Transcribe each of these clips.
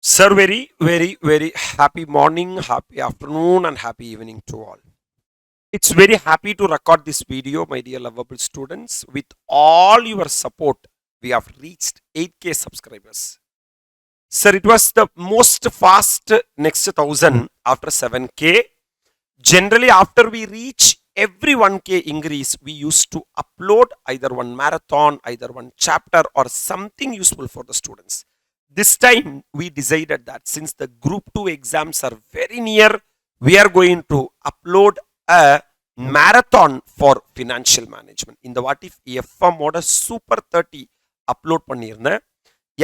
Sir, very happy morning, happy afternoon, and happy evening to all. It's very happy to record this video, my dear lovable students. With all your support, we have reached 8K subscribers. Sir, it was the most fast next 1000 after 7K. Generally, after we reach every 1K increase, we used to upload either one marathon, either one chapter, or something useful for the students. This time, we decided that since the group 2 exams are very near, we are going to upload a marathon for financial management. இந்த வாட்டி எஃப்எம்மோட super 30 upload பண்ணியிருந்தேன்.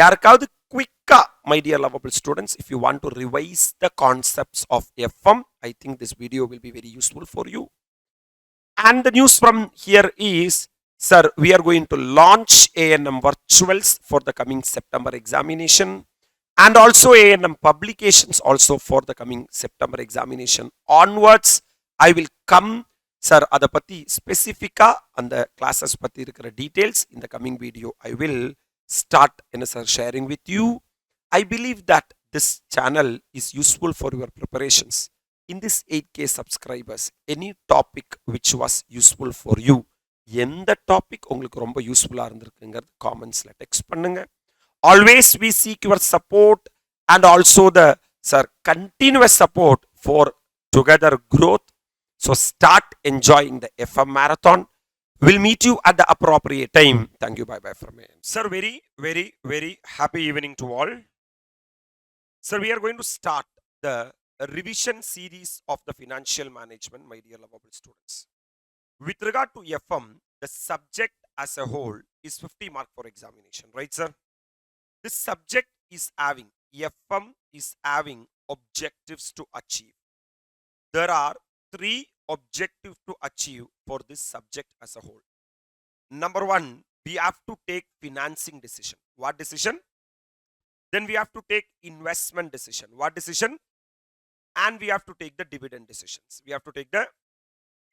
யாருக்காவது குவிக்கா my dear lovable students, if you want to revise the concepts of FM, I think this video will be very useful for you. And the news from here is, sir, we are going to launch ANM Virtuals for the coming September examination, and also ANM publications also for the coming September examination onwards. I will come, sir, அதை பற்றி ஸ்பெசிஃபிக்காக அந்த classes பற்றி இருக்கிற details in the coming video I will start sir sharing with you. I believe that this channel is useful for your preparations. In this 8K subscribers, any topic which was useful for you, எந்த topic உங்களுக்கு ரொம்ப யூஸ்ஃபுல்லாக இருந்திருக்குங்கிறது காமெண்ட்ஸில் text பண்ணுங்க. Always we seek your support and also the continuous support for together growth. So start enjoying the FM marathon. We'll meet you at the appropriate time. Thank you. Bye from me. Sir, very happy evening to all. Sir, we are going to start the revision series of the financial management, my dear lovable students. With regard to FM, the subject as a whole is 50 mark for examination, right, sir? This subject is having, FM is having objectives to achieve. There are 3 objectives to achieve for this subject as a whole. Number 1, we have to take financing decision. What decision? Then we have to take investment decision. What decision? And we have to take the dividend decisions. We have to take the,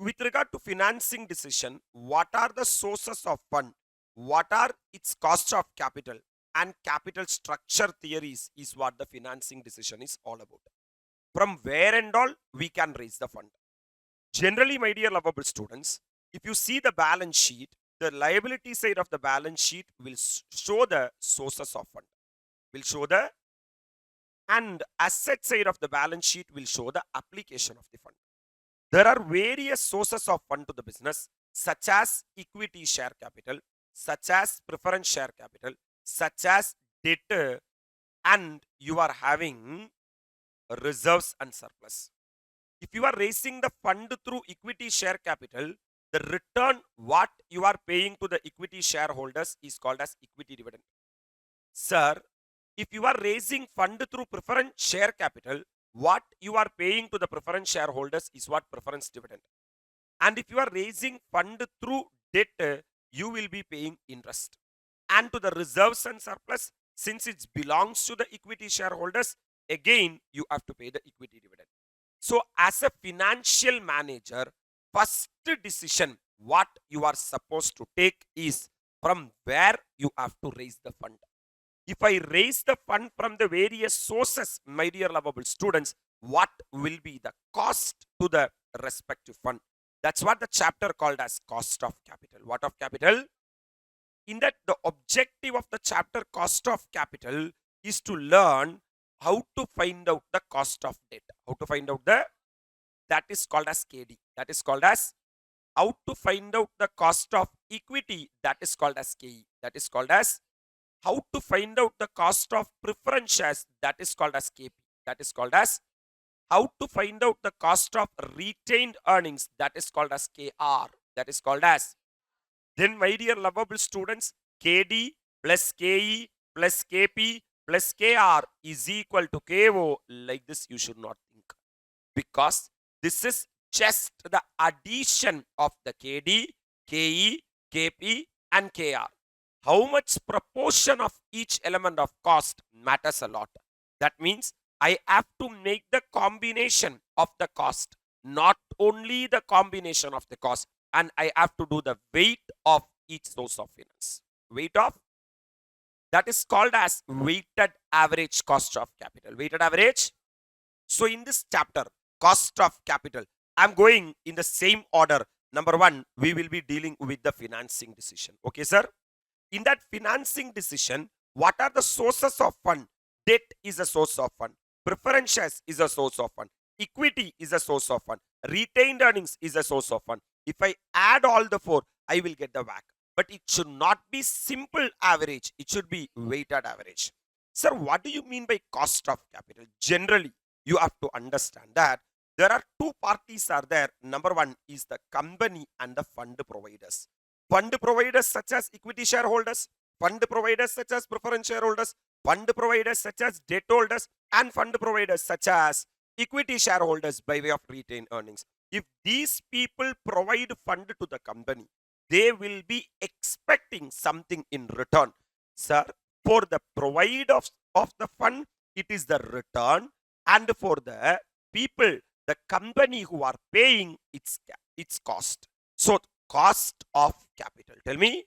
with regard to financing decision, what are the sources of fund? What are its cost of capital? And capital structure theories is what the financing decision is all about. From where and all we can raise the fund. Generally, my dear lovable students, if you see the balance sheet, the liability side of the balance sheet will show the sources of fund, will show the, and asset side of the balance sheet will show the application of the fund. There are various sources of fund to the business, such as equity share capital, such as preference share capital, such as debt, and you are having reserves and surplus. If you are raising the fund through equity share capital, the return what you are paying to the equity shareholders is called as equity dividend. Sir, if you are raising fund through preference share capital, what you are paying to the preference shareholders is what preference dividend. And if you are raising fund through debt, you will be paying interest. And to the reserves and surplus, since it belongs to the equity shareholders, again you have to pay the equity dividend. So as a financial manager, first decision what you are supposed to take is from where you have to raise the fund. If I raise the fund from the various sources, my dear lovable students, what will be the cost to the respective fund? That's what the chapter called as cost of capital. What of capital? In that, the objective of the chapter cost of capital is to learn how to find out the cost of debt. How to find out the, that is called as KD. That is called as how to find out the cost of equity. That is called as KE. That is called as how to find out the cost of preference shares. That is called as KP. That is called as how to find out the cost of retained earnings. That is called as KR. That is called as. Then, my dear lovable students, KD plus KE plus KP plus KR is equal to KO. Like this, you should not think. Because this is just the addition of the KD, KE, KP and KR. How much proportion of each element of cost matters a lot. That means I have to make the combination of the cost, not only the combination of the cost, and I have to do the weight of each source of finance. Weight of That is called as weighted average cost of capital. Weighted average. So in this chapter, cost of capital, I'm going in the same order. Number one, we will be dealing with the financing decision. Okay, sir? In that financing decision, what are the sources of fund? Debt is a source of fund. Preference shares is a source of fund. Equity is a source of fund. Retained earnings is a source of fund. If I add all the four, I will get the WACC. But it should not be simple average. It should be weighted average. Sir, what do you mean by cost of capital? Generally, you have to understand that there are two parties are there. Number one is the company and the fund providers. Fund providers such as equity shareholders, fund providers such as preference shareholders, fund providers such as debt holders, and fund providers such as equity shareholders by way of retained earnings. If these people provide fund to the company, they will be expecting something in return. Sir, for the provider of the fund, it is the return, and for the people, the company who are paying its cost. So cost of capital, tell me,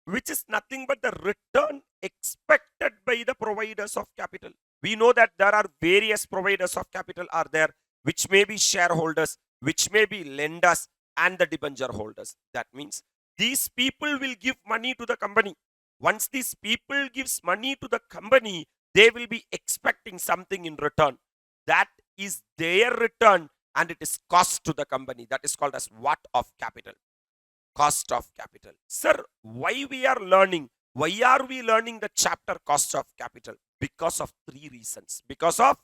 which is nothing but the return expected by the providers of capital. We know that there are various providers of capital are there, which may be shareholders, which may be lenders, and the debenture holders. That means these people will give money to the company. Once these people gives money to the company, they will be expecting something in return. That is their return, and it is cost to the company. That is called as what of capital? Cost of capital. Sir, why we are learning? Why are we learning the chapter cost of capital? Because of three reasons. Because of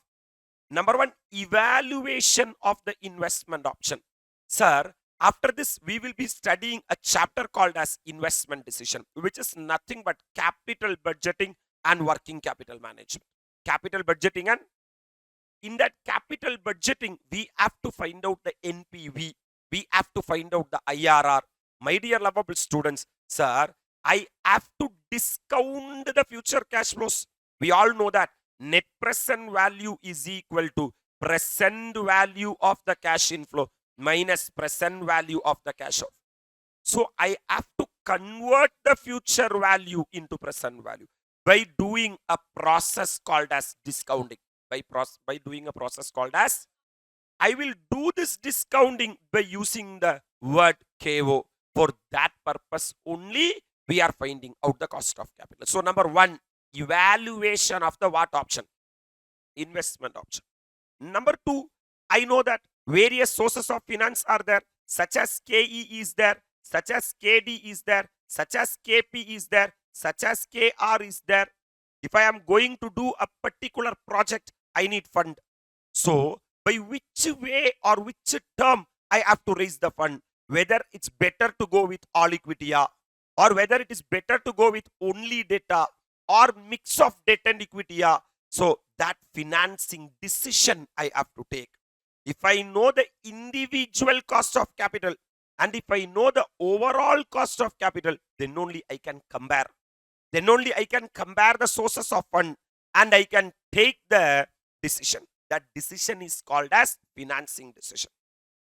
number one, evaluation of the investment option. Sir, after this, we will be studying a chapter called as investment decision, which is nothing but capital budgeting and working capital management. Capital budgeting, and in that capital budgeting, we have to find out the NPV. We have to find out the IRR. My dear lovable students, sir, I have to discount the future cash flows. We all know that net present value is equal to present value of the cash inflow minus present value of the cash out. So I have to convert the future value into present value by doing a process called as discounting. By doing a process called as, I will do this discounting by using the word KO. For that purpose only, we are finding out the cost of capital. So number one, evaluation of the what option? Investment option. Number two, I know that various sources of finance are there, such as KE is there, such as KD is there, such as KP is there, such as KR is there. If I am going to do a particular project, I need fund. So by which way or which term I have to raise the fund? Whether it's better to go with all equity, or whether it is better to go with only debt, or mix of debt and equity. So that financing decision I have to take. If I know the individual cost of capital and if I know the overall cost of capital, then only I can compare. Then only I can compare the sources of fund and I can take the decision. That decision is called as financing decision.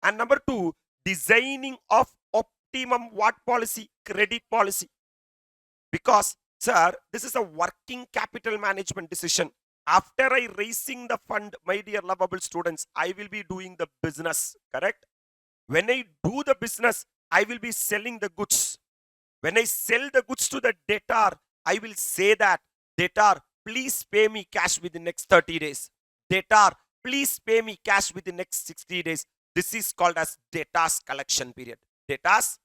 And number two, designing of optimum what policy? Credit policy. Because, sir, this is a working capital management decision. After I raising the fund, my dear lovable students, I will be doing the business, correct? When I do the business, I will be selling the goods. When I sell the goods to the debtor, I will say that, debtor, please pay me cash within next 30 days. Debtor, please pay me cash within next 60 days. This is called as debtor's collection period. Debtors,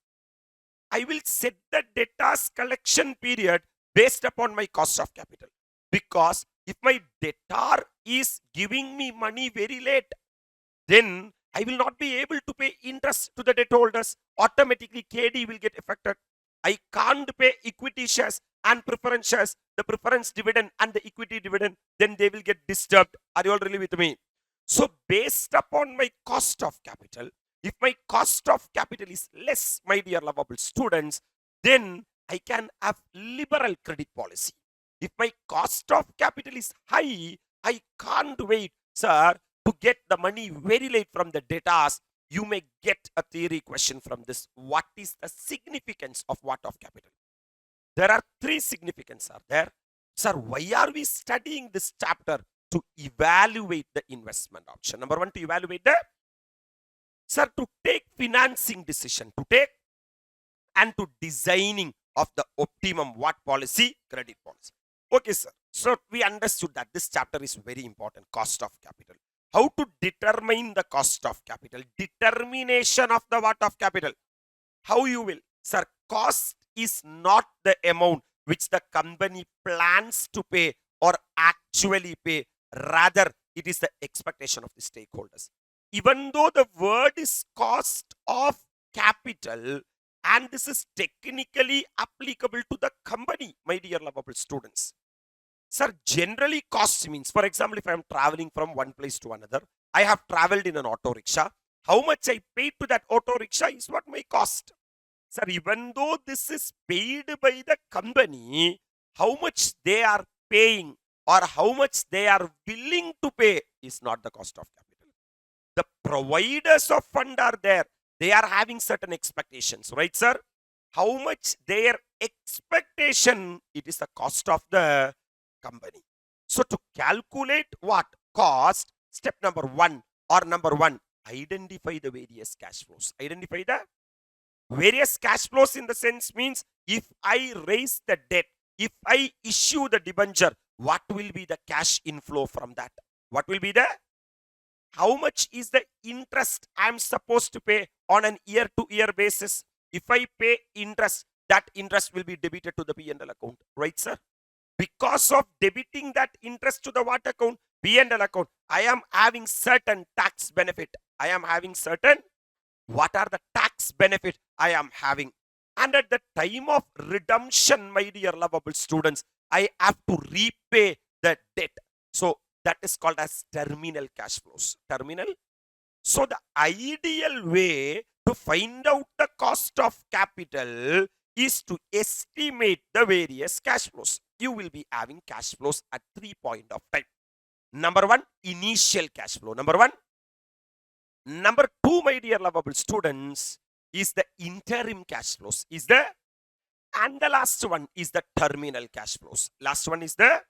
I will set the debtor's collection period based upon my cost of capital. Because if my debtor is giving me money very late, then I will not be able to pay interest to the debt holders. Automatically, KD will get affected. I can't pay equity shares and preference shares, the preference dividend and the equity dividend, then they will get disturbed. Are you all really with me? So, based upon my cost of capital, if my cost of capital is less, my dear lovable students, then I can have liberal credit policy. If my cost of capital is high, I can't wait, sir, to get the money very late from the debtors. You may get a theory question from this. What is the significance of what of capital? There are three significance are there. Sir, why are we studying this chapter? To evaluate the investment option. Number one, to evaluate the, sir, to take financing decision, to take and to designing of the optimum what policy? Credit policy. Okay, sir. So we understood that this chapter is very important, cost of capital. How to determine the cost of capital? Determination of the what of capital? How you will? Sir, cost is not the amount which the company plans to pay or actually pay. Rather, it is the expectation of the stakeholders. Even though the word is cost of capital, and this is technically applicable to the company, my dear lovable students. Sir, generally cost means, for example, if I am traveling from one place to another, I have traveled in an auto rickshaw. How much I paid to that auto rickshaw is what my cost. Sir, even though this is paid by the company, how much they are paying or how much they are willing to pay is not the cost of capital. The providers of fund are there. They are having certain expectations, right, sir? How much their expectation, it is the cost of the company. So to calculate what cost, step number one, identify the various cash flows. Identify the various cash flows in the sense means, if I raise the debt, if I issue the debenture, what will be the cash inflow from that? What will be the, how much is the interest I am supposed to pay on an year-to-year basis? If I pay interest, that interest will be debited to the P&L account, right, sir? Because of debiting that interest to the what account? P&L account. I am having certain tax benefit. I am having certain, what are the tax benefit I am having? And at the time of redemption, my dear lovable students, I have to repay the debt. So that is called as terminal cash flows. Terminal. So the ideal way to find out the cost of capital is to estimate the various cash flows. You will be having cash flows at 3 point of time. Number one, initial cash flow. Number one. Number two, my dear lovable students, is the interim cash flows. And the last one is the terminal cash flows. Last one is the,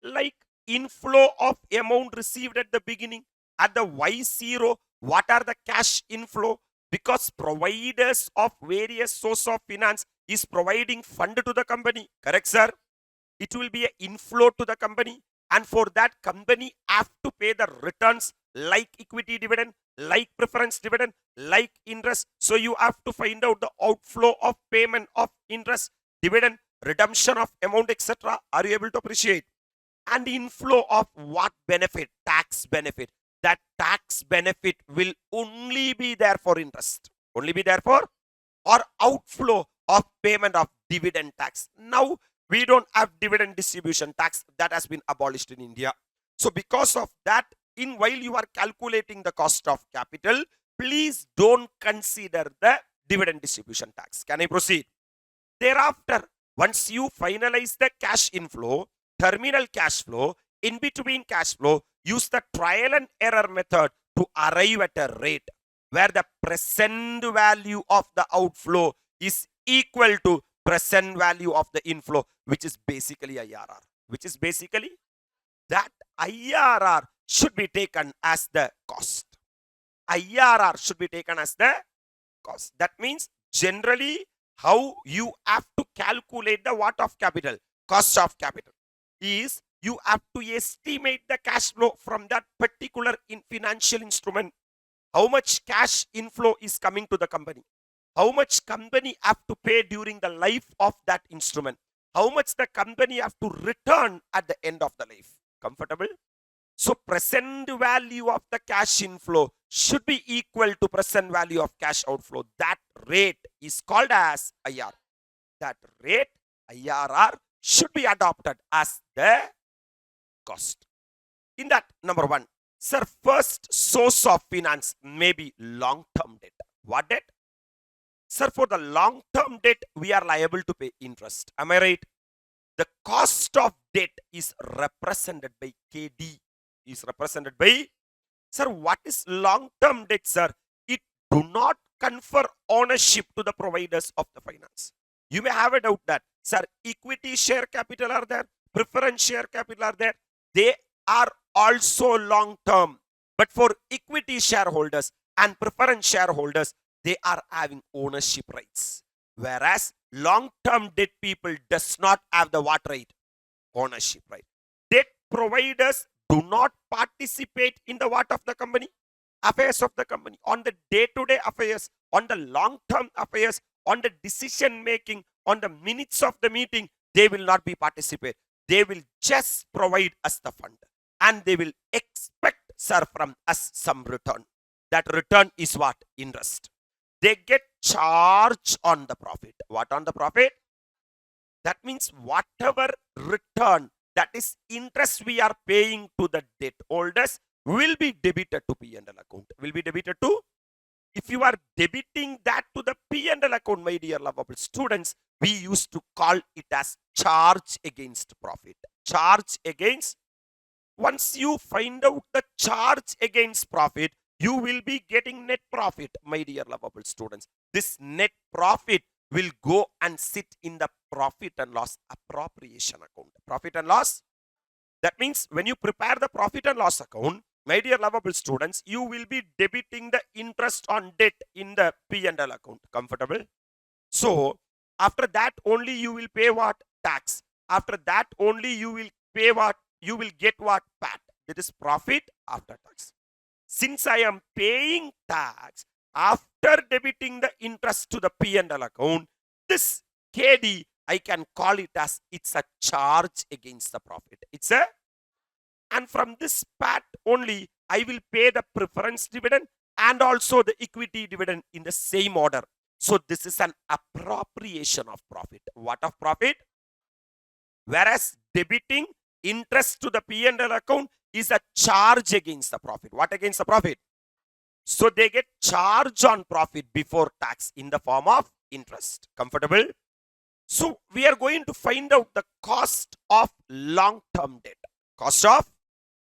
like, inflow of amount received at the beginning. At the Y0, what are the cash inflow? Because providers of various source of finance is providing fund to the company. Correct, sir? It will be an inflow to the company. And for that, company have to pay the returns like equity dividend, like preference dividend, like interest. So you have to find out the outflow of payment of interest, dividend, redemption of amount, etc. Are you able to appreciate? And inflow of what benefit? Tax benefit. That tax benefit will only be there for interest. Only be there for, or outflow of payment of dividend tax. Now, we don't have dividend distribution tax. That has been abolished in India. So because of that, while you are calculating the cost of capital, please don't consider the dividend distribution tax. Can I proceed? Thereafter, once you finalize the cash inflow, terminal cash flow, in between cash flow, use the trial and error method to arrive at a rate where the present value of the outflow is equal to present value of the inflow, which is basically IRR. Which is basically, that IRR should be taken as the cost. IRR should be taken as the cost. That means generally how you have to calculate the what of capital, cost of capital, is you have to estimate the cash flow from that particular financial instrument. How much cash inflow is coming to the company? How much company have to pay during the life of that instrument? How much the company have to return at the end of the life? Comfortable? So present value of the cash inflow should be equal to present value of cash outflow. That rate is called as IRR. That rate, IRR, should be adopted as the cost. In that, number one, sir, first source of finance may be long-term debt. What debt? Sir, for the long-term debt, we are liable to pay interest. Am I right? The cost of debt is represented by KD. Is represented by, sir, what is long-term debt, sir? It do not confer ownership to the providers of the finance. You may have a doubt that, sir, equity share capital are there, preference share capital are there. They are also long term. But for equity shareholders and preference shareholders, they are having ownership rights. Whereas long-term debt people does not have the what right? Ownership right. Debt providers do not participate in the what of the company? Affairs of the company. On the day-to-day affairs, on the long-term affairs, on the decision making, on the minutes of the meeting, they will not be participate. They will just provide us the fund. And they will expect, sir, from us some return. That return is what? Interest. They get charged on the profit. What on the profit? That means whatever return, that is interest we are paying to the debt holders, will be debited to P&L account. Will be debited to? If you are debiting that to the P&L account, my dear lovable students, we used to call it as charge against profit. Charge against. Once you find out the charge against profit, you will be getting net profit, my dear lovable students. This net profit will go and sit in the profit and loss appropriation account. Profit and loss. That means when you prepare the profit and loss account, my dear lovable students, you will be debiting the interest on debt in the P&L account. Comfortable? So, after that only you will pay what? Tax. After that only you will pay what? You will get what? PAT. That is profit after tax. Since I am paying tax after debiting the interest to the P&L account, this KD, I can call it as it's a charge against the profit. It's a, and from this PAT only, I will pay the preference dividend and also the equity dividend in the same order. So this is an appropriation of profit. What of profit? Whereas debiting interest to the P&L account is a charge against the profit. What against the profit? So they get charge on profit before tax in the form of interest. Comfortable? So we are going to find out the cost of long-term debt. Cost of?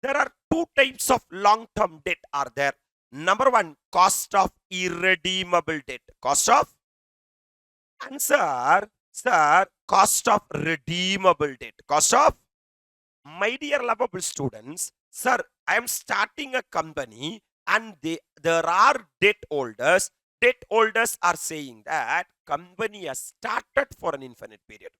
There are two types of long-term debt are there. Number one, cost of irredeemable debt. Cost of? Answer, sir, cost of redeemable debt. Cost of? My dear lovable students, sir, I am starting a company and there are debt holders. Debt holders are saying that company has started for an infinite period.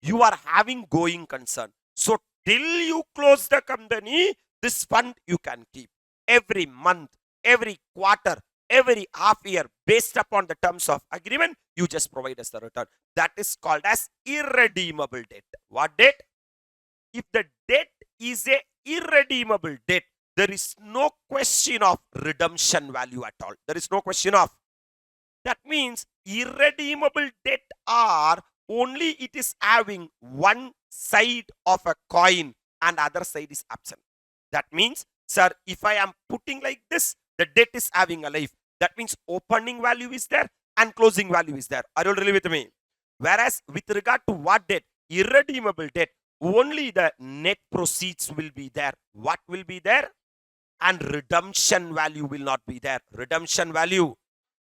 You are having going concern. So till you close the company, this fund you can keep. Every month, every quarter, every half year, based upon the terms of agreement, you just provide us the return. That is called as irredeemable debt. What debt? If the debt is a irredeemable debt, there is no question of redemption value at all. There is no question of. That means irredeemable debt are only it is having one side of a coin and other side is absent. That means, sir, if I am putting like this, the debt is having a life. That means opening value is there and closing value is there. Are you really with me? Whereas with regard to what debt? Irredeemable debt, only the net proceeds will be there. What will be there? And redemption value will not be there. Redemption value.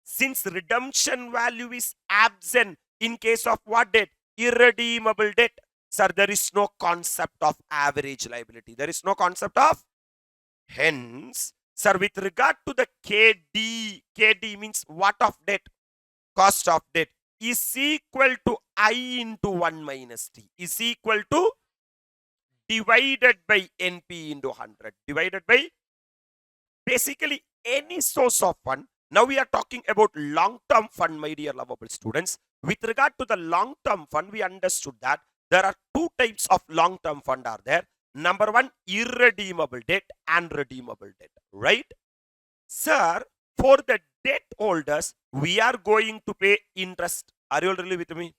Since redemption value is absent in case of what debt? Irredeemable debt. Sir, there is no concept of average liability. There is no concept of. Hence, sir, with regard to the KD means what of debt? Cost of debt is equal to I into 1 minus T is equal to divided by NP into 100. Divided by basically any source of fund. Now we are talking about long-term fund, my dear lovable students. With regard to the long-term fund, we understood that there are two types of long-term fund are there. Number one, irredeemable debt and redeemable debt, right? Sir, for the debt holders, we are going to pay interest. Are you all really with me?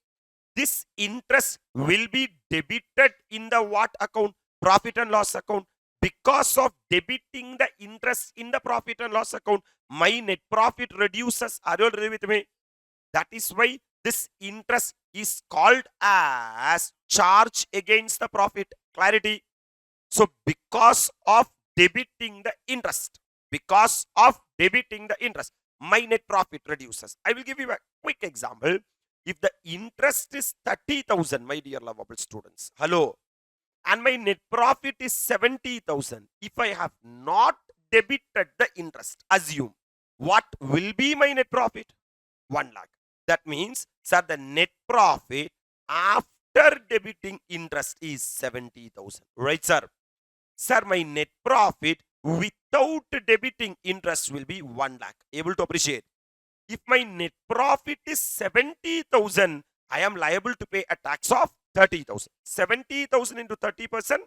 This interest will be debited in the what account? Profit and loss account. Because of debiting the interest in the profit and loss account, my net profit reduces. Are you all really with me? That is why this interest is called as charge against the profit. Clarity. So because of debiting the interest, my net profit reduces. I will give you a quick example. If the interest is 30,000, my dear lovable students, hello, and my net profit is 70,000, if I have not debited the interest, assume what will be my net profit? 1 lakh. That means, sir, the net profit after debiting interest is 70,000. Right, sir? Sir, my net profit without debiting interest will be 1 lakh. Able to appreciate? If my net profit is 70,000, I am liable to pay a tax of 30,000. 70,000 into 30%,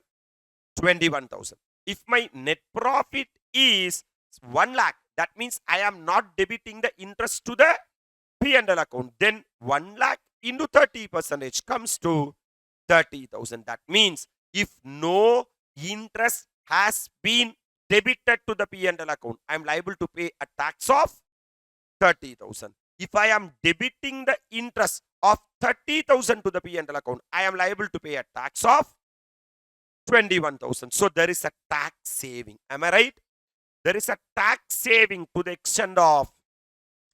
21,000. If my net profit is 1 lakh, that means I am not debiting the interest to the P&L account. Then 1 lakh into 30% comes to 30,000. That means if no interest has been debited to the P&L account, I am liable to pay a tax of 30,000. If I am debiting the interest of 30,000 to the P&L account, I am liable to pay a tax of 21,000. So there is a tax saving. Am I right? There is a tax saving to the extent of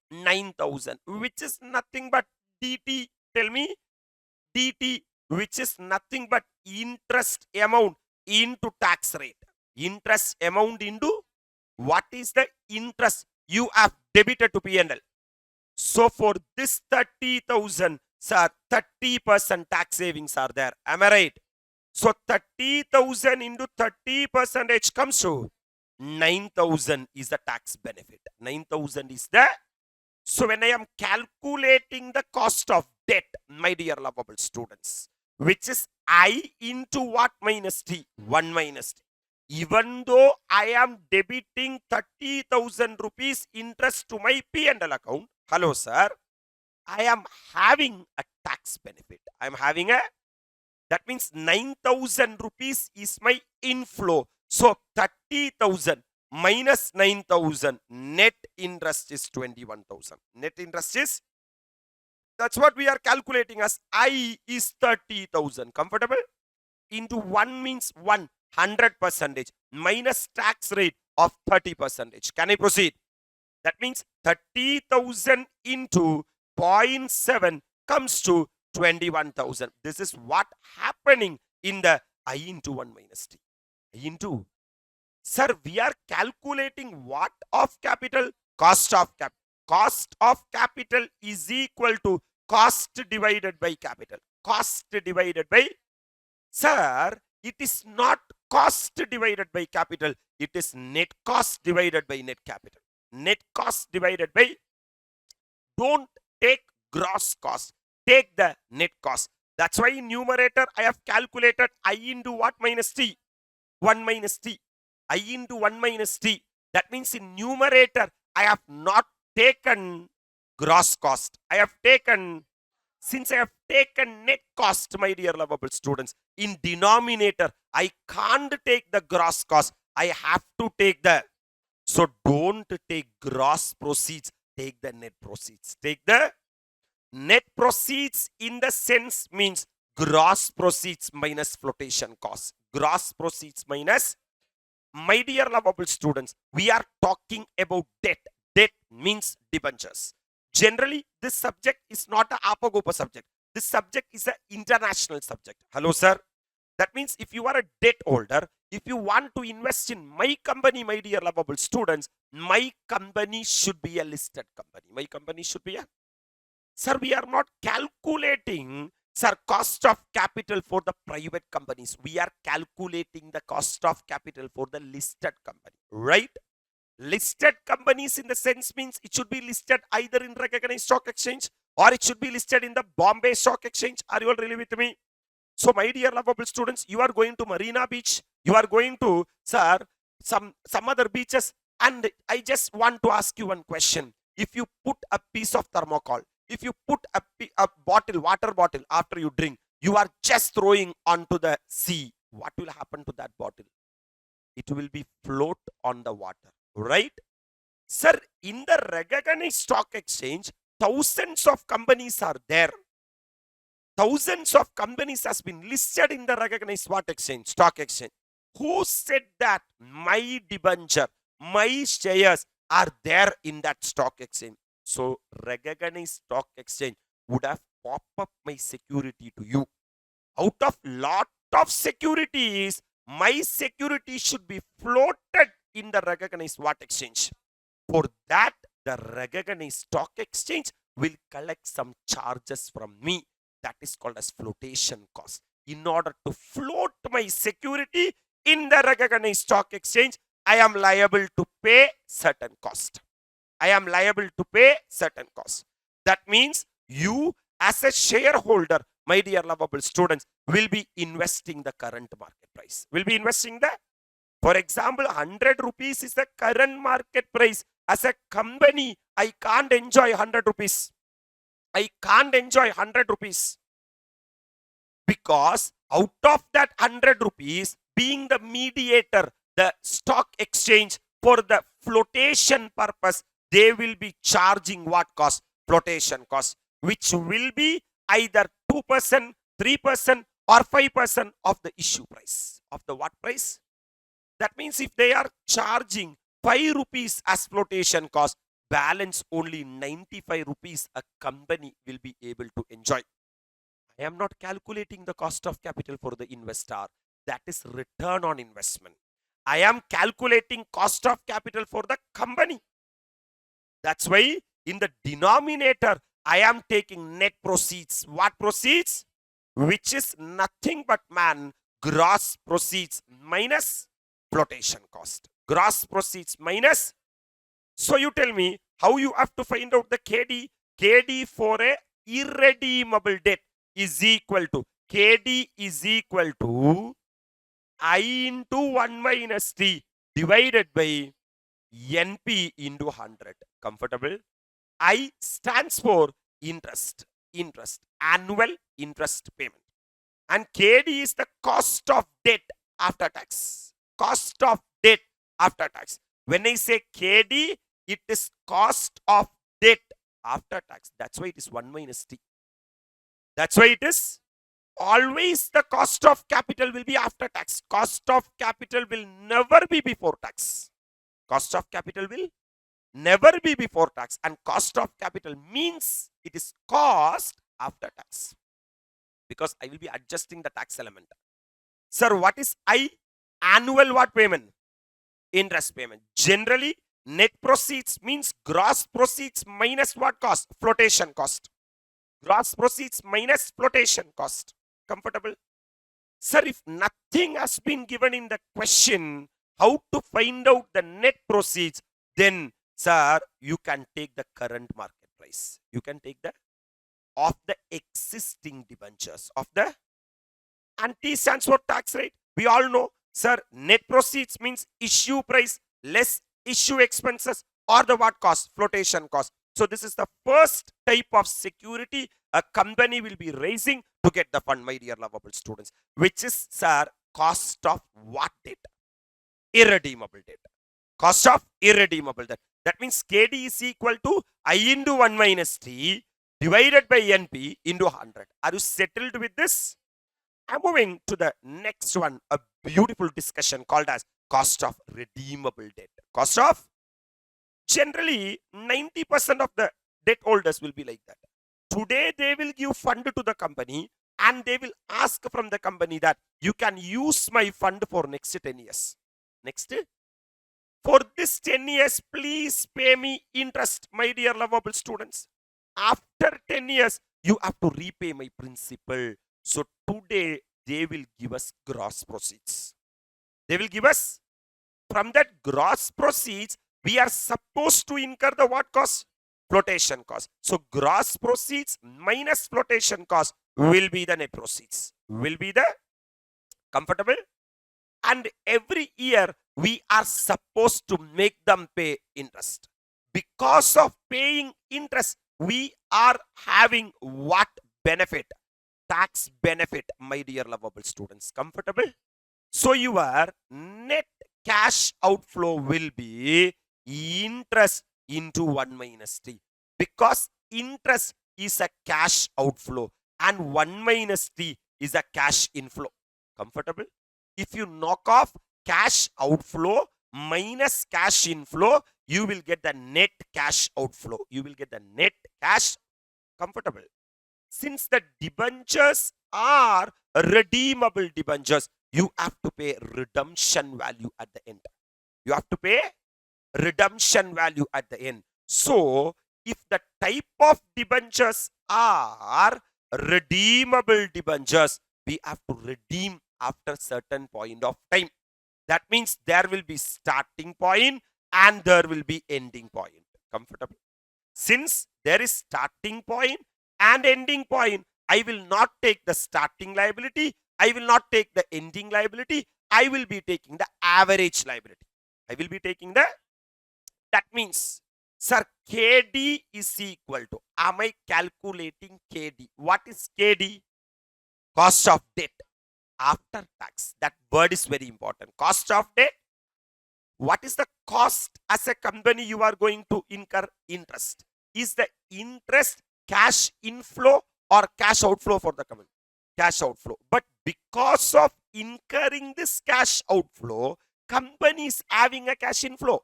9,000, which is nothing but DT. Tell me, DT, which is nothing but interest amount into tax rate. Interest amount into what is the interest you have debited to P&L. So for this 30,000, sir, 30% tax savings are there. Am I right? So 30,000 into 30% comes to 9,000 is the tax benefit. 9,000 is the. So when I am calculating the cost of debt, my dear lovable students, which is I into what minus T? 1 minus T. Even though I am debiting 30,000 rupees interest to my P&L account, hello sir, I am having a tax benefit. I am having a, that means 9,000 rupees is my inflow. So 30,000 minus 9,000, net interest is 21,000. Net interest is, that's what we are calculating as I is 30,000. Comfortable? Into 1 means 100% minus tax rate of 30%. Can I proceed? That means 30,000 into 0.7 comes to 21,000. This is what happening in the I into 1 minus T. I into, sir, we are calculating what of capital? Cost of capital. Cost of capital is equal to cost divided by capital. Cost divided by, sir, it is not cost divided by capital. It is net cost divided by net capital. Net cost divided by, don't take gross cost, take the net cost. That's why in numerator I have calculated I into what minus T? 1 minus T. I into 1 minus T. That means in numerator I have not taken gross cost. I have taken, since I have taken net cost, my dear lovable students, in denominator I can't take the gross cost. I have to take the, so don't take gross proceeds, take the net proceeds. Take the net proceeds in the sense means gross proceeds minus flotation cost. Gross proceeds minus, my dear lovable students, we are talking about debt. Debt means debentures. Generally, this subject is not an Apagopa subject. This subject is an international subject. Hello, sir. That means if you are a debt holder, if you want to invest in my company, my dear lovable students, my company should be a listed company. My company should be a, sir, we are not calculating, sir, cost of capital for the private companies. We are calculating the cost of capital for the listed company, right? Listed companies in the sense means it should be listed either in recognized stock exchange or it should be listed in the Bombay Stock Exchange. Are you all really with me? So my dear lovable students, you are going to Marina Beach, you are going to, sir, some other beaches, and I just want to ask you one question. If you put a piece of thermocol, if you put a bottle, water bottle, after you drink, you are just throwing onto the sea, what will happen to that bottle? It will be float on the water, right? Sir, in the recognized stock exchange, thousands of companies are there. Thousands of companies has been listed in the recognized stock exchange. Who said that my debenture, my shares are there in that stock exchange? So recognized stock exchange would have pop up my security to you. Out of lot of securities, my security should be floated in the recognized what exchange. For that, the recognized stock exchange will collect some charges from me. That is called as flotation cost. In order to float my security in the recognized stock exchange, I am liable to pay certain cost. I am liable to pay certain costs. That means you as a shareholder, my dear lovable students, will be investing the current market price. Will be investing the, for example, 100 rupees is the current market price. As a company, I can't enjoy 100 rupees. I can't enjoy 100 rupees because out of that 100 rupees, being the mediator, the stock exchange, for the flotation purpose, they will be charging what cost? Flotation cost, which will be either 2%, 3%, or 5% of the issue price. Of the what price? That means if they are charging 5 rupees as flotation cost, balance only 95 rupees a company will be able to enjoy. I am not calculating the cost of capital for the investor. That is return on investment. I am calculating cost of capital for the company. That's why in the denominator, I am taking net proceeds. What proceeds? Which is nothing but gross proceeds minus flotation cost. Gross proceeds minus. So you tell me how you have to find out the KD. KD for a irredeemable debt is equal to, KD is equal to I into 1 minus T divided by NP into 100. Comfortable? I stands for interest, annual interest payment. And KD is the cost of debt after tax. Cost of debt after tax. When I say KD, it is cost of debt after tax. That's why it is 1 minus T. That's why it is always the cost of capital will be after tax. Cost of capital will never be before tax. Cost of capital will never be before tax, and cost of capital means it is cost after tax, because I will be adjusting the tax element. Sir, what is I? Annual what payment? Interest payment. Generally, net proceeds means gross proceeds minus what cost? Flotation cost. Gross proceeds minus flotation cost. Comfortable? Sir, if nothing has been given in the question, how to find out the net proceeds, then sir, you can take the current market price. You can take the of the existing debentures of the, and T stands for tax rate. We all know, sir, net proceeds means issue price less issue expenses or the what cost? Flotation cost. So this is the first type of security a company will be raising to get the fund, my dear lovable students, which is, sir, cost of what debt? Irredeemable debt. Cost of irredeemable debt. That means KD is equal to I into 1 minus T divided by NP into 100. Are you settled with this? I'm moving to the next one, a beautiful discussion called as cost of redeemable debt. Cost of, generally 90% of the debt holders will be like that. Today they will give fund to the company and they will ask from the company that you can use my fund for next 10 years. Next, for this 10 years, please pay me interest, my dear lovable students. After 10 years, you have to repay my principal. So today, they will give us gross proceeds. They will give us, from that gross proceeds, we are supposed to incur the what cost? Flotation cost. So gross proceeds minus flotation cost will be the net proceeds. Will be the, comfortable? And every year, we are supposed to make them pay interest. Because of paying interest, we are having what benefit? Tax benefit, my dear lovable students. Comfortable? So your net cash outflow will be interest into 1 minus T. Because interest is a cash outflow and 1 minus T is a cash inflow. Comfortable? If you knock off cash outflow minus cash inflow, you will get the net cash outflow. You will get the net cash. Comfortable? since the debentures are redeemable debentures, you have to pay redemption value at the end. You have to pay redemption value at the end. So, if the type of debentures are redeemable debentures, we have to redeem after certain point of time. That means there will be starting point and there will be ending point. Comfortable? Since there is starting point and ending point, I will not take the starting liability. I will not take the ending liability. I will be taking the average liability. I will be taking the, that means, sir, KD is equal to, am I calculating KD? What is KD? Cost of debt after tax. That word is very important. Cost of debt. What is the cost as a company you are going to incur? Interest. Is the interest cash inflow or cash outflow for the company? Cash outflow. But because of incurring this cash outflow, company is having a cash inflow,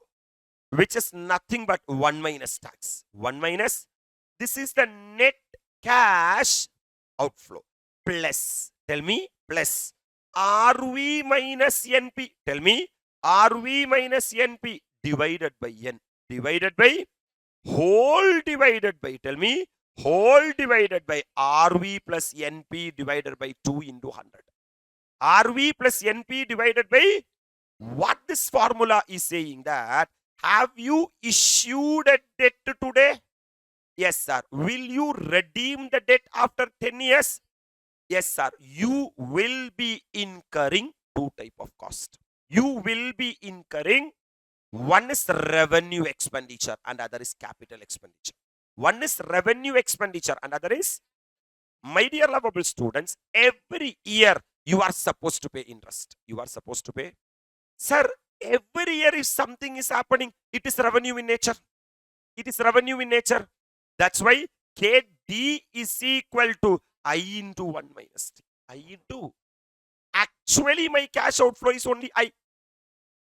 which is nothing but 1 minus tax. 1 minus, this is the net cash outflow, plus, tell me, plus RV minus NP. Tell me, RV minus NP divided by N, divided by, whole divided by, tell me, whole divided by RV plus NP divided by 2 into 100. RV plus NP divided by, what this formula is saying that, have you issued a debt today? Yes, sir. Will you redeem the debt after 10 years? Yes, sir. You will be incurring two type of cost. You will be incurring, one is revenue expenditure and other is capital expenditure. One is revenue expenditure and other is, my dear lovable students, every year you are supposed to pay interest. You are supposed to pay. Sir, every year if something is happening, it is revenue in nature. It is revenue in nature. That's why KD is equal to I into 1 minus T. I into, actually my cash outflow is only I.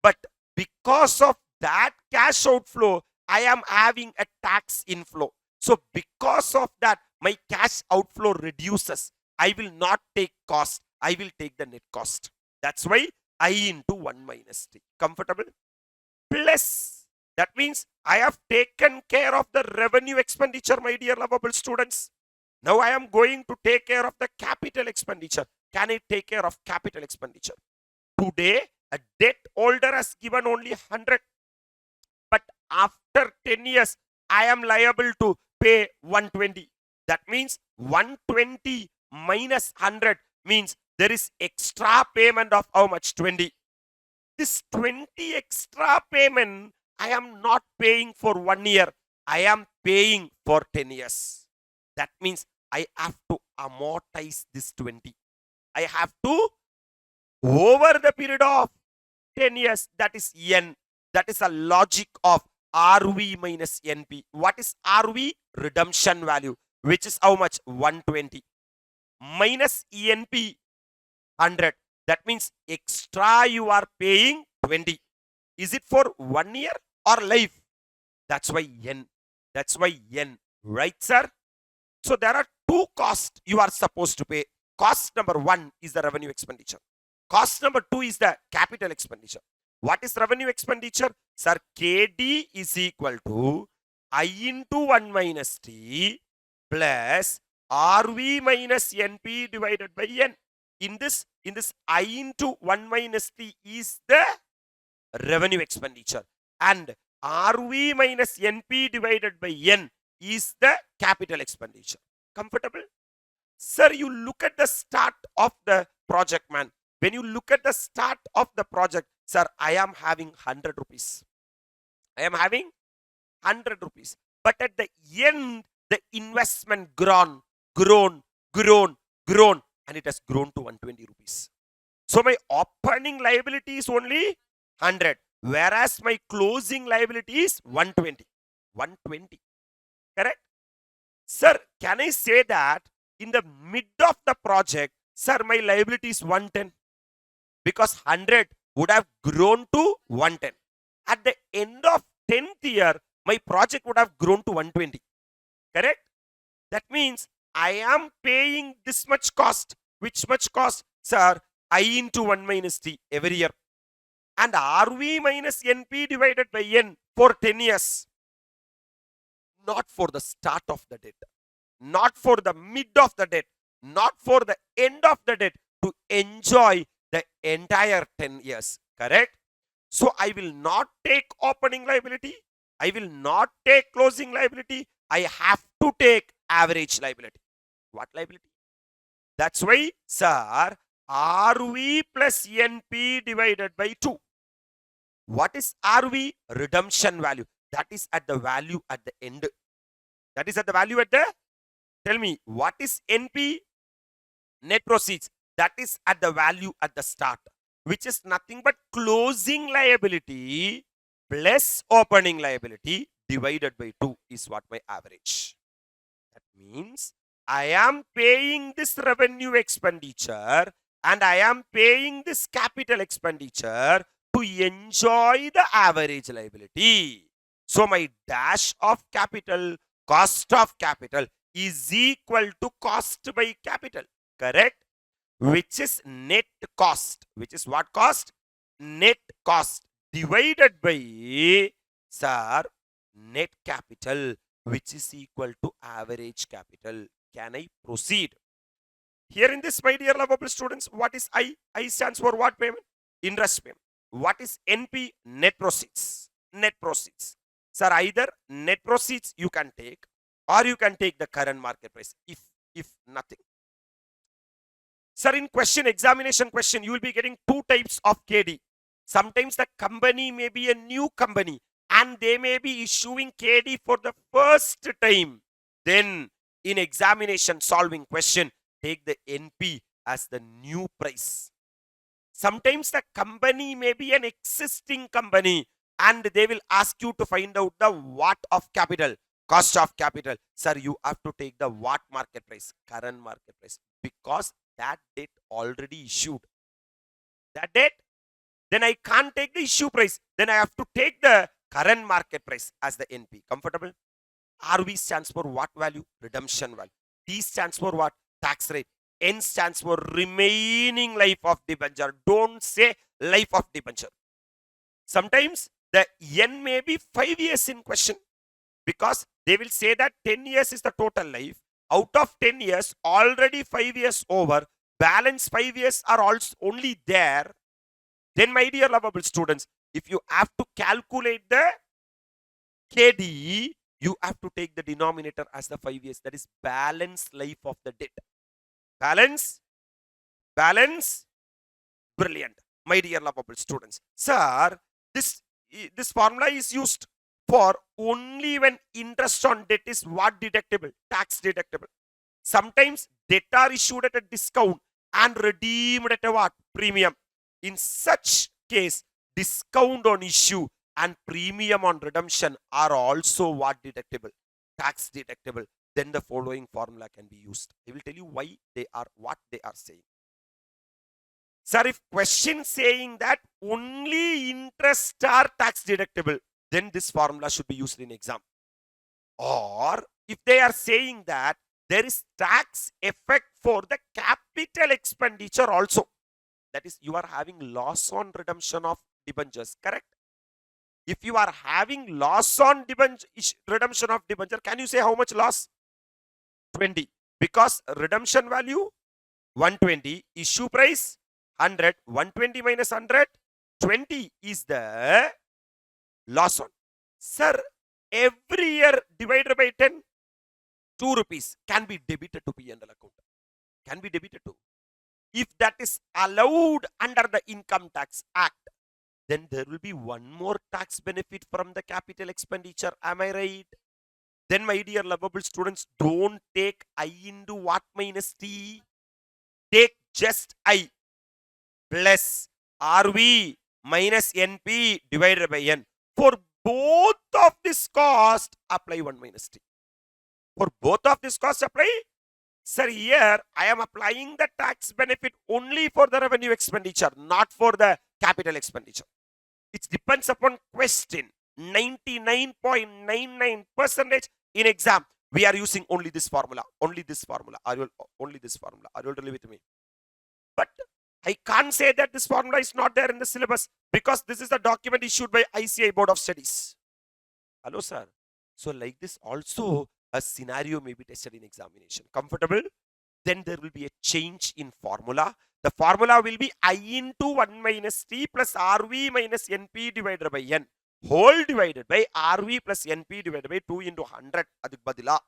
But because of that cash outflow, I am having a tax inflow. So because of that, my cash outflow reduces. I will not take cost. I will take the net cost. That's why I into 1 minus T. Comfortable? Plus, that means I have taken care of the revenue expenditure, my dear lovable students. Now I am going to take care of the capital expenditure. Can I take care of capital expenditure? Today, a debt holder has given only 100. But after 10 years, I am liable to pay 120. That means 120 minus 100 means there is extra payment of how much? 20. This 20 extra payment, I am not paying for 1 year. I am paying for 10 years. That means I have to amortize this 20. I have to, over the period of 10 years, that is N. That is a logic of RV minus NP. What is RV? Redemption value, which is how much? 120. Minus ENP, 100. That means extra you are paying 20. Is it for 1 year or life? That's why N. That's why N. Right, sir? So there are two costs you are supposed to pay. Cost number 1 is the revenue expenditure. Cost number 2 is the capital expenditure. What is revenue expenditure? Sir, KD is equal to I into 1 minus T plus RV minus NP divided by N. In this I into 1 minus T is the revenue expenditure and RV minus NP divided by N is the capital expenditure. Comfortable? Sir, you look at the start of the project, man. When you look at the start of the project, sir, I am having 100 rupees. I am having 100 rupees. But at the end, the investment grown, and it has grown to 120 rupees. So my opening liability is only 100, whereas my closing liability is 120. 120. Correct? Sir, can I say that in the mid of the project, sir, my liability is 110? Because 100 would have grown to 110. At the end of 10th year, my project would have grown to 120. Correct? That means I am paying this much cost. Which much cost? Sir, I into 1 minus T every year. And RV minus NP divided by N for 10 years. Not for the start of the debt, not for the mid of the debt, not for the end of the debt, to enjoy the entire 10 years. Correct? So I will not take opening liability. I will not take closing liability. I have to take average liability. What liability? That's why, sir, RV plus NP divided by 2. What is RV? Redemption value. That is at the value at the end. That is at the value at the, tell me, what is NP? Net proceeds. That is at the value at the start, which is nothing but closing liability plus opening liability divided by 2 is what my average. That means I am paying this revenue expenditure and I am paying this capital expenditure to enjoy the average liability. So my dash of capital, cost of capital is equal to cost by capital. Correct? Which is net cost. Which is what cost? Net cost divided by, sir, net capital, which is equal to average capital. Can I proceed? Here in this, my dear lovable students, what is I? I stands for what payment? Interest payment. What is NP? Net proceeds. Net proceeds. Sir, either net proceeds you can take or you can take the current market price if nothing. Sir, in examination question, you will be getting 2 types of KD. Sometimes the company may be a new company and they may be issuing KD for the first time. Then in examination solving question, take the NP as the new price. Sometimes the company may be an existing company and they will ask you to find out the what of capital, cost of capital. Sir, you have to take the what market price, current market price, because that debt already issued. That debt, then I can't take the issue price. Then I have to take the current market price as the NP. Comfortable? RV stands for what value? Redemption value. T stands for what? Tax rate. N stands for remaining life of debenture. Don't say life of debenture. Sometimes the N may be 5 years in question because they will say that 10 years is the total life. Out of 10 years, already 5 years over, balance 5 years are also only there. Then, my dear lovable students, if you have to calculate the KD, you have to take the denominator as the 5 years. That is balance life of the debt. Balance. Brilliant. My dear lovable students. Sir, this formula is used for only when interest on debt is what deductible? Tax deductible. Sometimes debt are issued at a discount and redeemed at a what? Premium. In such case, discount on issue and premium on redemption are also what deductible? Tax deductible. Then the following formula can be used. I will tell you why they are what they are saying. Sir, if question saying that only interest are tax deductible, then this formula should be used in exam. Or if they are saying that there is tax effect for the capital expenditure also, that is, you are having loss on redemption of debentures, correct? If you are having loss on redemption of debenture, can you say how much loss? 20. Because redemption value 120, issue price 100, 120 minus 100, 20 is the loss on. Sir, every year divided by 10, 2 rupees can be debited to P&L account. Can be debited to. If that is allowed under the Income Tax Act, then there will be one more tax benefit from the capital expenditure. Am I right? Then, my dear lovable students, don't take I into what minus T. Take just I plus RV minus NP divided by N. For both of this cost, apply 1 minus T. For both of this cost, apply. Sir, here I am applying the tax benefit only for the revenue expenditure, not for the capital expenditure. It depends upon question. 99.99% in exam. We are using only this formula, only this formula. Only this formula. Are you really with me? But I can't say that this formula is not there in the syllabus because this is the document issued by ICAI Board of Studies. Hello, sir. So like this also a scenario may be tested in examination. Comfortable? Then there will be a change in formula. The formula will be I into 1 minus T plus RV minus NP divided by N whole divided by RV plus NP divided by 2 into 100. Aduk badila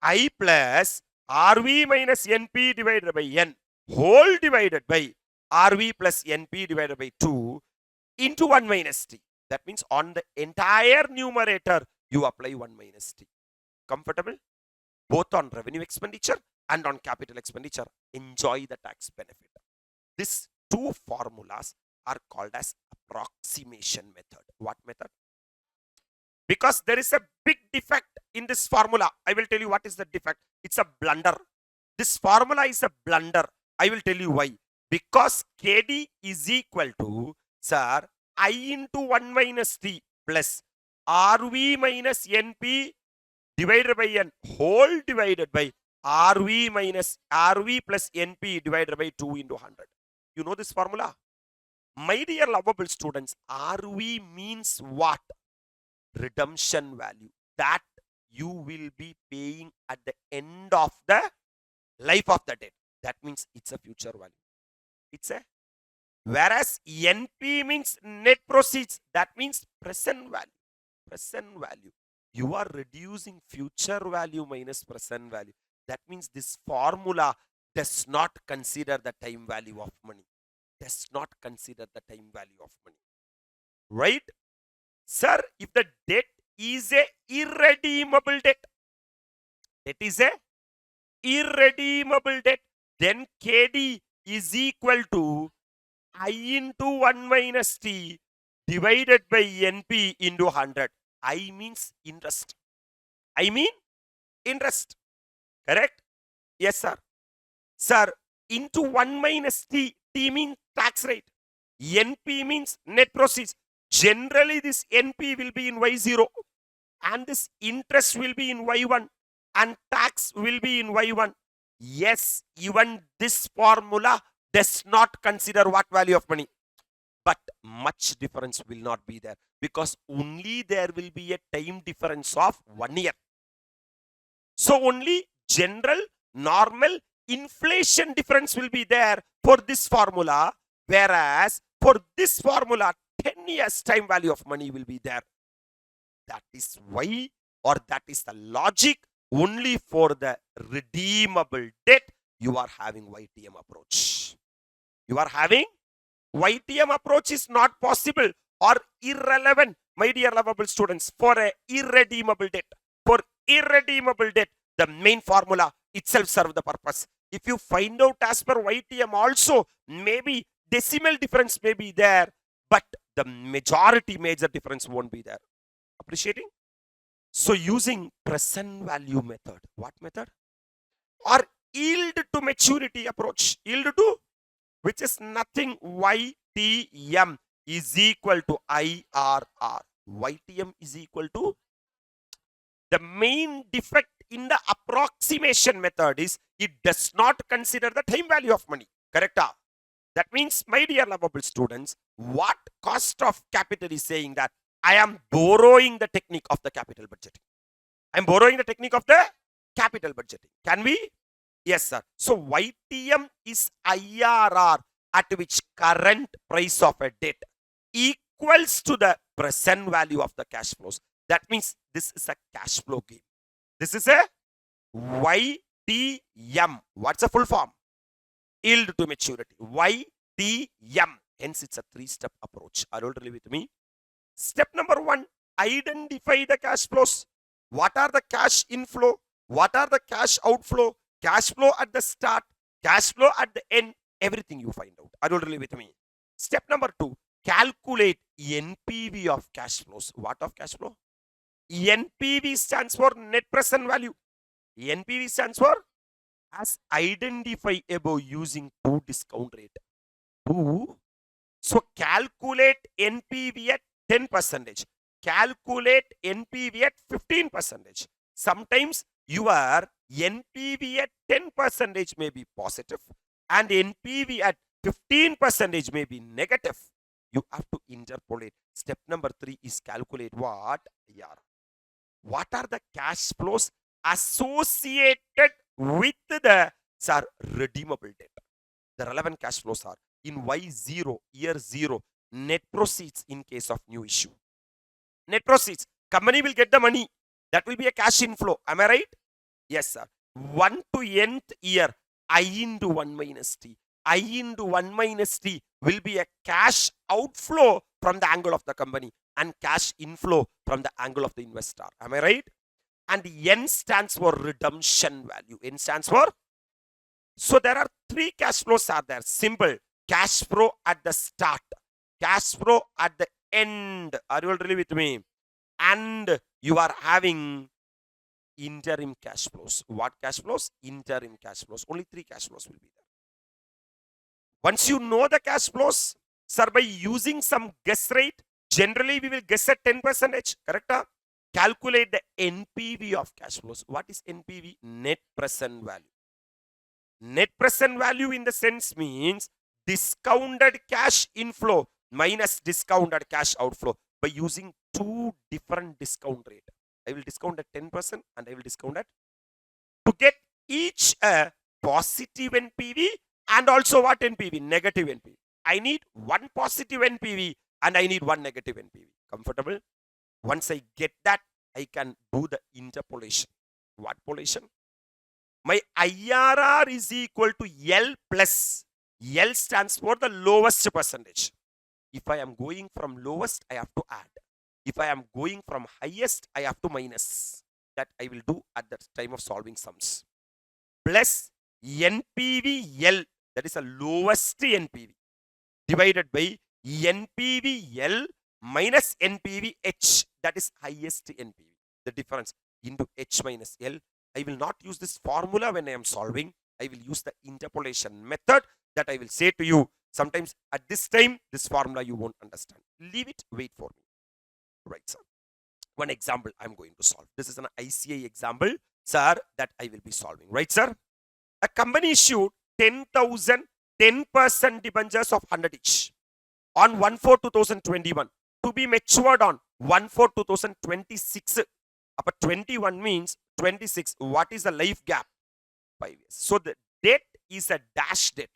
I plus RV minus NP divided by N whole divided by RV plus NP divided by 2 into 1 minus T. That means on the entire numerator, you apply 1 minus T. Comfortable? Both on revenue expenditure and on capital expenditure. Enjoy the tax benefit. These two formulas are called as approximation method. What method? Because there is a big defect in this formula. I will tell you what is the defect. It's a blunder. This formula is a blunder. I will tell you why. Because KD is equal to, sir, I into 1 minus T plus RV minus NP divided by N whole divided by RV plus NP divided by 2 into 100. You know this formula? My dear lovable students, RV means what? Redemption value that you will be paying at the end of the life of the debt. That means it's a future value. It's a whereas NP means net proceeds. That means present value. Present value. You are reducing future value minus present value. That means this formula does not consider the time value of money. Does not consider the time value of money. Right? Sir, if the debt is a irredeemable debt, it is a irredeemable debt, then KD is equal to I into 1 minus T divided by NP into 100. I means interest. I mean interest. Correct? Yes, sir. Sir, into 1 minus T, T means tax rate. NP means net proceeds. Generally, this NP will be in Y0 and this interest will be in Y1 and tax will be in Y1. Yes, even this formula does not consider what value of money. But much difference will not be there because only there will be a time difference of 1 year. So only general, normal, inflation difference will be there for this formula, whereas for this formula, 10 years time value of money will be there. That is why, or that is the logic, only for the redeemable debt, you are having YTM approach. You are having YTM approach is not possible or irrelevant, my dear lovable students, for a irredeemable debt. For irredeemable debt, the main formula itself serves the purpose. If you find out as per YTM also, maybe decimal difference may be there, but the major difference won't be there. Appreciating? So using present value method, what method? Or yield to maturity approach. Yield to, which is nothing, YTM is equal to IRR. YTM is equal to, the main defect in the approximation method is it does not consider the time value of money. Correct? That means, my dear lovable students, what cost of capital is saying that I am borrowing the technique of the capital budgeting. I am borrowing the technique of the capital budgeting. Can we? Yes, sir. So YTM is IRR at which current price of a debt equals to the present value of the cash flows. That means this is a cash flow game. This is a YTM. What's the full form? Yield to maturity. YTM. Hence, it's a 3-step approach. Are you really with me? Step number 1, identify the cash flows. What are the cash inflow? What are the cash outflow? Cash flow at the start, cash flow at the end, everything you find out. Are you really with me? Step number 2, calculate NPV of cash flows. What of cash flow? NPV stands for net present value. NPV stands for as identify above using 2 discount rate. 2. So calculate NPV at 10%. Calculate NPV at 15%. Sometimes your NPV at 10% may be positive and NPV at 15% may be negative. You have to interpolate. Step number 3 is calculate what? Yeah. What are the cash flows associated with the redeemable debt? The relevant cash flows are in Y0, year 0, net proceeds in case of new issue. Net proceeds, company will get the money. That will be a cash inflow. Am I right? Yes, sir. 1 to nth year, I into 1 minus T. I into 1 minus T will be a cash outflow from the angle of the company and cash inflow from the angle of the investor. Am I right? And N stands for redemption value. N stands for. So there are 3 cash flows are there. Simple. Cash flow at the start. Cash flow at the end. Are you all really with me? And you are having interim cash flows. What cash flows? Interim cash flows. Only 3 cash flows will be there. Once you know the cash flows, sir, by using some guess rate, generally we will guess at 10%. Correct? Calculate the NPV of cash flows. What is NPV? Net present value. Net present value in the sense means discounted cash inflow minus discounted cash outflow by using 2 different discount rate. I will discount at 10% and I will discount at to get each a positive NPV and also what NPV? Negative NPV. I need 1 positive NPV and I need 1 negative NPV. Comfortable? Once I get that, I can do the interpolation. What polation? My IRR is equal to L plus. L stands for the lowest percentage. If I am going from lowest, I have to add. If I am going from highest, I have to minus. That I will do at the time of solving sums. Plus NPV L, that is the lowest NPV, divided by NPV L minus NPV H, that is highest NPV. The difference into H minus L. I will not use this formula when I am solving. I will use the interpolation method that I will say to you. Sometimes at this time, this formula you won't understand. Leave it, wait for me. Right, sir. One example I'm going to solve. This is an ICAI example, sir, that I will be solving. Right, sir? A company issued 10,000 10% debentures of 100 each on 1/4/2021 to be matured on 1/4/2026. Upper 21 means 26. What is the life gap? 5 years. So the debt is a dash debt.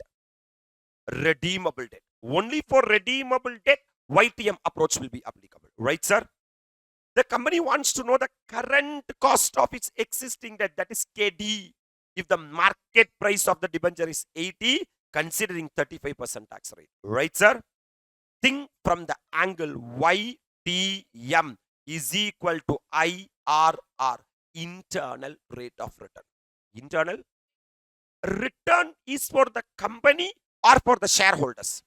Redeemable debt. Only for redeemable debt, YTM approach will be applicable. Right, sir? The company wants to know the current cost of its existing debt, that is KD. If the market price of the debenture is 80, considering 35% tax rate. Right, sir? Think from the angle YTM is equal to IRR, internal rate of return. Internal return is for the company or for the shareholders.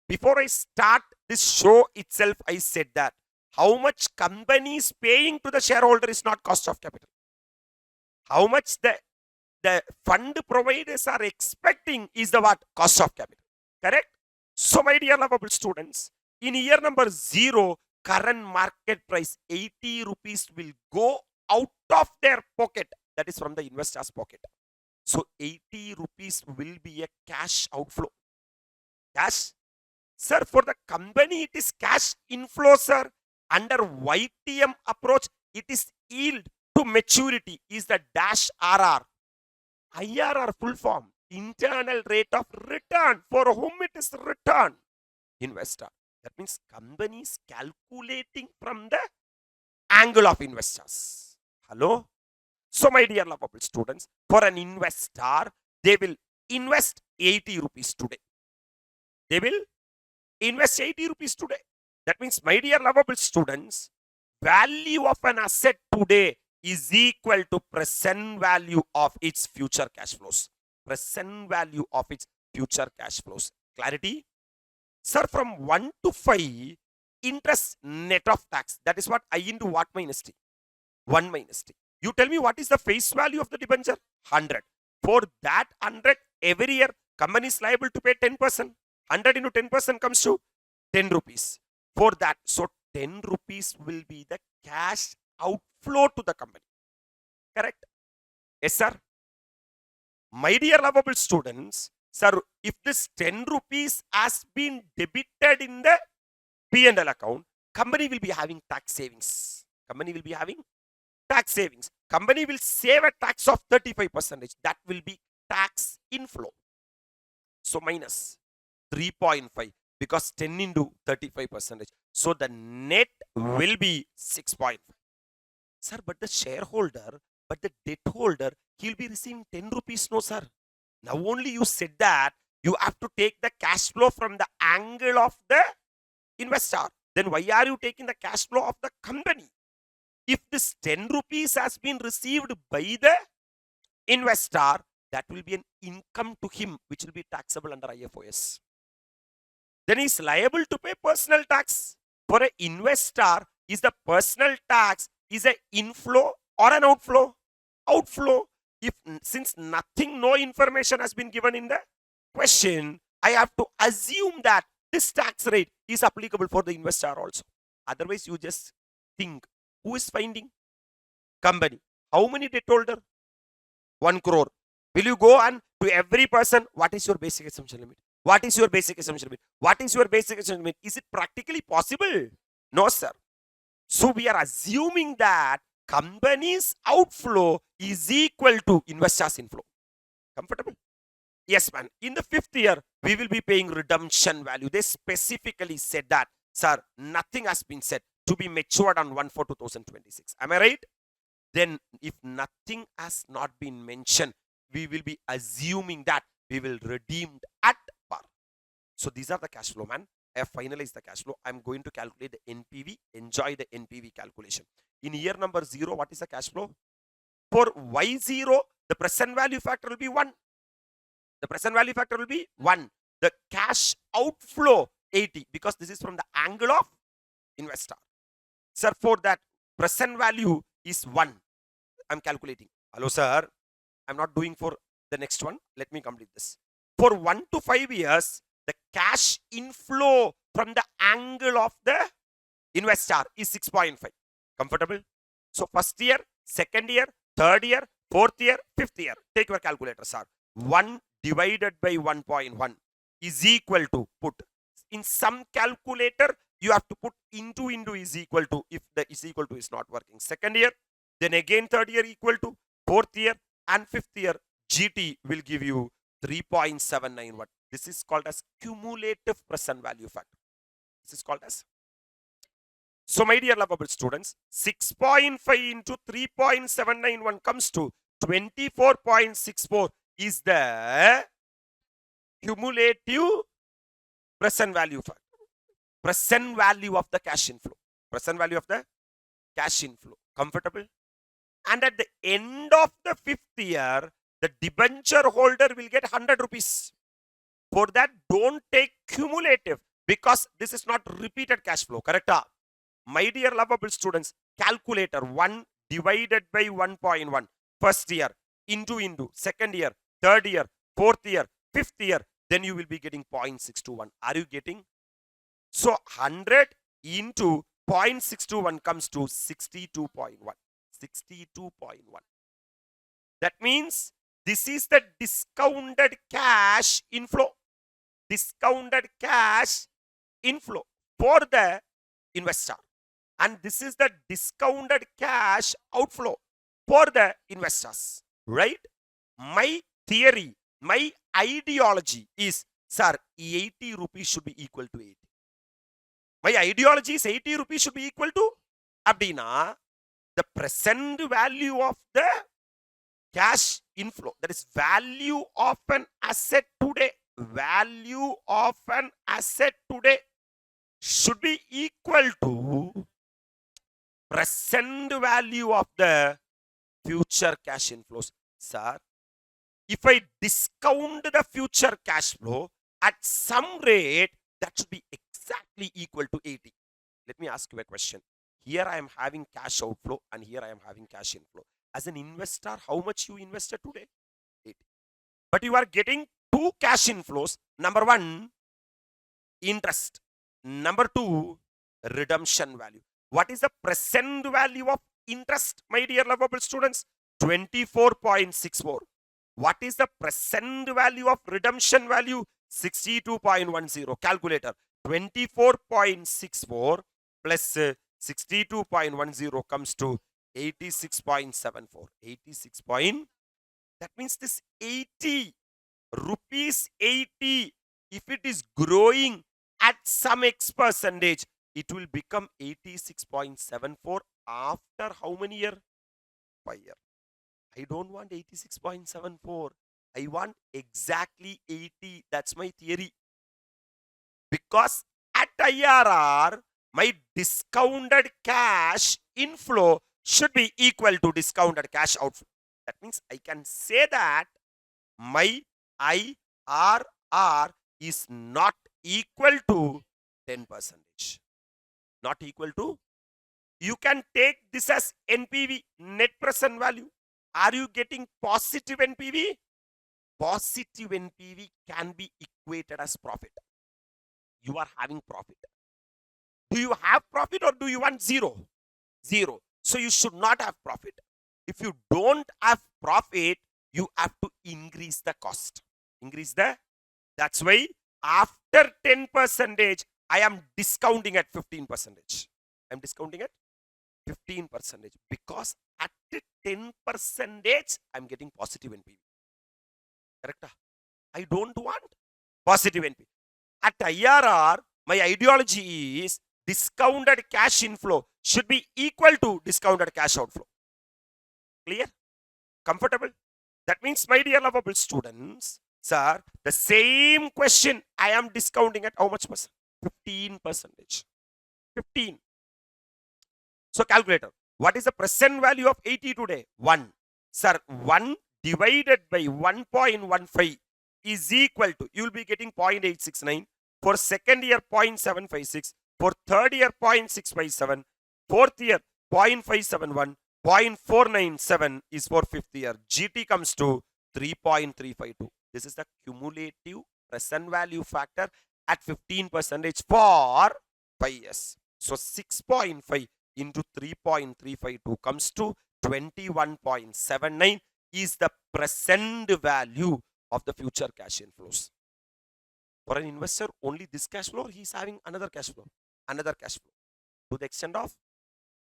Before I start this show itself, I said that how much company is paying to the shareholder is not cost of capital. How much the fund providers are expecting is the what? Cost of capital. Correct? So my dear lovable students, in year number 0, current market price 80 rupees will go out of their pocket. That is from the investor's pocket. So 80 rupees will be a cash outflow. Cash? Sir, for the company, it is cash inflow, sir. Under YTM approach, it is yield to maturity is the dash RR. IRR full form, internal rate of return. For whom it is return? Investor. That means company is calculating from the angle of investors. Hello? So my dear lovable students, for an investor, they will invest 80 rupees today. They will invest 80 rupees today. That means, my dear lovable students, value of an asset today is equal to present value of its future cash flows. Present value of its future cash flows. Clarity? Sir, from 1 to 5, interest net of tax. That is what? I into what minus T? 1 minus T. You tell me what is the face value of the debenture? 100. For that 100, every year, company is liable to pay 10%. 100 into 10% comes to 10 rupees. For that, so 10 rupees will be the cash outflow to the company. Correct? Yes, sir. My dear lovable students, sir, if this 10 rupees has been debited in the P&L account, company will be having tax savings. Company will be having tax savings. Company will save a tax of 35%. That will be tax inflow. So minus 3.5 because 10 into 35%. So the net will be 6.5. Sir, but the shareholder, but the debt holder, he'll be receiving 10 rupees. No, sir. Now only you said that you have to take the cash flow from the angle of the investor. Then why are you taking the cash flow of the company? If this 10 rupees has been received by the investor, that will be an income to him, which will be taxable under IFOS. Then he is liable to pay personal tax. For an investor, is the personal tax is an inflow or an outflow? Outflow. If since nothing, no information has been given in the question, I have to assume that this tax rate is applicable for the investor also. Otherwise, you just think, who is finding? Company. How many debt holder? 1 crore. Will you go and to every person, what is your basic assumption limit? What is your basic assumption limit? What is your basic assumption limit? Is it practically possible? No, sir. So we are assuming that company's outflow is equal to investor's inflow. Comfortable? Yes, man. In the 5th year, we will be paying redemption value. They specifically said that, sir, nothing has been said to be matured on 1/4/2026. Am I right? Then if nothing has not been mentioned, we will be assuming that we will redeem at par. So these are the cash flow, man. I have finalized the cash flow. I'm going to calculate the NPV. Enjoy the NPV calculation. In year number 0, what is the cash flow? For Y0, the present value factor will be 1. The present value factor will be 1. The cash outflow 80 because this is from the angle of investor. Sir, for that present value is 1. I'm calculating. Hello, sir. I'm not doing for the next one. Let me complete this. For 1 to 5 years, the cash inflow from the angle of the investor is 6.5. Comfortable? So first year, second year, third year, fourth year, fifth year. Take your calculator, sir. 1 divided by 1.1 is equal to, put in some calculator, you have to put into is equal to, if the is equal to is not working. Second year, then again third year equal to, fourth year and fifth year, GT will give you 3.791. This is called as cumulative present value factor. This is called as. So my dear lovable students, 6.5 into 3.791 comes to 24.64 is the cumulative present value factor. Present value of the cash inflow. Present value of the cash inflow. Comfortable? And at the end of the 5th year, the debenture holder will get 100 rupees. For that, don't take cumulative because this is not repeated cash flow. Correct? My dear lovable students, calculator 1 divided by 1.1. First year, into, second year, third year, fourth year, fifth year, then you will be getting 0.621. Are you getting? So 100 into 0.621 comes to 62.1. 62.1. That means this is the discounted cash inflow. Discounted cash inflow for the investor. And this is the discounted cash outflow for the investors. Right? My theory, my ideology is, sir, 80 rupees should be equal to 80. My ideology is 80 rupees should be equal to Abdina, the present value of the cash inflow. That is value of an asset today. Value of an asset today should be equal to present value of the future cash inflows. Sir, if I discount the future cash flow at some rate, that should be exactly equal to 80. Let me ask you a question. Here I am having cash outflow and here I am having cash inflow. As an investor, how much you invested today? 80. But you are getting 2 cash inflows. Number 1, interest. Number 2, redemption value. What is the present value of interest, my dear lovable students? 24.64. What is the present value of redemption value? 62.10. Calculator. 24.64 plus 62.10 comes to 86.74. 86 point. That means this 80 rupees 80, if it is growing at some X percentage, it will become 86.74 after how many year? 5 year. I don't want 86.74. I want exactly 80. That's my theory. Because at IRR, my discounted cash inflow should be equal to discounted cash outflow. That means I can say that my IRR is not equal to 10%. Not equal to. You can take this as NPV, net present value. Are you getting positive NPV? Positive NPV can be equated as profit. You are having profit. Do you have profit or do you want zero? Zero. So you should not have profit. If you don't have profit, you have to increase the cost. That's why after 10%, I am discounting at 15%. I'm discounting at 15% because at 10%, I'm getting positive NPV. Correct? I don't want positive NPV. At IRR, my ideology is discounted cash inflow should be equal to discounted cash outflow. Clear? Comfortable? That means, my dear lovable students, sir, the same question I am discounting at how much percent? 15%. 15. So calculator, what is the present value of 80 today? 1. Sir, 1 divided by 1.15 is equal to, you will be getting 0.869. For second year, 0.756. For third year, 0.657. Fourth year, 0.571. 0.497 is for fifth year. GT comes to 3.352. This is the cumulative present value factor at 15% for 5 years. So 6.5 into 3.352 comes to 21.79 is the present value of the future cash inflows. For an investor, only this cash flow, he is having another cash flow to the extent of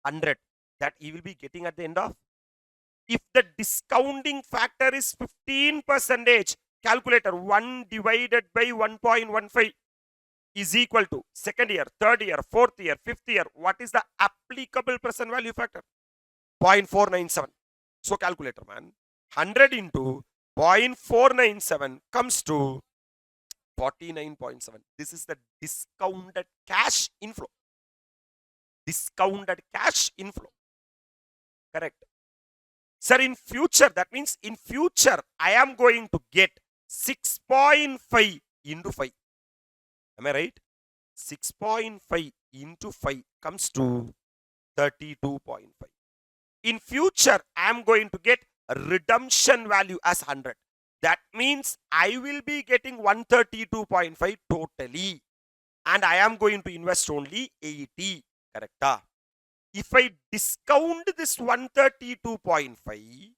100 that he will be getting at the end of. If the discounting factor is 15%, calculator 1 divided by 1.15 is equal to second year, third year, fourth year, fifth year. What is the applicable present value factor? 0.497. So calculator, man, 100 into 0.497 comes to 49.7. This is the discounted cash inflow. Discounted cash inflow. Correct. Sir, in future, that means in future, I am going to get 6.5 into 5. Am I right? 6.5 into 5 comes to 32.5. In future, I am going to get a redemption value as 100. That means I will be getting 132.5 totally. And I am going to invest only 80. Correct? If I discount this 132.5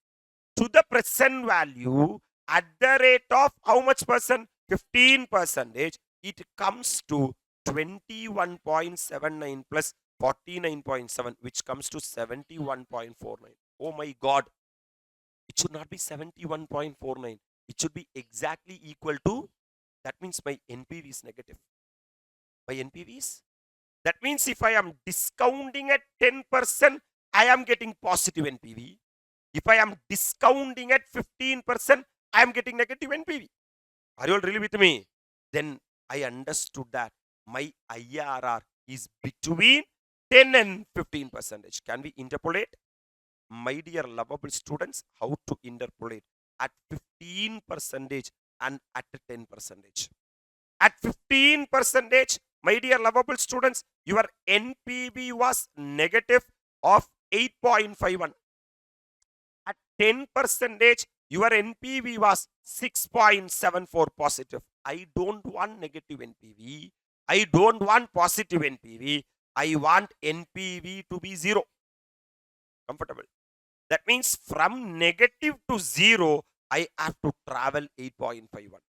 to the present value at the rate of how much percent? 15%, it comes to 21.79 plus 49.7, which comes to 71.49. Oh my God. It should not be 71.49. It should be exactly equal to, that means my NPV is negative. My NPV is, that means if I am discounting at 10%, I am getting positive NPV. If I am discounting at 15%, I am getting negative NPV. Are you all really with me? Then I understood that my IRR is between 10 and 15%. Can we interpolate? My dear lovable students, how to interpolate at 15% and at 10%. At 15%, my dear lovable students, your NPV was negative of 8.51. At 10%, your NPV was 6.74 positive. I don't want negative NPV. I don't want positive NPV. I want NPV to be 0. Comfortable. That means from negative to 0, I have to travel 8.51.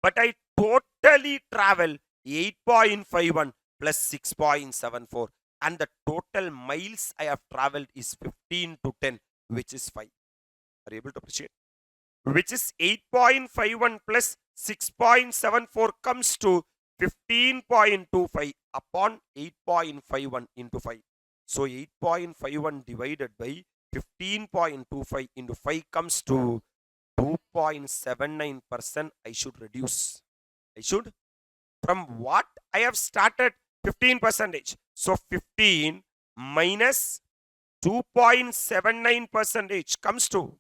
But I totally travel 8.51 plus 6.74. And the total miles I have traveled is 15 to 10, which is 5. Are you able to appreciate? Which is 8.51 plus 6.74 comes to 15.25 upon 8.51 into 5. So 8.51 divided by 15.25 into 5 comes to 2.79%. I should reduce. I should. From what I have started 15%. So 15 minus 2.79% comes to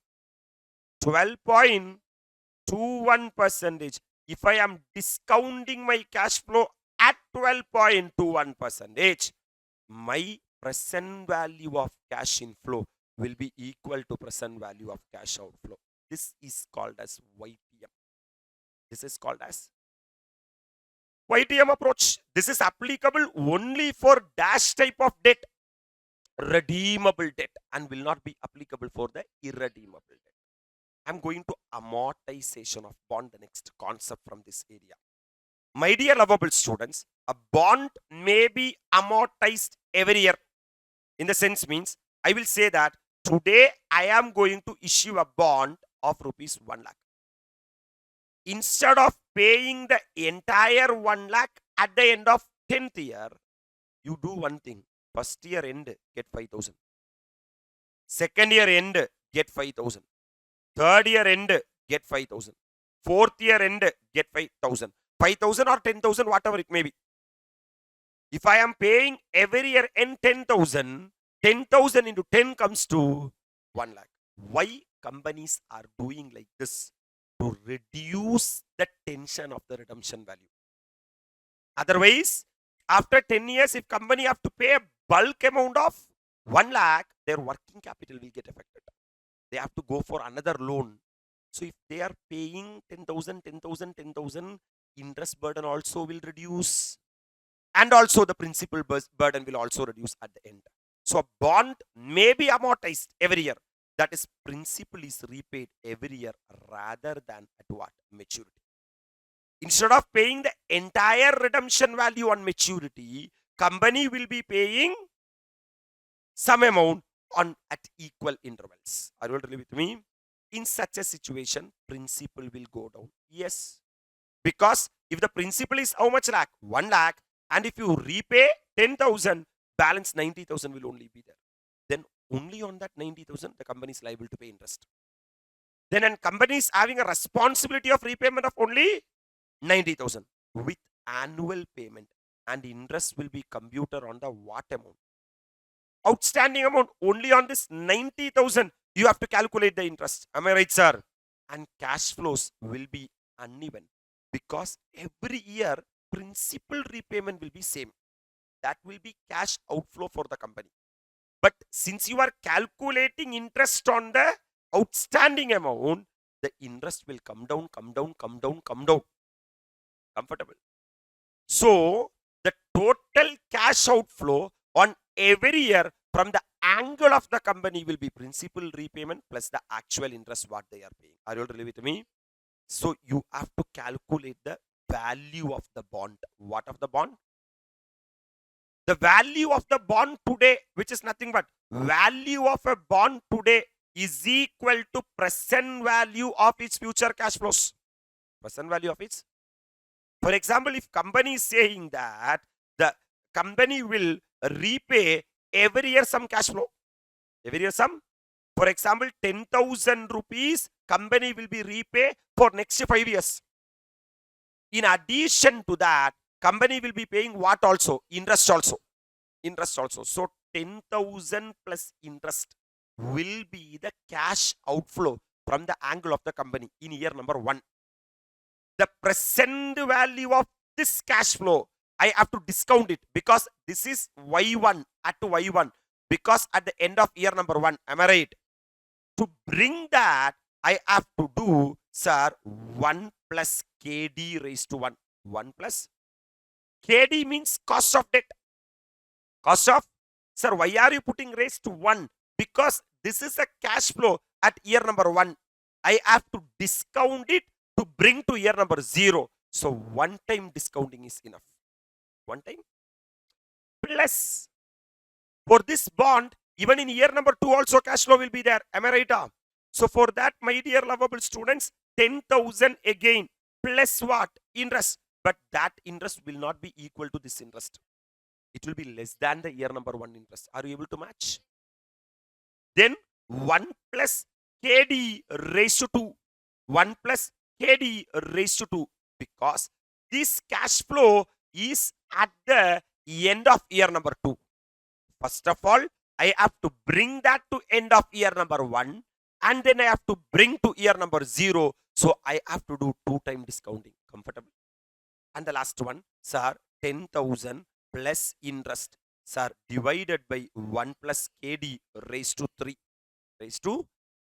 12.21%. If I am discounting my cash flow at 12.21%, my present value of cash inflow will be equal to present value of cash outflow. This is called as YTM. This is called as YTM approach. This is applicable only for dash type of debt, redeemable debt, and will not be applicable for the irredeemable debt. I'm going to amortization of bond, the next concept from this area. My dear lovable students, a bond may be amortized every year. In the sense means, I will say that today I am going to issue a bond of rupees 1 lakh. Instead of paying the entire 1 lakh at the end of 10th year, you do one thing. First year end, get 5,000. Second year end, get 5,000. Third year end, get 5,000. Fourth year end, get 5,000. 5,000 or 10,000, whatever it may be. If I am paying every year end 10,000, 10,000 into 10 comes to 1 lakh. Why companies are doing like this? To reduce the tension of the redemption value. Otherwise, after 10 years, if company have to pay a bulk amount of 1 lakh, their working capital will get affected. They have to go for another loan. So if they are paying 10,000, 10,000, 10,000, interest burden also will reduce. And also the principal burden will also reduce at the end. So a bond may be amortized every year. That is, principal is repaid every year rather than at what? Maturity. Instead of paying the entire redemption value on maturity, company will be paying some amount at equal intervals. Are you agree with me? In such a situation, principal will go down. Yes. Because if the principal is how much lakh? 1 lakh. And if you repay 10,000, balance 90,000 will only be there. Then only on that 90,000, the company is liable to pay interest. Then a company is having a responsibility of repayment of only 90,000 with annual payment, and interest will be computed on the what amount? Outstanding amount. Only on this 90,000, you have to calculate the interest. Am I right, sir? And cash flows will be uneven because every year principal repayment will be same. That will be cash outflow for the company. But since you are calculating interest on the outstanding amount, the interest will come down, come down, come down, come down. Comfortable. So the total cash outflow on every year from the angle of the company will be principal repayment plus the actual interest what they are paying. Are you all really with me? So you have to calculate the value of the bond. What of the bond? The value of the bond today, which is nothing but value of a bond today, is equal to present value of its future cash flows. Present value of its. For example, if company is saying that the company will repay every year some cash flow, every year some, for example, 10,000 rupees, company will be repay for next 5 years. In addition to that, company will be paying what also? Interest also. Interest also. So 10,000 plus interest will be the cash outflow from the angle of the company in year number 1. The present value of this cash flow, I have to discount it because this is Y1 at Y1 because at the end of year number 1, am I right? To bring that, I have to do, sir, 1 plus KD raised to 1. 1 plus KD means cost of debt. Cost of, sir, why are you putting raised to 1? Because this is a cash flow at year number 1. I have to discount it to bring to year number 0. So one time discounting is enough. One time. Plus, for this bond, even in year number 2 also cash flow will be there. Am I right? So for that, my dear lovable students, 10,000 again, plus what? Interest. But that interest will not be equal to this interest. It will be less than the year number 1 interest. Are you able to match? Then 1 plus KD raised to 2. 1 plus KD raised to 2. Because this cash flow is at the end of year number 2. First of all, I have to bring that to end of year number 1. And then I have to bring to year number 0. So I have to do 2 time discounting. Comfortable? And the last one, sir, 10,000 plus interest, sir, divided by 1 plus KD raised to 3, raised to,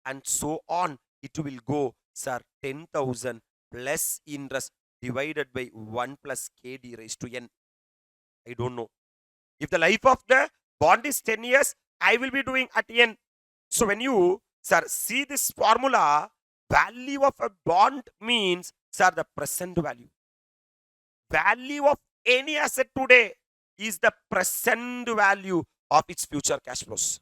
and so on. It will go, sir, 10,000 plus interest divided by 1 plus KD raised to N. I don't know. If the life of the bond is 10 years, I will be doing at N. So when you, sir, see this formula, value of a bond means, sir, the present value. Value of any asset today is the present value of its future cash flows.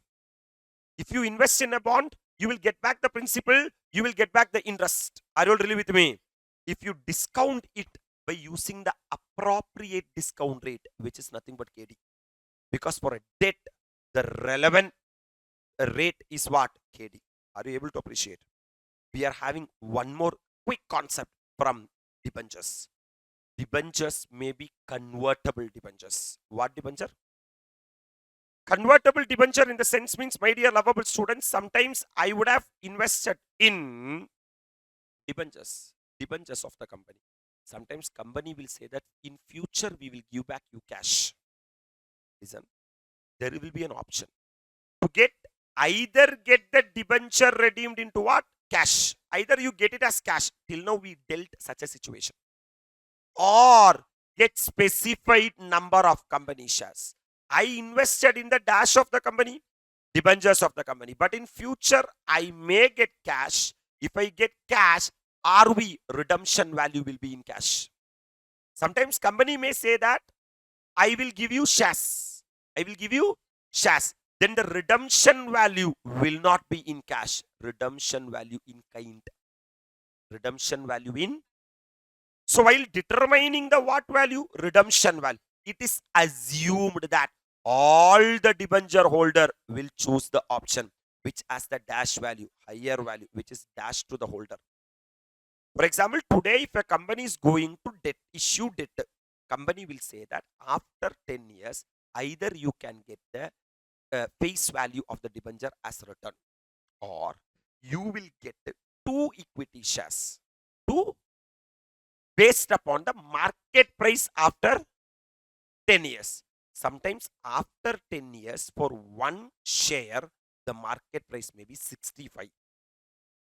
If you invest in a bond, you will get back the principal, you will get back the interest. Are you all really with me? If you discount it by using the appropriate discount rate, which is nothing but KD. Because for a debt, the relevant rate is what? KD. Are you able to appreciate? We are having one more quick concept from debentures. Debentures may be convertible debentures. What debenture? Convertible debenture in the sense means, my dear lovable students, sometimes I would have invested in debentures of the company. Sometimes company will say that in future we will give back you cash. Listen, there will be an option to either get the debenture redeemed into what? Cash. Either you get it as cash. Till now we dealt such a situation. Or get specified number of company shares. I invested in the dash of the company, debentures of the company. But in future, I may get cash. If I get cash, RV, redemption value will be in cash. Sometimes company may say that I will give you shares. I will give you shares. Then the redemption value will not be in cash. Redemption value in kind. Redemption value in. So while determining the what value? Redemption value. It is assumed that all the debenture holder will choose the option which has the dash value, higher value, which is dash to the holder. For example, today if a company is going to issue debt, company will say that after 10 years, either you can get the face value of the debenture as return, or you will get 2 equity shares, 2 based upon the market price after 10 years. Sometimes after 10 years, for 1 share, the market price may be 65.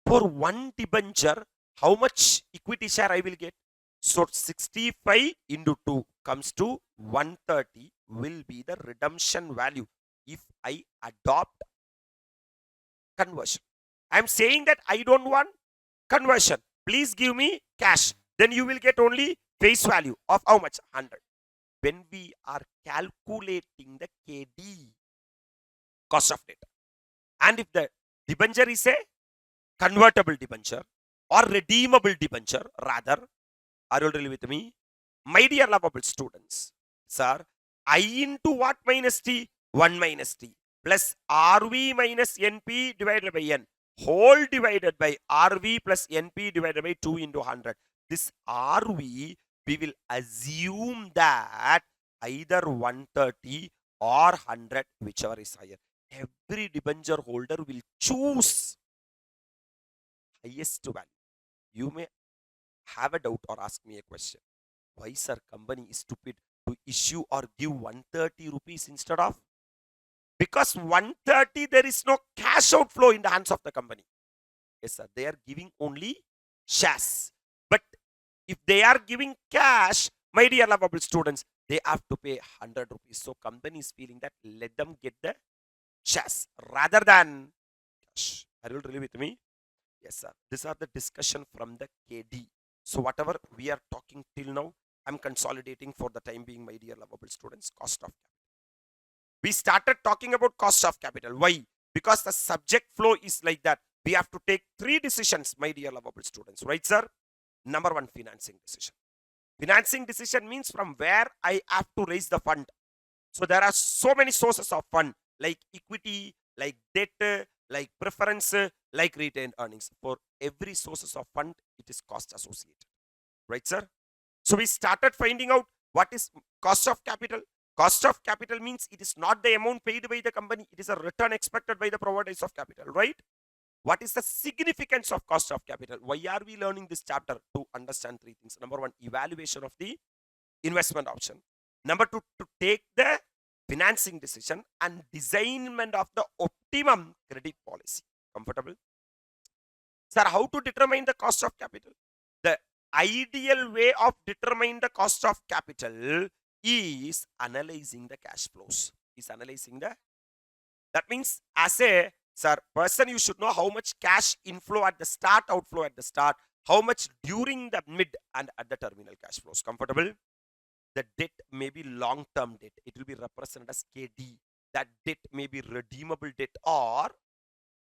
For 1 debenture, how much equity share I will get? So 65 into 2 comes to 130 will be the redemption value if I adopt conversion. I am saying that I don't want conversion. Please give me cash. Then you will get only face value of how much? 100. When we are calculating the KD, cost of debt, and if the debenture is a convertible debenture or redeemable debenture, rather, are you really with me? My dear lovable students, sir, I into what minus T? 1 minus T plus RV minus NP divided by N whole divided by RV plus NP divided by 2 into 100. This RV, we will assume that either 130 or 100, whichever is higher. Every debenture holder will choose highest value. You may have a doubt or ask me a question. Why, sir, company is stupid to issue or give 130 rupees instead of? Because 130, there is no cash outflow in the hands of the company. Yes, sir, they are giving only shares. But if they are giving cash, my dear lovable students, they have to pay 100 rupees. So company is feeling that let them get the shares rather than Are you really with me? Yes, sir. These are the discussion from the KD. So whatever we are talking till now, I'm consolidating for the time being, my dear lovable students. Cost of capital. We started talking about cost of capital. Why? Because the subject flow is like that. We have to take three decisions, my dear lovable students. Right, sir? Number one, financing decision. Financing decision means from where I have to raise the fund. So there are so many sources of fund, like equity, like debt, like preference, like retained earnings. For every sources of fund, it is cost associated. Right, sir? So we started finding out what is cost of capital. Cost of capital means it is not the amount paid by the company, it is a return expected by the providers of capital, right? What is the significance of cost of capital? Why are we learning this chapter? To understand three things. Number one, evaluation of the investment option. Number two, to take the financing decision and designment of the optimum credit policy. Comfortable? Sir, how to determine the cost of capital? The ideal way of determining the cost of capital is analyzing the cash flows. Is analyzing the, that means as a sir person, you should know how much cash inflow at the start, outflow at the start, how much during the mid and at the terminal cash flows. Comfortable? The debt may be long term debt, it will be represented as KD. That debt may be redeemable debt, or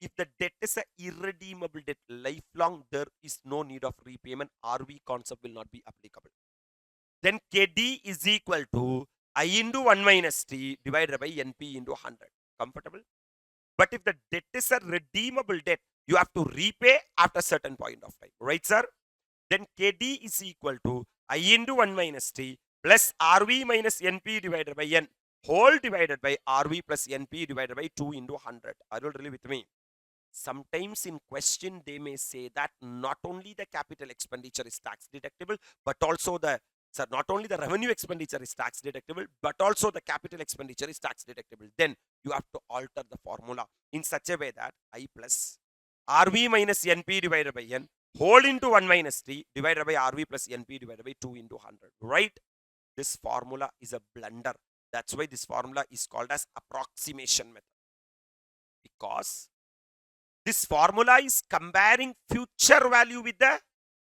if the debt is a irredeemable debt, lifelong, there is no need of repayment, RV concept will not be applicable. Then KD is equal to I into 1 minus T divided by NP into 100. Comfortable? But if the debt is a redeemable debt, you have to repay after a certain point of time. Right, sir? Then KD is equal to I into 1 minus T plus RV minus NP divided by N whole divided by RV plus NP divided by 2 into 100. Are you really with me? Sometimes in question, they may say that not only the capital expenditure is tax deductible, but also the, sir, not only the revenue expenditure is tax deductible, but also the capital expenditure is tax deductible. Then you have to alter the formula in such a way that I plus RV minus NP divided by N whole into 1 minus T divided by RV plus NP divided by 2 into 100. Right? This formula is a blunder. That's why this formula is called as approximation method. Because this formula is comparing future value with the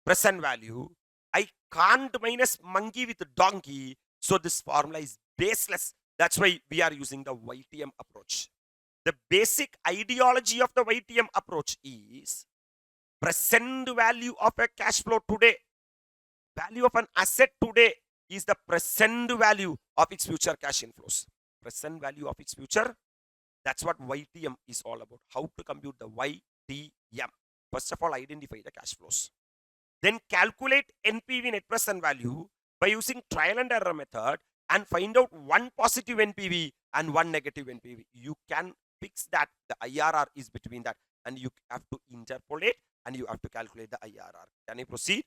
present value. I can't minus monkey with donkey. So this formula is baseless. That's why we are using the YTM approach. The basic ideology of the YTM approach is present value of a cash flow today. Value of an asset today is the present value of its future cash inflows. Present value of its future. That's what YTM is all about. How to compute the YTM. First of all, identify the cash flows. Then calculate NPV, net present value, by using trial and error method and find out one positive NPV and one negative NPV. You can fix that. The IRR is between that, and you have to interpolate and you have to calculate the IRR. Can I proceed?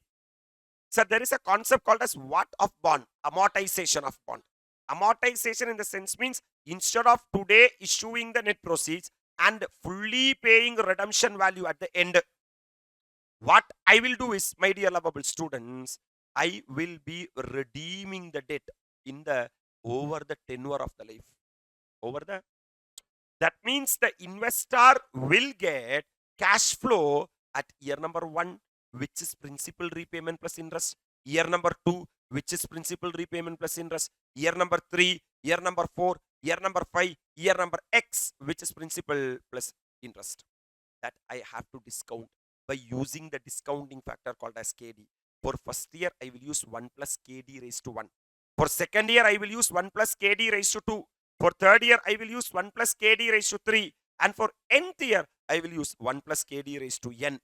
So there is a concept called as what of bond, amortization of bond. Amortization in the sense means instead of today issuing the net proceeds and fully paying redemption value at the end, what I will do is, my dear lovable students, I will be redeeming the debt in the over the tenure of the life. Over the, that means the investor will get cash flow at year number 1, which is principal repayment plus interest. Year number 2, which is principal repayment plus interest. Year number 3, year number 4, year number 5, year number X, which is principal plus interest. That I have to discount by using the discounting factor called as KD. For first year, I will use 1 plus KD raised to 1. For second year, I will use 1 plus KD raised to 2. For third year, I will use 1 plus KD raised to 3. And for nth year, I will use 1 plus KD raised to N.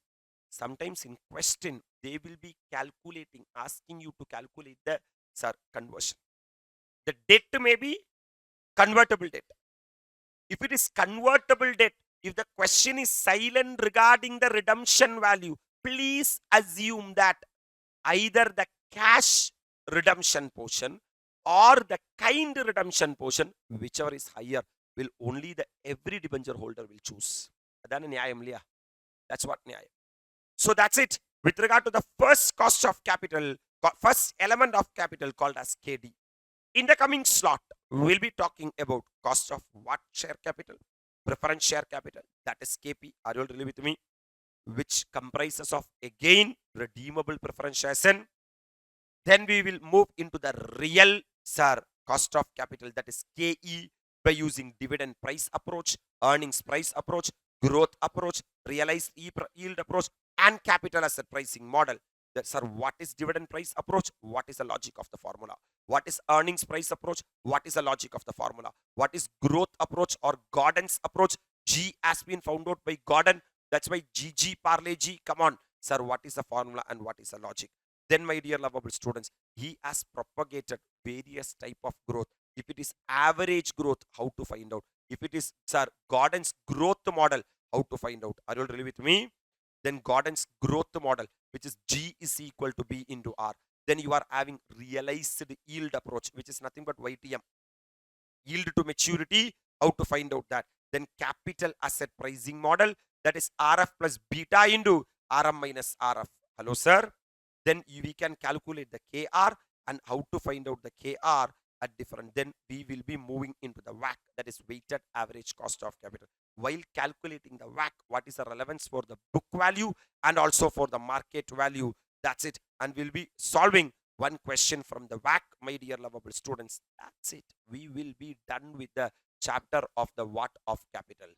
Sometimes in question, they will be calculating, asking you to calculate the conversion. The debt may be convertible debt. If it is convertible debt, if the question is silent regarding the redemption value, please assume that either the cash redemption portion or the kind redemption portion, whichever is higher, will only the every debenture holder will choose. That's what nyaya. So that's it. With regard to the first cost of capital, first element of capital called as KD. In the coming slot, we will be talking about cost of what share capital, preference share capital, that is KP. Are you all really with me? Which comprises of again redeemable preference shares. And then we will move into the real cost of capital, that is KE, by using dividend price approach, earnings price approach, growth approach, realized yield approach, and capital asset pricing model. That, sir, what is dividend price approach? What is the logic of the formula? What is earnings price approach? What is the logic of the formula? What is growth approach or Gordon's approach? G has been found out by Gordon. That's why GG Parley G. Come on, sir, what is the formula and what is the logic? Then, my dear lovable students, he has propagated various type of growth. If it is average growth, how to find out? If it is, sir, Gordon's growth model, how to find out? Are you all really with me? Then Gordon's growth model, which is G is equal to B into R. Then you are having realized yield approach, which is nothing but YTM. Yield to maturity, how to find out that? Then capital asset pricing model, that is RF plus beta into RM minus RF. Hello, sir? Then we can calculate the KR and how to find out the KR at different. Then we will be moving into the WACC, that is weighted average cost of capital. While calculating the WACC, what is the relevance for the book value and also for the market value? That's it. And we'll be solving one question from the WACC, my dear lovable students. That's it. We will be done with the chapter of the what of capital,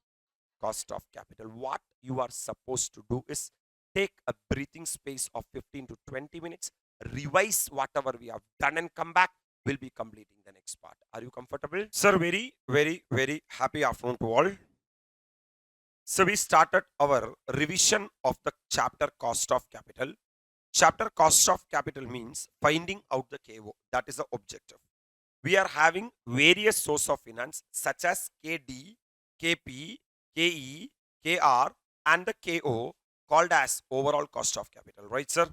cost of capital. What you are supposed to do is take a breathing space of 15 to 20 minutes, revise whatever we have done and come back. We'll be completing the next part. Are you comfortable? Sir, very, very, very happy afternoon to all. So we started our revision of the chapter cost of capital. Chapter cost of capital means finding out the KO. That is the objective. We are having various source of finance such as KD, KP, KE, KR and the KO, called as overall cost of capital, right, sir?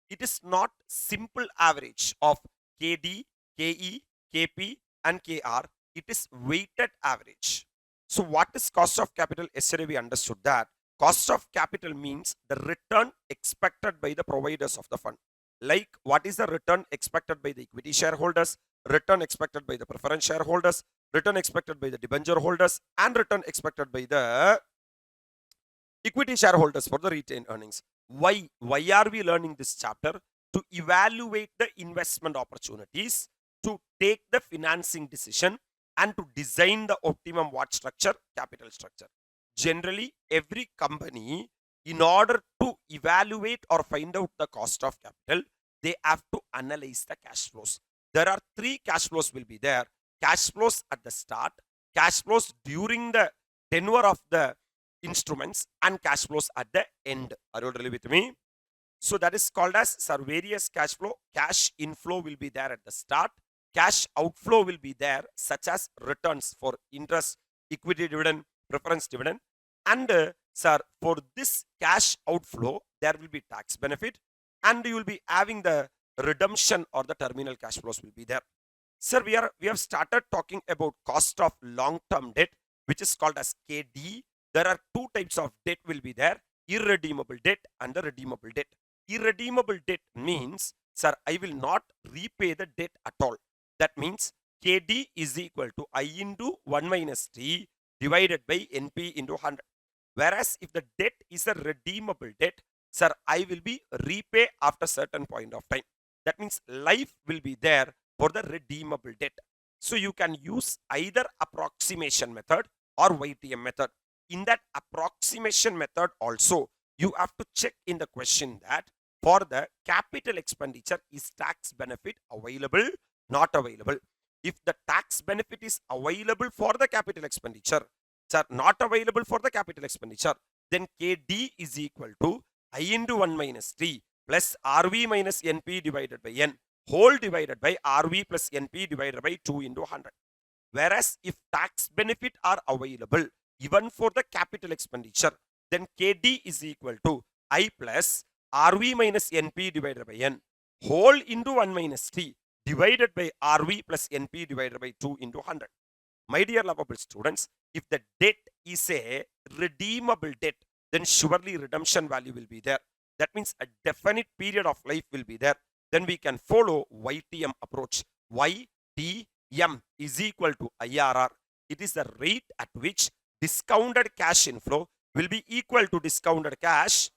It is not simple average of KD, KE, KP and KR. It is weighted average. So what is cost of capital? Yesterday we understood that cost of capital means the return expected by the providers of the fund. Like, what is the return expected by the equity shareholders, return expected by the preference shareholders, return expected by the debenture holders, and return expected by the equity shareholders for the retained earnings. Why are we learning this chapter? To evaluate the investment opportunities, to take the financing decision, and to design the optimum what structure? Capital structure. Generally, every company, in order to evaluate or find out the cost of capital, they have to analyze the cash flows. There are three cash flows will be there. Cash flows at the start, cash flows during the tenure of the instruments, and cash flows at the end. Are you really with me? So that is called as, sir, various cash flow. Cash inflow will be there at the start. Cash outflow will be there, such as returns for interest, equity dividend, preference dividend. And sir, for this cash outflow, there will be tax benefit, and you will be having the redemption or the terminal cash flows will be there. Sir, we have started talking about cost of long-term debt, which is called as KD. There are two types of debt will be there: irredeemable debt and the redeemable debt. Irredeemable debt means, sir, I will not repay the debt at all. That means KD is equal to I into 1 minus T divided by NP into 100. Whereas if the debt is a redeemable debt, sir, I will be repay after certain point of time. That means life will be there for the redeemable debt. So you can use either approximation method or YTM method. In that approximation method also, you have to check in the question that for the capital expenditure, is tax benefit available, not available? If the tax benefit is available for the capital expenditure, sir, not available for the capital expenditure, then KD is equal to I into 1 minus T plus RV minus NP divided by N whole divided by RV plus NP divided by 2 into 100. Whereas if tax benefit are available even for the capital expenditure, then KD is equal to I plus RV minus NP divided by N whole into 1 minus T divided by RV plus NP divided by 2 into 100. My dear lovable students, if the debt is a redeemable debt, then surely redemption value will be there. That means a definite period of life will be there. Then we can follow YTM approach. YTM is equal to IRR. It is the rate at which discounted cash inflow will be equal to discounted cash.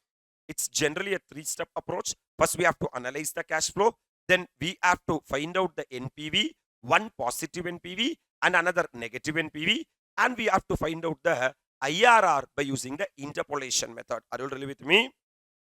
It's generally a three-step approach. First, we have to analyze the cash flow. Then we have to find out the NPV, one positive NPV and another negative NPV. And we have to find out the IRR by using the interpolation method. Are you really with me?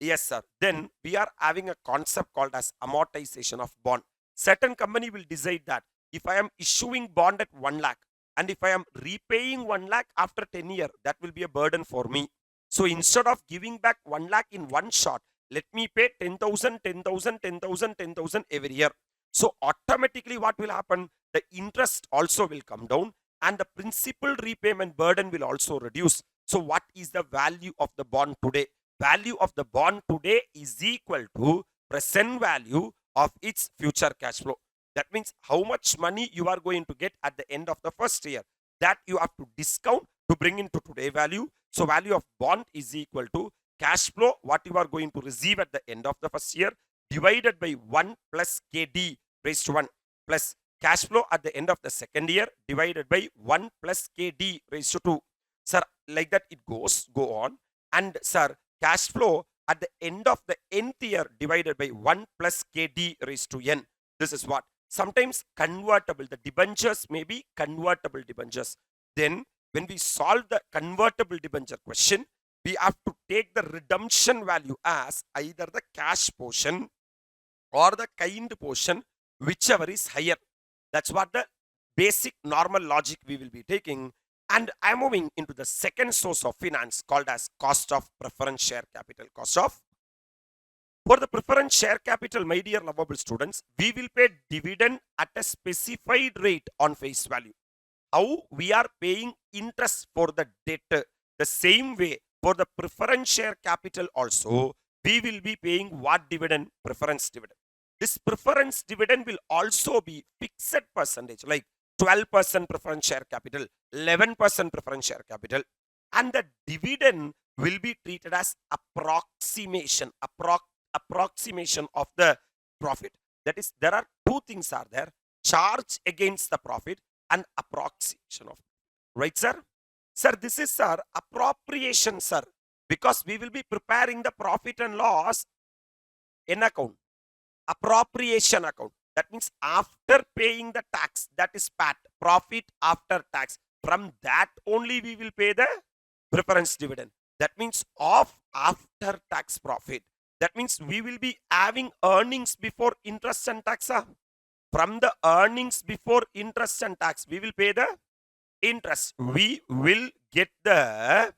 Yes, sir. Then we are having a concept called as amortization of bond. Certain company will decide that if I am issuing bond at 1 lakh and if I am repaying 1 lakh after 10 years, that will be a burden for me. So instead of giving back 1 lakh in one shot, let me pay 10,000, 10,000, 10,000, 10,000 every year. So automatically what will happen? The interest also will come down and the principal repayment burden will also reduce. So what is the value of the bond today? Value of the bond today is equal to present value of its future cash flow. That means how much money you are going to get at the end of the first year. That you have to discount to bring into today value. So value of bond is equal to cash flow, what you are going to receive at the end of the first year, divided by 1 plus KD raised to 1 plus cash flow at the end of the second year divided by 1 plus KD raised to 2. Sir, like that it goes, go on. And sir, cash flow at the end of the nth year divided by 1 plus KD raised to N. This is what? Sometimes convertible. The debentures may be convertible debentures. Then when we solve the convertible debenture question, we have to take the redemption value as either the cash portion or the kind portion, whichever is higher. That's what the basic normal logic we will be taking. And I'm moving into the second source of finance called as cost of preference share capital. Cost of. For the preference share capital, my dear lovable students, we will pay dividend at a specified rate on face value. How we are paying interest for the debt, the same way for the preference share capital also, we will be paying what dividend? Preference dividend. This preference dividend will also be fixed percentage, like 12% preference share capital, 11% preference share capital, and the dividend will be treated as approximation of the profit. That is, there are two things are there: charge against the profit and approximation of, right, sir? Sir, this is, sir, appropriation, sir, because we will be preparing the profit and loss in account, appropriation account. That means after paying the tax, that is PAT, profit after tax. From that only we will pay the preference dividend. That means of after tax profit. That means we will be having earnings before interest and tax. From the earnings before interest and tax, we will pay the interest. We will get the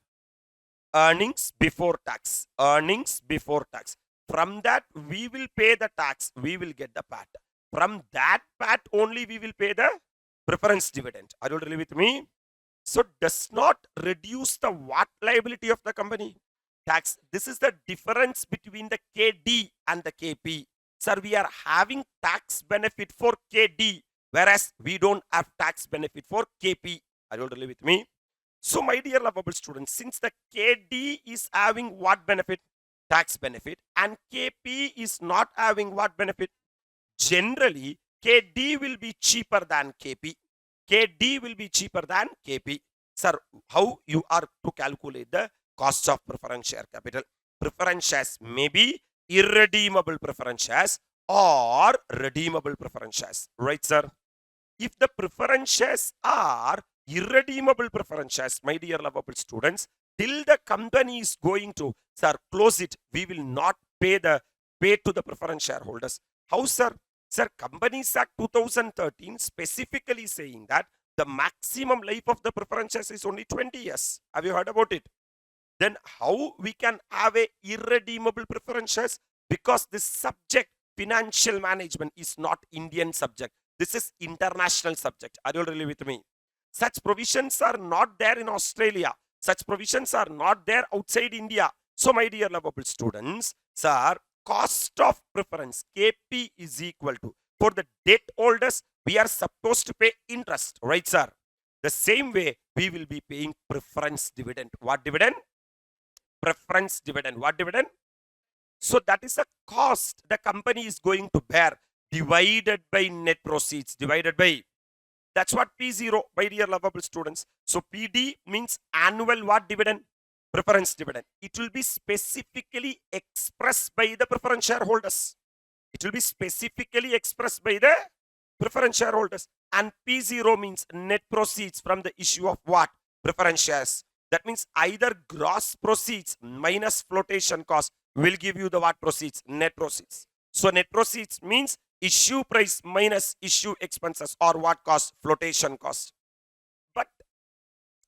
earnings before tax. Earnings before tax. From that, we will pay the tax. We will get the PAT. From that PAT only, we will pay the preference dividend. Are you really with me? So, does not reduce the what liability of the company? Tax. This is the difference between the KD and the KP. Sir, we are having tax benefit for KD, whereas we don't have tax benefit for KP. Are you really with me? So, my dear lovable students, since the KD is having what benefit? Tax benefit, and KP is not having what benefit? Generally, KD will be cheaper than KP. KD will be cheaper than KP. Sir, how you are to calculate the cost of preference share capital? Preference shares may be irredeemable preference shares or redeemable preference shares. Right, sir? If the preference shares are irredeemable preference shares, my dear lovable students, till the company is going to, sir, close it, we will not pay to the preference shareholders. How, sir? Sir, Companies Act 2013 specifically saying that the maximum life of the preference shares is only 20 years. Have you heard about it? Then how we can have a irredeemable preference shares? Because this subject, financial management, is not Indian subject. This is international subject. Are you really with me? Such provisions are not there in Australia. Such provisions are not there outside India. So, my dear lovable students, sir, cost of preference, KP, is equal to, for the debt holders, we are supposed to pay interest, right, sir? The same way, we will be paying preference dividend. What dividend? Preference dividend. What dividend? So, that is a cost the company is going to bear, divided by net proceeds, divided by That's what P0, my dear lovable students. So PD means annual what dividend? Preference dividend. It will be specifically expressed by the preference shareholders. It will be specifically expressed by the preference shareholders. And P0 means net proceeds from the issue of what? Preference shares. That means either gross proceeds minus flotation cost will give you the what proceeds? Net proceeds. So net proceeds means issue price minus issue expenses or what cost? Flotation cost. But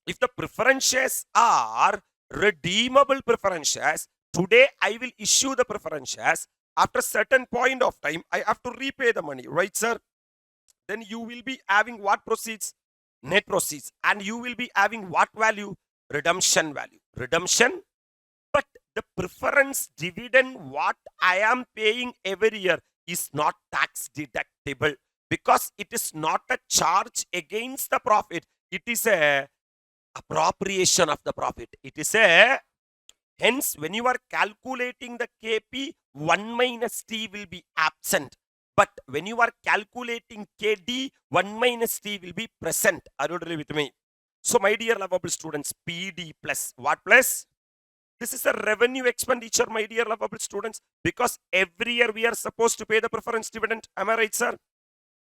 if the preference shares are redeemable preference shares, today I will issue the preference shares. After a certain point of time, I have to repay the money, right, sir? Then you will be having what proceeds? Net proceeds. And you will be having what value? Redemption value. Redemption. But the preference dividend, what I am paying every year, is not tax deductible because it is not a charge against the profit. It is a appropriation of the profit. It is a, hence when you are calculating the KP, 1 minus T will be absent. But when you are calculating KD, 1 minus T will be present. Are you agree with me? So my dear lovable students, PD plus what plus? This is a revenue expenditure, my dear lovable students, because every year we are supposed to pay the preference dividend. Am I right, sir?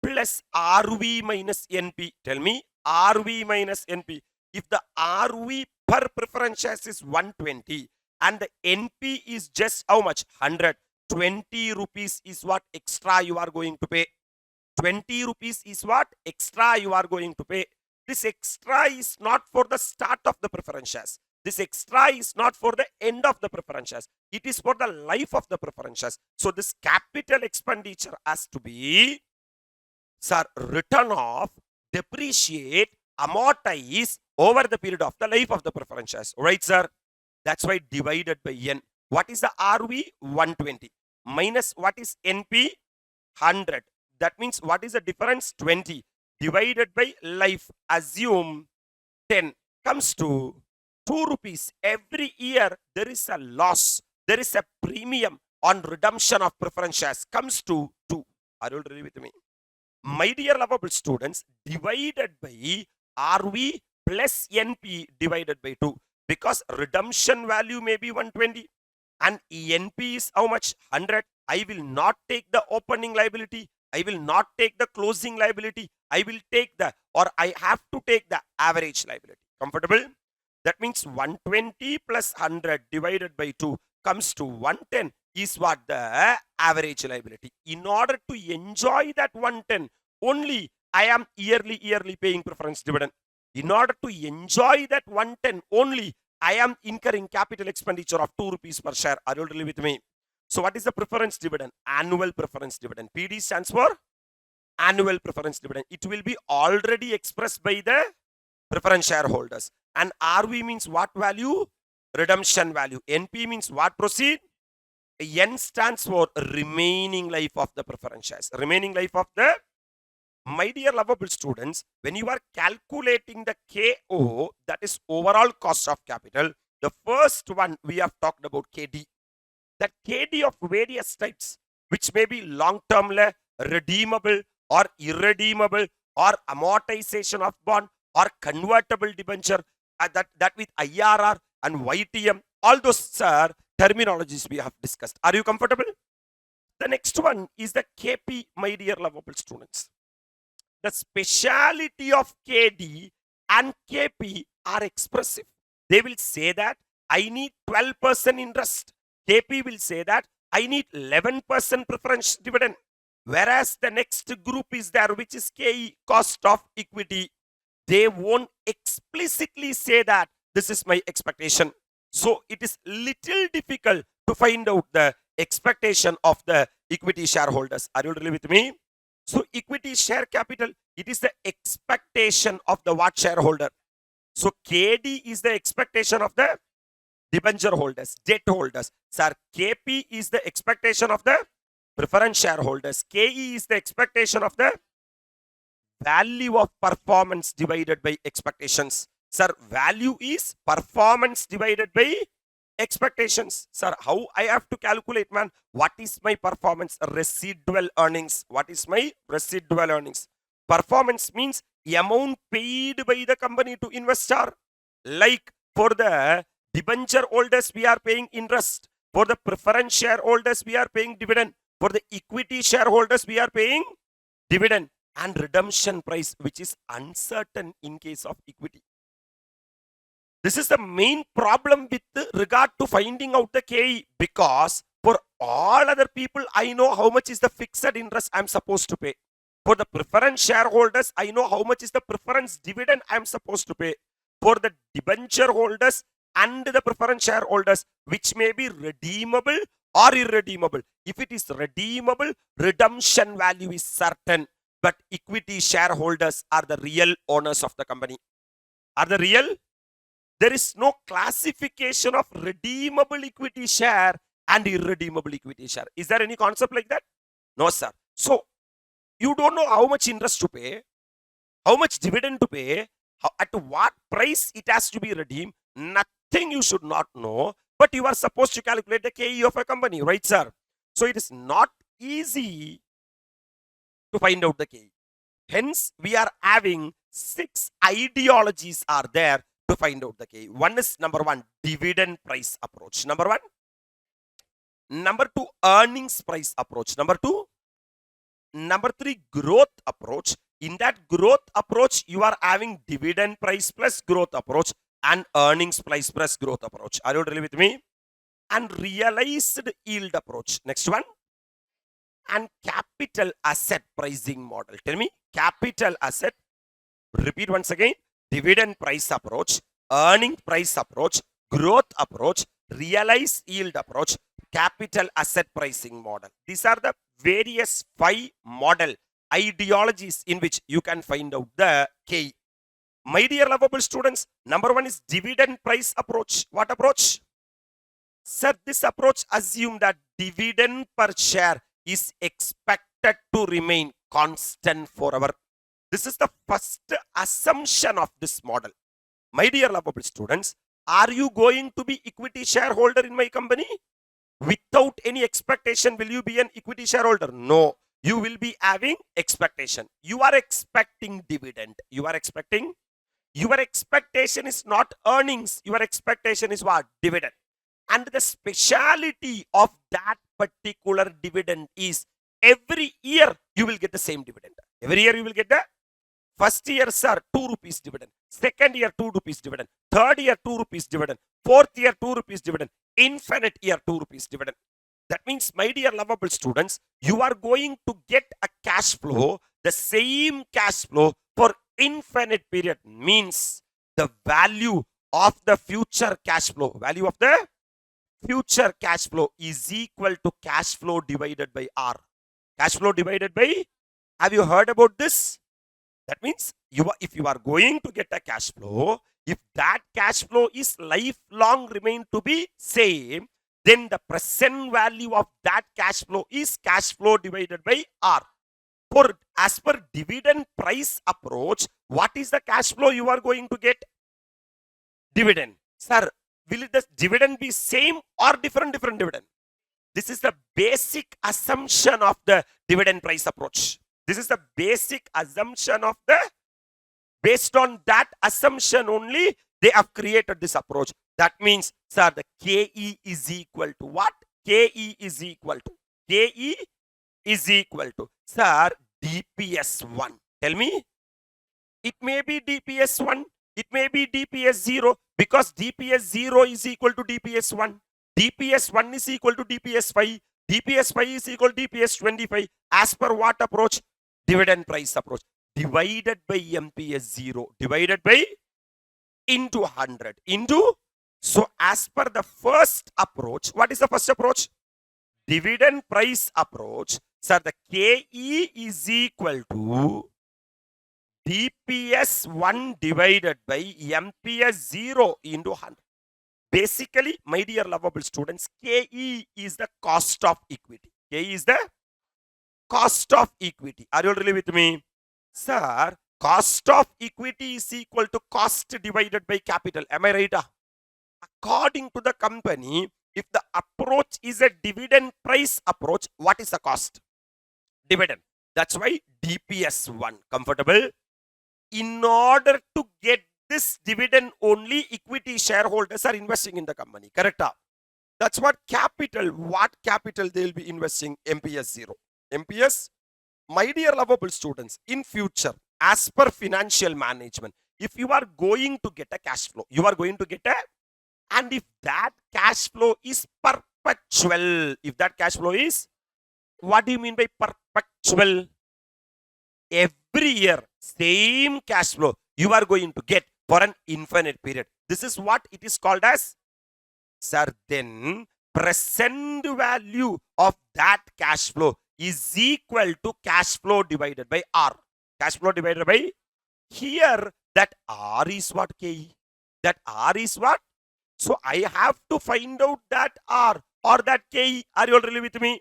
Plus RV minus NP. Tell me, RV minus NP. If the RV per preference shares is 120 and the NP is just how much? 100. 20 rupees is what extra you are going to pay. 20 rupees is what extra you are going to pay. This extra is not for the start of the preference shares. This extra is not for the end of the preference shares. It is for the life of the preference shares. So this capital expenditure has to be, sir, written off, depreciate, amortize over the period of the life of the preference shares. Right, sir? That's why divided by N. What is the RV? 120. Minus what is NP? 100. That means what is the difference? 20. Divided by life. Assume 10. Comes to 2 rupees. Every year there is a loss. There is a premium on redemption of preference shares. Comes to 2. Are you ready with me? My dear lovable students, divided by RV plus NP divided by 2. Because redemption value may be 120 and NP is how much? 100. I will not take the opening liability. I will not take the closing liability. I will take the, or I have to take the average liability. Comfortable? That means 120 plus 100 divided by 2 comes to 110 is what? The average liability. In order to enjoy that 110, only I am yearly paying preference dividend. In order to enjoy that 110 only, I am incurring capital expenditure of 2 rupees per share. Are you really with me? So what is the preference dividend? Annual preference dividend. PD stands for annual preference dividend. It will be already expressed by the preference shareholders. And RV means what value? Redemption value. NP means what proceed? N stands for remaining life of the preference shares. Remaining life of the, my dear lovable students, when you are calculating the KO, that is overall cost of capital, the first one we have talked about KD. That KD of various types, which may be long-term, redeemable or irredeemable, or amortization of bond, or convertible debenture, that with IRR and YTM, all those terminologies we have discussed. Are you comfortable? The next one is the KP, my dear lovable students. The speciality of KD and KP are expressive. They will say that I need 12% interest. KP will say that I need 11% preference dividend. Whereas the next group is there, which is KE, cost of equity. They won't explicitly say that this is my expectation. So it is little difficult to find out the expectation of the equity shareholders. Are you really with me? So equity share capital, it is the expectation of the what shareholder. So KD is the expectation of the debenture holders, debt holders. Sir, KP is the expectation of the preference shareholders. KE is the expectation of the value of performance divided by expectations. Sir, value is performance divided by expectations. Sir, how I have to calculate, man? What is my performance? Residual earnings. What is my residual earnings? Performance means amount paid by the company to investor. Like for the debenture holders, we are paying interest. For the preference shareholders, we are paying dividend. For the equity shareholders, we are paying dividend. And redemption price, which is uncertain in case of equity. This is the main problem with regard to finding out the KE, because for all other people, I know how much is the fixed interest I'm supposed to pay. For the preference shareholders, I know how much is the preference dividend I'm supposed to pay. For the debenture holders and the preference shareholders, which may be redeemable or irredeemable. If it is redeemable, redemption value is certain, but equity shareholders are the real owners of the company. Are the real? There is no classification of redeemable equity share and irredeemable equity share. Is there any concept like that? No, sir. So, you don't know how much interest to pay, how much dividend to pay, at what price it has to be redeemed. Nothing you should not know, but you are supposed to calculate the KE of a company, right, sir? So, it is not easy to find out the KE. Hence, we are having 6 ideologies are there to find out the KE. One is number 1, dividend price approach. Number 1. Number 2, earnings price approach. Number 2. Number 3, growth approach. In that growth approach, you are having dividend price plus growth approach and earnings price plus growth approach. Are you really with me? And realized yield approach. Next one. And capital asset pricing model. Tell me, capital asset. Repeat once again. Dividend price approach, earning price approach, growth approach, realized yield approach, capital asset pricing model. These are the various 5 model ideologies in which you can find out the KE. My dear lovable students, number 1 is dividend price approach. What approach? Sir, this approach assumes that dividend per share is expected to remain constant forever. This is the first assumption of this model. My dear lovable students, are you going to be equity shareholder in my company? Without any expectation, will you be an equity shareholder? No. You will be having expectation. You are expecting dividend. You are expecting. Your expectation is not earnings. Your expectation is what? Dividend. And the speciality of that particular dividend is every year you will get the same dividend. Every year you will get the first year, sir, 2 rupees dividend. Second year, 2 rupees dividend. Third year, 2 rupees dividend. Fourth year, 2 rupees dividend. Infinite year, 2 rupees dividend. That means, my dear lovable students, you are going to get a cash flow, the same cash flow for infinite period. Means the value of the future cash flow, value of the future cash flow is equal to cash flow divided by R. Cash flow divided by, have you heard about this? That means if you are going to get a cash flow, if that cash flow is lifelong remain to be same, then the present value of that cash flow is cash flow divided by R. For as per dividend price approach, what is the cash flow you are going to get? Dividend. Sir, will the dividend be same or different dividend? This is the basic assumption of the dividend price approach. This is the basic assumption of the, based on that assumption only, they have created this approach. That means, sir, the KE is equal to what? KE is equal to, KE is equal to, sir, DPS1. Tell me, it may be DPS1, it may be DPS0, because DPS0 is equal to DPS1. DPS1 is equal to DPS5. DPS5 is equal to DPS25. As per what approach? Dividend price approach. Divided by MPS0. Divided by into 100. Into. So as per the first approach, what is the first approach? Dividend price approach. Sir, the KE is equal to DPS1 divided by MPS0 into 100. Basically, my dear lovable students, KE is the cost of equity. KE is the cost of equity. Are you really with me? Sir, cost of equity is equal to cost divided by capital. Am I right? According to the company, if the approach is a dividend price approach, what is the cost? Dividend. That's why DPS1. Comfortable? in order to get this dividend, only equity shareholders are investing in the company. Correct? That's what capital. What capital they will be investing? MPS 0. MPS, my dear lovable students, in future, as per financial management, if you are going to get a cash flow, you are going to get a, and if that cash flow is perpetual, if that cash flow is, what do you mean by perpetual? Every year, same cash flow you are going to get for an infinite period. This is what it is called as, sir. Then present value of that cash flow is equal to cash flow divided by R. Cash flow divided by, here that R is what, KE? That R is what? So I have to find out that R or that KE. Are you all really with me?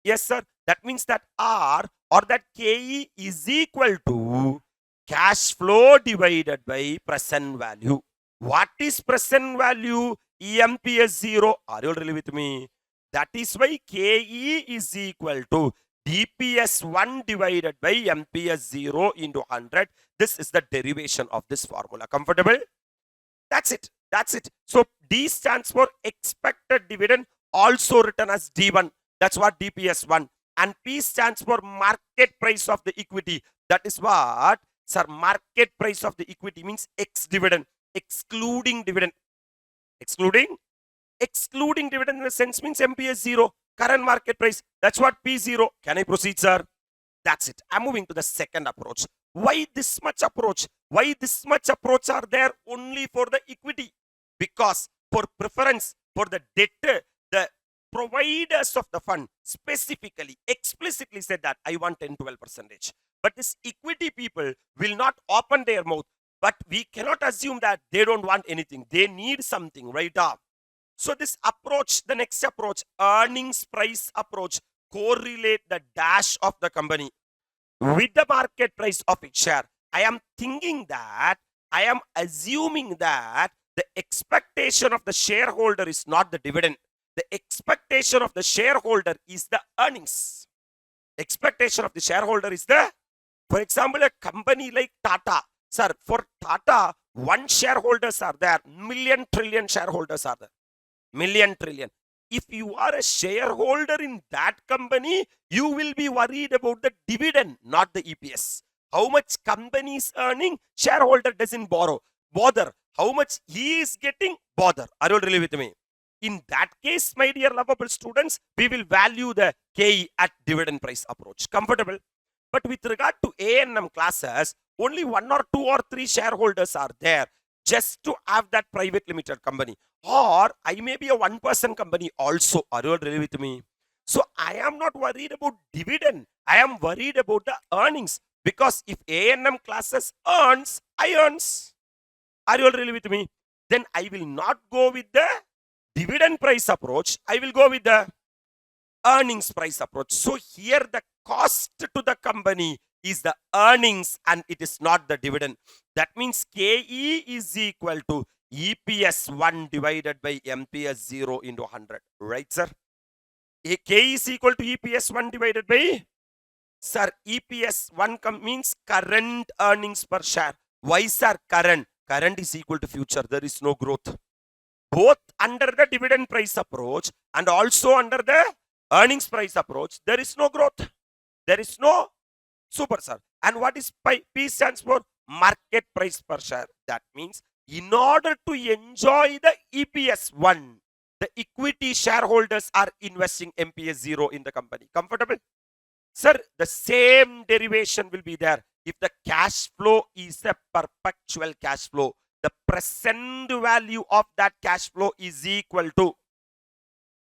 Yes, sir. That means that R or that KE is equal to cash flow divided by present value. What is present value? EMPS 0. Are you all really with me? That is why KE is equal to DPS 1 divided by MPS 0 into 100. This is the derivation of this formula. Comfortable? That's it. That's it. So D stands for expected dividend, also written as D1. That's what DPS 1. And P stands for market price of the equity. That is what, sir, market price of the equity means X dividend, excluding dividend. Excluding dividend in a sense means MPS 0, current market price. That's what P0. Can I proceed, sir? That's it. I'm moving to the second approach. Why this much approach? Why this much approach are there only for the equity? Because for preference for the debtor, the providers of the fund specifically, explicitly said that I want 10-12%. But this equity people will not open their mouth. But we cannot assume that they don't want anything. They need something, right? So this approach, the next approach, earnings price approach, correlate the dash of the company with the market price of its share. I am thinking that, I am assuming that the expectation of the shareholder is not the dividend. The expectation of the shareholder is the earnings. Expectation of the shareholder is the, for example, a company like Tata. Sir, for Tata, one shareholders are there, million trillion shareholders are there. Million trillion. If you are a shareholder in that company, you will be worried about the dividend, not the EPS. How much company is earning, shareholder doesn't bother. How much he is getting, bother. Are you really with me? In that case, my dear lovable students, we will value the KE at dividend price approach. Comfortable? But with regard to ANM classes, only 1 or 2 or 3 shareholders are there just to have that private limited company. Or I may be a 1-person company also. Are you really with me? So I am not worried about dividend. I am worried about the earnings. Because if ANM classes earns, I earns. Are you really with me? Then I will not go with the dividend price approach. I will go with the earnings price approach. So here the cost to the company is the earnings and it is not the dividend. That means KE is equal to EPS 1 divided by MPS 0 into 100. Right, sir? K is equal to EPS 1 divided by, sir, EPS 1 means current earnings per share. Why, sir? Current. Current is equal to future. There is no growth. Both under the dividend price approach and also under the earnings price approach, there is no growth. There is no super, sir. And what is P stands for? Market price per share. That means in order to enjoy the EPS 1, the equity shareholders are investing MPS 0 in the company. Comfortable? Sir, the same derivation will be there. If the cash flow is a perpetual cash flow, the present value of that cash flow is equal to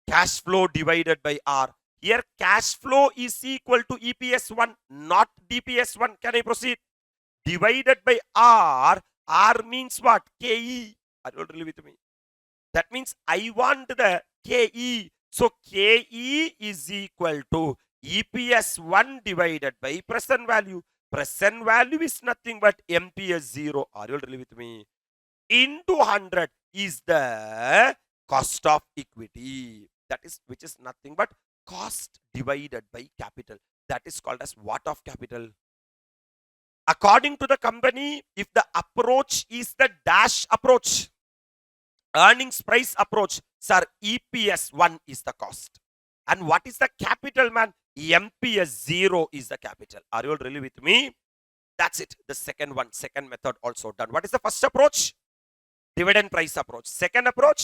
cash flow divided by R. Here, cash flow is equal to EPS 1, not DPS 1. Can I proceed? Divided by R. R means what? KE. Are you really with me? That means I want the KE. So, KE is equal to EPS 1 divided by present value. Present value is nothing but MPS 0. Are you really with me? Into 100 is the cost of equity. That is, which is nothing but cost divided by capital. That is called as what of capital? According to the company, if the approach is the dash approach, earnings price approach, sir, EPS 1 is the cost. And what is the capital, man? MPS 0 is the capital. Are you all really with me? That's it. The second one, second method also done. What is the first approach? Dividend price approach. Second approach,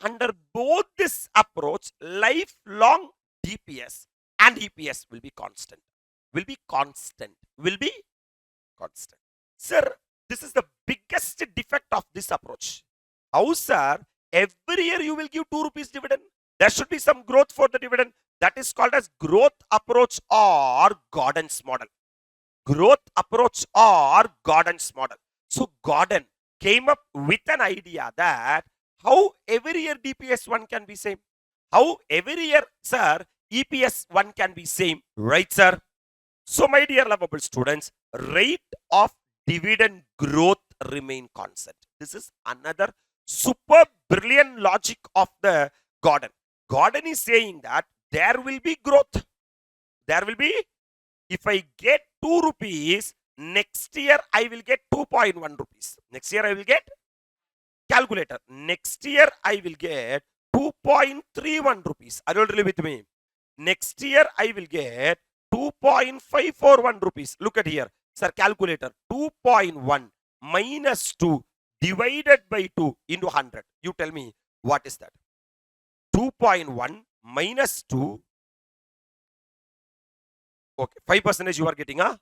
under both this approach, lifelong DPS and EPS will be constant. Will be constant. Will be constant. Sir, this is the biggest defect of this approach. How, sir? Every year you will give 2 rupees dividend. There should be some growth for the dividend. That is called as growth approach or Gordon's model. Growth approach or Gordon's model. So Gordon came up with an idea that how every year DPS 1 can be same. How every year, sir, EPS 1 can be same. Right, sir? So my dear lovable students, rate of dividend growth remain constant. This is another super brilliant logic of the Gordon. Gordon is saying that there will be growth. There will be, if I get 2 rupees, next year I will get 2.1 rupees. Next year I will get, calculator, next year I will get 2.31 rupees. Are you really with me? Next year I will get 2.541 rupees. Look at here. Sir, calculator. 2.1 minus 2 divided by 2 into 100. You tell me, what is that? 2.1 minus 2. Okay, 5% you are getting, huh?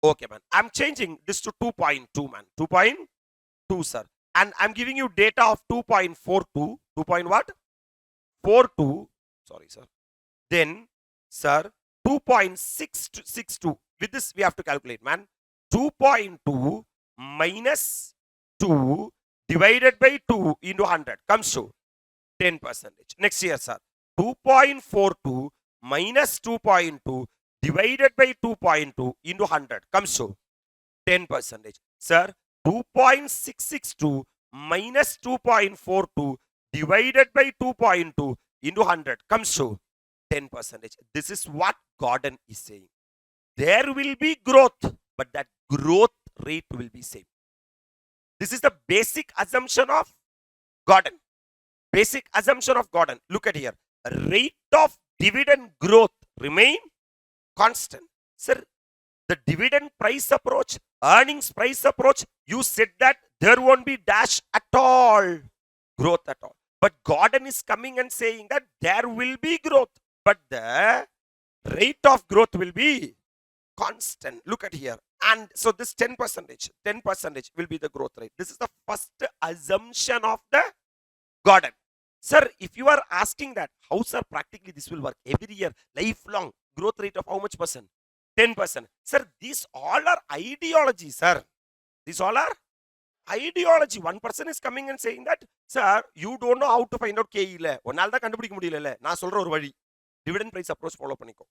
Okay, man. I'm changing this to 2.2, man. 2.2, sir. And I'm giving you data of 2.42. 2. What? 42. Sorry, sir. Then, sir, 2.662. With this, we have to calculate, man. 2.2 minus 2 divided by 2 into 100 comes to 10%. Next year, sir. 2.42 minus 2.2 divided by 2.2 into 100 comes to 10%. Sir, 2.662 minus 2.42 divided by 2.2 into 100 comes to 10%. This is what Gordon is saying. There will be growth, but that growth rate will be same. This is the basic assumption of Gordon. Basic assumption of Gordon. Look at here. Rate of dividend growth remain constant. Sir, the dividend price approach, earnings price approach, you said that there won't be dash at all, growth at all. But Gordon is coming and saying that there will be growth, but the rate of growth will be constant. Look at here. And so this 10% will be the growth rate. This is the first assumption of the Gordon. Sir, if you are asking that, how, sir, practically this will work every year, lifelong, growth rate of how much percent? 10%. Sir, these all are ideology, sir. These all are ideology. One person is coming and saying that, sir, you don't know how to find out KE. ஒன்னால தான் கண்டுபிடிக்க முடியல. நான் சொல்ற ஒரு வழி. Dividend price approach follow பண்ணிக்கோ.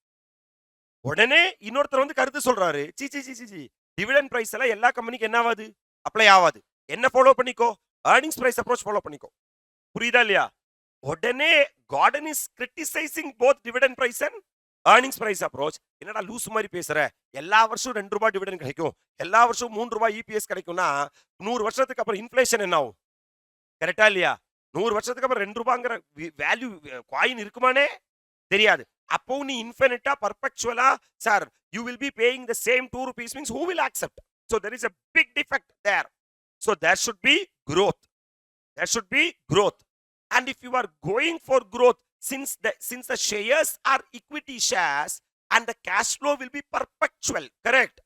உடனே இன்னொருத்தர் வந்து கருத்து சொல்றாரு. சி டிவிடெண்ட் பிரைஸ் எல்லாம் எல்லா கம்பெனிக்கு என்ன ஆகாது? அப்ளை ஆகாது. என்ன ஃபாலோ பண்ணிக்கோ? earnings price approach ஃபாலோ பண்ணிக்கோ. புரியுதா இல்லையா? உடனே Gordon is criticizing both dividend price and earnings price approach. என்னடா லூஸ் மாதிரி பேசுற? எல்லா வருஷம் 2 ரூபாய் டிவிடெண்ட் கிடைக்கும், எல்லா வருஷம் 3 ரூபாய் EPS கிடைக்கும்னா 100 வருஷத்துக்கு அப்புறம் இன்ஃப்ளேஷன் என்ன ஆகும்? கரெக்டா இல்லையா? 100 வருஷத்துக்கு அப்புறம் 2 ரூபாய்ங்கற வேல்யூ காயின் இருக்குமானே தெரியாது. அப்போ நீ இன்ஃபினிட்டா பர்பெக்சுவலா, sir, you will be paying the same 2 rupees means who will accept? So there is a big defect there. So there should be growth. There should be growth. And if you are going for growth, since the shares are equity shares and the cash flow will be perpetual, correct?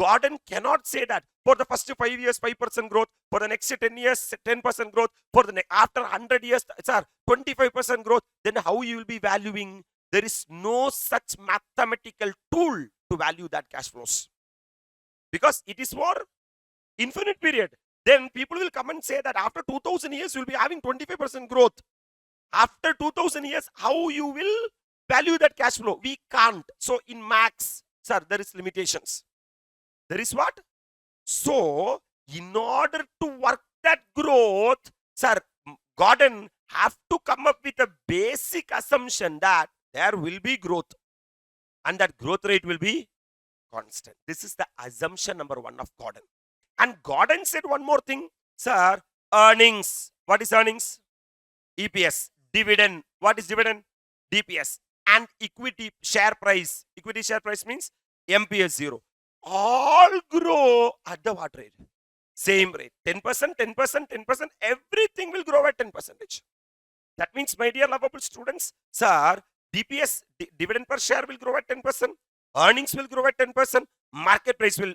Gordon cannot say that for the first 5 years 5% growth, for the next 10 years 10% growth, for the after 100 years, sir, 25% growth. Then how you will be valuing? There is no such mathematical tool to value that cash flows, because it is for infinite period. Then people will come and say that after 2000 years you will be having 25% growth. After 2000 years, how you will value that cash flow? We can't. So in max, sir, there is limitations. There is what? So in order to work that growth, sir, Gordon have to come up with a basic assumption that there will be growth and that growth rate will be constant. This is the assumption number 1 of Gordon. And Gordon said one more thing, sir, earnings. What is earnings? EPS. Dividend. What is dividend? DPS. And equity share price. Equity share price means MPS 0. All grow at the what rate? Same rate. 10%, 10%, 10%. Everything will grow at 10%. That means, my dear lovable students, sir, DPS, dividend per share will grow at 10%. Earnings will grow at 10%. Market price will,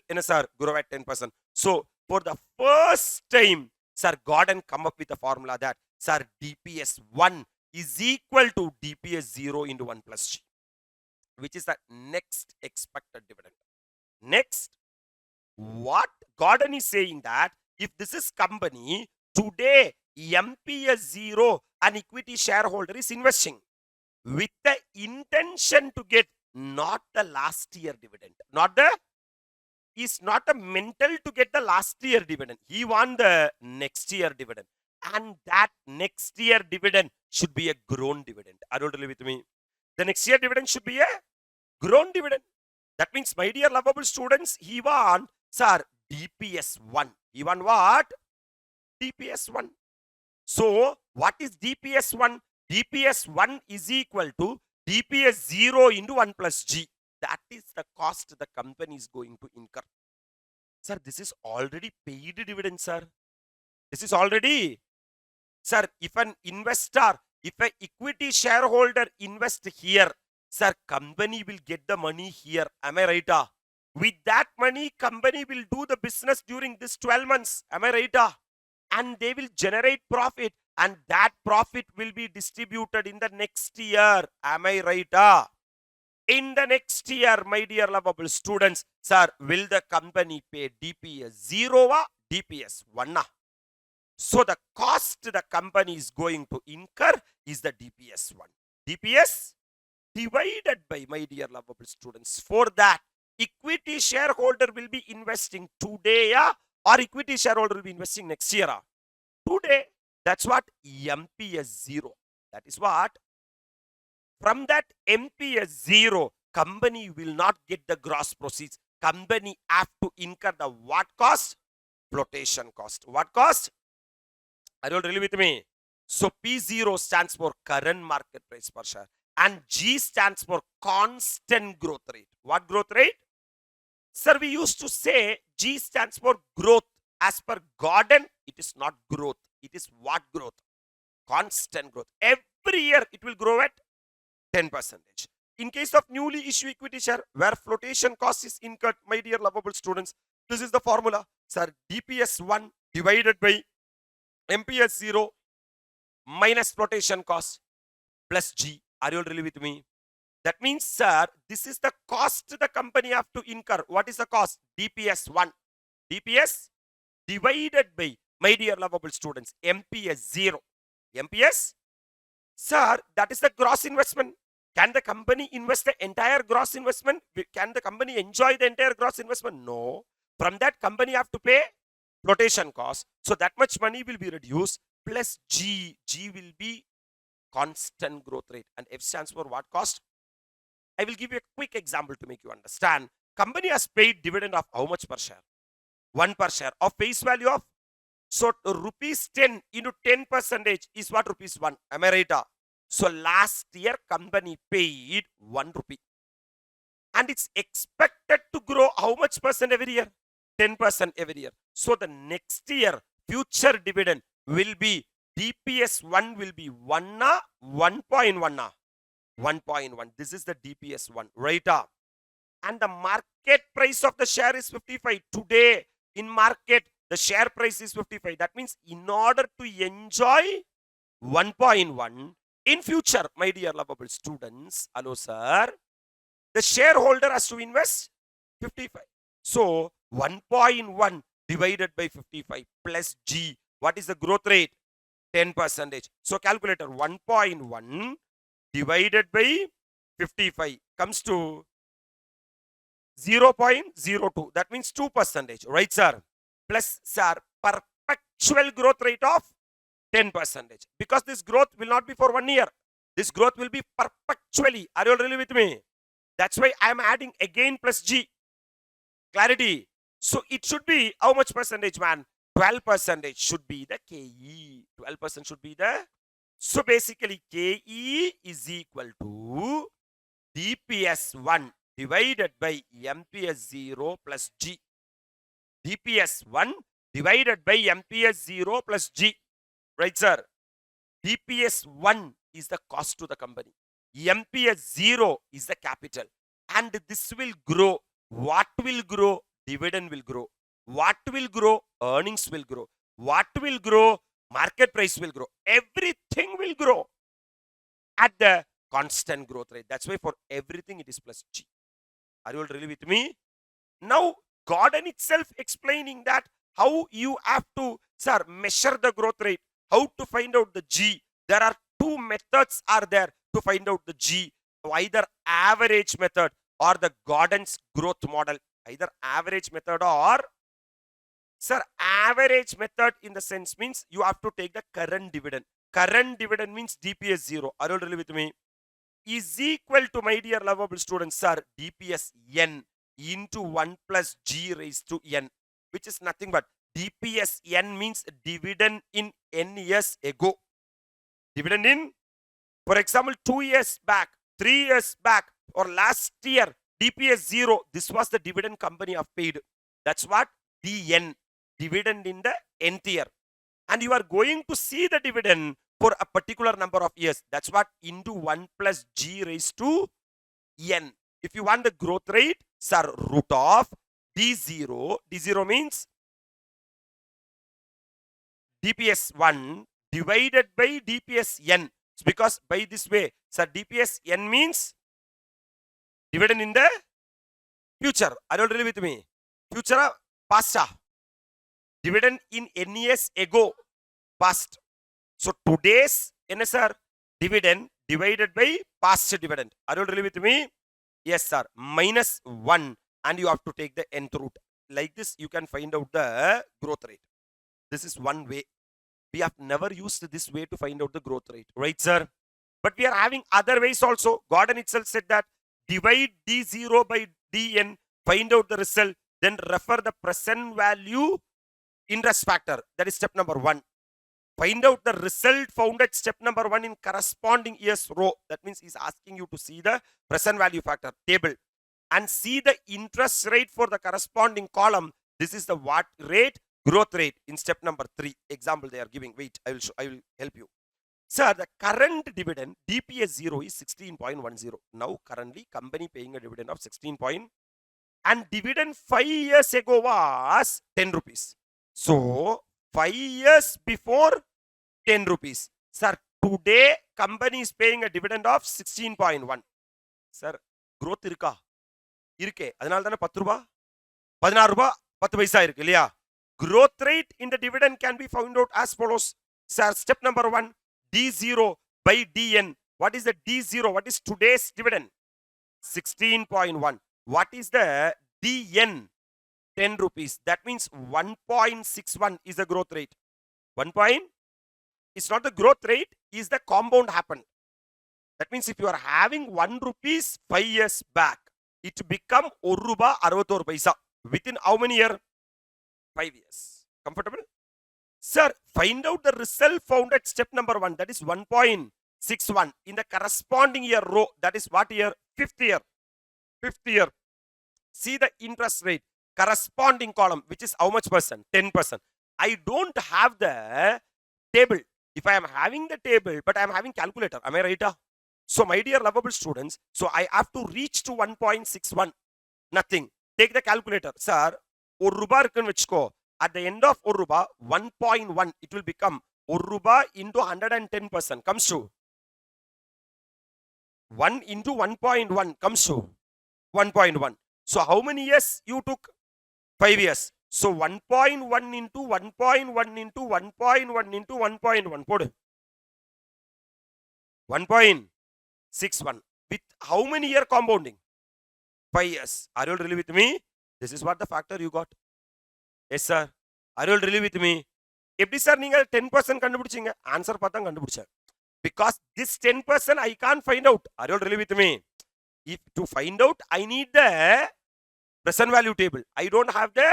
grow at 10%. So, for the first time, sir, Gordon come up with a formula that, sir, DPS 1 is equal to DPS 0 into 1 plus G, which is the next expected dividend. Next, what Gordon is saying that if this is company, today MPS 0, an equity shareholder is investing with the intention to get not the last year dividend, is not a mental to get the last year dividend. He want the next year dividend. And that next year dividend should be a grown dividend. Are you totally with me? The next year dividend should be a grown dividend. That means, my dear lovable students, he want, sir, DPS 1. He want what? DPS 1. So, what is DPS 1? DPS 1 is equal to DPS 0 into 1 plus G. That is the cost the company is going to incur. Sir, this is already paid dividend, sir. This is already, sir, if an investor, if an equity shareholder invest here, sir, company will get the money here. Am I right? With that money, company will do the business during this 12 months. Am I right? And they will generate profit, and that profit will be distributed in the next year. Am I right? In the next year, my dear lovable students, sir, will the company pay DPS 0 or DPS 1? So the cost the company is going to incur is the DPS 1. DPS divided by, my dear lovable students. For that, equity shareholder will be investing today, or equity shareholder will be investing next year. Today, that's what MPS 0. That is what? From that MPS 0, company will not get the gross proceeds. Company have to incur the what cost? Flotation cost. What cost? Are you all really with me? So P0 stands for current market price per share, and G stands for constant growth rate. What growth rate? Sir, we used to say G stands for growth. As per Gordon, it is not growth. It is what growth? Constant growth. Every year it will grow at 10%. In case of newly issued equity share, where flotation cost is incurred, my dear lovable students, this is the formula. Sir, DPS 1 divided by MPS 0 minus flotation cost plus G. Are you all really with me? That means, sir, this is the cost the company have to incur. What is the cost? DPS 1. DPS divided by, my dear lovable students, MPS 0. MPS? Sir, that is the gross investment. Can the company invest the entire gross investment? Can the company enjoy the entire gross investment? No. From that, company have to pay flotation cost. So that much money will be reduced, plus G. G will be constant growth rate. And F stands for what cost? I will give you a quick example to make you understand. Company has paid dividend of how much per share? 1 per share of face value of, so rupees 10 into 10% is what? Rupees 1. Am I right? So last year company paid 1 rupee. And it's expected to grow how much percent every year? 10% every year. So the next year future dividend will be DPS 1 will be 1, 1.1. 1.1. This is the DPS 1, right? And the market price of the share is 55. Today in market, the share price is 55. That means in order to enjoy 1.1 in future, my dear lovable students, hello sir, the shareholder has to invest 55. So 1.1 divided by 55 plus G. What is the growth rate? 10%. So calculator, 1.1 divided by 55 comes to 0.02. That means 2%. Right, sir? Plus, sir, perpetual growth rate of 10%. Because this growth will not be for 1 year. This growth will be perpetually. Are you all really with me? That's why I am adding again plus G. Clarity. So it should be how much percentage, man? 12% should be the KE. 12% should be the. So basically, KE is equal to DPS1 divided by MPS0 plus G. DPS1 divided by MPS0 plus G. Right, sir? DPS1 is the cost to the company. MPS0 is the capital. And this will grow. What will grow? Dividend will grow. What will grow? Earnings will grow. What will grow? Market price will grow. Everything will grow at the constant growth rate. That's why for everything it is plus G. Are you all really with me? Now, Gordon itself explaining that how you have to, sir, measure the growth rate, how to find out the G. There are two methods are there to find out the G. Either average method or the Gordon's growth model. Either average method or, sir, average method in the sense means you have to take the current dividend. Current dividend means DPS 0. Are you really with me? Is equal to, my dear lovable students, sir, DPS N into 1 plus G raised to N, which is nothing but DPS N means dividend in N years ago. Dividend in, for example, 2 years back, 3 years back, or last year, DPS 0, this was the dividend company have paid. That's what DN, dividend in the nth year. And you are going to see the dividend for a particular number of years. That's what into 1 plus G raised to N. If you want the growth rate, sir, root of D0. D0 means DPS 1 divided by DPS N. It's because by this way, sir, DPS N means dividend in the future. Are you really with me? Future, past. Dividend in N years ago, past. So today's NSR dividend divided by past dividend. Are you really with me? Yes, sir. Minus 1, and you have to take the nth root. Like this, you can find out the growth rate. This is one way. We have never used this way to find out the growth rate. Right, sir? But we are having other ways also. Gordon itself said that divide D0 by Dn, find out the result, then refer the present value interest factor. That is step number 1. Find out the result found at step number 1 in corresponding years row. That means he's asking you to see the present value factor table and see the interest rate for the corresponding column. This is the what rate? Growth rate in step number 3. Example they are giving. Wait, I will help you. Sir, the current dividend DPS 0 is 16.10. Now currently company paying a dividend of 16. And dividend 5 years ago was 10 rupees. So 5 years before 10 rupees. Sir, today company is paying a dividend of 16.1. Sir, growth irka? Irke. Adhanal thana 10 rupa, 16 rupa, 10 paisa irke liya. Growth rate in the dividend can be found out as follows. Sir, step number 1, D0 by Dn. What is the D0? What is today's dividend? 16.1. What is the Dn? 10 rupees. That means 1.61 is the growth rate. 1 point. It's not the growth rate, is the compound happened. That means if you are having 1 rupees 5 years back, it become 1 rupa 61 paisa. Within how many years? 5 years. Comfortable? Sir, find out the result found at step number 1. That is 1.61 in the corresponding year row. That is what year? 5th year. 5th year. See the interest rate. Corresponding column, which is how much percent? 10%. I don't have the table. If I am having the table, but I am having calculator. Am I right? So my dear lovable students, so I have to reach to 1.61. Nothing. Take the calculator. Sir, 1 rupa irukku vechko. At the end of 1 rupa, 1.1, it will become 1 rupa into 110% comes to 1 into 1.1 comes to 1.1. So how many years you took? 5 years. So 1.1 into 1.1 into 1.1 into 1.1. Put 1.61. With how many year compounding? 5 years. Are you all really with me? This is what the factor you got. Yes, sir. Are you all really with me? If sir, you 10% kandupidicheenga, answer patham kandupidicha. Because this 10% I can't find out. Are you all really with me? If to find out, I need the present value table. I don't have the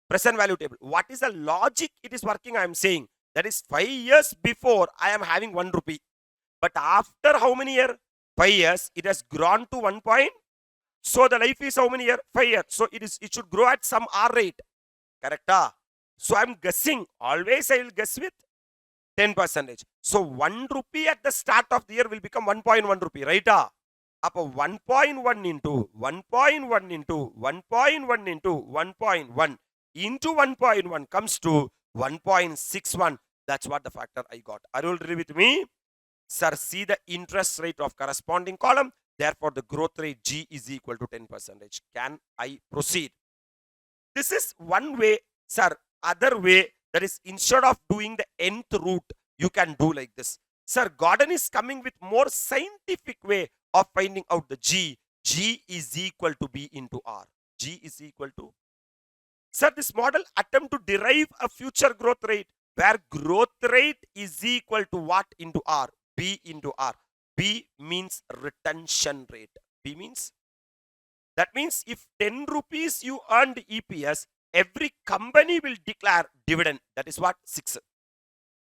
present value table. What is the logic it is working? I am saying that is 5 years before I am having 1 rupee. But after how many years? 5 years. It has grown to 1 point. So the life is how many years? 5 years. So it should grow at some R rate. Correct? So I'm guessing. Always I will guess with 10%. So 1 rupee at the start of the year will become 1.1 rupee. Right? Appo 1.1 into 1.1 into 1.1 into 1.1 into 1.1 comes to 1.61. That's what the factor I got. Are you all ready with me? Sir, see the interest rate of corresponding column. Therefore, the growth rate G is equal to 10%. Can I proceed? This is one way, sir. Other way, that is instead of doing the nth root, you can do like this. Sir, Gordon is coming with more scientific way of finding out the G. G is equal to B into R. G is equal to. Sir, this model attempt to derive a future growth rate where growth rate is equal to what into R? B into R. B means retention rate. B means, that means if 10 rupees you earned EPS, every company will declare dividend. That is what? 6.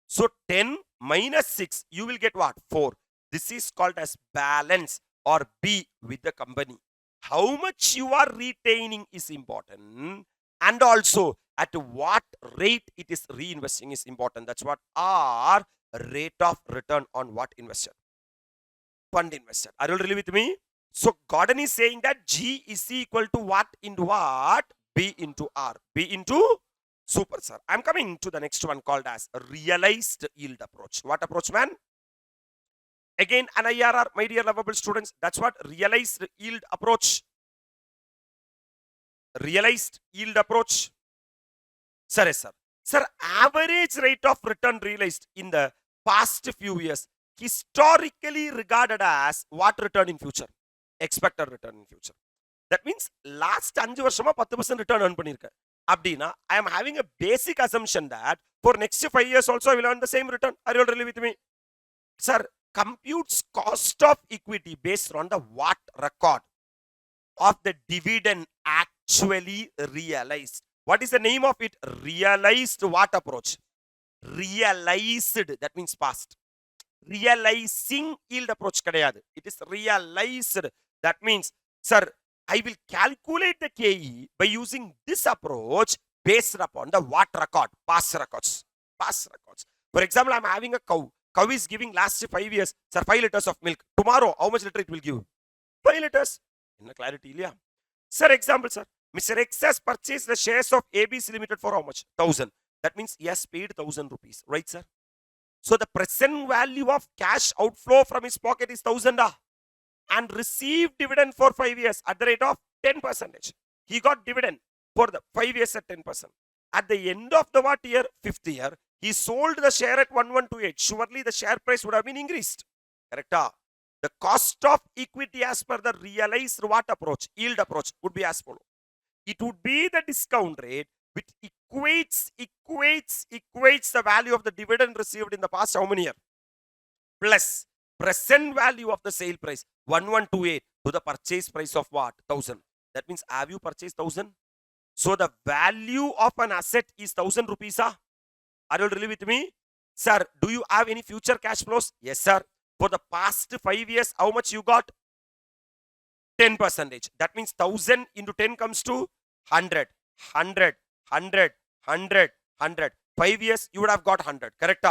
So 10 minus 6, you will get what? 4. This is called as balance or B with the company. How much you are retaining is important, and also at what rate it is reinvesting is important. That's what R, rate of return on what invested? Fund invested. Are you really with me? So Gordon is saying that G is equal to what into what? B into R. B into super, sir. I'm coming to the next one called as realized yield approach. What approach, man? Again, an IRR, my dear lovable students. That's what realized yield approach. Realized yield approach. Sir, yes, sir. Sir, average rate of return realized in the past few years, historically regarded as what return in future? Expected return in future. That means last 5 வருஷமா 10% return earn பண்ணிருக்கேன். அப்படினா I am having a basic assumption that for next 5 years also I will earn the same return. Are you really with me? Sir, computes cost of equity based on the what record of the dividend actually realized. What is the name of it? Realized what approach? Realized, that means past. Realizing yield approach kadayadu. It is realized. That means, sir, I will calculate the KE by using this approach based upon the what record? Past records. Past records. For example, I'm having a cow. Cow is giving last 5 years, sir, 5 liters of milk. Tomorrow, how much liter it will give? 5 liters. In the clarity, yeah. Sir, example, sir. Mr. X has purchased the shares of ABC Limited for how much? 1,000. That means he has paid 1,000 rupees. Right, sir? So the present value of cash outflow from his pocket is 1,000 and received dividend for 5 years at the rate of 10%. He got dividend for the 5 years at 10%. At the end of the what year? 5th year, he sold the share at 1128. Surely the share price would have been increased. Correct? The cost of equity as per the realized what approach? Yield approach would be as follows. It would be the discount rate which equates the value of the dividend received in the past how many years? Plus present value of the sale price 1128 to the purchase price of what? 1,000. That means have you purchased 1,000? So the value of an asset is 1,000 rupees. Are you really with me? Sir, do you have any future cash flows? Yes, sir. For the past 5 years, how much you got? 10%. That means 1,000 into 10 comes to 100. 100. 100. 100. 100. 5 years, you would have got 100. Correct?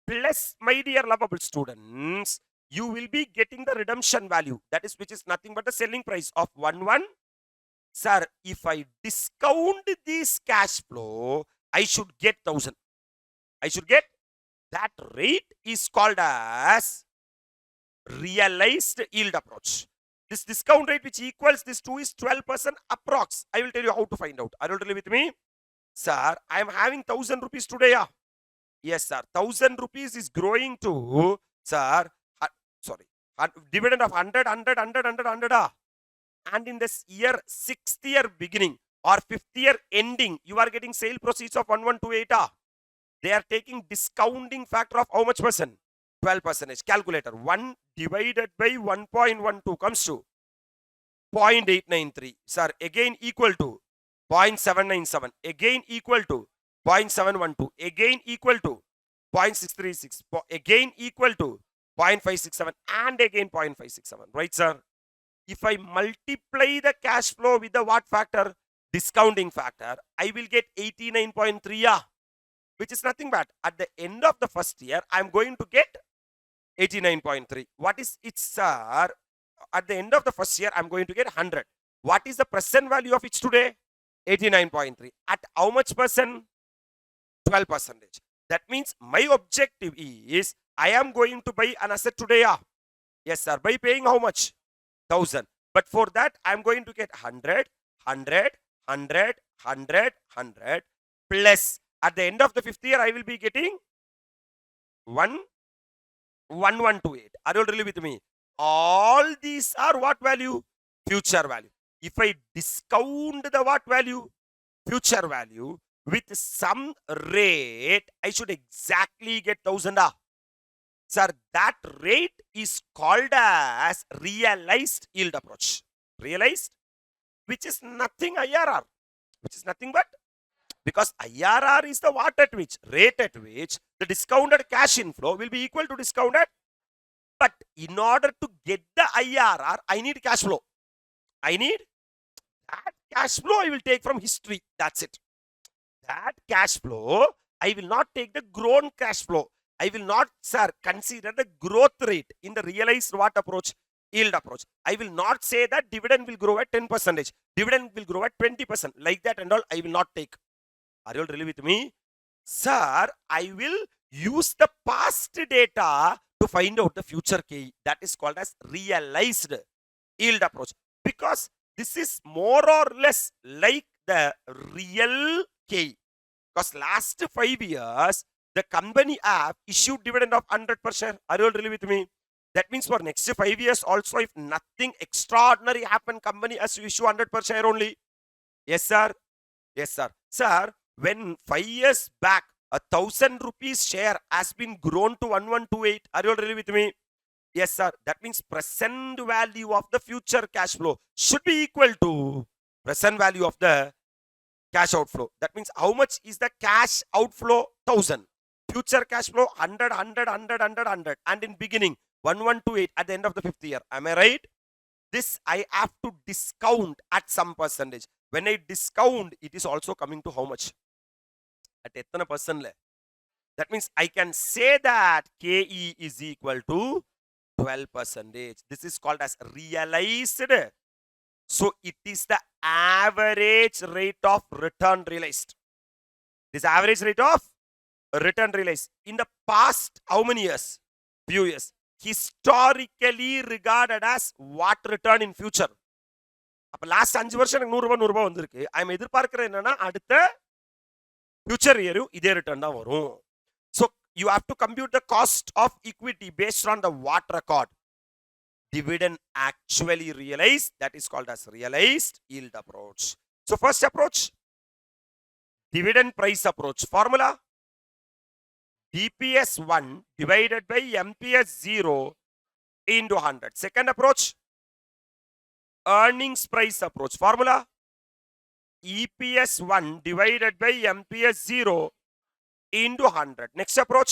Plus, my dear lovable students, you will be getting the redemption value. That is, which is nothing but the selling price of 1. Sir, if I discount this cash flow, I should get 1,000. I should get that rate is called as realized yield approach. This discount rate which equals this 2 is 12% approx. I will tell you how to find out. Are you really with me? Sir, I am having 1,000 rupees today. Yes, sir. 1,000 rupees is growing to, sir, dividend of 100, 100, 100, 100, 100. And in this year, 6th year beginning or 5th year ending, you are getting sale proceeds of 1128. They are taking discounting factor of how much percent? 12%. Calculator. 1 divided by 1.12 comes to 0.893. Sir, again equal to 0.797. Again equal to 0.712. Again equal to 0.636. Again equal to 0.567 and again 0.567. Right, sir? If I multiply the cash flow with the what factor? Discounting factor, I will get 89.3, yeah, which is nothing but at the end of the first year, I'm going to get 89.3. What is it, sir? At the end of the first year, I'm going to get 100. What is the present value of it today? 89.3. At how much percent? 12%. That means my objective is I am going to buy an asset today. Yeah. Yes, sir. By paying how much? 1000. But for that, I'm going to get 100, 100, 100, 100, 100 plus at the end of the fifth year, I will be getting 1128. Are you really with me? All these are what value? Future value. If I discount the what value? Future value with some rate, I should exactly get 1000. Sir, that rate is called as realized yield approach. Realized, which is nothing IRR, which is nothing but because IRR is the what at which, rate at which the discounted cash inflow will be equal to discounted. But in order to get the IRR, I need cash flow. I need that cash flow I will take from history. That's it. That cash flow, I will not take the grown cash flow. I will not, sir, consider the growth rate in the realized what approach? Yield approach. I will not say that dividend will grow at 10%. Dividend will grow at 20%. Like that and all, I will not take. Are you all really with me? Sir, I will use the past data to find out the future KE. That is called as realized yield approach. Because this is more or less like the real KE. Because last 5 years, the company have issued dividend of 100 per share. Are you all really with me? That means for next 5 years also, if nothing extraordinary happen, company has to issue 100 per share only. Yes, sir. Yes, sir. Sir, when 5 years back, 1,000 rupees share has been grown to 1128. Are you all really with me? Yes, sir. That means present value of the future cash flow should be equal to present value of the cash outflow. That means how much is the cash outflow? 1000. Future cash flow 100, 100, 100, 100, 100. And in beginning 1128 at the end of the fifth year. Am I right? This I have to discount at some percentage. When I discount, it is also coming to how much? At etna percent. That means I can say that KE is equal to 12%. This is called as realized. So it is the average rate of return realized. This average rate of return realized. In the past, how many years? Few years. Historically regarded as what return in future? அப்ப last 5 வருஷம் எனக்கு 100 ரூபாய் வந்திருக்கு. I am எதிர்பார்க்கிறேன் என்னன்னா அடுத்த future இயரும் இதே return தான் வரும். So you have to compute the cost of equity based on the what record. Dividend actually realized, that is called as realized yield approach. So first approach, dividend price approach. Formula, DPS 1 divided by MPS 0 into 100. Second approach, earnings price approach. Formula, EPS 1 divided by MPS 0 into 100. Next approach,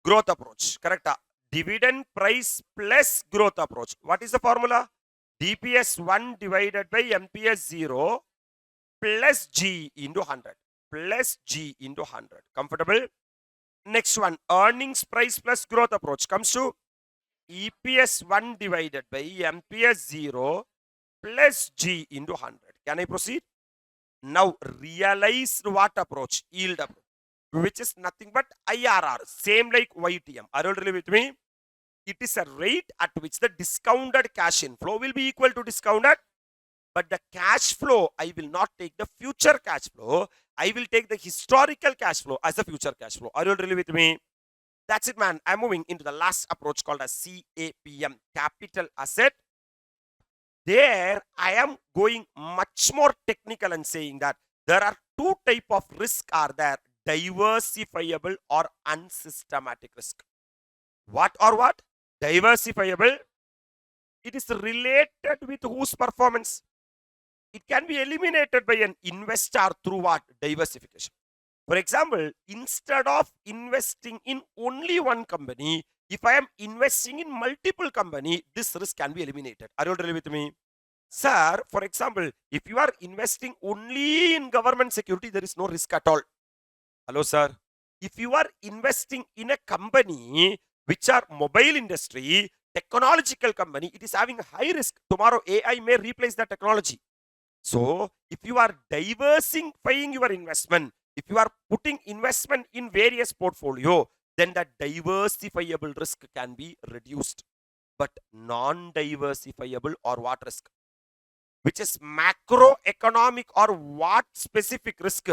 growth approach. Correct? Dividend price plus growth approach. What is the formula? DPS 1 divided by MPS 0 plus G into 100. Plus G into 100. Comfortable? Next one, earnings price plus growth approach comes to EPS 1 divided by MPS 0 plus G into 100. Can I proceed? Now, realized what approach? Yield approach, which is nothing but IRR, same like YTM. Are you really with me? It is a rate at which the discounted cash inflow will be equal to discounted, but the cash flow, I will not take the future cash flow. I will take the historical cash flow as the future cash flow. Are you really with me? That's it, man. I'm moving into the last approach called as CAPM, capital asset. There, I am going much more technical and saying that there are two types of risk are there, diversifiable or unsystematic risk. What or what? Diversifiable. it is related with whose performance? It can be eliminated by an investor through what? Diversification. For example, instead of investing in only one company, if I am investing in multiple company, this risk can be eliminated. Are you all with me? Sir, for example, if you are investing only in government security, there is no risk at all. Hello, sir. If you are investing in a company which are mobile industry, technological company, it is having high risk. Tomorrow AI may replace the technology. So, if you are diversifying your investment, if you are putting investment in various portfolio, then the diversifiable risk can be reduced. But non-diversifiable or what risk? Which is macroeconomic or what specific risk?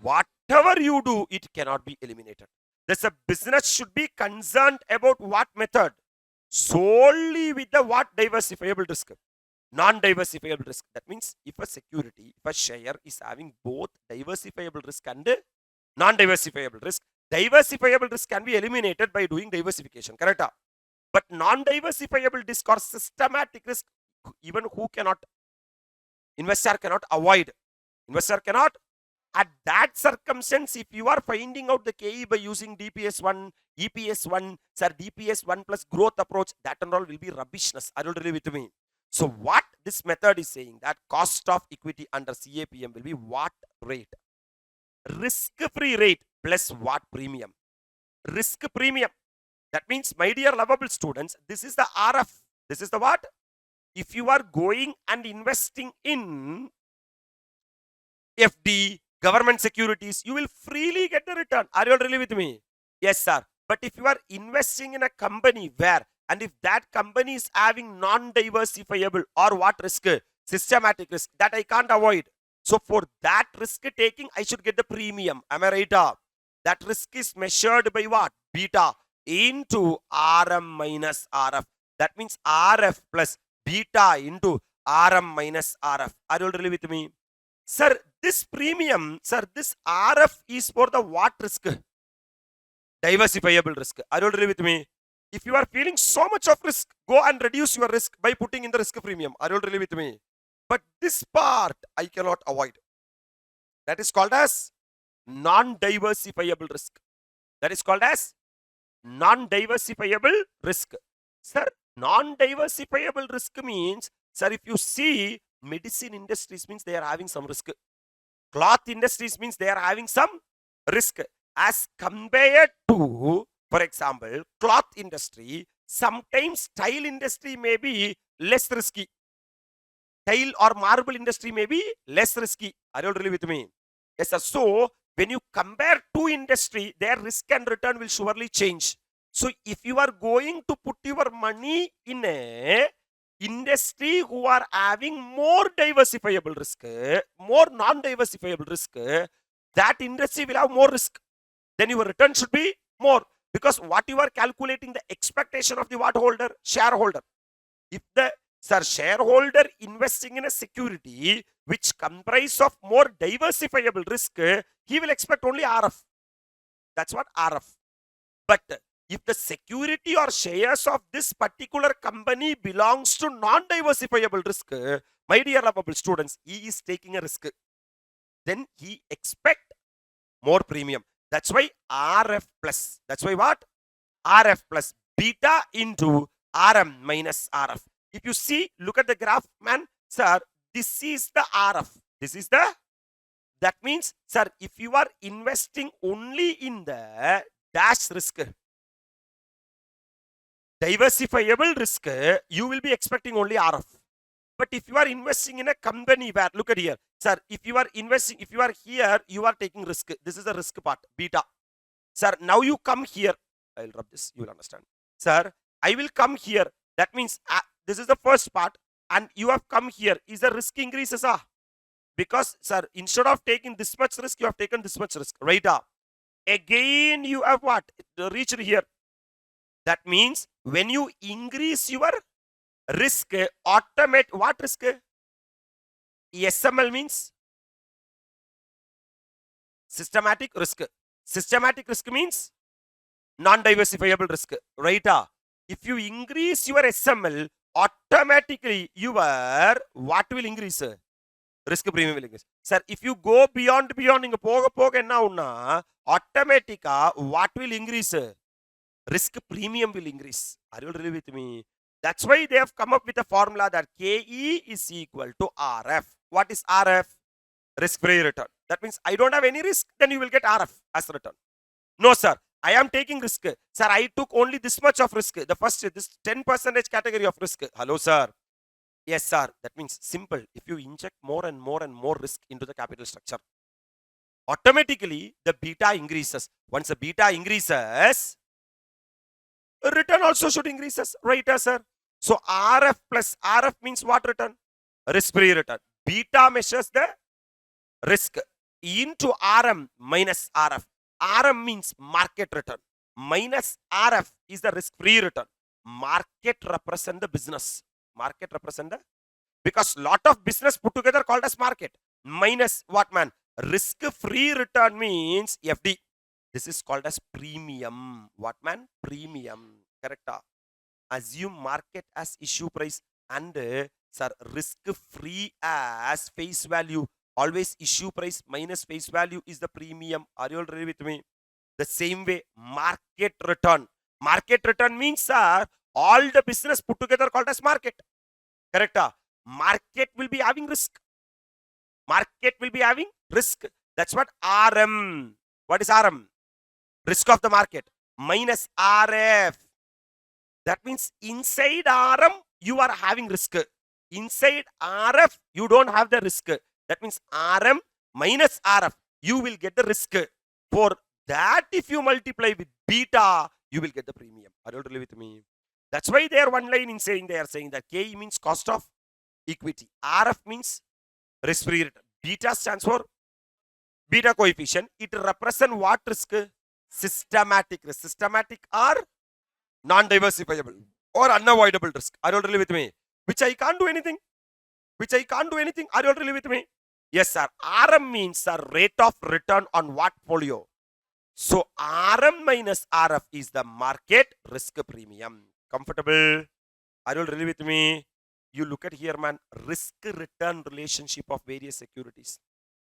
Whatever you do, it cannot be eliminated. Thus, a business should be concerned about what method? Solely with the what diversifiable risk? Non-diversifiable risk. That means if a security, if a share is having both diversifiable risk and non-diversifiable risk, diversifiable risk can be eliminated by doing diversification. Correct? But non-diversifiable risk or systematic risk, even who cannot, investor cannot avoid. Investor cannot. At that circumstance, if you are finding out the KE by using DPS1, EPS1, sir, DPS1 plus growth approach, that and all will be rubbishness. Are you really with me? So what this method is saying, that cost of equity under CAPM will be what rate? Risk-free rate plus what premium? Risk premium. That means, my dear lovable students, this is the RF. This is the what? If you are going and investing in FD, government securities, you will freely get the return. Are you all really with me? Yes, sir. But if you are investing in a company where, and if that company is having non-diversifiable or what risk? Systematic risk, that I can't avoid. So for that risk taking, I should get the premium. Am I right? That risk is measured by what? Beta into RM minus RF. That means RF plus beta into RM minus RF. Are you all really with me? Sir, this premium, sir, this RF is for the what risk? Diversifiable risk. Are you all with me? If you are feeling so much of risk, go and reduce your risk by putting in the risk premium. Are you all with me? But this part I cannot avoid. That is called as non-diversifiable risk. That is called as non-diversifiable risk. Sir, non-diversifiable risk means, sir, if you see, medicine industries means they are having some risk. Cloth industries means they are having some risk. As compared to, for example, cloth industry, sometimes tile industry may be less risky. Tile or marble industry may be less risky. Are you really with me? Yes, sir. So, when you compare two industry, their risk and return will surely change. So, if you are going to put your money in a industry who are having more diversifiable risk, more non-diversifiable risk, that industry will have more risk. Then your return should be more. Because what you are calculating, the expectation of the what holder? Shareholder. If the shareholder investing in a security which comprise of more diversifiable risk, he will expect only RF. That's what RF. But if the security or shares of this particular company belongs to non-diversifiable risk, my dear lovable students, he is taking a risk. Then he expect more premium. That's why RF plus. That's why what? RF plus beta into RM minus RF. If you see, look at the graph, man. Sir, this is the RF. This is the, that means, sir, if you are investing only in the dash risk, diversifiable risk, you will be expecting only RF. But if you are investing in a company where, look at here, sir, if you are investing, if you are here, you are taking risk. This is the risk part, beta. Sir, now you come here. I'll rub this, you will understand. Sir, I will come here. That means this is the first part, and you have come here. Is the risk increases? Because, sir, instead of taking this much risk, you have taken this much risk. Right? Again, you have what? Reached here. That means when you increase your risk, automate what risk? SML means systematic risk. Systematic risk means non-diversifiable risk. Right? If you increase your SML, automatically your what will increase? Risk premium will increase. Sir, if you go beyond நீங்க போக போக என்ன ஆகும்னா ஆட்டோமேட்டிக்கா what will increase? Risk premium will increase. Are you really with me? That's why they have come up with a formula that KE is equal to RF. What is RF? Risk free return. That means I don't have any risk, then you will get RF as return. No, sir. I am taking risk. Sir, I took only this much of risk. The first, this 10% category of risk. Hello, sir. Yes, sir. That means simple. If you inject more and more and more risk into the capital structure, automatically the beta increases. Once the beta increases, return also should increases. Right, sir? So RF plus RF means what return? Risk-free return. Beta measures the risk into RM minus RF. RM means market return. Minus RF is the risk-free return. Market represent the business. Market represent the, because lot of business put together called as market. Minus what, man? Risk-free return means FD. This is called as premium. What, man? Premium. Correct? Assume market as issue price and sir, risk-free as face value. Always issue price minus face value is the premium. Are you all ready with me? The same way, market return. Market return means, sir, all the business put together called as market. Correct? Market will be having risk. Market will be having risk. That's what RM. What is RM? Risk of the market minus RF. That means inside RM, you are having risk. Inside RF, you don't have the risk. That means RM minus RF, you will get the risk. For that, if you multiply with beta, you will get the premium. Are you really with me? That's why they are one line in saying, they are saying that KE means cost of equity. RF means risk-free return. Beta stands for beta coefficient. It represents what risk? Systematic risk. Systematic or non-diversifiable or unavoidable risk. Are you really with me? Which I can't do anything. Which I can't do anything. Are you really with me? Yes, sir. RM means the rate of return on what portfolio? So RM minus RF is the market risk premium. Comfortable? Are you really with me? You look at here, man. Risk return relationship of various securities.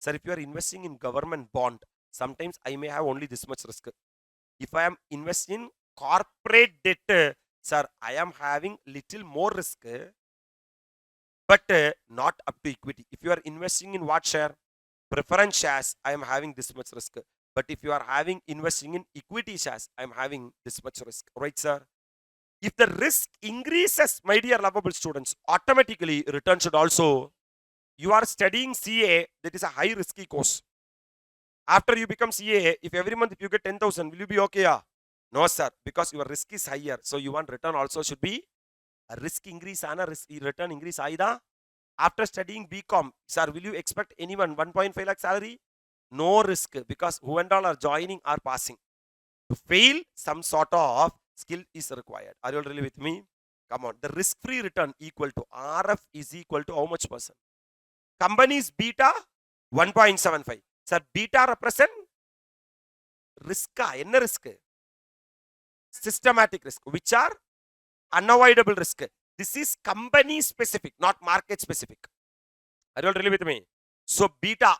Sir, if you are investing in government bond, sometimes I may have only this much risk. If I am investing in corporate debt, sir, I am having little more risk, but not up to equity. If you are investing in what share? Preference shares, I am having this much risk. But if you are investing in equity shares, I am having this much risk. Right, sir? If the risk increases, my dear lovable students, automatically return should also. You are studying CA, that is a high risky course. After you become CA, if every month if you get 10,000, will you be okay? No, sir, because your risk is higher. So you want return also should be a risk increase and a risk return increase. Aida, after studying BCom, sir, will you expect anyone 1.5 lakh salary? No risk, because who and all are joining or passing. To fail, some sort of skill is required. Are you all really with me? Come on. The risk-free return equal to RF is equal to how much percent? Company's beta 1.75. Sir, beta represent risk. Enna risk? Systematic risk, which are unavoidable risk. This is company specific, not market specific. Are you all really with me? So beta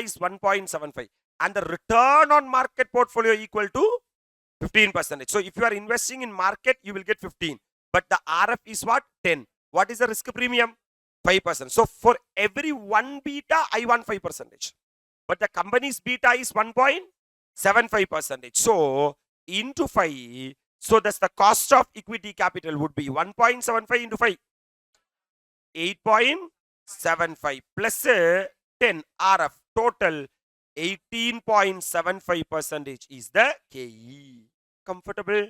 is 1.75 and the return on market portfolio equal to 15%. So if you are investing in market, you will get 15. But the RF is what? 10. What is the risk premium? 5%. So for every 1 beta, I want 5%. But the company's beta is 1.75%. So into 5. So that's the cost of equity capital would be 1.75 into 5. 8.75 plus 10 RF. Total 18.75% is the KE. Comfortable?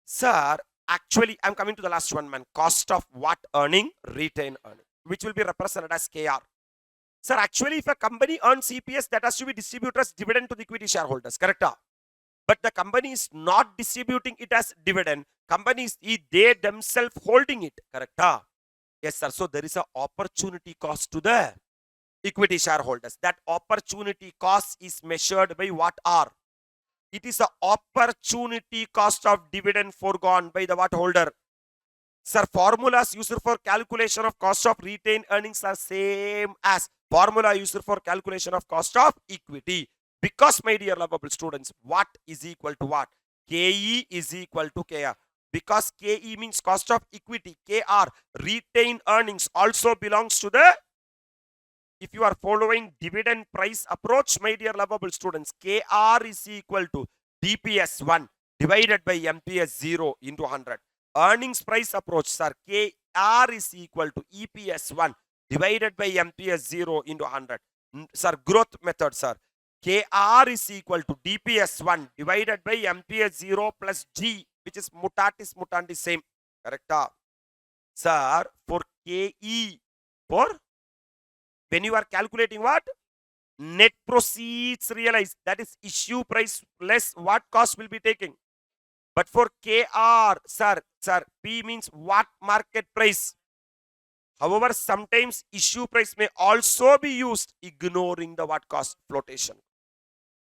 Sir, actually, I'm coming to the last one, man. Cost of what earning? Retained earning, which will be represented as KR. Sir, actually, if a company earns EPS, that has to be distributed as dividend to the equity shareholders. Correct? But the company is not distributing it as dividend. Companies, they themselves holding it. Correct? Yes, sir. So there is an opportunity cost to the equity shareholders. That opportunity cost is measured by what R? It is the opportunity cost of dividend foregone by the what holder? Sir, formulas used for calculation of cost of retained earnings are same as formula used for calculation of cost of equity. Because, my dear lovable students, what is equal to what? KE is equal to KR. Because KE means cost of equity, KR, retained earnings, also belongs to the, if you are following dividend price approach, my dear lovable students, KR is equal to DPS 1 divided by MPS 0 into 100. Earnings price approach, sir, KR is equal to EPS 1 divided by MPS 0 into 100. Sir, growth method, sir, KR is equal to DPS 1 divided by MPS 0 plus G, which is mutatis mutandis same. Correct? Sir, for KE, for when you are calculating what? Net proceeds realized, that is issue price less what cost will be taking. But for KR, sir, P means what market price. However, sometimes issue price may also be used, ignoring the what cost flotation.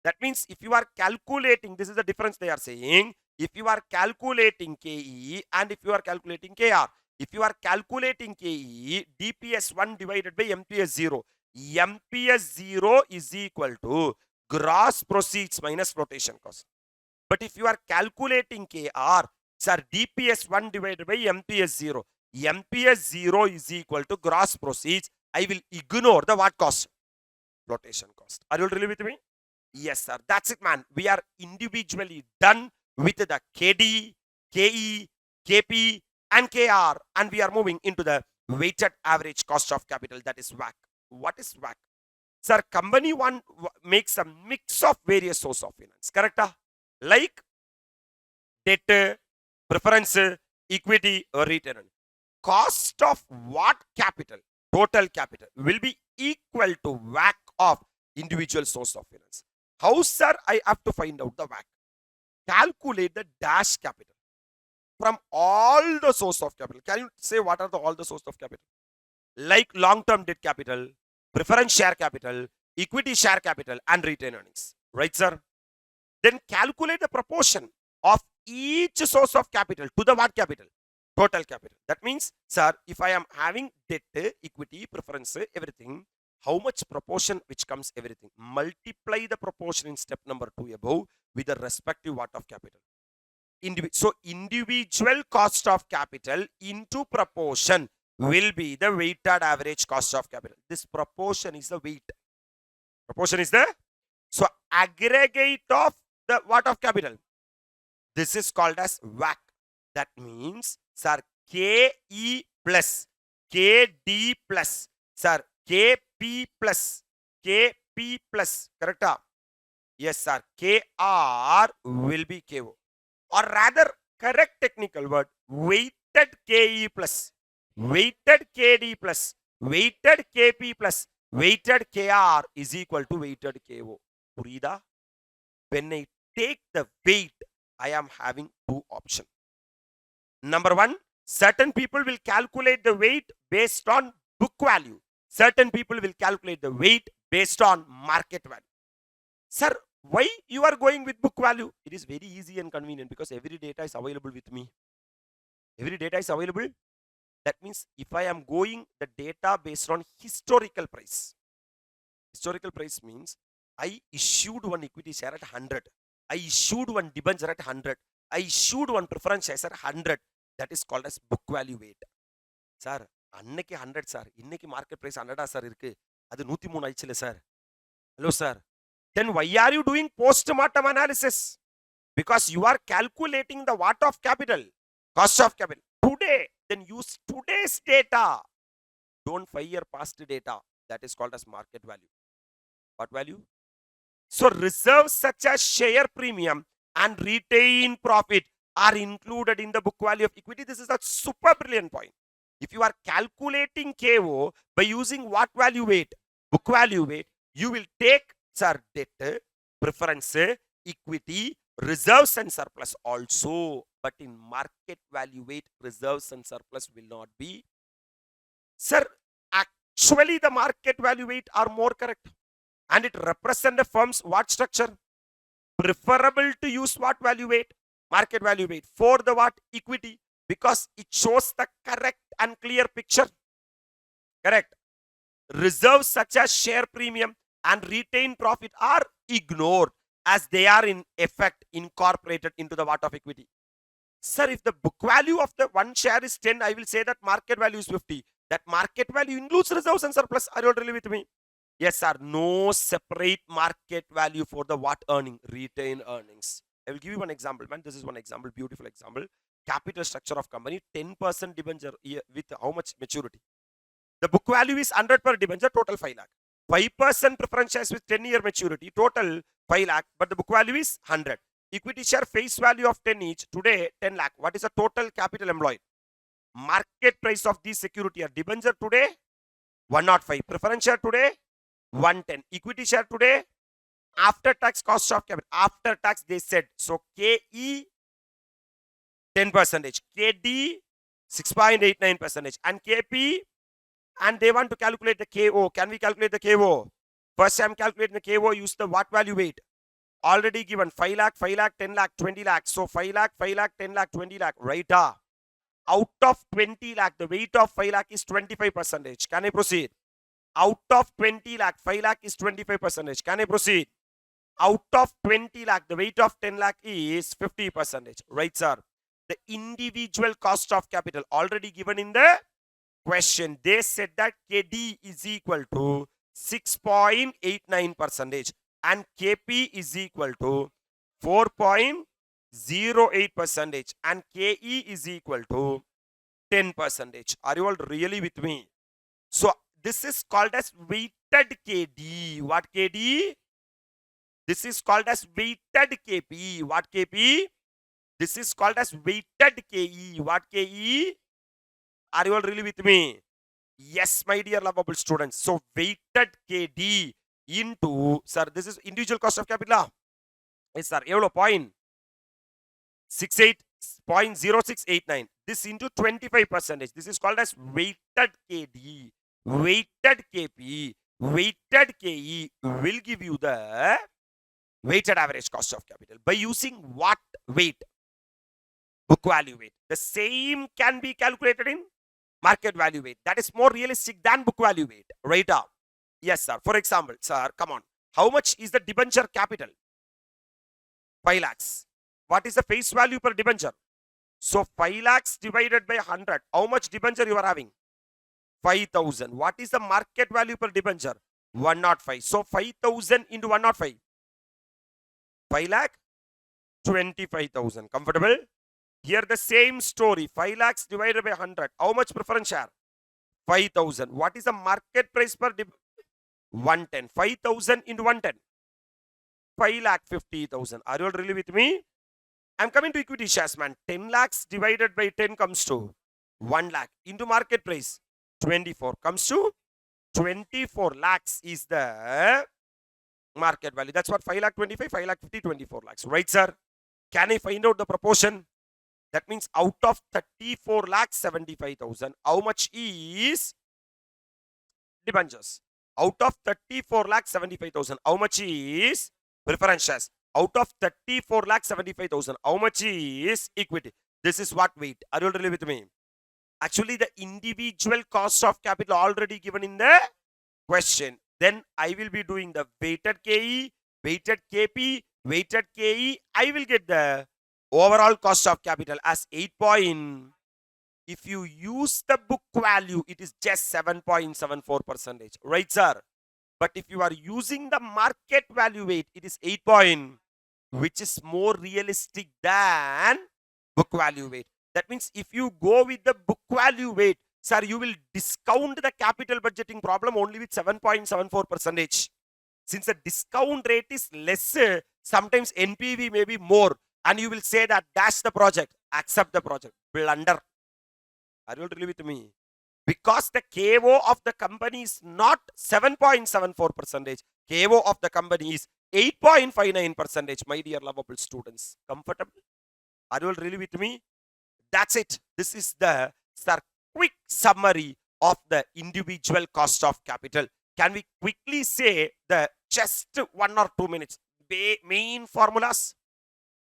That means if you are calculating, this is the difference they are saying. If you are calculating KE and if you are calculating KR, if you are calculating KE, DPS 1 divided by MPS 0. MPS 0 is equal to gross proceeds minus flotation cost. But if you are calculating KR, sir, DPS 1 divided by MPS 0. MPS 0 is equal to gross proceeds. I will ignore the what cost? Flotation cost. Are you really with me? Yes, sir. That's it, man. We are individually done with the KD, KE, KP, and KR, and we are moving into the weighted average cost of capital, that is WACC. What is WACC? Sir, company one makes a mix of various sources of finance, correct? Like debt, preference, equity, or return. Cost of what capital? Total capital will be equal to WACC of individual source of finance. How, sir, I have to find out the WACC? Calculate the dash capital from all the source of capital. Can you say what are all the source of capital? Like long-term debt capital, preference share capital, equity share capital, and retained earnings. Right, sir? Then calculate the proportion of each source of capital to the what capital? Total capital. That means, sir, if I am having debt, equity, preference, everything, how much proportion which comes everything? Multiply the proportion in step number 2 above with the respective what of capital. So individual cost of capital into proportion will be the weighted average cost of capital. This proportion is the weight. Proportion is the, so aggregate of the what of capital. This is called as WACC. That means, sir, KE plus, KD plus, sir, KP plus, KP plus, correct? Yes, sir, KR will be KO. Or rather, correct technical word, weighted KE plus, weighted KD plus, weighted KP plus, weighted KR is equal to weighted KO. Purida? When I take the weight, I am having two options. Number one, certain people will calculate the weight based on book value. Certain people will calculate the weight based on market value. Sir, why you are going with book value? It is very easy and convenient because every data is available with me. Every data is available. That means if I am going the data based on historical price. Historical price means I issued one equity share at 100. I issued one debenture at 100. I issued one preference share at 100. That is called as book value weight. Sir, அன்னைக்கு 100 sir, இன்னைக்கு market price 100 sir இருக்கு, அது 103 ஆயிடுச்சுல sir. Hello sir. Then why are you doing post-mortem analysis? Because you are calculating the what of capital, cost of capital. Today, then use today's data. Don't 5 year past data. That is called as market value. What value? So reserves such as share premium and retained profit are included in the book value of equity. This is a super brilliant point. If you are calculating KO by using what value weight? Book value weight. You will take, sir, debt, preference, equity, reserves and surplus also. But in market value weight, reserves and surplus will not be. Sir, actually the market value weight are more correct. And it represents a firm's what structure? Preferable to use what value weight? Market value weight for the what? Equity. because it shows the correct and clear picture. Correct. Reserves such as share premium and retained profit are ignored as they are in effect incorporated into the what of equity. Sir, if the book value of the one share is 10, I will say that market value is 50. That market value includes reserves and surplus. Are you all really with me? Yes, sir. No separate market value for the what earning? Retained earnings. I will give you one example, man. This is one example, beautiful example. Capital structure of company, 10% debenture with how much maturity? The book value is 100 per debenture, total 5 lakh. 5% preference shares with 10-year maturity, total 5 lakh, but the book value is 100. Equity share face value of 10 each, today 10 lakh. What is the total capital employed? Market price of these security are debenture today 105, preference share today 110, equity share today after tax cost of capital. After tax they said, so KE 10%, KD 6.89%, and KP, and they want to calculate the KO. Can we calculate the KO? First I'm calculating the KO, use the what value weight. Already given 5 lakh, 5 lakh, 10 lakh, 20 lakh. So 5 lakh, 5 lakh, 10 lakh, 20 lakh. Right? Out of 20 lakh, the weight of 5 lakh is 25%. Can I proceed? Out of 20 lakh, 5 lakh is 25%. Can I proceed? Out of 20 lakh, the weight of 10 lakh is 50%. Right, sir? The individual cost of capital already given in the question. They said that KD is equal to 6.89% and KP is equal to 4.08% and KE is equal to 10%. Are you all really with me? So this is called as weighted KD. What KD? This is called as weighted KP. What KP? This is called as weighted KE. What KE? Are you all really with me? Yes, my dear lovable students. So weighted KD into, sir, this is individual cost of capital. Yes, sir. Evlo point 0.0689. This into 25%. This is called as weighted KD. Weighted KP. Weighted KE will give you the weighted average cost of capital by using what weight? Book value weight. The same can be calculated in market value weight. That is more realistic than book value weight. Right up. Yes, sir. For example, sir, come on. How much is the debenture capital? 5 lakhs. What is the face value per debenture? So 5 lakhs divided by 100. How much debenture you are having? 5,000. What is the market value per debenture? 105. So 5,000 into 105. 5 lakh 25,000. Comfortable? Here the same story. 5 lakhs divided by 100. How much preference share? 5,000. What is the market price per 110. 5,000 into 110. 5 lakh 50,000. Are you all really with me? I'm coming to equity shares, man. 10 lakhs divided by 10 comes to 1 lakh. Into market price 24 comes to 24 lakhs is the market value. That's what 5 lakh 25, 5 lakh 50, 24 lakhs. Right, sir? Can I find out the proportion? That means out of 34 lakh 75,000, how much is debentures? Out of 34 lakh 75,000, how much is preference shares? Out of 34 lakh 75,000, how much is equity? This is what weight. Are you really with me? Actually, the individual cost of capital already given in the question. Then I will be doing the weighted KE, weighted KP, weighted KE. I will get the overall cost of capital as 8 point. If you use the book value, it is just 7.74%. Right, sir? But if you are using the market value weight, it is 8 point, which is more realistic than book value weight. That means if you go with the book value weight, sir, you will discount the capital budgeting problem only with 7.74%. Since the discount rate is less, sometimes NPV may be more, and you will say that that's the project. Accept the project. Blunder. Are you really with me? Because the KO of the company is not 7.74%. KO of the company is 8.59%. My dear lovable students. Comfortable? Are you all really with me? That's it. This is the quick summary of the individual cost of capital. Can we quickly say the just 1 or 2 minutes main formulas?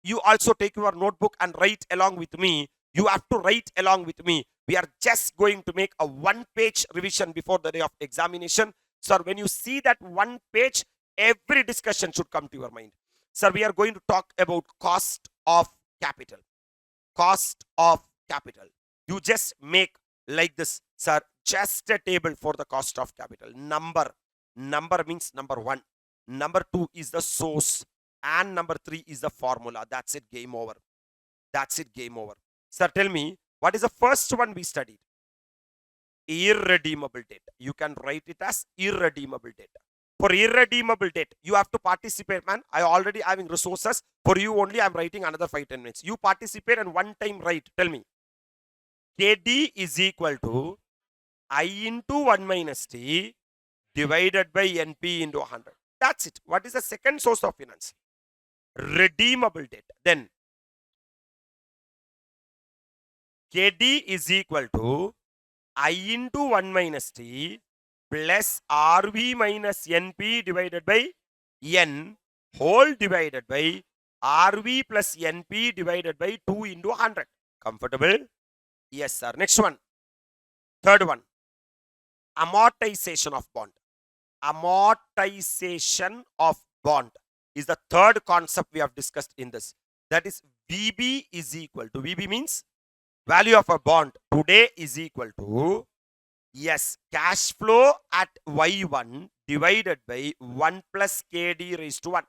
You also take your notebook and write along with me You have to write along with me. We are just going to make a one-page revision before the day of examination. Sir, when you see that one page, every discussion should come to your mind. Sir, we are going to talk about cost of capital. Cost of capital. You just make like this, sir, just a table for the cost of capital. Number means number one. Number two is the source. And number three is the formula. That's it, game over. That's it, game over. Sir, tell me, what is the first one we studied? Irredeemable debt. You can write it as irredeemable debt. For irredeemable debt, you have to participate, man. I already having resources. For you only, I'm writing another 5-10 minutes. You participate and one time write. Tell me. KD is equal to I into 1 minus T divided by NP into 100. That's it. What is the second source of finance? Redeemable debt. Then KD is equal to I into 1 minus T plus RV minus NP divided by N whole divided by RV plus NP divided by 2 into 100. Comfortable? Yes, sir. Next one. Third one. Amortization of bond. Amortization of bond is the third concept we have discussed in this. That is VB is equal to, VB means value of a bond today is equal to, yes, cash flow at Y1 divided by 1 plus KD raised to 1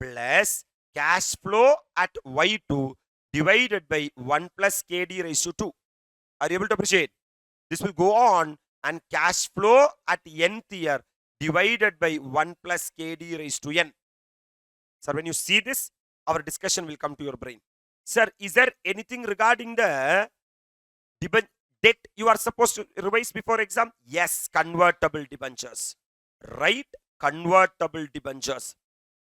plus cash flow at Y2 divided by 1 plus KD raised to 2. Are you able to appreciate? This will go on, and cash flow at nth year divided by 1 plus KD raised to N. Sir, when you see this, our discussion will come to your brain. Sir, is there anything regarding the debt you are supposed to revise before exam? Yes, convertible debentures. Right? Convertible debentures.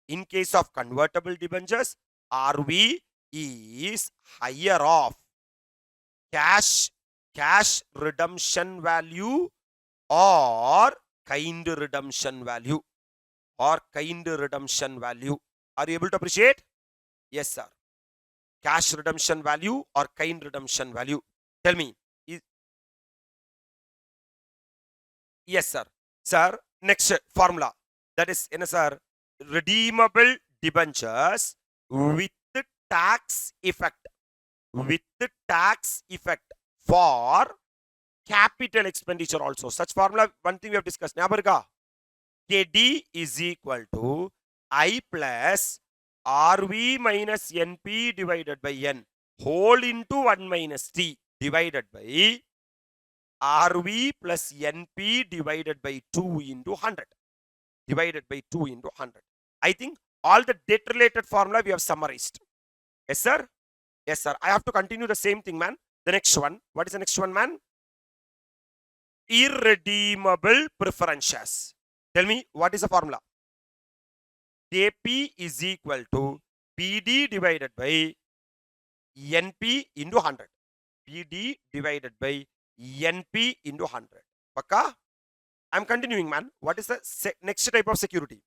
In case of convertible debentures, RV is higher of cash redemption value or kind redemption value. Are you able to appreciate? Yes, sir. Cash redemption value or kind redemption value. Tell me. Yes, sir. Sir, next formula. That is, sir, redeemable debentures with tax effect. With tax effect for capital expenditure also. Such formula, one thing we have discussed. KD is equal to I plus RV minus NP divided by N whole into 1 minus T divided by RV plus NP divided by 2 into 100. Divided by 2 into 100. I think all the debt related formula we have summarized. Yes, sir? Yes, sir. I have to continue the same thing, man. The next one. What is the next one, man? Irredeemable preferences. Tell me, what is the formula? KP is equal to PD divided by NP into 100. PD divided by NP into 100. Pakka? I'm continuing, man. What is the next type of security?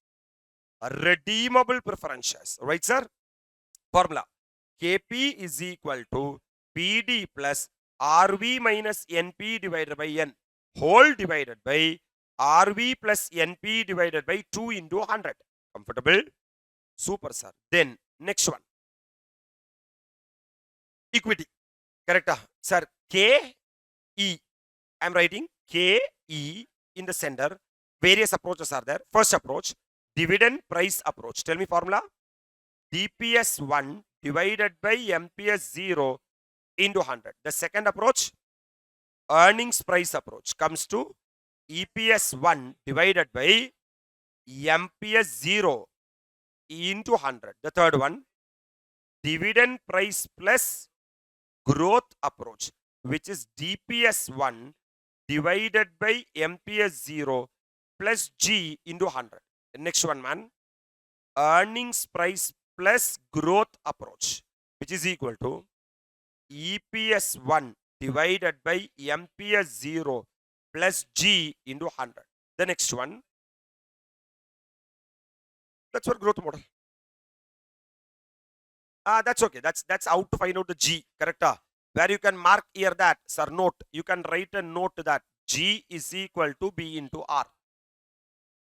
Redeemable preferences. Right, sir? Formula. KP is equal to PD plus RV minus NP divided by N whole divided by RV plus NP divided by 2 into 100. Comfortable? Super, sir. Then, next one. Equity. Correct, sir. KE. I'm writing KE in the center. Various approaches are there. First approach, dividend price approach. Tell me formula. DPS 1 divided by MPS 0 into 100. The second approach, earnings price approach, comes to EPS 1 divided by MPS 0 into 100. The third one, dividend price plus growth approach, which is DPS 1 divided by MPS 0 plus G into 100. The next one, man, earnings price plus growth approach, which is equal to EPS 1 divided by MPS 0 plus G into 100. The next one, that's for growth model. That's okay. That's how to find out the G. Correct? where you can mark here that, sir, note, you can write a note that G is equal to B into R.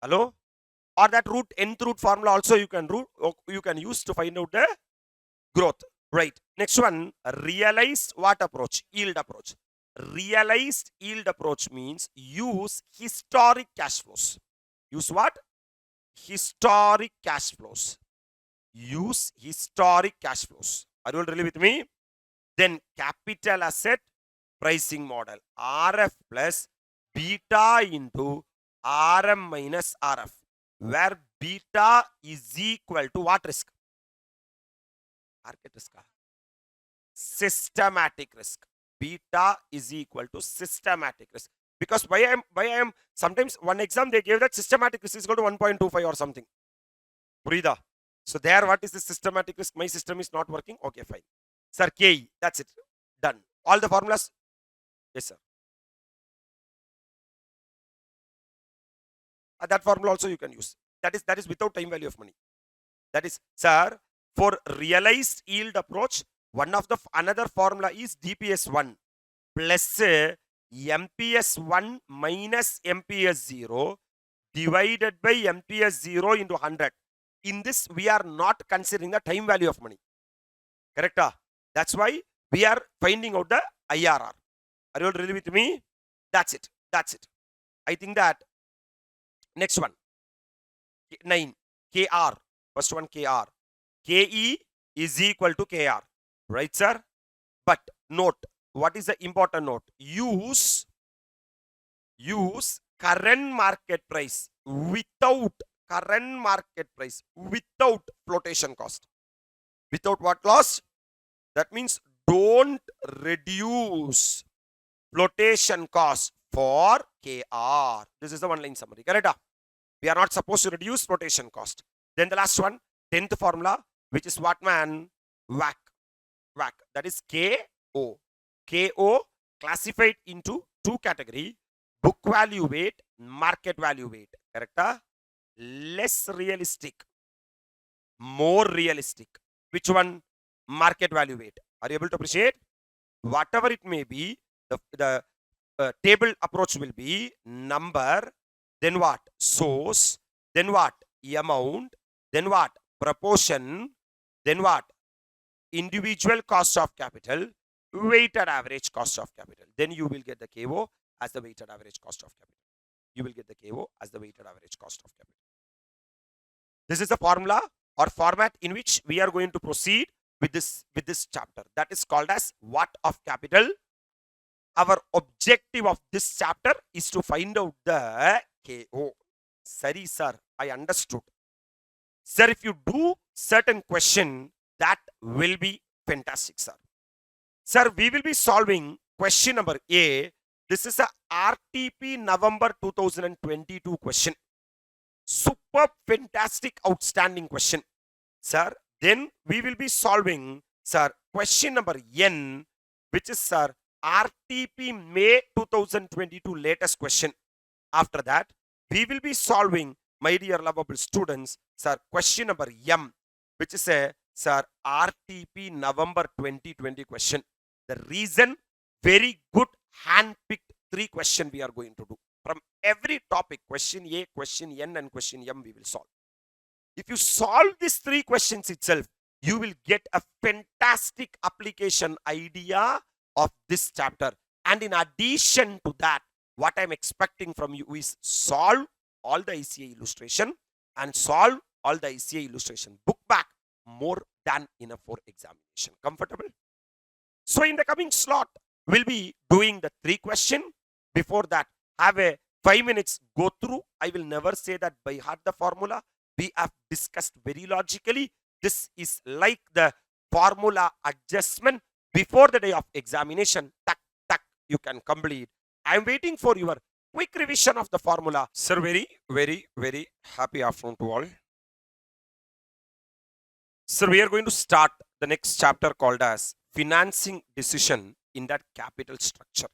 Hello? Or that nth root formula also you can use to find out the growth. Right. Next one, realized what approach? Yield approach. Realized yield approach means use historic cash flows. Use what? Historic cash flows. Use historic cash flows. Are you all really with me? Then capital asset pricing model. RF plus beta into RM minus RF. Where beta is equal to what risk? Market risk. Systematic risk. Beta is equal to systematic risk. Because why I am sometimes one exam they gave that systematic risk is equal to 1.25 or something. Purida. So there, what is the systematic risk? My system is not working. Okay, fine. Sir, KE. That's it. Done. All the formulas. Yes, sir. That formula also you can use. That is without time value of money. That is, sir, for realized yield approach, one of the another formula is DPS1 plus MPS1 minus MPS0 divided by MPS0 into 100. In this, we are not considering the time value of money. Correct? That's why we are finding out the IRR. Are you all really with me? That's it. That's it. I think that next one, 9, KR. First one, KR. KE is equal to KR. Right, sir? But note, what is the important note? Use current market price without current market price without flotation cost. Without what loss? That means don't reduce flotation cost for KR. This is the one line summary. Correct? We are not supposed to reduce flotation cost. Then the last one, 10th formula, which is what, man? WACC. WACC. That is KO. KO classified into two categories: book value weight, market value weight. Correct? Less realistic, more realistic. Which one? Market value weight. Are you able to appreciate? Whatever it may be, the table approach will be number, then what? Source, then what? Amount, then what? Proportion, then what? Individual cost of capital, weighted average cost of capital. Then you will get the KO as the weighted average cost of capital. You will get the KO as the weighted average cost of capital. This is the formula or format in which we are going to proceed with this chapter. That is called as what of capital. Our objective of this chapter is to find out the KO. Sorry, sir, I understood. Sir, if you do certain question, that will be fantastic, sir. Sir, we will be solving question number A. This is a RTP November 2022 question. Super fantastic, outstanding question, sir. Then we will be solving, sir, question number N, which is, sir, RTP May 2022 latest question. After that, we will be solving, my dear lovable students, sir, question number M, which is a, sir, RTP November 2020 question. The reason, very good hand-picked 3 questions we are going to do. From every topic, question A, question N, and question M, we will solve. If you solve these 3 questions itself, you will get a fantastic application idea of this chapter. And in addition to that, what I'm expecting from you is solve all the ICAI illustration and solve all the ICAI illustration book back more than enough for examination. Comfortable? So in the coming slot, we'll be doing the 3 questions. Before that, have a 5 minutes go through. I will never say that by heart the formula. We have discussed very logically. This is like the formula adjustment before the day of examination. Tuck, tuck, you can complete. I am waiting for your quick revision of the formula. Sir, very, very, very happy afternoon to all. Sir, we are going to start the next chapter called as financing decision in that capital structure.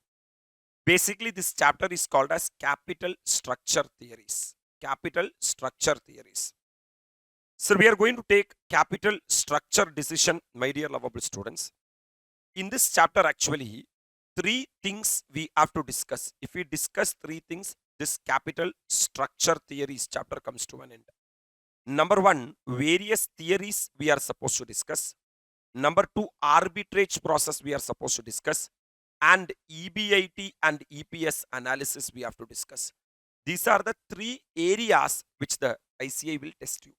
Basically, this chapter is called as capital structure theories. Capital structure theories. So we are going to take capital structure decision, my dear lovable students. in this chapter actually three things we have to discuss. If we discuss three things, this capital structure theories chapter comes to an end. Number one, various theories we are supposed to discuss. Number two, arbitrage process we are supposed to discuss. And EBIT and EPS analysis we have to discuss. These are the three areas which the ICAI will test you.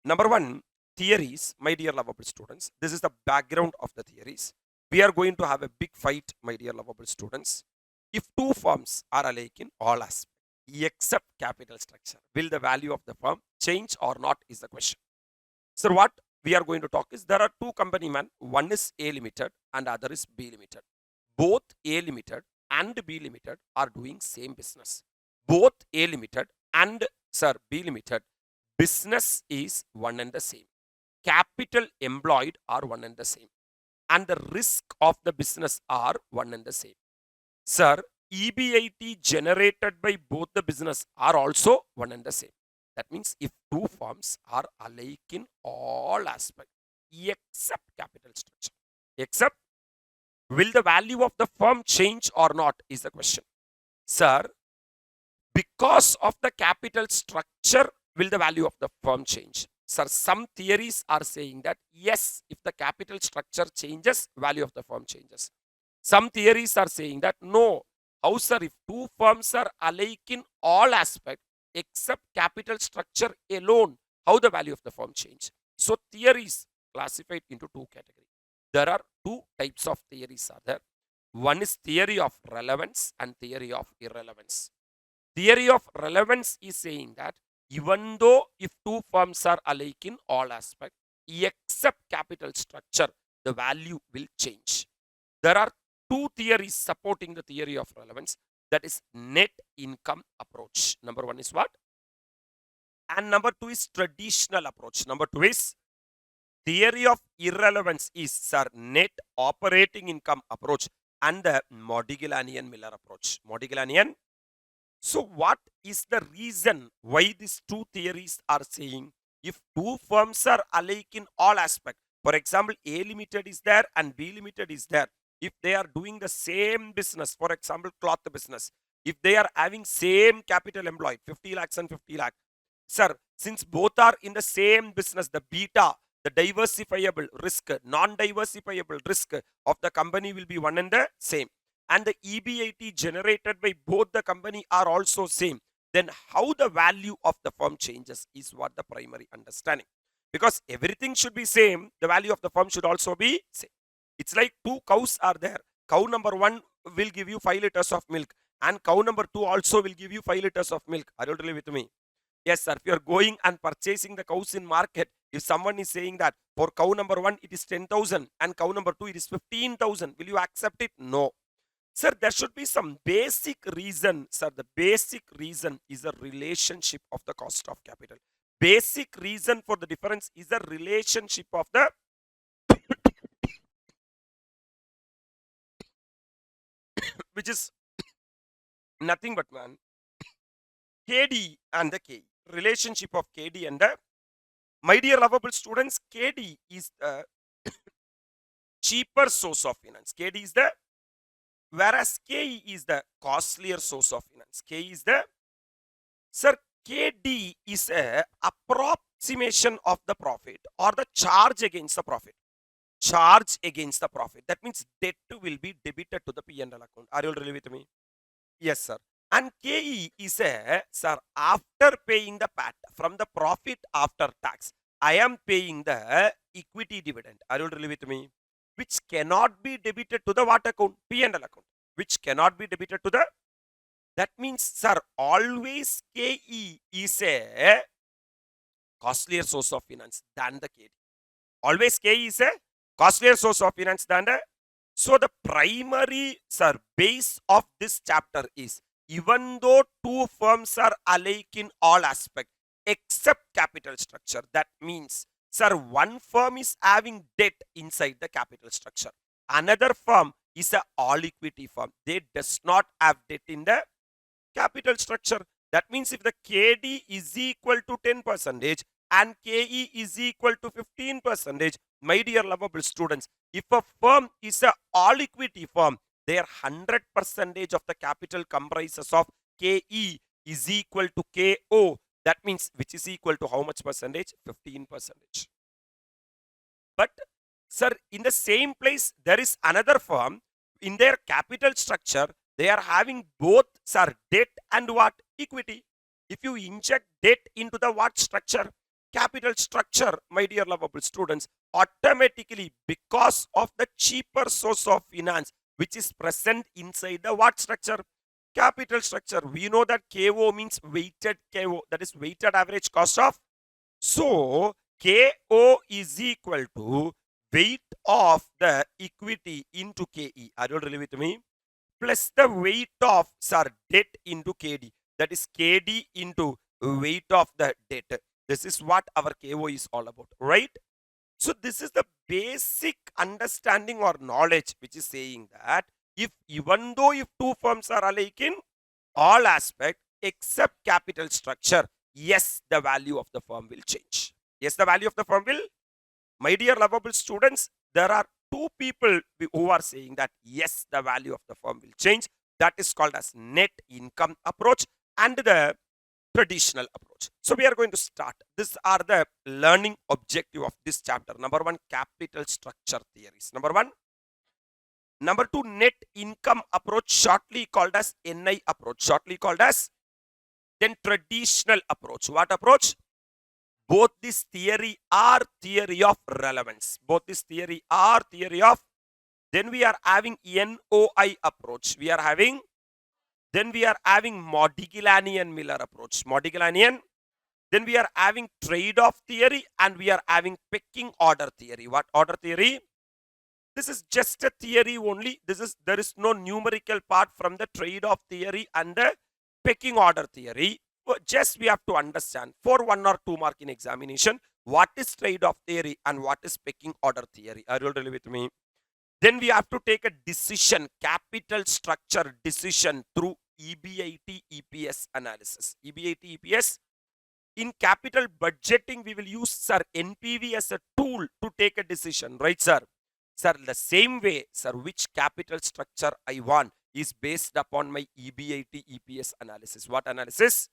Number one, theories, my dear lovable students. This is the background of the theories. We are going to have a big fight, my dear lovable students. If two firms are alike in all aspects, except capital structure, will the value of the firm change or not is the question. So what we are going to talk is there are two company man. One is A Limited and other is B Limited. Both A Limited and B Limited are doing same business. Both A Limited and B Limited business is one and the same. Capital employed are one and the same. And the risk of the business are one and the same. Sir, EBIT generated by both the business are also one and the same. That means if two firms are alike in all aspects, except capital structure. Except, will the value of the firm change or not is the question. Sir, because of the capital structure, will the value of the firm change? Sir, some theories are saying that yes, if the capital structure changes, value of the firm changes. Some theories are saying that no. How, sir, if two firms are alike in all aspects except capital structure alone, how the value of the firm change? So theories classified into two categories. There are two types of theories are there. One is theory of relevance and theory of irrelevance. Theory of relevance is saying that even though if two firms are alike in all aspects, except capital structure, the value will change. There are two theories supporting the theory of relevance. That is net income approach. Number one is what? And number two is traditional approach. Number two is theory of irrelevance is net operating income approach and the Modigliani-Miller approach. Modigliani. So what is the reason why these two theories are saying if two firms are alike in all aspects? For example, A Limited is there and B Limited is there. If they are doing the same business, for example, cloth business, if they are having same capital employed, 50 lakhs and 50 lakh, sir, since both are in the same business, the beta, the diversifiable risk, non-diversifiable risk of the company will be one and the same. And the EBIT generated by both the company are also same. Then how the value of the firm changes is what the primary understanding. Because everything should be same, the value of the firm should also be same. It's like two cows are there. Cow number one will give you 5 liters of milk and cow number two also will give you 5 liters of milk. Are you really with me? Yes, sir. If you are going and purchasing the cows in market, if someone is saying that for cow number one it is 10,000 and cow number two it is 15,000, will you accept it? No. Sir, there should be some basic reason. Sir, the basic reason is the relationship of the cost of capital. Basic reason for the difference is the relationship of the which is nothing but man KD and the K. Relationship of KD and the, my dear lovable students, KD is the cheaper source of finance. KD is the, whereas K is the costlier source of finance. K is the, sir, KD is a approximation of the profit or the charge against the profit. Charge against the profit. That means debt will be debited to the P&L account. Are you all really with me? Yes, sir. And KE is a, sir, after paying the PAT from the profit after tax, I am paying the equity dividend. Are you really with me? Which cannot be debited to the what account? P&L account. Which cannot be debited to the, that means, sir, always KE is a costlier source of finance than the KD. Always KE is a costlier source of finance than the, so the primary, sir, base of this chapter is even though two firms are alike in all aspects except capital structure, that means, sir, one firm is having debt inside the capital structure. Another firm is a all equity firm. They does not have debt in the capital structure. That means if the KD is equal to 10% and KE is equal to 15%, My dear lovable students, if a firm is a all equity firm, their 100% of the capital comprises of KE is equal to KO. That means which is equal to how much percentage? 15%. But sir, in the same place, there is another firm. In their capital structure, they are having both, sir, debt and what? Equity. If you inject debt into the what structure? Capital structure, my dear lovable students, automatically, because of the cheaper source of finance, which is present inside the what structure? Capital structure. We know that KO means weighted KO, that is weighted average cost of. So, KO is equal to weight of the equity into KE. Are you really with me? Plus the weight of, sir, debt into KD. That is KD into weight of the debt. This is what our KO is all about, right? So this is the basic understanding or knowledge which is saying that if even though if two firms are alike in all aspect except capital structure, yes, the value of the firm will change. Yes, the value of the firm will. My dear lovable students, there are two people who are saying that yes, the value of the firm will change. That is called as net income approach and the traditional approach. So we are going to start. These are the learning objective of this chapter. Number one, capital structure theories. Number one. Number two, net income approach, shortly called as NI approach. Shortly called as. Then traditional approach. What approach? Both this theory are theory of relevance. Both this theory are theory of. Then we are having NOI approach. We are having. Then we are having Modigliani Miller approach. Modigliani. Then we are having trade-off theory and we are having pecking order theory. What order theory? This is just a theory only. There is no numerical part from the trade-off theory and the pecking order theory. Just we have to understand for 1 or 2 mark in examination what is trade-off theory and what is pecking order theory. Are you really with me? Then we have to take a decision, capital structure decision through EBIT EPS analysis. EBIT EPS. In capital budgeting, we will use, sir, NPV as a tool to take a decision, right, sir? Sir, the same way, sir, which capital structure I want is based upon my EBIT EPS analysis. What analysis?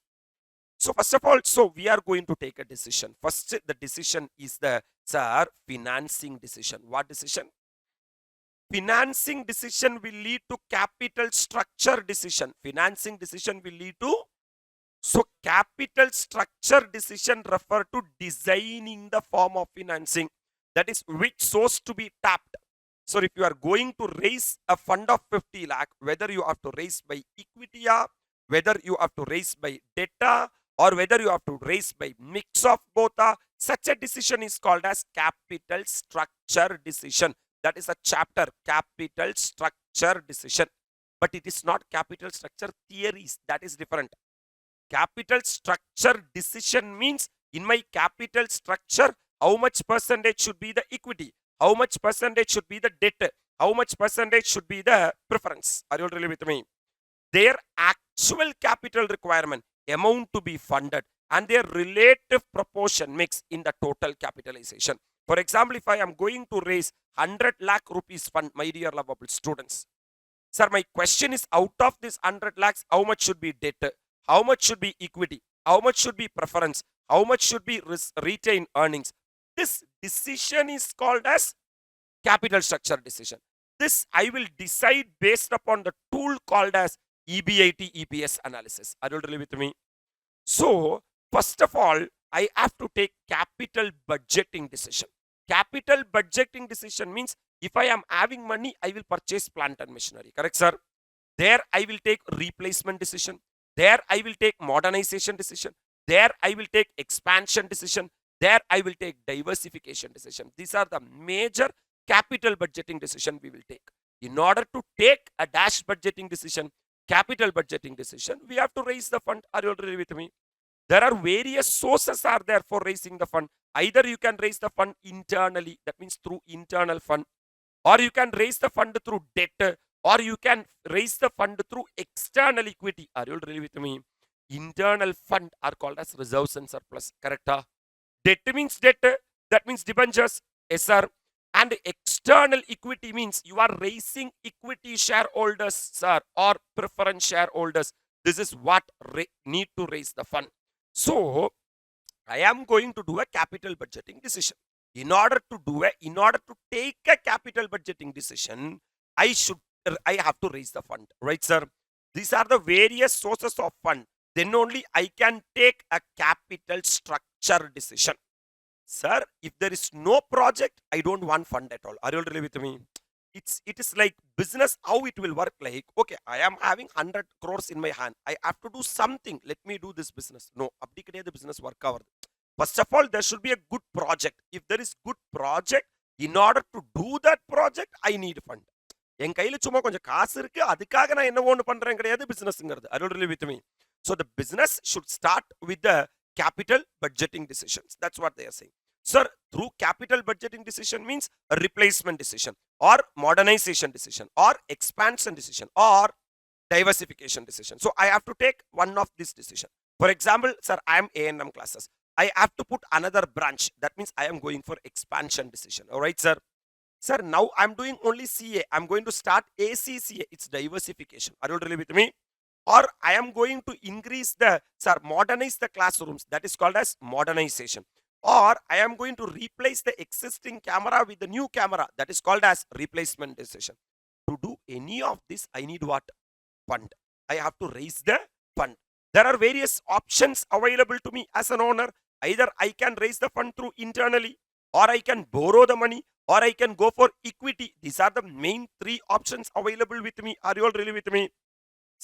So first of all, so we are going to take a decision. First, the decision is the, sir, financing decision. What decision? Financing decision will lead to capital structure decision. Financing decision will lead to. So capital structure decision refer to designing the form of financing. That is which source to be tapped. So if you are going to raise a fund of 50 lakh, whether you have to raise by equity, whether you have to raise by debt, or whether you have to raise by mix of both, such a decision is called as capital structure decision. That is a chapter, capital structure decision. But it is not capital structure theories. That is different. Capital structure decision means in my capital structure, how much percentage should be the equity? How much percentage should be the debt? How much percentage should be the preference? Are you really with me? Their actual capital requirement, amount to be funded, and their relative proportion mix in the total capitalization. For example, if I am going to raise 100 lakh rupees fund, my dear lovable students. Sir, my question is, out of this 100 lakhs, how much should be debt? How much should be equity? How much should be preference? How much should be retained earnings? This decision is called as capital structure decision. This I will decide based upon the tool called as EBIT EPS analysis. Are you really with me? So, first of all, I have to take capital budgeting decision. Capital budgeting decision means if I am having money, I will purchase plant and machinery. Correct, sir? There I will take replacement decision. There I will take modernization decision. There I will take expansion decision. There I will take diversification decision. These are the major capital budgeting decision we will take. In order to take a dash budgeting decision, capital budgeting decision, we have to raise the fund. Are you already with me? There are various sources are there for raising the fund. Either you can raise the fund internally, that means through internal fund, or you can raise the fund through debt, or you can raise the fund through external equity. Are you really with me? Internal fund are called as reserves and surplus. Correct? Debt means debt. That means debentures. Yes, sir. And external equity means you are raising equity shareholders, sir, or preference shareholders. This is what need to raise the fund. So I am going to do a capital budgeting decision. In order to take a capital budgeting decision, I have to raise the fund, right, sir? These are the various sources of fund. Then only I can take a capital structure decision. Sir, if there is no project, I don't want fund at all. Are you all really with me? It is like business, how it will work. Like, okay, I am having 100 crores in my hand. I have to do something. Let me do this business. No, abdicate the business work cover. First of all, there should be a good project. If there is good project, in order to do that project, I need fund. என் கையில சும்மா கொஞ்சம் காசு இருக்கு அதுக்காக நான் என்ன ஒன்று பண்றேன் கிடையாது பிசினஸ்ங்கிறது. Are you really with me? So the business should start with the capital budgeting decisions. That's what they are saying. Sir, through capital budgeting decision means a replacement decision or modernization decision or expansion decision or diversification decision. So I have to take one of these decision. For example, sir, I am ANM classes. I have to put another branch. That means I am going for expansion decision. All right, sir. Sir, now I'm doing only CA. I'm going to start ACCA. It's diversification. Are you really with me? Or I am going to increase modernize the classrooms. That is called as modernization. Or I am going to replace the existing camera with the new camera. That is called as replacement decision. To do any of this, I need what? Fund. I have to raise the fund. There are various options available to me as an owner. Either I can raise the fund through internally, or I can borrow the money, or I can go for equity. These are the main three options available with me. Are you all really with me?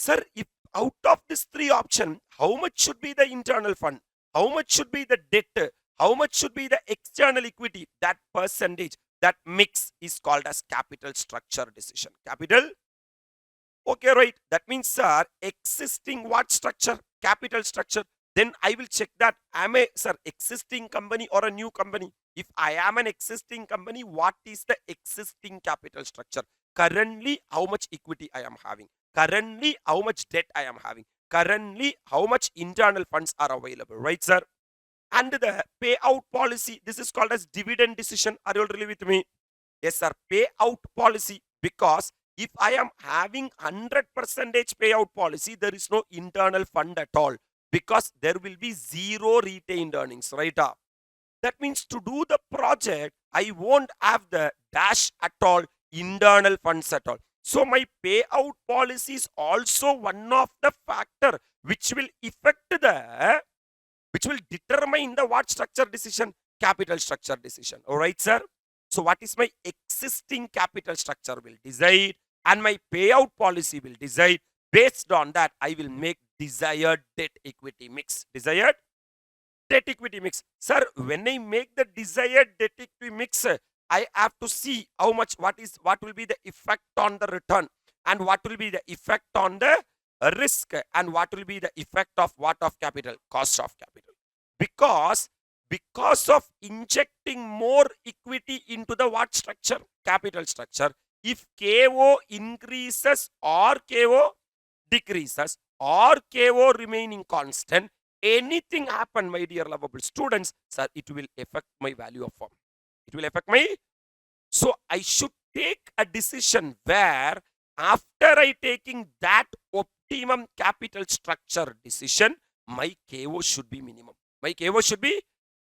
Sir, if out of these three options, how much should be the internal fund? How much should be the debt? How much should be the external equity? That percentage, that mix is called as capital structure decision. Capital? Okay, right. That means, sir, existing what structure? Capital structure. Then I will check that am I, sir, existing company or a new company? If I am an existing company, what is the existing capital structure? Currently, how much equity I am having? Currently, how much debt I am having? Currently, how much internal funds are available, right, sir? And the payout policy, this is called as dividend decision. Are you all really with me? Yes, sir, payout policy. Because if I am having 100% payout policy, there is no internal fund at all. Because there will be zero retained earnings, right? That means to do the project, I won't have the dash at all, internal funds at all. So my payout policy is also one of the factor which will determine the what structure decision? Capital structure decision. All right, sir? So what is my existing capital structure will decide, and my payout policy will decide. Based on that, I will make desired debt equity mix. Desired debt equity mix. Sir, when I make the desired debt equity mix, I have to see how much, what will be the effect on the return, and what will be the effect on the risk, and what will be the effect of what of capital? Cost of capital. Because of injecting more equity into the what structure? Capital structure. If KO increases or KO decreases or KO remaining constant, anything happen, my dear lovable students, sir, it will affect my value of firm. It will affect my. So I should take a decision where after I taking that optimum capital structure decision, my KO should be minimum. My KO should be,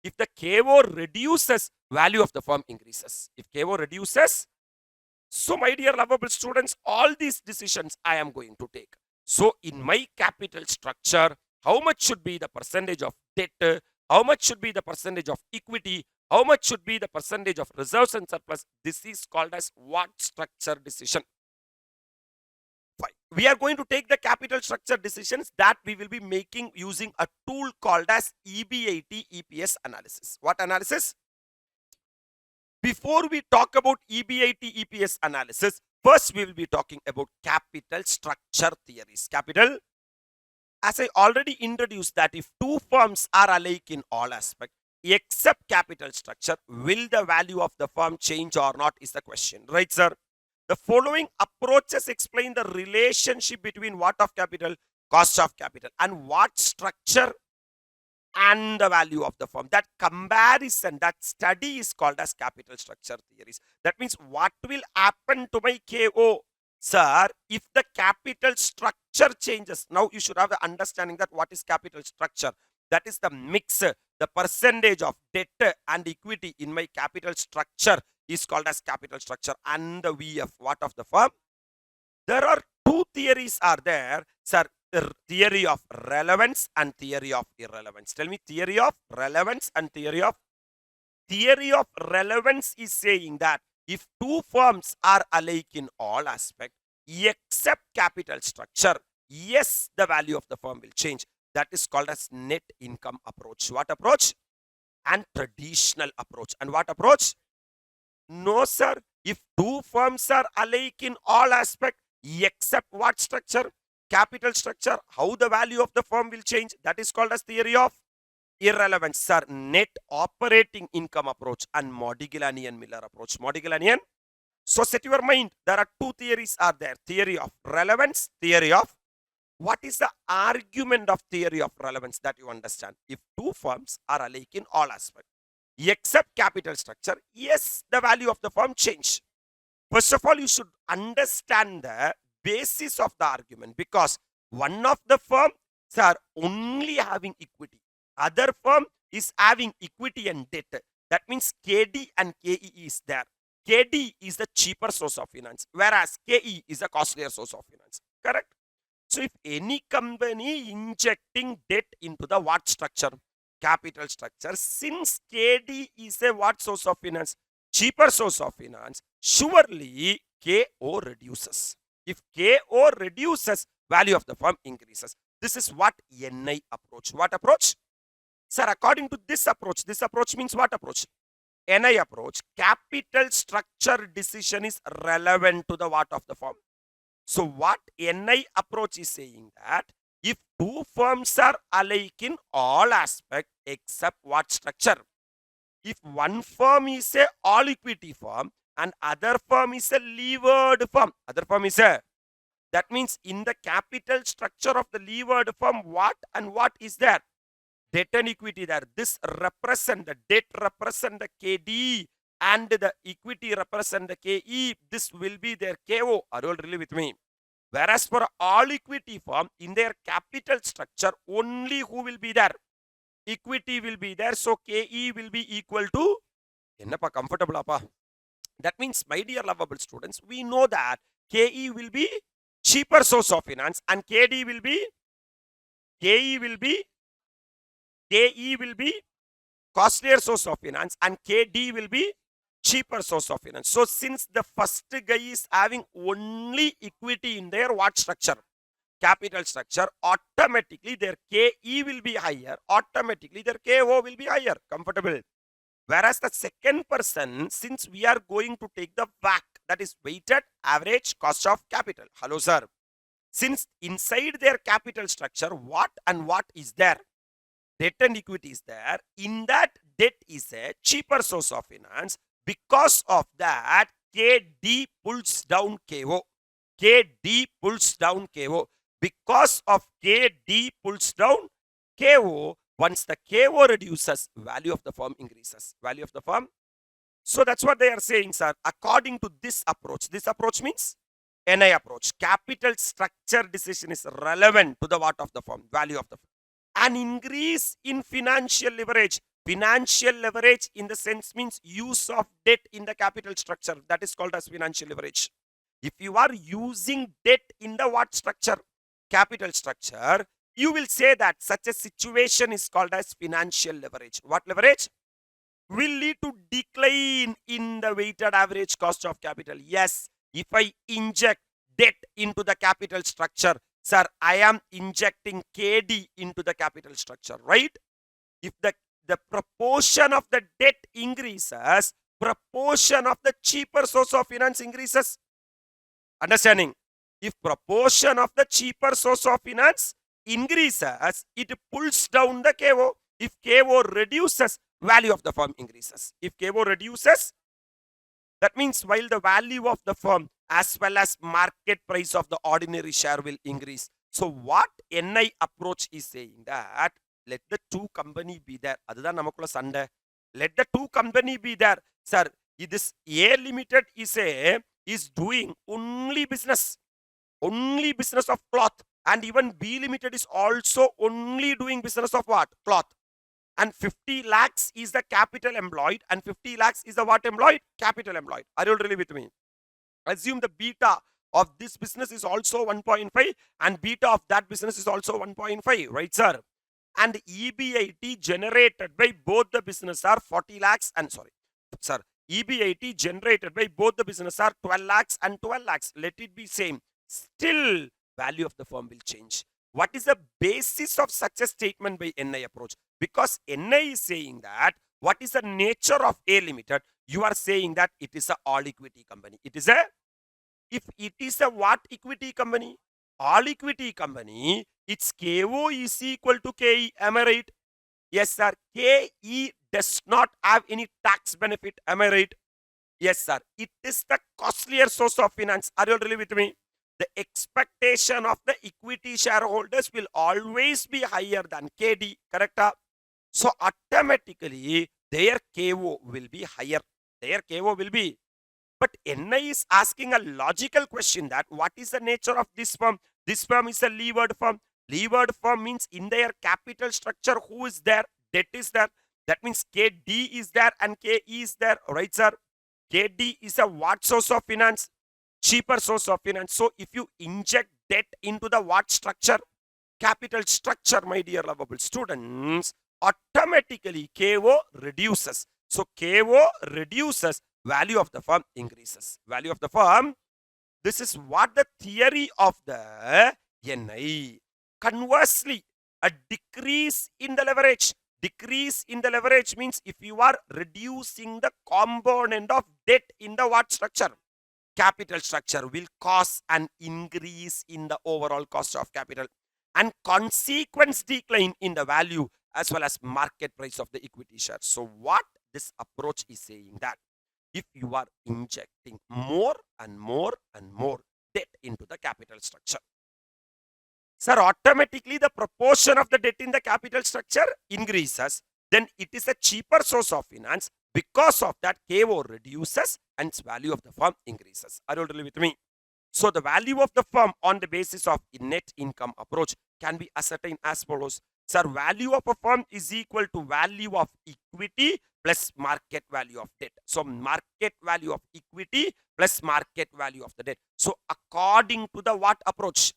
if the KO reduces, value of the firm increases. If KO reduces, so my dear lovable students, all these decisions I am going to take. So in my capital structure, how much should be the percentage of debt? How much should be the percentage of equity? How much should be the percentage of reserves and surplus? This is called as what structure decision. Fine. We are going to take the capital structure decisions that we will be making using a tool called as EBIT EPS analysis. What analysis? Before we talk about EBIT EPS analysis, first we will be talking about capital structure theories. Capital, as I already introduced, that if two firms are alike in all aspects except capital structure, will the value of the firm change or not is the question, right, sir? The following approaches explain the relationship between what of capital, cost of capital, and what structure and the value of the firm. That comparison, that study is called as capital structure theories. That means what will happen to my KO, sir, if the capital structure changes. Now you should have the understanding that what is capital structure. That is the mix, the percentage of debt and equity in my capital structure is called as capital structure, and the VF, what of the firm. There are two theories are there, sir. Theory of relevance and theory of irrelevance. Tell me, theory of relevance and theory of relevance is saying that if two firms are alike in all aspects except capital structure, yes, the value of the firm will change. That is called as net income approach. What approach? And traditional approach. And what approach? No, sir. If two firms are alike in all aspects except what structure? Capital structure. How the value of the firm will change? That is called as theory of irrelevance, sir. Net operating income approach and Modigliani and Miller approach. Modigliani. So set your mind. There are two theories are there. Theory of relevance, theory of. What is the argument of theory of relevance that you understand? If two firms are alike in all aspects except capital structure, yes, the value of the firm change. First of all, you should understand the basis of the argument, because one of the firms are only having equity. Other firm is having equity and debt. That means KD and KE is there. KD is the cheaper source of finance, whereas KE is a costlier source of finance. Correct? So if any company injecting debt into the what structure? Capital structure, since KD is a what source of finance? Cheaper source of finance, surely KO reduces. If KO reduces, value of the firm increases. This is what NI approach. What approach? Sir, according to this approach means what approach? NI approach, capital structure decision is relevant to the what of the firm. So what NI approach is saying that if two firms are alike in all aspects except what structure? If one firm is a all equity firm and other firm is a levered firm, other firm is a, that means in the capital structure of the levered firm, what and what is there? Debt and equity there. This represent, the debt represent the KD and the equity represent the KE. This will be their KO. Are you all really with me? Whereas for all equity firm, in their capital structure, only who will be there? Equity will be there. So KE will be equal to, ennappa comfortable appa. That means, my dear lovable students, we know that KE will be cheaper source of finance and KE will be costlier source of finance and KD will be cheaper source of finance. So since the first guy is having only equity in their what structure? Capital structure, automatically their KE will be higher, automatically their KO will be higher. Comfortable. Whereas the second person, since we are going to take the WACC, that is weighted average cost of capital. Hello, sir. Since inside their capital structure, what and what is there? Debt and equity is there. In that, debt is a cheaper source of finance. Because of that, KD pulls down KO. KD pulls down KO. Because of KD pulls down KO, once the KO reduces, value of the firm increases. Value of the firm. So that's what they are saying, sir. According to this approach means NI approach. Capital structure decision is relevant to the what of the firm, value of the firm. An increase in financial leverage. Financial leverage in the sense means use of debt in the capital structure. That is called as financial leverage. If you are using debt in the what structure? Capital structure, you will say that such a situation is called as financial leverage. What leverage? Will lead to decline in the weighted average cost of capital. Yes, if I inject debt into the capital structure, sir, I am injecting KD into the capital structure, right? If the proportion of the debt increases, proportion of the cheaper source of finance increases. Understanding? If proportion of the cheaper source of finance increases, it pulls down the KO. If KO reduces, value of the firm increases. If KO reduces, that means while the value of the firm as well as market price of the ordinary share will increase. So what NI approach is saying that let the two company be there. அதுதான் நமக்குள்ள சண்டை. Let the two company be there. Sir, this A limited is doing only business of cloth, and even B limited is also only doing business of what? Cloth. And 50 lakhs is the capital employed, and 50 lakhs is the what employed? Capital employed. Are you really with me? Assume the beta of this business is also 1.5 and beta of that business is also 1.5, right, sir? And EBIT generated by both the business are 40 lakhs and sir, EBIT generated by both the business are 12 lakhs and 12 lakhs. Let it be same. Still, value of the firm will change. What is the basis of such a statement by NI approach? Because NI is saying that what is the nature of A limited? You are saying that it is a all equity company. If it is a what equity company? All equity company, its KO is equal to KE. Am I right? Yes, sir. KE does not have any tax benefit. Am I right? Yes, sir. It is the costlier source of finance. Are you really with me? The expectation of the equity shareholders will always be higher than KD. Correct? So automatically their KO will be higher. Their KO will be. But NI is asking a logical question that what is the nature of this firm? This firm is a levered firm. Levered firm means in their capital structure, who is there? Debt is there. That means KD is there and KE is there. Right, sir? KD is a what source of finance? Cheaper source of finance. So if you inject debt into the what structure? Capital structure, my dear lovable students, automatically KO reduces. So KO reduces, value of the firm increases. Value of the firm, this is what the theory of the NI. Conversely, a decrease in the leverage. Decrease in the leverage means if you are reducing the component of debt in the what structure? Capital structure will cause an increase in the overall cost of capital and consequence decline in the value as well as market price of the equity share. So what this approach is saying that if you are injecting more and more and more debt into the capital structure, sir, automatically the proportion of the debt in the capital structure increases. Then it is a cheaper source of finance. Because of that, KO reduces and its value of the firm increases. Are you really with me? So the value of the firm on the basis of net income approach can be ascertained as follows. Sir, value of a firm is equal to value of equity plus market value of debt. So market value of equity plus market value of the debt. So according to the what approach?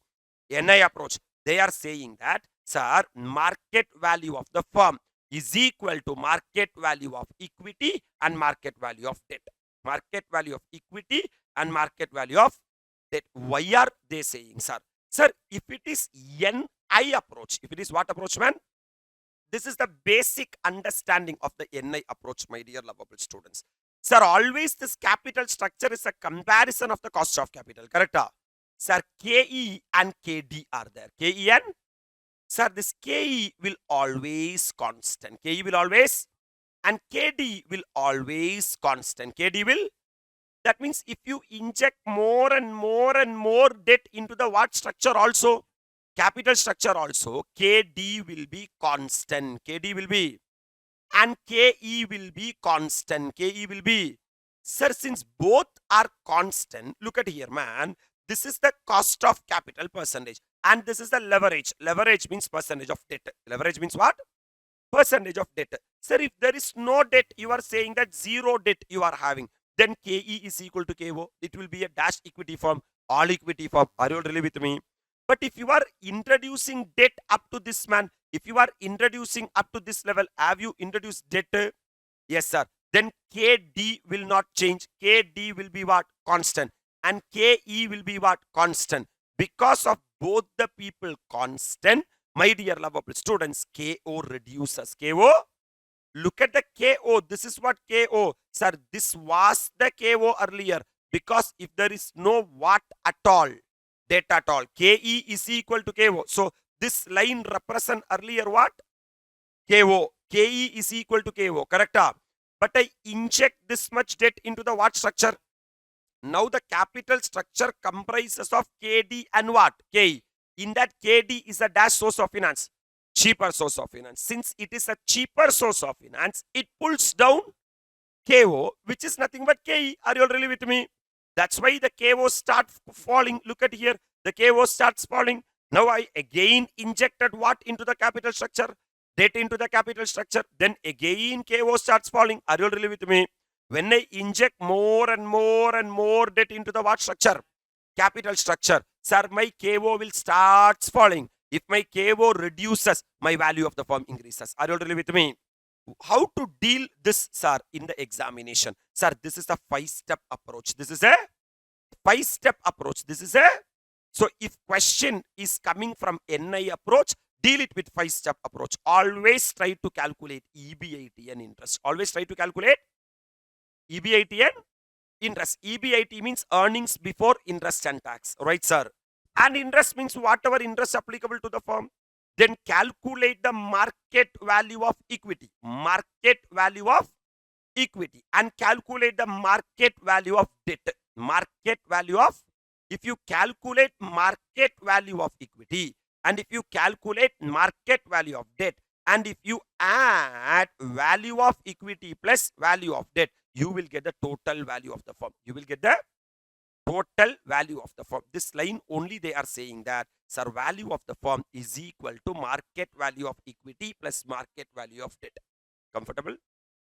NI approach. They are saying that, sir, market value of the firm is equal to market value of equity and market value of debt. Market value of equity and market value of debt. Why are they saying, sir? Sir, if it is NI approach, if it is what approach, man? This is the basic understanding of the NI approach, my dear lovable students. Sir, always this capital structure is a comparison of the cost of capital, correct? Sir, KE and KD are there. KE and, sir, this KE will always constant. KE will always, and KD will always constant. KD will, that means if you inject more and more and more debt into the what structure also, capital structure also, KD will be constant. KD will be, and KE will be constant. KE will be, sir, since both are constant, look at here, man. This is the cost of capital percentage and this is the leverage. Leverage means percentage of debt. Leverage means what? Percentage of debt. Sir, if there is no debt, you are saying that zero debt you are having. Then KE is equal to KO. It will be a dash equity firm, all equity firm. Are you really with me? But if you are introducing debt up to this, man, if you are introducing up to this level, have you introduced debt? Yes, sir. Then KD will not change. KD will be what? Constant. And KE will be what? Constant. Because of both the people constant, my dear lovable students, KO reduces. KO, look at the KO. This is what KO. Sir, this was the KO earlier. Because if there is no what at all, debt at all, KE is equal to KO. So this line represent earlier what? KO. KE is equal to KO. Correct? But I inject this much debt into the what structure? Now the capital structure comprises of KD and what? KE. In that KD is a dash source of finance. Cheaper source of finance. Since it is a cheaper source of finance, it pulls down KO, which is nothing but KE. Are you all really with me? That's why the KO start falling. Look at here. The KO starts falling. Now I again injected what into the capital structure? Debt into the capital structure. Then again KO starts falling. Are you all really with me? When I inject more and more and more debt into the what structure? Capital structure. Sir, my KO will start falling. If my KO reduces, my value of the firm increases. Are you all really with me? How to deal this, sir, in the examination? Sir, this is a 5-step approach. This is a 5-step approach. So if question is coming from NI approach, deal it with 5-step approach. Always try to calculate EBIT and interest. Always try to calculate EBIT and interest. EBIT means earnings before interest and tax. Right, sir? And interest means whatever interest applicable to the firm. Then calculate the market value of equity. Market value of equity. And calculate the market value of debt. Market value of, if you calculate market value of equity, and if you calculate market value of debt, and if you add value of equity plus value of debt, you will get the total value of the firm. You will get the total value of the firm. This line only they are saying that, sir, value of the firm is equal to market value of equity plus market value of debt. Comfortable?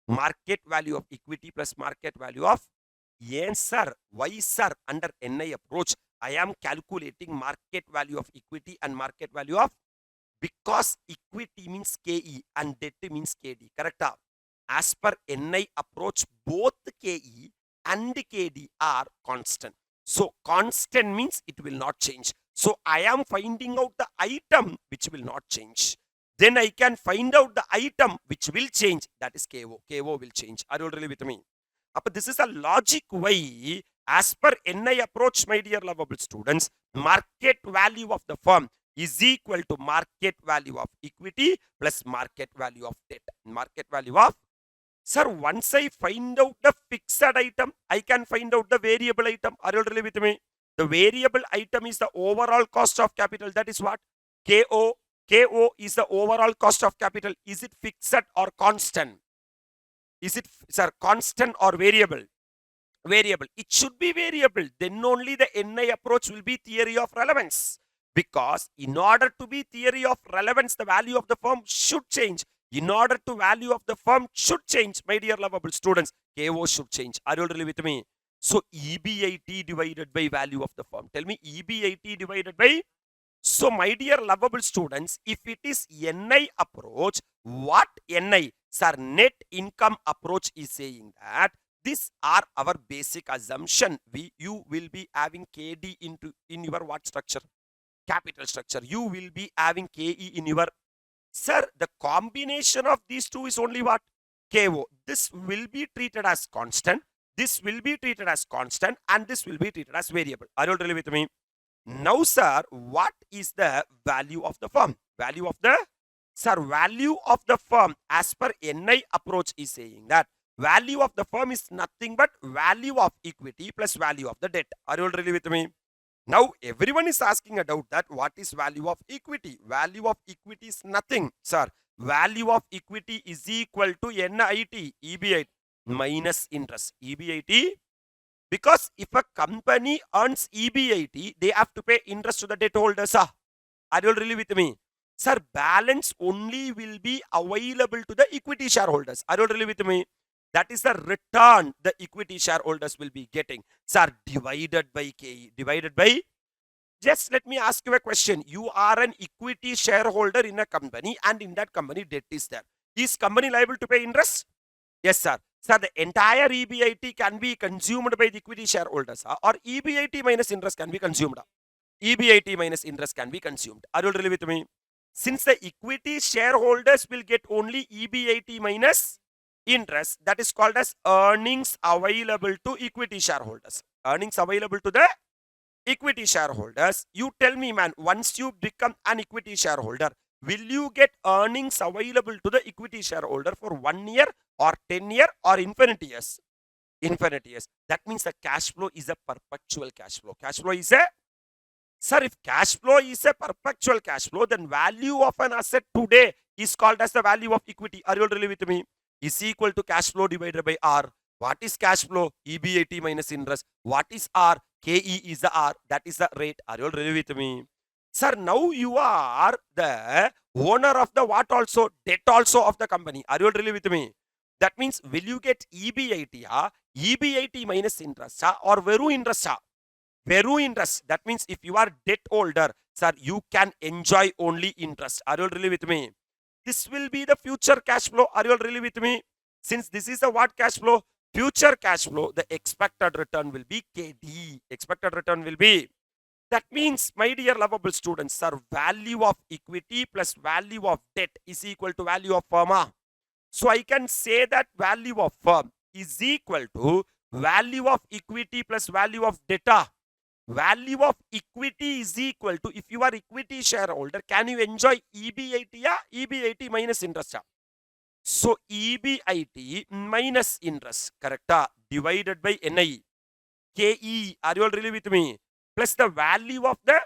Market value of equity plus market value of, yes, sir. Why, sir? Under NI approach, I am calculating market value of equity and market value of, because equity means KE and debt means KD. Correct? As per NI approach, both KE and KD are constant. So constant means it will not change. So I am finding out the item which will not change. Then I can find out the item which will change. That is KO. KO will change. Are you really with me? But this is a logic way. As per NI approach, my dear lovable students, market value of the firm is equal to market value of equity plus market value of debt. Market value of, sir, once I find out the fixed item, I can find out the variable item. Are you really with me? The variable item is the overall cost of capital. That is what? KO. KO is the overall cost of capital. Is it fixed or constant? Is it, sir, constant or variable? Variable. It should be variable. Then only the NI approach will be theory of relevance. Because in order to be theory of relevance, the value of the firm should change. In order to value of the firm should change, my dear lovable students, KO should change. Are you really with me? So EBIT divided by value of the firm. Tell me, EBIT divided by. So my dear lovable students, if it is NI approach, what NI? Sir, net income approach is saying that these are our basic assumption. You will be having KD in your what structure? Capital structure. You will be having KE in your, sir, the combination of these two is only what? KO. This will be treated as constant. This will be treated as constant. And this will be treated as variable. Are you really with me? Now, sir, what is the value of the firm? Value of the, sir, value of the firm as per NI approach is saying that value of the firm is nothing but value of equity plus value of the debt. Are you really with me? Now, everyone is asking a doubt that what is value of equity? Value of equity is nothing, sir. Value of equity is equal to NIT, EBIT, minus interest. EBIT, because if a company earns EBIT, they have to pay interest to the debt holders. Are you really with me? Sir, balance only will be available to the equity shareholders. Are you really with me? That is the return the equity shareholders will be getting. Sir, divided by KE. Divided by, just let me ask you a question. You are an equity shareholder in a company and in that company debt is there. Is company liable to pay interest? Yes, sir. Sir, the entire EBIT can be consumed by the equity shareholders or EBIT minus interest can be consumed. EBIT minus interest can be consumed. Are you really with me? Since the equity shareholders will get only EBIT minus interest, that is called as earnings available to equity shareholders. Earnings available to the equity shareholders. You tell me, man, once you become an equity shareholder, will you get earnings available to the equity shareholder for 1 year or 10 years or infinity years? Infinity years. That means the cash flow is a perpetual cash flow. Cash flow is a, Sir, if cash flow is a perpetual cash flow, then value of an asset today is called as the value of equity. Are you all really with me? Is equal to cash flow divided by R. What is cash flow? EBIT minus interest. What is R? KE is the R. That is the rate. Are you all really with me? Sir, now you are the owner of the what also? Debt also of the company. Are you all really with me? That means will you get EBIT, EBIT minus interest, or veru interest? Veru interest. That means if you are debt holder, sir, you can enjoy only interest. Are you all really with me? This will be the future cash flow. Are you all really with me? Since this is a what cash flow? Future cash flow, the expected return will be KD. Expected return will be. That means, my dear lovable students, sir, value of equity plus value of debt is equal to value of firm. So I can say that value of firm is equal to value of equity plus value of debt. Value of equity is equal to, if you are equity shareholder, can you enjoy EBIT? EBIT minus interest. So EBIT minus interest, correct? Divided by NI. KE, are you all really with me? Plus the value of the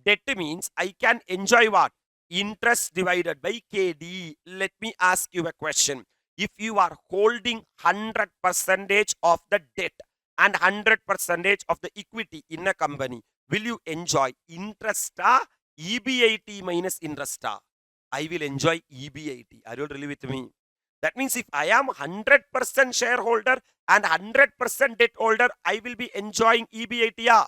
debt means I can enjoy what? Interest divided by KD. Let me ask you a question. If you are holding 100% of the debt and 100% of the equity in a company, will you enjoy interest? EBIT minus interest? I will enjoy EBIT. Are you really with me? That means if I am 100% shareholder and 100% debt holder, I will be enjoying EBIT.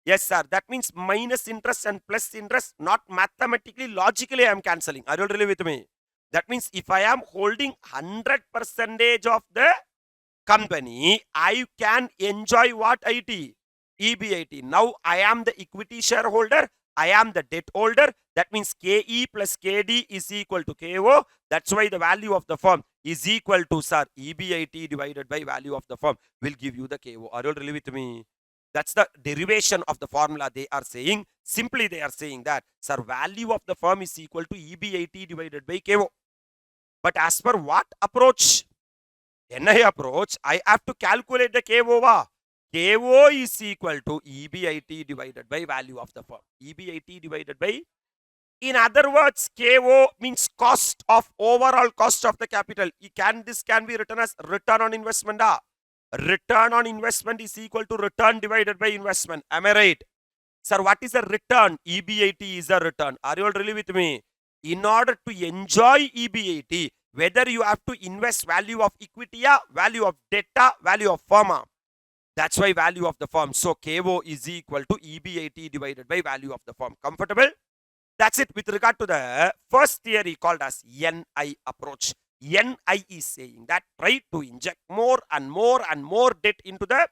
Yes, sir. That means minus interest and plus interest, not mathematically, logically I am cancelling. Are you really with me? That means if I am holding 100% of the company, I can enjoy what IT? EBIT. Now I am the equity shareholder. I am the debt holder. That means KE plus KD is equal to KO. That's why the value of the firm is equal to, sir, EBIT divided by value of the firm will give you the KO. Are you really with me? That's the derivation of the formula they are saying. Simply they are saying that, sir, value of the firm is equal to EBIT divided by KO. But as per what approach? NI approach, I have to calculate the KO. KO is equal to EBIT divided by value of the firm. EBIT divided by, in other words, KO means cost of overall cost of the capital. This can be written as return on investment. Return on investment is equal to return divided by investment. Am I right? Sir, what is a return? EBIT is a return. Are you all really with me? In order to enjoy EBIT, whether you have to invest value of equity, value of debt, value of firm. That's why value of the firm. So KO is equal to EBIT divided by value of the firm. Comfortable? That's it with regard to the first theory called as NI approach. NI is saying that try to inject more and more and more debt into the,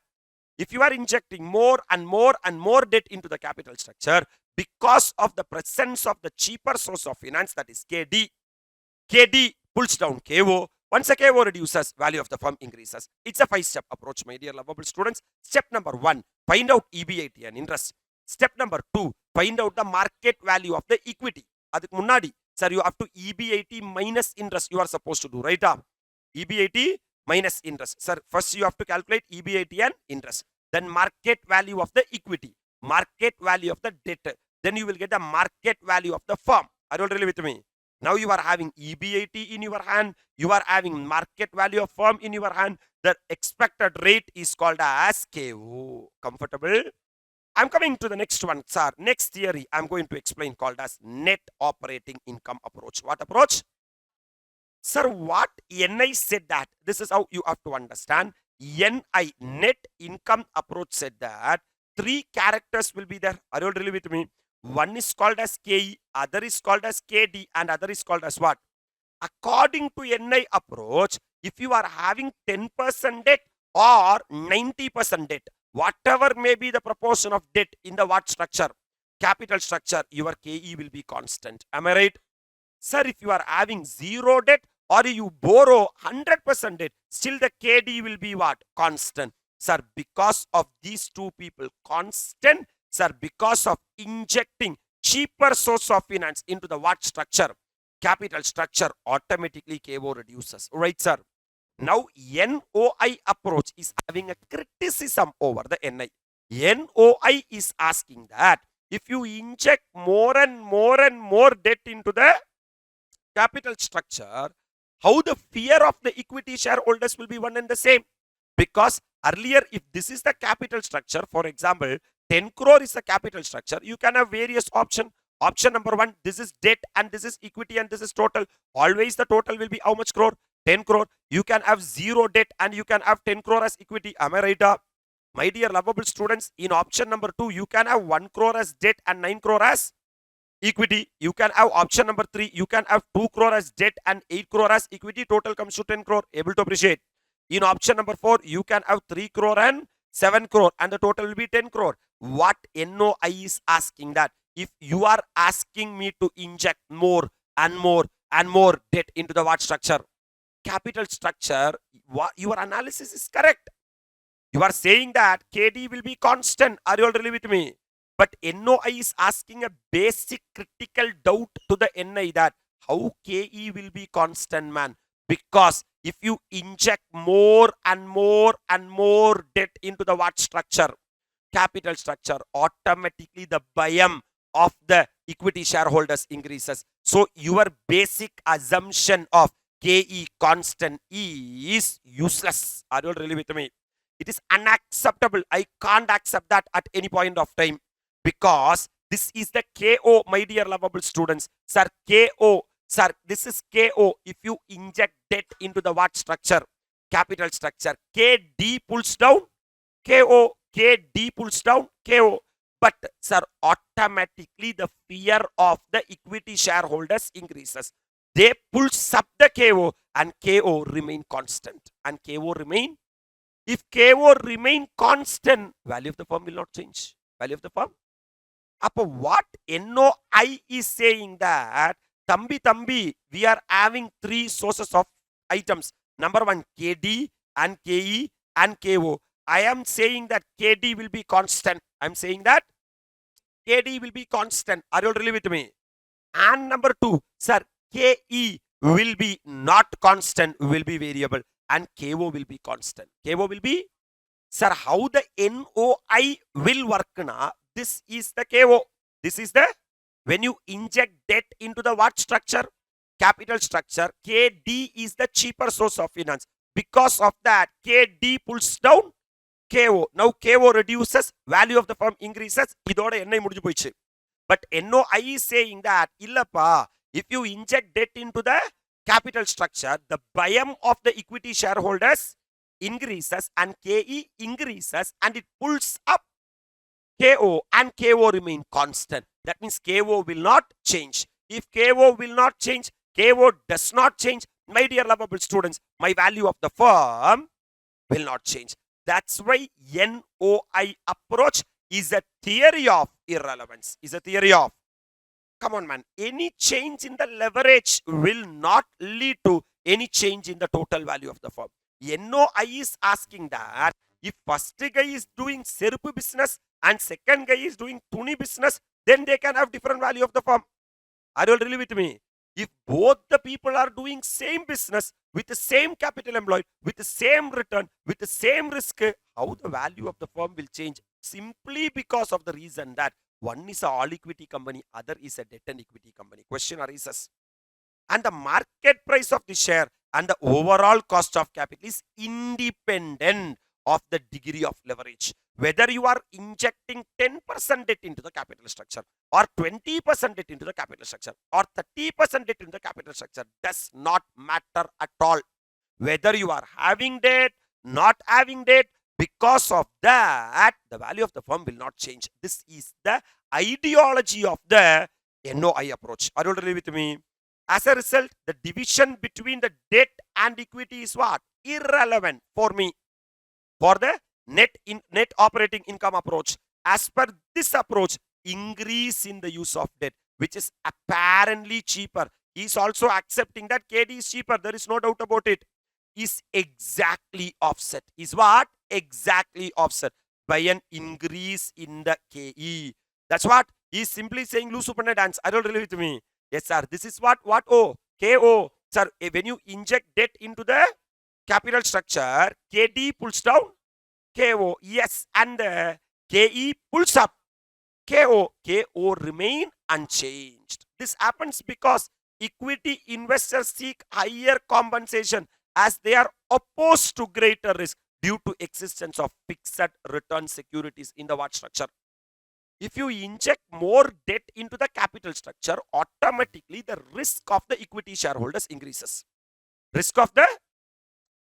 if you are injecting more and more and more debt into the capital structure, because of the presence of the cheaper source of finance, that is KD, KD pulls down KO. Once a KO reduces, value of the firm increases. It's a 5-step approach, my dear lovable students. Step number 1, find out EBIT and interest. Step number 2, find out the market value of the equity. Aduk munnadi, sir, you have to EBIT minus interest you are supposed to do, right? EBIT minus interest. Sir, first you have to calculate EBIT and interest. Then market value of the equity. Market value of the debt. Then you will get the market value of the firm. Are you all really with me? Now you are having EBIT in your hand. You are having market value of firm in your hand. The expected rate is called as KO. Comfortable? I'm coming to the next one, sir. Next theory I'm going to explain called as net operating income approach. What approach? Sir, what NI said that, this is how you have to understand. NI, net income approach, said that 3 characters will be there. Are you all really with me? One is called as KE, other is called as KD, and other is called as what? According to NI approach, if you are having 10% debt or 90% debt, whatever may be the proportion of debt in the what structure, capital structure, your KE will be constant. Am I right? Sir, if you are having 0 debt or you borrow 100% debt, still the KD will be what? Constant. Sir, because of these two people constant, sir, because of injecting cheaper source of finance into the what structure? Capital structure, automatically KO reduces. Right, sir? Now, NOI approach is having a criticism over the NI. NOI is asking that If you inject more and more debt into the capital structure, how the fear of the equity shareholders will be one and the same. Because earlier, if this is the capital structure, for example, 10 crore is the capital structure, you can have various options. Option number one, this is debt and this is equity and this is total. Always the total will be how much crore? 10 crore. You can have zero debt and you can have 10 crore as equity. Am I right? My dear lovable students, in option number two, you can have 1 crore as debt and 9 crore as equity. You can have option number three, you can have 2 crore as debt and 8 crore as equity. Total comes to 10 crore. Able to appreciate. In option number four, you can have 3 crore and 7 crore and the total will be 10 crore. What NOI is asking that if you are asking me to inject more and more and more debt into the what structure? Capital structure, your analysis is correct. You are saying that KD will be constant. Are you all really with me? But NOI is asking a basic critical doubt to the NI that how KE will be constant, man. Because if you inject more and more and more debt into the what structure? Capital structure, automatically the bayam of the equity shareholders increases. So your basic assumption of KE constant is useless. Are you all really with me? It is unacceptable. I can't accept that at any point of time. Because this is the KO, my dear lovable students. Sir, KO. Sir, this is KO. If you inject debt into the what structure? Capital structure. KD pulls down KO. KD pulls down KO. But sir, automatically the fear of the equity shareholders increases. They pulls up the KO and KO remain constant. And KO remain. If KO remain constant, value of the firm will not change. Value of the firm. What NOI is saying that, Tambi, we are having three sources of items. Number one, KD and KE and KO. I am saying that KD will be constant. I am saying that KD will be constant. Are you all really with me? And number two, sir, KE will be not constant, will be variable. And KO will be constant. KO will be, sir, how the NOI will work na? This is the KO. This is the, when you inject debt into the what structure? Capital structure. KD is the cheaper source of finance. Because of that, KD pulls down KO. Now KO reduces, value of the firm increases. Idoda NI mudiju poichu. But NOI is saying that, illappa, if you inject debt into the capital structure, the bayam of the equity shareholders increases and KE increases and it pulls up KO and KO remain constant. That means KO will not change. If KO will not change, KO does not change, my dear lovable students, my value of the firm will not change. That's why NOI approach is a theory of irrelevance. Is a theory of, come on man, any change in the leverage will not lead to any change in the total value of the firm. NOI is asking that if first guy is doing serupu business and second guy is doing tuni business, then they can have different value of the firm. Are you all really with me? If both the people are doing same business with the same capital employed, with the same return, with the same risk, how the value of the firm will change? Simply because of the reason that one is a all equity company, other is a debt and equity company. Question arises. And the market price of the share and the overall cost of capital is independent of the degree of leverage. Whether you are injecting 10% debt into the capital structure or 20% debt into the capital structure or 30% debt into the capital structure does not matter at all. Whether you are having debt, not having debt, because of that, the value of the firm will not change. This is the ideology of the NOI approach. Are you already with me? As a result, the division between the debt and equity is what? Irrelevant for me. For the net operating income approach, as per this approach, increase in the use of debt, which is apparently cheaper, is also accepting that KD is cheaper. There is no doubt about it. Is exactly offset. Is what? Exactly offset by an increase in the KE. That's what he is simply saying. Loose super dance. I don't relate with me. Yes, sir. This is what? What? Oh, KO. Sir, when you inject debt into the capital structure, KD pulls down KO. Yes, and KE pulls up. KO remain unchanged. This happens because equity investors seek higher compensation as they are opposed to greater risk due to existence of fixed return securities in the what structure. If you inject more debt into the capital structure, automatically the risk of the equity shareholders increases. Risk of the,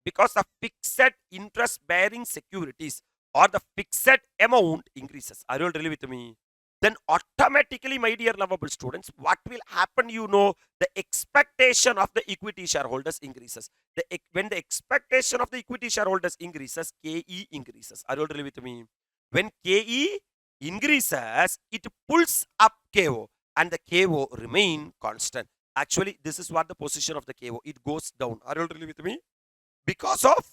because the fixed interest bearing securities or the fixed amount increases. Are you all really with me? Then automatically, my dear lovable students, what will happen? The expectation of the equity shareholders increases. When the expectation of the equity shareholders increases, KE increases. Are you all really with me? When KE increases, it pulls up KO and the KO remain constant. Actually, this is what the position of the KO. It goes down. Are you all really with me? Because of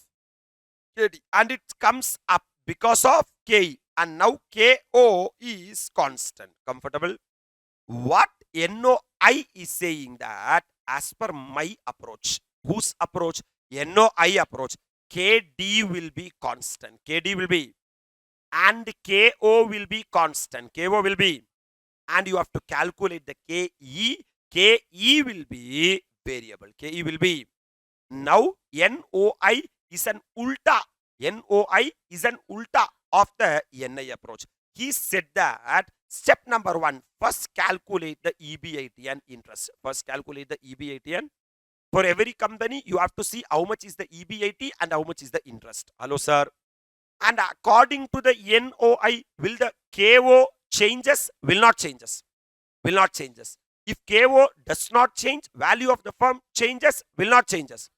KD, and it comes up because of KE, and now KO is constant. Comfortable? What NOI is saying that as per my approach, whose approach? NOI approach, KD will be constant. KD will be, and KO will be constant. KO will be, and you have to calculate the KE. KE will be variable. KE will be. Now, NOI is an ulta. NOI is an ulta of the NI approach. He said that step number 1, first calculate the EBIT and interest. First calculate the EBIT, and for every company, you have to see how much is the EBIT and how much is the interest. Hello, sir. And according to the NOI, will the KO changes? Will not changes. Will not changes. If KO does not change, value of the firm changes, will not changes.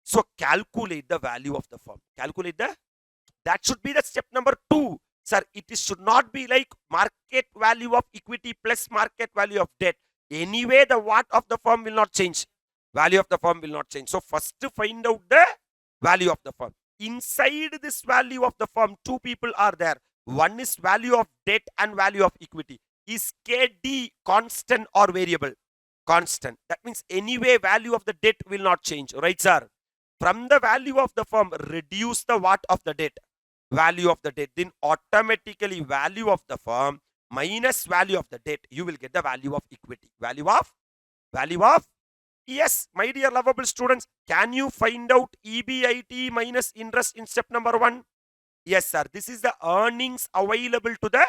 So calculate the value of the firm. Calculate that should be the step number 2. Sir, should not be like market value of equity plus market value of debt. Anyway, the what of the firm will not change. Value of the firm will not change. So first to find out the value of the firm. Inside this value of the firm, 2 people are there. One is value of debt and value of equity. Is KD constant or variable? Constant. That means anyway value of the debt will not change. Right, sir? From the value of the firm, reduce the what of the debt? Value of the debt. Then automatically value of the firm minus value of the debt, you will get the value of equity. Value of, yes, my dear lovable students, can you find out EBIT minus interest in step number 1? Yes, sir. This is the earnings available to the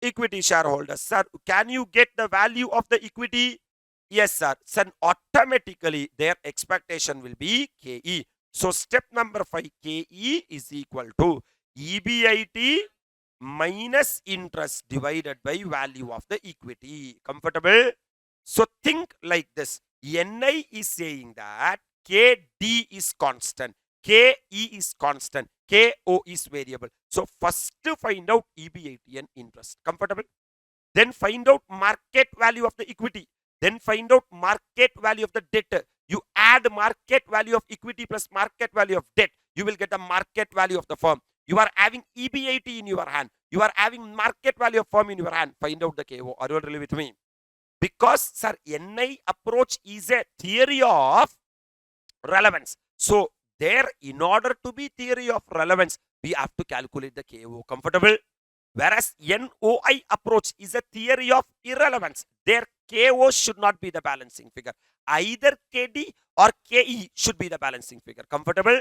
equity shareholders. Sir, can you get the value of the equity? Yes, sir. So automatically their expectation will be KE. So step number 5, KE is equal to EBIT minus interest divided by value of the equity. Comfortable? So think like this. NI is saying that KD is constant, KE is constant, KO is variable. So first to find out EBIT and interest. Comfortable? Then find out market value of the equity. Then find out market value of the debt. You add market value of equity plus market value of debt. You will get the market value of the firm. You are having EBIT in your hand. You are having market value of firm in your hand. Find out the KO. Are you all really with me? Because, sir, NI approach is a theory of relevance. So, there, in order to be theory of relevance, we have to calculate the KO. Comfortable? Whereas NOI approach is a theory of irrelevance. Their KO should not be the balancing figure. Either KD or KE should be the balancing figure. Comfortable?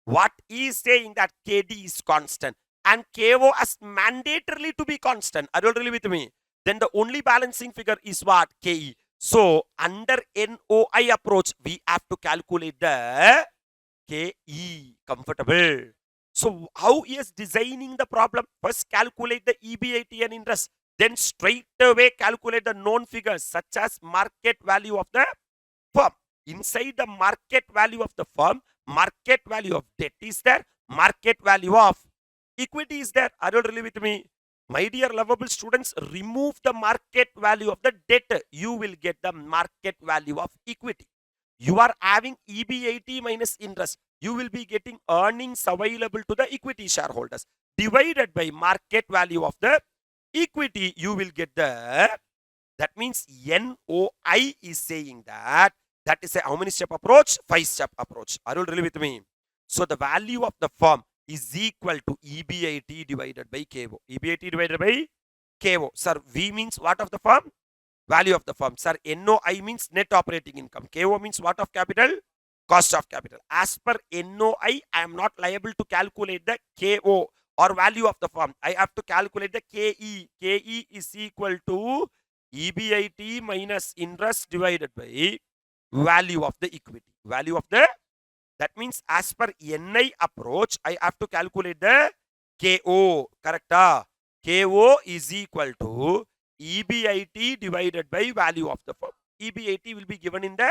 What is saying that KD is constant and KO as mandatorily to be constant. Are you all really with me? Then the only balancing figure is what? KE. So, under NOI approach, we have to calculate the KE. Comfortable? So, how he is designing the problem? First, calculate the EBIT and interest. Then, straight away calculate the known figures such as market value of the firm. Inside the market value of the firm, market value of debt is there. Market value of equity is there. Are you really with me? My dear lovable students, remove the market value of the debt. You will get the market value of equity. You are having EBIT minus interest. You will be getting earnings available to the equity shareholders. Divided by market value of the equity, you will get that means NOI is saying that is a how many step approach? 5-step approach. Are you really with me? So the value of the firm is equal to EBIT divided by KO. EBIT divided by KO. Sir, V means what of the firm? Value of the firm. Sir, NOI means net operating income. KO means what of capital? Cost of capital. As per NOI, I am not liable to calculate the KO or value of the firm. I have to calculate the KE. KE is equal to EBIT minus interest divided by value of the equity. Value of the, that means as per NI approach, I have to calculate the KO. Correct? KO is equal to EBIT divided by value of the firm. EBIT will be given in the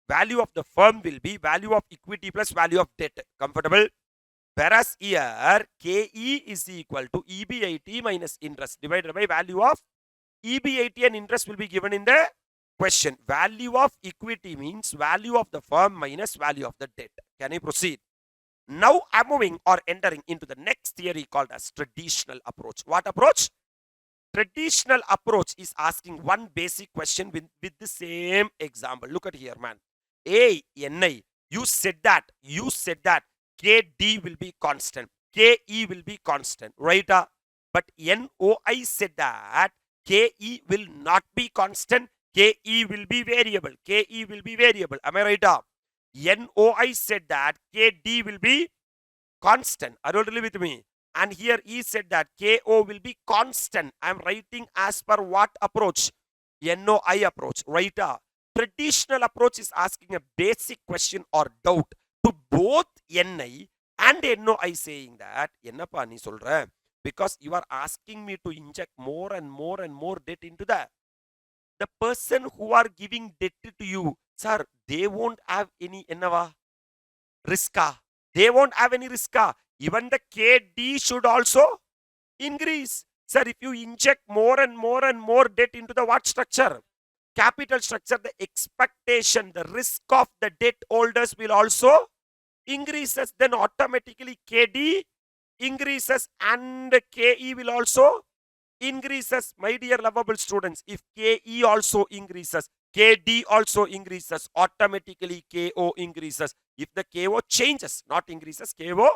value of the firm will be value of equity plus value of debt. Comfortable? Whereas here KE is equal to EBIT minus interest divided by value of EBIT and interest will be given in the question. Value of equity means value of the firm minus value of the debt. Can I proceed? Now I'm moving or entering into the next theory called as traditional approach. What approach? Traditional approach is asking one basic question with the same example. Look at here, man. ANI, you said that KD will be constant, KE will be constant, right? But NOI said that KE will not be constant, KE will be variable, KE will be variable. Am I right? NOI said that KD will be constant. Are you really with me? And here he said that KO will be constant. I am writing as per what approach? NOI approach, right? Traditional approach is asking a basic question or doubt to both NI and NOI, saying that என்னப்பா நீ சொல்ற, because you are asking me to inject more and more and more debt into the person who are giving debt to you, sir, they won't have any என்னவா risk. They won't have any risk. Even the KD should also increase. Sir, if you inject more and more and more debt into the what structure? Capital structure, the expectation, the risk of the debt holders will also increases. Then automatically KD increases and KE will also increases. My dear lovable students, if KE also increases, KD also increases, automatically KO increases. If the KO changes, not increases, KO,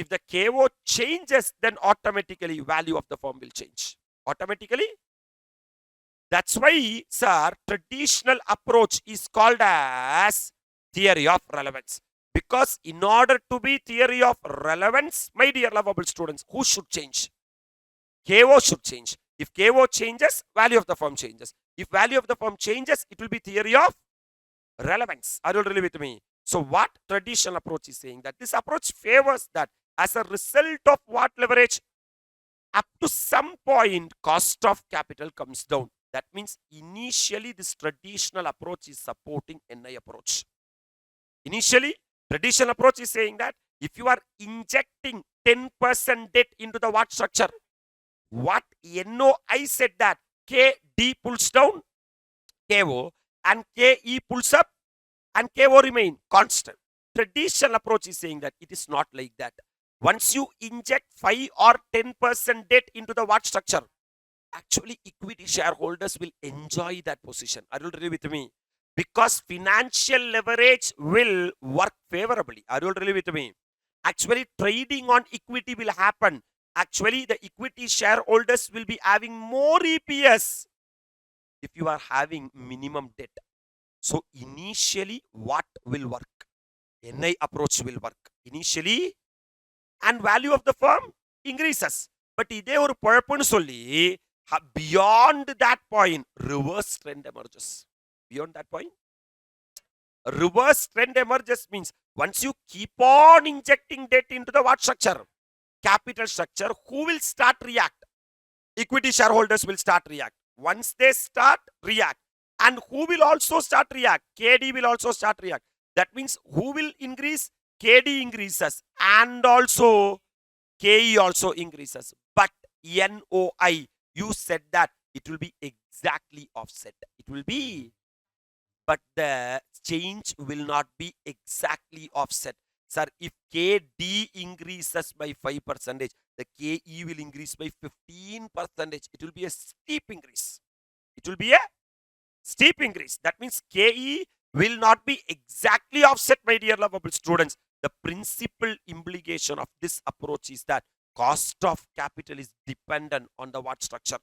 if the KO changes, then automatically value of the firm will change. Automatically. That's why, sir, traditional approach is called as theory of relevance. Because in order to be theory of relevance, my dear lovable students, who should change? KO should change. If KO changes, value of the firm changes. If value of the firm changes, it will be theory of relevance. Are you really with me? So what traditional approach is saying? That this approach favors that as a result of what leverage? Up to some point, cost of capital comes down. That means initially this traditional approach is supporting NI approach. Initially, traditional approach is saying that if you are injecting 10% debt into the what structure, what NOI said that KD pulls down KO and KE pulls up and KO remain constant. Traditional approach is saying that it is not like that. Once you inject 5 or 10% debt into the what structure, actually equity shareholders will enjoy that position. Are you really with me? Because financial leverage will work favorably. Are you really with me? Actually, trading on equity will happen. Actually, the equity shareholders will be having more EPS if you are having minimum debt. So, initially, what will work? NI approach will work. Initially, and value of the firm increases. But இதே ஒரு பழப்புன்னு சொல்லி beyond that point, reverse trend emerges. Beyond that point, reverse trend emerges means once you keep on injecting debt into the what structure? Capital structure, who will start react? Equity shareholders will start react. Once they start react, and who will also start react? KD will also start react. That means who will increase? KD increases and also KE also increases. But NOI, you said that it will be exactly offset. It will be, but the change will not be exactly offset. Sir, if KD increases by 5%, the KE will increase by 15%. It will be a steep increase. It will be a steep increase. That means KE will not be exactly offset, my dear lovable students. The principal implication of this approach is that cost of capital is dependent on the what structure.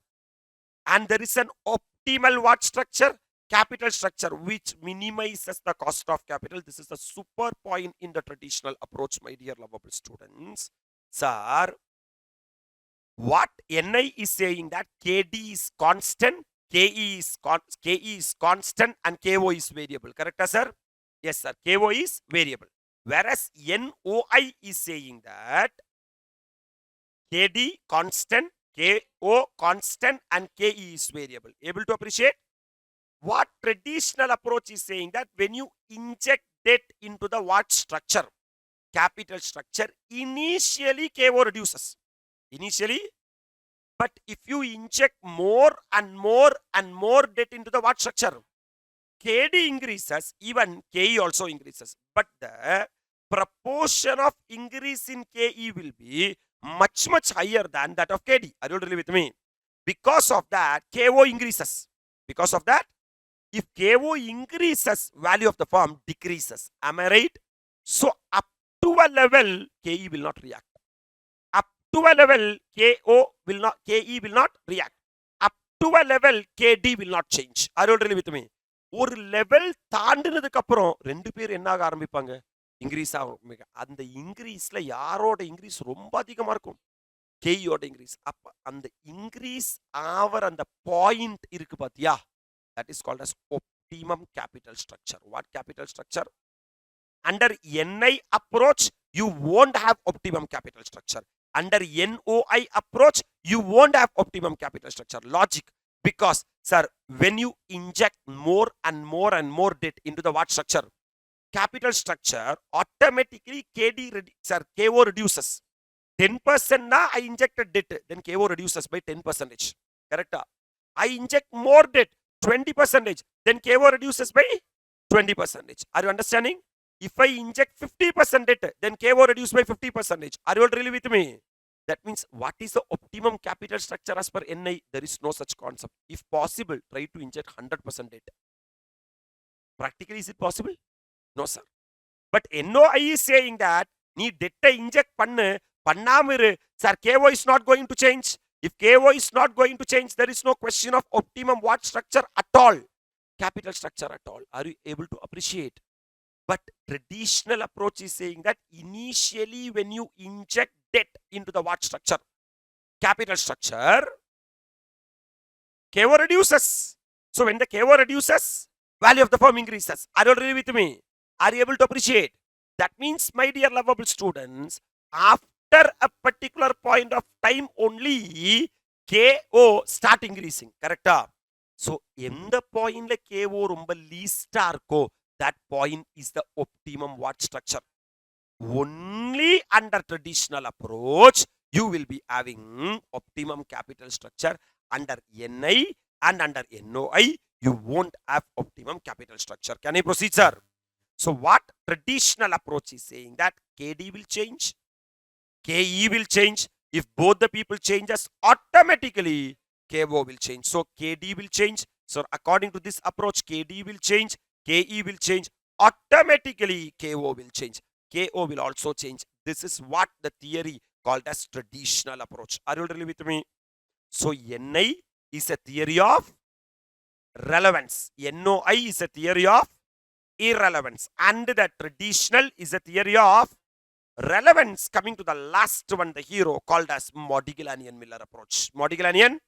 And there is an optimal what structure? Capital structure, which minimizes the cost of capital. This is the super point in the traditional approach, my dear lovable students. Sir, what NI is saying that KD is constant, KE is constant, and KO is variable. Correct, sir? Yes, sir. KO is variable. Whereas NOI is saying that KD constant, KO constant, and KE is variable. Able to appreciate? What traditional approach is saying that when you inject debt into the what structure? Capital structure, initially KO reduces. Initially, but if you inject more and more and more debt into the what structure? KD increases, even KE also increases. But the proportion of increase in KE will be much higher than that of KD. Are you really with me? Because of that, KO increases. Because of that, if KO increases, value of the firm decreases. Am I right? So up to a level, KE will not react. Up to a level, KE will not react. Up to a level, KD will not change. Are you really with me? ஒரு level தாண்டினதுக்கு அப்புறம் ரெண்டு பேர் என்ன ஆக ஆரம்பிப்பாங்க? Increase ஆகும். அந்த இன்க்ரீஸ்ல யாரோட இன்க்ரீஸ் ரொம்ப அதிகமா இருக்கும்? கேயோட இன்க்ரீஸ். அப்ப அந்த இன்க்ரீஸ் ஆவர் அந்த பாயிண்ட் இருக்கு பாத்தியா? That is called as optimum capital structure. What capital structure? Under NI approach, you won't have optimum capital structure. Under NOI approach, you won't have optimum capital structure. Logic. Because, sir, when you inject more and more and more debt into the what structure? Capital structure, automatically KO reduces. 10% na I injected debt, then KO reduces by 10%. Correct? I inject more debt, 20%, then KO reduces by 20%. Are you understanding? If I inject 50% debt, then KO reduces by 50%. Are you all really with me? That means what is the optimum capital structure as per NI? There is no such concept. If possible, try to inject 100% debt. Practically, is it possible? No, sir. But NOI is saying that need debt inject pannamiru. Sir, KO is not going to change. If KO is not going to change, there is no question of optimum what structure at all. Capital structure at all. Are you able to appreciate? But traditional approach is saying that initially when you inject debt into the what structure? Capital structure, KO reduces. So when the KO reduces, value of the firm increases. Are you already with me? Are you able to appreciate? That means, my dear lovable students, after a particular point of time only, KO start increasing. Correct? So, in the point like KO rumba least arko, that point is the optimum what structure. Only under traditional approach, you will be having optimum capital structure. Under NI and under NOI, you won't have optimum capital structure. Can I proceed, sir? So what traditional approach is saying that KD will change, KE will change. If both the people changes, automatically KO will change. So KD will change. So according to this approach, KD will change, KE will change. Automatically KO will change. KO will also change. This is what the theory called as traditional approach. Are you really with me? So NI is a theory of relevance. NOI is a theory of irrelevance. And the traditional is a theory of relevance. Coming to the last one, the hero called as Modigliani-Miller approach. Modigliani,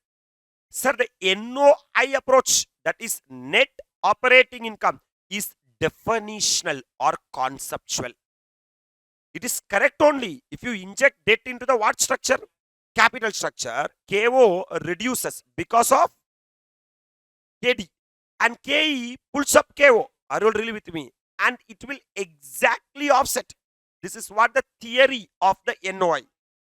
sir, the NOI approach, that is net operating income, is definitional or conceptual. It is correct only if you inject debt into the what structure? Capital structure. KO reduces because of KD. And KE pulls up KO. Are you really with me? And it will exactly offset. This is what the theory of the NOI.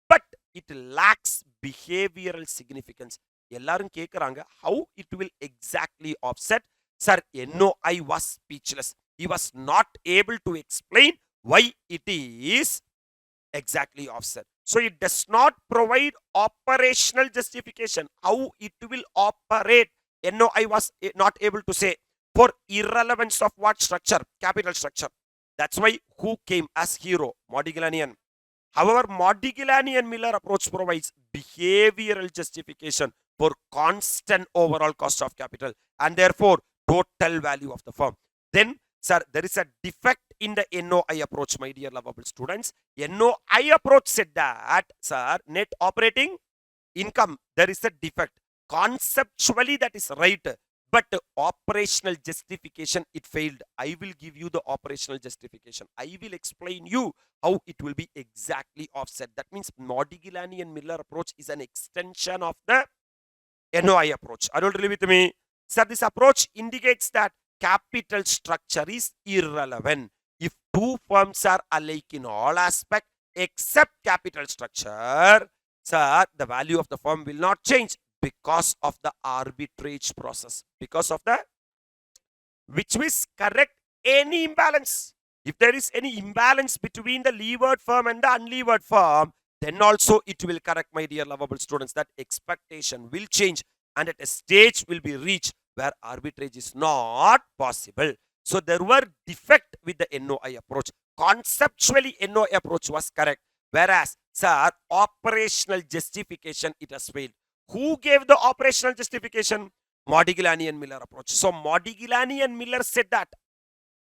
But it lacks behavioral significance. Ellarum kekranga how it will exactly offset. Sir, NOI was speechless. He was not able to explain why it is exactly offset. So it does not provide operational justification. How it will operate, NOI was not able to say. For irrelevance of what structure? Capital structure. That's why who came as hero? Modigliani. However, Modigliani and Miller approach provides behavioral justification for constant overall cost of capital and therefore total value of the firm. Then, sir, there is a defect in the NOI approach, my dear lovable students. NOI approach said that, sir, net operating income, there is a defect. Conceptually, that is right, but operational justification, it failed. I will give you the operational justification. I will explain you how it will be exactly offset. That means Modigliani and Miller approach is an extension of the NOI approach. Are you agree with me? Sir, this approach indicates that capital structure is irrelevant. If two firms are alike in all aspects except capital structure, sir, the value of the firm will not change because of the arbitrage process. Because of the, which means correct any imbalance. If there is any imbalance between the levered firm and the unlevered firm, then also it will correct, my dear lovable students. That expectation will change and at a stage will be reached where arbitrage is not possible. So there were defect with the NOI approach. Conceptually, NOI approach was correct. Whereas, sir, operational justification, it has failed. Who gave the operational justification? Modigliani and Miller approach. So Modigliani and Miller said that.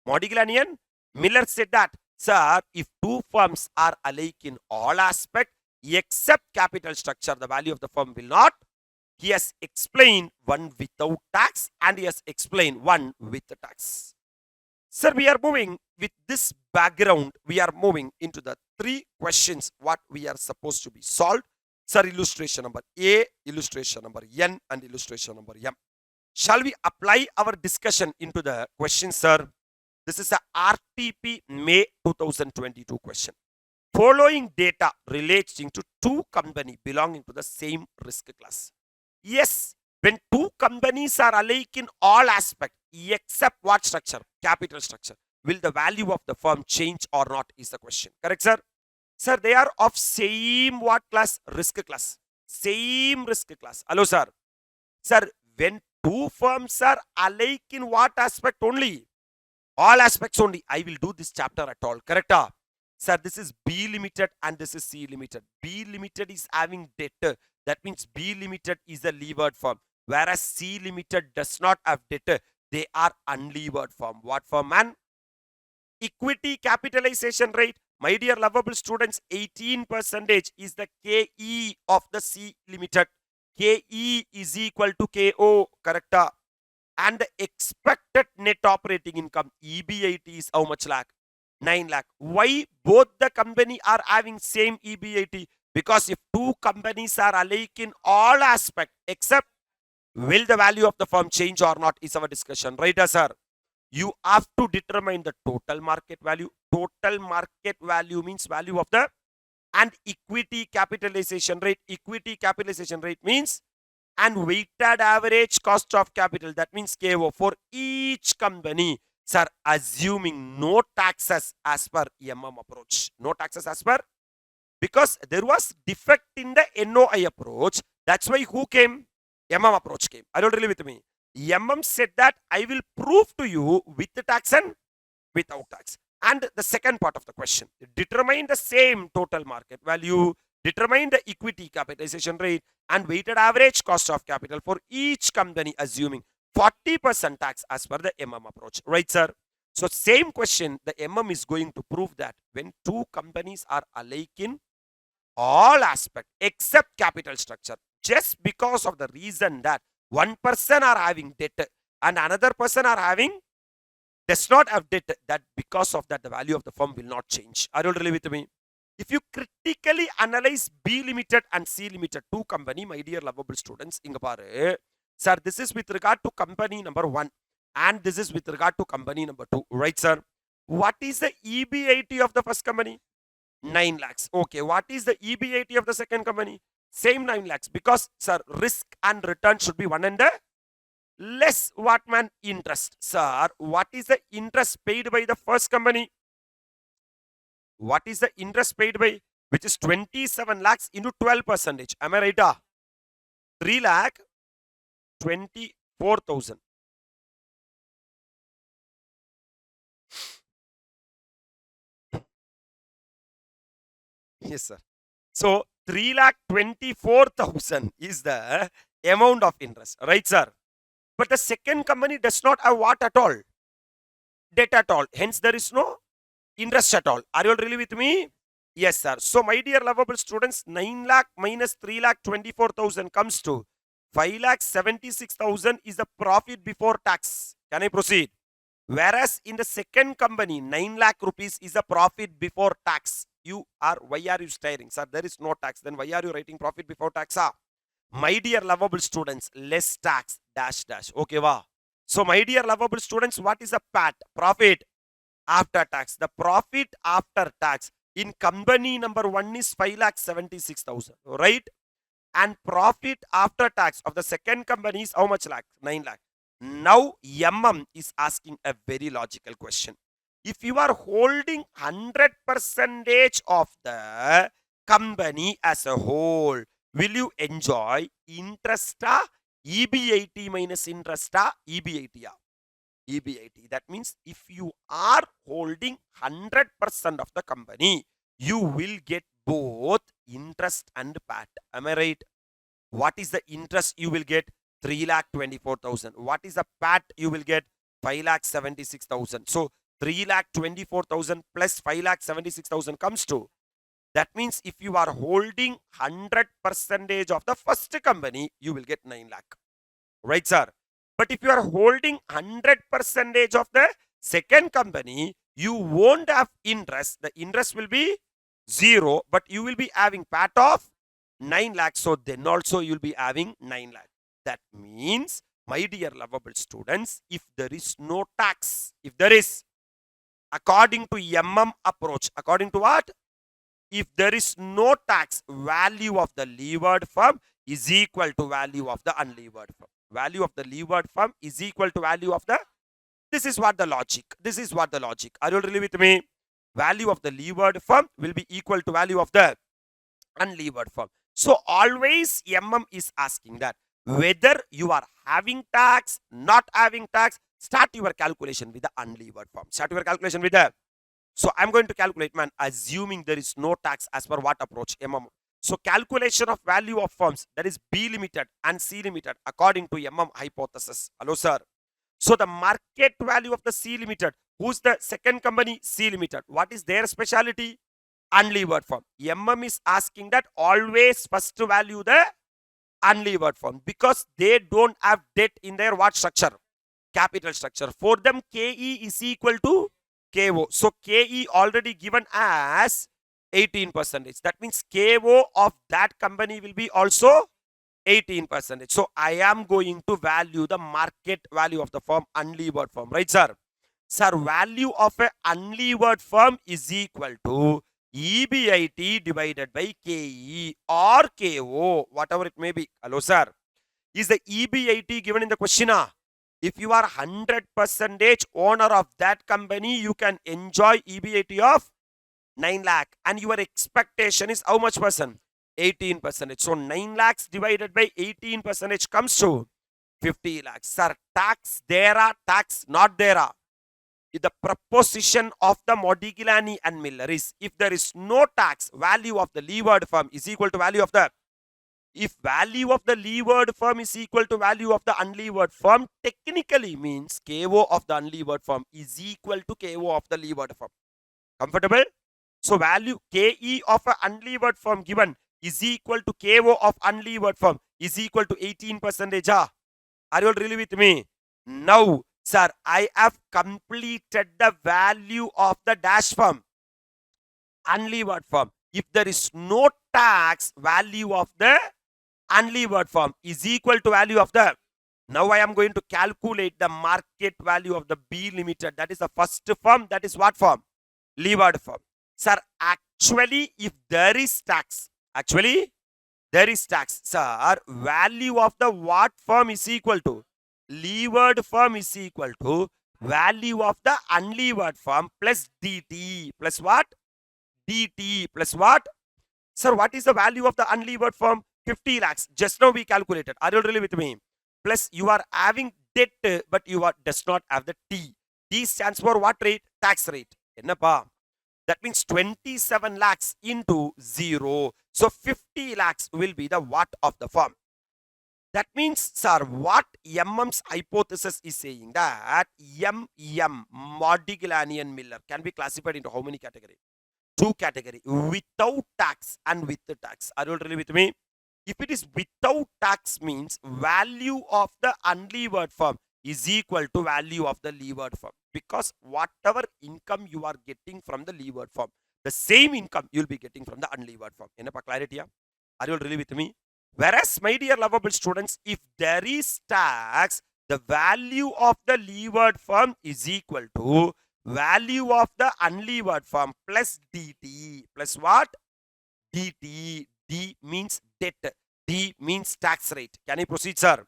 Modigliani and Miller said that, sir, if two firms are alike in all aspects except capital structure, the value of the firm will not. He has explained one without tax and he has explained one with the tax. Sir, we are moving with this background. We are moving into the three questions what we are supposed to be solved. Sir, illustration number A, illustration number N, and illustration number M. Shall we apply our discussion into the question, sir? This is a RTP May 2022 question. Following data relating to two companies belonging to the same risk class. Yes, when two companies are alike in all aspects except what structure? Capital structure. Will the value of the firm change or not is the question. Correct, sir? Sir, they are of same what class? Risk class. Same risk class. Hello, sir. Sir, when two firms are alike in what aspect only? All aspects only. I will do this chapter at all. Correct? Sir, this is B limited and this is C limited. B limited is having debt. That means B limited is a levered firm. Whereas C limited does not have debt. They are unlevered firm. What firm, man? Equity capitalization rate. My dear lovable students, 18% is the KE of the C limited. KE is equal to KO. Correct? And the expected net operating income, EBIT, is how much lakh? 9 lakh. Why both the company are having same EBIT? Because if two companies are alike in all aspects except will the value of the firm change or not is our discussion. Right, sir? You have to determine the total market value. Total market value means value of the, and equity capitalization rate. Equity capitalization rate means, and weighted average cost of capital, that means KO for each company. Sir, assuming no taxes as per MM approach. No taxes as per, because there was defect in the NOI approach. That's why who came? MM approach came. Are you really with me? MM said that I will prove to you with the tax and without tax. And the second part of the question, determine the same total market value, determine the equity capitalization rate and weighted average cost of capital for each company, assuming 40% tax as per the MM approach. Right, sir? So same question, the MM is going to prove that when two companies are alike in all aspects except capital structure, just because of the reason that one person are having debt and another person are having does not have debt, that because of that the value of the firm will not change. Are you really with me? If you critically analyze B limited and C limited, two company, my dear lovable students, inga paru, sir, this is with regard to company number 1 and this is with regard to company number 2. Right, sir? What is the EBIT of the first company? 9 lakhs. Okay, what is the EBIT of the second company? Same 9 lakhs. Because, sir, risk and return should be one and the less what man interest. Sir, what is the interest paid by the first company? What is the interest paid by? Which is 27 lakhs into 12%. Am I right? 3 lakh 24,000. Yes, sir. So 3,24,000 is the amount of interest, right, sir? But the second company does not have what at all? Debt at all. Hence, there is no interest at all. Are you all really with me? Yes, sir. So, my dear lovable students, 9 lakh minus 3 lakh 24,000 comes to 5 lakh 76,000 is the profit before tax. Can I proceed? Whereas in the second company, 9 lakh rupees is a profit before tax. Why are you staring? Sir, there is no tax. Then why are you writing profit before tax? Ah? My dear lovable students, less tax, dash, dash. Okay, wow. So, my dear lovable students, what is a PAT? Profit after tax. The profit after tax in company number 1 is 5,76,000, right? And profit after tax of the second company is how much lakh? 9 lakh. Now, is asking a very logical question. If you are holding 100% of the company as a whole, will you enjoy interest EBIT minus interest EBIT? EBIT. That means if you are holding 100% of the company, you will get both interest and PAT. Am I right? What is the interest you will get? 3,24,000. What is the PAT you will get? 5,76,000. So 3,24,000 plus 5,76,000 comes to. That means if you are holding 100% of the first company, you will get 9 lakh. Right, sir? But if you are holding 100% of the second company, you won't have interest. The interest will be 0, but you will be having PAT of 9 lakhs. So then also you will be having 9 lakhs. That means, my dear lovable students, if there is no tax, if there is, according to approach, according to what? If there is no tax, value of the levered firm is equal to value of the unlevered firm. Value of the levered firm is equal to value of the. This is what the logic. This is what the logic. Are you really with me? Value of the levered firm will be equal to value of the unlevered firm. So always is asking that whether you are having tax, not having tax, start your calculation with the unlevered firm. Start your calculation with the. So I'm going to calculate, man, assuming there is no tax as per what approach? So calculation of value of firms, that is B limited and C limited according to hypothesis. Hello, sir. So the market value of the C limited, who's the second company? C limited. What is their specialty? Unlevered firm. Is asking that always first value the unlevered firm because they don't have debt in their what structure? Capital structure. For them, KE is equal to KO. So KE already given as 18%. That means KO of that company will be also 18%. So I am going to value the market value of the firm, unlevered firm. Right, sir? Sir, value of a unlevered firm is equal to EBIT divided by KE or KO, whatever it may be. Hello, sir. Is the EBIT given in the question? If you are 100% owner of that company, you can enjoy EBIT of 9 lakh and your expectation is how much percent? 18%. So 9 lakhs divided by 18% comes to 50 lakhs. Sir, tax there, tax not there. The proposition of the Modigliani and Miller is if there is no tax, value of the levered firm is equal to value of the. If value of the levered firm is equal to value of the unlevered firm, technically means KO of the unlevered firm is equal to KO of the levered firm. Comfortable? So value KE of an unlevered firm given is equal to KO of unlevered firm is equal to 18%. Are you all really with me? Now, sir, I have completed the value of the dash firm, unlevered firm. If there is no tax, value of the unlevered firm is equal to value of the. Now I am going to calculate the market value of the B limited. That is the first firm. That is what firm? Levered firm. Sir, actually, if there is tax, sir, value of the what firm is equal to? Levered firm is equal to value of the unlevered firm plus DT plus what? DT plus what? Sir, what is the value of the unlevered firm? 50 lakhs. Just now we calculated. Are you really with me? Plus you are having debt, but you does not have the T. T stands for what rate? Tax rate. Ennappa? That means 27 lakhs into 0. So 50 lakhs will be the what of the firm. That means, sir, what MM's hypothesis is saying that MM, Modigliani and Miller, can be classified into how many categories? Two category, without tax and with the tax. Are you all really with me? If it is without tax means value of the unlevered firm is equal to value of the levered firm, because whatever income you are getting from the levered firm, the same income you will be getting from the unlevered firm. Enapa clarity? Are you all really with me? Whereas, my dear lovable students, if there is tax, the value of the levered firm is equal to value of the unlevered firm plus DT. Plus what? DT. D means debt. D means tax rate. Can I proceed, sir?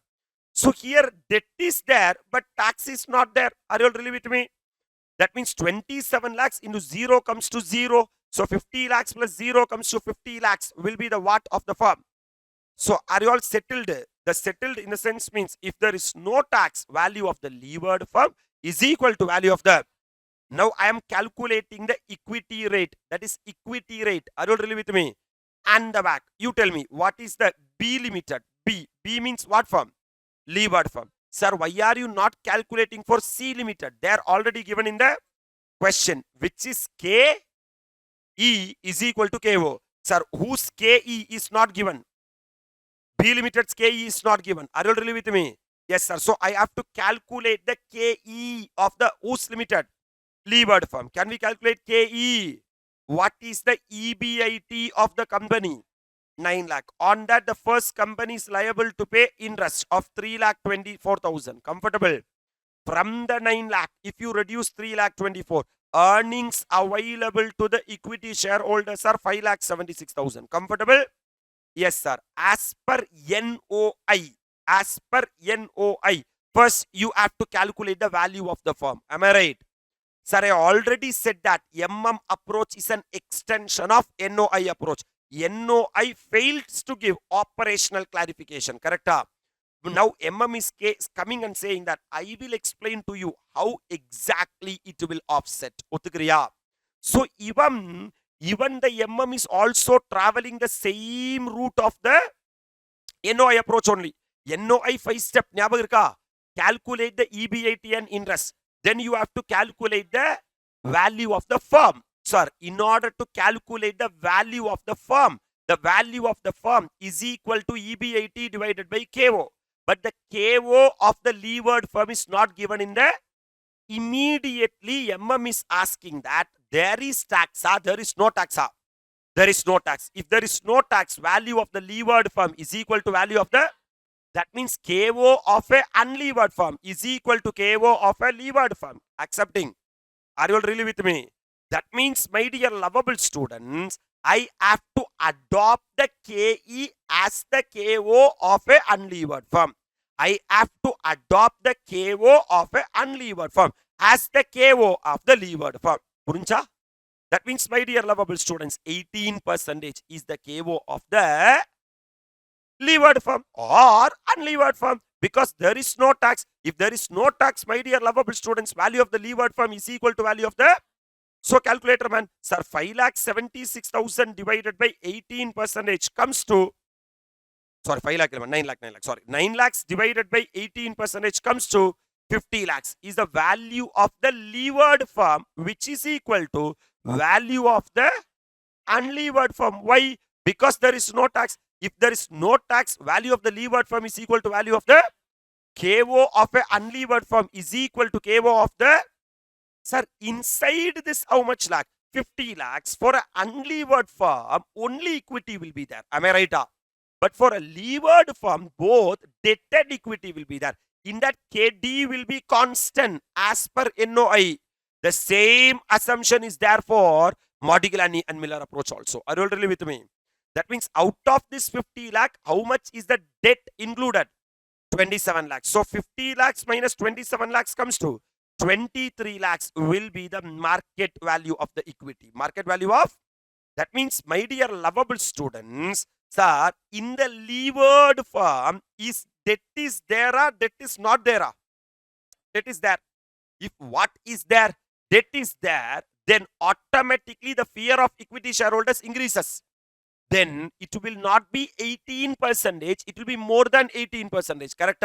So here debt is there, but tax is not there. Are you all really with me? That means 27 lakhs into 0 comes to 0. So 50 lakhs plus 0 comes to 50 lakhs will be the what of the firm. So are you all settled? The settled in the sense means if there is no tax, value of the levered firm is equal to value of the. Now I am calculating the equity rate. That is equity rate. Are you all really with me? And the back. You tell me what is the B limited? B. B means what firm? Levered firm. Sir, why are you not calculating for C limited? They are already given in the question, which is KE is equal to KO. Sir, whose KE is not given? B limited's KE is not given. Are you really with me? Yes, sir. So I have to calculate the KE of the whose limited? Levered firm. Can we calculate KE? What is the EBIT of the company? 9 lakh. On that, the first company is liable to pay interest of 3 lakh 24,000. Comfortable. From the 9 lakh, if you reduce 3 lakh 24, earnings available to the equity shareholders are 5 lakh 76,000. Comfortable? Yes, sir. As per NOI, first you have to calculate the value of the firm. Am I right? Sir, I already said that MM approach is an extension of NOI approach. NOI fails to give operational clarification. Correct? Now MM is coming and saying that I will explain to you how exactly it will offset. So even the MM is also traveling the same route of the NOI approach only. NOI 5-step. Calculate the EBIT and interest. Then you have to calculate the value of the firm. Sir, in order to calculate the value of the firm is equal to EBIT divided by KO. But the KO of the levered firm is not given in the. Immediately MM is asking that there is tax, there is no tax. There is no tax. If there is no tax, value of the levered firm is equal to value of the. That means KO of a unlevered firm is equal to KO of a levered firm. Accepting. Are you all really with me? That means, my dear lovable students, I have to adopt the KE as the KO of a unlevered firm. I have to adopt the KO of a unlevered firm as the KO of the levered firm. Puruncha? That means, my dear lovable students, 18% is the KO of the levered firm or unlevered firm, because there is no tax. If there is no tax, my dear lovable students, value of the levered firm is equal to value of the. So calculator man, sir, 5,76,000 divided by 18% comes to. Sorry, 5 lakh 9 lakh. Sorry, 9 lakhs divided by 18% comes to 50 lakhs is the value of the levered firm, which is equal to value of the unlevered firm. Why? Because there is no tax. If there is no tax, value of the levered firm is equal to value of the. KO of a unlevered firm is equal to KO of the. Sir, inside this how much lakh? 50 lakhs. For an unlevered firm, only equity will be there. Am I right? But for a levered firm, both debt and equity will be there. In that, KD will be constant as per NOI. The same assumption is there for Modigliani and Miller approach also. Are you all really with me? That means out of this 50 lakh, how much is the debt included? 27 lakhs. So 50 lakhs minus 27 lakhs comes to 23 lakhs will be the market value of the equity. Market value of. That means, my dear lovable students, sir, in the levered firm, is debt is there or debt is not there? Debt is there. If what is there? Debt is there. then automatically the fear of equity shareholders increases. Then it will not be 18%, it will be more than 18%, correct?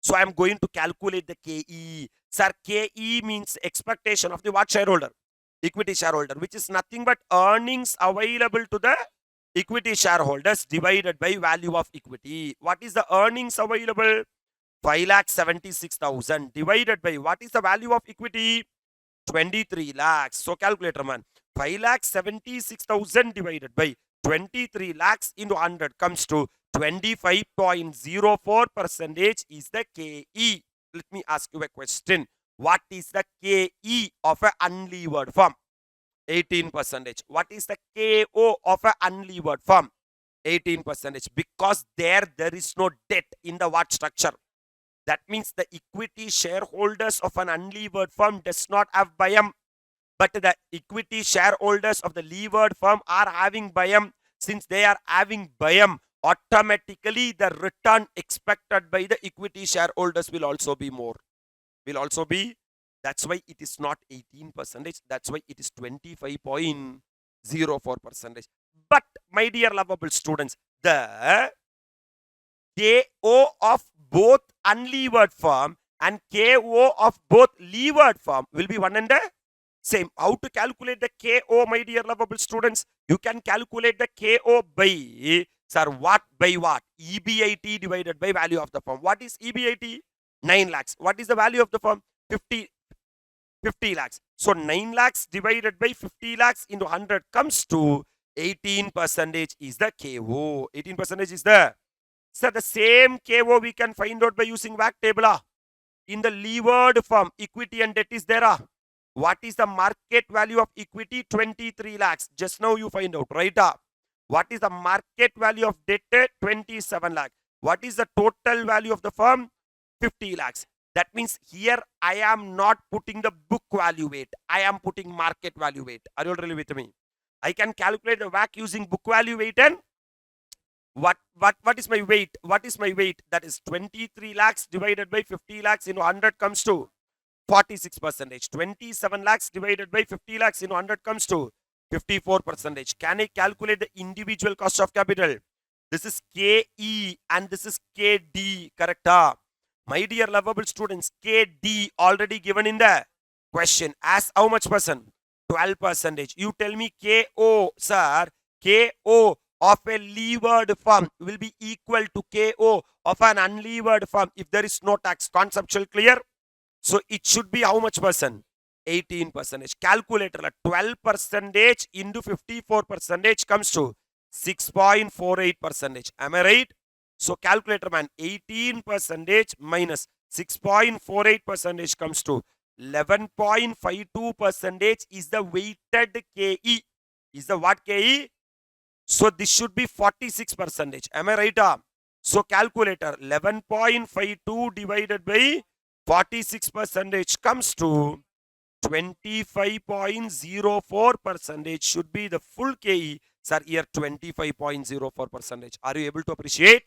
So I am going to calculate the KE. Sir, KE means expectation of the what shareholder? Equity shareholder, which is nothing but earnings available to the equity shareholders divided by value of equity. What is the earnings available? 5,76,000 divided by what is the value of equity? 23 lakhs. So calculator man, 5,76,000 divided by 23 lakhs into 100 comes to 25.04% is the KE. Let me ask you a question. What is the KE of an unlevered firm? 18%. What is the KO of an unlevered firm? 18%. Because there is no debt in the what structure? That means the equity shareholders of an unlevered firm does not have BIAM, but the equity shareholders of the levered firm are having BIAM. Since they are having BIAM, automatically the return expected by the equity shareholders will also be more. That's why it is not 18%. That's why it is 25.04%. But my dear lovable students, the KO of both unlevered firm and KO of both levered firm will be one and the same. How to calculate the KO, my dear lovable students? You can calculate the KO by, sir, what by what? EBIT divided by value of the firm. What is EBIT? 9 lakhs. What is the value of the firm? 50 lakhs. So 9 lakhs divided by 50 lakhs into 100 comes to 18% is the KO. 18% is the, sir, the same KO we can find out by using WACC table. In the levered firm, equity and debt is there. What is the market value of equity? 23 lakhs. Just now you find out, right? What is the market value of debt? 27 lakhs. What is the total value of the firm? 50 lakhs. That means here I am not putting the book value weight. I am putting market value weight. Are you really with me? I can calculate the WACC using book value weight and what is my weight? What is my weight? That is 23 lakhs divided by 50 lakhs into 100 comes to 46%. 27 lakhs divided by 50 lakhs into 100 comes to 54%. Can I calculate the individual cost of capital? This is KE and this is KD, correct? My dear lovable students, KD already given in the question as how much percent? 12%. You tell me KO, sir. KO of a levered firm will be equal to KO of an unlevered firm if there is no tax. Conceptual clear? So it should be how much percent? 18%. Calculator 12% into 54% comes to 6.48%. Am I right? So calculator man, 18% minus 6.48% comes to 11.52% is the weighted KE. Is the what KE? So this should be 46%. Am I right? So calculator 11.52 divided by 46% comes to 25.04% should be the full KE. Sir, here 25.04%. Are you able to appreciate?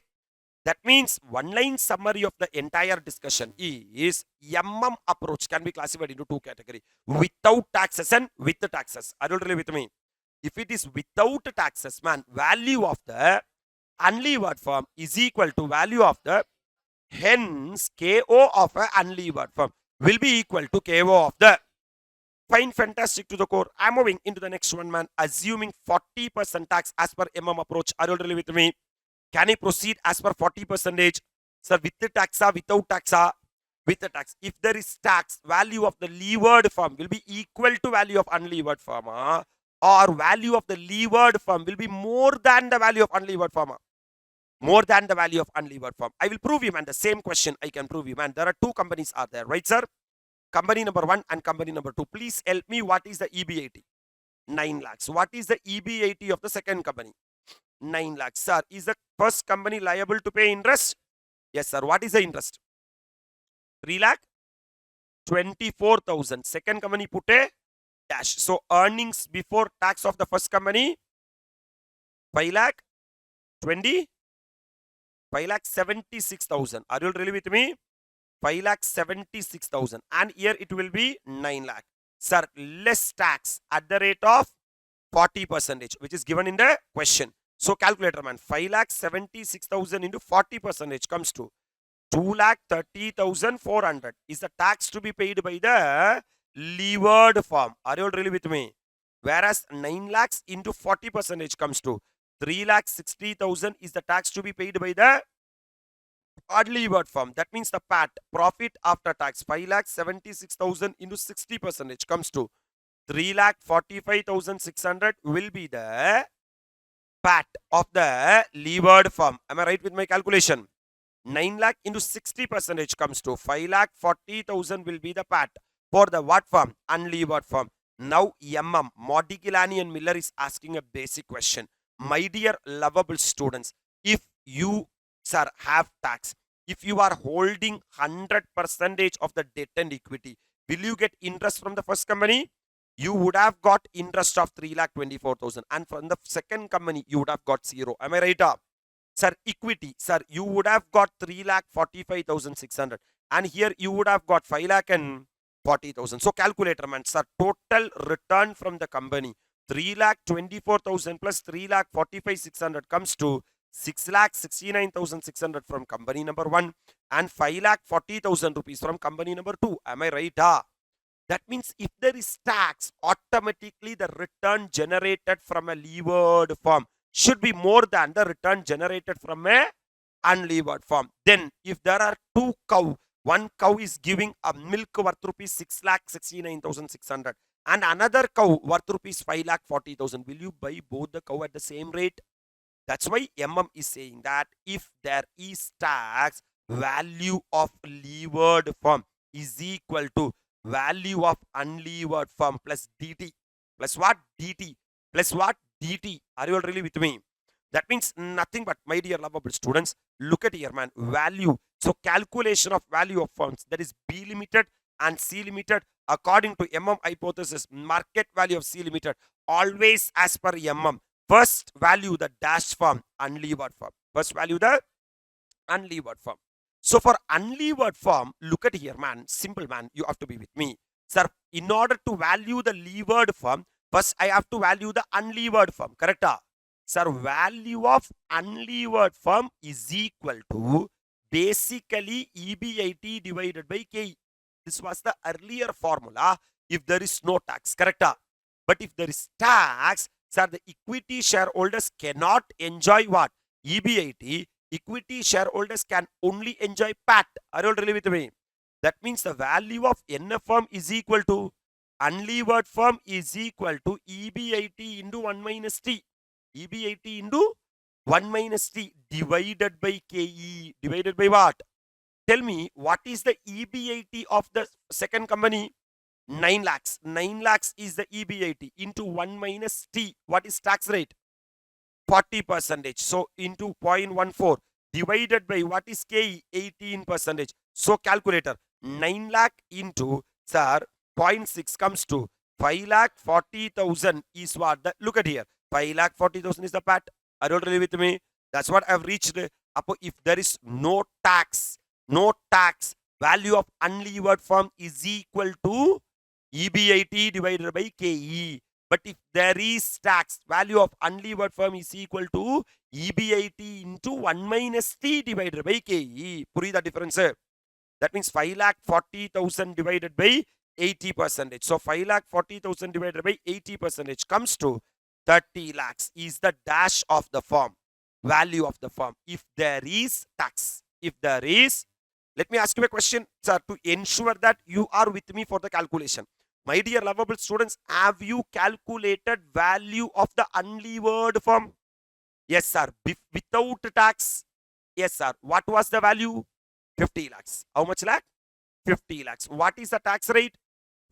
That means one line summary of the entire discussion is MM approach can be classified into two categories. Without taxes and with the taxes. Are you really with me? If it is without taxes, man, value of the unlevered firm is equal to value of the, hence KO of an unlevered firm will be equal to KO of the. Fine, fantastic to the core. I'm moving into the next one, man. Assuming 40% tax as per MM approach. Are you really with me? Can I proceed as per 40%? Sir, with the tax, without tax? With the tax. If there is tax, value of the levered firm will be equal to value of unlevered firm. Or value of the levered firm will be more than the value of unlevered firm. More than the value of unlevered firm. I will prove you, man. The same question I can prove you, man. There are two companies are there, right, sir? Company number 1 and company number 2. Please help me. What is the EBIT? 9 lakhs. What is the EBIT of the second company? 9 lakhs. Sir, is the first company liable to pay interest? Yes, sir. What is the interest? 3 lakh 24,000. Second company put a dash. So earnings before tax of the first company 5 lakh 20 5 lakh 76,000. Are you really with me? 5 lakh 76,000. And here it will be 9 lakh. sir, less tax at the rate of 40%, which is given in the question. So calculator man, 5,76,000 into 40% comes to 2,30,400 is the tax to be paid by the levered firm. Are you all really with me? Whereas 9 lakhs into 40% comes to 3,60,000 is the tax to be paid by the unlevered firm. That means the PAT, profit after tax, 5,76,000 into 60% comes to 3,45,600 will be the PAT of the levered firm. Am I right with my calculation? 9 lakh into 60% comes to 5,40,000 will be the PAT for the what firm? Unlevered firm. Now Modigilani and Miller is asking a basic question. My dear lovable students, if you, sir, have tax, if you are holding 100% of the debt and equity, will you get interest from the first company? You would have got interest of 3,24,000, and from the second company you would have got 0. Am I right? Sir, equity, sir, you would have got 3,45,600, and here you would have got 5,40,000. So calculator man, sir, total return from the company 3,24,000 plus 3,45,600 comes to 6,69,600 from company number 1 and 5,40,000 rupees from company number 2. Am I right? That means if there is tax, automatically the return generated from a levered firm should be more than the return generated from a unlevered firm. Then if there are two cow, one cow is giving a milk worth rupees 6,69,600 and another cow worth rupees 5,40,000, will you buy both the cow at the same rate? That's why is saying that if there is tax, value of levered firm is equal to value of unlevered firm plus dt. Plus what? Dt. Plus what? Dt. Are you all really with me? That means nothing but, my dear lovable students, look at here, man. Value. So calculation of value of firms, that is B limited and C limited according to hypothesis, market value of C limited always as per First value the dash firm, unlevered firm. First value the unlevered firm. So for unlevered firm, look at here, man. Simple, man. You have to be with me. Sir, in order to value the levered firm, first I have to value the unlevered firm. Correct? Sir, value of unlevered firm is equal to basically EBIT divided by KE. This was the earlier formula if there is no tax. Correct? But if there is tax, sir, the equity shareholders cannot enjoy what? EBIT. Equity shareholders can only enjoy PAT. Are you all really with me? That means the value of NF firm is equal to unlevered firm is equal to EBIT into 1 minus T. EBIT into 1 minus T divided by KE. Divided by what? Tell me, what is the EBIT of the second company? 9 lakhs. 9 lakhs is the EBIT into 1 minus T. What is tax rate? 40%. So into 0.14 divided by what is KE? 18%. So calculator, 9 lakh into, sir, 0.6 comes to 5,40,000 is what? Look at here. 5,40,000 is the PAT. Are you really with me? That's what I've reached. If there is no tax, value of unlevered firm is equal to EBIT divided by KE. But if there is tax, value of unlevered firm is equal to EBIT into 1 minus T divided by KE. Puri the difference. That means 5,40,000 divided by 80%. So 5,40,000 divided by 80% comes to 30 lakhs is the dash of the firm. Value of the firm. If there is tax. If there is, let me ask you a question, sir, to ensure that you are with me for the calculation. My dear lovable students, have you calculated value of the unlevered firm? Yes, sir. Without tax? Yes, sir. What was the value? 50 lakhs. How much lakh? 50 lakhs. What is the tax rate?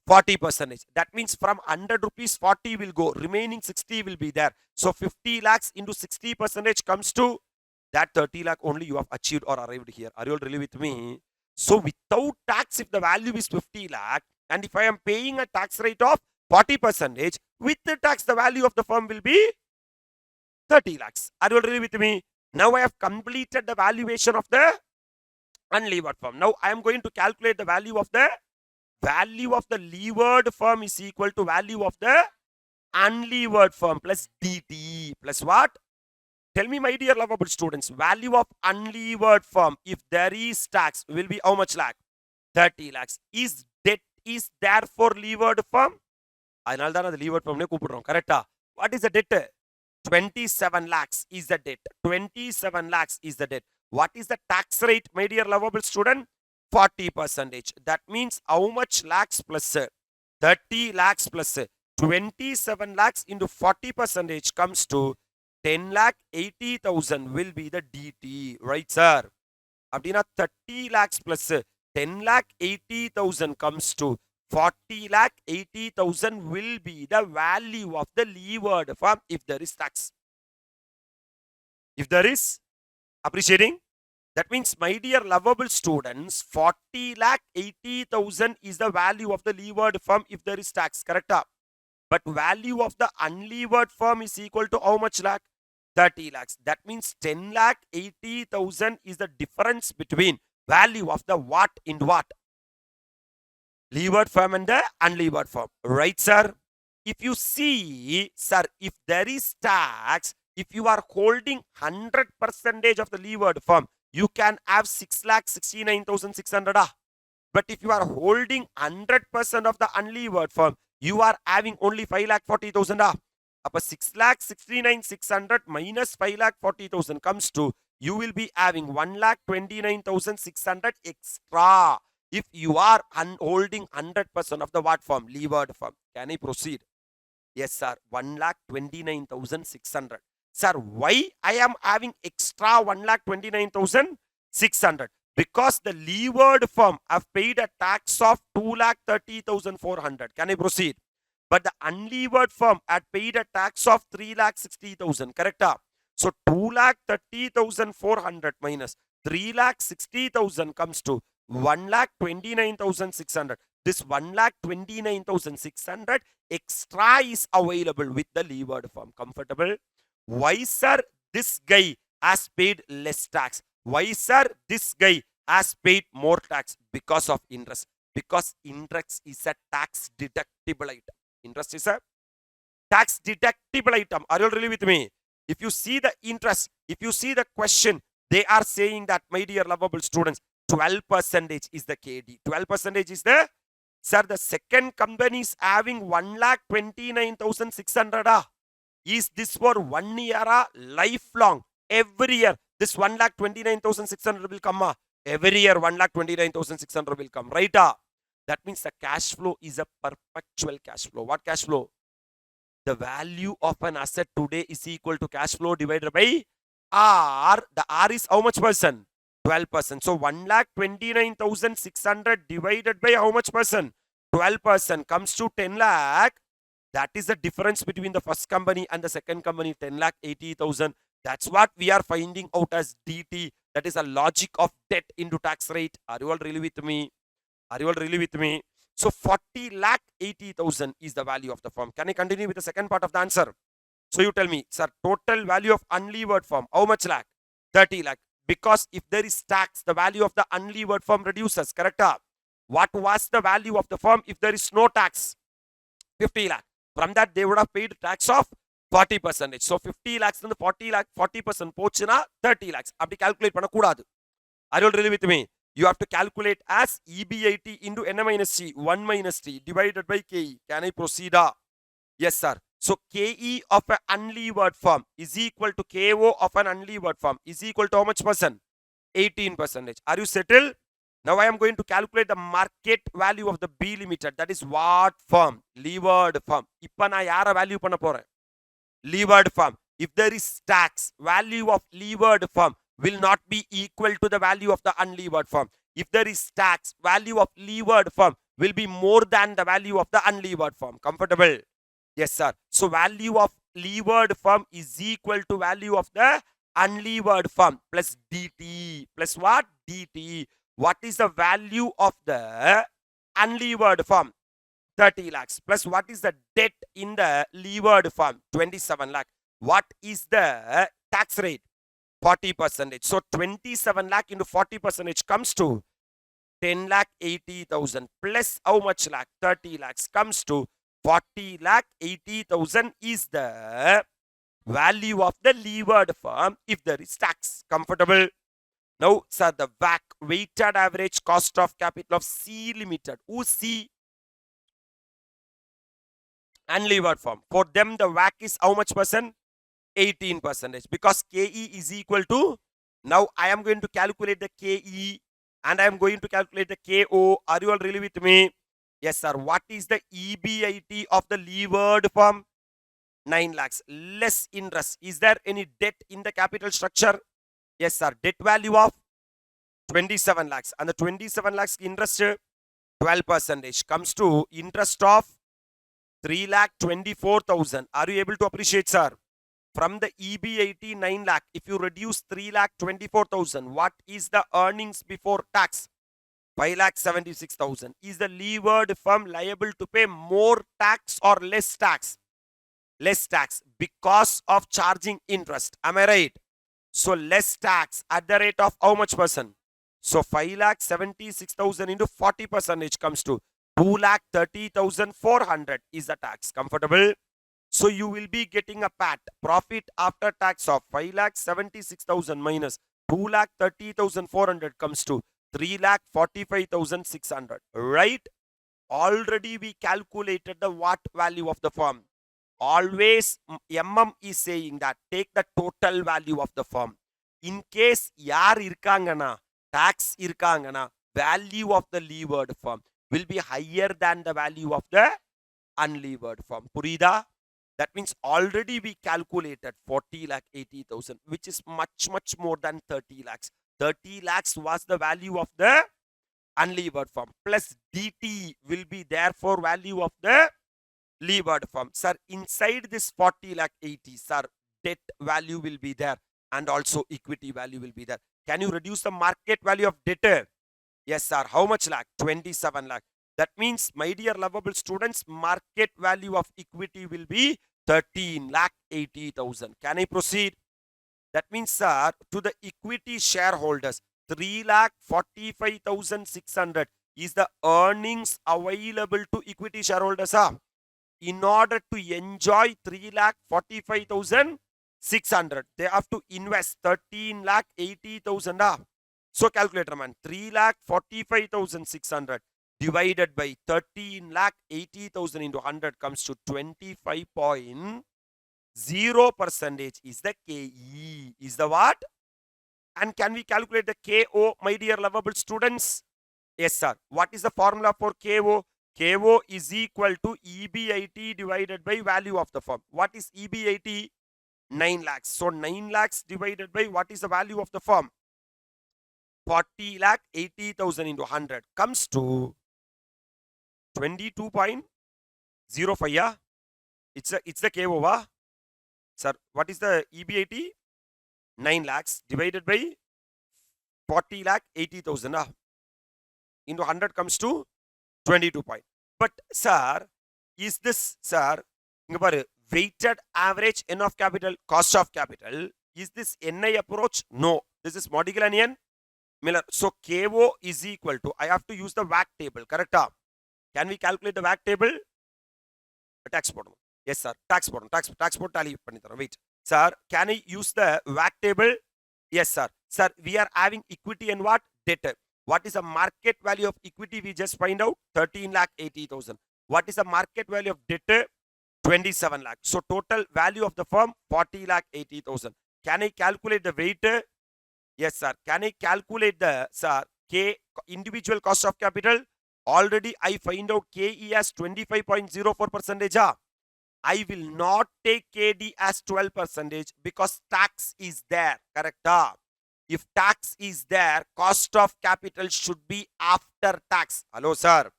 40%. That means from 100 rupees, 40 will go. Remaining 60 will be there. So 50 lakhs into 60% comes to that 30 lakh only you have achieved or arrived here. Are you all really with me? So without tax, if the value is 50 lakh, and if I am paying a tax rate of 40%, with the tax, the value of the firm will be 30 lakhs. Are you all really with me? Now I have completed the valuation of the unlevered firm. Now I am going to calculate the value of the value of the levered firm is equal to value of the unlevered firm plus DT plus what? Tell me, my dear lovable students, value of unlevered firm, if there is tax, will be how much lakh? 30 lakhs. Is debt is there for levered firm? அதனால தான் அது levered firm கூப்பிடுறோம். கரெக்டா? What is the debt? 27 lakhs is the debt. 27 lakhs is the debt. What is the tax rate, my dear lovable student? 40%. That means how much lakhs plus 30 lakhs plus 27 lakhs into 40% comes to 10 lakh 80,000 will be the DT. Right, sir? Abdina 30 lakhs plus 10 lakh 80,000 comes to 40 lakh 80,000 will be the value of the levered firm if there is tax. If there is appreciating, that means, my dear lovable students, 40 lakh 80,000 is the value of the levered firm if there is tax. Correct? But value of the unlevered firm is equal to how much lakh? 30 lakhs. That means 10 lakh 80,000 is the difference between value of the what in what? Levered firm and the unlevered firm. Right, sir? If you see, sir, if there is tax, if you are holding 100% of the levered firm, you can have 6,69,600. But if you are holding 100% of the unlevered firm, you are having only 5,40,000. Appa 6,69,600 minus 5,40,000 comes to, you will be having 1,29,600 extra if you are holding 100% of the what firm? Levered firm. Can I proceed? Yes, sir. 1,29,600. Sir, why I am having extra 1,29,600? Because the levered firm have paid a tax of 2,30,400. Can I proceed? But the unlevered firm had paid a tax of 3,60,000. Correct? So 2,30,400 minus 3,60,000 comes to 1,29,600. This 1,29,600 extra is available with the levered firm. Comfortable? Why, sir, this guy has paid less tax? Why, sir, this guy has paid more tax? Because of interest. Because interest is a tax deductible item. Interest is a tax deductible item. Are you really with me? If you see the interest, if you see the question, they are saying that, my dear lovable students, 12% is the KD. 12% is the, sir, the second company is having 1,29,600. Is this for 1 year? Lifelong. Every year, this 1,29,600 will come. Every year, 1,29,600 will come. Right? That means the cash flow is a perpetual cash flow. What cash flow? The value of an asset today is equal to cash flow divided by R. The R is how much percent? 12%. So 1,29,600 divided by how much percent? 12% comes to 10 lakh. That is the difference between the first company and the second company, 10,80,000. That's what we are finding out as DT. That is a logic of debt into tax rate. Are you all really with me? Are you all really with me? So 40,80,000 is the value of the firm. Can I continue with the second part of the answer? So you tell me, sir, total value of unlevered firm, how much lakh? 30 lakh. Because if there is tax, the value of the unlevered firm reduces. Correct? What was the value of the firm if there is no tax? 50 lakh. From that, they would have paid tax of 40%. So 50 lakhs and 40 lakh, 40% pochina 30 lakhs. Abdi calculate panna koodadu. Are you really with me? You have to calculate as EBIT into N minus C, 1 minus T divided by KE. Can I proceed? Yes, sir. So KE of an unlevered firm is equal to KO of an unlevered firm is equal to how much percent? 18%. Are you settled? Now I am going to calculate the market value of the B limited. That is what firm? Levered firm. Ippa na yara value panna poren? Levered firm. If there is tax, value of levered firm will not be equal to the value of the unlevered firm. If there is tax, value of levered firm will be more than the value of the unlevered firm. Comfortable? Yes, sir. So value of levered firm is equal to value of the unlevered firm plus DT. Plus what? DT. What is the value of the unlevered firm? 30 lakhs. Plus what is the debt in the levered firm? 27 lakh. What is the tax rate? 40%. So 27 lakh into 40% comes to 10 lakh 80,000 plus how much lakh? 30 lakhs comes to 40 lakh 80,000 is the value of the levered firm if there is tax. Comfortable? Now, sir, the WACC, weighted average cost of capital of C Limited. Who C? Unlevered firm. For them, the WACC is how much percent? 18%. Because KE is equal to, now I am going to calculate the KE and I am going to calculate the KO. Are you all really with me? Yes, sir. What is the EBIT of the levered firm? 9 lakhs. Less interest. Is there any debt in the capital structure? Yes, sir. Debt value of 27 lakhs. And the 27 lakhs interest 12% comes to interest of 3,24,000. Are you able to appreciate, sir? From the EBIT 9 lakh, if you reduce 3,24,000, what is the earnings before tax? 5,76,000. Is the levered firm liable to pay more tax or less tax? Less tax because of charging interest. Am I right? So less tax at the rate of how much percent? So 5,76,000 into 40% comes to 2,30,400 is the tax. Comfortable? So you will be getting a PAT, profit after tax of 5,76,000 minus 2,30,400 comes to 3,45,600. Right? Already we calculated the what value of the firm. Always MM is saying that take the total value of the firm. In case yaar irkangana, tax irkangana, value of the levered firm will be higher than the value of the unlevered firm. Purida? That means already we calculated 40 lakh 80,000, which is much more than 30 lakhs. 30 lakhs was the value of the unlevered firm. Plus DT will be there for value of the levered firm. Sir, inside this 40 lakh 80, sir, debt value will be there and also equity value will be there. Can you reduce the market value of debt? Yes, sir. How much lakh? 27 lakh. That means, my dear lovable students, market value of equity will be 13 lakh 80,000. Can I proceed? That means, sir, to the equity shareholders, 3 lakh 45,600 is the earnings available to equity shareholders. In order to enjoy 3 lakh 45,600, they have to invest 13 lakh 80,000. So calculator man, 3 lakh 45,600 divided by 13 lakh 80,000 into 100 comes to 25.0% is the KE. Is the what? And can we calculate the KO, my dear lovable students? Yes, sir. What is the formula for KO? KO is equal to EBIT divided by value of the firm. What is EBIT? 9 lakhs. So 9 lakhs divided by what is the value of the firm? 40 lakh 80,000 into 100 comes to 22.05. Yeah? It's the KO. Sir, what is the EBIT? 9 lakhs divided by 40 lakh 80,000 into 100 comes to 22 point. But sir, is this, sir, weighted average N of capital, cost of capital, is this NI approach? No. This is Modiglian Miller. So KO is equal to, I have to use the WACC table, correct? Can we calculate the WACC table? Tax bottom. Yes, sir. Tax bottom. Tax bottom tally. Wait. Sir, can I use the WACC table? Yes, sir. Sir, we are having equity and what? Debt. What is the market value of equity? We just find out 13 lakh 80,000. What is the market value of debt? 27 lakh. So total value of the firm 40 lakh 80,000. Can I calculate the weight? Yes, sir. Can I calculate the, sir, K individual cost of capital? Already I find out KE as 25.04%. I will not take KD as 12% because tax is there. Correct? If tax is there, cost of capital should be after tax. Hello, sir.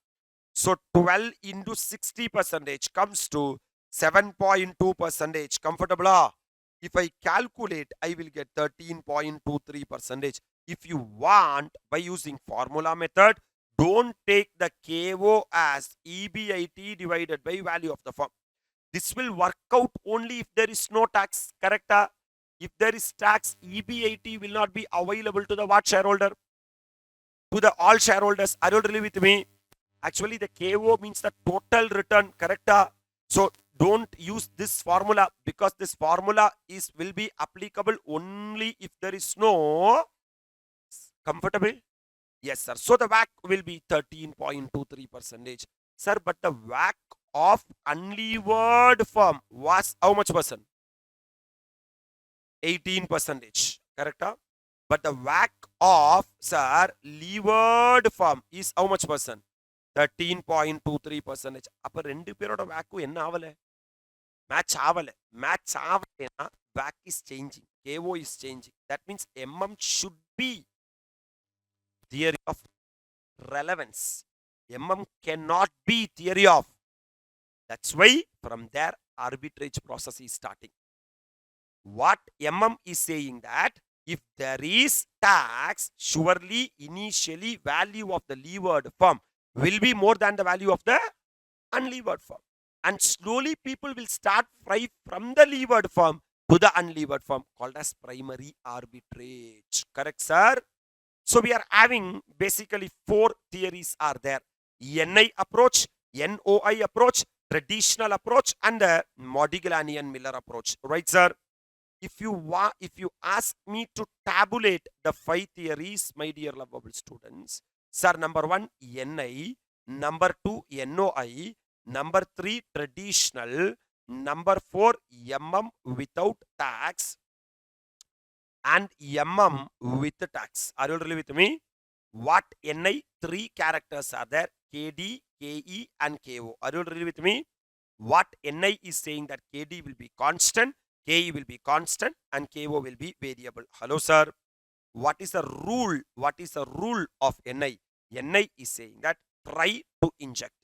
So 12 into 60% comes to 7.2%. Comfortable? If I calculate, I will get 13.23%. If you want, by using formula method, don't take the KO as EBIT divided by value of the firm. This will work out only if there is no tax. Correct? If there is tax, EBIT will not be available to the what shareholder? to the all shareholders. Are you really with me? Actually, the KO means the total return, correct? So don't use this formula, because this formula will be applicable only if there is no comfortable. Yes, sir. So the WACC will be 13.23 percentage. Sir, but the WACC of unlevered firm was how much percent? 18 percentage. Correct? But the WACC of, sir, levered firm is how much percent? 13.23 percentage. அப்ப ரெண்டு பேரோட WACC என்ன ஆவல? Match ஆவல. Match ஆவலனா WACC is changing. KO is changing. That means MM should be theory of relevance. MM cannot be theory of. That's why from there arbitrage process is starting. What MM is saying that if there is tax, surely initially value of the levered firm will be more than the value of the unlevered firm. And slowly people will start fry from the levered firm to the unlevered firm, called as primary arbitrage. Correct, sir? So we are having basically 4 theories are there. NI approach, NOI approach, traditional approach, and the Modigliani and Miller approach. Right, sir? If you ask me to tabulate the 5 theories, my dear lovable students, sir, number 1, NI, number 2, NOI, number 3, traditional, number 4, MM without tax, and MM with the tax. Are you really with me? What NI 3 characters are there? KD, KE, and KO. Are you really with me? What NI is saying that KD will be constant, KE will be constant, and KO will be variable. Hello, sir. What is the rule? What is the rule of NI? NI is saying that try to inject.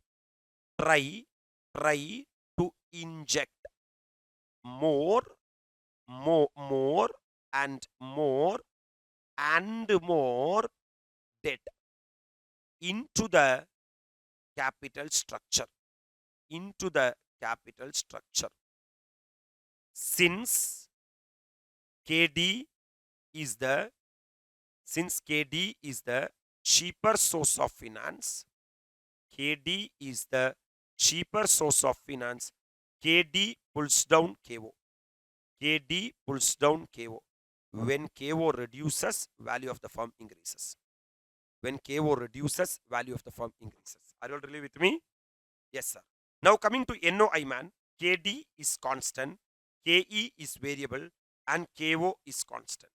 Try to inject more, and more debt into the capital structure. Into the capital structure. Since KD is the cheaper source of finance, KD is the cheaper source of finance, KD pulls down KO. KD pulls down KO. When KO reduces, value of the firm increases. When KO reduces, value of the firm increases. Are you all really with me? Yes, sir. Now coming to NOI, man, KD is constant, KE is variable, and KO is constant.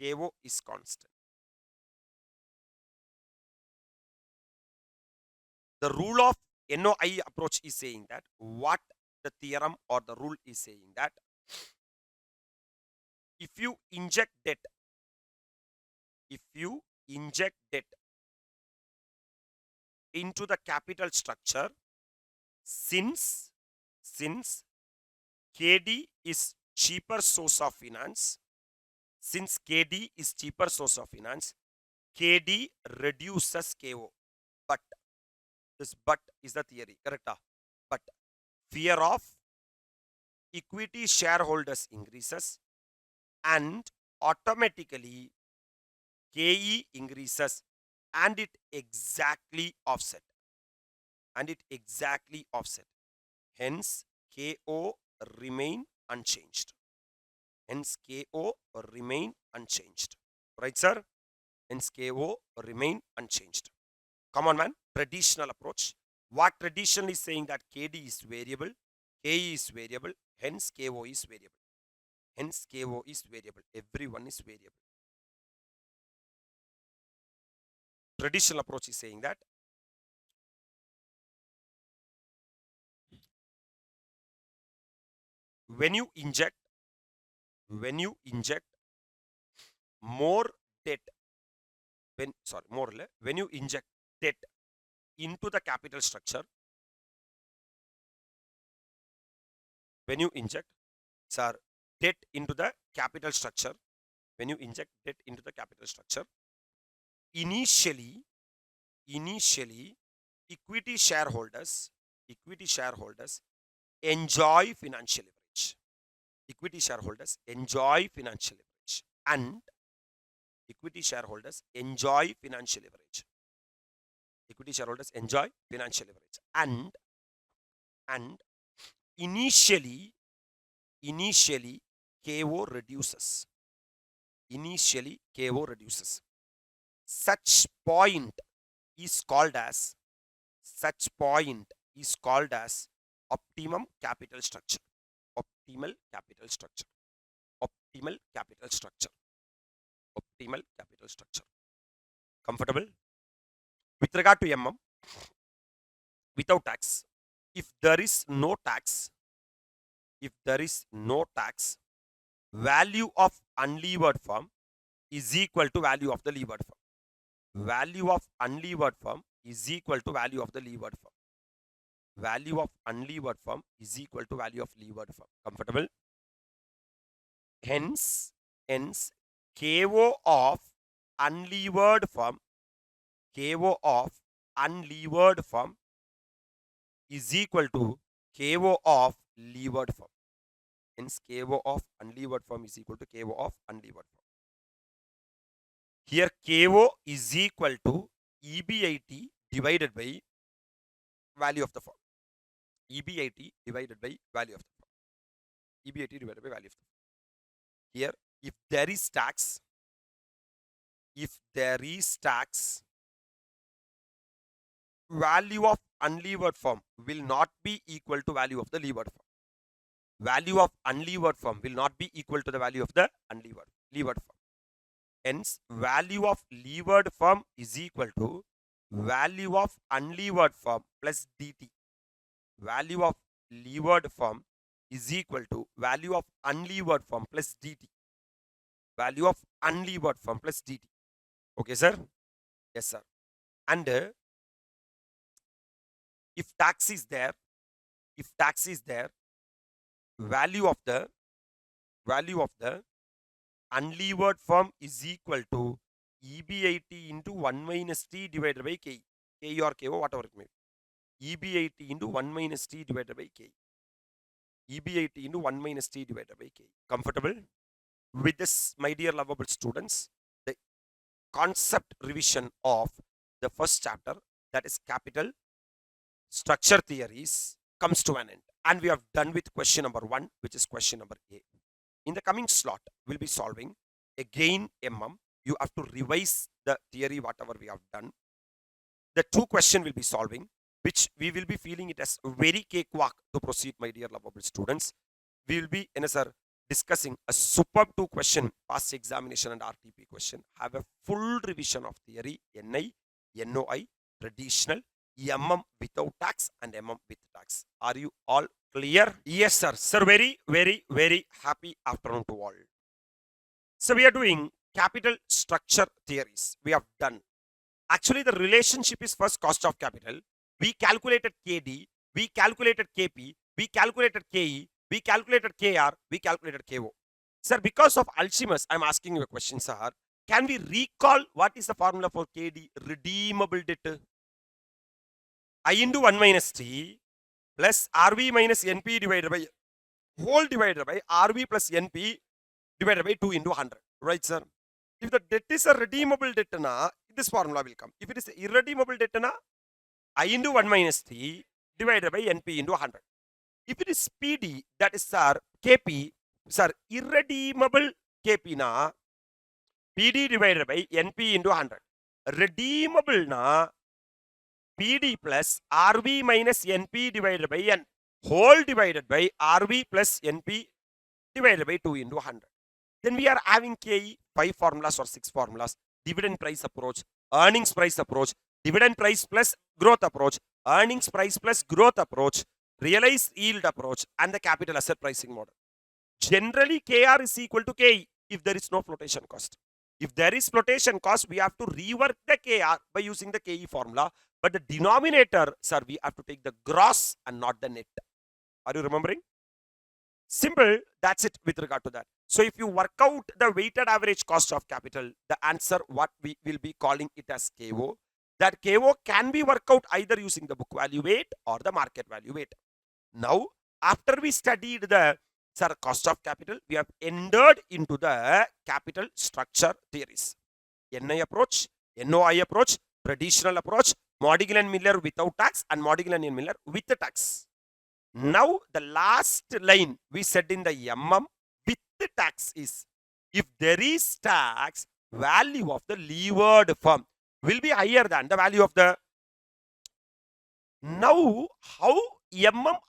KO is constant. The rule of NOI approach is saying that, what the theorem or the rule is saying that, if you inject debt into the capital structure, since KD is cheaper source of finance, KD reduces KO. But this but is the theory, correct? But fear of equity shareholders increases, and automatically KE increases, and it exactly offset. Hence KO remain unchanged. Right, sir? Hence KO remain unchanged. Come on, man. Traditional approach. What tradition is saying that KD is variable, KE is variable, hence KO is variable. Everyone is variable. Traditional approach is saying that when you inject more debt, when you inject debt into the capital structure, debt into the capital structure, initially equity shareholders enjoy financial leverage. And Equity shareholders enjoy financial leverage. Equity shareholders enjoy financial leverage. And initially KO reduces. Initially KO reduces. Such point is called as optimum capital structure. Optimal capital structure. Optimal capital structure. Optimal capital structure. Comfortable? With regard to MM, without tax, if there is no tax, value of unlevered firm is equal to value of the levered firm. Value of unlevered firm is equal to value of the levered firm. Value of unlevered firm is equal to value of levered firm. Comfortable? Hence, KO of unlevered firm, is equal to KO of levered firm. Hence, KO of unlevered firm is equal to KO of unlevered firm. Here, KO is equal to EBIT divided by value of the firm. EBIT divided by value of the firm. EBIT divided by value of the firm. Here, if there is tax, value of unlevered firm will not be equal to value of the levered firm. Value of unlevered firm will not be equal to the value of the levered firm. Hence, value of levered firm is equal to value of unlevered firm plus DT. Value of levered firm is equal to value of unlevered firm plus DT. Value of unlevered firm plus DT. Okay, sir? Yes, sir. And if tax is there, value of the unlevered firm is equal to EBIT into 1 minus T divided by K. K or KO, whatever it may be. EBIT into 1 minus T divided by K. EBIT into 1 minus T divided by K. Comfortable? With this, my dear lovable students, the concept revision of the first chapter, that is capital structure theories, comes to an end. And we have done with question number 1, which is question number A. In the coming slot, we'll be solving again MM. You have to revise the theory, whatever we have done. The 2 questions will be solving, which we will be feeling it as very cakewalk to proceed, my dear lovable students. We will be, discussing a superb 2 question, past examination and RTP question. Have a full revision of theory, NI, NOI, traditional, MM without tax and MM with tax. Are you all clear? Yes, sir. Sir, very, very, very happy afternoon to all. So we are doing capital structure theories. We have done. Actually, the relationship is first cost of capital. We calculated KD, we calculated KP, we calculated KE, we calculated KR, we calculated KO. Sir, because of Alzheimer's, I'm asking you a question, sir. Can we recall what is the formula for KD? Redeemable debt. I into 1 minus T plus RV minus NP divided by whole divided by RV plus NP divided by 2 into 100. Right, sir? If the debt is a redeemable debt, this formula will come. If it is irredeemable debt, I into 1 minus T divided by NP into 100. If it is PD, that is, sir, KP, sir, irredeemable KP na PD divided by NP into 100. Redeemable na PD plus RV minus NP divided by N, whole divided by RV plus NP divided by 2 into 100. Then we are having KE 5 formulas or 6 formulas. Dividend price approach, earnings price approach, dividend price plus growth approach, earnings price plus growth approach, realized yield approach, and the capital asset pricing model. Generally, KR is equal to KE if there is no flotation cost. If there is flotation cost, we have to rework the KR by using the KE formula. But the denominator, sir, we have to take the gross and not the net. Are you remembering? Simple. That's it with regard to that. So if you work out the weighted average cost of capital, the answer, what we will be calling it as KO. That KO can be worked out either using the book value weight or the market value weight. Now, after we studied the cost of capital, we have entered into the capital structure theories. NI approach, NOI approach, traditional approach, Modigle and Miller without tax, and Modigle and Miller with the tax. Now, the last line we said in the with the tax is, if there is tax, value of the levered firm will be higher than the value of the. Now, how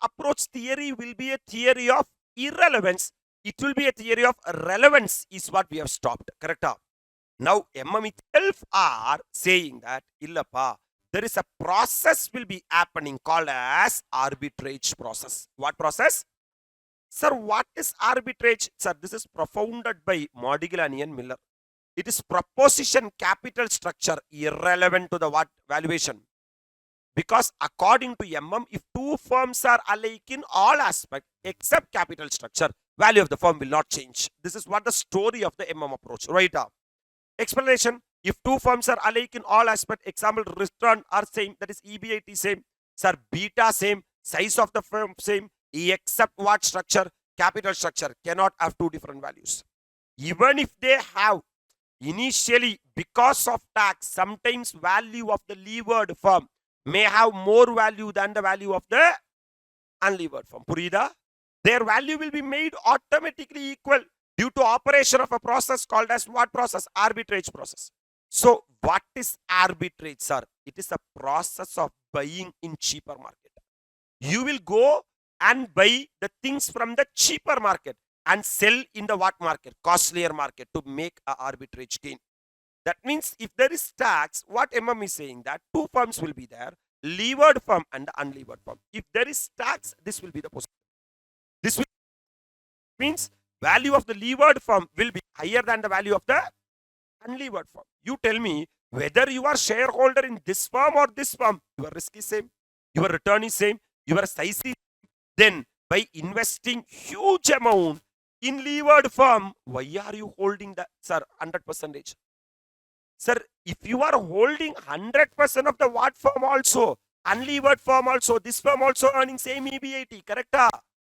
approach theory will be a theory of irrelevance, it will be a theory of relevance is what we have stopped. Correct? Now, itself are saying that, illappa, there is a process will be happening called as arbitrage process. What process? Sir, what is arbitrage? Sir, this is propounded by Modigle and Miller. It is proposition capital structure irrelevant to the what valuation. Because according to if two firms are alike in all aspects except capital structure, value of the firm will not change. This is what the story of the approach. Right? Explanation: if two firms are alike in all aspects, example, return are same, that is EBIT same, sir, beta same, size of the firm same, except what structure? Capital structure cannot have two different values. Even if they have initially, because of tax, sometimes value of the levered firm may have more value than the value of the unlevered firm. Purida? Their value will be made automatically equal due to operation of a process called as what process? Arbitrage process. So, what is arbitrage, sir? It is a process of buying in cheaper market. You will go and buy the things from the cheaper market and sell in the what market? Costlier market to make a arbitrage gain. That means if there is tax, what is saying that two firms will be there, levered firm and the unlevered firm. If there is tax, this will be the position. This means value of the levered firm will be higher than the value of the unlevered firm. You tell me whether you are shareholder in this firm or this firm, your risk is same, your return is same, your size is. Then by investing huge amount in levered firm, why are you holding that, sir, 100%? Sir, if you are holding 100% of the what firm also, unlevered firm also, this firm also earning same EBIT, correct?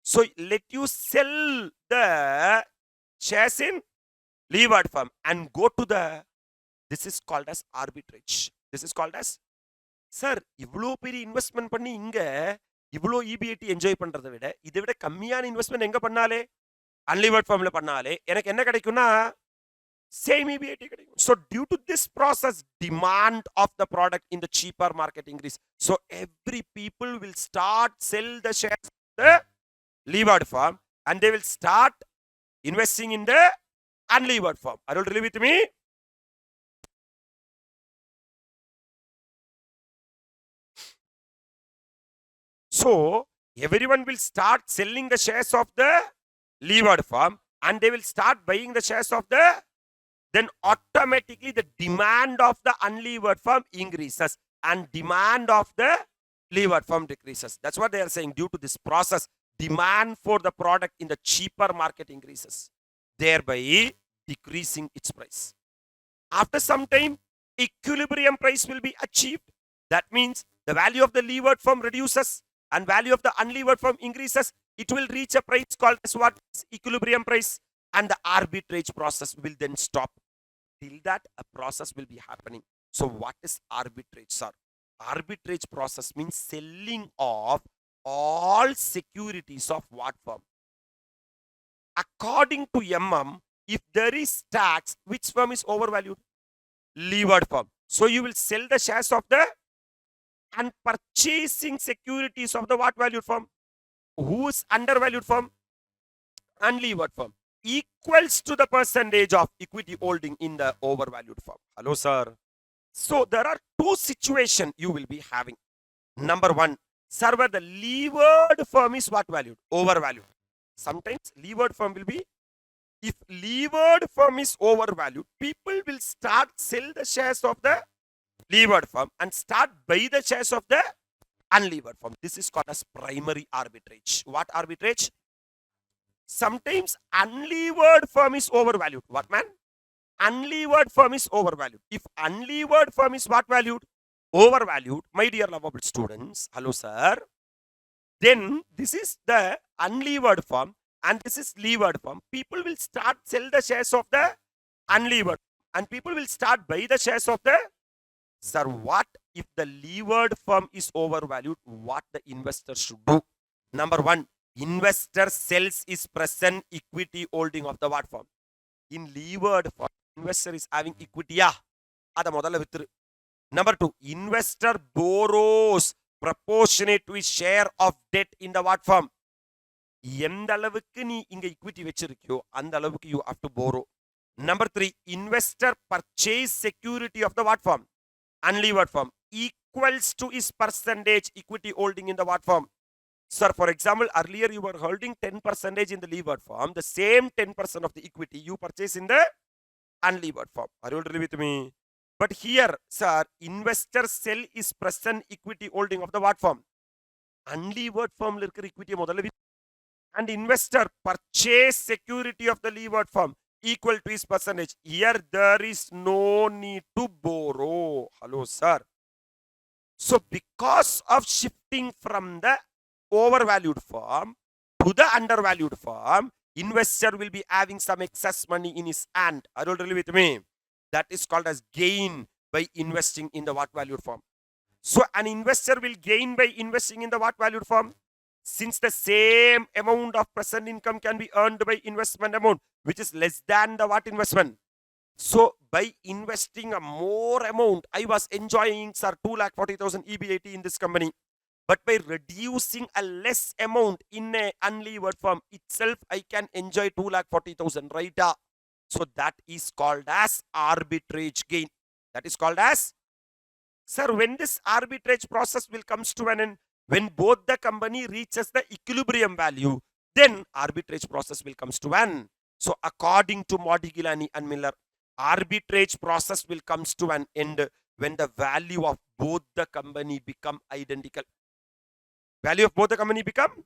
So let you sell the shares in levered firm and go to the, this is called as arbitrage. This is called as, sir, இவ்வளோ பெரிய investment பண்ணி இங்க இவ்வளோ EBIT enjoy பண்றதை விட இதை விட கம்மியான இன்வெஸ்ட்மெண்ட் எங்க பண்ணாலே அன்லிவர்ட் ஃபார்ம்ல பண்ணாலே எனக்கு என்ன கிடைக்கும்னா same EBIT கிடைக்கும். So due to this process, demand of the product in the cheaper market increase. So every people will start sell the shares of the levered firm and they will start investing in the unlevered firm. Are you really with me? So everyone will start selling the shares of the levered firm and they will start buying the shares of the, then automatically the demand of the unlevered firm increases and demand of the levered firm decreases. That's what they are saying. Due to this process, demand for the product in the cheaper market increases, thereby decreasing its price. After some time, equilibrium price will be achieved. That means the value of the levered firm reduces and value of the unlevered firm increases. It will reach a price called as what? Equilibrium price, and the arbitrage process will then stop. Till that, a process will be happening. So what is arbitrage, sir? Arbitrage process means selling of all securities of what firm? According to if there is tax, which firm is overvalued? Levered firm. So you will sell the shares of the and purchasing securities of the what valued firm? Who is undervalued firm? Unlevered firm. Equals to the percentage of equity holding in the overvalued firm. Hello, sir. So there are two situations you will be having. Number one, sir, where the levered firm is what valued? Overvalued. Sometimes levered firm will be, if levered firm is overvalued, people will start sell the shares of the levered firm and start buy the shares of the unlevered firm. This is called as primary arbitrage. What arbitrage? Sometimes unlevered firm is overvalued. What, man? Unlevered firm is overvalued. If unlevered firm is what valued? Overvalued. My dear lovable students, hello sir. Then this is the unlevered firm and this is levered firm. People will start sell the shares of the unlevered. And people will start buy the shares of the, sir, what if the levered firm is overvalued? What the investor should do? Number one, investor sells his present equity holding of the what firm. In levered firm, investor is having equity. Yeah, ada modala vitru. Number two, investor borrows proportionate to his share of debt in the what firm. எந்த அளவுக்கு நீ இங்க equity வச்சிருக்கியோ அந்த அளவுக்கு you have to borrow. Number three, investor purchase security of the what firm? Unlevered firm equals to his percentage equity holding in the what firm. Sir, for example, earlier you were holding 10% in the levered firm. The same 10% of the equity you purchase in the unlevered firm. Are you agree with me? But here, sir, investor sell his present equity holding of the what firm? Unlevered firm equity model. And investor purchase security of the levered firm equal to his percentage. Here there is no need to borrow. Hello, sir. So because of shifting from the overvalued firm to the undervalued firm, investor will be having some excess money in his hand. Are you really with me? That is called as gain by investing in the what valued firm. So an investor will gain by investing in the what valued firm. Since the same amount of present income can be earned by investment amount, which is less than the what investment. So by investing a more amount, I was enjoying, sir, 2,40,000 EBIT in this company. But by reducing a less amount in a unlevered firm itself, I can enjoy 2,40,000, right? So that is called as arbitrage gain. That is called as, sir, when this arbitrage process will comes to an end, when both the company reaches the equilibrium value, then arbitrage process will comes to an. So according to Modigliani and Miller, arbitrage process will comes to an end when the value of both the company become identical. Value of both the company become.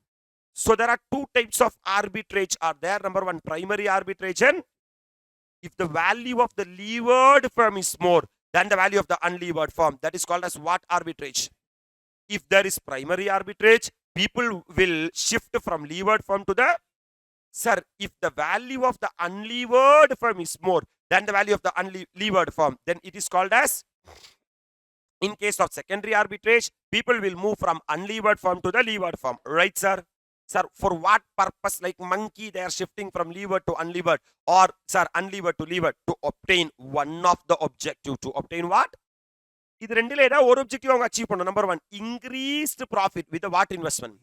So there are two types of arbitrage are there. Number one, primary arbitrage, and if the value of the levered firm is more than the value of the unlevered firm, that is called as what arbitrage? If there is primary arbitrage, people will shift from levered firm to the, sir, if the value of the unlevered firm is more than the value of the unlevered firm, then it is called as, in case of secondary arbitrage, people will move from unlevered firm to the levered firm. Right, sir? Sir, for what purpose? Like monkey, they are shifting from levered to unlevered, or, sir, unlevered to levered to obtain one of the objective. To obtain what? இது ரெண்டுல ஏதாவது ஒரு objective அவங்க achieve பண்ணணும். Number one, increased profit with the what investment?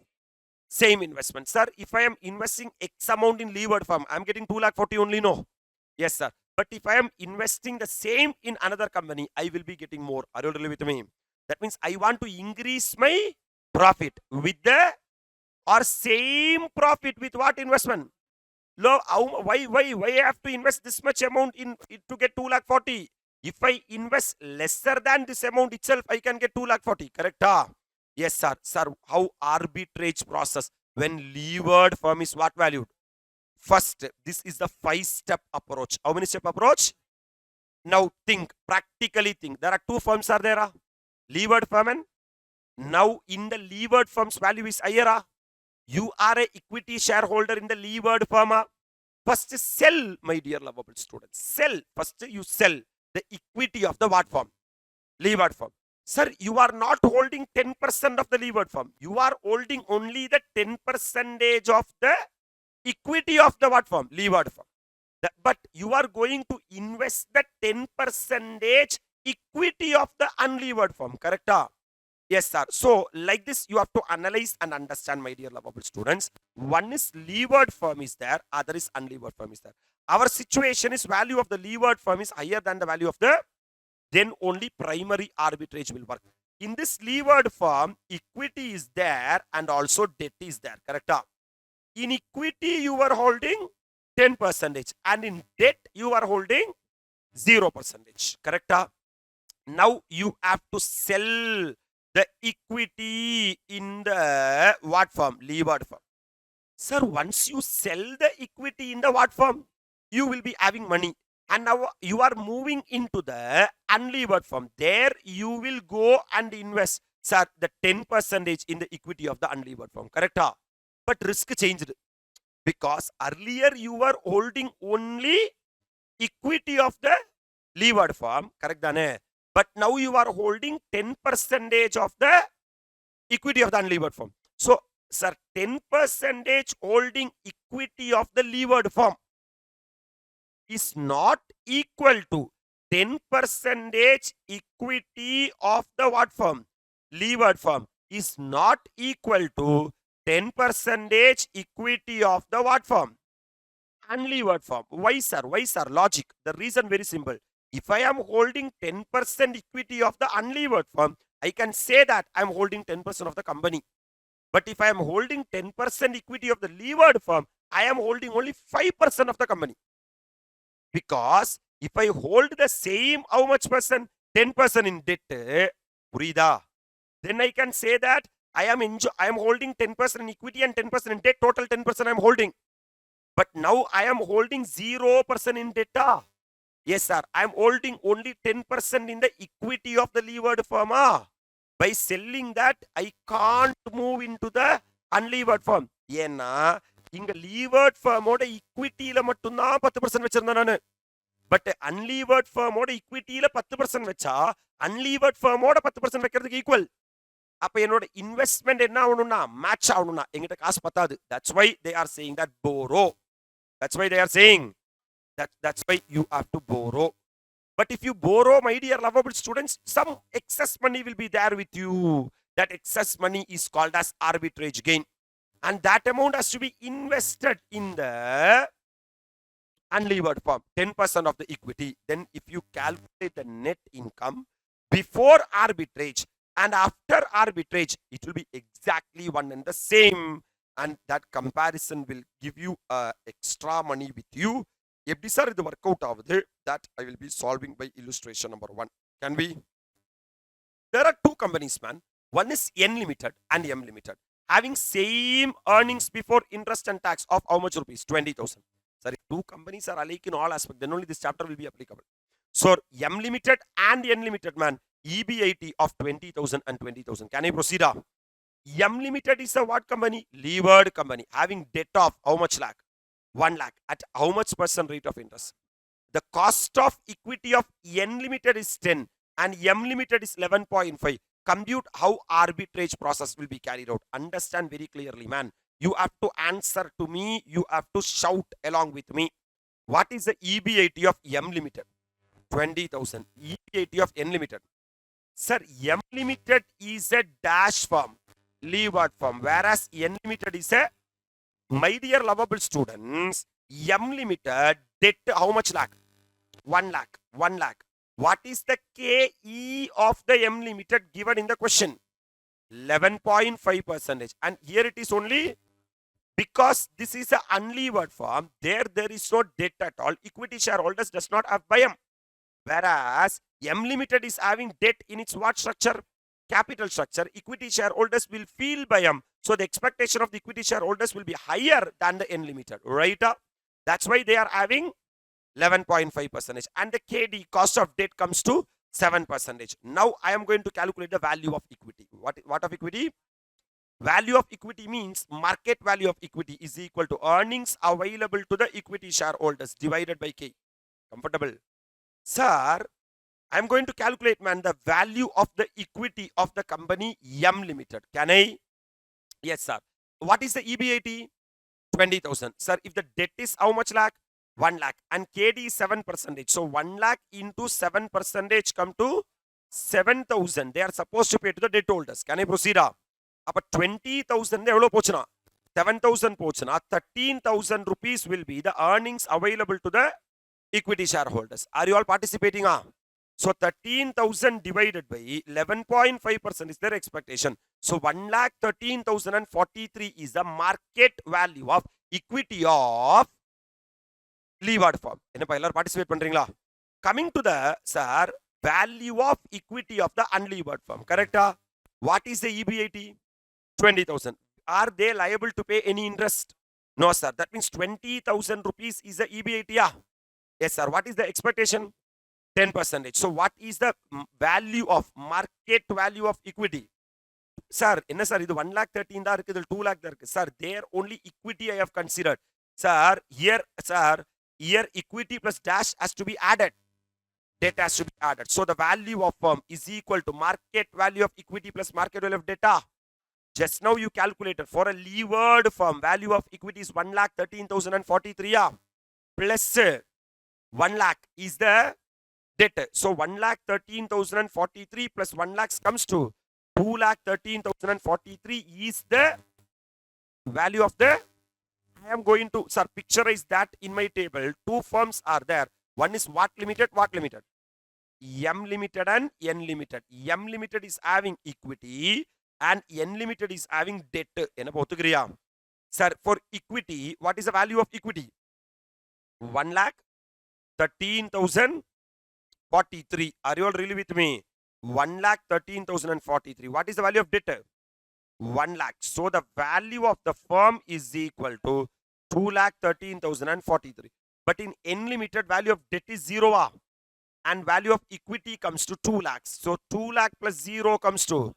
Same investment. Sir, if I am investing X amount in levered firm, I am getting 2,40,000 only, no? Yes, sir. But if I am investing the same in another company, I will be getting more. Are you really with me? That means I want to increase my profit with the, or same profit with what investment? Why I have to invest this much amount in to get 2,40,000? If I invest lesser than this amount itself, I can get 2,40,000. Correct? Yes, sir. Sir, how arbitrage process when levered firm is what valued? First, this is the 5-step approach. How many step approach? Now think, practically think. There are two firms are there. Levered firm, and now in the levered firm's value is higher. You are a equity shareholder in the levered firm. First sell, my dear lovable students. Sell. First you sell the equity of the what firm? Levered firm. Sir, you are not holding 10% of the levered firm. You are holding only the 10% of the equity of the what firm? Levered firm. But you are going to invest the 10% equity of the unlevered firm. Correct? Yes, sir. So, like this, you have to analyze and understand, my dear lovable students. One is levered firm is there, other is unlevered firm is there. Our situation is value of the levered firm is higher than the value of the, then only primary arbitrage will work. In this levered firm, equity is there and also debt is there. Correct? In equity, you are holding 10% and in debt, you are holding 0%. Correct? Now, you have to sell the equity in the what firm? Levered firm. Sir, once you sell the equity in the what firm, you will be having money. And now you are moving into the unlevered firm. There you will go and invest, sir, the 10% in the equity of the unlevered firm. Correct? But risk changed. Because earlier you were holding only equity of the levered firm, correct dane? But now you are holding 10% of the equity of the unlevered firm. So, sir, 10% holding equity of the levered firm is not equal to 10% equity of the what firm? Levered firm is not equal to 10% equity of the what firm? Unlevered firm. Why, sir? Why, sir? Logic. The reason very simple. If I am holding 10% equity of the unlevered firm, I can say that I am holding 10% of the company. But if I am holding 10% equity of the levered firm, I am holding only 5% of the company. Because if I hold the same how much percent? 10% in debt, purida. Then I can say that I am holding 10% in equity and 10% in debt, total 10% I am holding. But now I am holding 0% in debt. Yes, sir. I am holding only 10% in the equity of the levered firm. By selling that, I can't move into the unlevered firm. ஏன்னா இங்க levered firm ஓட equityல மட்டும்தான் 10% வச்சிருந்தேன் நானு. But அன்லீவர்ட் ஃபர்மோட ஈக்விட்டியில 10% வச்சா அன்லீவர்ட் ஃபர்மோட 10% வைக்கிறதுக்கு equal. அப்ப என்னோட இன்வெஸ்ட்மெண்ட் என்ன ஆகணும்னா மேட்ச் ஆகணும்னா எங்கிட்ட காசு பத்தாது. That's why they are saying that borrow. That's why they are saying that's why you have to borrow. But if you borrow, my dear lovable students, some excess money will be there with you. That excess money is called as arbitrage gain, and that amount has to be invested in the unlevered firm, 10% of the equity. Then if you calculate the net income before arbitrage and after arbitrage, it will be exactly one and the same, and that comparison will give you extra money with you. எப்படி sir இது work out ஆகுது? that I will be solving by illustration number 1. Can we? There are two companies, man. One is N Limited and M Limited, having same earnings before interest and tax of how much rupees? 20,000. Sorry, two companies are alike in all aspects. Then only this chapter will be applicable. So M Limited and N Limited, man, EBIT of 20,000 and 20,000. Can I proceed? M Limited is a what company? Levered company, having debt of how much lakh? 1 lakh. At how much percent rate of interest? The cost of equity of N Limited is 10 and M Limited is 11.5. Compute how arbitrage process will be carried out. Understand very clearly, man. You have to answer to me. You have to shout along with me. What is the EBIT of M Limited? 20,000. EBIT of N Limited. Sir, M Limited is a dash firm, levered firm, whereas N Limited is a, my dear lovable students, M Limited debt how much lakh? 1 lakh. 1 lakh. What is the KE of the M Limited given in the question? 11.5%. And here it is only because this is an unlevered firm. There is no debt at all. Equity shareholders does not have BIM. Whereas M Limited is having debt in its what structure? Capital structure. Equity shareholders will feel BIM. So the expectation of the equity shareholders will be higher than the N Limited. Right? That's why they are having 11.5%. And the KD, cost of debt, comes to 7%. Now I am going to calculate the value of equity. What of equity? Value of equity means market value of equity is equal to earnings available to the equity shareholders divided by K. Comfortable? Sir, I am going to calculate, man, the value of the equity of the company M Limited. Can I? Yes, sir. What is the EBIT? 20,000. Sir, if the debt is how much lakh? 1 lakh. And KD is 7%. So 1 lakh into 7% come to 7,000. They are supposed to pay to the debt holders. Can I proceed? Up 20,000 எவ்வளோ போச்சுனா 7,000 போச்சுனா 13,000 rupees will be the earnings available to the equity shareholders. Are you all participating? So 13,000 divided by 11.5% is their expectation. So 1,13,043 is the market value of equity of levered firm. என்னப்பா எல்லாரும் participate பண்றீங்களா? Coming to the, sir, value of equity of the unlevered firm. Correct? What is the EBIT? 20,000. Are they liable to pay any interest? No, sir. That means 20,000 rupees is the EBIT. Yes, sir. What is the expectation? 10%. So what is the value of market value of equity? Sir, என்ன sir இது 1,13,000 தான் இருக்கு, இது 2,00,000 தான் இருக்கு. Sir, there only equity I have considered. Sir, here equity plus dash has to be added. debt has to be added. So the value of firm is equal to market value of equity plus market value of debt. Just now you calculated for a levered firm, value of equity is 1,13,043 plus 1 lakh is the debt. So 1,13,043 plus 1 lakh comes to 2,13,043 is the value of the. I am going to, sir, picturize that in my table. Two firms are there. One is what limited, M limited and N limited. M limited is having equity and N limited is having debt. Sir, for equity, what is the value of equity? 1,13,043. Are you all really with me? 1,13,043. What is the value of debt? 1 lakh. So the value of the firm is equal to 2,13,043. But in N limited, value of debt is 0 and value of equity comes to 2 lakhs. So 2 lakh plus 0 comes to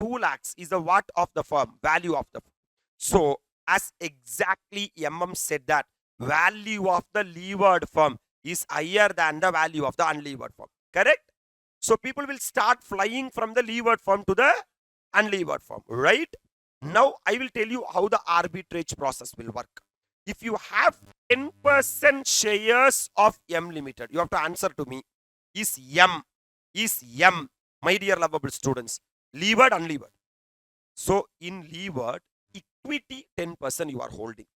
2 lakhs is the what of the firm, value of the firm. So as exactly MM said that value of the levered firm is higher than the value of the unlevered firm. Correct? So people will start flying from the levered firm to the unlevered firm, right? Now I will tell you how the arbitrage process will work. If you have 10% shares of M limited, you have to answer to me. Is M, my dear lovable students, levered, unlevered? So in levered, equity 10% you are holding.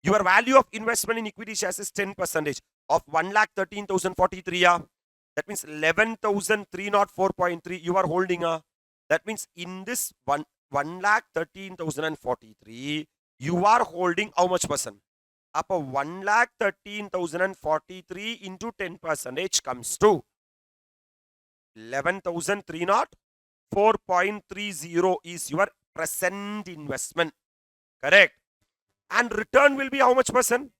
Your value of investment in equity shares is 10% of 1,13,043. That means 11,304.3 you are holding. That means in this 1,13,043 you are holding how much percent? Up 1,13,043 into 10% comes to 11,304.30 is your present investment. Correct? And return will be how much percent?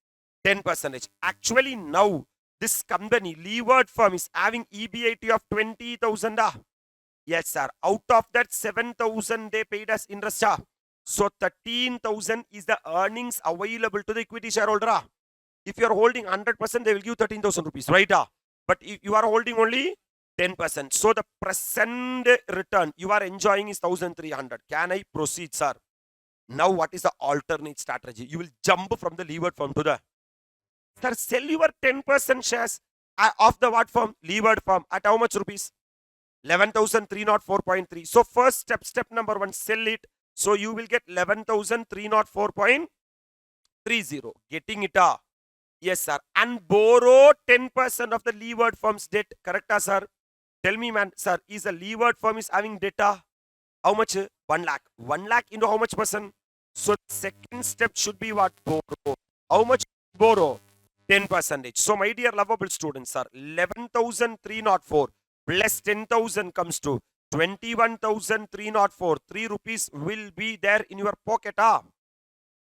10%. Actually now this company, levered firm, is having EBIT of 20,000. Yes, sir. Out of that 7,000 they paid us interest. So 13,000 is the earnings available to the equity shareholder. If you are holding 100%, they will give 13,000 rupees, right? But if you are holding only 10%, so the present return you are enjoying is 1,300. Can I proceed, sir? Now what is the alternate strategy? You will jump from the levered firm to the, sir, sell your 10% shares of the what firm? Levered firm at how much rupees? 11,304.3. So first step number 1, sell it. So you will get 11,304.30. Getting it? Yes, sir. And borrow 10% of the levered firm's debt. Correct, sir? Tell me, man, sir, is a levered firm is having debt? How much? 1 lakh. 1 lakh into how much percent? So second step should be what? Borrow. How much borrow? 10%. So my dear lovable students, sir, 11,304 plus 10,000 comes to 21,304. 3 rupees will be there in your pocket.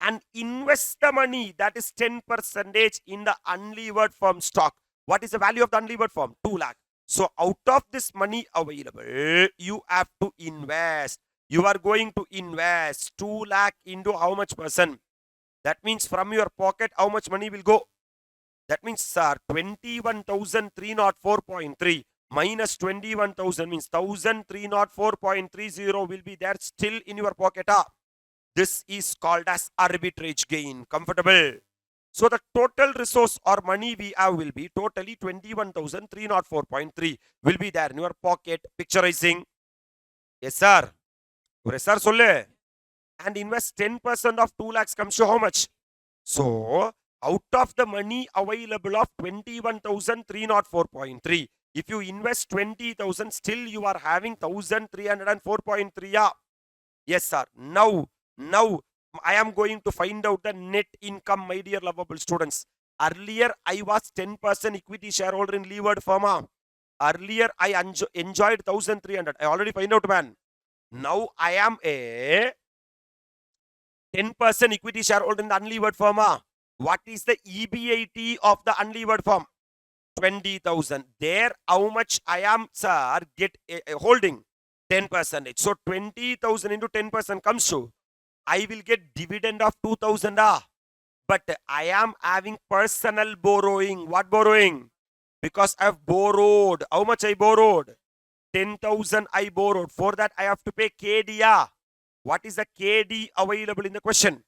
And invest the money, that is 10% in the unlevered firm stock. What is the value of the unlevered firm? 2 lakh. So out of this money available, you have to invest. You are going to invest 2 lakh into how much percent? That means from your pocket, how much money will go? That means, sir, 21,304.3 minus 21,000 means 1,304.30 will be there still in your pocket. This is called as arbitrage gain. Comfortable? So the total resource or money we have will be totally 21,304.3 will be there in your pocket. Picturizing. Yes, sir. Yes, sir. Solle. And invest 10% of 2 lakhs comes to how much? So out of the money available of 21,304.3, if you invest 20,000, still you are having 1,304.3. Yes, sir. Now I am going to find out the net income, my dear lovable students. Earlier I was 10% equity shareholder in levered firm. Earlier I enjoyed 1,300. I already find out, man. Now I am a 10% equity shareholder in the unlevered firm. What is the EBIT of the unlevered firm? 20,000. There, how much I am, sir, holding? 10%. So 20,000 into 10% comes to, I will get dividend of 2,000. But I am having personal borrowing. What borrowing? because I have borrowed. How much I borrowed? 10,000 I borrowed. For that, I have to pay KD. Yeah. What is the KD available in the question?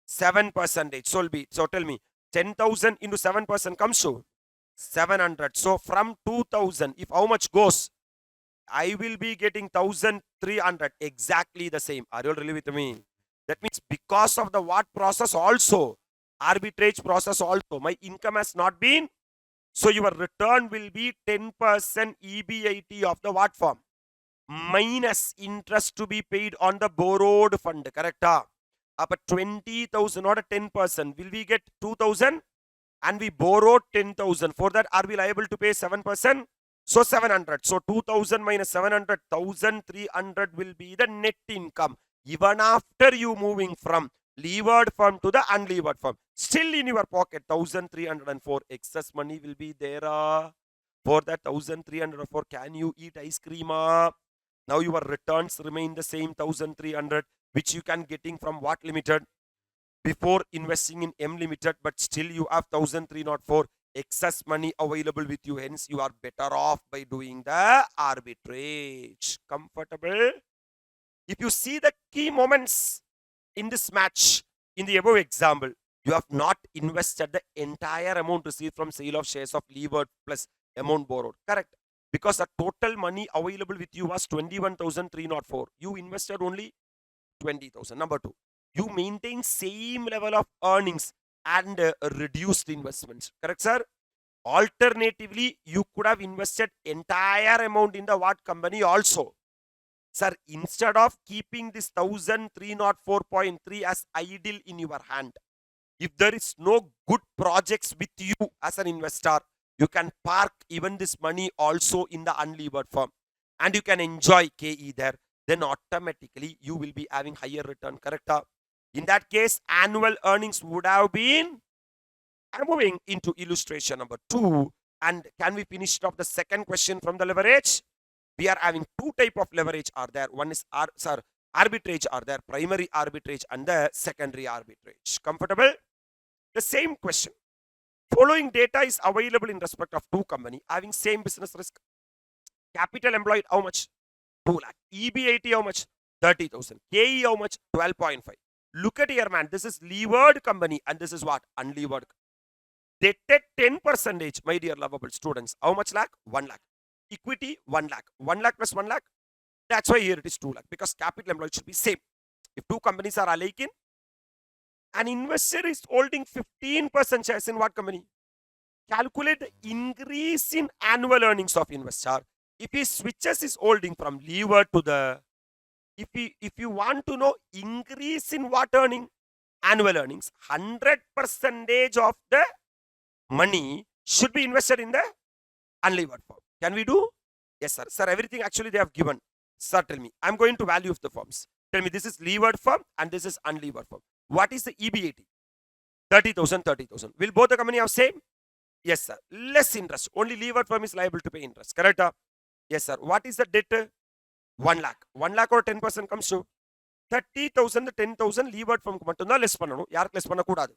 7%. So tell me, 10,000 into 7% comes to 700. So from 2,000, if how much goes? I will be getting 1,300. Exactly the same. Are you all really with me? That means because of the what process also, arbitrage process also, my income has not been. So your return will be 10% EBIT of the what form? Minus interest to be paid on the borrowed fund. Correct? Up 20,000, not a 10%. Will we get 2,000? And we borrowed 10,000. For that, are we liable to pay 7%? So 700. So 2,000 minus 700, 1,300 will be the net income. Even after you moving from levered firm to the unlevered firm, still in your pocket 1,304 excess money will be there. For that 1,304, can you eat ice cream? Now your returns remain the same 1,300, which you can getting from what limited? Before investing in M Limited, but still you have 1,304 excess money available with you. Hence, you are better off by doing the arbitrage. Comfortable? If you see the key moments in this match, in the above example, you have not invested the entire amount received from sale of shares of levered plus amount borrowed. Correct? Because the total money available with you was 21,304. You invested only 20,000. Number two, you maintain same level of earnings and reduced investments. Correct, sir? Alternatively, you could have invested entire amount in the what company also. Sir, instead of keeping this 1,304.3 as idle in your hand, if there is no good projects with you as an investor, you can park even this money also in the unlevered firm and you can enjoy KE there. Then automatically you will be having higher return. Correct? In that case, annual earnings would have been. I'm moving into illustration number 2. And can we finish off the second question from the leverage? We are having two type of leverage are there. One is arbitrage are there, primary arbitrage and the secondary arbitrage. Comfortable? The same question. Following data is available in respect of two company having same business risk. Capital employed how much? 2 lakh. EBIT how much? 30,000. KE how much? 12.5. Look at here, man. This is levered company and this is what? Unlevered. They take 10%, my dear lovable students. How much lakh? 1 lakh. Equity 1 lakh. 1 lakh plus 1 lakh. That's why here it is 2 lakh because capital employed should be same. If two companies are alike in, an investor is holding 15% shares in what company? Calculate the increase in annual earnings of investor. If he switches his holding from lever to the, if you want to know increase in what earning? Annual earnings, 100% of the money should be invested in the unlevered form. Can we do? Yes, sir. Sir, everything actually they have given. Sir, tell me. I'm going to value of the forms. Tell me, this is levered form and this is unlevered form. What is the EBIT? 30,000, 30,000. Will both the company have same? Yes, sir. Less interest. Only levered firm is liable to pay interest. Correct? Yes, sir. What is the debt? 1 lakh. 1 lakh or 10% comes to 30,000, 10,000 levered firm மட்டும்தான் less பண்ணணும். யாருக்கு less பண்ணக்கூடாது.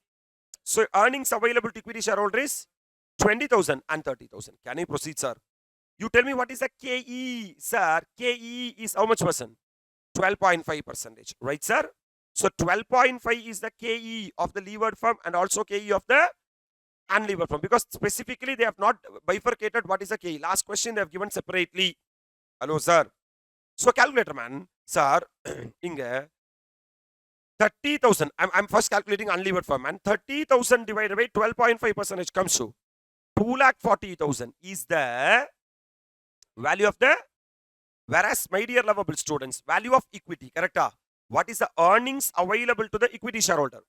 So earnings available to equity shareholder is 20,000 and 30,000. Can I proceed, sir? You tell me what is the KE, sir. KE is how much percent? 12.5%. Right, sir? So 12.5 is the KE of the levered firm and also KE of the unlevered firm. Because specifically they have not bifurcated what is the KE. Last question they have given separately. Hello, sir. So calculator man, sir, inga 30,000. I'm first calculating unlevered firm and 30,000 divided by 12.5% comes to 2,40,000 is the value of the, whereas my dear lovable students, value of equity, correct? What is the earnings available to the equity shareholder?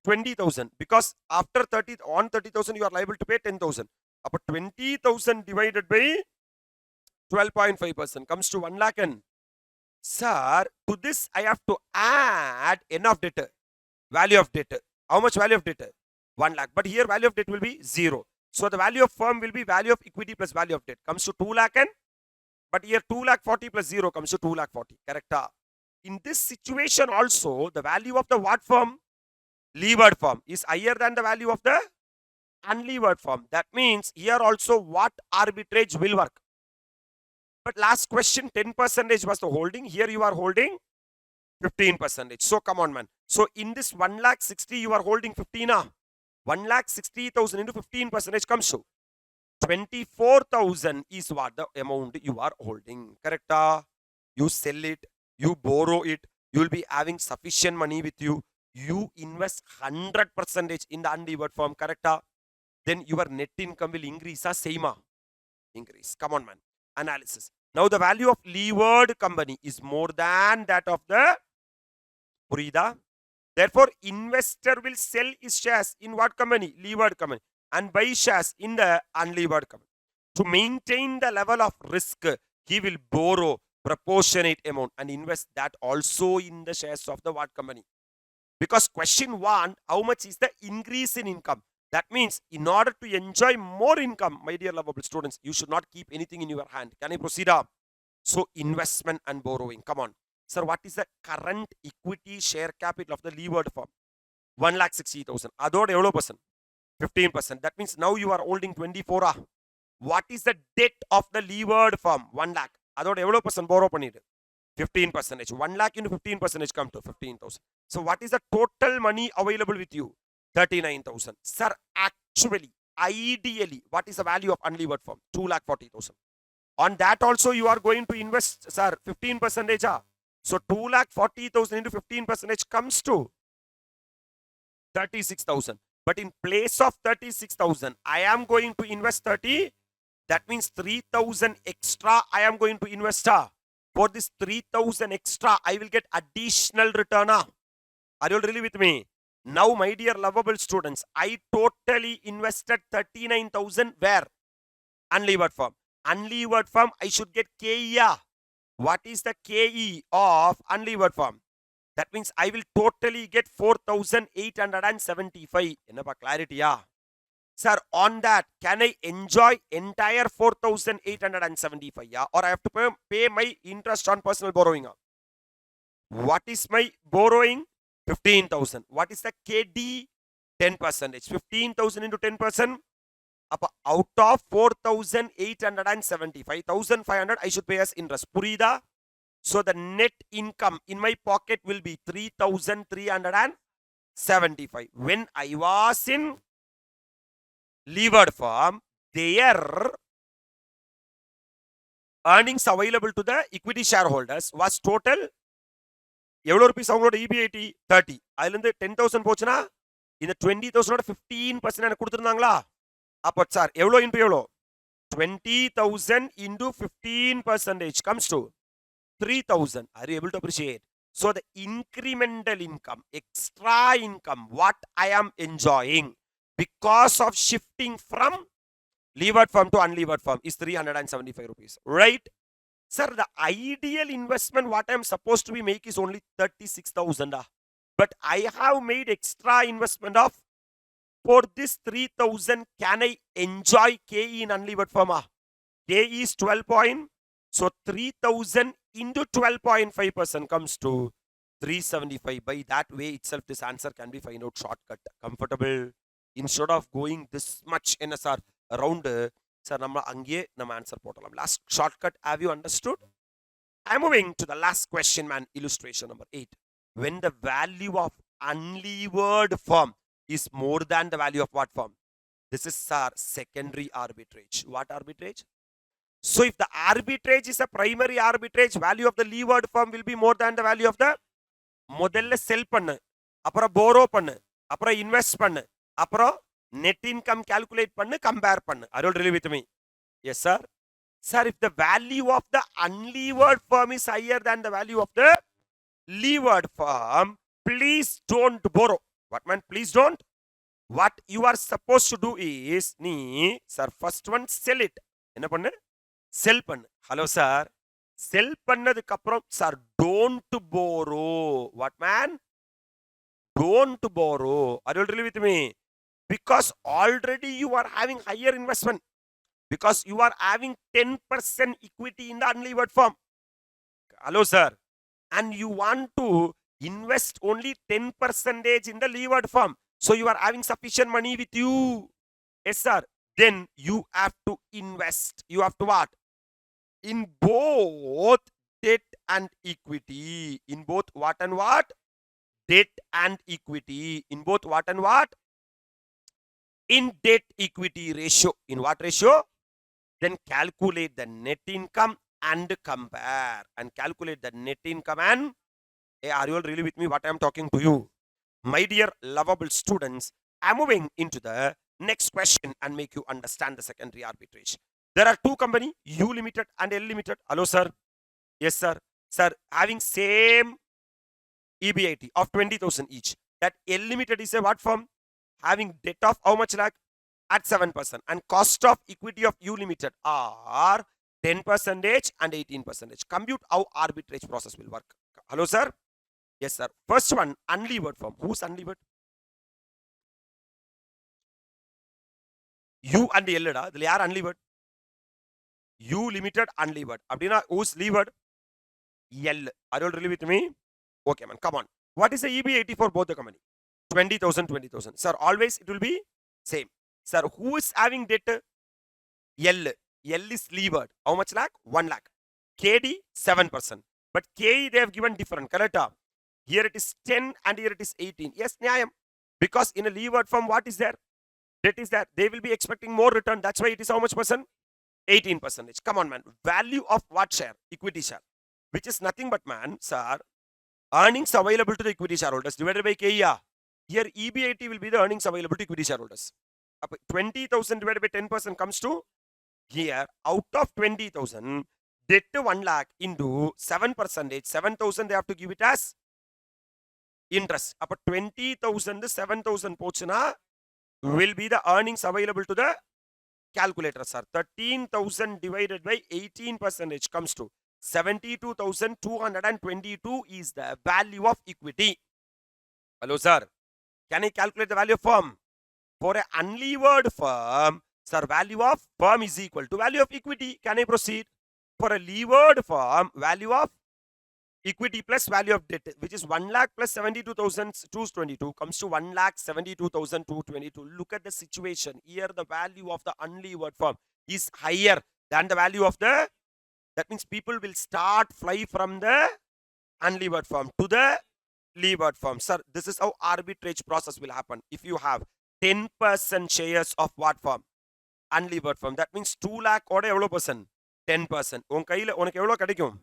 20,000 because after 30,000 you are liable to pay 10,000. But 20,000 divided by 12.5% comes to 1 lakh and sir, to this I have to add n of debt, value of debt. How much value of debt? 1 lakh. But here value of debt will be 0. So the value of firm will be value of equity plus value of debt comes to 2 lakh and, but here 2 lakh 40 plus 0 comes to 2 lakh 40. Correct? In this situation also, the value of the what firm? Levered firm is higher than the value of the unlevered firm. That means here also what arbitrage will work. But last question, 10% was the holding. Here you are holding 15%. So come on, man. So in this 1,60,000, you are holding 15. 1,60,000 into 15% comes to 24,000 is what the amount you are holding. Correct? You sell it, you borrow it, you will be having sufficient money with you. You invest 100% in the unlevered firm. Correct? Then your net income will increase. Same. Increase. Come on, man. Analysis. Now the value of levered company is more than that of the Purida. Therefore, investor will sell his shares in what company? Levered company. And buy shares in the unlevered company. To maintain the level of risk, he will borrow proportionate amount and invest that also in the shares of the what company. Because question 1, how much is the increase in income? That means in order to enjoy more income, my dear lovable students, you should not keep anything in your hand. Can I proceed? So investment and borrowing. Come on. Sir, what is the current equity share capital of the levered firm? 1,60,000. Adod evlo percent? 15%. That means now you are holding 24. What is the debt of the levered firm? 1 lakh. Adod evlo percent borrow pannid? 15%. 1 lakh into 15% come to 15,000. So what is the total money available with you? 39,000. Sir, actually, ideally, what is the value of unlevered firm? 2,40,000. On that also you are going to invest, sir, 15%. So 2,40,000 into 15% comes to 36,000. But in place of 36,000, I am going to invest 30. That means 3,000 extra I am going to invest. For this 3,000 extra, I will get additional return. Are you really with me? Now, my dear lovable students, I totally invested 39,000 where? Unlevered firm. Unlevered firm, I should get KE. What is the KE of unlevered firm? That means I will totally get 4,875. Enough clarity, yeah. Sir, on that, can I enjoy entire 4,875? Yeah? Or I have to pay my interest on personal borrowing? What is my borrowing? 15,000. What is the KD? 10%. 15,000 into 10%. Out of 4,870, 5,500 I should pay as interest. Purida. So the net income in my pocket will be 3,375. When I was in levered firm, their earnings available to the equity shareholders was total எவ்வளோ rupees அவங்களோட EBIT 30. அதுலேருந்து 10,000 போச்சுன்னா இந்த 20,000 15% எனக்கு கொடுத்துருந்தாங்களா? அப்போ sir எவ்வளோ into எவ்வளோ? 20,000 into 15% comes to 3,000. Are you able to appreciate? So the incremental income, extra income, what I am enjoying because of shifting from levered firm to unlevered firm is 375 rupees. Right? Sir, the ideal investment what I am supposed to be make is only 36,000. But I have made extra investment of, for this 3,000, can I enjoy KE in unlevered firm? KE is 12 point. So 3,000 into 12.5% comes to 375. By that way itself, this answer can be find out shortcut. Comfortable. Instead of going this much NSR around, sir, namma ange nama answer potalam. Last shortcut, have you understood? I'm moving to the last question, man. Illustration number 8. When the value of unlevered firm is more than the value of what firm? This is our secondary arbitrage. What arbitrage? So if the arbitrage is a primary arbitrage, value of the levered firm will be more than the value of the முதல்ல செல் பண்ணு, அப்புறம் borrow பண்ணு, அப்புறம் invest பண்ணு, அப்புறம் net income calculate பண்ணு, compare பண்ணு. Are you really with me? Yes, sir. Sir, if the value of the unlevered firm is higher than the value of the levered firm, please don't borrow. What man? Please don't. What you are supposed to do is, sir, first one, sell it. என்ன பண்ணு? Sell பண்ணு. Hello, sir. Sell பண்ணதுக்கு அப்புறம், sir, don't borrow. What man? Don't borrow. Are you really with me? Because already you are having higher investment. Because you are having 10% equity in the unlevered firm. Hello, sir. And you want to invest only 10% in the levered firm. So you are having sufficient money with you. Yes, sir. Then you have to invest. You have to what? In both debt and equity. In both what and what? Debt and equity. In both what and what? In debt equity ratio. In what ratio? Then calculate the net income and compare. And calculate the net income and, hey, are you all really with me what I am talking to you? My dear lovable students, I'm moving into the next question and make you understand the secondary arbitrage. There are two company, U Limited and L Limited. Hello, sir. Yes, sir. Sir, having same EBIT of 20,000 each. That L Limited is a what firm? Having debt of how much lakh? At 7%. And cost of equity of U Limited are 10% and 18%. Compute how arbitrage process will work. Hello, sir. Yes, sir. First one, unlevered firm. Who's unlevered? U and L. They are unlevered. U Limited unlevered. Abdina, who's levered? L. Are you all really with me? Okay, man. Come on. What is the EB80 for both the company? 20,000, 20,000. Sir, always it will be same. Sir, who is having debt? L. L is levered. How much lakh? 1 lakh. KD, 7%. But KE they have given different. Correct? Here it is 10 and here it is 18. Yes, Nyayam. Because in a levered form, what is there? Debt is there. They will be expecting more return. That's why it is how much percent? 18%. Come on, man. Value of what share? Equity share. Which is nothing but, man, sir, earnings available to the equity shareholders divided by KEA. Here EBIT will be the earnings available to equity shareholders. 20,000 divided by 10% comes to here out of 20,000, debt 1 lakh into 7%, 7,000 they have to give it as interest. Up 20,000, 7,000 pochana will be the earnings available to the calculator, sir. 13,000 divided by 18% comes to 72,222 is the value of equity. Hello, sir. Can I calculate the value of firm? For an unlevered firm, sir, value of firm is equal to value of equity. Can I proceed? For a levered firm, value of equity plus value of debt, which is 1 lakh plus 72,222 comes to 1 lakh 72,222. Look at the situation. Here the value of the unlevered firm is higher than the value of the, that means people will start fly from the unlevered firm to the levered firm. Sir, this is how arbitrage process will happen. If you have 10% shares of what firm? Unlevered firm. That means 2 lakh oda evlo percent? 10%. உன் கையில உனக்கு எவ்வளவு கிடைக்கும்?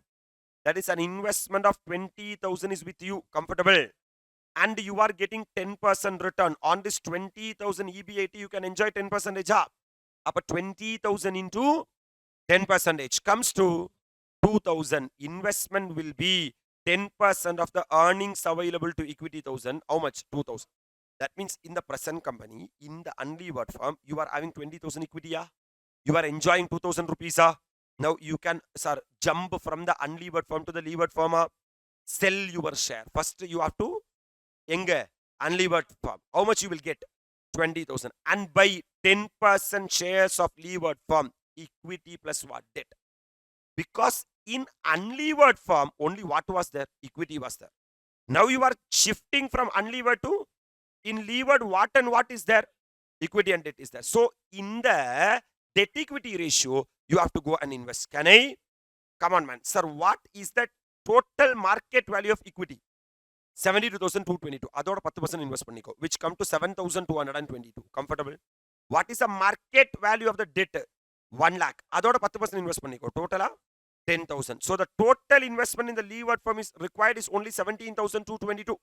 That is an investment of 20,000 is with you. Comfortable. And you are getting 10% return. On this 20,000 EBIT, you can enjoy 10% job. Up 20,000 into 10% comes to 2,000. Investment will be 10% of the earnings available to equity 1,000. How much? 2,000. That means in the present company, in the unlevered firm, you are having 20,000 equity. Yeah? You are enjoying 2,000 rupees. Now you can, sir, jump from the unlevered firm to the levered firm. Sell your share. First you have to unlevered firm. How much you will get? 20,000. And buy 10% shares of levered firm. Equity plus what? Debt. Because in unlevered firm, only what was there? Equity was there. Now you are shifting from unlevered to in levered. What and what is there? Equity and debt is there. So in the debt equity ratio, you have to go and invest. Can I? Come on, man. Sir, what is the total market value of equity? 72,222. Adoda 10% invest panniko, which come to 7,222. Comfortable? What is the market value of the debt? 1 lakh. Adoda 10% invest panniko. Total 10,000. So the total investment in the levered firm is required is only 17,222.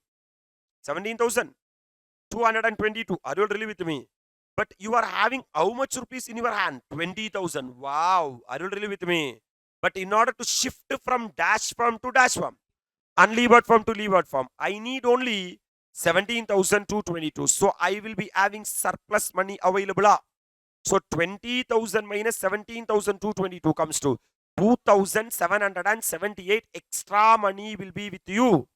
17,222. Are you really with me? But you are having how much rupees in your hand? 20,000. Wow. Are you really with me? But in order to shift from dash firm to dash firm, unlevered firm to levered firm, I need only 17,222. So I will be having surplus money available. So 20,000 minus 17,222 comes to 2,778 extra money will be with you.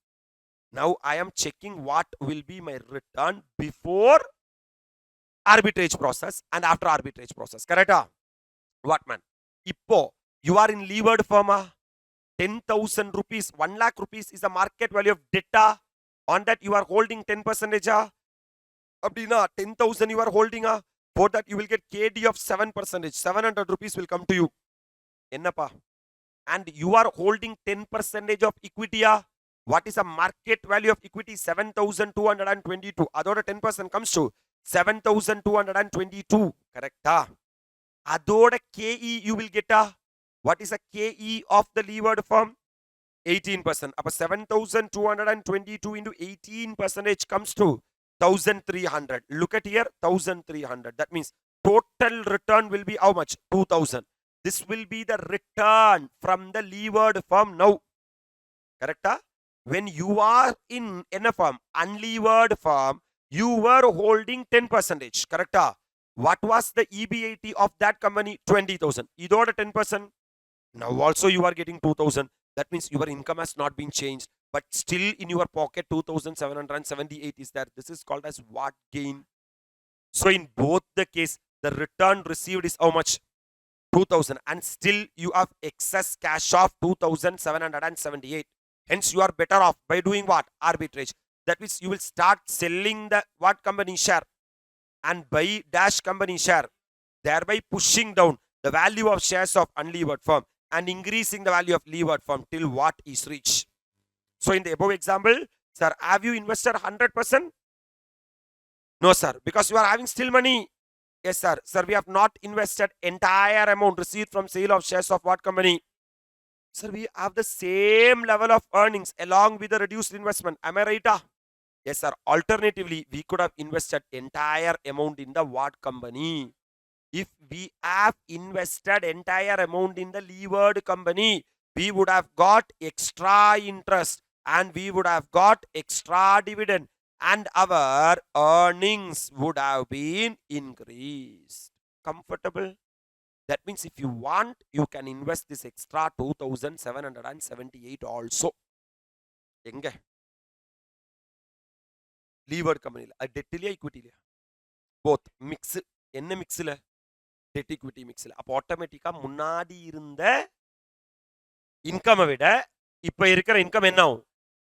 Now I am checking what will be my return before arbitrage process and after arbitrage process. Correct? What, man? Ippo, you are in levered firm. 10,000 rupees, 1 lakh rupees is the market value of debt. On that you are holding 10%. Abdina, 10,000 you are holding. For that, you will get KD of 7%. 700 rupees will come to you. Ennapa? And you are holding 10% of equity. What is the market value of equity? 7,222. Adoda 10% comes to 7,222. Correct? Adoda KE you will get. What is the KE of the levered firm? 18%. Up 7,222 into 18% comes to 1,300. Look at here, 1,300. That means total return will be how much? 2,000. This will be the return from the levered firm now. Correct? When you are in a firm, unlevered firm, you were holding 10%. Correct? What was the EBIT of that company? 20,000. Idoda 10%. Now also you are getting 2,000. That means your income has not been changed. But still in your pocket 2,778 is there. This is called as what gain. So in both the case, the return received is how much? 2,000. And still you have excess cash of 2,778. Hence you are better off by doing what? Arbitrage. That means you will start selling the what company share and buy dash company share, thereby pushing down the value of shares of unlevered firm and increasing the value of levered firm till what is reached. So in the above example, sir, have you invested 100%? No, sir, because you are having still money. Yes, sir. Sir, we have not invested entire amount received from sale of shares of what company? Sir, we have the same level of earnings along with the reduced investment. Am I right? Yes, sir. Alternatively, we could have invested entire amount in the what company? If we have invested entire amount in the levered company, we would have got extra interest and we would have got extra dividend and our earnings would have been increased. Comfortable? That means if you want, you can invest this extra 2,778 also. Enga? Levered company. Debt liya equity liya? Both. Mix. Enna mix la? Debt equity mix la. அப்போ ஆட்டோமேட்டிக்கா முன்னாடி இருந்த income விட இப்போ இருக்கிற income என்ன ஆகும்?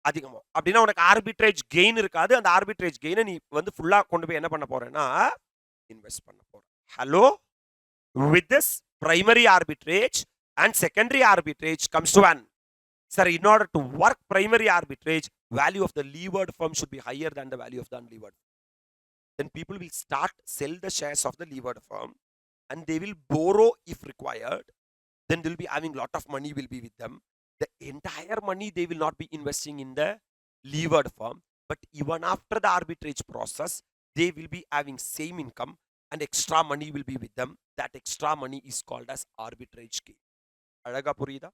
அதிகமாகும். அப்படின்னா உனக்கு ஆர்பிட்ரேஜ் கெயின் இருக்காது. அந்த ஆர்பிட்ரேஜ் கெயினை நீ வந்து ஃபுல்லா கொண்டு போய் என்ன பண்ண போறேன்னா இன்வெஸ்ட் பண்ண போற. Hello? With this primary arbitrage and secondary arbitrage comes to one. Sir, in order to work primary arbitrage, value of the levered firm should be higher than the value of the unlevered. Then people will start sell the shares of the levered firm and they will borrow if required. Then they will be having lot of money will be with them. The entire money they will not be investing in the levered firm, but even after the arbitrage process, they will be having same income and extra money will be with them. That extra money is called as arbitrage gain. Alaga purida?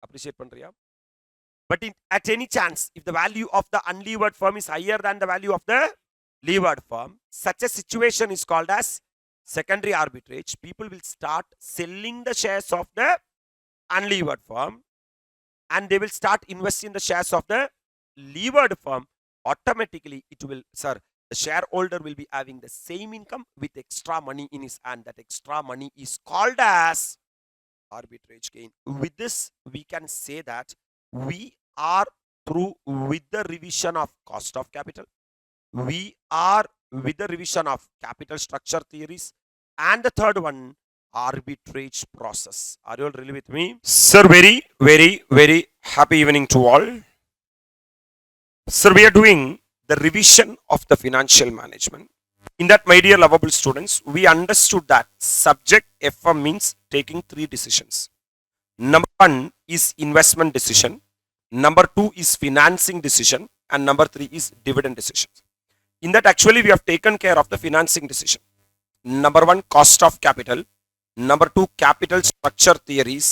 Appreciate pandriya? But at any chance, if the value of the unlevered firm is higher than the value of the levered firm, such a situation is called as secondary arbitrage. People will start selling the shares of the unlevered firm and they will start investing in the shares of the levered firm. Automatically, it will, sir, the shareholder will be having the same income with extra money in his hand. That extra money is called as arbitrage gain. With this, we can say that we are through with the revision of cost of capital. We are with the revision of capital structure theories. And the third one, arbitrage process. Are you all really with me? Sir, very, very, very happy evening to all. Sir, we are doing the revision of the financial management. In that, my dear lovable students, we understood that subject FM means taking 3 decisions. Number 1 is investment decision. Number 2 is financing decision. And number 3 is dividend decisions. In that, actually, we have taken care of the financing decision. Number 1, cost of capital. Number 2, capital structure theories.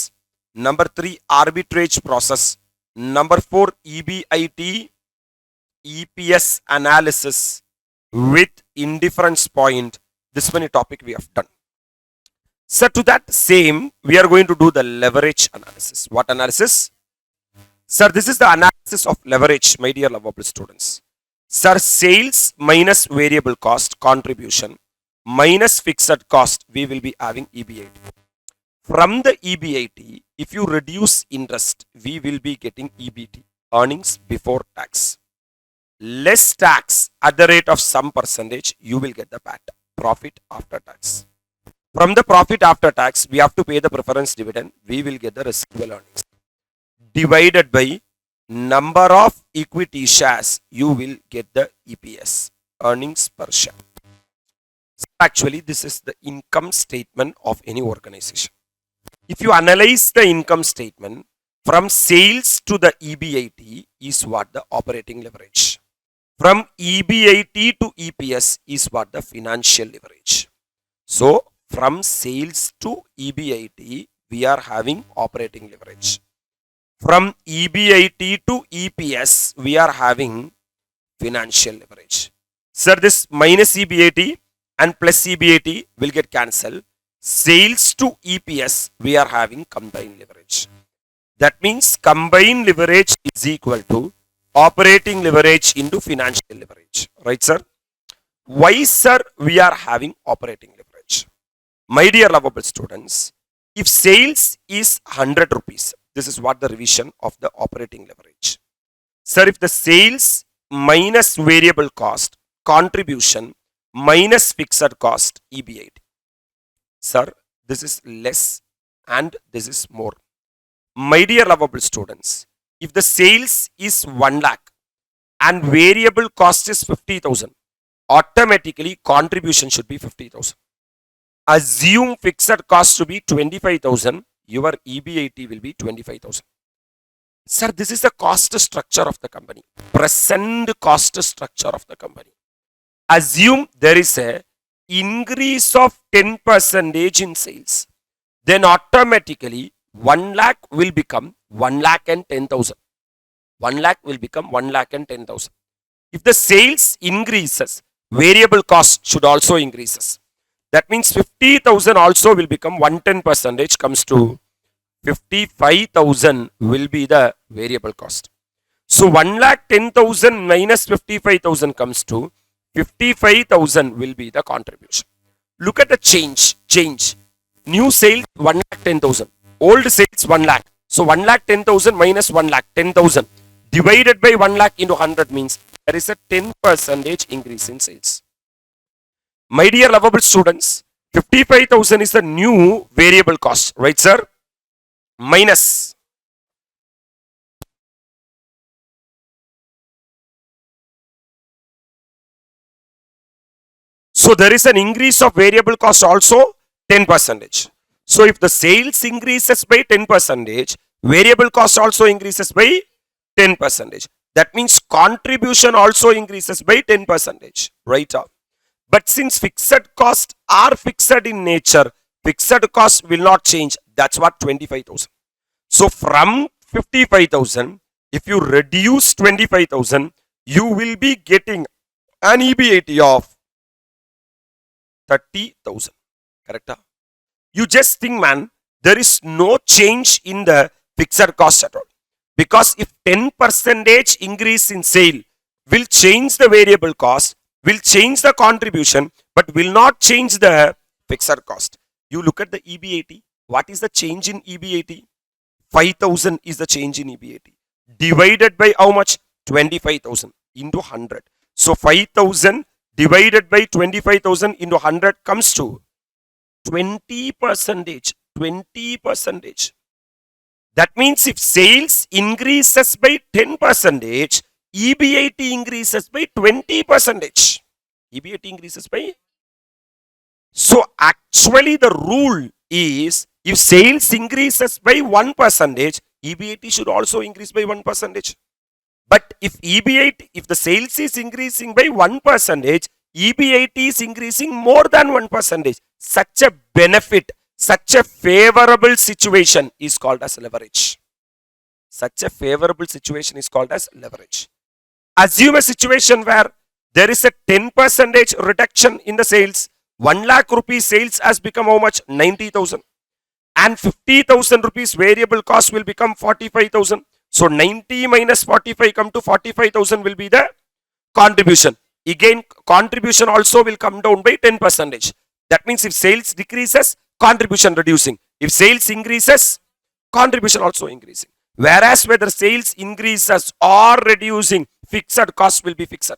Number 3, arbitrage process. Number 4, EBIT, EPS analysis with indifference point. This many topic we have done. So to that same, we are going to do the leverage analysis. What analysis? Sir, this is the analysis of leverage, my dear lovable students. Sir, sales minus variable cost contribution minus fixed cost, we will be having EBIT. From the EBIT, if you reduce interest, we will be getting EBT, earnings before tax. Less tax at the rate of some percentage, you will get the PAT. profit after tax. From the profit after tax, we have to pay the preference dividend. We will get the residual earnings. Divided by number of equity shares, you will get the EPS, earnings per share. So actually, this is the income statement of any organization. If you analyze the income statement, from sales to the EBIT is what the operating leverage. From EBIT to EPS is what the financial leverage. So, from sales to EBIT, we are having operating leverage. From EBIT to EPS, we are having financial leverage. Sir, this minus EBIT and plus EBIT will get cancelled. Sales to EPS, we are having combined leverage. That means combined leverage is equal to operating leverage into financial leverage. Right, sir? Why, sir, we are having operating leverage? My dear lovable students, if sales is 100 rupees, this is what the revision of the operating leverage. Sir, if the sales minus variable cost, contribution minus fixed cost, EBIT. Sir, this is less and this is more. My dear lovable students, if the sales is 1 lakh and variable cost is 50,000, automatically contribution should be 50,000. Assume fixed cost to be 25,000, your EBIT will be 25,000. Sir, this is the cost structure of the company, present cost structure of the company. Assume there is a increase of 10% in sales, then automatically 1 lakh will become 1 lakh and 10,000. 1 lakh will become 1 lakh and 10,000. If the sales increases, variable cost should also increases. That means 50,000 also will become 110% comes to 55,000 will be the variable cost. So 1 lakh 10,000 minus 55,000 comes to 55,000 will be the contribution. Look at the change. New sales 1 lakh 10,000. Old sales 1 lakh. So 1 lakh 10,000 minus 1 lakh 10,000 divided by 1 lakh into 100 means there is a 10% increase in sales. My dear lovable students, 55,000 is the new variable cost, right, sir? Minus. So there is an increase of variable cost also 10%. So if the sales increases by 10%, variable cost also increases by 10%. That means contribution also increases by 10%, right? But since fixed costs are fixed in nature, fixed cost will not change. That's what 25,000. So from 55,000, if you reduce 25,000, you will be getting an EBIT of 30,000. Correct? You just think, man, there is no change in the fixed cost at all. Because if 10% increase in sale will change the variable cost, will change the contribution, but will not change the fixed cost. You look at the EBIT. What is the change in EBIT? 5,000 is the change in EBIT. Divided by how much? 25,000 into 100. So 5,000 divided by 25,000 into 100 comes to 20%. 20%. That means if sales increases by 10%, EBIT increases by 20%. EBIT increases by. So actually the rule is if sales increases by 1%, EBIT should also increase by 1%. But if EBIT, if the sales is increasing by 1%, EBIT is increasing more than 1%. Such a benefit, such a favorable situation is called as leverage. Such a favorable situation is called as leverage. Assume a situation where there is a 10% reduction in the sales. 1 lakh rupees sales has become how much? 90,000. And 50,000 rupees variable cost will become 45,000. So 90 minus 45 come to 45,000 will be the contribution. Again, contribution also will come down by 10%. That means if sales decreases, contribution reducing. If sales increases, contribution also increasing. Whereas whether sales increases or reducing, fixed cost will be fixed.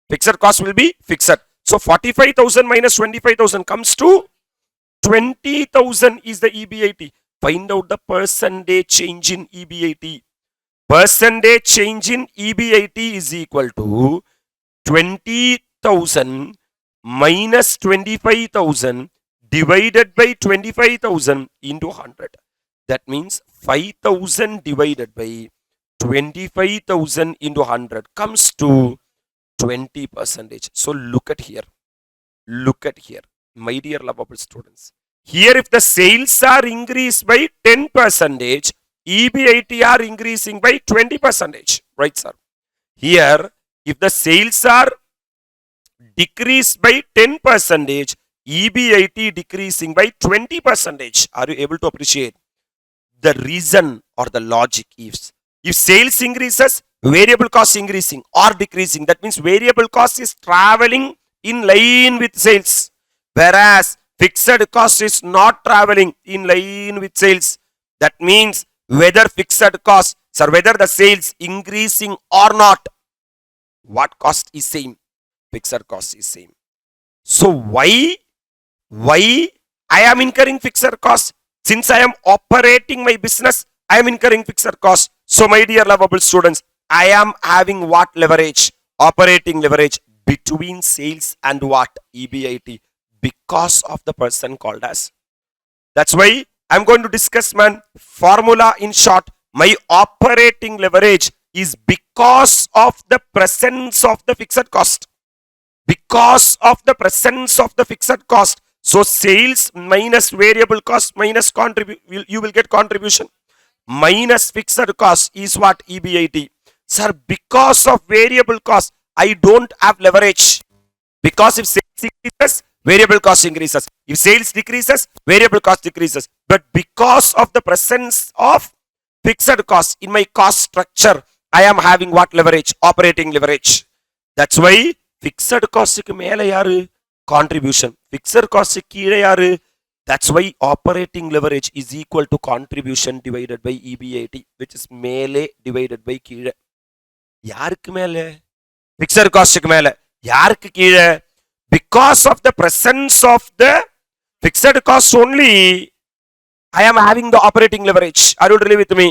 Fixed cost will be fixed. So 45,000 minus 25,000 comes to 20,000 is the EBIT. Find out the percentage change in EBIT. Percentage change in EBIT is equal to 20,000 minus 25,000 divided by 25,000 into 100. That means 5,000 divided by 25,000 into 100 comes to 20%. So look at here. Look at here. My dear lovable students. Here if the sales are increased by 10%, EBIT are increasing by 20%. Right, sir? Here, if the sales are decreased by 10%, EBIT decreasing by 20%. Are you able to appreciate the reason or the logic? If sales increases, variable cost increasing or decreasing. That means variable cost is traveling in line with sales. Whereas fixed cost is not traveling in line with sales. That means whether fixed cost, sir, whether the sales increasing or not, what cost is same? Fixed cost is same. So why I am incurring fixed cost? Since I am operating my business, I am incurring fixed cost. So my dear lovable students, I am having what leverage? Operating leverage between sales and what? EBIT, because of the person called as. That's why I'm going to discuss, man, formula in short. My operating leverage is because of the presence of the fixed cost. Because of the presence of the fixed cost. So sales minus variable cost minus you will get contribution. Minus fixed cost is what? EBIT. Sir, because of variable cost, I don't have leverage. Because if sales increases, variable cost increases. If sales decreases, variable cost decreases. But because of the presence of fixed cost in my cost structure, I am having what leverage? Operating leverage. That's why fixed cost மேல யாரு? Contribution. Fixed cost கீழே யாரு? That's why operating leverage is equal to contribution divided by EBIT, which is மேலே divided by கீழே. யாருக்கு மேலே? Fixed cost மேலே. யாருக்கு கீழே? Because of the presence of the fixed cost only, I am having the operating leverage. Are you really with me?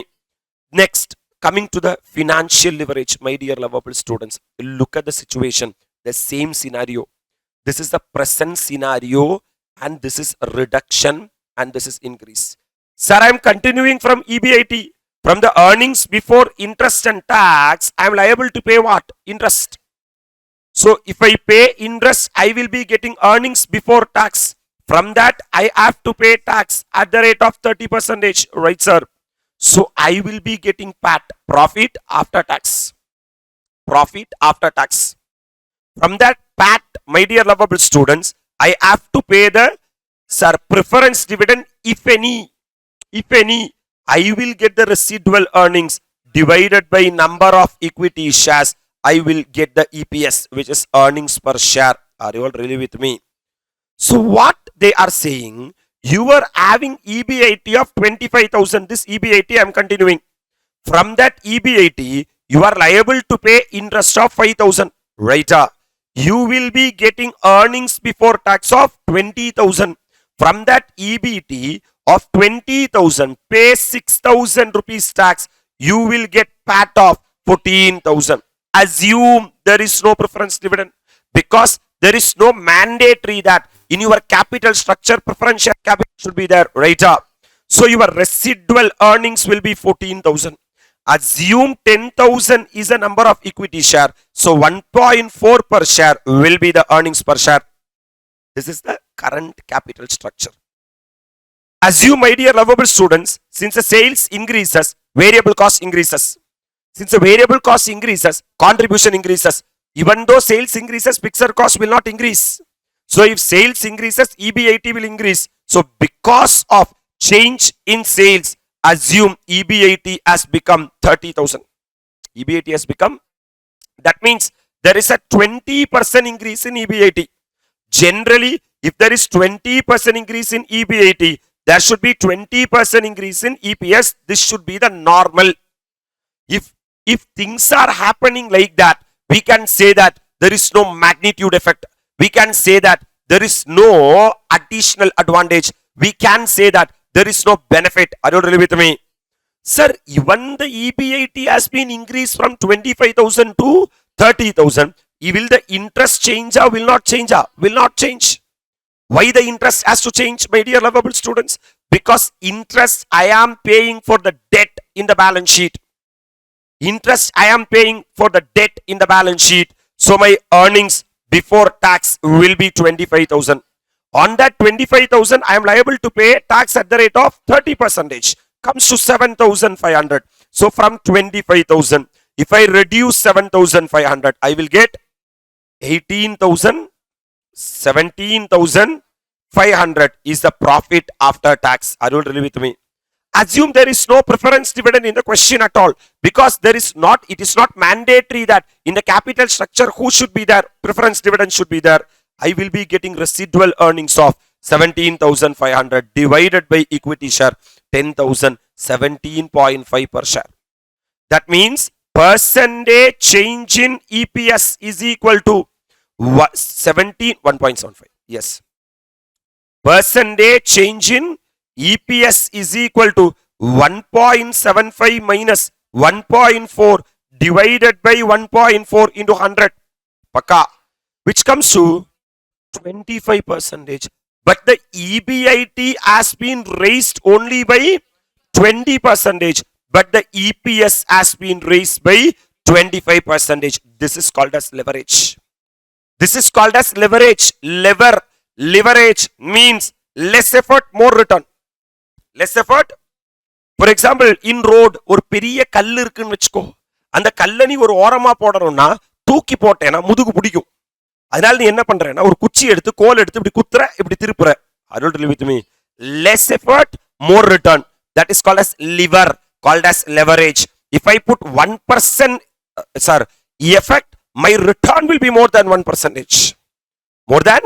Next, coming to the financial leverage, my dear lovable students, look at the situation, the same scenario. This is the present scenario and this is reduction and this is increase. Sir, I am continuing from EBIT. From the earnings before interest and tax, I am liable to pay what? Interest. So if I pay interest, I will be getting earnings before tax. From that, I have to pay tax at the rate of 30%. Right, sir? So I will be getting PAT, profit after tax. Profit after tax. From that PAT, my dear lovable students, I have to pay the, sir, preference dividend, if any. If any, I will get the residual earnings divided by number of equity shares. I will get the EPS, which is earnings per share. Are you all really with me? So what they are saying, you are having EBIT of 25,000. This EBIT I am continuing. From that EBIT, you are liable to pay interest of 5,000. Right? You will be getting earnings before tax of 20,000. From that EBIT of 20,000, pay 6,000 rupees tax. You will get PAT of 14,000. Assume there is no preference dividend because there is no mandatory that in your capital structure preferential capital should be there, right? So your residual earnings will be 14,000. Assume 10,000 is a number of equity share. So 1.4 per share will be the earnings per share. This is the current capital structure. Assume, my dear lovable students, since the sales increases, variable cost increases. Since the variable cost increases, contribution increases. Even though sales increases, fixed cost will not increase. So if sales increases, EBIT will increase. So because of change in sales, assume EBIT has become 30,000. EBIT has become, that means there is a 20% increase in EBIT. Generally, if there is 20% increase in EBIT, there should be 20% increase in EPS. This should be the normal. If things are happening like that, we can say that there is no magnitude effect. we can say that there is no additional advantage. We can say that there is no benefit. Are you really with me? Sir, even the EBIT has been increased from 25,000 to 30,000. Will the interest change or will not change? Will not change. Why the interest has to change, my dear lovable students? Because interest I am paying for the debt in the balance sheet. Interest I am paying for the debt in the balance sheet. So my earnings before tax will be 25,000. On that 25,000, I am liable to pay tax at the rate of 30%. Comes to 7,500. So from 25,000, if I reduce 7,500, I will get 18,000. 17,500 is the profit after tax. Are you really with me? Assume there is no preference dividend in the question at all, because it is not mandatory that in the capital structure who should be there, preference dividend should be there. I will be getting residual earnings of 17,500 divided by equity share 10,000, 17.5 per share. That means percentage change in EPS is equal to 1.75. Yes. Percentage change in EPS is equal to 1.75 minus 1.4 divided by 1.4 into 100. Paka. Which comes to 25%. But the EBIT has been raised only by 20%. But the EPS has been raised by 25%. This is called as leverage. This is called as leverage. Leverage means less effort, more return. Less effort. For example, in road, ஒரு பெரிய கல் இருக்குன்னு வெச்சுக்கோ. அந்த கல்லை நீ ஒரு ஓரமா போடணும்னா தூக்கி போட்டேனா முதுகு பிடிக்கும். அதனால நீ என்ன பண்றேன்னா ஒரு குச்சி எடுத்து கோல் எடுத்து இப்படி குத்துற இப்படி திருப்புற. Are you with me? Less effort, more return. That is called as lever, called as leverage. If I put 1% effect, my return will be more than 1%. More than?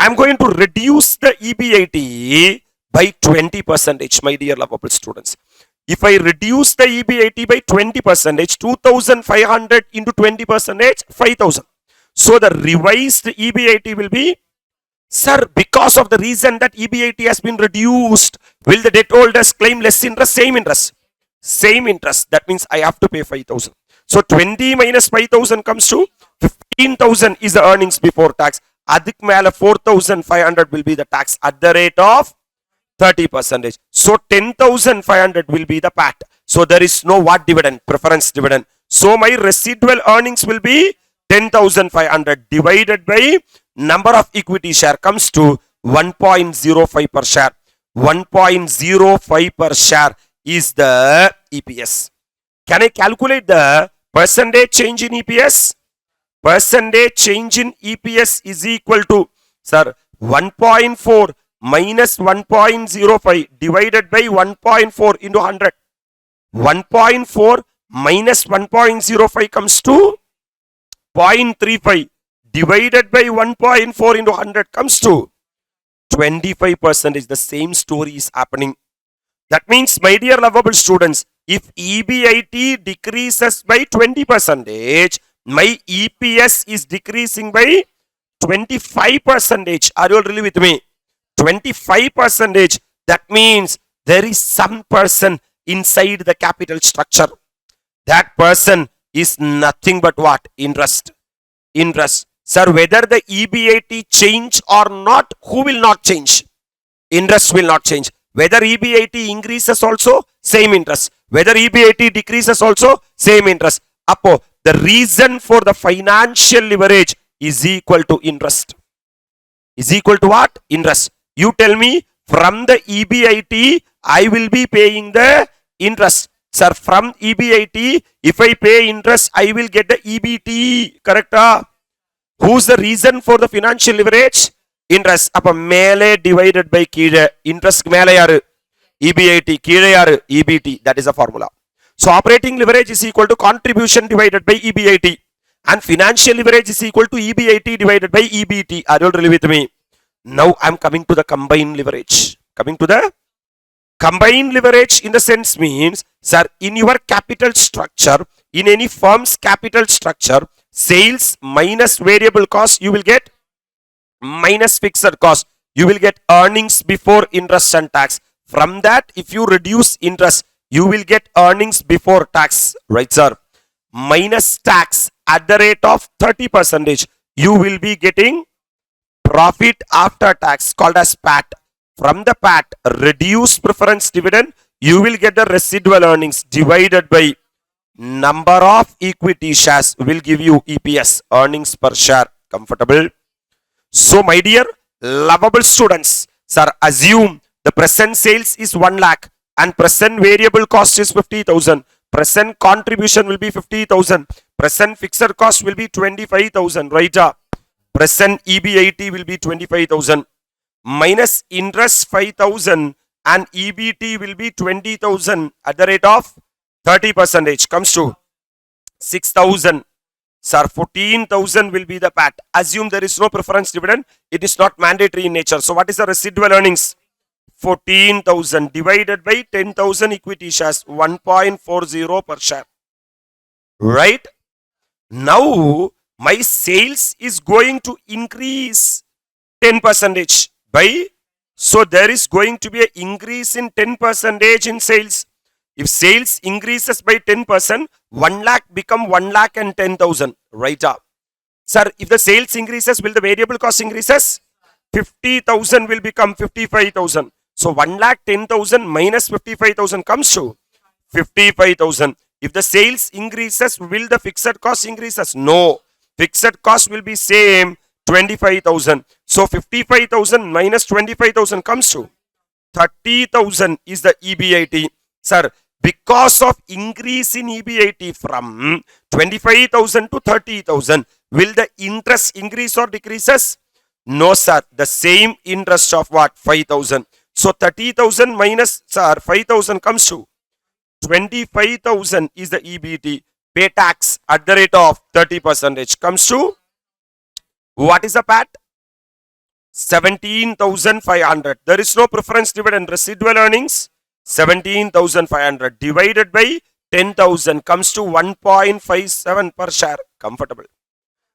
I am going to reduce the EBIT by 20%, my dear lovable students. If I reduce the EBIT by 20%, 2,500 into 20%, 5,000. So the revised EBIT will be, sir, because of the reason that EBIT has been reduced, will the debt holders claim less interest? Same interest. Same interest. That means I have to pay 5,000. So 20 minus 5,000 comes to 15,000 is the earnings before tax. Adik mele 4,500 will be the tax at the rate of 30%. So 10,500 will be the PAT. So there is no what dividend? Preference dividend. So my residual earnings will be 10,500 divided by number of equity share comes to 1.05 per share. 1.05 per share is the EPS. Can I calculate the percentage change in EPS? Percentage change in EPS is equal to, sir, 1.4 minus 1.05 divided by 1.4 into 100. 1.4 minus 1.05 comes to 0.35 divided by 1.4 into 100 comes to 25%. The same story is happening. That means, my dear lovable students, if EBIT decreases by 20%, my EPS is decreasing by 25%. Are you all really with me? 25%. That means there is some person inside the capital structure. That person is nothing but what? Interest. Interest. Sir, whether the EBIT change or not, who will not change? Interest will not change. Whether EBIT increases also, same interest. Whether EBIT decreases also, same interest. Appo, the reason for the financial leverage is equal to interest. Is equal to what? Interest. You tell me, from the EBIT, I will be paying the interest. Sir, from EBIT, if I pay interest, I will get the EBT. Correct? Who's the reason for the financial leverage? Interest. Appa mele divided by kide. Interest mele yaru? EBIT. Kide yaru? EBT. That is the formula. So operating leverage is equal to contribution divided by EBIT. And financial leverage is equal to EBIT divided by EBT. Are you really with me? Now I am coming to the combined leverage. Coming to the combined leverage in the sense means, sir, in your capital structure, in any firm's capital structure, sales minus variable cost, you will get minus fixed cost, you will get earnings before interest and tax. From that, if you reduce interest, you will get earnings before tax, right sir? Minus tax at the rate of 30%, you will be getting profit after tax called as PAT. From the PAT, reduce preference dividend, you will get the residual earnings divided by number of equity shares will give you EPS, earnings per share. Comfortable? So my dear lovable students, sir, assume the present sales is 1 lakh and present variable cost is 50,000. Present contribution will be 50,000. Present fixed cost will be 25,000. Right? Present EBIT will be 25,000. Minus interest 5,000 and EBT will be 20,000 at the rate of 30%. Comes to 6,000. Sir, 14,000 will be the PAT. Assume there is no preference dividend. It is not mandatory in nature. So what is the residual earnings? 14,000 divided by 10,000 equity shares, 1.40 per share. Right? Now, my sales is going to increase 10% by, so there is going to be an increase in 10% in sales. If sales increases by 10%, 1 lakh become 1 lakh and 10,000. Right up. Sir, if the sales increases, will the variable cost increases? 50,000 will become 55,000. So 1 lakh 10,000 minus 55,000 comes to 55,000. If the sales increases, will the fixed cost increases? No. Fixed cost will be same, 25,000. So 55,000 minus 25,000 comes to 30,000 is the EBIT. Sir, because of increase in EBIT from 25,000 to 30,000, will the interest increase or decreases? No, sir. The same interest of what? 5,000. So 30,000 minus, sir, 5,000 comes to 25,000 is the EBT. Pay tax at the rate of 30% comes to, what is the PAT? 17,500. There is no preference dividend. Residual earnings 17,500 divided by 10,000 comes to 1.57 per share. Comfortable?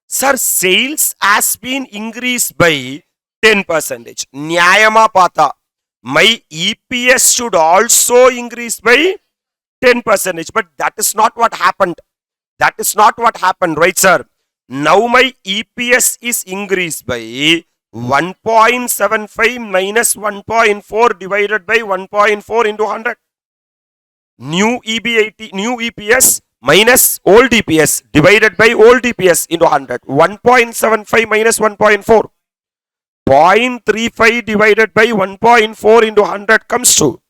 Sir, sales has been increased by 10%. Nyayama pata. My EPS should also increase by 10%. But that is not what happened. That is not what happened, right, sir? Now my EPS is increased by 1.75 minus 1.4 divided by 1.4 into 100. New EBIT, new EPS minus old EPS divided by old EPS into 100. 1.75 minus 1.4. 0.35 divided by 1.4 into 100 comes to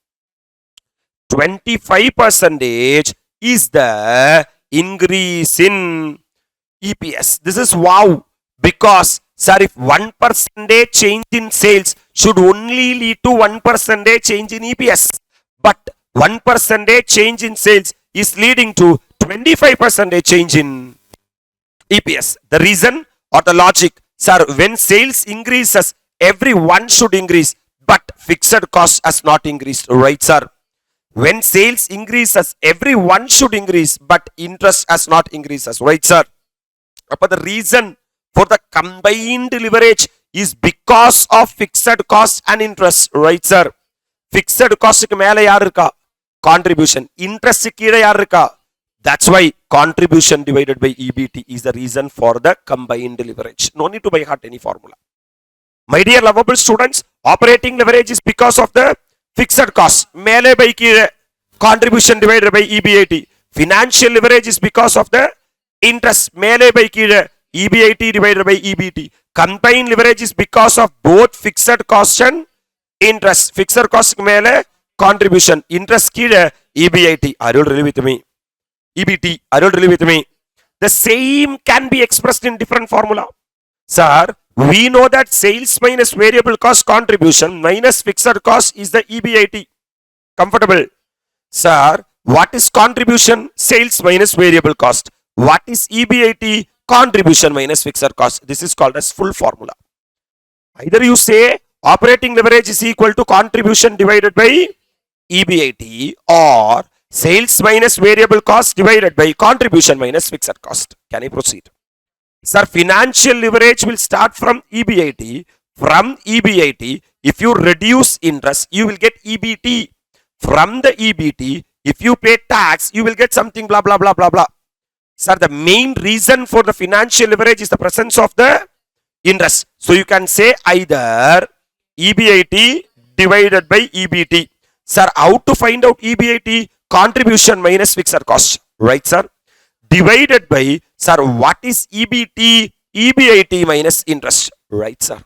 25% is the increase in EPS. This is wow. Because, sir, if 1% change in sales should only lead to 1% change in EPS. But 1% change in sales is leading to 25% change in EPS. The reason or the logic? Sir, when sales increases, everyone should increase. But fixed cost has not increased. Right, sir? When sales increases, everyone should increase. But interest has not increases. Right, sir? But the reason for the combined leverage is because of fixed cost and interest. Right, sir? Fixed cost ku mele yaar irka? Contribution. Interest kira yaar irka? That's why contribution divided by EBT is the reason for the combined leverage. No need to by heart any formula. My dear lovable students, operating leverage is because of the fixed cost. Mele by kira, contribution divided by EBIT. Financial leverage is because of the interest. Mele by kira, EBIT divided by EBT. Combined leverage is because of both fixed cost and interest. Fixed cost mele contribution. Interest kira, EBIT. Are you really with me? EBT. Are you really with me? The same can be expressed in different formula. Sir, we know that sales minus variable cost contribution minus fixed cost is the EBIT. Comfortable? Sir, what is contribution? Sales minus variable cost. What is EBIT? Contribution minus fixed cost. This is called as full formula. Either you say operating leverage is equal to contribution divided by EBIT or sales minus variable cost divided by contribution minus fixed cost. Can I proceed? Sir, financial leverage will start from EBIT. From EBIT, if you reduce interest, you will get EBT. From the EBT, if you pay tax, you will get something blah blah blah blah blah. Sir, the main reason for the financial leverage is the presence of the interest. So you can say either EBIT divided by EBT. Sir, how to find out EBIT? Contribution minus fixed cost. Right, sir? Divided by, sir, what is EBT? EBIT minus interest. Right, sir?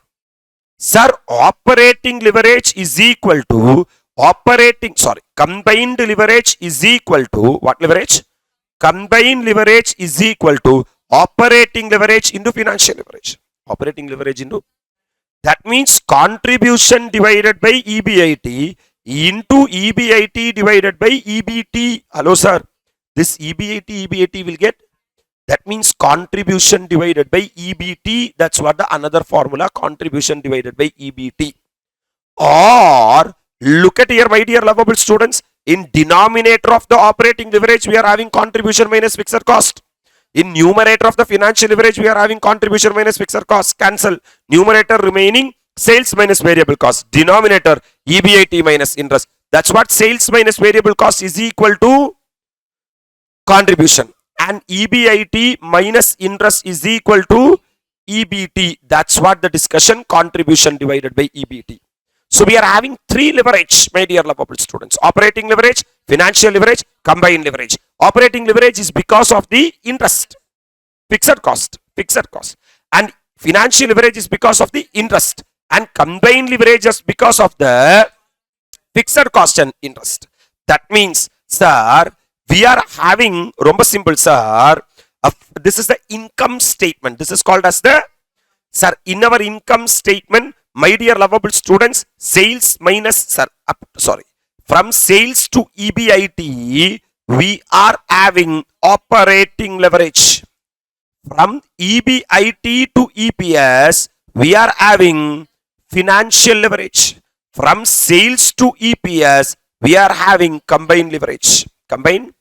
Sir, operating leverage is equal to combined leverage is equal to what leverage? Combined leverage is equal to operating leverage into financial leverage. Operating leverage into, that means contribution divided by EBIT into EBIT divided by EBT. Hello, sir. This EBIT will get, that means contribution divided by EBT. That's what the another formula, contribution divided by EBT. Or look at here, my dear lovable students, in denominator of the operating leverage, we are having contribution minus fixed cost. In numerator of the financial leverage, we are having contribution minus fixed cost. Cancel. Numerator remaining sales minus variable cost. Denominator EBIT minus interest. That's what sales minus variable cost is equal to contribution. And EBIT minus interest is equal to EBT. That's what the discussion, contribution divided by EBT. So we are having three leverage, my dear lovable students. Operating leverage, financial leverage, combined leverage. Operating leverage is because of the interest, fixed cost. And financial leverage is because of the interest. And combined leverage is because of the fixed cost and interest. That means, sir, we are having, romba simple, sir, this is the income statement. This is called as the, sir, in our income statement, my dear lovable students, sales minus, from sales to EBIT, we are having operating leverage. From EBIT to EPS, we are having financial leverage. From sales to EPS, we are having combined leverage. Combined.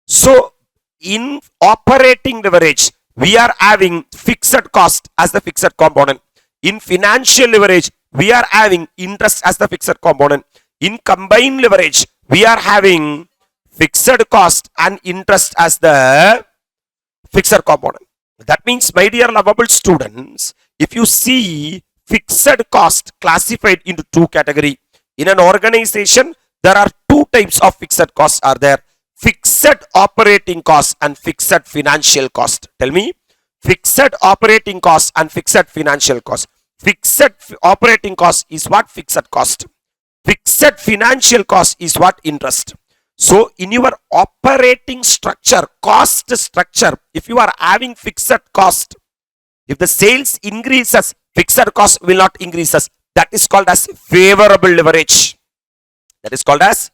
So, in operating leverage, we are having fixed cost as the fixed component. In financial leverage, we are having interest as the fixed component. In combined leverage, we are having fixed cost and interest as the fixed component. That means, my dear lovable students, if you see fixed cost classified into two categories. In an organization, there are two types of fixed costs are there. Fixed operating cost and fixed financial cost. Tell me. Fixed operating cost and fixed financial cost. Fixed operating cost is what? Fixed cost. Fixed financial cost is what? Interest. So, in your operating structure, cost structure, if you are having fixed cost, if the sales increases, fixed cost will not increases. That is called as favorable leverage. That is called as.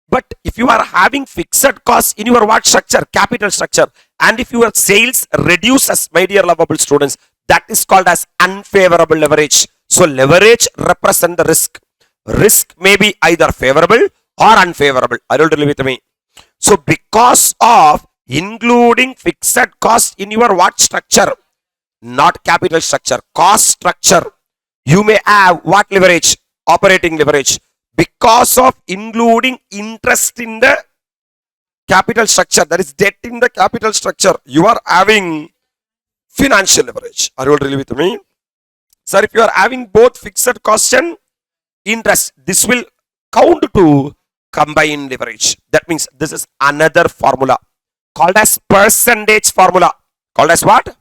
But if you are having fixed costs in your what structure? Capital structure. And if your sales reduces, my dear lovable students, that is called as unfavorable leverage. So leverage represents the risk. Risk may be either favorable or unfavorable. Are you with me? So because of including fixed cost in your what structure? Not capital structure, cost structure. You may have what leverage? Operating leverage. Because of including interest in the capital structure, that is debt in the capital structure, you are having financial leverage. Are you really with me? Sir, if you are having both fixed cost and interest, this will count to combined leverage. That means this is another formula called as percentage formula. Called as what?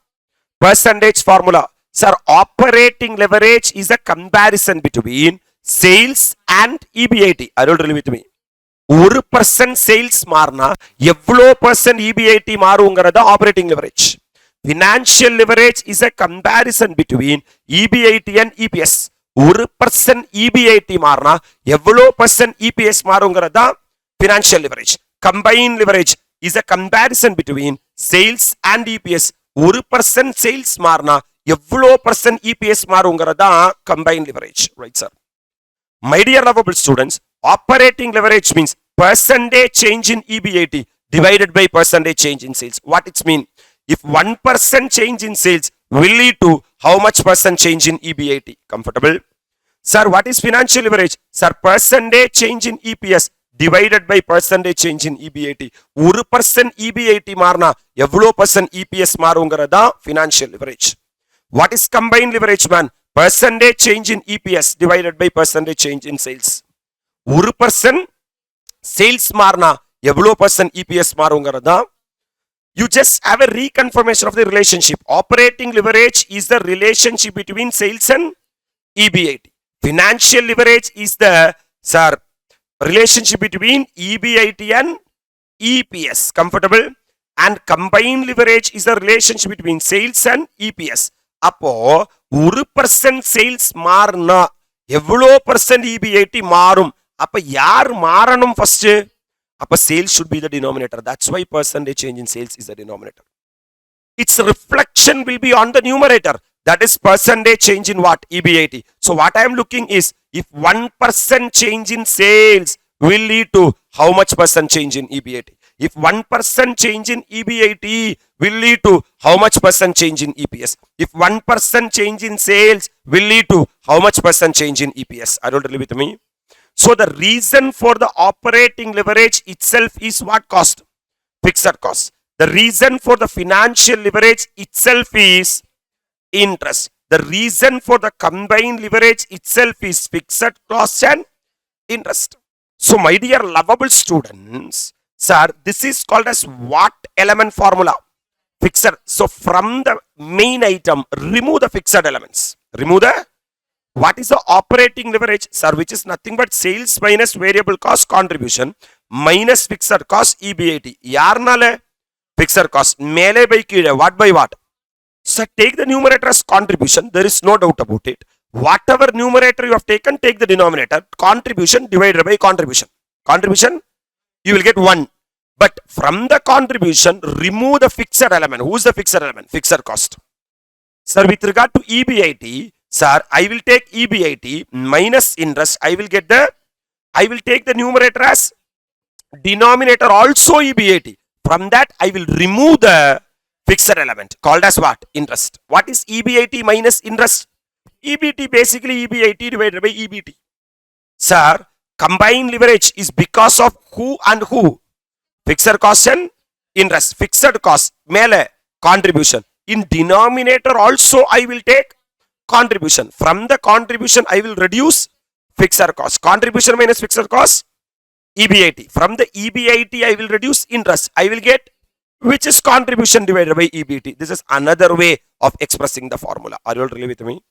Percentage formula. Sir, operating leverage is a comparison between sales and EBIT. Are you really with me? 1% sales மாறினா எவ்வளோ % EBIT மாறுங்கிறத operating leverage. Financial leverage is a comparison between EBIT and EPS. 1% EBIT மாறினா எவ்வளோ % EPS மாறுங்கிறத financial leverage. Combined leverage is a comparison between sales and EPS. 1% sales மாறினா எவ்வளோ % EPS மாறுங்கிறத combined leverage. Right, sir? My dear lovable students, operating leverage means percentage change in EBIT divided by percentage change in sales. What it means? If 1% change in sales will lead to how much percent change in EBIT? Comfortable? Sir, what is financial leverage? Sir, percentage change in EPS divided by percentage change in EBIT. 1% EBIT மாறினா எவ்வளோ percent EPS மாறுங்கிறதா financial leverage. What is combined leverage, man? Percentage change in EPS divided by percentage change in sales. 1% sales மாறினா எவ்வளோ percent EPS மாறுங்கிறதா. You just have a reconfirmation of the relationship. Operating leverage is the relationship between sales and EBIT. Financial leverage is the, sir, relationship between EBIT and EPS. Comfortable? And combined leverage is the relationship between sales and EPS. அப்போ 1% sales மாறினா எவ்வளோ percent EBIT மாறும்? அப்ப யார் மாறணும் first? அப்ப sales should be the denominator. That's why percentage change in sales is the denominator. Its reflection will be on the numerator. That is percentage change in what? EBIT. So what I am looking is, if 1% change in sales will lead to how much percent change in EBIT? If 1% change in EBIT will lead to how much percent change in EPS? If 1% change in sales will lead to how much percent change in EPS? I don't really with me. So the reason for the operating leverage itself is what cost? Fixed cost. The reason for the financial leverage itself is interest. The reason for the combined leverage itself is fixed cost and interest. So my dear lovable students, sir, this is called as what element formula? Fixed. So from the main item, remove the fixed elements. Remove the, what is the operating leverage? Sir, which is nothing but sales minus variable cost contribution minus fixed cost EBIT. Yarnale fixed cost. Mele by kide. What by what? So take the numerator as contribution. There is no doubt about it. Whatever numerator you have taken, take the denominator. Contribution divided by contribution. Contribution, you will get 1. But from the contribution, remove the fixed element. Who is the fixed element? Fixed cost. Sir, with regard to EBIT, sir, I will take EBIT minus interest. I will take the numerator as denominator also EBIT. From that, I will remove the fixed element called as what? Interest. What is EBIT minus interest? EBT basically EBIT divided by EBT. Sir, combined leverage is because of who and who? Fixed cost and interest. Fixed cost, mele, contribution. In denominator also I will take contribution. From the contribution I will reduce fixed cost. Contribution minus fixed cost, EBIT. From the EBIT I will reduce interest. I will get, which is contribution divided by EBT. This is another way of expressing the formula. Are you all really with me?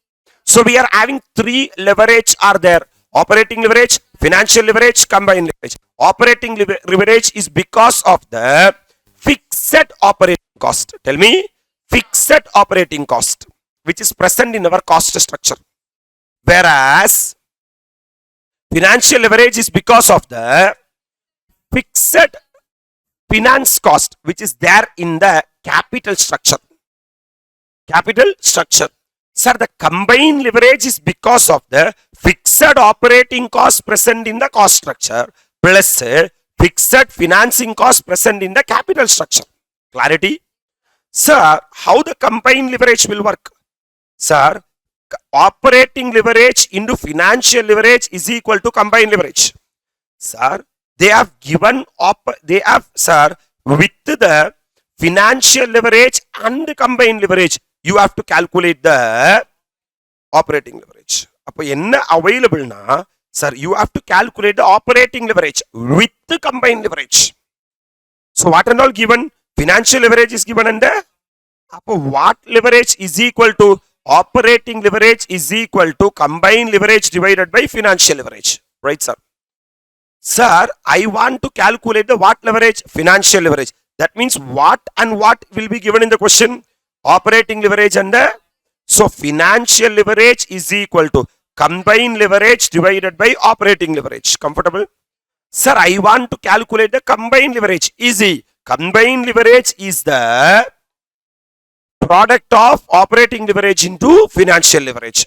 So we are having 3 leverage are there. Operating leverage, financial leverage, combined leverage. Operating leverage is because of the fixed operating cost. Tell me, fixed operating cost, which is present in our cost structure. Whereas financial leverage is because of the fixed finance cost, which is there in the capital structure. Capital structure. Sir, the combined leverage is because of the fixed operating cost present in the cost structure plus fixed financing cost present in the capital structure. Clarity? Sir, how the combined leverage will work? Sir, operating leverage into financial leverage is equal to combined leverage. Sir, they have given sir, with the financial leverage and combined leverage, you have to calculate the operating leverage. அப்போ என்ன available na, sir, you have to calculate the operating leverage with the combined leverage. So what and all given? Financial leverage is given and அப்போ what leverage is equal to? Operating leverage is equal to combined leverage divided by financial leverage. Right, sir? Sir, I want to calculate the what leverage? Financial leverage. That means what and what will be given in the question? Operating leverage and the, so financial leverage is equal to combined leverage divided by operating leverage. Comfortable? Sir, I want to calculate the combined leverage. Easy. Combined leverage is the product of operating leverage into financial leverage.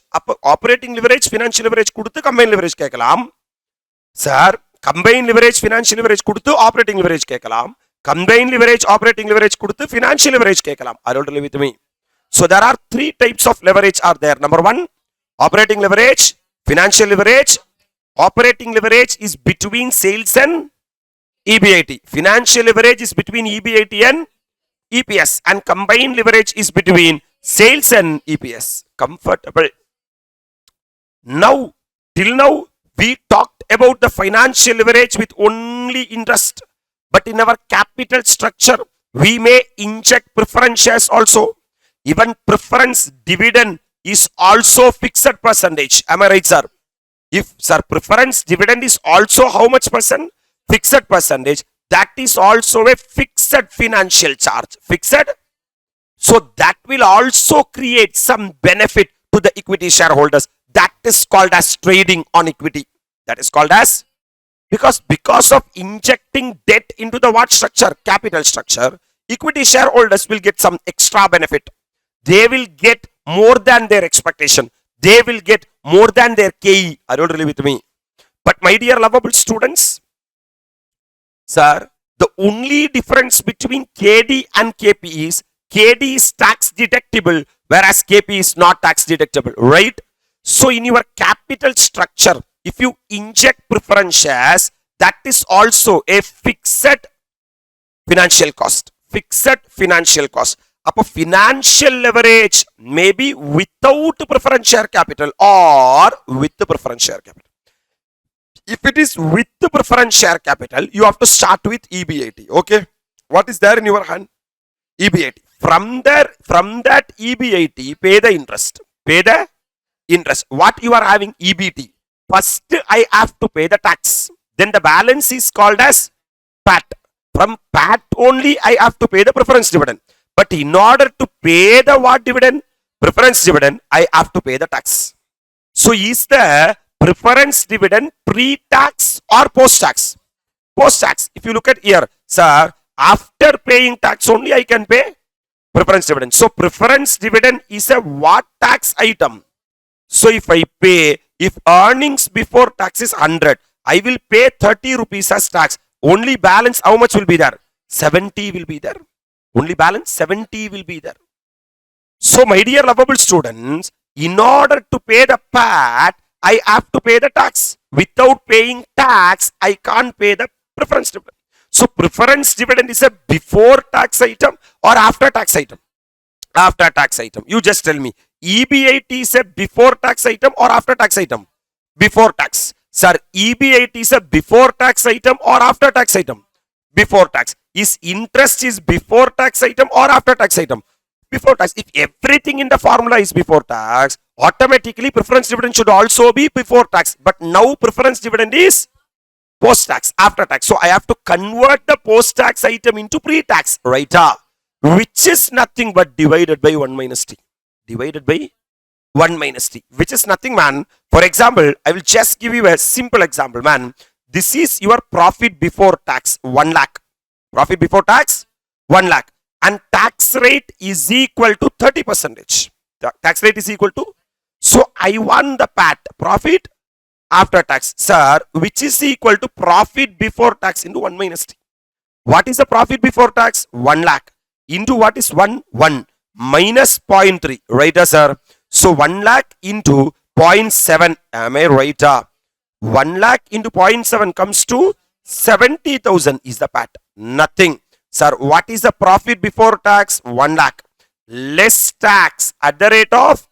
Operating leverage, financial leverage கொடுத்து combined leverage கேட்கலாம். Sir, combined leverage, financial leverage கொடுத்து operating leverage கேட்கலாம். combined leverage, operating leverage கொடுத்து financial leverage கேட்கலாம். Are you all with me? So there are three types of leverage are there. Number one, operating leverage, financial leverage. Operating leverage is between sales and EBIT. Financial leverage is between EBIT and EPS, and combined leverage is between sales and EPS. Comfortable. Now, till now, we talked about the financial leverage with only interest. But in our capital structure, we may inject preference shares also. Even preference dividend is also fixed percentage. Am I right, sir? If, sir, preference dividend is also how much percent? Fixed percentage. That is also a fixed financial charge. Fixed. So that will also create some benefit to the equity shareholders. That is called as trading on equity. That is called as, because of injecting debt into the what structure? Capital structure. Equity shareholders will get some extra benefit. They will get more than their expectation. They will get more than their KE. Are you really with me? But my dear lovable students, sir, the only difference between KD and KP is KD is tax deductible, whereas KP is not tax deductible, right? So in your capital structure, if you inject preference shares, that is also a fixed financial cost. Fixed financial cost. Up financial leverage may be without preference share capital or with the preference share capital. If it is with the preference share capital, you have to start with EBIT. Okay. What is there in your hand? EBIT. From that EBIT, pay the interest. Pay the interest. What you are having? EBT. First, I have to pay the tax. Then the balance is called as PAT. From PAT only, I have to pay the preference dividend. But in order to pay the what dividend? Preference dividend, I have to pay the tax. So is the preference dividend pre-tax or post-tax? Post-tax. If you look at here, sir, after paying tax only I can pay preference dividend. So preference dividend is a what tax item? So if I pay, if earnings before tax is 100, I will pay 30 rupees as tax. Only balance how much will be there? 70 will be there. Only balance 70 will be there. So my dear lovable students, in order to pay the PAT, I have to pay the tax. Without paying tax, I can't pay the preference dividend. So preference dividend is a before tax item or after tax item? After tax item. You just tell me. EBIT is a before tax item or after tax item? Before tax. Sir, EBIT is a before tax item or after tax item? Before tax. Is interest is before tax item or after tax item? Before tax. If everything in the formula is before tax, automatically preference dividend should also be before tax. But now preference dividend is post tax, after tax. So I have to convert the post tax item into pre-tax, right? Which is nothing but divided by 1 minus t. Divided by 1 minus t. Which is nothing, man. For example, I will just give you a simple example, man. This is your profit before tax, 1 lakh. Profit before tax, 1 lakh. And tax rate is equal to 30%. The tax rate is equal to. So I want the PAT, profit after tax, sir, which is equal to profit before tax into 1 minus t. What is the profit before tax? 1 lakh. Into what is 1? 1 minus 0.3, right, sir? So 1 lakh into 0.7, am I right? 1 lakh into 0.7 comes to 70,000 is the PAT. Nothing. Sir, what is the profit before tax? 1 lakh. Less tax at the rate of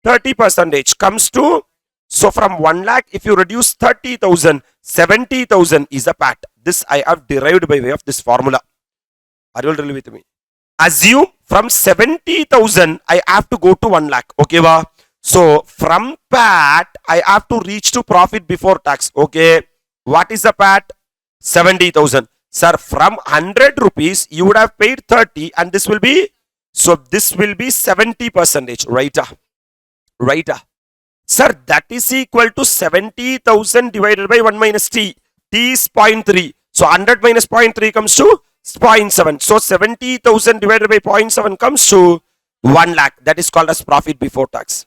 30% comes to, so from 1 lakh, if you reduce 30,000, 70,000 is the PAT. This I have derived by way of this formula. Are you all really with me? Assume from 70,000, I have to go to 1 lakh. Okay, va? So from PAT, I have to reach to profit before tax. Okay. What is the PAT? 70,000. Sir, from 100 rupees, you would have paid 30 and this will be, so this will be 70%, right? Right? Sir, that is equal to 70,000 divided by 1 minus t. T is 0.3. So 100 minus 0.3 comes to 0.7. So 70,000 divided by 0.7 comes to 1 lakh. That is called as profit before tax.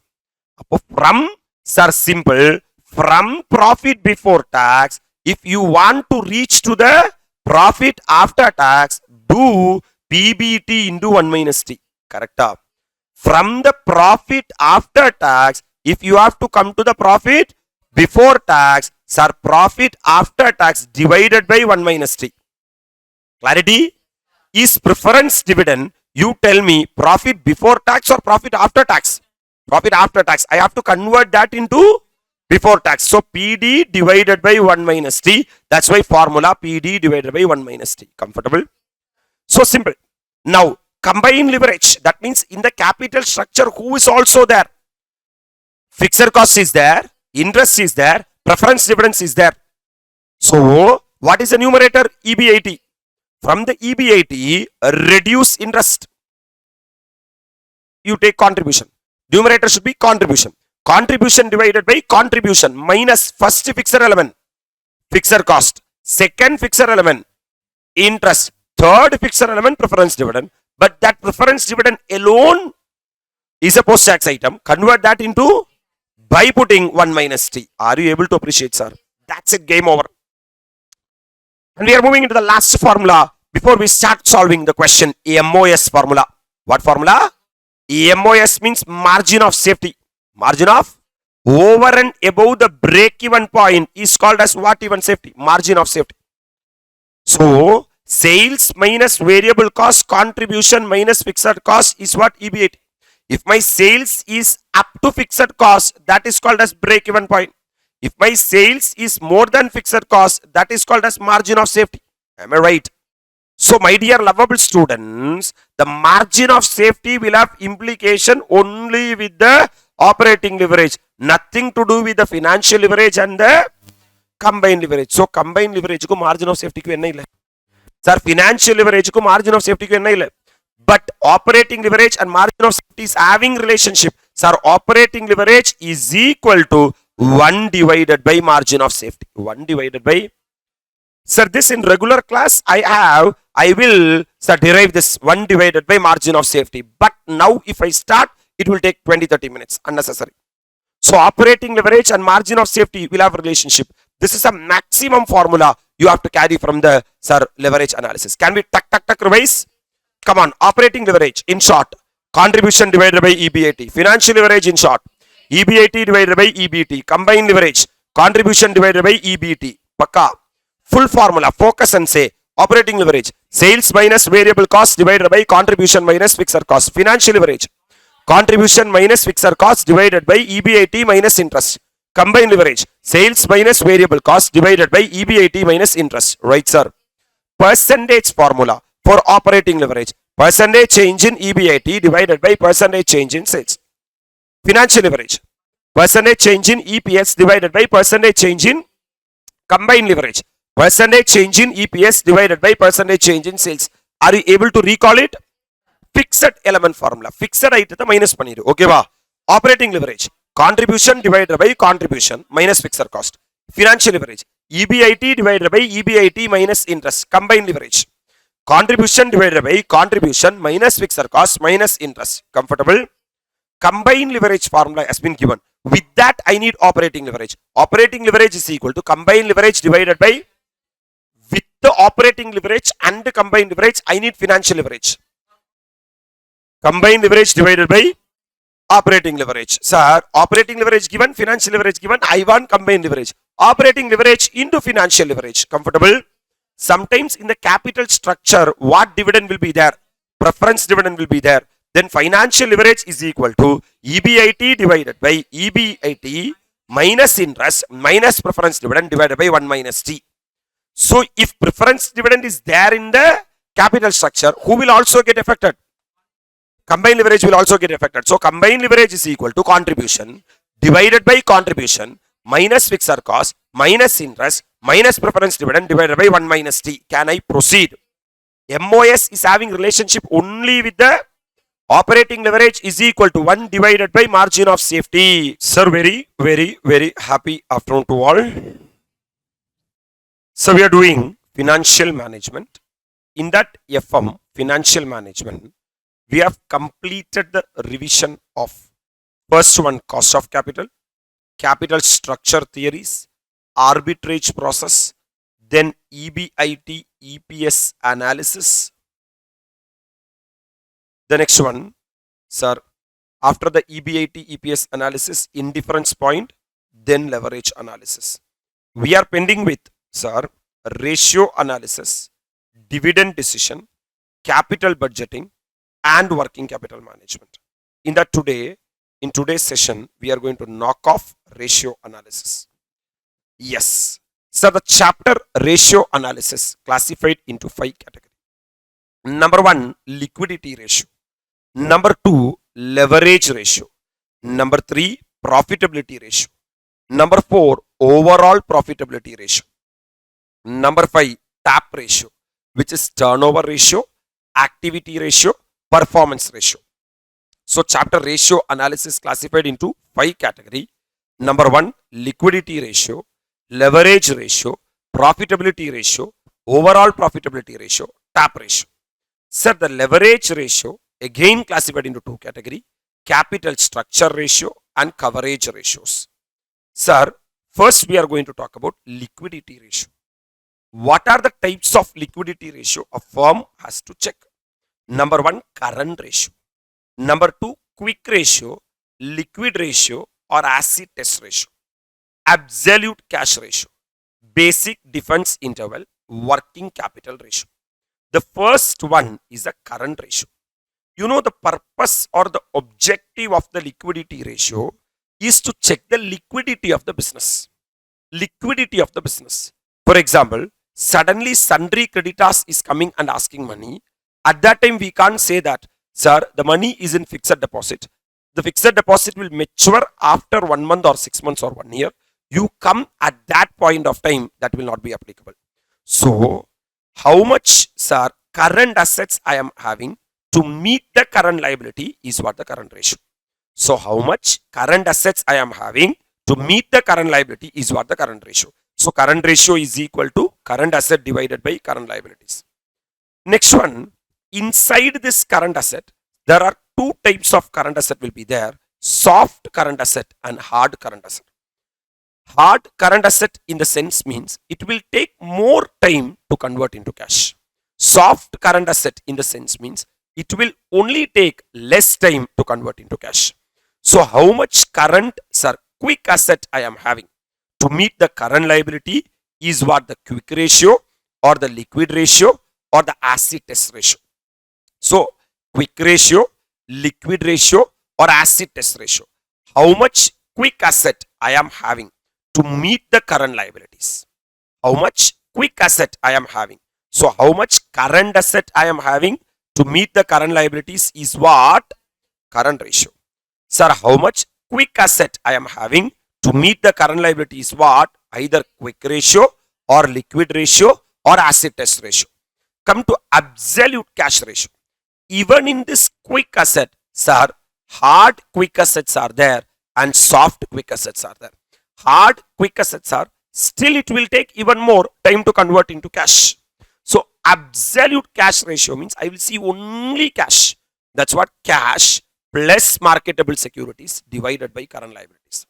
From, sir, simple, from profit before tax, if you want to reach to the profit after tax, do PBT into 1 minus T. Correct? From the profit after tax, if you have to come to the profit before tax, sir, profit after tax divided by 1 minus T. Clarity? Is preference dividend, you tell me profit before tax or profit after tax? Profit after tax. I have to convert that into before tax. So PD divided by 1 minus T. That's why formula PD divided by 1 minus T. Comfortable? So simple. Now, combined leverage. That means in the capital structure, who is also there? Fixed cost is there. Interest is there. Preference dividends is there. So, what is the numerator? EBIT. From the EBIT, reduce interest. You take contribution. Numerator should be contribution. Contribution divided by contribution minus first fixed element, fixed cost. Second fixed element, interest. Third fixed element, preference dividend. But that preference dividend alone is a post-tax item. Convert that into by putting 1 minus T. Are you able to appreciate, sir? That's it. Game over. And we are moving into the last formula before we start solving the question. MOS formula. What formula? MOS means margin of safety. Margin of over and above the break-even point is called as what even safety? Margin of safety. So, sales minus variable cost, contribution minus fixed cost is what? EBIT. If my sales is up to fixed cost, that is called as break-even point. If my sales is more than fixed cost, that is called as margin of safety. Am I right? So, my dear lovable students, the margin of safety will have implication only with the operating leverage. Nothing to do with the financial leverage and the combined leverage. So, combined leverage ko margin of safety ko enna illa. Sir, financial leverage ko margin of safety ko enna illa. But operating leverage and margin of safety is having relationship. Sir, operating leverage is equal to 1 divided by margin of safety. 1 divided by. Sir, this in regular class I will derive this 1 divided by margin of safety. But now if I start, it will take 20-30 minutes. Unnecessary. So operating leverage and margin of safety will have relationship. This is a maximum formula you have to carry from the leverage analysis. Can we tuck revise? Come on. Operating leverage in short. Contribution divided by EBIT. Financial leverage in short. EBIT divided by EBT. Combined leverage. Contribution divided by EBT. Pakka. Full formula. Focus and say. Operating leverage. Sales minus variable cost divided by contribution minus fixed cost. Financial leverage. Contribution minus fixed cost divided by EBIT minus interest. Combined leverage. Sales minus variable cost divided by EBIT minus interest. Right, sir? Percentage formula for operating leverage. Percentage change in EBIT divided by percentage change in sales. Financial leverage. Percentage change in EPS divided by percentage change in combined leverage. Percentage change in EPS divided by percentage change in sales. Are you able to recall it? Fixed element formula. Fixed item minus paniru. Okay ba? Operating leverage. Contribution divided by contribution minus fixed cost. Financial leverage. EBIT divided by EBIT minus interest. Combined leverage. Contribution divided by contribution minus fixed cost minus interest. Comfortable? Combined leverage formula has been given. With that, I need operating leverage. Operating leverage is equal to combined leverage divided by, with the operating leverage and the combined leverage, I need financial leverage. Combined leverage divided by operating leverage. Sir, operating leverage given, financial leverage given, I want combined leverage. Operating leverage into financial leverage. Comfortable? Sometimes in the capital structure, what dividend will be there? Preference dividend will be there. Then financial leverage is equal to EBIT divided by EBIT minus interest minus preference dividend divided by 1 minus T. So if preference dividend is there in the capital structure, who will also get affected? Combined leverage will also get affected. So combined leverage is equal to contribution divided by contribution minus fixed cost minus interest minus preference dividend divided by 1 minus T. Can I proceed? MOS is having relationship only with the operating leverage is equal to 1 divided by margin of safety. Sir, very happy afternoon to all. So we are doing financial management. In that FM, financial management, we have completed the revision of first one, cost of capital, capital structure theories, arbitrage process, then EBIT, EPS analysis, The next one, sir, after the EBIT EPS analysis, indifference point, then leverage analysis. We are pending with, sir, ratio analysis, dividend decision, capital budgeting, and working capital management. In today's session, we are going to knock off ratio analysis. Yes. So the chapter ratio analysis classified into 5 categories. Number 1, liquidity ratio. Number 2, leverage ratio. Number 3, profitability ratio. Number 4, overall profitability ratio. Number 5, TAP ratio, which is turnover ratio, activity ratio, performance ratio. So chapter ratio analysis classified into 5 category. Number 1, liquidity ratio, leverage ratio, profitability ratio, overall profitability ratio, TAP ratio. Sir, the leverage ratio again classified into 2 category, capital structure ratio and coverage ratios. Sir, first we are going to talk about liquidity ratio. What are the types of liquidity ratio a firm has to check? Number 1, current ratio. Number 2, quick ratio, liquid ratio or acid test ratio. Absolute cash ratio, basic defense interval, working capital ratio. The first one is a current ratio. You know, the purpose or the objective of the liquidity ratio is to check the liquidity of the business. Liquidity of the business. For example, suddenly sundry creditors is coming and asking money. At that time, we can't say that, sir, the money is in fixed deposit. The fixed deposit will mature after 1 month or 6 months or 1 year. You come at that point of time, that will not be applicable. So, how much, sir, current assets I am having to meet the current liability is what the current ratio. So, how much current assets I am having to meet the current liability is what the current ratio. So, current ratio is equal to current asset divided by current liabilities. Next one, inside this current asset, there are 2 types of current asset will be there, soft current asset and hard current asset. Hard current asset in the sense means it will take more time to convert into cash. Soft current asset in the sense means it will only take less time to convert into cash. So how much current, sir, quick asset I am having to meet the current liability is what the quick ratio or the liquid ratio or the acid test ratio. So quick ratio, liquid ratio or acid test ratio. How much quick asset I am having to meet the current liabilities. How much quick asset I am having. So how much current asset I am having to meet the current liabilities is what? Current ratio. Sir, how much quick asset I am having to meet the current liability is what? Either quick ratio or liquid ratio or acid test ratio. Come to absolute cash ratio. Even in this quick asset, sir, hard quick assets are there and soft quick assets are there. Hard quick assets are, still it will take even more time to convert into cash. So absolute cash ratio means I will see only cash. That's what cash plus marketable securities divided by current liabilities.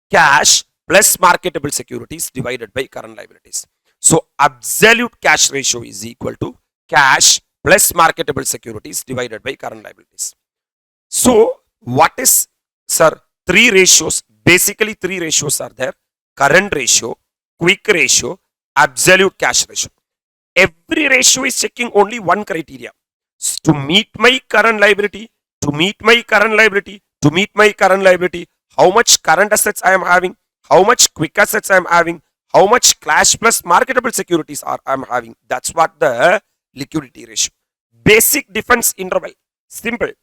Cash plus marketable securities divided by current liabilities. So absolute cash ratio is equal to cash plus marketable securities divided by current liabilities. So what is, sir, 3 ratios? Basically 3 ratios are there: current ratio, quick ratio, absolute cash ratio. Every ratio is checking only one criteria: to meet my current liability, to meet my current liability, to meet my current liability. How much current assets I am having, how much quick assets I am having, how much cash plus marketable securities I am having. That's what the liquidity ratio. Basic defense interval. Simple.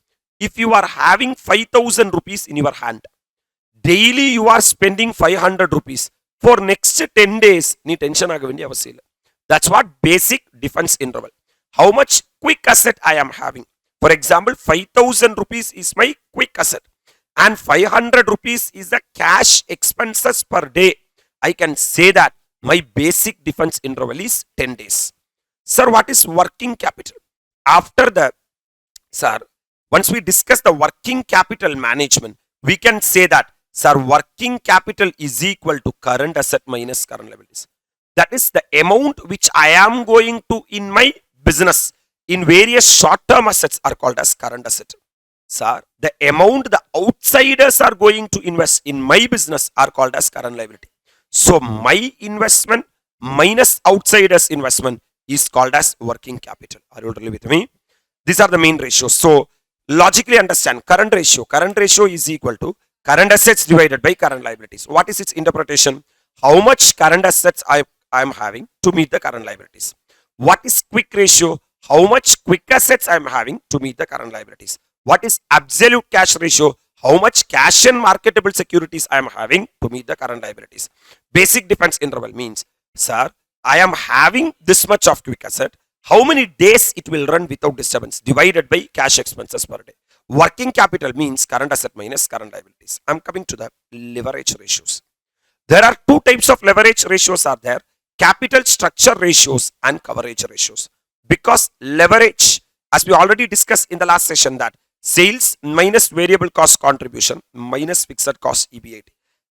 If you are having 5,000 rupees in your hand, daily you are spending 500 rupees for next 10 days, nee tension agavindi avasila. That's what basic defense interval. How much quick asset I am having. For example, 5,000 rupees is my quick asset and 500 rupees is the cash expenses per day. I can say that my basic defense interval is 10 days. Sir, what is working capital? After the, sir, once we discuss the working capital management, we can say that, sir, working capital is equal to current asset minus current liabilities. That is the amount which I am going to in my business. in various short-term assets are called as current asset. Sir, the amount the outsiders are going to invest in my business are called as current liability. So my investment minus outsiders investment is called as working capital. Are you really with me? These are the main ratios. So logically understand current ratio. Current ratio is equal to current assets divided by current liabilities. What is its interpretation? How much current assets I am having to meet the current liabilities. What is quick ratio? How much quick assets I am having to meet the current liabilities. What is absolute cash ratio? How much cash and marketable securities I am having to meet the current liabilities. Basic defense interval means, sir, I am having this much of quick asset. How many days it will run without disturbance divided by cash expenses per day. Working capital means current asset minus current liabilities. I am coming to the leverage ratios. There are two types of leverage ratios are there. Capital structure ratios and coverage ratios. Because leverage, as we already discussed in the last session, that sales minus variable cost contribution minus fixed cost EBIT.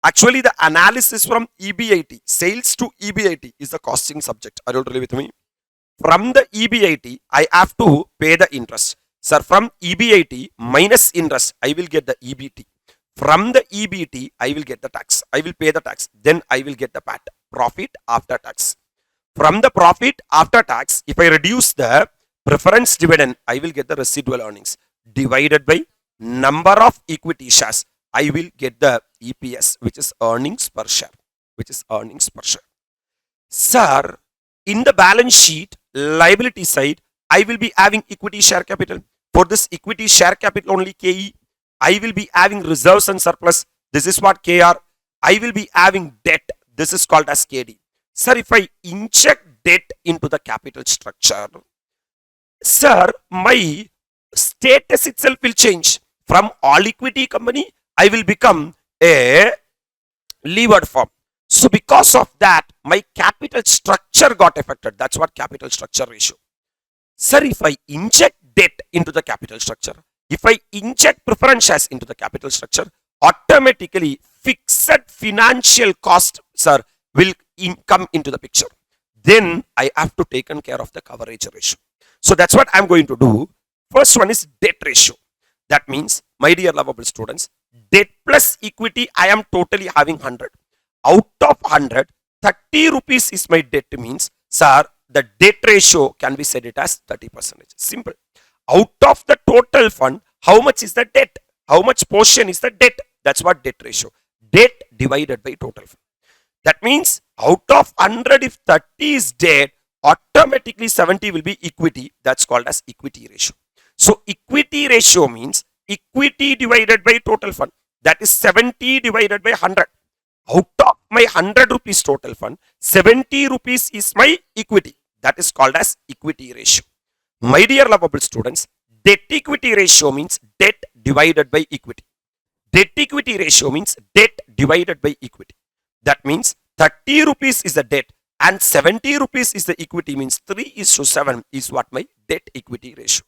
Actually, the analysis from EBIT, sales to EBIT is the costing subject. Are you really with me? From the EBIT, I have to pay the interest. Sir, from EBIT minus interest, I will get the EBT. From the EBT, I will get the tax. I will pay the tax. Then I will get the PAT, profit after tax. From the profit after tax, if I reduce the preference dividend, I will get the residual earnings. Divided by number of equity shares, I will get the EPS, which is earnings per share. Sir, in the balance sheet, liability side, I will be having equity share capital. For this equity share capital only KE, I will be having reserves and surplus. This is what KR. I will be having debt. This is called as KD. Sir, if I inject debt into the capital structure, sir, my status itself will change. From all equity company, I will become a levered firm. So because of that, my capital structure got affected. That's what capital structure ratio. Sir, if I inject debt into the capital structure, if I inject preference shares into the capital structure, automatically fixed financial cost, sir, will come into the picture. Then I have to take care of the coverage ratio. So that's what I'm going to do. First one is debt ratio. That means, my dear lovable students, debt plus equity, I am totally having 100. Out of 100, 30 rupees is my debt means, sir, the debt ratio can be said it as 30%. Simple. Out of the total fund, how much is the debt? How much portion is the debt? That's what debt ratio. Debt divided by total fund. That means, out of 100, if 30 is debt, automatically 70 will be equity. That's called as equity ratio. So equity ratio means equity divided by total fund. That is 70 divided by 100. Out of my 100 rupees total fund, 70 rupees is my equity. That is called as equity ratio. My dear lovable students, debt equity ratio means debt divided by equity. Debt equity ratio means debt divided by equity. That means 30 rupees is the debt and 70 rupees is the equity, means 3:7 is what my debt equity ratio.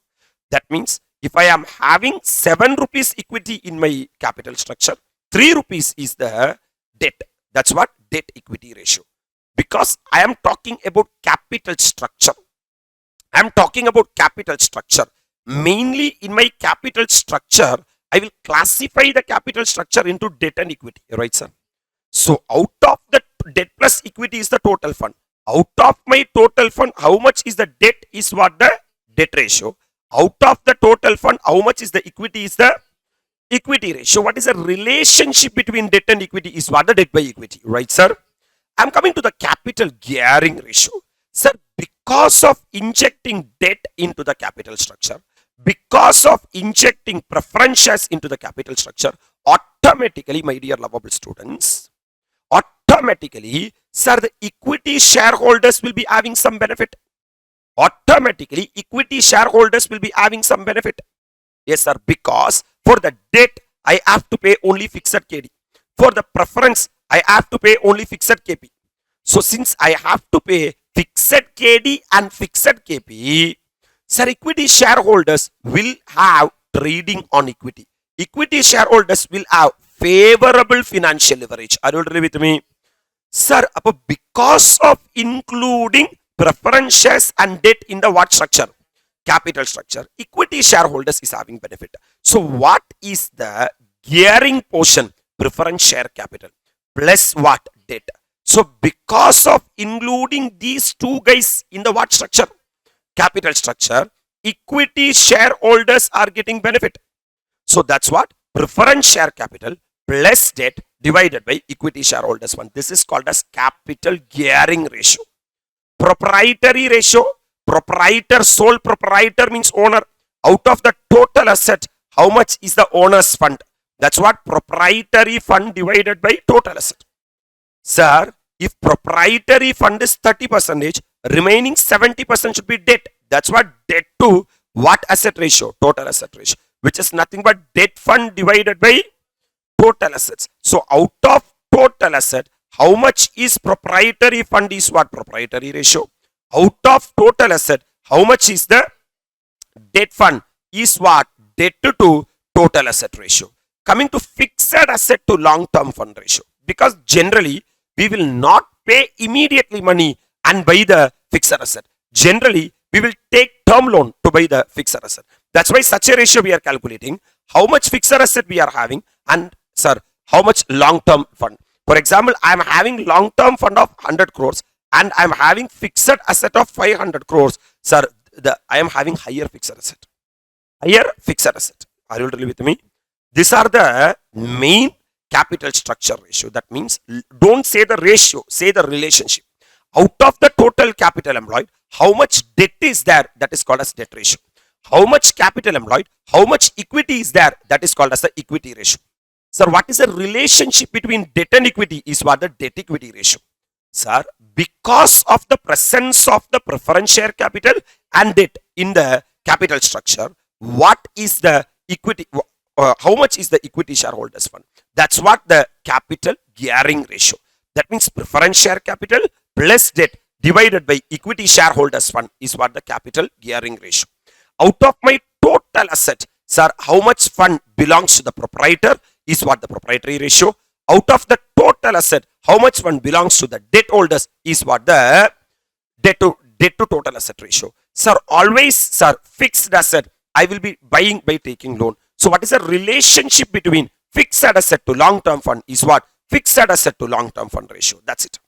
That means if I am having 7 rupees equity in my capital structure, 3 rupees is the debt. That's what debt equity ratio. Because I am talking about capital structure. I am talking about capital structure. Mainly in my capital structure, I will classify the capital structure into debt and equity. Right, sir? So out of the debt plus equity is the total fund. Out of my total fund, how much is the debt is what the debt ratio. Out of the total fund, how much is the equity is the equity ratio. What is the relationship between debt and equity is what the debt by equity. Right, sir? I'm coming to the capital gearing ratio. Sir, because of injecting debt into the capital structure, because of injecting preference shares into the capital structure, automatically, my dear lovable students, automatically, sir, the equity shareholders will be having some benefit. Automatically, equity shareholders will be having some benefit. Yes, sir, because for the debt, I have to pay only fixed KD. For the preference, I have to pay only fixed KP. So, since I have to pay fixed KD and fixed KP, sir, equity shareholders will have trading on equity. Equity shareholders will have favorable financial leverage. Are you agree with me? Sir, because of including preference shares and debt in the what structure? capital structure, equity shareholders is having benefit. So what is the gearing portion? Preference share capital plus what? Debt. So because of including these two guys in the what structure? Capital structure, equity shareholders are getting benefit. So that's what? Preference share capital plus debt divided by equity shareholders fund. This is called as capital gearing ratio. Proprietary ratio, proprietor, sole proprietor means owner. Out of the total asset, how much is the owner's fund? That's what? Proprietary fund divided by total asset. Sir, if proprietary fund is 30%, remaining 70% should be debt. That's what? Debt to what asset ratio? Total asset ratio, which is nothing but debt fund divided by total assets. So out of total asset, how much is proprietary fund is what? Proprietary ratio. Out of total asset, how much is the debt fund is what? Debt to total asset ratio. Coming to fixed asset to long-term fund ratio. Because generally, we will not pay immediately money and buy the fixed asset. Generally, we will take term loan to buy the fixed asset. That's why such a ratio we are calculating. How much fixed asset we are having and sir, how much long-term fund. For example, I am having long-term fund of 100 crores and I am having fixed asset of 500 crores. Sir, I am having higher fixed asset. Higher fixed asset. Are you really with me? These are the main capital structure ratio. That means don't say the ratio, say the relationship. Out of the total capital employed, how much debt is there? That is called as debt ratio. How much capital employed? How much equity is there? That is called as the equity ratio. Sir, what is the relationship between debt and equity? Is what? The debt equity ratio. Sir, because of the presence of the preference share capital and debt in the capital structure, what is the equity? How much is the equity shareholders fund? That's what the capital gearing ratio. That means preference share capital plus debt divided by equity shareholders fund is what the capital gearing ratio. Out of my total asset, sir, how much fund belongs to the proprietor is what the proprietary ratio. Out of the total asset, how much fund belongs to the debt holders is what the debt to total asset ratio. Sir, always, sir, fixed asset, I will be buying by taking loan. So what is the relationship between fixed asset to long-term fund is what? Fixed asset to long-term fund ratio. That's it.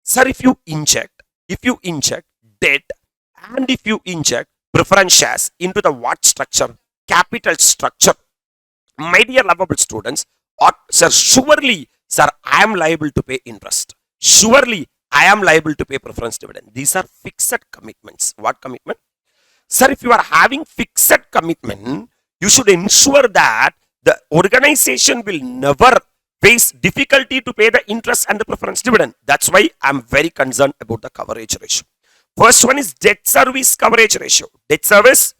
Sir, if you inject debt and if you inject preference shares into the what structure? Capital structure. My dear lovable students, sir, surely, sir, I am liable to pay interest. Surely, I am liable to pay preference dividend. These are fixed commitments. What commitment? Sir, if you are having fixed commitment, you should ensure that the organization will never face difficulty to pay the interest and the preference dividend. That's why I'm very concerned about the coverage ratio. First one is debt service coverage ratio. Debt service.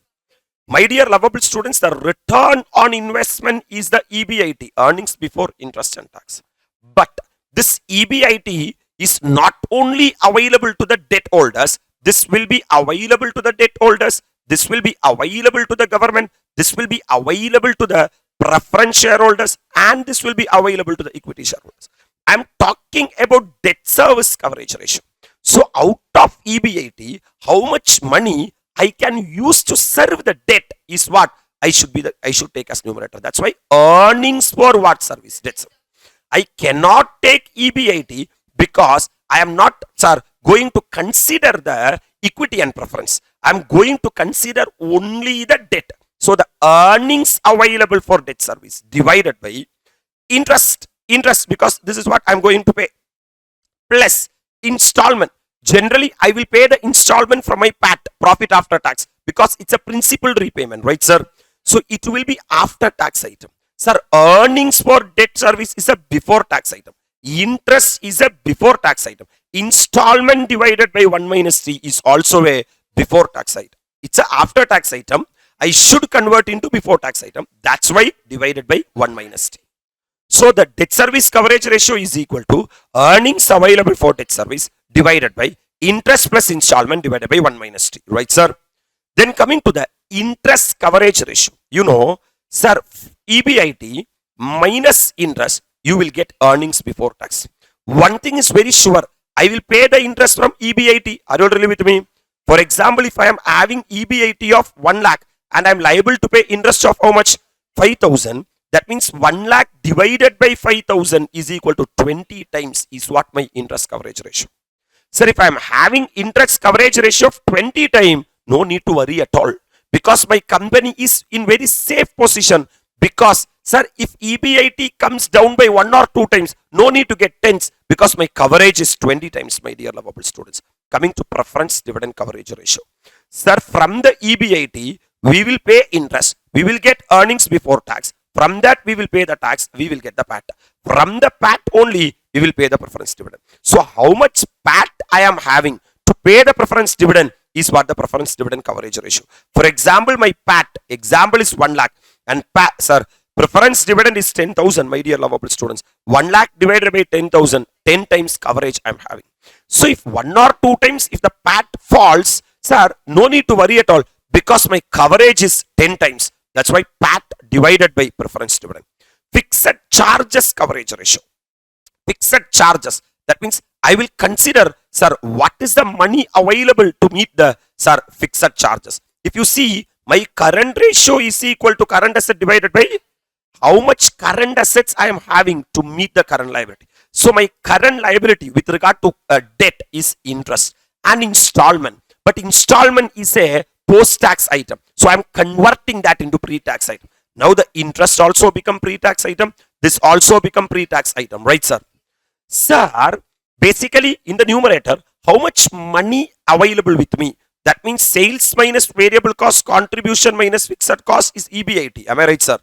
My dear lovable students, the return on investment is the EBIT, earnings before interest and tax. But this EBIT is not only available to the debt holders, this will be available to the debt holders, this will be available to the government, this will be available to the preference shareholders, and this will be available to the equity shareholders. I'm talking about debt service coverage ratio. So out of EBIT, how much money I can use to serve the debt is what I should take as numerator. That's why earnings for what service? Debt service. I cannot take EBIT because I am not, sir, going to consider the equity and preference. I'm going to consider only the debt. So the earnings available for debt service divided by interest because this is what I'm going to pay, plus installment. Generally, I will pay the installment from my PAT, profit after tax, because it's a principal repayment, right, sir? So it will be after tax item. Sir, earnings for debt service is a before tax item. Interest is a before tax item. Installment divided by 1 minus 3 is also a before tax item. It's a after tax item. I should convert into before tax item. That's why divided by 1 minus 3. So the debt service coverage ratio is equal to earnings available for debt service divided by interest plus installment divided by 1 minus 3. Right, sir? Then coming to the interest coverage ratio. You know, sir, EBIT minus interest, you will get earnings before tax. One thing is very sure. I will pay the interest from EBIT. Are you really with me? For example, if I am having EBIT of 1 lakh and I am liable to pay interest of how much? 5,000. That means 1 lakh divided by 5,000 is equal to 20 times is what my interest coverage ratio. Sir, if I am having interest coverage ratio of 20 times, no need to worry at all, because my company is in very safe position. Because, sir, if EBIT comes down by 1 or 2 times, no need to get tense, because my coverage is 20 times, my dear lovable students. Coming to preference dividend coverage ratio. Sir, from the EBIT, we will pay interest, we will get earnings before tax. From that, we will pay the tax, we will get the PAT. From the PAT only, we will pay the preference dividend. So, how much PAT I am having to pay the preference dividend is what the preference dividend coverage ratio. For example, my PAT, example is 1 lakh and PAT, sir, preference dividend is 10,000, my dear lovable students. 1 lakh divided by 10,000, 10 times coverage I am having. So, if 1 or 2 times, if the PAT falls, sir, no need to worry at all, because my coverage is 10 times. That's why PAT divided by preference dividend. Fixed charges coverage ratio. Fixed charges. That means I will consider, sir, what is the money available to meet the, sir, fixed charges. If you see, my current ratio is equal to current asset divided by how much current assets I am having to meet the current liability. So my current liability with regard to debt is interest and installment. But installment is a post-tax item. So I am converting that into pre-tax item. Now the interest also become pre-tax item. This also become pre-tax item. Right, sir? Sir, basically in the numerator, how much money available with me? That means sales minus variable cost, contribution minus fixed cost is EBIT. Am I right, sir?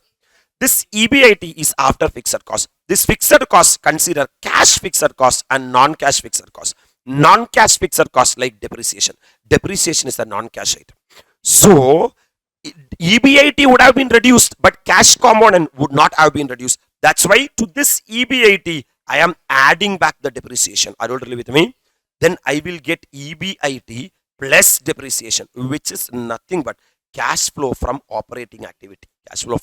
This EBIT is after fixed cost. This fixed cost consider cash fixed cost and non-cash fixed cost. Non-cash fixed cost like depreciation. Depreciation is a non-cash item. So, EBIT would have been reduced, but cash component would not have been reduced. That's why to this EBIT, I am adding back the depreciation. Are you really with me? Then I will get EBIT plus depreciation, which is nothing but cash flow from operating activity. Cash flow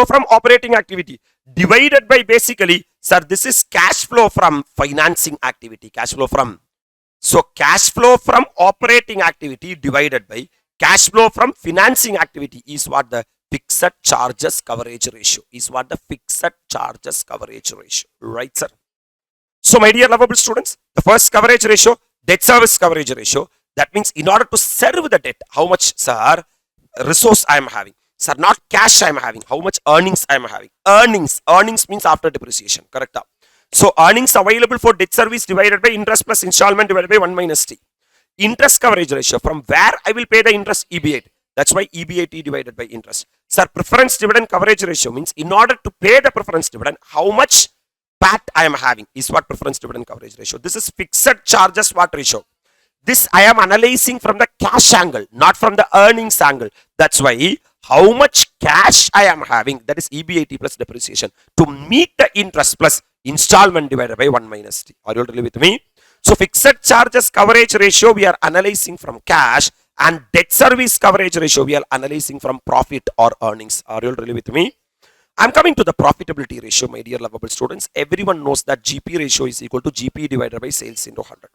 from operating activity divided by basically, sir, this is cash flow from financing activity. So cash flow from operating activity divided by cash flow from financing activity is what the fixed charges coverage ratio is. Right, sir? So my dear lovable students, the first coverage ratio, debt service coverage ratio. That means in order to serve the debt, how much, sir, resource I am having. Sir, not cash I am having. How much earnings I am having. Earnings means after depreciation. Correct? So earnings available for debt service divided by interest plus installment divided by 1 minus T. Interest coverage ratio, from where I will pay the interest, EBIT. That's why EBIT divided by interest. Sir, preference dividend coverage ratio means in order to pay the preference dividend, how much PAT I am having is what preference dividend coverage ratio. This is fixed charges what ratio. This I am analyzing from the cash angle, not from the earnings angle. That's why how much cash I am having, that is EBIT plus depreciation, to meet the interest plus installment divided by 1 minus T. Are you really with me? So fixed charges coverage ratio we are analyzing from cash, and debt service coverage ratio we are analyzing from profit or earnings. Are you really with me? I'm coming to the profitability ratio, my dear lovable students. Everyone knows that GP ratio is equal to GP divided by sales into 100.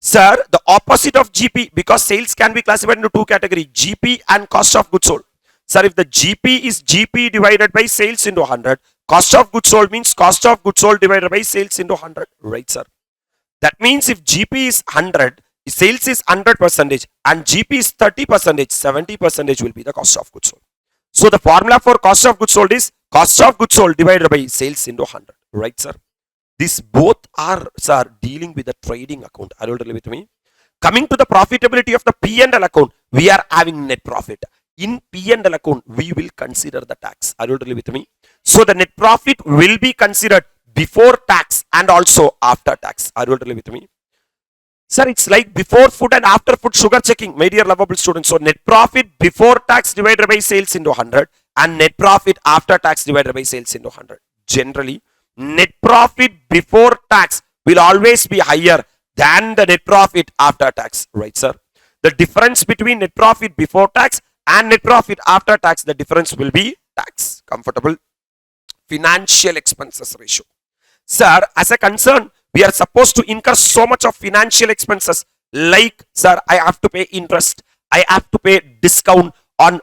Sir, the opposite of GP, because sales can be classified into two categories, GP and cost of goods sold. Sir, if the GP is GP divided by sales into 100, cost of goods sold means cost of goods sold divided by sales into 100. Right, sir? That means if GP is 100, sales is 100% and GP is 30%, 70% will be the cost of goods sold. So the formula for cost of goods sold is cost of goods sold divided by sales into 100. Right, sir? These both are, sir, dealing with the trading account. Are you really with me? Coming to the profitability of the P&L account, we are having net profit. In P&L account, we will consider the tax. Are you really with me? So the net profit will be considered before tax and also after tax. Are you really with me? Sir, it's like before food and after food sugar checking, my dear lovable students. So net profit before tax divided by sales into 100 and net profit after tax divided by sales into 100. Generally, net profit before tax will always be higher than the net profit after tax. Right, sir? The difference between net profit before tax and net profit after tax, the difference will be tax. Comfortable? Financial expenses ratio. Sir, as a concern, we are supposed to incur so much of financial expenses. Like, sir, I have to pay interest. I have to pay discount on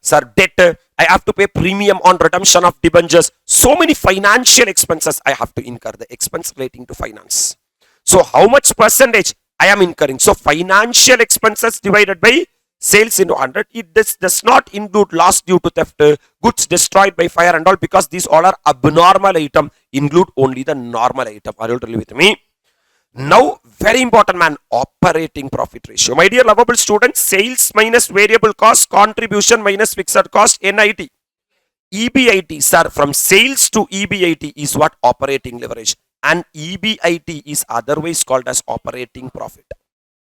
sir debt. I have to pay premium on redemption of debentures. So many financial expenses I have to incur. The expense relating to finance. So how much percentage I am incurring? So financial expenses divided by sales into 100. It does not include loss due to theft, goods destroyed by fire and all, because these all are abnormal item. Include only the normal item. Are you really with me? Now, very important, man, operating profit ratio. My dear lovable students, sales minus variable cost, contribution minus fixed cost, NIT. EBIT, sir, from sales to EBIT is what? Operating leverage. And EBIT is otherwise called as operating profit.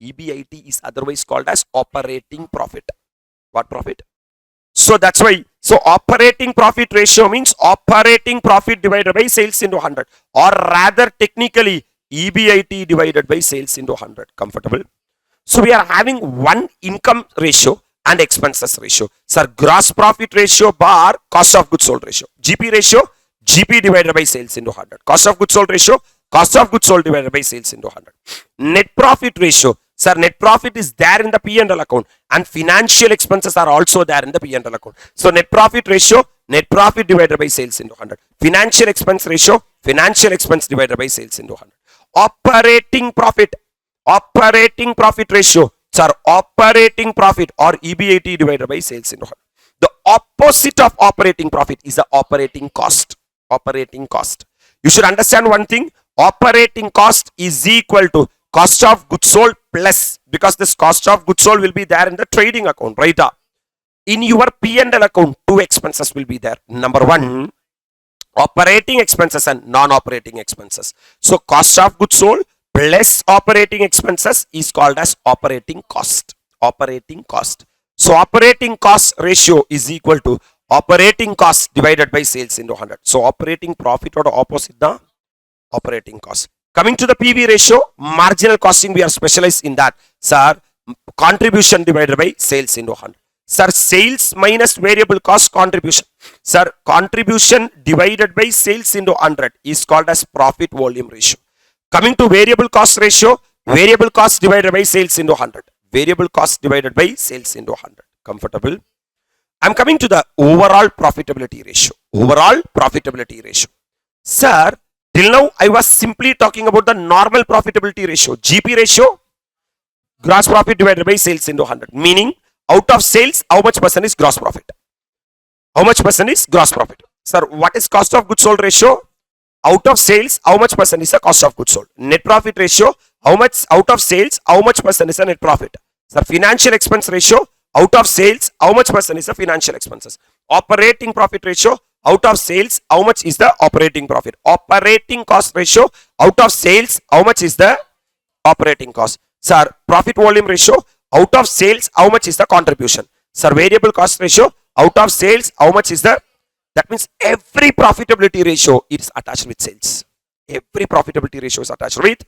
EBIT is otherwise called as operating profit. What profit? So that's why. So operating profit ratio means operating profit divided by sales into 100. Or rather technically, EBIT divided by sales into 100. Comfortable? So we are having one income ratio and expenses ratio. Sir, gross profit ratio bar cost of goods sold ratio. GP ratio, GP divided by sales into 100. Cost of goods sold ratio, cost of goods sold divided by sales into 100. Net profit ratio. Sir, net profit is there in the P&L account and financial expenses are also there in the P&L account. So net profit ratio, net profit divided by sales into 100. Financial expense ratio, financial expense divided by sales into 100. Operating profit ratio, sir, operating profit or EBIT divided by sales into 100. The opposite of operating profit is the operating cost. Operating cost. You should understand one thing. Operating cost is equal to cost of goods sold plus, because this cost of goods sold will be there in the trading account, right? In your P&L account, two expenses will be there. Number one, operating expenses and non-operating expenses. So cost of goods sold plus operating expenses is called as operating cost. Operating cost. So operating cost ratio is equal to operating cost divided by sales into 100. So operating profit or the opposite the operating cost. Coming to the PV ratio, marginal costing, we are specialized in that. Sir, contribution divided by sales into 100. Sir, sales minus variable cost contribution. Sir, contribution divided by sales into 100 is called as profit volume ratio. Coming to variable cost ratio, variable cost divided by sales into 100. Variable cost divided by sales into 100. Comfortable? I'm coming to the overall profitability ratio. Overall profitability ratio. Sir, till now I was simply talking about the normal profitability ratio. GP ratio, gross profit divided by sales into 100. Meaning, out of sales, how much percent is gross profit? How much percent is gross profit? Sir, what is cost of goods sold ratio? Out of sales, how much percent is the cost of goods sold? Net profit ratio, how much out of sales, how much percent is the net profit? Sir, financial expense ratio, out of sales, how much percent is the financial expenses? Operating profit ratio, out of sales, how much is the operating profit? Operating cost ratio, out of sales, how much is the operating cost? Sir, profit volume ratio, out of sales, how much is the contribution? Sir, variable cost ratio, out of sales, how much is the... That means every profitability ratio is attached with sales. Every profitability ratio is attached with.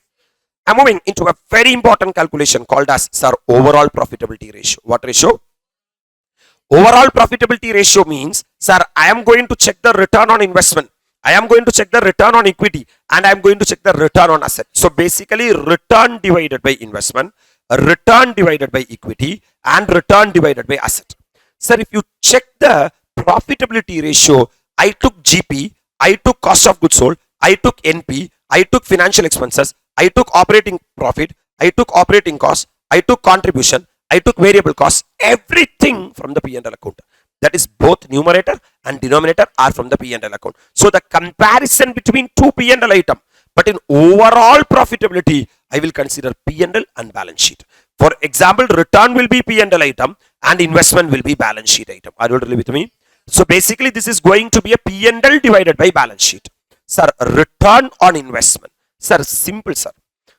I'm moving into a very important calculation called as, sir, overall profitability ratio. What ratio? Overall profitability ratio means, sir, I am going to check the return on investment. I am going to check the return on equity and I am going to check the return on asset. So basically return divided by investment, return divided by equity and return divided by asset. Sir, if you check the profitability ratio, I took GP, I took cost of goods sold, I took NP, I took financial expenses, I took operating profit, I took operating cost, I took contribution, I took variable cost, everything from the P&L account. That is both numerator and denominator are from the P&L account. So the comparison between two P&L item, but in overall profitability, I will consider P&L and balance sheet. For example, return will be P&L item and investment will be balance sheet item. Are you really with me? So basically this is going to be a P&L divided by balance sheet. Sir, return on investment. Sir, simple sir.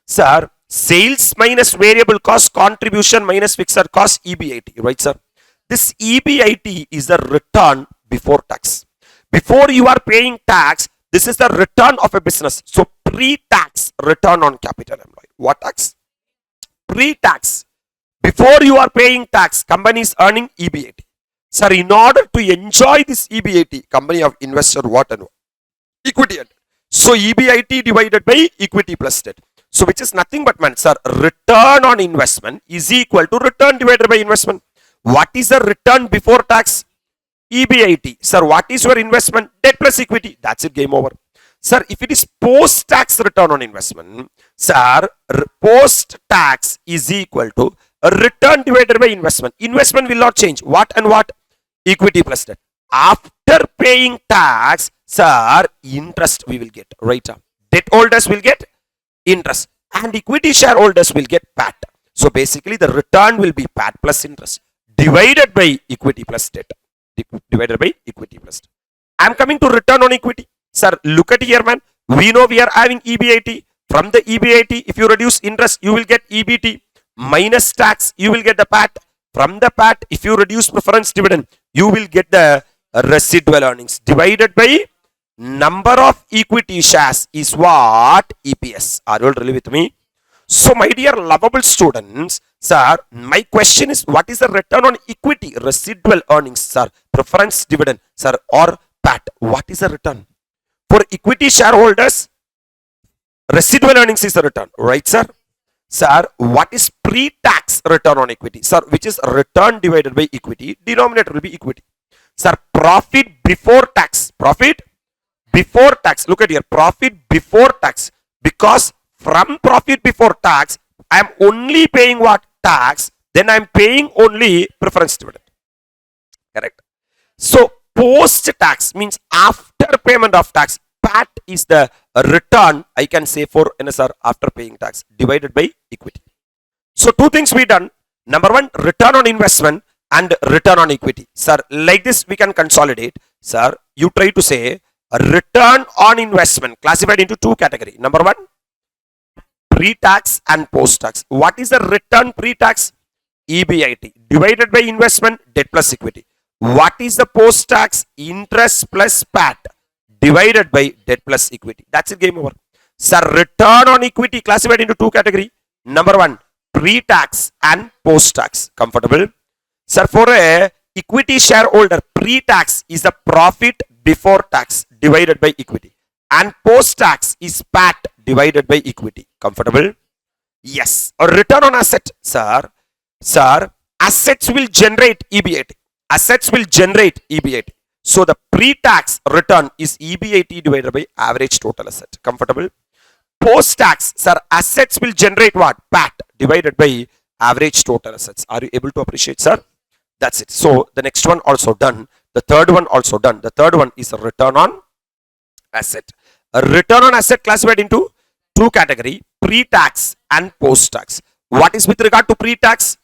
Sir, sales minus variable cost, contribution minus fixed cost, EBIT. Right sir? This EBIT is the return before tax. Before you are paying tax, this is the return of a business. So pre-tax return on capital employed. What tax? Pre-tax. Before you are paying tax, company is earning EBIT. Sir, in order to enjoy this EBIT, company have invested what and what? Equity. So EBIT divided by equity plus debt. So which is nothing but, man, sir, return on investment is equal to return divided by investment. What is the return before tax? EBIT. Sir, what is your investment? Debt plus equity. That's it, game over. Sir, if it is post-tax return on investment, sir, post-tax is equal to a return divided by investment. Investment will not change. What and what? Equity plus debt. After paying tax, sir, interest we will get, right? Debt holders will get interest and equity shareholders will get PAT. So basically the return will be PAT plus interest divided by equity plus debt. Divided by equity plus debt. I am coming to return on equity. Sir, look at here, man. We know we are having EBIT. From the EBIT, if you reduce interest, you will get EBT. Minus tax, you will get the PAT. From the PAT, if you reduce preference dividend, you will get the residual earnings. Divided by number of equity shares is what? EPS. Are you all really with me? So, my dear lovable students, sir, my question is, what is the return on equity? Residual earnings, sir. Preference dividend, sir, or PAT. What is the return? For equity shareholders, residual earnings is the return, right, sir? Sir, what is pre-tax return on equity? Sir, which is return divided by equity. Denominator will be equity. Sir, profit before tax. Profit before tax. Look at here. Profit before tax. Because from profit before tax, I am only paying what? Tax. Then I am paying only preference dividend. Correct. So, post-tax means after payment of tax. PAT is the return, I can say, for NSR after paying tax divided by equity. So, two things we done. Number one, return on investment and return on equity. Sir, like this we can consolidate. Sir, you try to say a return on investment classified into two categories. Number one, pre-tax and post-tax. What is the return pre-tax? EBIT divided by investment, debt plus equity. What is the post-tax? Interest plus PAT divided by debt plus equity. That's it, game over. Sir, return on equity classified into two categories. Number one, pre-tax and post-tax. Comfortable? Sir, for a equity shareholder, pre-tax is the profit before tax divided by equity. And post-tax is PAT divided by equity. Comfortable? Yes. A return on asset, sir. Sir, assets will generate EBIT. Assets will generate EBIT. So the pre-tax return is EBIT divided by average total asset. Comfortable? Post-tax, sir, assets will generate what? PAT divided by average total assets. Are you able to appreciate, sir? That's it. So the next one also done. The third one also done. The third one is a return on asset. A return on asset classified into two categories, pre-tax and post-tax. What is with regard to pre-tax?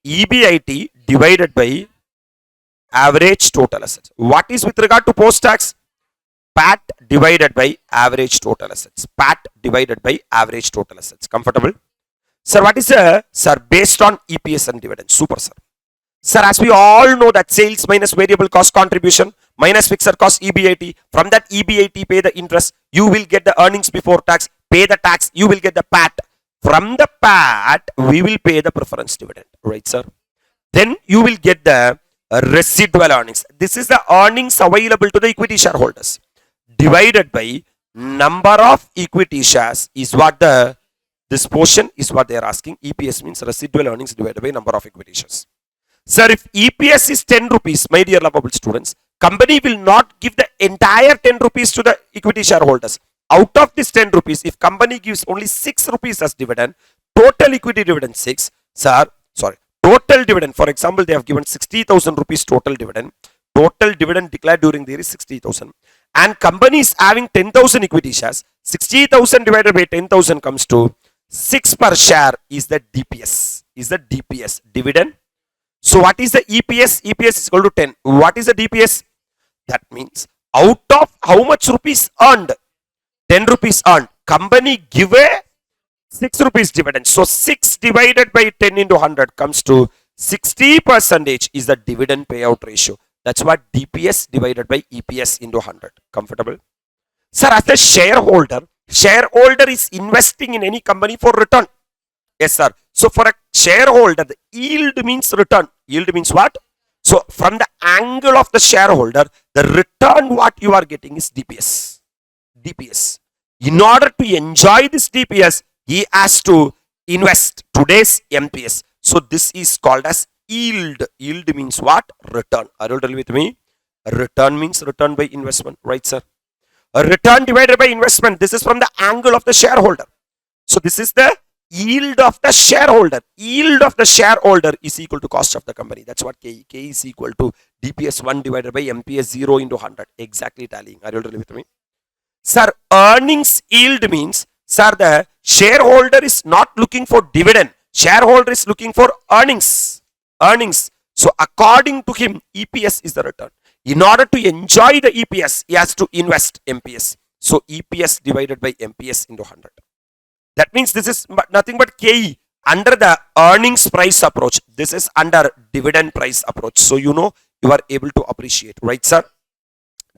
EBIT divided by average total assets. What is with regard to post-tax? PAT divided by average total assets. PAT divided by average total assets. Comfortable? Sir, what is sir, based on EPS and dividend? Super, sir. Sir, as we all know that sales minus variable cost contribution minus fixed cost EBIT. From that EBIT, pay the interest. You will get the earnings before tax. Pay the tax. You will get the PAT. From the PAT, we will pay the preference dividend. Right, sir? Then you will get the residual earnings. This is the earnings available to the equity shareholders. Divided by number of equity shares is what this portion is what they are asking. EPS means residual earnings divided by number of equity shares. Sir, if EPS is 10 rupees, my dear lovable students, company will not give the entire 10 rupees to the equity shareholders. Out of this 10 rupees, if company gives only 6 rupees as dividend, total equity dividend 6, sir, sorry, total dividend, for example, they have given 60,000 rupees total dividend. Total dividend declared during the year is 60,000. And company is having 10,000 equity shares. 60,000 divided by 10,000 comes to 6 per share is the DPS. Is the DPS, dividend. So what is the EPS? EPS is equal to 10. What is the DPS? That means out of how much rupees earned? 10 rupees earned. Company give a 6 rupees dividend. So 6 divided by 10 into 100 comes to 60% is the dividend payout ratio. That's what DPS divided by EPS into 100. Comfortable? Sir, as a shareholder is investing in any company for return. Yes, sir. So for a shareholder, the yield means return. Yield means what? So from the angle of the shareholder, the return what you are getting is DPS. DPS. In order to enjoy this DPS, he has to invest today's MPS. So this is called as yield. Yield means what? Return. Are you with me? Return means return by investment, right, sir? A return divided by investment. This is from the angle of the shareholder. So this is the yield of the shareholder. Yield of the shareholder is equal to cost of the company. That's what K. K is equal to DPS 1 divided by MPS 0 into 100. Exactly tallying. Are you with me? Sir, earnings yield means, sir, the shareholder is not looking for dividend. Shareholder is looking for earnings. Earnings. So according to him, EPS is the return. In order to enjoy the EPS, he has to invest MPS. So EPS divided by MPS into 100. That means this is nothing but KE under the earnings price approach. This is under dividend price approach. So you know you are able to appreciate, right, sir?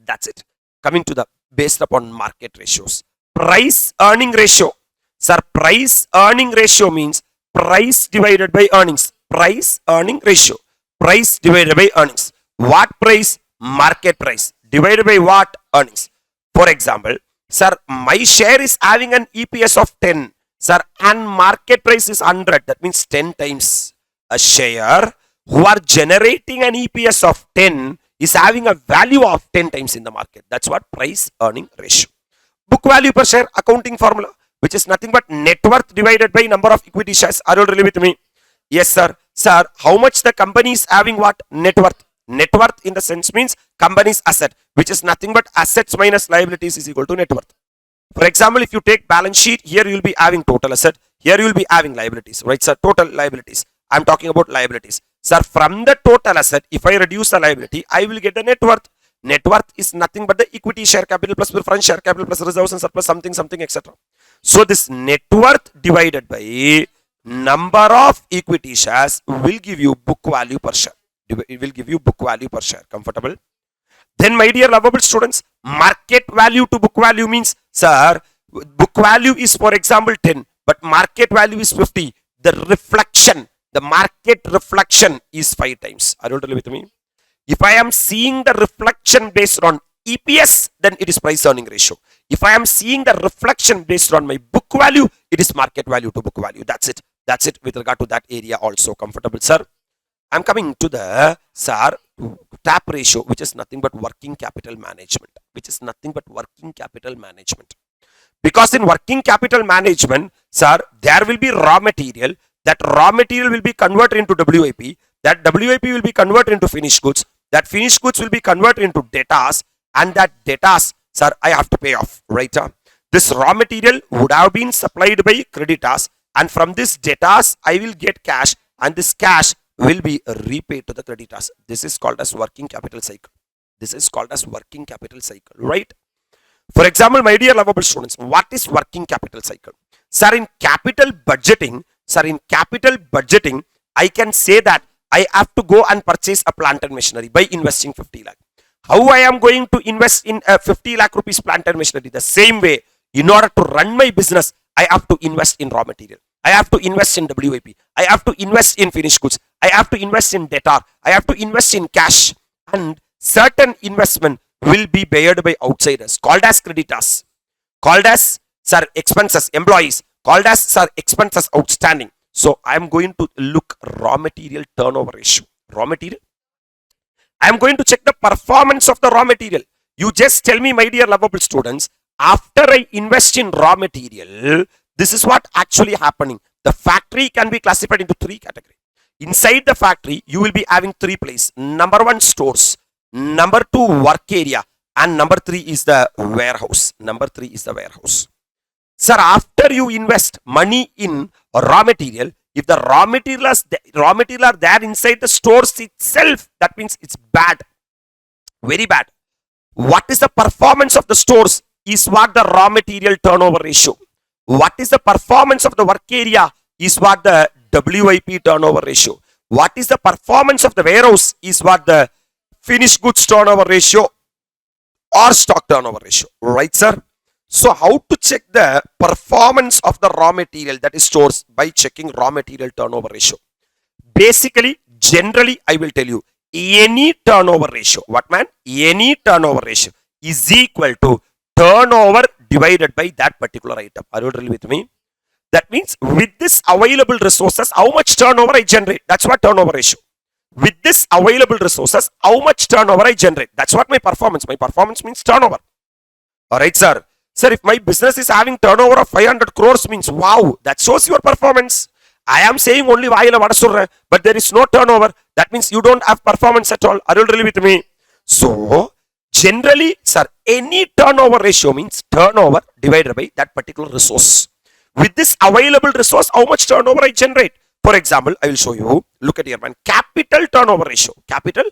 That's it. Coming to the based upon market ratios. Price earning ratio. Sir, price earning ratio means price divided by earnings. Price earning ratio. Price divided by earnings. What price? Market price. Divided by what? Earnings. For example, sir, my share is having an EPS of 10. Sir, and market price is 100. That means 10 times. A share who are generating an EPS of 10 is having a value of 10 times in the market. That's what price earning ratio. Book value per share accounting formula, which is nothing but net worth divided by number of equity shares. Are you really with me? Yes, sir. Sir, how much the company is having what? Net worth. Net worth in the sense means company's asset, which is nothing but assets minus liabilities is equal to net worth. For example, if you take balance sheet, here you will be having total asset, here you will be having liabilities, right, sir? Total liabilities. I am talking about liabilities. Sir, from the total asset, if I reduce the liability, I will get the net worth. Net worth is nothing but the equity share capital plus preference share capital plus reserves and surplus something, etc. So this net worth divided by number of equity shares will give you book value per share. It will give you book value per share. Comfortable? Then, my dear lovable students, market value to book value means, sir, book value is, for example, 10, but market value is 50. The reflection, the market reflection is 5 times. Are you totally with me? If I am seeing the reflection based on EPS, then it is price earning ratio. If I am seeing the reflection based on my book value, it is market value to book value. That's it. That's it with regard to that area also. Comfortable, sir? I'm coming to the, sir, TAP ratio, which is nothing but working capital management. Which is nothing but working capital management. Because in working capital management, sir, there will be raw material. That raw material will be converted into WIP. That WIP will be converted into finished goods. That finished goods will be converted into debtors. And that debtors, sir, I have to pay off, right? This raw material would have been supplied by creditors. And from this debtors, I will get cash. And this cash will be repaid to the creditors. This is called as working capital cycle. This is called as working capital cycle, right? For example, my dear lovable students, what is working capital cycle? Sir, in capital budgeting, I can say that I have to go and purchase a plant and machinery by investing 50 lakh. How I am going to invest in a 50 lakh rupees plant and machinery? The same way, in order to run my business, I have to invest in raw material. I have to invest in WIP. I have to invest in finished goods. I have to invest in debtor. I have to invest in cash. And certain investment will be bared by outsiders, called as creditors, called as, sir, expenses, employees, called as, sir, expenses outstanding. So I am going to look raw material turnover ratio. Raw material. I am going to check the performance of the raw material. You just tell me, my dear lovable students, after I invest in raw material, this is what actually happening. The factory can be classified into 3 categories. Inside the factory, you will be having 3 places. Number 1, stores. Number 2, work area. And number 3 is the warehouse. Number 3 is the warehouse. Sir, after you invest money in raw material, if the raw material are there inside the stores itself, that means it's bad. Very bad. What is the performance of the stores is what the raw material turnover ratio. What is the performance of the work area is what the WIP turnover ratio. What is the performance of the warehouse is what the finished goods turnover ratio or stock turnover ratio. Right, sir? So how to check the performance of the raw material, that is stores, by checking raw material turnover ratio? Basically, generally, I will tell you, any turnover ratio, what man? Any turnover ratio is equal to turnover divided by that particular item. Are you really with me? That means with this available resources, how much turnover I generate. That's what turnover ratio. With this available resources, how much turnover I generate. That's what my performance. My performance means turnover. Alright, sir. Sir, if my business is having turnover of 500 crores means, wow, that shows your performance. I am saying only vaayila vada solren, but there is no turnover. That means you don't have performance at all. Are you really with me? So, generally, sir, any turnover ratio means turnover divided by that particular resource. With this available resource, how much turnover I generate? For example, I will show you. Look at here, man. Capital turnover ratio. Capital,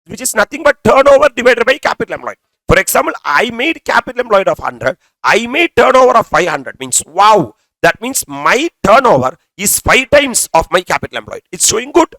which is nothing but turnover divided by capital employed. For example, I made capital employed of 100. I made turnover of 500. Means, wow. That means my turnover is 5 times of my capital employed. It's showing good.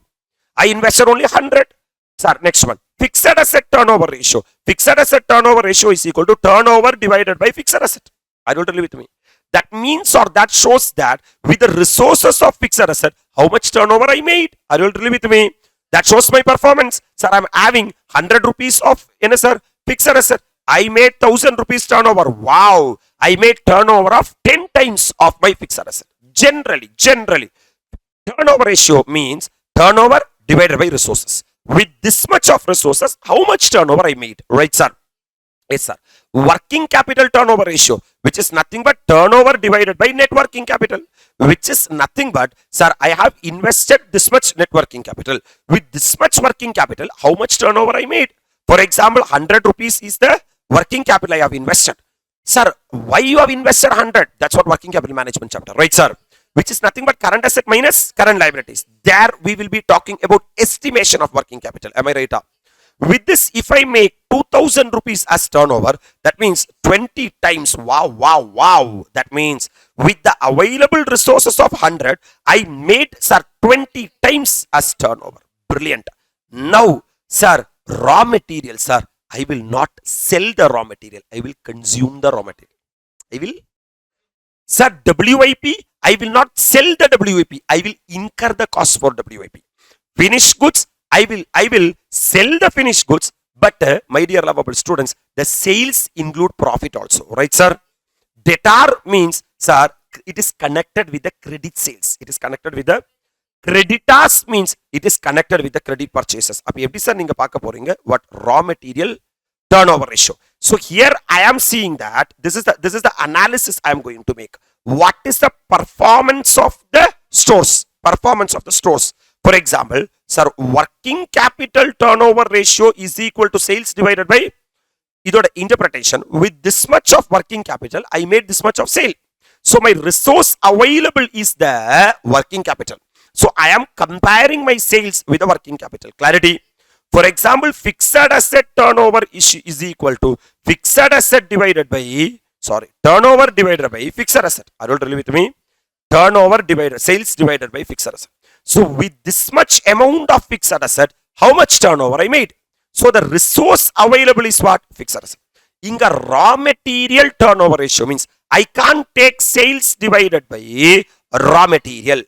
I invested only 100. Sir, next one. Fixed asset turnover ratio. Fixed asset turnover ratio is equal to turnover divided by fixed asset. Are you totally with me? That means or that shows that with the resources of fixed asset, how much turnover I made. Are you really with me? That shows my performance. Sir, I'm having 100 rupees of fixed asset. I made 1000 rupees turnover. Wow. I made turnover of 10 times of my fixed asset. Generally, turnover ratio means turnover divided by resources. With this much of resources, how much turnover I made. Right, sir? Yes, sir. Working capital turnover ratio, which is nothing but turnover divided by net working capital, which is nothing but, sir, I have invested this much net working capital. With this much working capital, how much turnover I made? For example, 100 rupees is the working capital I have invested. Sir, why you have invested 100? That's what working capital management chapter, right, sir? Which is nothing but current asset minus current liabilities. There we will be talking about estimation of working capital. Am I right? With this, if I make 2000 rupees as turnover, that means 20 times. Wow. That means with the available resources of 100, I made, sir, 20 times as turnover. Brilliant. Now, sir, raw material, sir, I will not sell the raw material. I will consume the raw material. I will, sir, WIP, I will not sell the WIP. I will incur the cost for WIP. Finished goods, I will sell the finished goods, but my dear lovable students, the sales include profit also, right, sir? Debtor means, sir, it is connected with the credit sales. It is connected with the creditors means it is connected with the credit purchases. அப்ப எப்படி sir நீங்க பார்க்க போறீங்க? What raw material turnover ratio. So here I am seeing that this is the analysis I am going to make. What is the performance of the stores? Performance of the stores. For example, sir, working capital turnover ratio is equal to sales divided by இதோட interpretation. With this much of working capital, I made this much of sale. So my resource available is the working capital. So I am comparing my sales with the working capital. Clarity. For example, fixed asset turnover is equal to fixed asset divided by, turnover divided by fixed asset. Are you really with me? Turnover divided, sales divided by fixed asset. So with this much amount of fixed asset, how much turnover I made? So the resource available is what? Fixed asset. Inga raw material turnover ratio means I can't take sales divided by raw material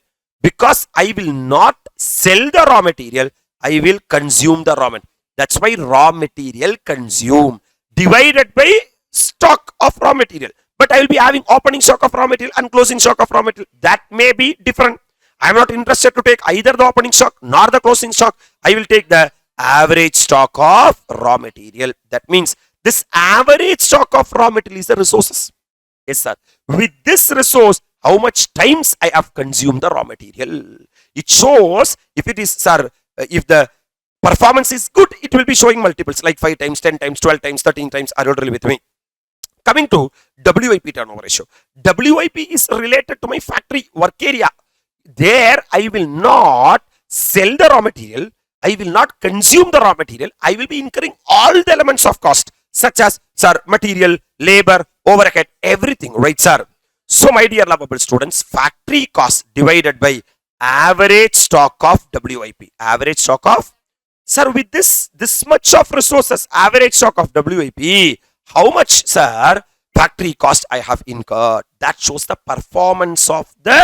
because I will not sell the raw material. I will consume the raw material. That's why raw material consume divided by stock of raw material. But I will be having opening stock of raw material and closing stock of raw material. That may be different. I am not interested to take either the opening stock nor the closing stock. I will take the average stock of raw material. That means this average stock of raw material is the resources. Yes, sir. With this resource, how much times I have consumed the raw material. It shows if it is, sir, if the performance is good, it will be showing multiples like 5 times, 10 times, 12 times, 13 times. Are you really with me? Coming to WIP turnover ratio. WIP is related to my factory work area. There I will not sell the raw material. I will not consume the raw material. I will be incurring all the elements of cost such as, sir, material, labor, overhead, everything. Right, sir? So my dear lovable students, factory cost divided by average stock of WIP. Average stock of, sir, with this much of resources, average stock of WIP, how much, sir, factory cost I have incurred. That shows the performance of the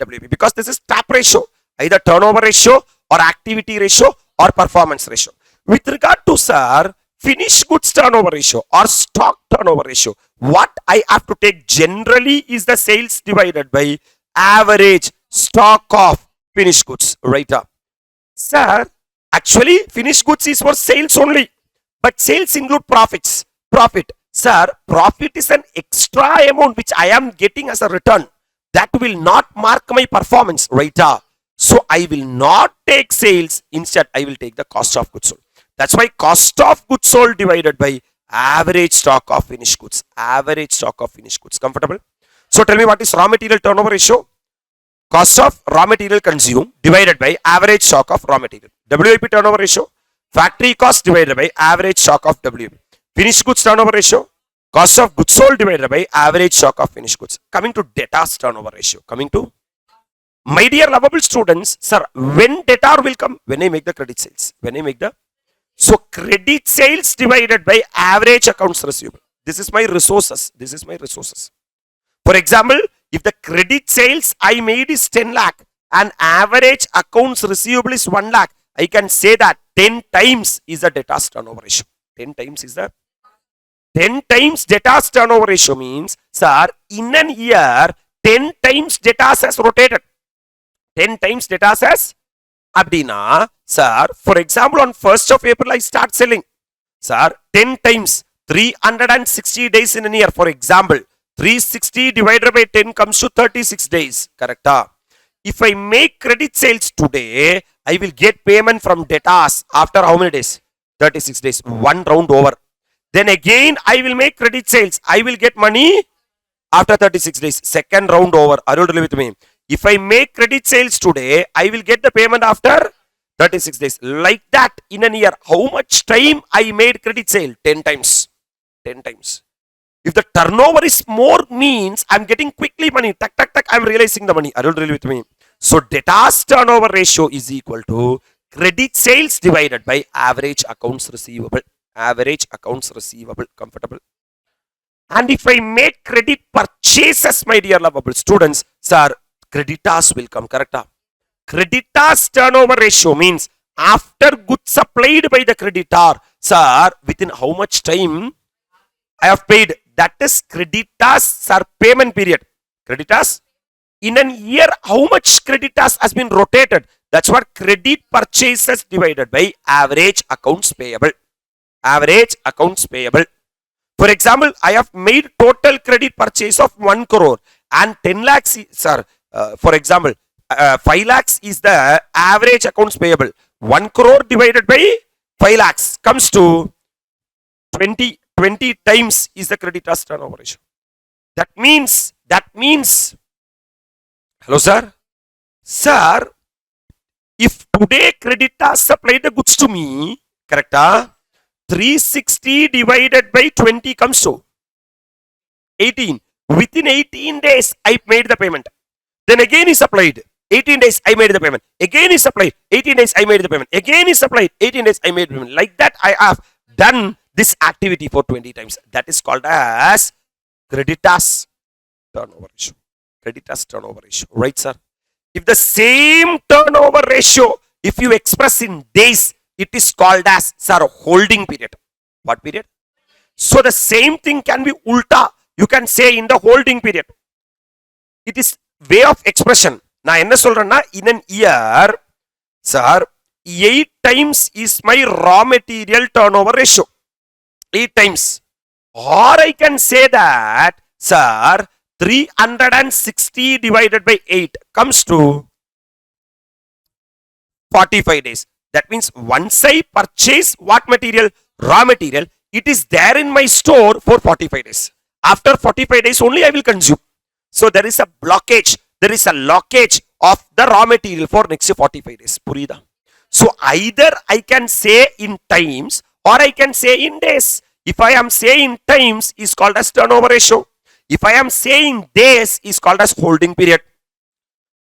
WIP because this is TAP ratio, either turnover ratio or activity ratio or performance ratio. With regard to, sir, finished goods turnover ratio or stock turnover ratio, what I have to take generally is the sales divided by average stock of finished goods. Right up. Sir, actually finished goods is for sales only, but sales include profits. Profit. Sir, profit is an extra amount which I am getting as a return. That will not mark my performance. Right up. So I will not take sales. Instead, I will take the cost of goods sold. That's why cost of goods sold divided by average stock of finished goods. Average stock of finished goods. Comfortable? So tell me, what is raw material turnover ratio? Cost of raw material consumed divided by average stock of raw material. WIP turnover ratio. Factory cost divided by average stock of WIP. Finished goods turnover ratio. Cost of goods sold divided by average stock of finished goods. Coming to debtors turnover ratio. Coming to, my dear lovable students, sir, when debtor will come? When I make the credit sales. When I make the, so credit sales divided by average accounts receivable. This is my resources. This is my resources. For example, if the credit sales I made is 10 lakh and average accounts receivable is 1 lakh, I can say that 10 times is the debtors turnover ratio. 10 times is the 10 times debtors turnover ratio means, sir, in an year, 10 times debtors has rotated. 10 times debtors has Abdina, sir, for example, on 1st of April, I start selling. Sir, 10 times, 360 days in a year. For example, 360 divided by 10 comes to 36 days. Correct? If I make credit sales today, I will get payment from debtors after how many days? 36 days. One round over. Then again, I will make credit sales. I will get money after 36 days. Second round over. Are you with me? If I make credit sales today, I will get the payment after 36 days. Like that in a year. How much time I made credit sale? 10 times. 10 times. If the turnover is more means I'm getting quickly money. Tuck, tuck, tuck, I'm realizing the money. Are you really with me? So debtors turnover ratio is equal to credit sales divided by average accounts receivable. Average accounts receivable. Comfortable? And if I make credit purchases, my dear lovable students, sir, creditors will come. Correct? Creditors turnover ratio means after goods supplied by the creditor, sir, within how much time I have paid. That is creditors, sir, payment period. Creditors. In an year, how much creditors has been rotated? That's what credit purchases divided by average accounts payable. Average accounts payable. For example, I have made total credit purchase of 1 crore and 10 lakhs, sir, for example, 5 lakhs is the average accounts payable. 1 crore divided by 5 lakhs comes to 20 times is the creditors turnover ratio. That means, hello sir, sir, if today creditors supply the goods to me, correct? 360 divided by 20 comes to 18. Within 18 days, I made the payment. Then again is supplied. 18 days, I made the payment. Again is supplied. 18 days, I made the payment. Again is supplied. 18 days, I made the payment. Like that, I have done this activity for 20 times. That is called as creditors turnover ratio. Creditors turnover ratio. Right, sir? If the same turnover ratio, if you express in days, it is called as, sir, holding period. What period? So the same thing can be ulta. You can say in the holding period. It is way of expression. நான் என்ன சொல்றேன்னா, in an year, sir, 8 times is my raw material turnover ratio. 8 times. Or I can say that, sir, 360 divided by 8 comes to 45 days. That means once I purchase what material? Raw material. It is there in my store for 45 days. After 45 days only I will consume. So there is a blockage. There is a lockage of the raw material for next 45 days. Purida. So either I can say in times or I can say in days. If I am saying times is called as turnover ratio. If I am saying days is called as holding period.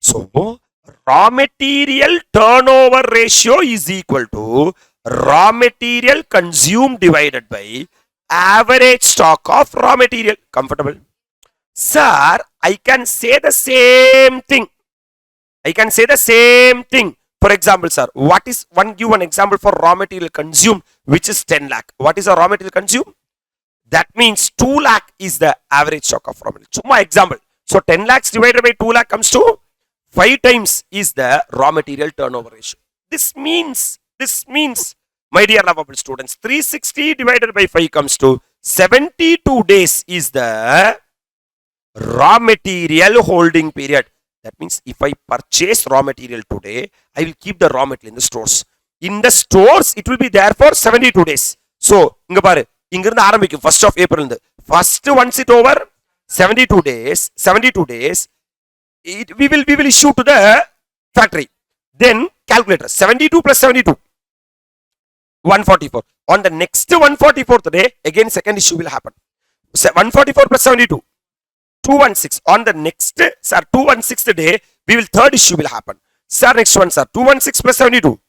So raw material turnover ratio is equal to raw material consumed divided by average stock of raw material. Comfortable? Sir, I can say the same thing. I can say the same thing For example, sir, what is give one example for raw material consumed, which is 10 lakh. What is a raw material consumed? That means 2 lakh is the average stock of raw material. So, my example. So, 10 lakhs divided by 2 lakh comes to 5 times is the raw material turnover ratio. This means, my dear lovable students, 360 divided by 5 comes to 72 days is the raw material holding period. That means if I purchase raw material today, I will keep the raw material in the stores. In the stores, it will be there for 72 days. So, inga paru, ingirundhu ஆரம்பிக்கும் 1st of April. First, once it over 72 days, we will issue to the factory. Then calculator 72 plus 72, 144. On the next 144th day, again second issue will happen. 144 plus 72, 216. On the next, sir, 216th day, we will third issue will happen. Sir, next one, sir, 216 plus 72,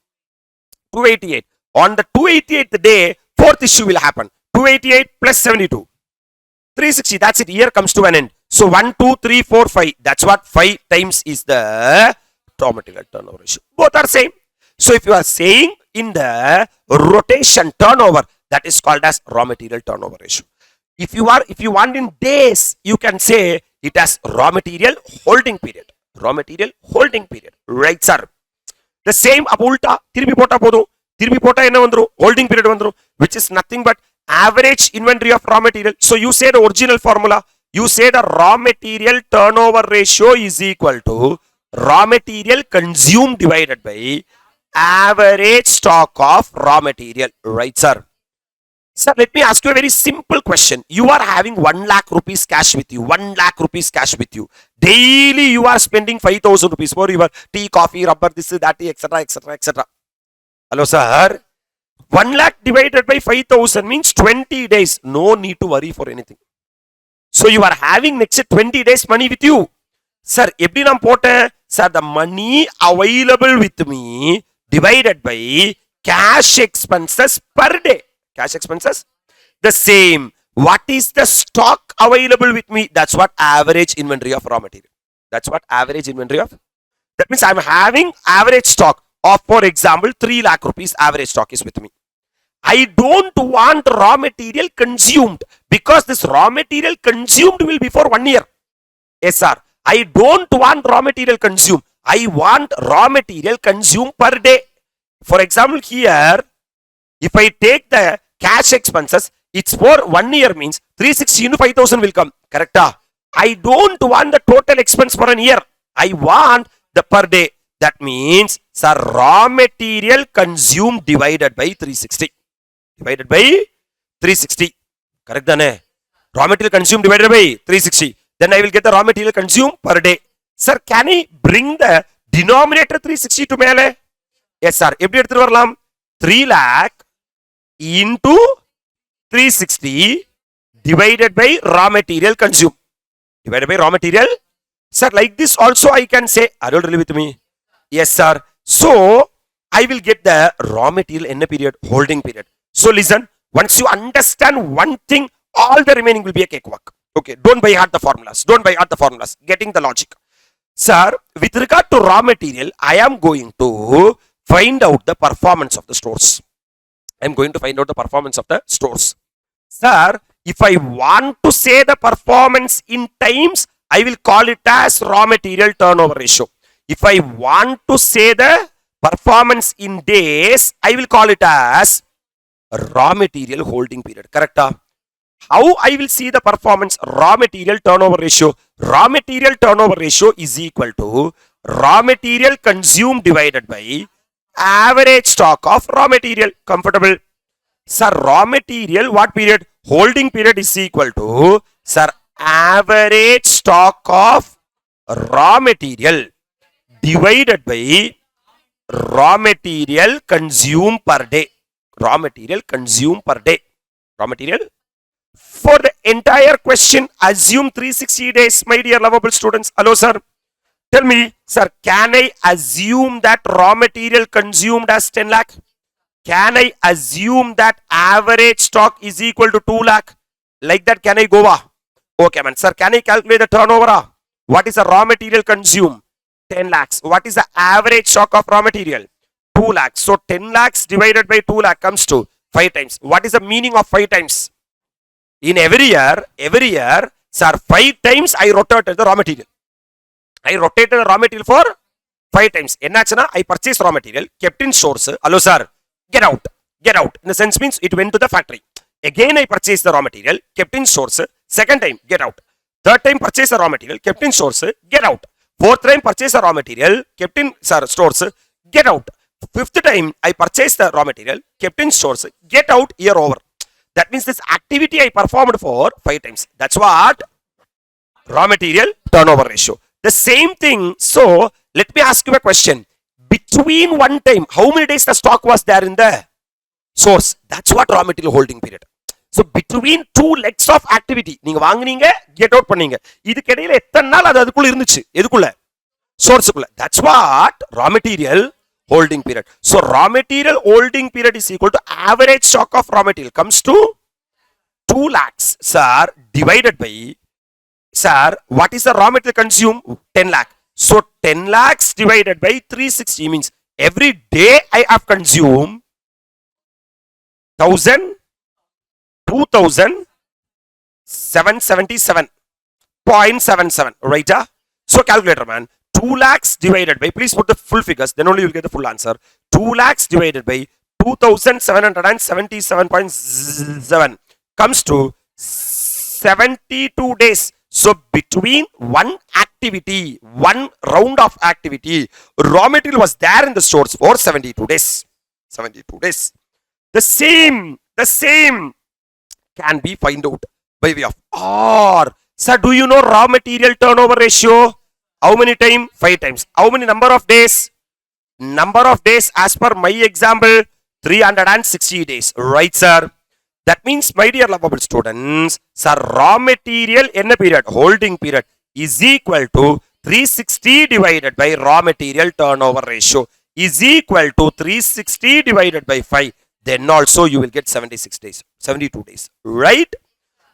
288. On the 288th day, fourth issue will happen. 288 plus 72, 360. That's it. Year comes to an end. So 1, 2, 3, 4, 5. That's what 5 times is the raw material turnover ratio. Both are same. So if you are saying in the rotation turnover, that is called as raw material turnover ratio. If you want in days, you can say it as raw material holding period. Raw material holding period. Right, sir? The same apulta, திருப்பி போட்டா போதும். திருப்பி போட்டா என்ன வந்துரும்? Holding period வந்துரும், which is nothing but average inventory of raw material. So you say the original formula. You say the raw material turnover ratio is equal to raw material consumed divided by average stock of raw material. Right, sir? Sir, let me ask you a very simple question. You are having 1 lakh rupees cash with you. 1 lakh rupees cash with you. Daily you are spending 5,000 rupees for your tea, coffee, rubber, this, that, etc., etc., etc. Hello, sir? 1 lakh divided by 5,000 means 20 days. No need to worry for anything. So you are having next 20 days money with you. Sir, எப்படி நான் போட்டேன்? Sir, the money available with me divided by cash expenses per day. Cash expenses, the same. What is the stock available with me? That's what average inventory of raw material. That's what average inventory of. That means I'm having average stock of, for example, 3 lakh rupees average stock is with me. I don't want raw material consumed because this raw material consumed will be for 1 year. Yes, sir. I don't want raw material consumed. I want raw material consumed per day. For example, here, if I take the cash expenses, it's for 1 year means 360 into 5,000 will come. Correct? I don't want the total expense for an year. I want the per day. That means, sir, raw material consumed divided by 360. Divided by 360. Correct? Raw material consumed divided by 360. Then I will get the raw material consumed per day. Sir, can I bring the denominator 360 to mele? Yes, sir. எப்படி எடுத்துட்டு வரலாம்? 3 lakh into 360 divided by raw material consumed. Divided by raw material. Sir, like this also I can say, are you really with me? Yes, sir. So, I will get the raw material in a period, holding period. So, listen, once you understand one thing, all the remaining will be a cakewalk. Okay, don't by heart the formulas. Don't by heart the formulas. Getting the logic. Sir, with regard to raw material, I am going to find out the performance of the stores. I am going to find out the performance of the stores. Sir, if I want to say the performance in times, I will call it as raw material turnover ratio. If I want to say the performance in days, I will call it as raw material holding period. Correct? How I will see the performance? Raw material turnover ratio. Raw material turnover ratio is equal to raw material consumed divided by average stock of raw material. Comfortable? Sir, raw material, what period? Holding period is equal to, sir, average stock of raw material divided by raw material consumed per day. Raw material consumed per day. Raw material. For the entire question, assume 360 days, my dear lovable students. Hello, sir. Tell me, sir, can I assume that raw material consumed as 10 lakh? Can I assume that average stock is equal to 2 lakh? Like that, can I go? Okay, man. Sir, can I calculate the turnover? What is the raw material consumed? 10 lakhs. What is the average stock of raw material? 2 lakhs. So 10 lakhs divided by 2 lakh comes to 5 times. What is the meaning of 5 times? In every year, sir, 5 times I rotated the raw material. I rotated the raw material for 5 times. Ennachana, I purchased raw material, kept in stores. Hello, sir, get out. Get out. In the sense means it went to the factory. Again, I purchased the raw material, kept in stores. Second time, get out. Third time, purchase the raw material, kept in stores. Get out. Fourth time, purchase the raw material, kept in stores. Get out. Fifth time, I purchased the raw material, kept in stores. Get out, year over. That means this activity I performed for 5 times. That's what raw material turnover ratio. The same thing. So, let me ask you a question. Between one time, how many days the stock was there in the source? That's what raw material holding period. So, between two legs of activity, நீங்க வாங்குனீங்க, get out பண்ணீங்க. இதுக்கு இடையில எத்தனை நாள் அது அதுக்குள்ள இருந்துச்சு? எதுக்குள்ள? Sourceக்குள்ள. That's what raw material holding period. So, raw material holding period is equal to average stock of raw material comes to 2 lakhs, sir, divided by, sir, what is the raw material consume? 10 lakh. So, 10 lakhs divided by 360 means every day I have consumed 1000, 2777.77, right? So, calculator man, 2 lakhs divided by, please put the full figures, then only you will get the full answer. 2 lakhs divided by 2777.7 comes to 72 days. So, between one activity, one round of activity, raw material was there in the stores for 72 days. 72 days. The same can be find out by way of or. Sir, do you know raw material turnover ratio? How many times? 5 times. How many number of days? Number of days as per my example, 360 days. Right, sir? That means, my dear lovable students, sir, raw material in a period, holding period, is equal to 360 divided by raw material turnover ratio is equal to 360 divided by 5. Then also you will get 76 days, 72 days, right?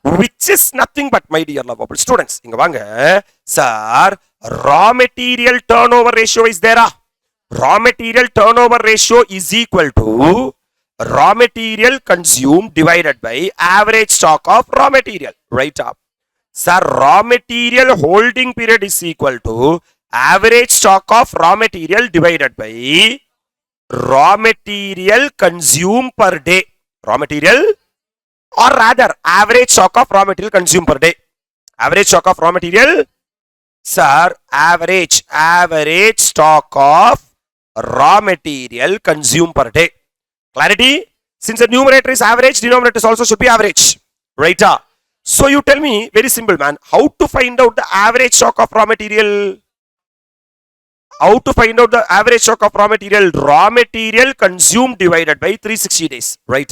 Which is nothing but, my dear lovable students, inga vaanga, sir, raw material turnover ratio is there. Raw material turnover ratio is equal to raw material consumed divided by average stock of raw material, right up. Sir, raw material holding period is equal to average stock of raw material divided by raw material consumed per day. Raw material, or rather average stock of raw material consumed per day. Average stock of raw material, sir, average stock of raw material consumed per day. Clarity? Since the numerator is average, denominator also should be average. Right? So you tell me, very simple man, how to find out the average stock of raw material? How to find out the average stock of raw material? Raw material consumed divided by 360 days. Right?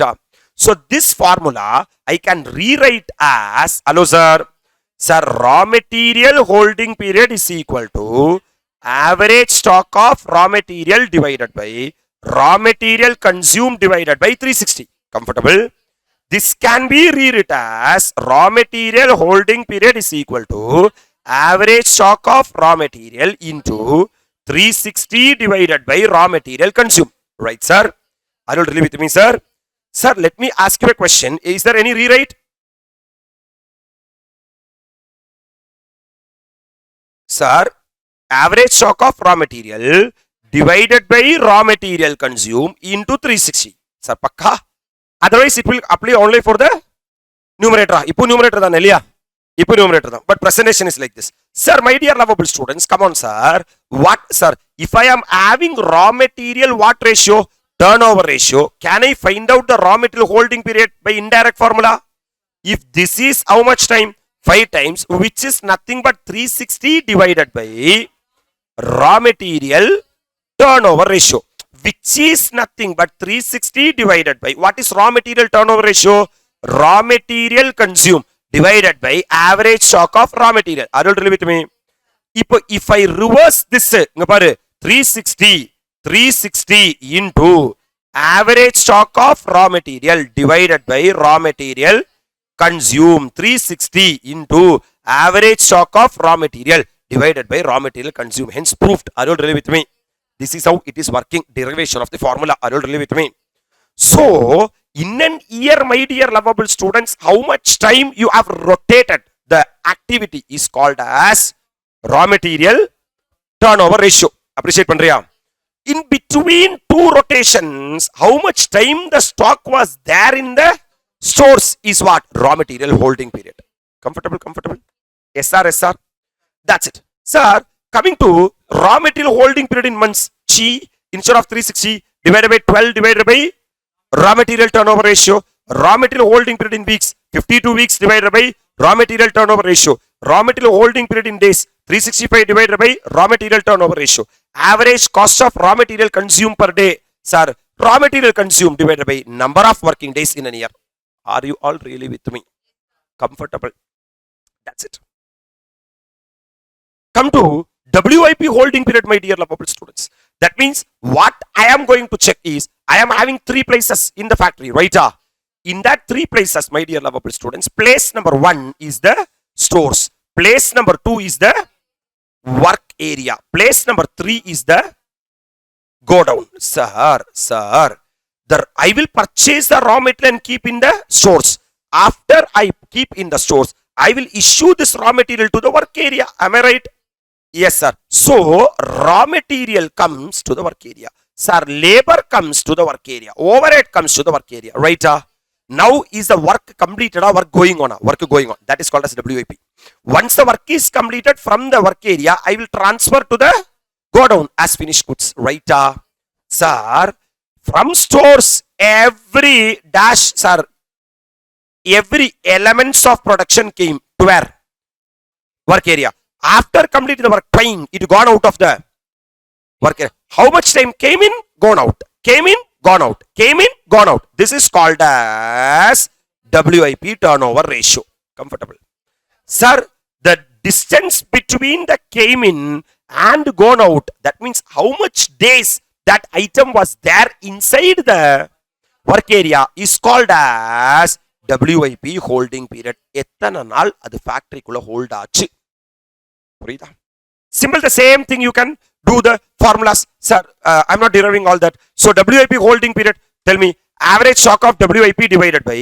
So this formula I can rewrite as, hello sir, sir, raw material holding period is equal to average stock of raw material divided by raw material consumed divided by 360. Comfortable? This can be rewritten as raw material holding period is equal to average stock of raw material into 360 divided by raw material consumed. Right, sir? Are you really with me, sir? Sir, let me ask you a question. Is there any rewrite? Sir, average stock of raw material divided by raw material consumed into 360. Sir, pakka? Otherwise, it will apply only for the numerator. Ipu numerator than Elia. Ipu numerator than. But presentation is like this. Sir, my dear lovable students, come on, sir. What, sir? If I am having raw material what ratio? Turnover ratio. Can I find out the raw material holding period by indirect formula? If this is how much time? 5 times, which is nothing but 360 divided by raw material turnover ratio, which is nothing but 360 divided by, what is raw material turnover ratio? Raw material consumed divided by average stock of raw material. Are you really with me? If I reverse this, 360 into average stock of raw material divided by raw material consumed, 360 into average stock of raw material divided by raw material consumed. Hence proved. Are you all really with me? This is how it is working. Derivation of the formula. Are you all really with me? So, in an year, my dear lovable students, how much time you have rotated the activity is called as raw material turnover ratio. Appreciate Pandriya. In between two rotations, how much time the stock was there in the stores is what? Raw material holding period. Comfortable? SR. That's it. Sir, coming to raw material holding period in months, Chi instead of 360 divided by 12 divided by raw material turnover ratio. Raw material holding period in weeks, 52 weeks divided by raw material turnover ratio. Raw material holding period in days, 365 divided by raw material turnover ratio. Average cost of raw material consumed per day. Sir, raw material consumed divided by number of working days in a year. Are you all really with me? Comfortable? That's it. Come to WIP holding period, my dear lovable students. That means what I am going to check is, I am having 3 places in the factory, right? In that 3 places, my dear lovable students, place number 1 is the stores. Place number 2 is the work area. Place number 3 is the godown. Sir, I will purchase the raw material and keep in the stores. After I keep in the stores, I will issue this raw material to the work area. Am I right? Yes, sir. So, raw material comes to the work area. Sir, labor comes to the work area. Overhead comes to the work area. Right? Now is the work completed or work going on? Work going on. That is called as WIP. Once the work is completed from the work area, I will transfer to the godown as finished goods. Right? Sir, from stores, every elements of production came to where? Work area. After completing the work, time, it gone out of the work area. How much time came in, gone out? Came in, gone out. Came in, gone out. This is called as WIP turnover ratio. Comfortable? Sir, the distance between the came in and gone out, that means how much days that item was there inside the work area is called as WIP holding period. எத்தனை நாள் அது ஃபேக்டரிக்குள்ள hold ஆச்சு? புரியுதா? Simple, the same thing you can do the formulas. Sir, I'm not deriving all that. So WIP holding period, tell me average stock of WIP divided by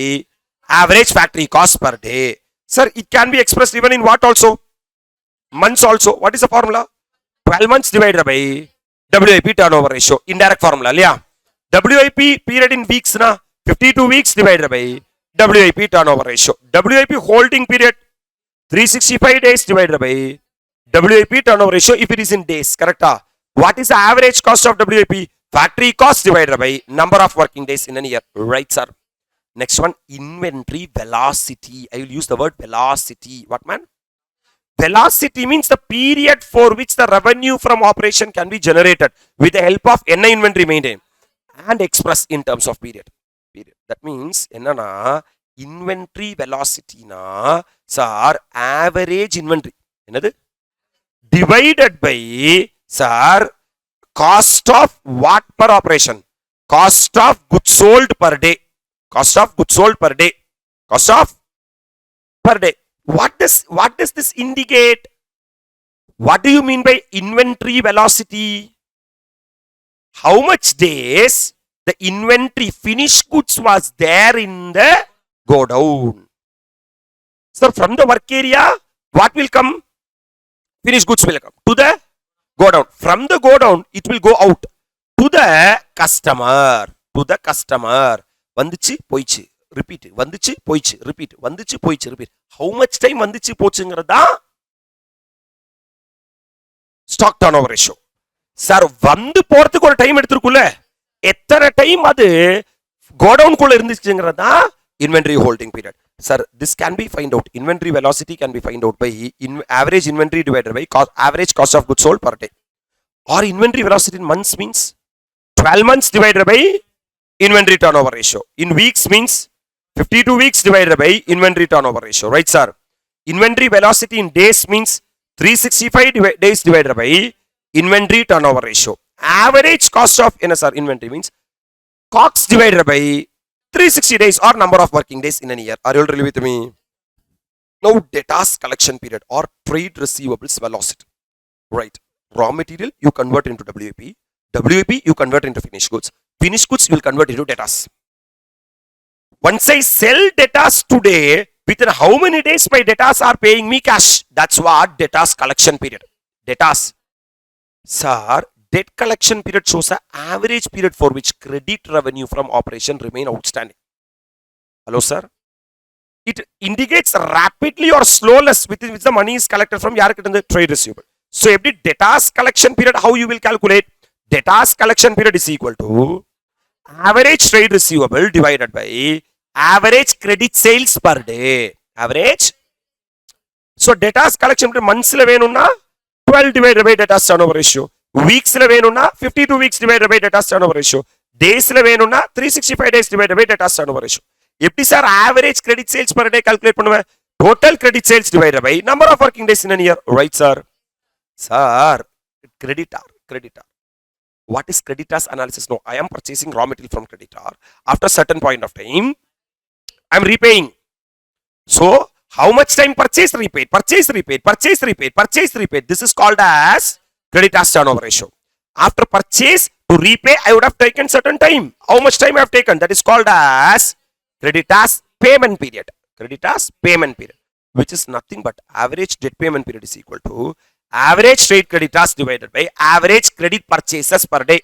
average factory cost per day. Sir, it can be expressed even in what also? Months also. What is the formula? 12 months divided by WIP turnover ratio. Indirect formula. Yeah. WIP period in weeks na 52 weeks divided by WIP turnover ratio. WIP holding period 365 days divided by WIP turnover ratio if it is in days. Correct? What is the average cost of WIP? Factory cost divided by number of working days in a year. Right, sir? Next one, inventory velocity. I will use the word velocity. What, man? Velocity means the period for which the revenue from operation can be generated with the help of NI inventory maintained and expressed in terms of period. That means, enna inventory velocity na, sir, average inventory. Enadu? Divided by, sir, cost of what per operation? Cost of goods sold per day. Cost of goods sold per day. Cost of per day. What does this indicate? What do you mean by inventory velocity? How much days the inventory finished goods was there in the godown? So from the work area, what will come? Finished goods will come to the godown. From the godown, it will go out to the customer. To the customer. Vandichi, poichi, repeat. Vandichi, poichi, repeat. Vandichi, poichi, repeat. How much time vandichi pochungrada? Stock turnover ratio. Sir, vandu போறதுக்கு ஒரு time எடுத்துக்குள்ள எத்தனை time அது கோடவுன் குள்ள இருந்துச்சுங்கிறதா inventory holding period. Sir, this can be find out. Inventory velocity can be find out by average inventory divided by average cost of goods sold per day. Or inventory velocity in months means 12 months divided by inventory turnover ratio. In weeks means 52 weeks divided by inventory turnover ratio. Right, sir? Inventory velocity in days means 365 days divided by inventory turnover ratio. Average cost of NSR inventory means COGS divided by 360 days or number of working days in a year. Are you all really with me? Now, debtors collection period or trade receivables velocity. Right. Raw material you convert into WIP. WIP you convert into finished goods. Finished goods you will convert into debtors. Once I sell debtors today, within how many days my debtors are paying me cash? That's what debtors collection period. Debtors. Sir, debt collection period shows an average period for which credit revenue from operation remain outstanding. Hello, sir? It indicates rapidly or slowness within which the money is collected from the trade receivable. So, every debtors collection period, how you will calculate? Debtors collection period is equal to average trade receivable divided by average credit sales per day. Average. So, debtors collection period months 12 divided by debtors turnover ratio. Weeks 52 weeks divided by debtors turnover ratio. Days 365 days divided by debtors turnover ratio. எப்படி sir average credit sales per day calculate பண்ணுவேன்? Total credit sales divided by number of working days in an year. Right, sir? Sir, creditor. What is creditors analysis? No, I am purchasing raw material from creditor. After certain point of time, I am repaying. So, how much time purchase repaid? This is called as creditors turnover ratio. After purchase to repay, I would have taken certain time. How much time I have taken? That is called as creditors payment period. Creditors payment period, which is nothing but average debt payment period is equal to average trade creditors divided by average credit purchases per day.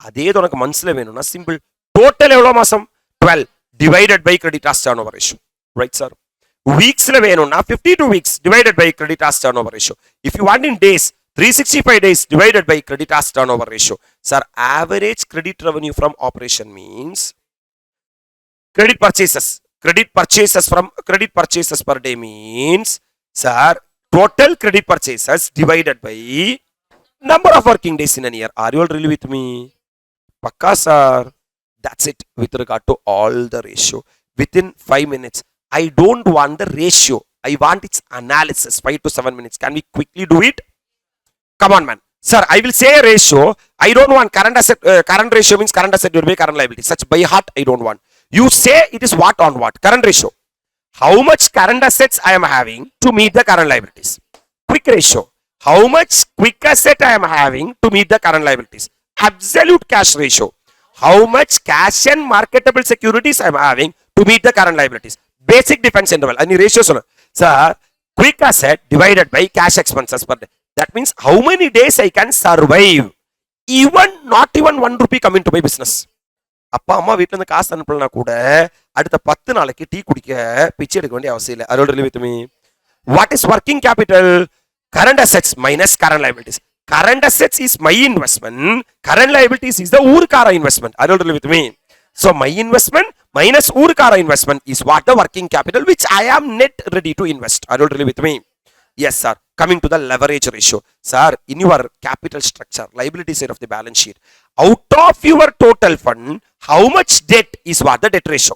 அதே உனக்கு மந்த்ஸ்ல வேணும்னா simple. Total எவ்வளவு மாசம்? 12 divided by creditors turnover ratio. Right, sir? Weeksல வேணும்னா 52 weeks divided by creditors turnover ratio. If you want in days, 365 days divided by creditors turnover ratio. Sir, average credit revenue from operation means credit purchases per day means, sir, total credit purchases divided by number of working days in a year. Are you all really with me? Pakka, sir. That's it with regard to all the ratio. Within 5 minutes, I don't want the ratio. I want its analysis. 5 to 7 minutes. Can we quickly do it? Come on, man. Sir, I will say a ratio. I don't want current asset. Current ratio means current asset divided by current liability. Such by heart, I don't want. You say it is what on what? Current ratio. How much current assets I am having to meet the current liabilities? Quick ratio. How much quick asset I am having to meet the current liabilities? Absolute cash ratio. How much cash and marketable securities I am having to meet the current liabilities? Basic defense interval. Any ratio? Sir, quick asset divided by cash expenses per day. That means how many days I can survive. Not even 1 rupee come into my business. அப்பா அம்மா வீட்டுல இருந்து காசு அனுப்பலனா கூட அடுத்த 10 நாளைக்கு tea குடிக்க பிச்சை எடுக்க வேண்டிய அவசியம் இல்லை. Are you really with me? What is working capital? Current assets minus current liabilities. Current assets is my investment. Current liabilities is the Urkara investment. Are you really with me? So my investment minus Urkara investment is what the working capital which I am net ready to invest. Are you really with me? Yes, sir. Coming to the leverage ratio. Sir, in your capital structure, liability side of the balance sheet, out of your total fund, how much debt is what the debt ratio?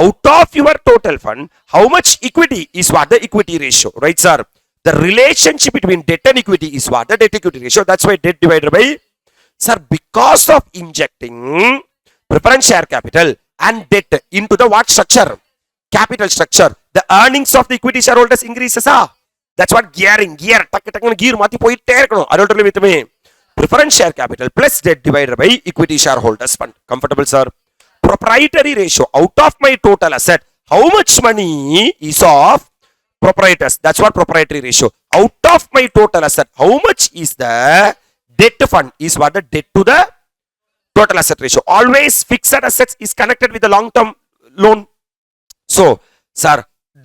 Out of your total fund, how much equity is what the equity ratio? Right, sir? The relationship between debt and equity is what the debt equity ratio. That's why debt divided by, sir, because of injecting preference share capital and debt into the what structure? Capital structure. The earnings of the equity shareholders increases. That's what gear மாத்தி போயிட்டே இருக்கணும். Are you totally with me? Preference share capital plus debt divided by equity shareholders fund. Comfortable, sir? Proprietary ratio. Out of my total asset, how much money is of proprietors? That's what proprietary ratio. Out of my total asset, how much is the debt fund? Is what the debt to the total asset ratio. Always fixed assets is connected with the long-term loan. So, sir,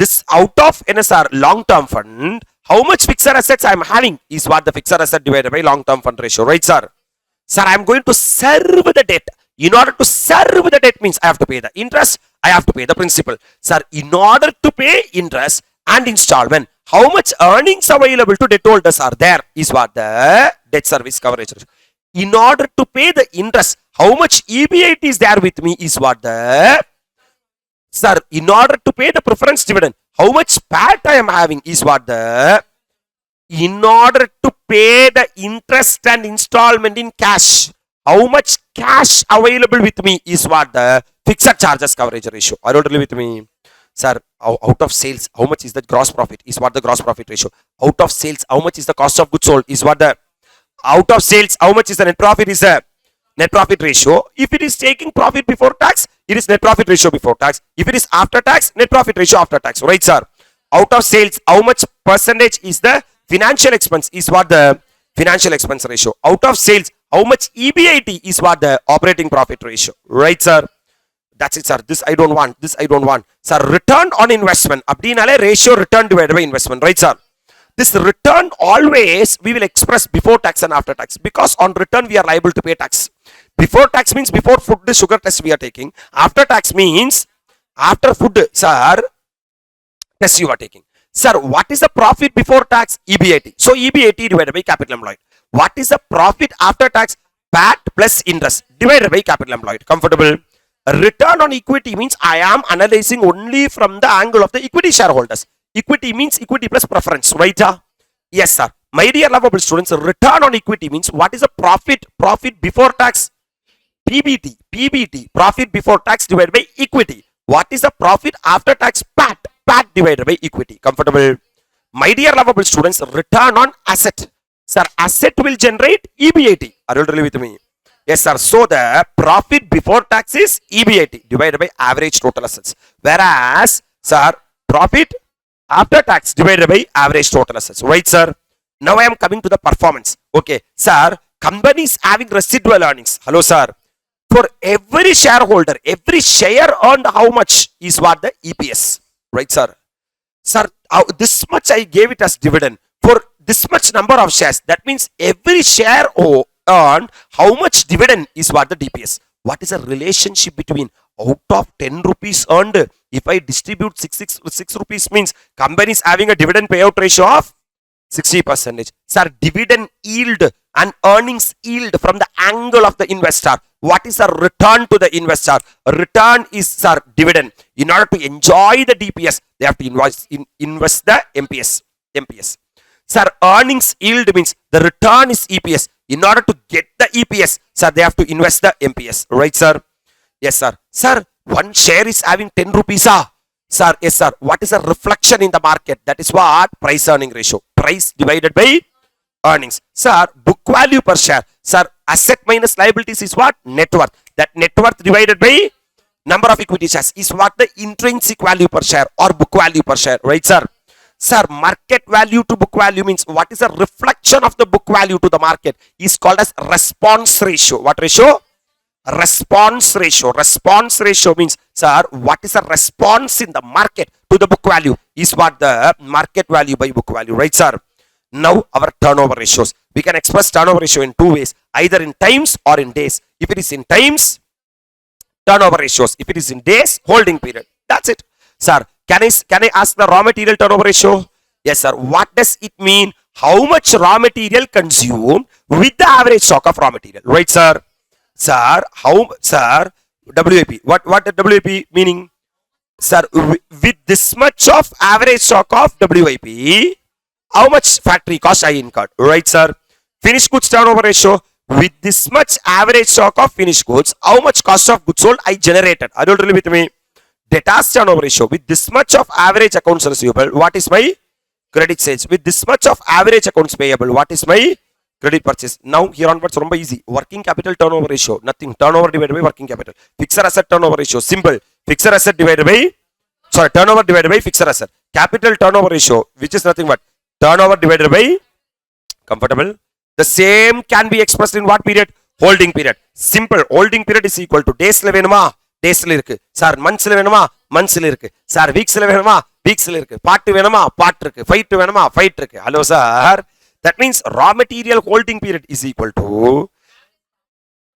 this out of NSR long-term fund, how much fixed assets I am having is what the fixed asset divided by long-term fund ratio. Right, sir? Sir, I am going to serve the debt. In order to serve the debt means I have to pay the interest, I have to pay the principal. Sir, in order to pay interest and installment, how much earnings available to debt holders are there is what the debt service coverage ratio. In order to pay the interest, how much EBIT is there with me is what the, sir, in order to pay the preference dividend, how much PAT I am having is what the, in order to pay the interest and installment in cash, how much cash available with me is what the fixed charges coverage ratio. Are you really with me? Sir, out of sales, how much is the gross profit is what the gross profit ratio. Out of sales, how much is the cost of goods sold is what the Out of sales, how much is the net profit? Is a net profit ratio. If it is taking profit before tax, it is net profit ratio before tax. If it is after tax, net profit ratio after tax. Right, sir? Out of sales, how much percentage is the financial expense? Is what the financial expense ratio. Out of sales, how much EBIT is what the operating profit ratio. Right, sir? That's it, sir. This I don't want. This I don't want. Sir, return on investment. Abdinale ratio return divided by investment. Right, sir? This return always we will express before tax and after tax, because on return we are liable to pay tax. Before tax means before food sugar test we are taking. After tax means after food, sir, test you are taking. Sir, what is the profit before tax? EBIT. So EBIT divided by capital employed. What is the profit after tax? PAT plus interest divided by capital employed. Comfortable? Return on equity means I am analyzing only from the angle of the equity shareholders. Equity means equity plus preference, right? Yes, sir. My dear lovable students, return on equity means what is the profit? Profit before tax? PBT, profit before tax divided by equity. What is the profit after tax? PAT divided by equity. Comfortable? My dear lovable students, return on asset. Sir, asset will generate EBIT. Are you really with me? Yes, sir. So the profit before tax is EBIT divided by average total assets. Whereas, sir, profit after tax divided by average total assets. Right, sir? Now I am coming to the performance. Okay, sir, companies having residual earnings. Hello, sir. For every shareholder, every share earned how much is what the EPS. Right, sir? Sir, this much I gave it as dividend. For this much number of shares, that means every share earned, how much dividend is what the DPS. What is the relationship between out of 10 rupees earned, if I distribute 6 rupees means company is having a dividend payout ratio of 60%. Sir, dividend yield and earnings yield from the angle of the investor. What is a return to the investor? A return is, sir, dividend. In order to enjoy the DPS, they have to invest the MPS. Sir, earnings yield means the return is EPS. In order to get the EPS, sir, they have to invest the MPS. Right, sir? Yes, sir. Sir, one share is having 10 rupees. Sir, yes, sir. What is a reflection in the market? That is what? Price earning ratio. Price divided by earnings. Sir, book value per share. Sir, asset minus liabilities is what? Net worth. That net worth divided by number of equity shares is what? The intrinsic value per share or book value per share. Right, sir? Sir, market value to book value means what is a reflection of the book value to the market is called as response ratio. What ratio? Response ratio. Response ratio means, sir, what is a response in the market to the book value is what the market value by book value. Right, sir? Now our turnover ratios. We can express turnover ratio in two ways, either in times or in days. If it is in times, turnover ratios. If it is in days, holding period. That's it. Sir, can I ask the raw material turnover ratio? Yes, sir. What does it mean? How much raw material consumed with the average stock of raw material? Right, sir? Sir, sir, WIP. What WIP meaning? Sir, with this much of average stock of WIP, how much factory cost I incurred? Right, sir? Finished goods turnover ratio. With this much average stock of finished goods, how much cost of goods sold I generated? Are you really with me? Debtors turnover ratio. With this much of average accounts receivable, what is my credit sales? With this much of average accounts payable, what is my credit purchase? Now here onwards, romba easy. Working capital turnover ratio, nothing. Turnover divided by working capital. Fixed asset turnover ratio, simple. Fixed asset divided by, turnover divided by fixed asset. Capital turnover ratio, which is nothing but turnover divided by, comfortable. The same can be expressed in what period? Holding period. Simple. Holding period is equal to days la venuma, days la irukku. Sir, months la venuma, months la irukku. Sir, weeks la venuma, weeks la irukku. Part venuma, part irukku. Fight venuma, fight irukku. Hello, sir. That means raw material holding period is equal to,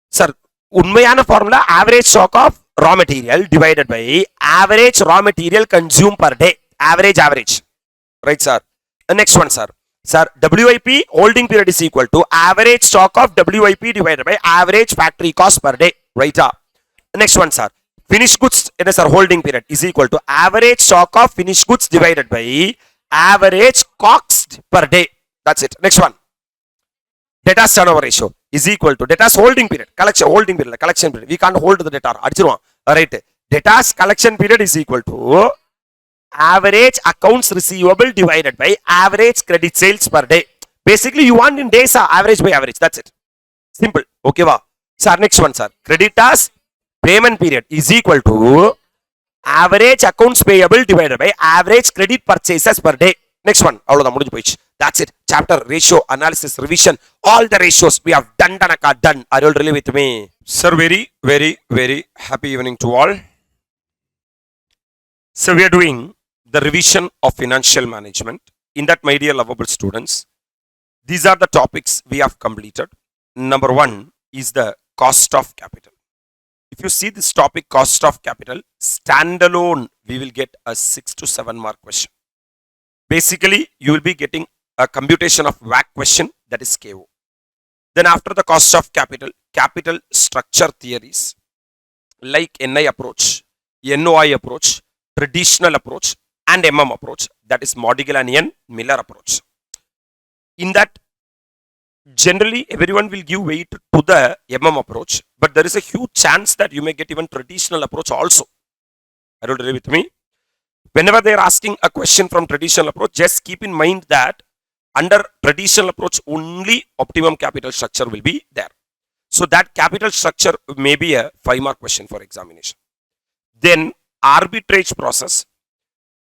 sir, unmayana formula, average stock of raw material divided by average raw material consumed per day. Average. Right, sir? The next one, sir. Sir, WIP holding period is equal to average stock of WIP divided by average factory cost per day. Right? The next one, sir. Finished goods in a, sir, holding period is equal to average stock of finished goods divided by average cost per day. That's it. Next one. Debtors turnover ratio is equal to debtors holding period. Holding period. Collection period. We can't hold the debtor. Alright. Debtors collection period is equal to average accounts receivable divided by average credit sales per day. Basically, you want in days, average by average. That's it. Simple. Okay, wow. Sir, next one, sir. Creditors payment period is equal to average accounts payable divided by average credit purchases per day. Next one. That's it. Chapter, ratio, analysis, revision. All the ratios we have done. Are you all really with me? Sir, very happy evening to all. So we are doing the revision of financial management. In that, my dear lovable students, these are the topics we have completed. Number one is the cost of capital. If you see this topic, cost of capital, standalone, we will get a 6 to 7 mark question. Basically, you will be getting a computation of WAC question, that is KO. Then after the cost of capital, capital structure theories like NI approach, NOI approach, traditional approach and MM approach, that is Modigliani Miller approach. In that, generally everyone will give weight to the MM approach, but there is a huge chance that you may get even traditional approach also. Are you agree with me? Whenever they are asking a question from traditional approach, just keep in mind that under traditional approach only optimum capital structure will be there. So that capital structure may be a 5 mark question for examination. Then arbitrage process.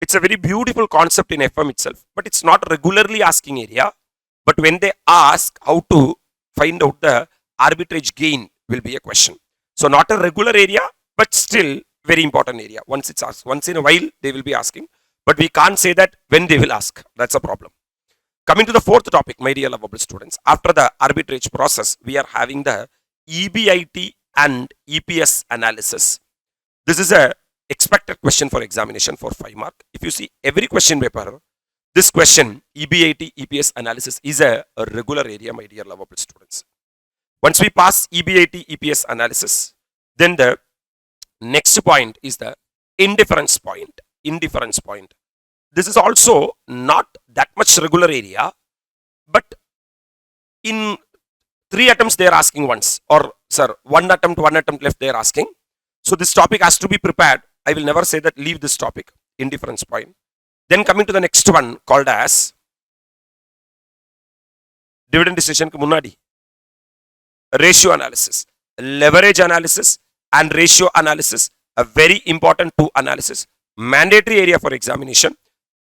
It's a very beautiful concept in FM itself, but it's not regularly asking area. But when they ask how to find out the arbitrage gain will be a question. So not a regular area, but still very important area. Once it's asked, once in a while they will be asking, but we can't say that when they will ask. That's a problem. Coming to the fourth topic, my dear lovable students, after the arbitrage process, we are having the EBIT and EPS analysis. This is a expected question for examination for 5 mark. If you see every question paper, this question, EBIT, EPS analysis is a regular area, my dear lovable students. Once we pass EBIT, EPS analysis, then the next point is the indifference point. Indifference point. This is also not that much regular area, but in 3 attempts they are asking once, or sir, one attempt left they are asking. So this topic has to be prepared. I will never say that leave this topic, indifference point. Then coming to the next one called as dividend decision ku munnadi ratio analysis, leverage analysis and ratio analysis, a very important 2 analysis, mandatory area for examination,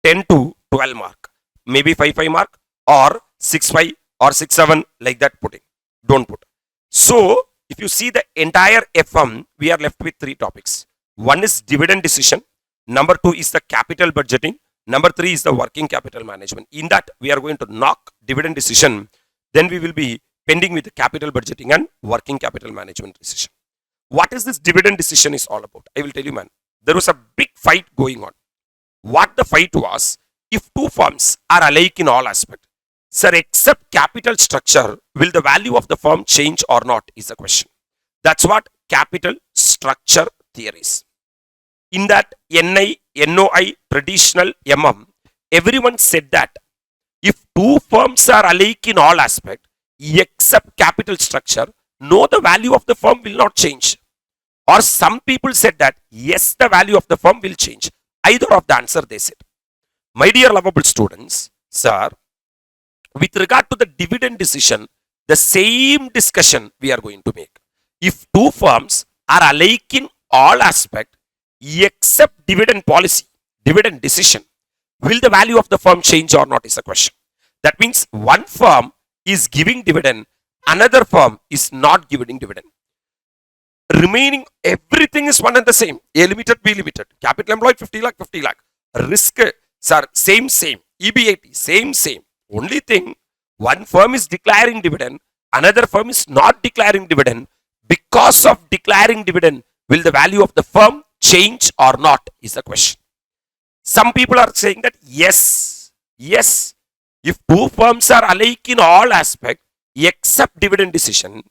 10 to 12 mark, maybe 5 mark or 6 or 6 like that putting, don't put. So if you see the entire FM, we are left with 3 topics. One is dividend decision, number 2 is the capital budgeting, number 3 is the working capital management. In that, we are going to knock dividend decision. Then we will be pending with the capital budgeting and working capital management decision. What is this dividend decision is all about? I will tell you, man. There was a big fight going on. What the fight was, if 2 firms are alike in all aspects, sir, except capital structure, will the value of the firm change or not is the question. That's what capital structure theories. In that NI, NOI, traditional MM, everyone said that if 2 firms are alike in all aspects, except capital structure, no, the value of the firm will not change. Or some people said that, yes, the value of the firm will change. Either of the answer they said. My dear lovable students, sir, with regard to the dividend decision, the same discussion we are going to make. If 2 firms are alike in all aspects, except dividend policy, dividend decision, will the value of the firm change or not is the question. That means one firm is giving dividend, another firm is not giving dividend. Remaining everything is one and the same. A limited, B limited. Capital employed 50 lakh, 50 lakh. Risk, sir, same. EBIT, same. Only thing, one firm is declaring dividend, another firm is not declaring dividend. Because of declaring dividend, will the value of the firm change or not is the question. Some people are saying that yes. If 2 firms are alike in all aspects, except dividend decision,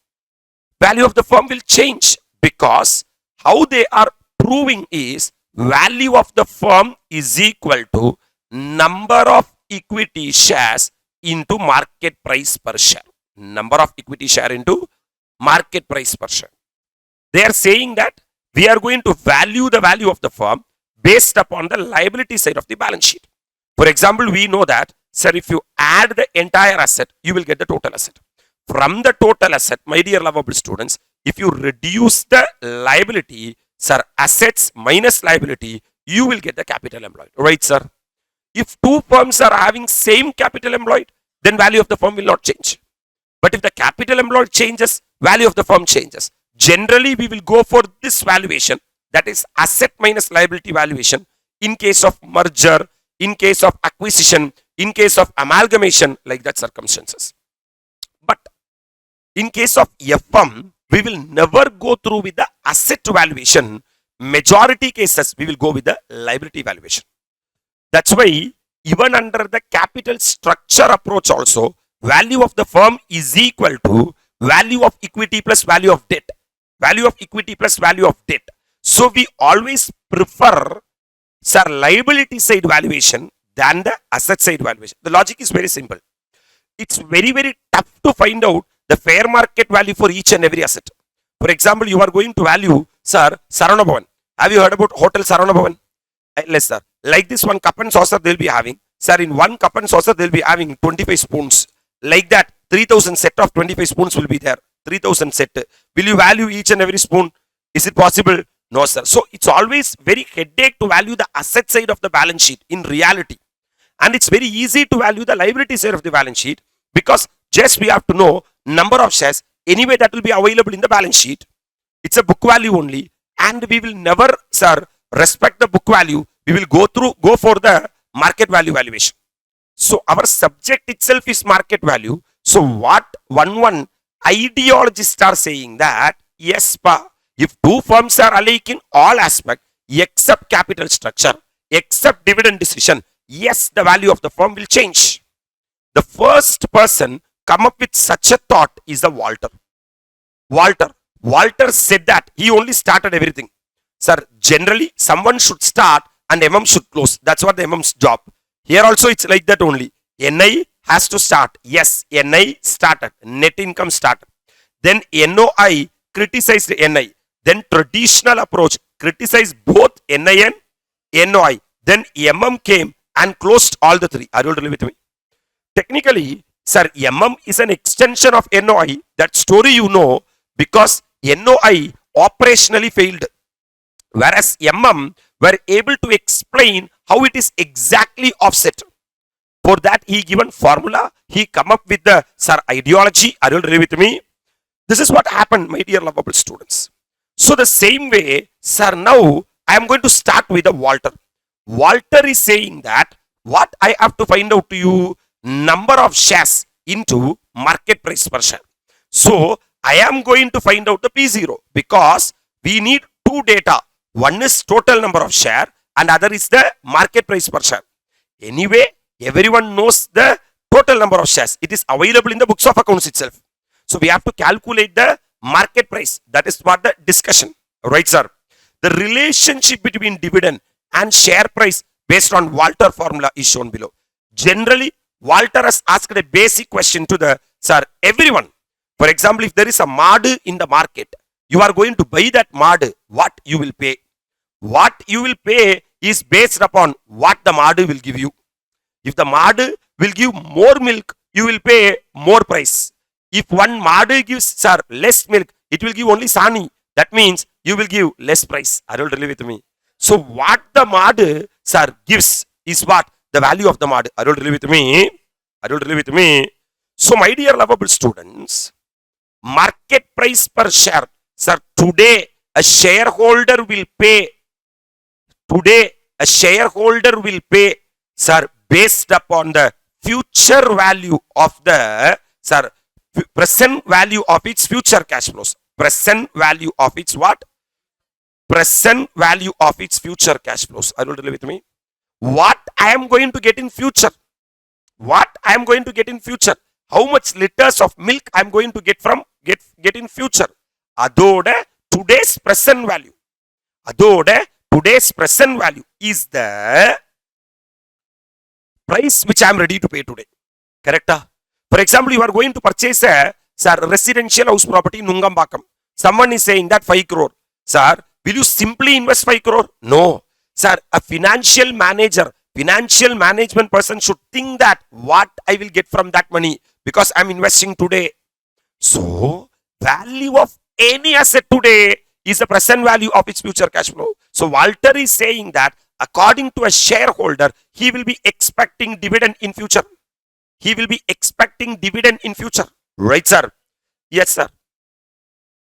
value of the firm will change, because how they are proving is value of the firm is equal to number of equity shares into market price per share. Number of equity share into market price per share. They are saying that we are going to value the value of the firm based upon the liability side of the balance sheet. For example, we know that sir, if you add the entire asset, you will get the total asset. From the total asset, my dear lovable students, if you reduce the liability, sir, assets minus liability, you will get the capital employed. Right, sir? If two firms are having same capital employed, then value of the firm will not change. But if the capital employed changes, value of the firm changes. Generally, we will go for this valuation, that is asset minus liability valuation, in case of merger, in case of acquisition, in case of amalgamation, like that circumstances. But in case of FM, we will never go through with the asset valuation. Majority cases, we will go with the liability valuation. That's why even under the capital structure approach also, value of the firm is equal to value of equity plus value of debt. Value of equity plus value of debt. So we always prefer, sir, liability side valuation than the asset side valuation. The logic is very simple. It's very, very tough to find out the fair market value for each and every asset. For example, you are going to value, sir, Sarana Bhavan. Have you heard about Hotel Sarana Bhavan? Yes, sir. Like this one cup and saucer they'll be having. Sir, in one cup and saucer they'll be having 25 spoons. Like that, 3000 set of 25 spoons will be there. 3000 set. Will you value each and every spoon? Is it possible? No, sir. So it's always very headache to value the asset side of the balance sheet in reality. And it's very easy to value the liability side of the balance sheet because just we have to know number of shares. Anyway, that will be available in the balance sheet. It's a book value only. And we will never, sir, respect the book value. We will go for the market value valuation. So our subject itself is market value. So what one ideologists are saying that, yes, if two firms are alike in all aspects, except capital structure, except dividend decision, yes, the value of the firm will change. The first person come up with such a thought is the Walter. Walter said that he only started everything. Sir, generally someone should start and MM should close. That's what the MM's job. Here also it's like that only. NI has to start. Yes, NI started. Net income started. Then NOI criticized NI. Then traditional approach criticized both NI and NOI. Then MM came and closed all the three. Are you really with me? Technically, sir, MM is an extension of NOI. That story you know because NOI operationally failed. Whereas MM were able to explain how it is exactly offset. For that, he given formula. He come up with the, sir, ideology. Are you really with me? This is what happened, my dear lovable students. So the same way, sir, now I am going to start with the Walter. Walter is saying that what I have to find out to you, number of shares into market price per share. So I am going to find out the P0 because we need two data. One is total number of share and other is the market price per share. Anyway, everyone knows the total number of shares. It is available in the books of accounts itself. So we have to calculate the market price. That is what the discussion. Right, sir? The relationship between dividend and share price based on Walter formula is shown below. Generally, Walter has asked a basic question to the, sir, everyone. For example, if there is a MAD in the market, you are going to buy that MAD, what you will pay? What you will pay is based upon what the MAD will give you. If the MAD will give more milk, you will pay more price. If one MAD gives, sir, less milk, it will give only Sani. That means you will give less price. Are you really with me? So what the MAD, sir, gives is what? The value of the MAD. Are you really with me? Are you really with me? So my dear lovable students, market price per share. Sir, today a shareholder will pay. Today a shareholder will pay, sir, based upon the future value of the, sir, present value of its future cash flows. Present value of its what? Present value of its future cash flows. Are you really with me? What I am going to get in future? What I am going to get in future? How much liters of milk I am going to get from get in future? Adode today's present value. Adode today's present value is the price which I am ready to pay today. Correct? For example, you are going to purchase a, sir, residential house property in Nungambakam. Someone is saying that 5 crore. Sir, will you simply invest 5 crore? No. Sir, a financial manager Financial management person should think that what I will get from that money because I'm investing today. So, value of any asset today is the present value of its future cash flow. So, Walter is saying that according to a shareholder, he will be expecting dividend in future. He will be expecting dividend in future. Right, sir? Yes, sir.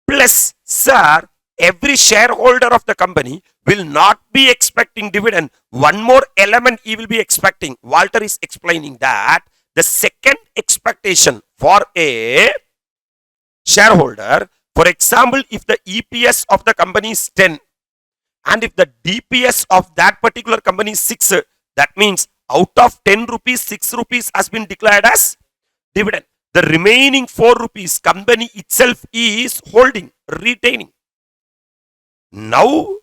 Plus, sir, every shareholder of the company will not be expecting dividend. One more element he will be expecting. Walter is explaining that the second expectation for a shareholder, for example, if the EPS of the company is 10 and if the DPS of that particular company is 6, that means out of 10 rupees, 6 rupees has been declared as dividend. The remaining 4 rupees company itself is holding, retaining. Now,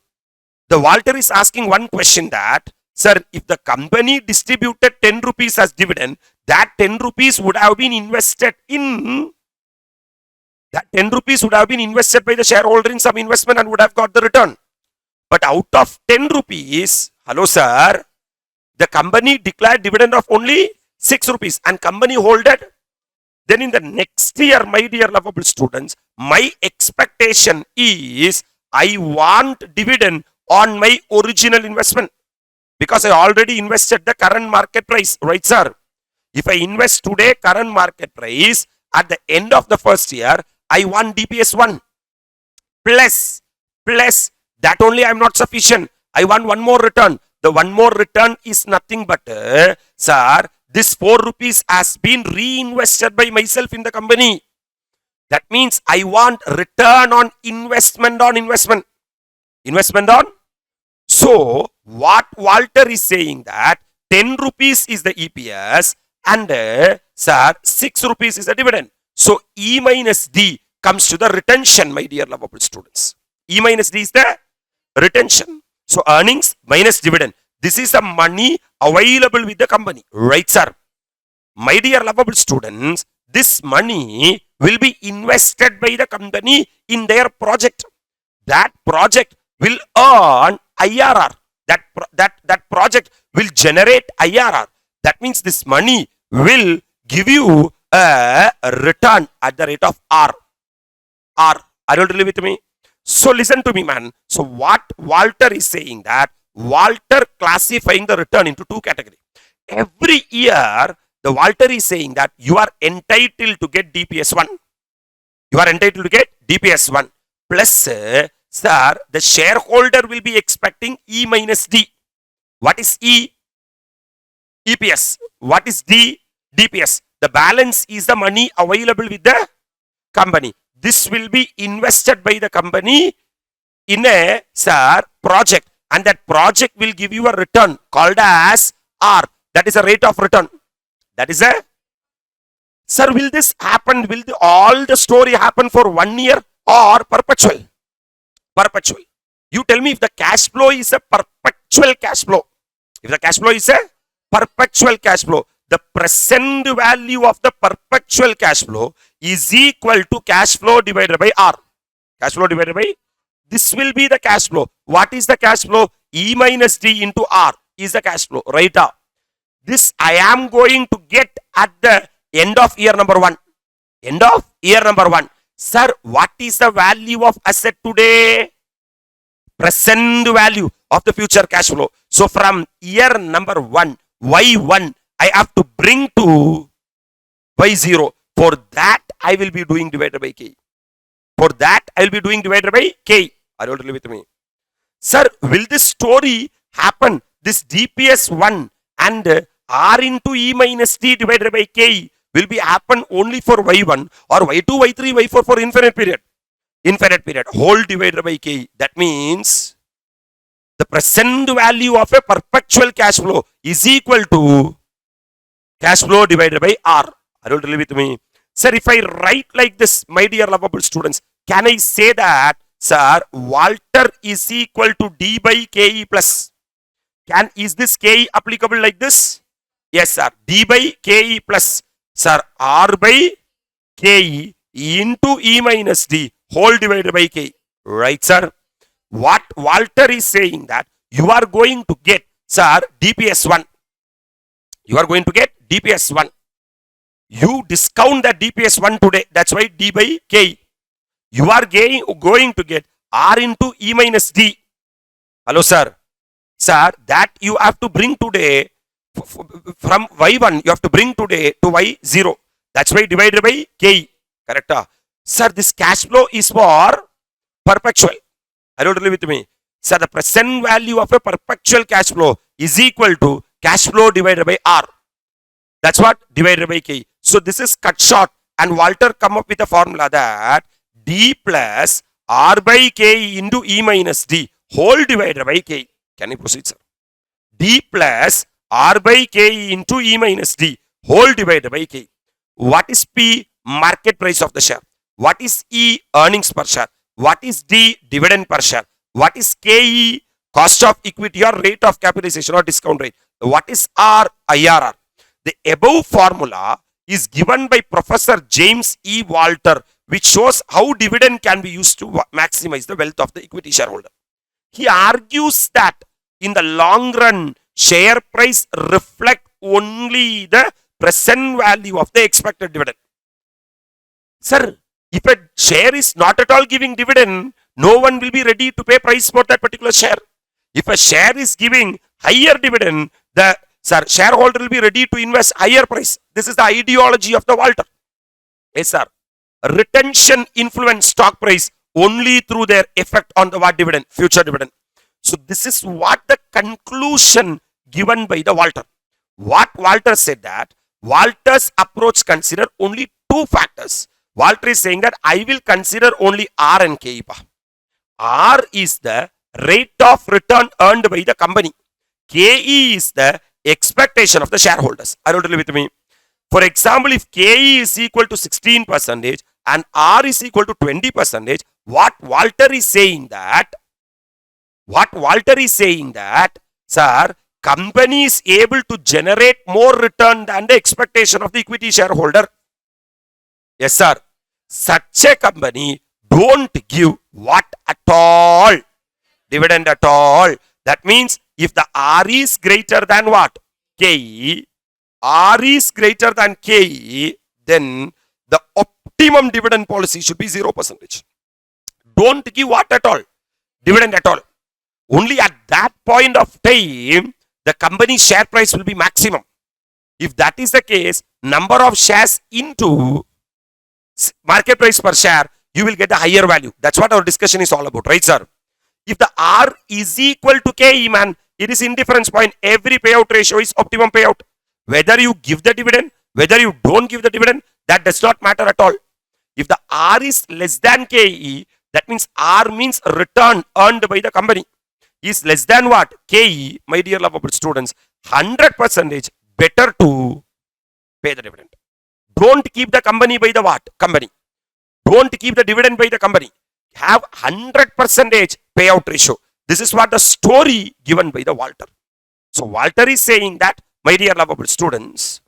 the Walter is asking one question that, sir, if the company distributed 10 rupees as dividend, that 10 rupees would have been invested in, that 10 rupees would have been invested by the shareholder in some investment and would have got the return. But out of 10 rupees, hello sir, the company declared dividend of only 6 rupees and company holded. Then in the next year, my dear lovable students, my expectation is I want dividend on my original investment because I already invested the current market price, right sir? If I invest today current market price, at the end of the first year, I want DPS 1 plus that only I am not sufficient. I want one more return. The one more return is nothing but, sir, this 4 rupees has been reinvested by myself in the company. That means I want return on investment on investment. Investment on. So, what Walter is saying that 10 rupees is the EPS and, sir, 6 rupees is the dividend. So, E minus D comes to the retention, my dear lovable students. E minus D is the retention. So, earnings minus dividend. This is the money available with the company. Right, sir? My dear lovable students, this money will be invested by the company in their project. That project will earn IRR. That project will generate IRR. That means this money will give you a return at the rate of R. Are you really with me? So listen to me, man. So what Walter is saying that Walter classifying the return into 2 categories. Every year, the Walter is saying that you are entitled to get DPS 1. You are entitled to get DPS 1. Plus, sir, the shareholder will be expecting E minus D. What is E? EPS. What is D? DPS. The balance is the money available with the company. This will be invested by the company in a, sir, project. And that project will give you a return called as R. That is a rate of return. That is a, sir, will this happen? Will all the story happen for 1 year or perpetual? Perpetual. You tell me if the cash flow is a perpetual cash flow. If the cash flow is a perpetual cash flow, the present value of the perpetual cash flow is equal to cash flow divided by R. Cash flow divided by, this will be the cash flow. What is the cash flow? E minus D into R is the cash flow. Right up. This I am going to get at the end of year number 1. End of year number 1. Sir, what is the value of asset today? Present value of the future cash flow. So from year number 1, Y1, I have to bring to Y0. For that, I will be doing divided by K. For that, I will be doing divided by K. Are you really with me? Sir, will this story happen? This DPS 1 and R into E minus D divided by K will be happen only for Y1 or Y2, Y3, Y4 for infinite period. Infinite period. Whole divided by K. That means the present value of a perpetual cash flow is equal to cash flow divided by R. Are you really with me? Sir, if I write like this, my dear lovable students, can I say that, sir, Walter is equal to D by KE plus? Is this KE applicable like this? Yes, sir. D by KE plus, sir, R by KE into E minus D whole divided by K. Right, sir? What Walter is saying that you are going to get, sir, DPS 1. You are going to get DPS 1. You discount that DPS 1 today. That's why D by K. You are going to get R into E minus D. Hello, sir. Sir, that you have to bring today from Y1, you have to bring today to Y0. That's why divided by K. Correct? Sir, this cash flow is for perpetual. Are you agree with me? Sir, the present value of a perpetual cash flow is equal to cash flow divided by R. That's what? Divided by K. So this is cut short, and Walter come up with a formula that D plus R by K into E minus D whole divided by K. Can you proceed, sir? D plus R by K into E minus D whole divided by K. What is P? Market price of the share. What is E? Earnings per share. What is D? Dividend per share. What is KE? Cost of equity or rate of capitalization or discount rate. What is R? IRR. The above formula is given by Professor James E. Walter, which shows how dividend can be used to maximize the wealth of the equity shareholder. He argues that in the long run, share price reflect only the present value of the expected dividend. Sir, if a share is not at all giving dividend, no one will be ready to pay price for that particular share. If a share is giving higher dividend, the shareholder will be ready to invest higher price. This is the ideology of the Walter. Yes, sir. Retention influence stock price only through their effect on the what dividend, future dividend. So this is what the conclusion given by the Walter. What Walter said that Walter's approach consider only two factors. Walter is saying that I will consider only R and K. R is the rate of return earned by the company. KE is the expectation of the shareholders. Are you with me? For example, if KE is equal to 16% and R is equal to 20%, what Walter is saying that, sir, company is able to generate more return than the expectation of the equity shareholder. Yes, sir. Such a company don't give what at all? Dividend at all. That means if the R is greater than what? KE. R is greater than KE, then the optimum dividend policy should be 0%. Don't give what at all? Dividend at all. Only at that point of time, the company's share price will be maximum. If that is the case, number of shares into market price per share, you will get a higher value. That's what our discussion is all about, right, sir? If the R is equal to KE, man, it is indifference point. Every payout ratio is optimum payout. Whether you give the dividend, whether you don't give the dividend, that does not matter at all. If the R is less than KE, that means R means return earned by the company is less than what? KE, my dear lovable students, 100% better to pay the dividend. Don't keep the company by the what? Company. Don't keep the dividend by the company. Have 100% payout ratio. This is what the story given by the Walter. So Walter is saying that, my dear lovable students,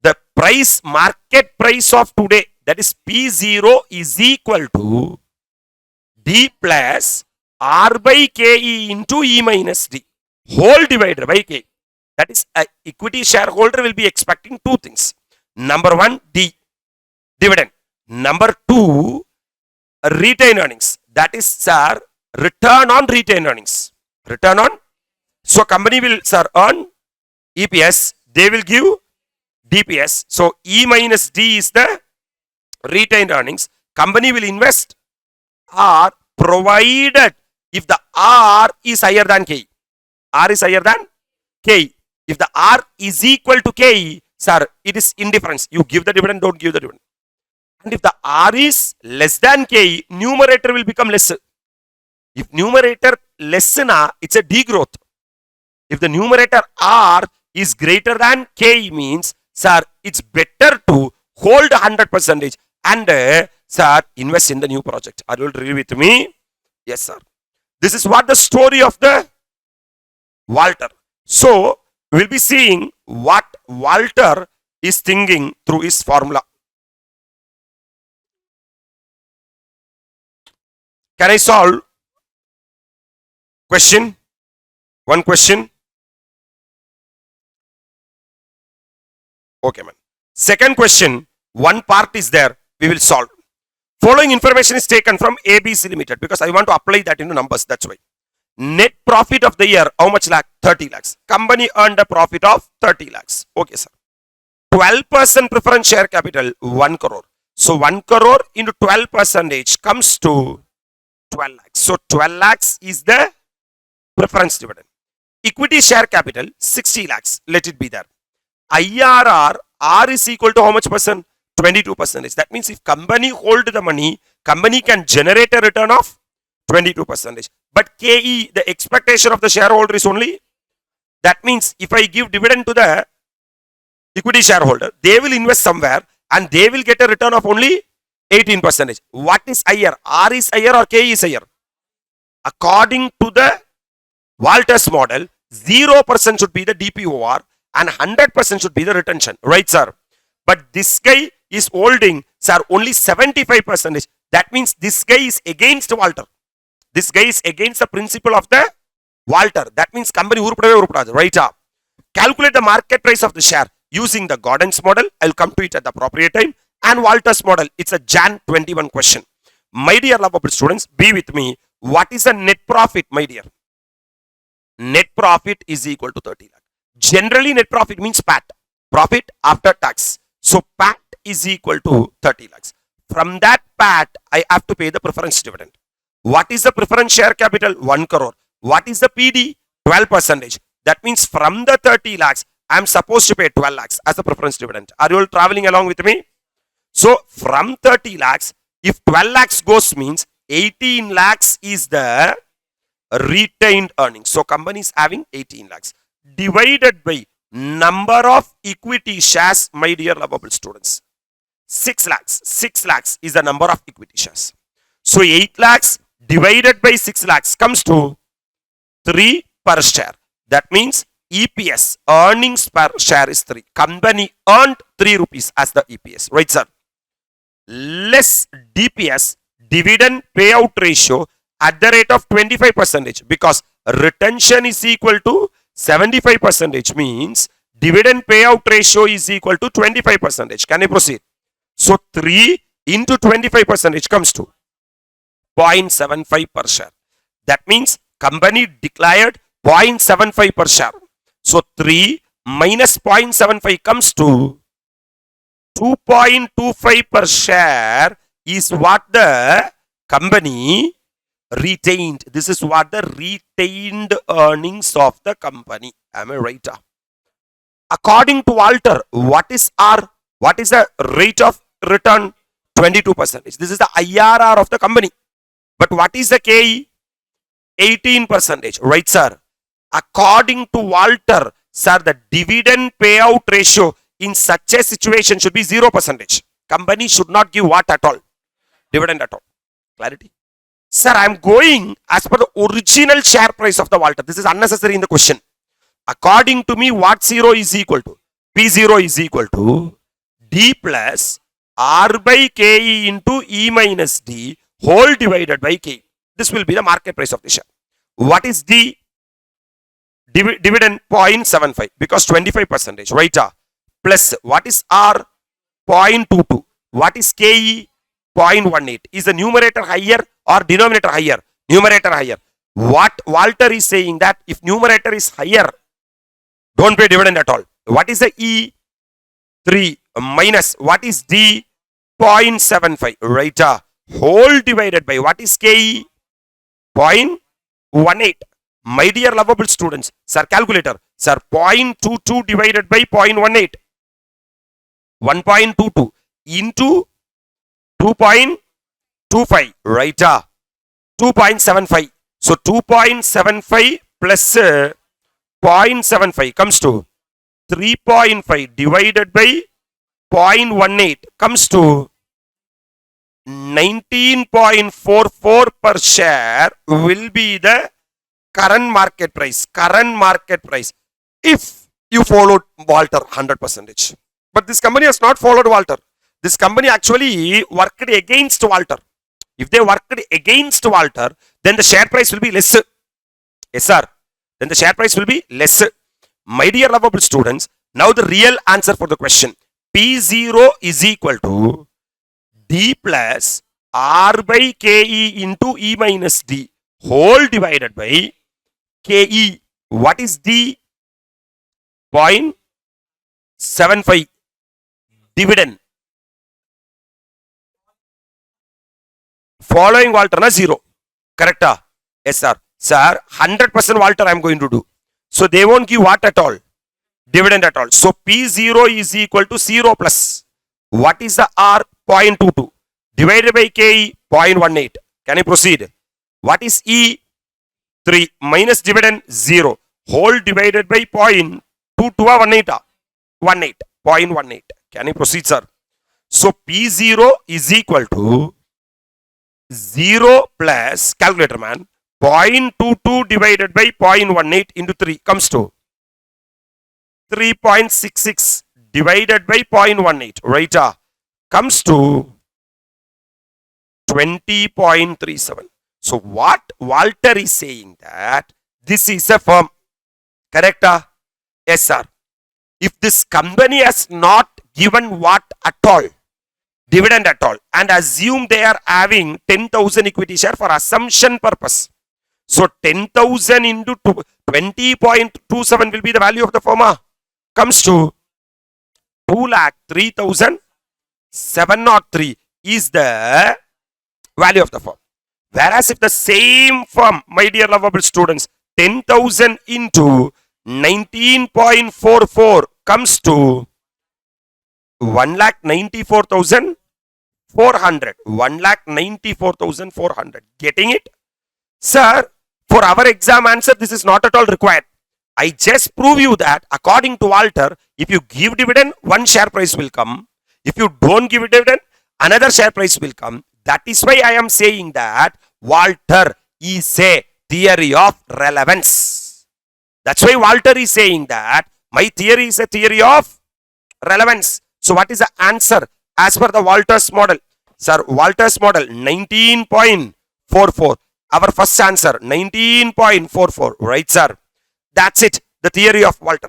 the price, market price of today, that is P0 is equal to D plus R by KE into E minus D whole divided by K. That is, a equity shareholder will be expecting two things. Number one, D, dividend. Number two, retained earnings. That is, sir, return on retained earnings. Return on. So company will, sir, earn EPS. They will give DPS. So E minus D is the retained earnings. Company will invest R provided if the R is higher than K. R is higher than K. If the R is equal to K, sir, it is indifference. You give the dividend, don't give the dividend. And if the R is less than K, numerator will become less. If numerator less, it's a degrowth. If the numerator R is greater than K means, sir, it's better to hold 100% and, sir, invest in the new project. Are you agree with me? Yes, sir. This is what the story of the Walter. So, we'll be seeing what Walter is thinking through his formula. Can I solve question? One question. Okay, man. Second question, one part is there, we will solve. Following information is taken from ABC Limited because I want to apply that into numbers, that's why. Net profit of the year, how much lakh? 30 lakhs. Company earned a profit of 30 lakhs. Okay, sir. 12% preference share capital, 1 crore. So 1 crore into 12% comes to 12 lakhs. So 12 lakhs is the preference dividend. Equity share capital, 60 lakhs. Let it be there. IRR, R is equal to how much percent? 22%. That means if company hold the money, company can generate a return of 22%. But KE, the expectation of the shareholder is only, that means if I give dividend to the equity shareholder, they will invest somewhere and they will get a return of only 18%. What is higher? R is higher or KE is higher? According to the Walter's model, 0% should be the DPOR and 100% should be the retention. Right, sir? But this guy is holding, sir, only 75%. That means this guy is against Walter. This guy is against the principle of the Walter. That means company right? Calculate the market price of the share using the Gordon's model. I'll come to it at the appropriate time. And Walter's model. It's a Jan 21 question. My dear lovable students, be with me. What is the net profit, my dear? Net profit is equal to 30 lakh. Generally, net profit means PAT. Profit after tax. So, PAT is equal to 30 lakhs. From that PAT, I have to pay the preference dividend. What is the preference share capital? 1 crore. What is the PD? 12%. That means from the 30 lakhs, I am supposed to pay 12 lakhs as a preference dividend. Are you all traveling along with me? So, from 30 lakhs, if 12 lakhs goes means 18 lakhs is the retained earnings. So, company is having 18 lakhs. Divided by number of equity shares, my dear lovable students. 6 lakhs. 6 lakhs is the number of equity shares. So, 8 lakhs divided by 6 lakhs comes to 3 per share. That means EPS, earnings per share is 3. Company earned 3 rupees as the EPS. Right, sir? Less DPS, dividend payout ratio at the rate of 25% because retention is equal to 75% means dividend payout ratio is equal to 25%. Can I proceed? So 3 into 25% comes to 0.75 per share. That means company declared 0.75 per share. So 3 minus 0.75 comes to 2.25 per share is what the company retained. This is what the retained earnings of the company. Am I right? According to Walter, what is R? What is the rate of return? 22%. This is the IRR of the company. But what is the KE? 18%. Right, sir? According to Walter, sir, the dividend payout ratio in such a situation should be 0%. Company should not give what at all? Dividend at all. Clarity? Sir, I am going as per the original share price of the Walter. This is unnecessary in the question. According to me, what 0 is equal to? P0 is equal to D plus R by KE into E minus D whole divided by K. This will be the market price of the share. What is the dividend? 0.75 because 25%. Right? Plus what is R? 0.22. What is KE? 0.18. Is the numerator higher or denominator higher? Numerator higher. What Walter is saying that if numerator is higher, don't pay dividend at all. What is the E? 3 minus what is D? 0.75. Right? Whole divided by what is KE? 0.18. My dear lovable students, sir, calculator. Sir, 0.22 divided by 0.18. 1.22 into 2.25. Right? 2.75. So 2.75 plus 0.75 comes to 3.5 divided by 0.18 comes to 19.44 per share will be the current market price. Current market price. If you followed Walter 100%. But this company has not followed Walter. This company actually worked against Walter. If they worked against Walter, then the share price will be less. Yes, sir. Then the share price will be less. My dear lovable students, now the real answer for the question. P0 is equal to D plus R by KE into E minus D whole divided by KE. What is D? 0.75 dividend. Following Walter na 0. Correct? Yes, sir. Sir, 100% Walter I am going to do. So they won't give what at all? Dividend at all. So P0 is equal to 0 plus. What is the R? 0.22. Divided by KE 0.18. Can you proceed? What is E? 3 minus dividend 0. Whole divided by 0.22 or 18? 18. 0.18. Can you proceed, sir? So P0 is equal to 0 plus, calculator man, 0.22 divided by 0.18 into 3 comes to 3.66 divided by 0.18, right? Comes to 20.37. So what Walter is saying that this is a firm. Correct? Yes, sir. If this company has not given what at all, dividend at all, and assume they are having 10,000 equity share for assumption purpose. So 10,000 into 20.27 will be the value of the firm. Comes to 2,03,703 is the value of the firm. Whereas if the same firm, my dear lovable students, 10,000 into 19.44 comes to 1,94,400. 1,94,400. Getting it? Sir, for our exam answer, this is not at all required. I just prove you that according to Walter, if you give dividend, one share price will come. If you don't give dividend, another share price will come. That is why I am saying that Walter is a theory of relevance. That's why Walter is saying that my theory is a theory of relevance. So what is the answer as per the Walter's model? Sir, Walter's model 19.44. Our first answer 19.44. Right, sir? That's it. The theory of Walter.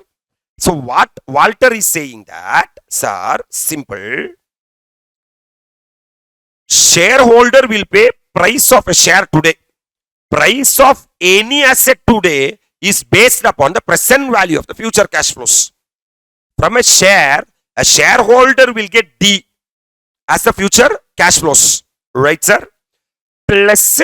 So what Walter is saying that, sir, simple. Shareholder will pay price of a share today. Price of any asset today is based upon the present value of the future cash flows. From a shareholder will get D as the future cash flows. Right, sir? Plus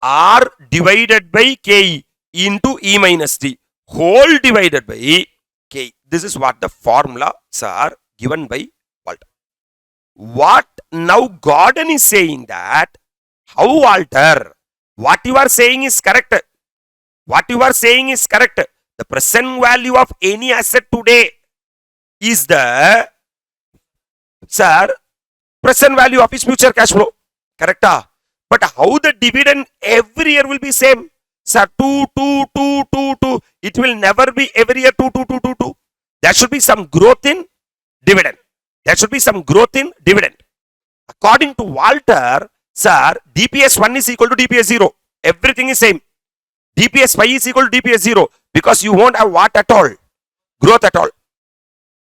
R divided by K into E minus D whole divided by K. This is what the formulas are given by Walter. What now Gordon is saying that, how Walter, what you are saying is correct. What you are saying is correct. The present value of any asset today is the, sir, present value of its future cash flow. Correct? But how the dividend every year will be same? Sir, 2, 2, 2, 2, 2. It will never be every year 2, 2, 2, 2, 2. There should be some growth in dividend. There should be some growth in dividend. According to Walter, sir, DPS 1 is equal to DPS 0. Everything is same. DPS 5 is equal to DPS 0 because you won't have what at all? Growth at all.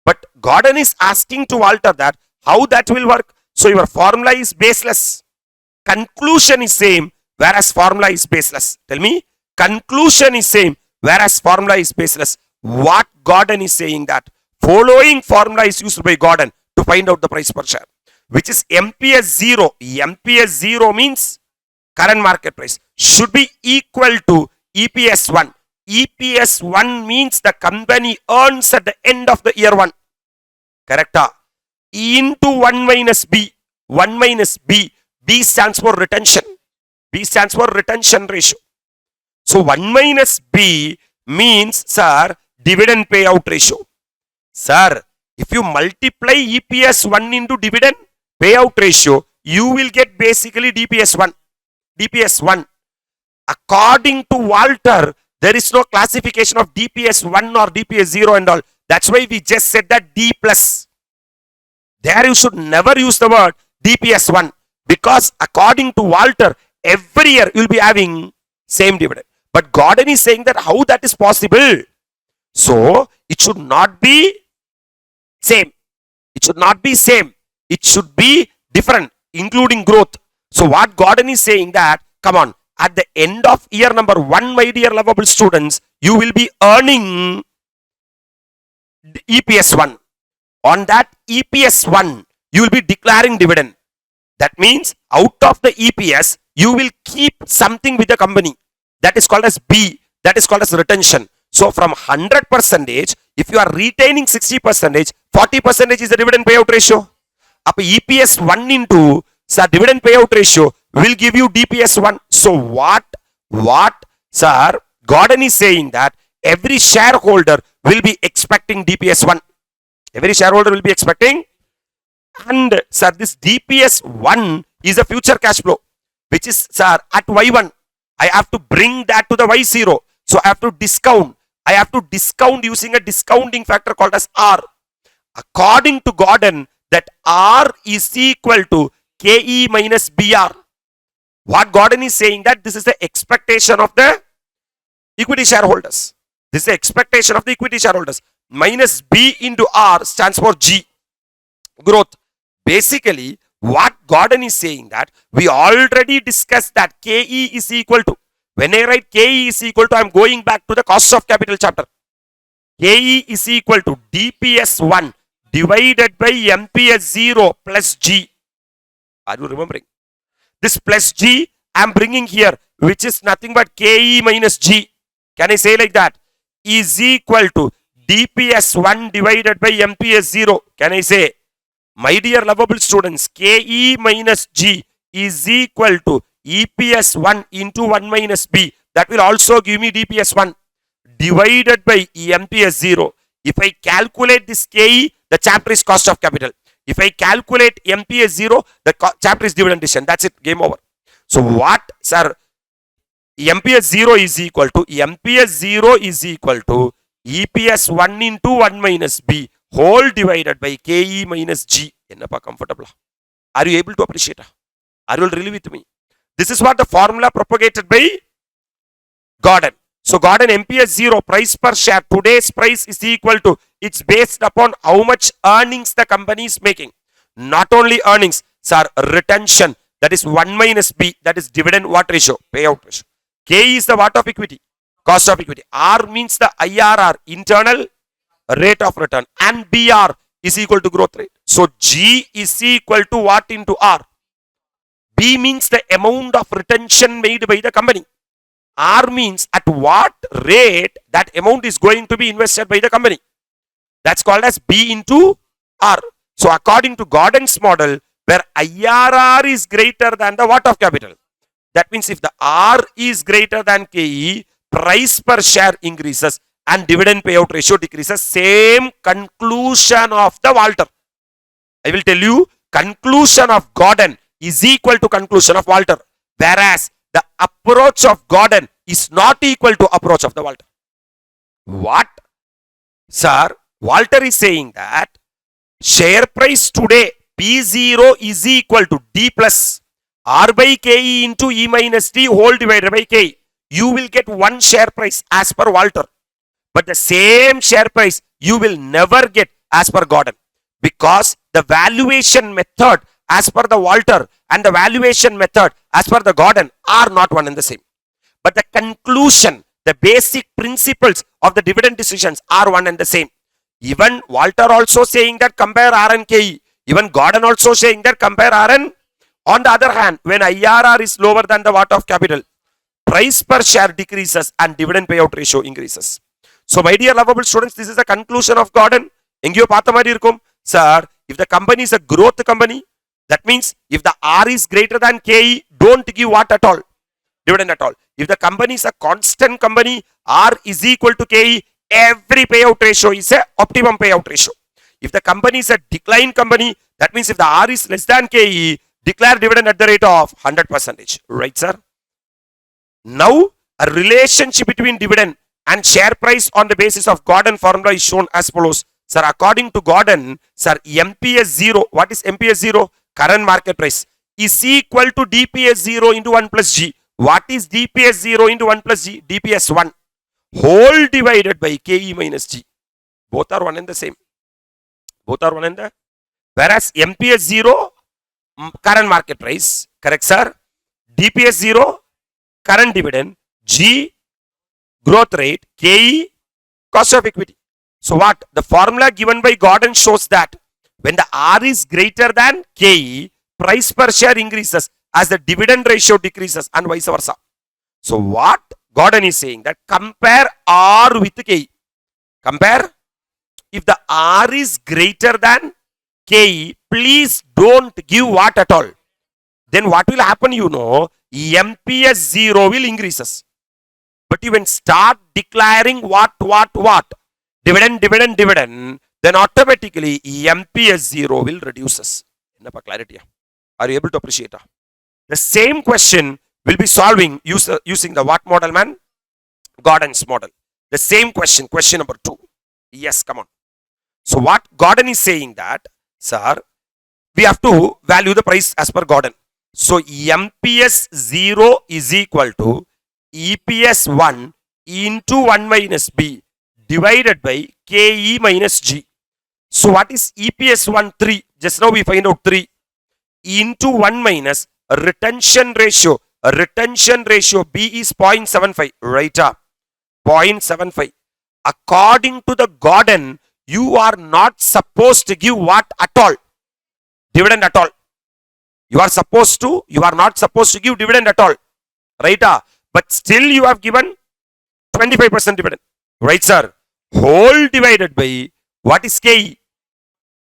But Gordon is asking to Walter that how that will work. So your formula is baseless. Conclusion is same, whereas formula is baseless. Tell me, conclusion is same, whereas formula is baseless. What Gordon is saying that following formula is used by Gordon to find out the price per share, which is MPS 0. MPS 0 means current market price should be equal to EPS 1. EPS 1 means the company earns at the end of the year 1. Correct? Into 1 minus B. 1 minus B. B stands for retention. B stands for retention ratio. So 1 minus B means, sir, dividend payout ratio. Sir, if you multiply EPS 1 into dividend payout ratio, you will get basically DPS 1. DPS 1. According to Walter, there is no classification of DPS 1 or DPS 0 and all. That's why we just said that D plus. There you should never use the word DPS 1 because according to Walter, every year you will be having same dividend. But Gordon is saying that how that is possible. So it should not be same. It should not be same. It should be different, including growth. So what Gordon is saying that, come on, at the end of year number 1, my dear lovable students, you will be earning EPS 1. On that EPS 1, you will be declaring dividend. That means out of the EPS, you will keep something with the company. That is called as B. That is called as retention. So from 100%, if you are retaining 60%, 40% is the dividend payout ratio. Up EPS 1 into dividend payout ratio will give you DPS 1. So what, sir, Gordon is saying that every shareholder will be expecting DPS 1. Every shareholder will be expecting. And sir, this DPS 1 is a future cash flow, which is, sir, at Y1. I have to bring that to the Y0. So I have to discount. I have to discount using a discounting factor called as R. According to Gordon, that R is equal to KE minus BR. What Gordon is saying that this is the expectation of the equity shareholders. This is the expectation of the equity shareholders. Minus B into R stands for G, growth. Basically, what Gordon is saying that we already discussed that KE is equal to, when I write KE is equal to, I am going back to the cost of capital chapter. KE is equal to DPS 1 divided by MPS 0 plus G. Are you remembering? This plus G I am bringing here, which is nothing but KE minus G. Can I say like that? Is equal to DPS 1 divided by MPS 0. Can I say? My dear lovable students, KE minus G is equal to EPS 1 into 1 minus B. That will also give me DPS 1 divided by MPS 0. If I calculate this KE, the chapter is cost of capital. If I calculate MPS 0, the chapter is dividend decision. That's it. Game over. So what, sir? MPS 0 is equal to EPS 1 into 1 minus B whole divided by KE minus G. Ennappa comfortable? Are you able to appreciate? Are you really with me? This is what the formula propagated by Gordon. So Gordon, MPS 0 price per share, today's price is equal to, it's based upon how much earnings the company is making. Not only earnings, sir, retention, that is 1 minus B, that is dividend what ratio? Payout ratio. K is the what of equity? Cost of equity. R means the IRR, internal rate of return, and BR is equal to growth rate. So G is equal to what into R? B means the amount of retention made by the company. R means at what rate that amount is going to be invested by the company. That's called as B into R. So according to Gordon's model, where IRR is greater than the what of capital. That means if the R is greater than KE, price per share increases and dividend payout ratio decreases. Same conclusion of the Walter. I will tell you, conclusion of Gordon is equal to conclusion of Walter. Whereas the approach of Gordon is not equal to approach of the Walter. What? Sir, Walter is saying that share price today P0 is equal to D plus R by KE into E minus D whole divided by KE. You will get one share price as per Walter. But the same share price you will never get as per Gordon. Because the valuation method as per the Walter and the valuation method as per the Gordon are not one and the same. But the conclusion, the basic principles of the dividend decisions are one and the same. Even Walter also saying that compare R and KE. Even Gordon also saying that compare R and. On the other hand, when IRR is lower than the what of capital, price per share decreases and dividend payout ratio increases. So my dear lovable students, this is the conclusion of Gordon. Engiyo paatha mari irukum. Sir, if the company is a growth company, that means if the R is greater than KE, don't give what at all? Dividend at all. If the company is a constant company, R is equal to KE, every payout ratio is a optimum payout ratio. If the company is a decline company, that means if the R is less than KE, declare dividend at the rate of 100%. Right, sir? Now, a relationship between dividend and share price on the basis of Gordon formula is shown as follows. Sir, according to Gordon, sir, MPS 0, what is MPS 0? Current market price is equal to DPS 0 into 1 plus G. What is DPS 0 into 1 plus G? DPS 1 whole divided by KE minus G. Both are one and the same. Both are one and the. Whereas MPS 0, current market price. Correct, sir? DPS 0, current dividend. G, growth rate. KE, cost of equity. So what? The formula given by Gordon shows that when the R is greater than KE, price per share increases as the dividend ratio decreases and vice versa. So what Gordon is saying that compare R with KE. Compare. If the R is greater than KE, please don't give what at all. Then what will happen, you know, MPS 0 will increases. But you when start declaring what, dividend, then automatically MPS 0 will reduces. Clarity. Are you able to appreciate? The same question will be solving using the what model, man? Gordon's model. The same question, question number 2. Yes, come on. So what Gordon is saying that, sir, we have to value the price as per Gordon. So MPS 0 is equal to EPS 1 into 1 minus B divided by KE minus G. So what is EPS 1? 3. Just now we find out 3 into 1 minus retention ratio. Retention ratio B is 0.75. Right up. 0.75. According to the Gordon, you are not supposed to give what at all? Dividend at all. You are not supposed to give dividend at all. Right? But still you have given 25% dividend. Right, sir? Whole divided by what is KE?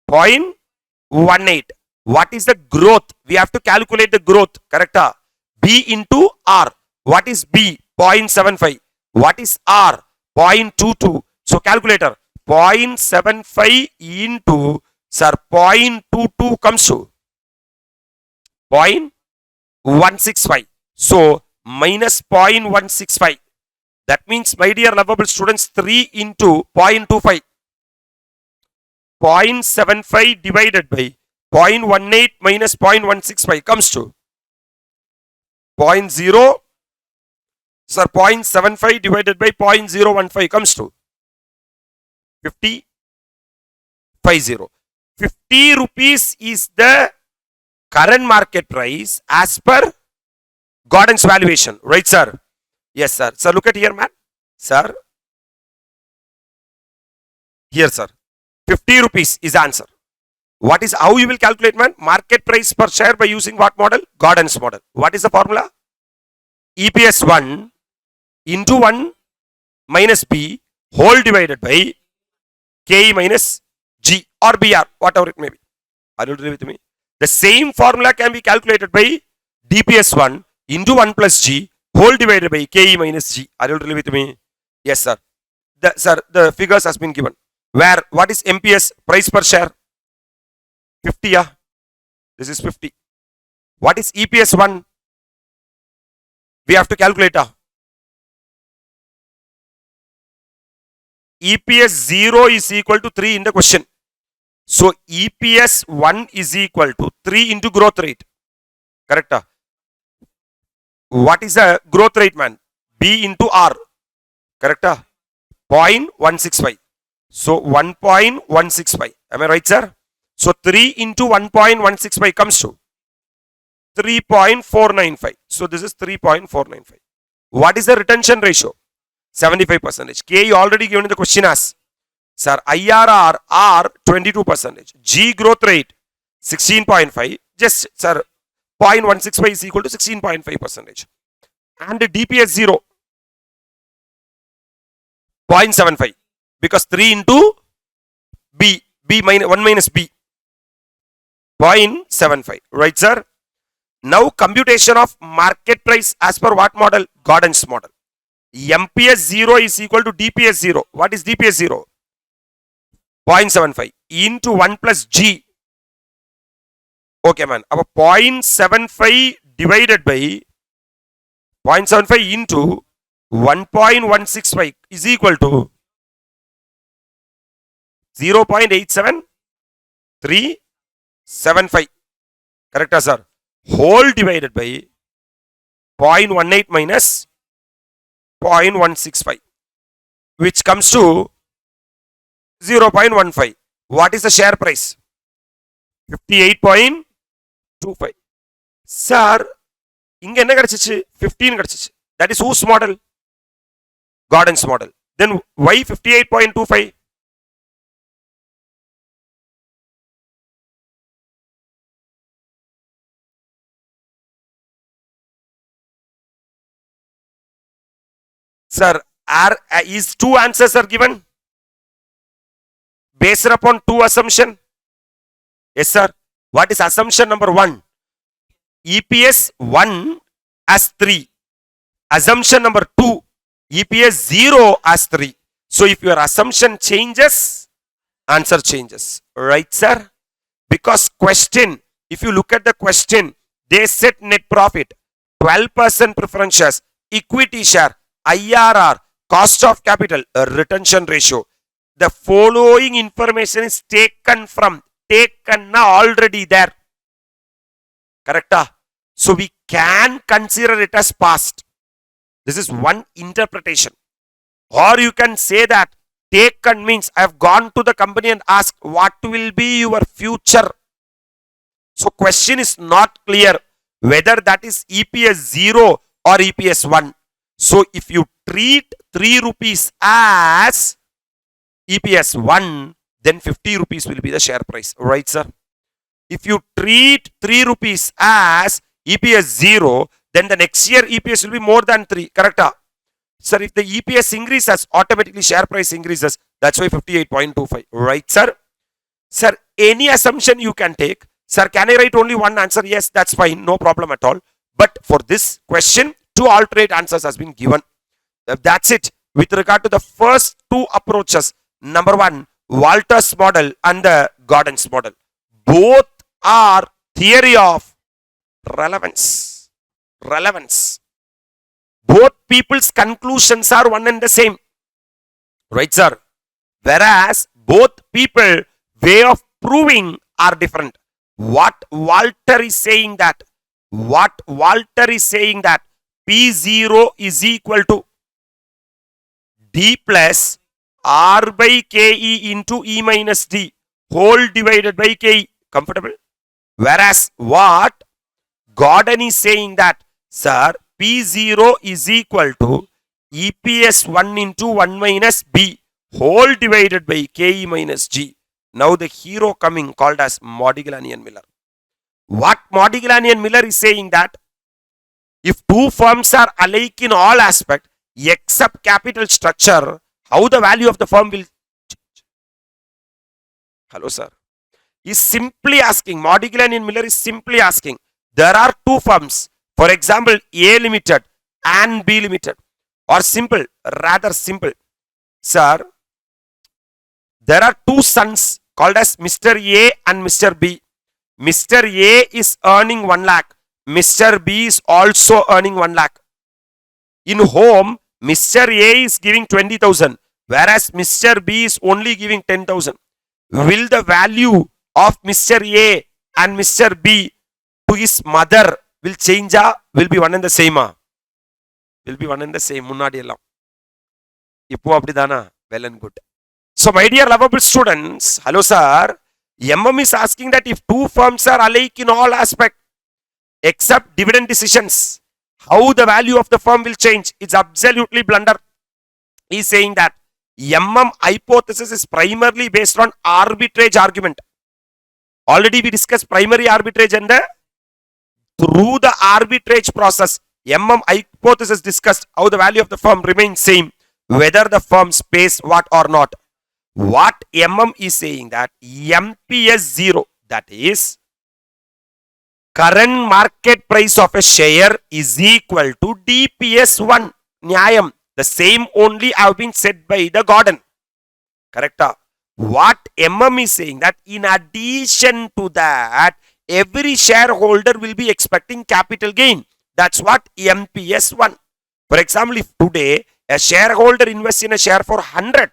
0.18. What is the growth? We have to calculate the growth. Correct? B into R. What is B? 0.75. What is R? 0.22. So calculator. 0.75 into, sir, 0.22 comes to 0.165. So minus 0.165. That means, my dear lovable students, 3 into 0.25. 0.75 divided by 0.18 minus 0.165 comes to 0.0. Sir, 0.75 divided by 0.015 comes to 50. 50 rupees is the current market price as per Gordon's valuation. Right, sir? Yes, sir. Sir, look at here, man. Sir. Here, sir. 50 rupees is the answer. What is, how you will calculate, man? Market price per share by using what model? Gordon's model. What is the formula? EPS 1 into 1 minus B whole divided by KE minus G or BR, whatever it may be. Are you agree with me? The same formula can be calculated by DPS 1 into 1 plus G whole divided by KE minus G. Are you agree with me? Yes, sir. The figures has been given. Where, what is MPS price per share? 50, yeah. This is 50. What is EPS 1? We have to calculate. EPS 0 is equal to 3 in the question. So EPS 1 is equal to 3 into growth rate. Correct? What is the growth rate, man? B into R. Correct? 0.165. So 1.165. Am I right, sir? So 3 into 1.165 comes to 3.495. So this is 3.495. What is the retention ratio? 75%. K already given in the question as, sir, IRR R 22%. G growth rate 16.5. Just, sir, 0.165 is equal to 16.5%. And the DPS 0 0.75 because 3 into B minus 1 minus B 0.75. Right, sir? Now computation of market price as per what model? Gordon's model. MPS 0 is equal to DPS 0. What is DPS 0? 0.75 into 1 plus G. Okay, man. Our 0.75 divided by 0.75 into 1.165 is equal to 0.87375. Correct, sir? Whole divided by 0.18 minus 0.165, which comes to 0.15. What is the share price? 58.25. Sir, இங்க என்ன கிடைச்சிச்சு? 15 கிடைச்சிச்சு. That is whose model? Gordon's model. Then why 58.25? Sir, is two answers are given based upon two assumption? Yes, sir. What is assumption number 1? EPS 1 as 3. Assumption number 2, EPS 0 as 3. So if your assumption changes, answer changes. Right, sir? Because question, if you look at the question, they set net profit, 12% preference shares, equity share, IRR, cost of capital, retention ratio. The following information is taken already there. Correct? So we can consider it as past. This is one interpretation. Or you can say that taken means I have gone to the company and asked what will be your future. So question is not clear whether that is EPS 0 or EPS 1. So if you treat 3 rupees as EPS 1, then 50 rupees will be the share price. Right, sir? If you treat 3 rupees as EPS 0, then the next year EPS will be more than 3. Correct? Sir, if the EPS increases, automatically share price increases. That's why 58.25. Right, sir? Sir, any assumption you can take. Sir, can I write only one answer? Yes, that's fine. No problem at all. But for this question, two alternate answers has been given. That's it. With regard to the first two approaches, number 1, Walter's model and the Gordon's model. Both are theory of relevance. Both people's conclusions are one and the same. Right, sir? Whereas both people way of proving are different. What Walter is saying that P0 is equal to D plus R by KE into E minus D whole divided by KE. Comfortable? Whereas what Gordon is saying that, sir, P0 is equal to EPS 1 into 1 minus B whole divided by KE minus G. Now the hero coming called as Modigliani and Miller. What Modigliani and Miller is saying that if two firms are alike in all aspects except capital structure, how the value of the firm will change? Hello, sir. Is simply asking, Modigliani and Miller is simply asking, there are two firms, for example, A Limited and B Limited, or simple, rather simple. Sir, there are two sons called as Mr. A and Mr. B. Mr. A is earning 1 lakh. Mr. B is also earning 1 lakh. In home, Mr. A is giving 20,000, whereas Mr. B is only giving 10,000. Will the value of Mr. A and Mr. B to his mother will change? Will be one and the same? Will be one and the same. முன்னாடி எல்லாம் இப்போ அப்படிதானா? Well and good. So my dear lovable students, hello sir, MM is asking that if two firms are alike in all aspects except dividend decisions, how the value of the firm will change? It's absolutely blunder. He is saying that MM hypothesis is primarily based on arbitrage argument. Already we discussed primary arbitrage and through the arbitrage process, MM hypothesis discussed how the value of the firm remains same whether the firm pays what or not. What MM is saying that MPS 0, that is current market price of a share is equal to DPS 1. Nyayam. The same only have been said by the Gordon. Correct? What MM is saying that in addition to that, every shareholder will be expecting capital gain. That's what MPS 1. For example, if today a shareholder invests in a share for 100,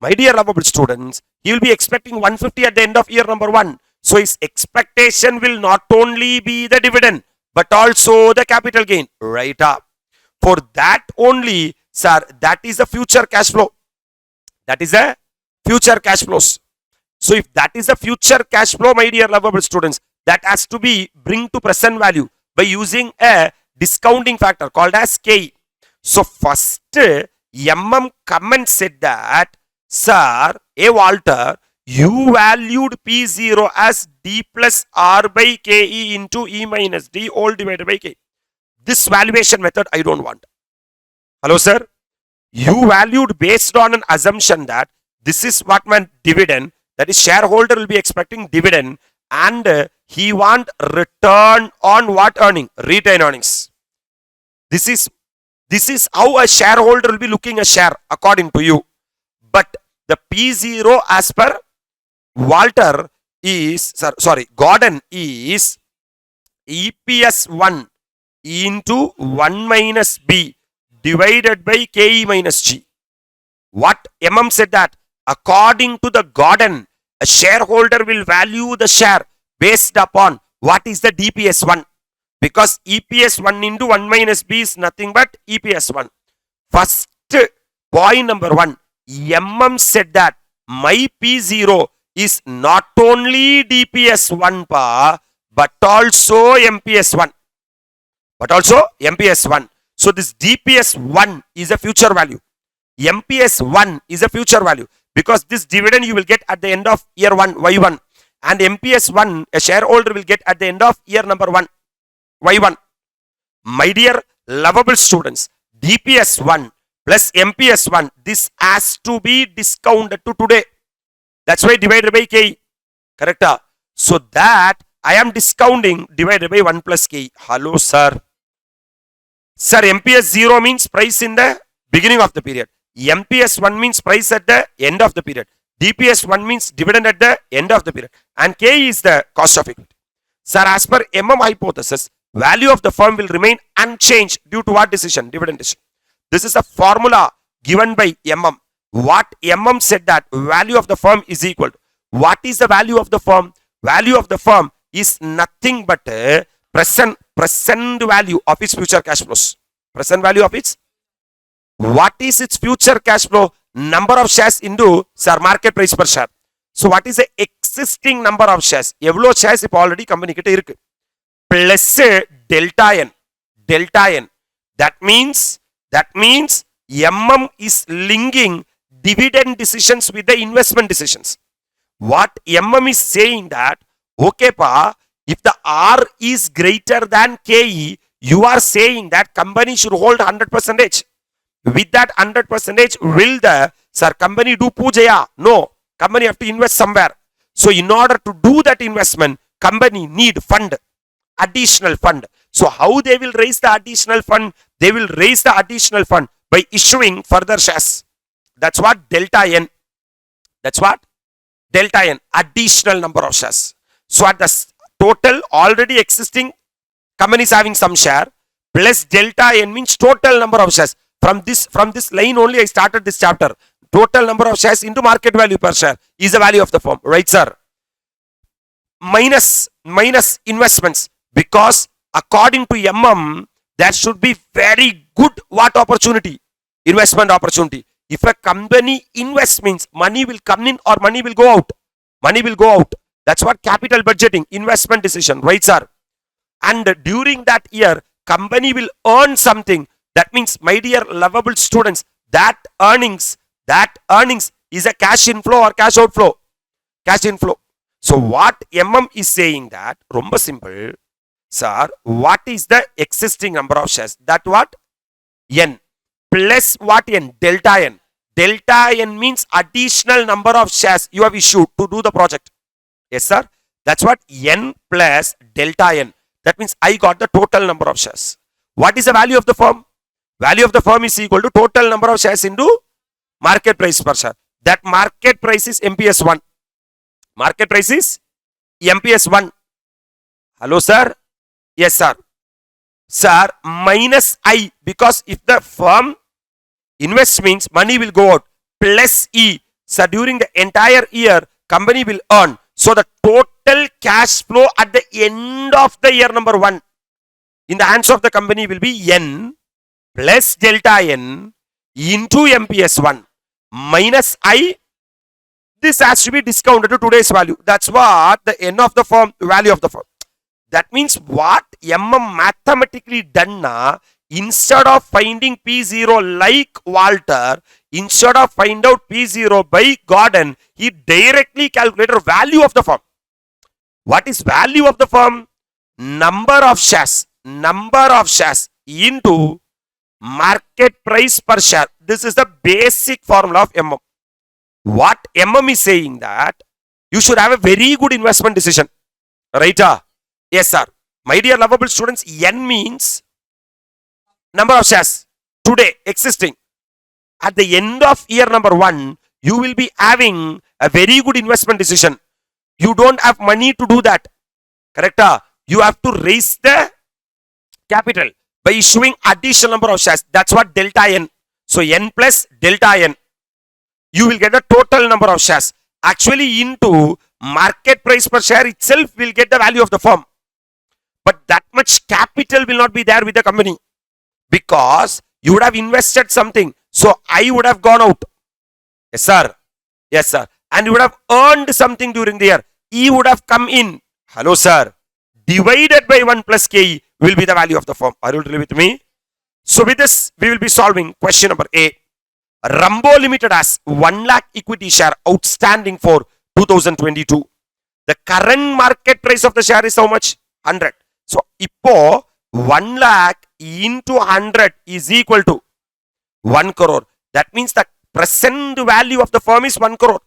my dear lovable students, he will be expecting 150 at the end of year number 1. So his expectation will not only be the dividend, but also the capital gain. Right up. For that only, sir, that is the future cash flow. That is a future cash flows. So if that is the future cash flow, my dear lovable students, that has to be bring to present value by using a discounting factor called as K. So first MM comment said that, sir, A Walter, you valued P0 as D plus R by KE into E minus D all divided by K. This valuation method I don't want. Hello, sir. You valued based on an assumption that this is what meant dividend, that is shareholder will be expecting dividend, and he want return on what earning? Retained earnings. This is how a shareholder will be looking a share according to you. But the P0 as per Walter is, Gordon is EPS 1 into 1 minus B divided by KE minus G. What MM said that according to the Gordon, a shareholder will value the share based upon what is the DPS 1. Because EPS 1 into 1 minus B is nothing but EPS 1. First point number 1, MM said that my P0 is not only DPS 1 pa, but also MPS 1. But also MPS 1. So this DPS 1 is a future value. MPS 1 is a future value. Because this dividend you will get at the end of year 1, Y1. And MPS 1, a shareholder will get at the end of year number 1, Y1. My dear lovable students, DPS 1 plus MPS 1, this has to be discounted to today. That's why divided by K. Correct? So that I am discounting divided by 1 plus K. Hello, sir. Sir, MPS 0 means price in the beginning of the period. MPS 1 means price at the end of the period. DPS 1 means dividend at the end of the period. And K is the cost of equity. Sir, as per MM hypothesis, value of the firm will remain unchanged due to what decision? Dividend decision. This is a formula given by MM. What MM said that value of the firm is equal to. What is the value of the firm? Value of the firm is nothing but present value of its future cash flows. Present value of its. What is its future cash flow? Number of shares into, sir, market price per share. So what is the existing number of shares? Evlo shares if already company kitta irukku. Plus delta n. Delta n. That means MM is linking dividend decisions with the investment decisions. What MM is saying that, okay pa, if the R is greater than KE, you are saying that company should hold 100%. With that 100%, will the company do pujaya? No. Company have to invest somewhere. So in order to do that investment, company need fund, additional fund. So how they will raise the additional fund? They will raise the additional fund by issuing further shares. That's what delta N. That's what delta N, additional number of shares. So at the total already existing companies having some share plus delta N means total number of shares. From this line only I started this chapter. Total number of shares into market value per share is the value of the firm. Right, sir? Minus investments. Because according to MM, there should be very good what opportunity? Investment opportunity. If a company invests means money will come in or money will go out. Money will go out. That's what capital budgeting, investment decision. Right, sir? And during that year, company will earn something. That means, my dear lovable students, that earnings is a cash inflow or cash outflow? Cash inflow. So what MM is saying that, romba simple, sir, what is the existing number of shares? That what? N. Plus what N? Delta N. Delta N means additional number of shares you have issued to do the project. Yes, sir? That's what N plus delta N. That means I got the total number of shares. What is the value of the firm? Value of the firm is equal to total number of shares into market price per share. That market price is MPS 1. Market price is MPS 1. Hello, sir? Yes, sir. Sir, minus I, because if the firm invests means money will go out, plus E. Sir, during the entire year, company will earn. So the total cash flow at the end of the year number 1 in the hands of the company will be N plus delta N into MPS 1 minus I This has to be discounted to today's value. That's what the N of the firm, value of the firm. That means what mathematically done na, instead of finding P0 like Walter, instead of find out P0 by Gordon, he directly calculated value of the firm. What is value of the firm? Number of shares into market price per share. This is the basic formula of MM. What MM is saying that you should have a very good investment decision. Right? Yes, sir. My dear lovable students, N means number of shares today existing. At the end of year number 1, you will be having a very good investment decision. You don't have money to do that. Correct? You have to raise the capital by issuing additional number of shares. That's what delta N. So N plus delta N. You will get the total number of shares. Actually, into market price per share itself will get the value of the firm. But that much capital will not be there with the company. Because you would have invested something. So I would have gone out. Yes, sir. Yes, sir. And you would have earned something during the year. E would have come in. Hello, sir. Divided by 1 plus KE will be the value of the firm. Are you really with me? So with this, we will be solving question number A. Rambo Limited has 1 lakh equity share outstanding for 2022. The current market price of the share is how much? 100. So, Ippo 1 lakh into 100 is equal to 1 crore. That means the present value of the firm is 1 crore.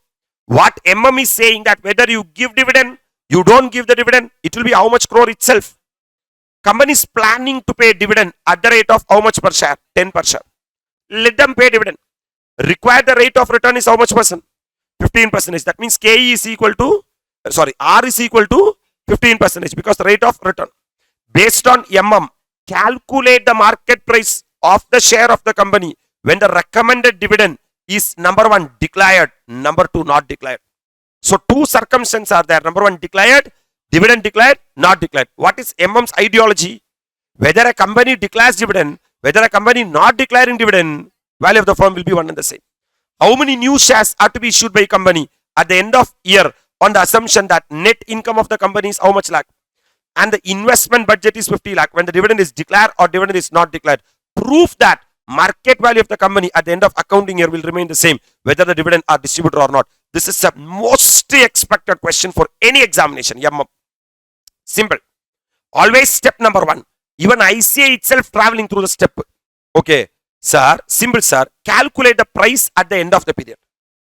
What MM is saying that whether you give dividend, you don't give the dividend, it will be how much crore itself. Company is planning to pay dividend at the rate of how much per share? 10 per share. Let them pay dividend. Required the rate of return is how much percent? 15%. That means KE is equal to, R is equal to 15% because the rate of return. Based on MM, calculate the market price of the share of the company when the recommended dividend is number 1 declared, number 2 not declared. So 2 circumstances are there. Number 1 declared, dividend declared, not declared. What is MM's ideology? Whether a company declares dividend, whether a company not declaring dividend, value of the firm will be one and the same. How many new shares are to be issued by a company at the end of year on the assumption that net income of the company is how much lakh? And the investment budget is 50 lakh when the dividend is declared or dividend is not declared. Proof that market value of the company at the end of accounting year will remain the same whether the dividend are distributed or not. This is a most expected question for any examination. Simple. Always step number 1. Even ICAI itself traveling through the step. Okay. Sir, simple sir, calculate the price at the end of the period.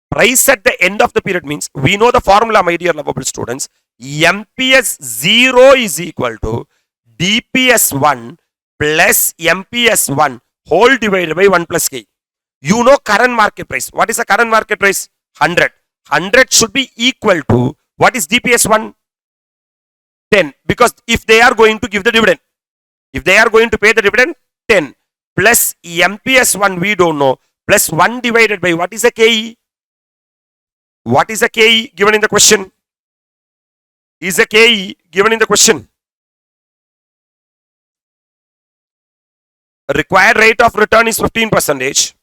Price at the end of the period means, we know the formula, my dear lovable students. MPS 0 is equal to DPS 1 plus MPS 1 whole divided by 1 plus K. You know current market price. What is the current market price? 100. 100 should be equal to, what is DPS 1? 10. Because if they are going to give the dividend, if they are going to pay the dividend, 10. Plus MPS 1 we don't know, plus 1 divided by what is a KE? What is a KE given in the question? Is a KE given in the question? Required rate of return is 15%.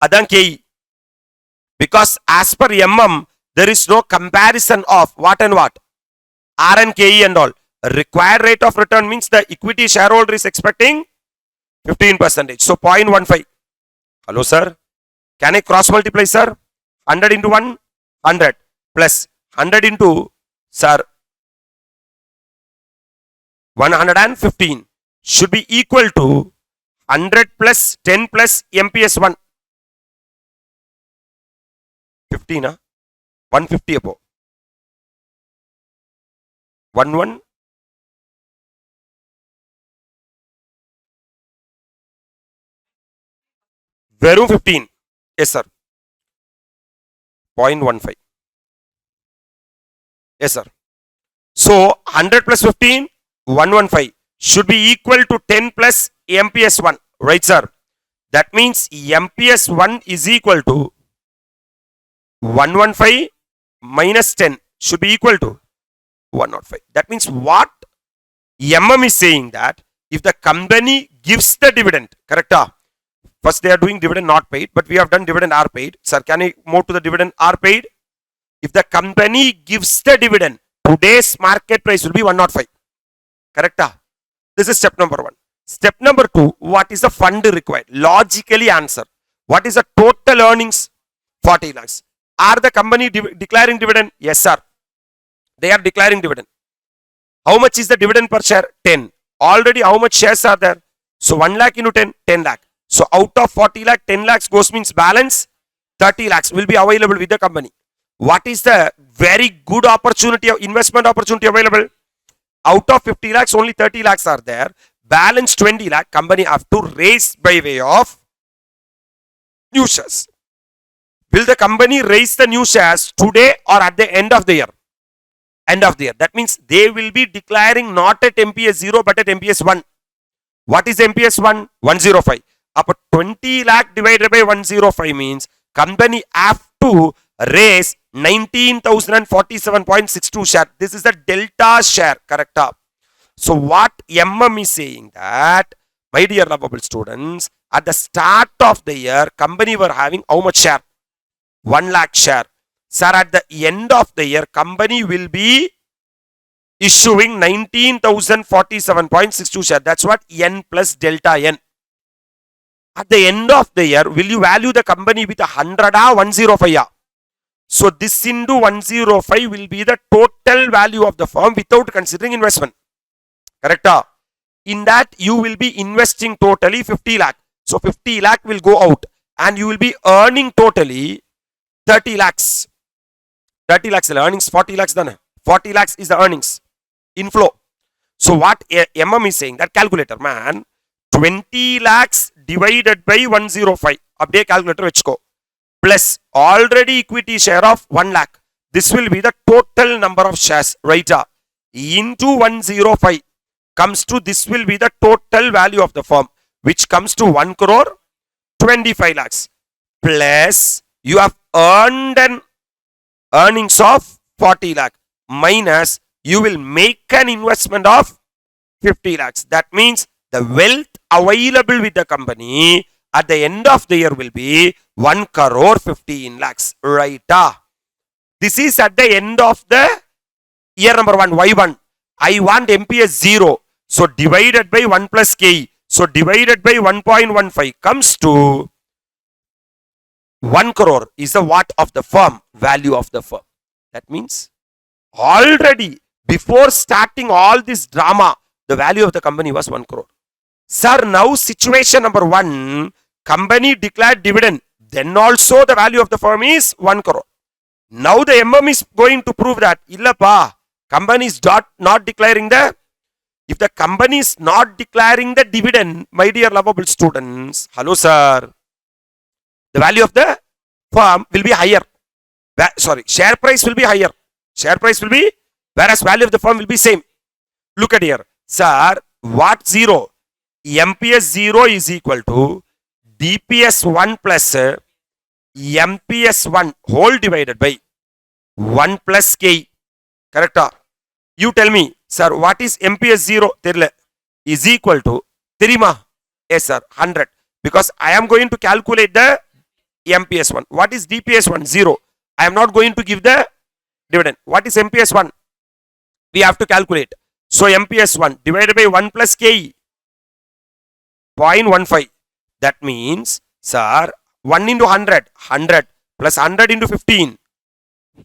Adan KE. Because as per MM, there is no comparison of what and what? R and KE and all. Required rate of return means the equity shareholder is expecting 15%. So 0.15. Hello, sir. Can I cross multiply, sir? 100 into 1, 100 plus 100 into, sir, 115 should be equal to 100 plus 10 plus MPS 1. 15, 150 above. 1, verum 15. Yes, sir. 0.15. Yes, sir. So 100 plus 15, 115 should be equal to 10 plus MPS 1. Right, sir? That means MPS 1 is equal to 115 minus 10 should be equal to 105. That means what MM is saying that if the company gives the dividend, correct? First they are doing dividend not paid, but we have done dividend are paid. Sir, can I move to the dividend are paid? If the company gives the dividend, today's market price will be 105. Correct? This is step number 1. Step number 2, what is the fund required? Logically answer. What is the total earnings? 40 lakhs. Are the company declaring dividend? Yes, sir. They are declaring dividend. How much is the dividend per share? 10. Already how much shares are there? So 1 lakh into 10, 10 lakh. So out of 40 lakh, 10 lakhs goes means balance 30 lakhs will be available with the company. What is the very good opportunity of investment opportunity available? Out of 50 lakhs, only 30 lakhs are there. Balance 20 lakh, company have to raise by way of new shares. Will the company raise the new shares today or at the end of the year? End of the year. That means they will be declaring not at MPS 0 but at MPS 1. What is MPS 1? 105. Up 20 lakh divided by 105 means company have to raise 19,047.62 share. This is the delta share. Correct? So what MM is saying that, my dear lovable students, at the start of the year, company were having how much share? 1 lakh share. Sir, at the end of the year, company will be issuing 19,047.62 share. That's what N plus delta N. At the end of the year, will you value the company with 100 or 105? So this into 105 will be the total value of the firm without considering investment. Correct? In that you will be investing totally 50 lakh. So 50 lakh will go out and you will be earning totally 30 lakhs. 30 lakhs is the earnings, 40 lakhs done. 40 lakhs is the earnings. Inflow. So what MM is saying, that calculator man, 20 lakhs divided by 105. Update calculator vechko. Plus already equity share of 1 lakh. This will be the total number of shares. Right? Into 105 comes to, this will be the total value of the firm, which comes to 1 crore 25 lakhs. Plus you have earned an earnings of 40 lakh. Minus you will make an investment of 50 lakhs. That means the wealth available with the company at the end of the year will be 1 crore 15 lakhs. Right? This is at the end of the year number 1. Why 1? I want MPS 0. So divided by 1 plus K. So divided by 1.15 comes to 1 crore is the what of the firm, value of the firm. That means already before starting all this drama, the value of the company was 1 crore. Sir, now situation number 1, company declared dividend. Then also the value of the firm is 1 crore. Now the MM is going to prove that illapa, company is not declaring the, if the company is not declaring the dividend, my dear lovable students, hello sir, the value of the firm will be higher. Sorry, share price will be higher. Share price will be, whereas value of the firm will be same. Look at here. Sir, what 0? MPS 0 is equal to DPS 1 plus MPS 1 whole divided by 1 plus K. Correct? You tell me, sir, what is MPS 0? Is equal to 3 ma? Yes, sir, 100. Because I am going to calculate the MPS 1. What is DPS 1? 0. I am not going to give the dividend. What is MPS 1? We have to calculate. So MPS 1 divided by 1 plus K, 0.15. That means, sir, 1 into 100, 100 plus 100 into 15,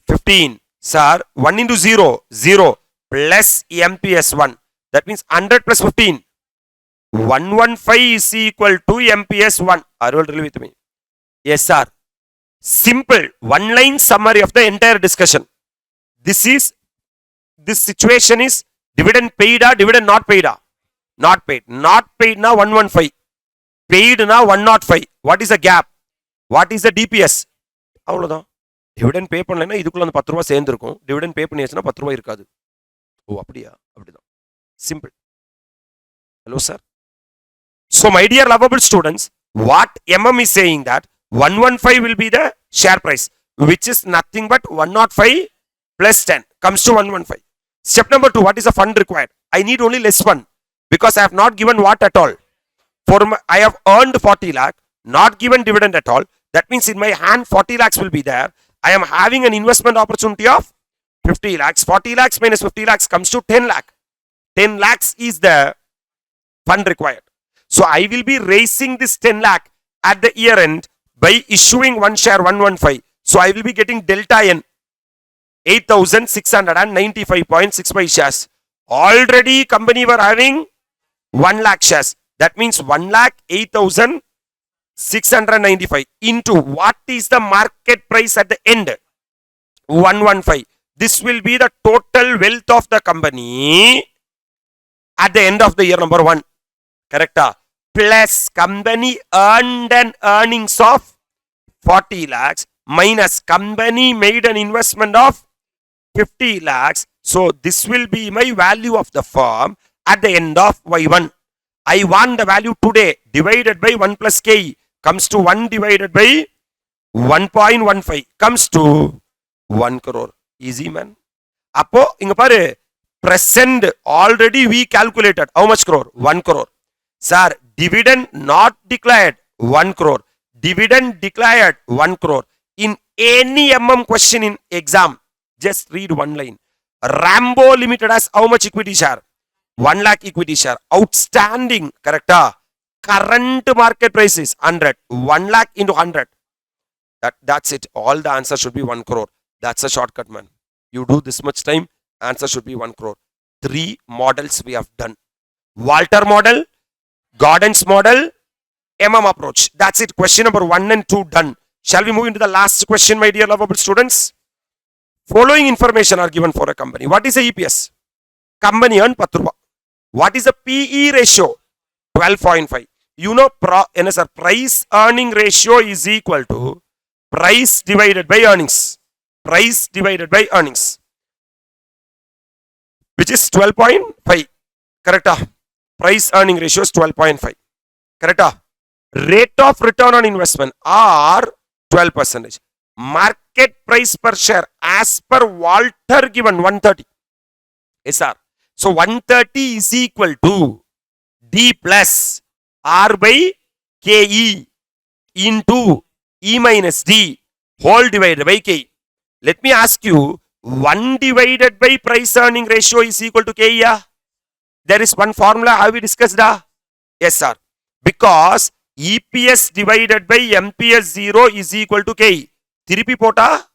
15. Sir, 1 into 0, 0 plus MPS 1. That means 100 plus 15. 115 is equal to MPS 1. Are you all really with me? Yes, sir. Simple. One line summary of the entire discussion. This situation is dividend paid or dividend not paid? Not paid. Not paid now 115. Paid now 105. What is the gap? What is the DPS? அவ்வளவுதான். Dividend பே பண்ணலைன்னா இதுக்குள்ள அந்த 10 ரூபாய் சேர்ந்துருக்கும். Dividend பே பண்ணியாச்சுன்னா 10 ரூபாய் இருக்காது. ஓ அப்படியா? அப்படிதான். Simple. Hello sir. So my dear lovable students, what MM is saying that 115 will be the share price, which is nothing but 105 plus 10 comes to 115. Step number 2, what is the fund required? I need only less fund because I have not given what at all. I have earned 40 lakh. not given dividend at all. That means in my hand 40 lakhs will be there. I am having an investment opportunity of 50 lakhs. 40 lakhs minus 50 lakhs comes to 10 lakh. 10 lakhs is the fund required. So I will be raising this 10 lakh at the year end by issuing one share 115. So I will be getting delta N 8695.65 shares. Already company were having 1 lakh shares. That means 1 lakh 8695 into what is the market price at the end? 115. This will be the total wealth of the company at the end of the year, number 1. Correct? Plus company earned an earnings of 40 lakhs minus company made an investment of 50 lakhs. So this will be my value of the firm at the end of Y1. I want the value today divided by 1 plus K comes to 1 divided by 1.15 comes to 1 crore. Easy, man. Appo inga paru present already we calculated how much crore? 1 crore. Sir, dividend not declared 1 crore. Dividend declared 1 crore. In any question in exam, just read one line. Rambo Limited has how much equity share? 1 lakh equity share. Outstanding, correct? Current market price is 100. 1 lakh into 100. That's it. All the answer should be 1 crore. That's a shortcut, man. You do this much time, answer should be 1 crore. 3 models we have done. Walter model, Gordon's model, approach. That's it. Question number 1 and 2 done. Shall we move into the last question, my dear lovable students? Following information are given for a company. What is the EPS? Company earn 10 rupees. What is the PE ratio? 12.5. You know, price earning ratio is equal to price divided by earnings. Price divided by earnings, which is 12.5. Correct? Price earning ratio is 12.5. Correct? Rate of return on investment are 12%. Market price per share as per Walter given 130. Yes, sir. So 130 is equal to D plus R by KE into E minus D whole divided by K. Let me ask you, 1 divided by price earning ratio is equal to KE. There is one formula, have we discussed? Yes, sir. Because EPS divided by MPS 0 is equal to KE. Tiripi pota?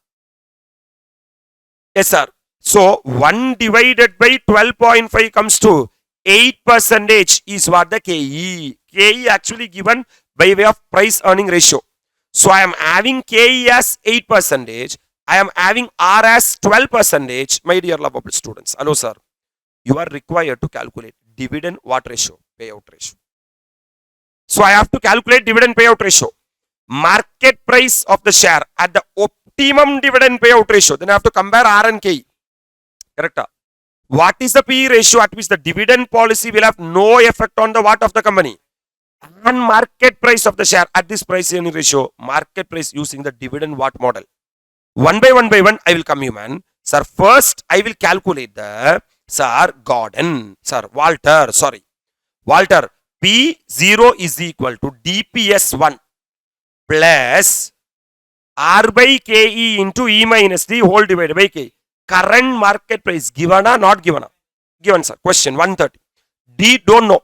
Yes, sir. So 1 divided by 12.5 comes to 8% is what the KE. KE actually given by way of price earning ratio. So I am having KE as 8%. I am having R as 12%. My dear lovable students. Hello, sir. You are required to calculate dividend what ratio? Payout ratio. So I have to calculate dividend payout ratio. Market price of the share at the optimum dividend payout ratio. Then I have to compare R and KE. Correct? What is the PE ratio at which the dividend policy will have no effect on the what of the company? And market price of the share at this price earning ratio. Market price using the dividend what model. One by one, I will come you, man. Sir, first I will calculate the, sir, Gordon, sir, Walter, P0 is equal to DPS 1 plus R by KE into E minus D whole divided by K. Current market price given or not given? Given, sir. Question 130. D don't know.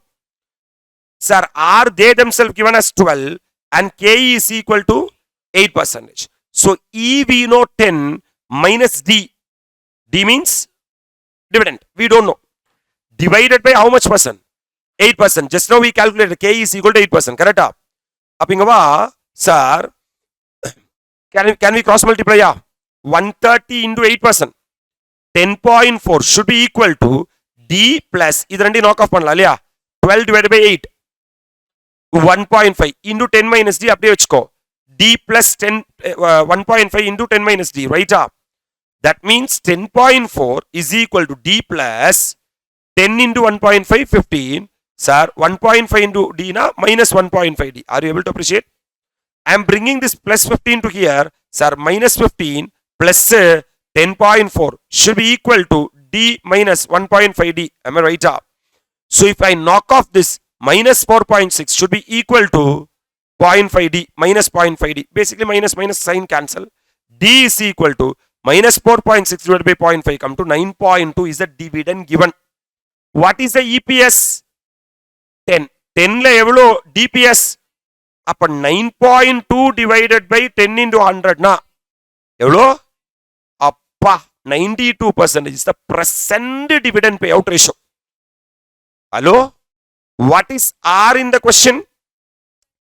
Sir, R they themselves given as 12 and KE is equal to 8%. So E we know 10 minus D. D means dividend. We don't know. Divided by how much percent? 8%. Just now we calculated K is equal to 8%. Correct? Appingava, sir, can we cross multiply? Yeah. 130 into 8%. 10.4 should be equal to D plus, idarandi knock off panla, 12 divided by 8. 1.5 into 10 minus D appdi vechko. D plus 10, 1.5 into 10 minus D, right? That means 10.4 is equal to D plus 10 into 1.5, 15. Sir, 1.5 into D na minus 1.5 D. Are you able to appreciate? I am bringing this plus 15 to here. Sir, minus 15 plus 10.4 should be equal to D minus 1.5 D. Am I right? So if I knock off this, minus 4.6 should be equal to 0.5 D minus 0.5 D. Basically minus sign cancel. D is equal to minus 4.6 divided by 0.5 come to 9.2 is the dividend given. What is the EPS? 10. 10 la evlo DPS? அப்ப 9.2 divided by 10 into 100 na evlo? அப்பா 92% is the present dividend payout ratio. Hello? What is R in the question?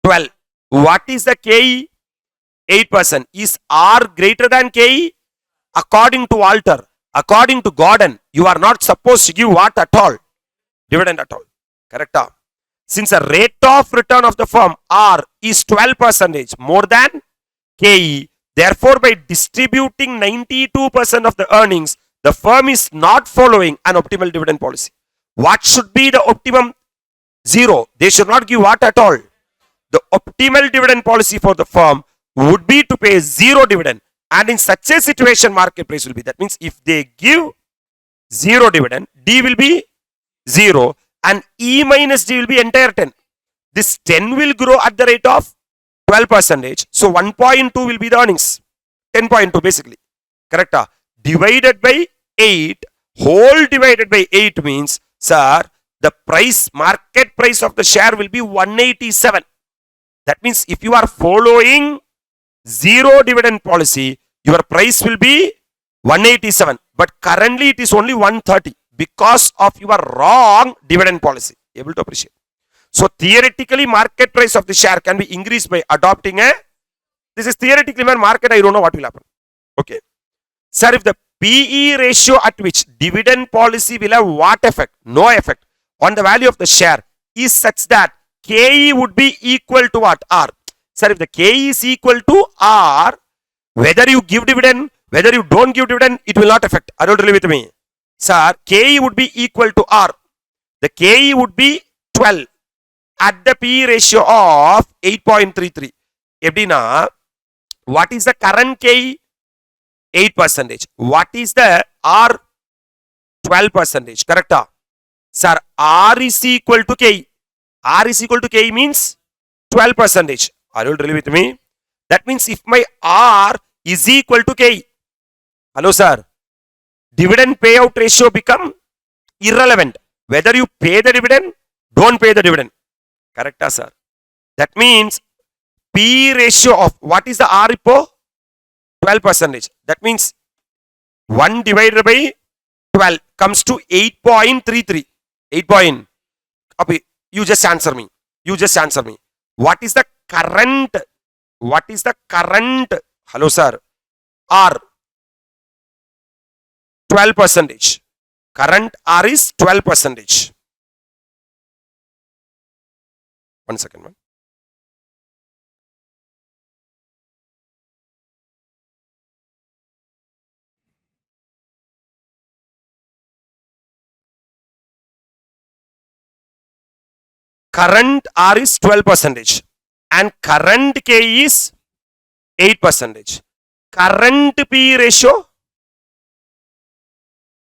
12. What is the KE? 8%. Is R greater than KE? According to Walter, according to Gordon, you are not supposed to give what at all? Dividend at all. Correct? Since the rate of return of the firm R is 12% more than KE, therefore by distributing 92% of the earnings, the firm is not following an optimal dividend policy. What should be the optimum? 0. They should not give what at all? The optimal dividend policy for the firm would be to pay 0 dividend. And in such a situation, market price will be. That means if they give 0 dividend, D will be 0 and E minus D will be entire 10. This 10 will grow at the rate of 12%. So 1.2 will be the earnings. 10.2 basically. Correct? Divided by 8. Whole divided by 8 means, sir, the price, market price of the share will be 187. That means if you are following 0 dividend policy, your price will be 187. But currently it is only 130 because of your wrong dividend policy. Able to appreciate. So theoretically, market price of the share can be increased by adopting a. This is theoretically, when market, I don't know what will happen. Okay. Sir, if the PE ratio at which dividend policy will have what effect? No effect on the value of the share is such that KE would be equal to what? R. Sir, if the KE is equal to R, whether you give dividend, whether you don't give dividend, it will not affect. Are you really with me? Sir, KE would be equal to R. The KE would be 12 at the PE ratio of 8.33. Ebdina, what is the current KE? 8%. What is the R? 12%. Correct? Sir, R is equal to KE. R is equal to KE means 12%. Are you really with me? That means if my R is equal to KE. Hello, sir. Dividend payout ratio become irrelevant. Whether you pay the dividend, don't pay the dividend. Correct, sir? That means P ratio of what is the R repo? 12%. That means 1 divided by 12 comes to 8.33. 8. You just answer me. You just answer me. What is the current? What is the current? Hello, sir. R. 12%. Current R is 12%. 1 second, man. Current R is 12% and current K is 8%. Current P ratio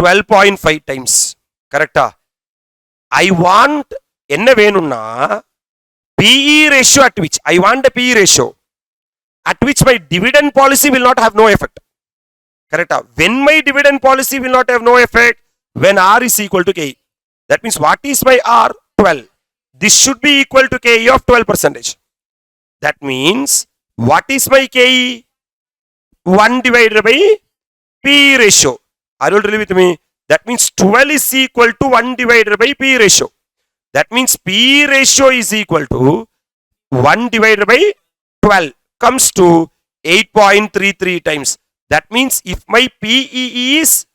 12.5 times. Correct? I want enna venumna PE ratio at which I want the PE ratio at which my dividend policy will not have no effect. Correct? When my dividend policy will not have no effect, when R is equal to KE. That means what is my R? 12. This should be equal to KE of 12%. That means what is my KE? 1 divided by P ratio. Are you really with me? That means 12 is equal to 1 divided by P ratio. That means P ratio is equal to 1 divided by 12 comes to 8.33 times. That means if my PE is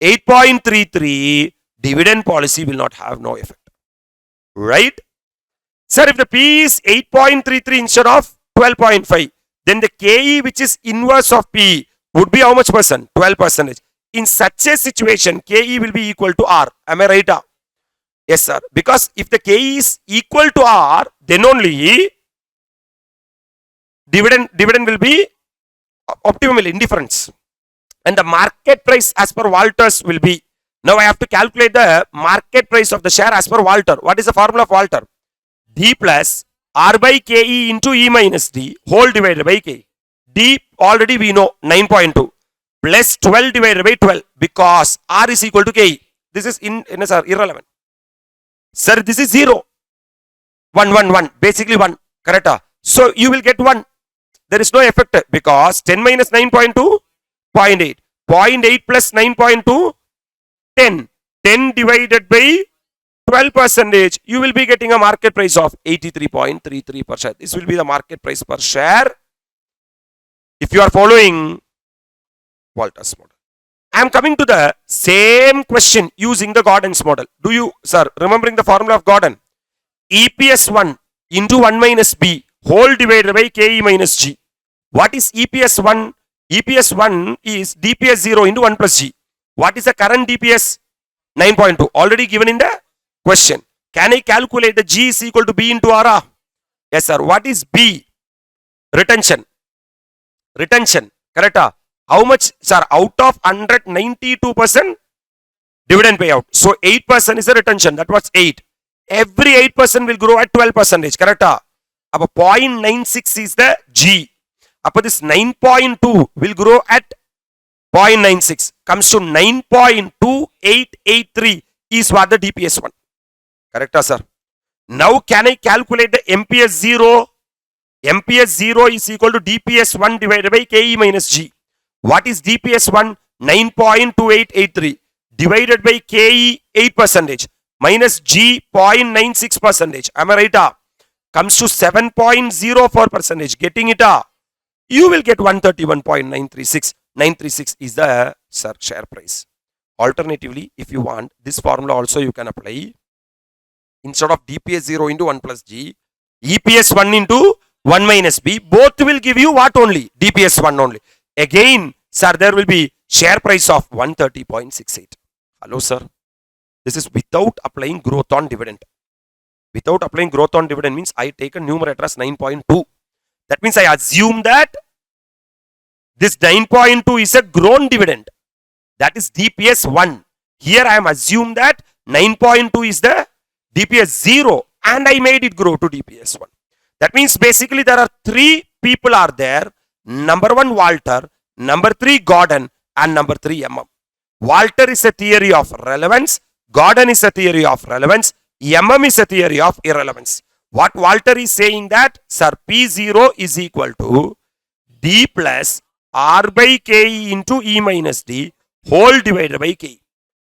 8.33, dividend policy will not have no effect. Right? Sir, if the P is 8.33 instead of 12.5, then the KE which is inverse of P would be how much percent? 12%. In such a situation, KE will be equal to R. Am I right? Yes, sir. Because if the KE is equal to R, then only dividend will be optimal indifference. And the market price as per Walters will be. Now I have to calculate the market price of the share as per Walter. What is the formula of Walter? D plus R by KE into E minus D whole divided by K. D already we know 9.2 plus 12 divided by 12 because R is equal to KE. This is irrelevant. Sir, this is 0. 1, 1, 1. Basically 1. Correct? So you will get 1. There is no effect because 10 minus 9.2, 0.8. 0.8 plus 9.2, 10. 10 divided by 12 percentage, you will be getting a market price of 83.33%. This will be the market price per share if you are following Walter's model. I am coming to the same question using the Gordon's model. Do you, sir, remembering the formula of Gordon? EPS 1 into 1 minus B whole divided by KE minus G. What is EPS 1? EPS 1 is DPS 0 into 1 plus G. What is the current DPS? 9.2. Already given in the question. Can I calculate the G is equal to B into R? Yes, sir. What is B? Retention. Retention. Correct? How much, sir? Out of 192% dividend payout. So 8% is the retention. That was 8. Every 8% will grow at 12%. Correct? Now 0.96 is the G. Now this 9.2 will grow at 0.96. Comes to 9.2883 is what the DPS 1. Correct, sir? Now can I calculate the MPS 0? MPS 0 is equal to DPS 1 divided by KE minus G. What is DPS 1? 9.2883 divided by KE 8% minus G 0.96%. Am I right? Comes to 7.04%. Getting it? You will get 131.936. 936 is the, sir, share price. Alternatively, if you want, this formula also you can apply. Instead of DPS 0 into 1 plus G, EPS 1 into 1 minus B, both will give you what only? DPS 1 only. Again, sir, there will be share price of 130.68. Hello, sir. This is without applying growth on dividend. Without applying growth on dividend means I take a numerator as 9.2. That means I assume that this 9.2 is a grown dividend. That is DPS 1. Here I am assumed that 9.2 is the DPS 0 and I made it grow to DPS 1. That means basically there are 3 people are there. Number 1 Walter, number 3 Gordon and number 3 MM. Walter is a theory of relevance. Gordon is a theory of relevance. MM is a theory of irrelevance. What Walter is saying that, sir, P0 is equal to D plus R by KE into E minus D whole divided by K.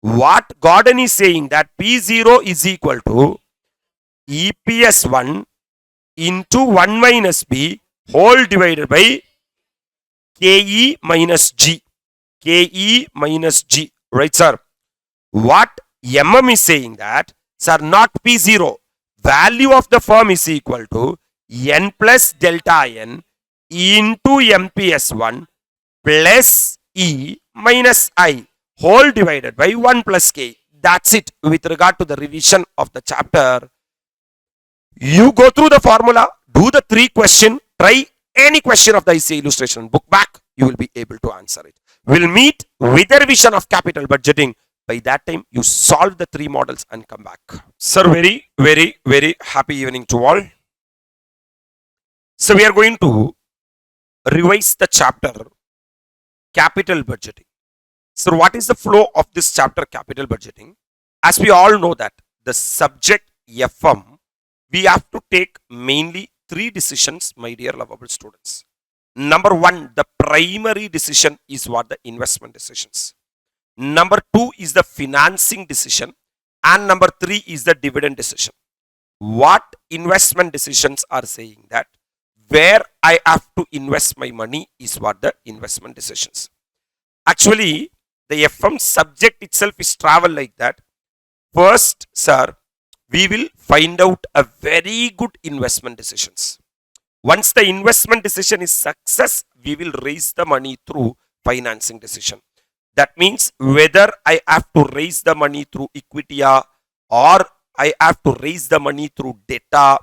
What Gordon is saying that P0 is equal to EPS 1 into 1 minus B whole divided by KE minus G. KE minus G. Right, sir? What MM is saying that, sir, not P0. Value of the firm is equal to N plus delta N into MPS 1 plus E minus I whole divided by 1 plus K. That's it with regard to the revision of the chapter. You go through the formula, do the 3 question, try any question of the ICAI illustration book back, you will be able to answer it. We'll meet with the revision of capital budgeting. By that time, you solve the 3 models and come back. Sir, very, very, very happy evening to all. So we are going to revise the chapter capital budgeting. So what is the flow of this chapter capital budgeting? As we all know that the subject FM, we have to take mainly 3 decisions, my dear lovable students. Number 1, the primary decision is what? The investment decisions. Number 2 is the financing decision. And number 3 is the dividend decision. What investment decisions are saying that where I have to invest my money is what? The investment decisions. Actually, the FM subject itself is travel like that. First, sir, we will find out a very good investment decisions. Once the investment decision is success, we will raise the money through financing decision. That means whether I have to raise the money through equity or I have to raise the money through data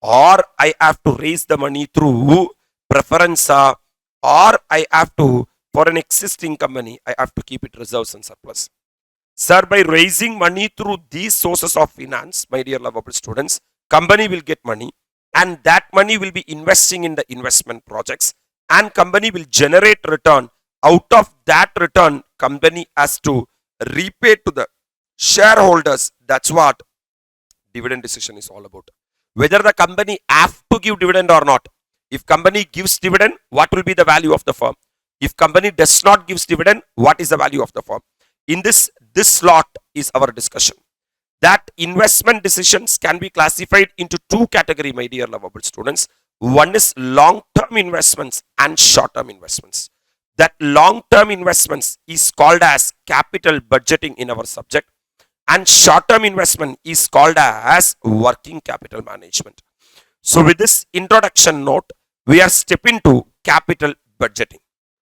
or I have to raise the money through preference or I have to, for an existing company, I have to keep it reserves and surplus. Sir, by raising money through these sources of finance, my dear lovable students, company will get money. and that money will be investing in the investment projects, and company will generate return. Out of that return, company has to repay to the shareholders. That's what dividend decision is all about. Whether the company have to give dividend or not. If company gives dividend, what will be the value of the firm? If company does not gives dividend, what is the value of the firm? In this slot is our discussion. That investment decisions can be classified into two categories, my dear lovable students. One is long-term investments and short-term investments. That long-term investments is called as capital budgeting in our subject, and short-term investment is called as working capital management. So with this introduction note, we are stepping to capital budgeting.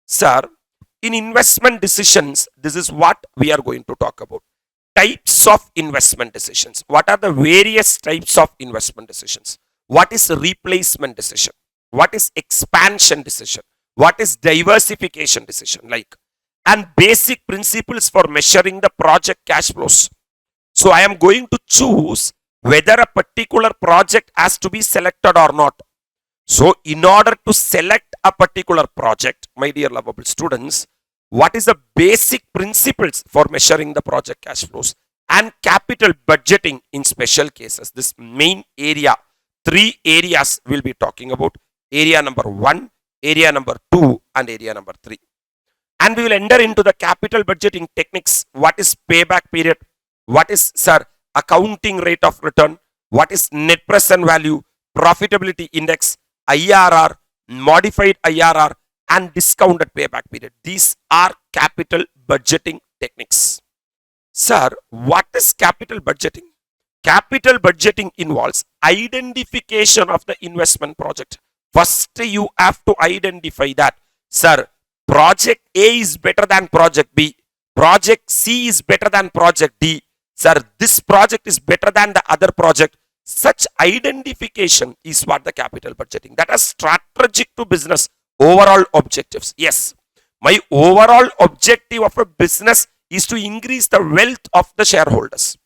Sir, in investment decisions, this is what we are going to talk about. Types of investment decisions. What are the various types of investment decisions? What is replacement decision? What is expansion decision? What is diversification decision like? And basic principles for measuring the project cash flows. So I am going to choose whether a particular project has to be selected or not. So in order to select a particular project, my dear lovable students, what is the basic principles for measuring the project cash flows and capital budgeting in special cases? This main area, three areas we'll be talking about. Area number 1, area number 2, and area number 3. And we will enter into the capital budgeting techniques. What is payback period? What is, sir, accounting rate of return? What is net present value, profitability index, IRR, modified IRR, and discounted payback period? These are capital budgeting techniques. Sir, what is capital budgeting? Capital budgeting involves identification of the investment project. First, you have to identify that, sir, project A is better than project B. Project C is better than project D. Sir, this project is better than the other project. Such identification is what the capital budgeting. That is strategic to business overall objectives. Yes, my overall objective of a business is to increase the wealth of the shareholders.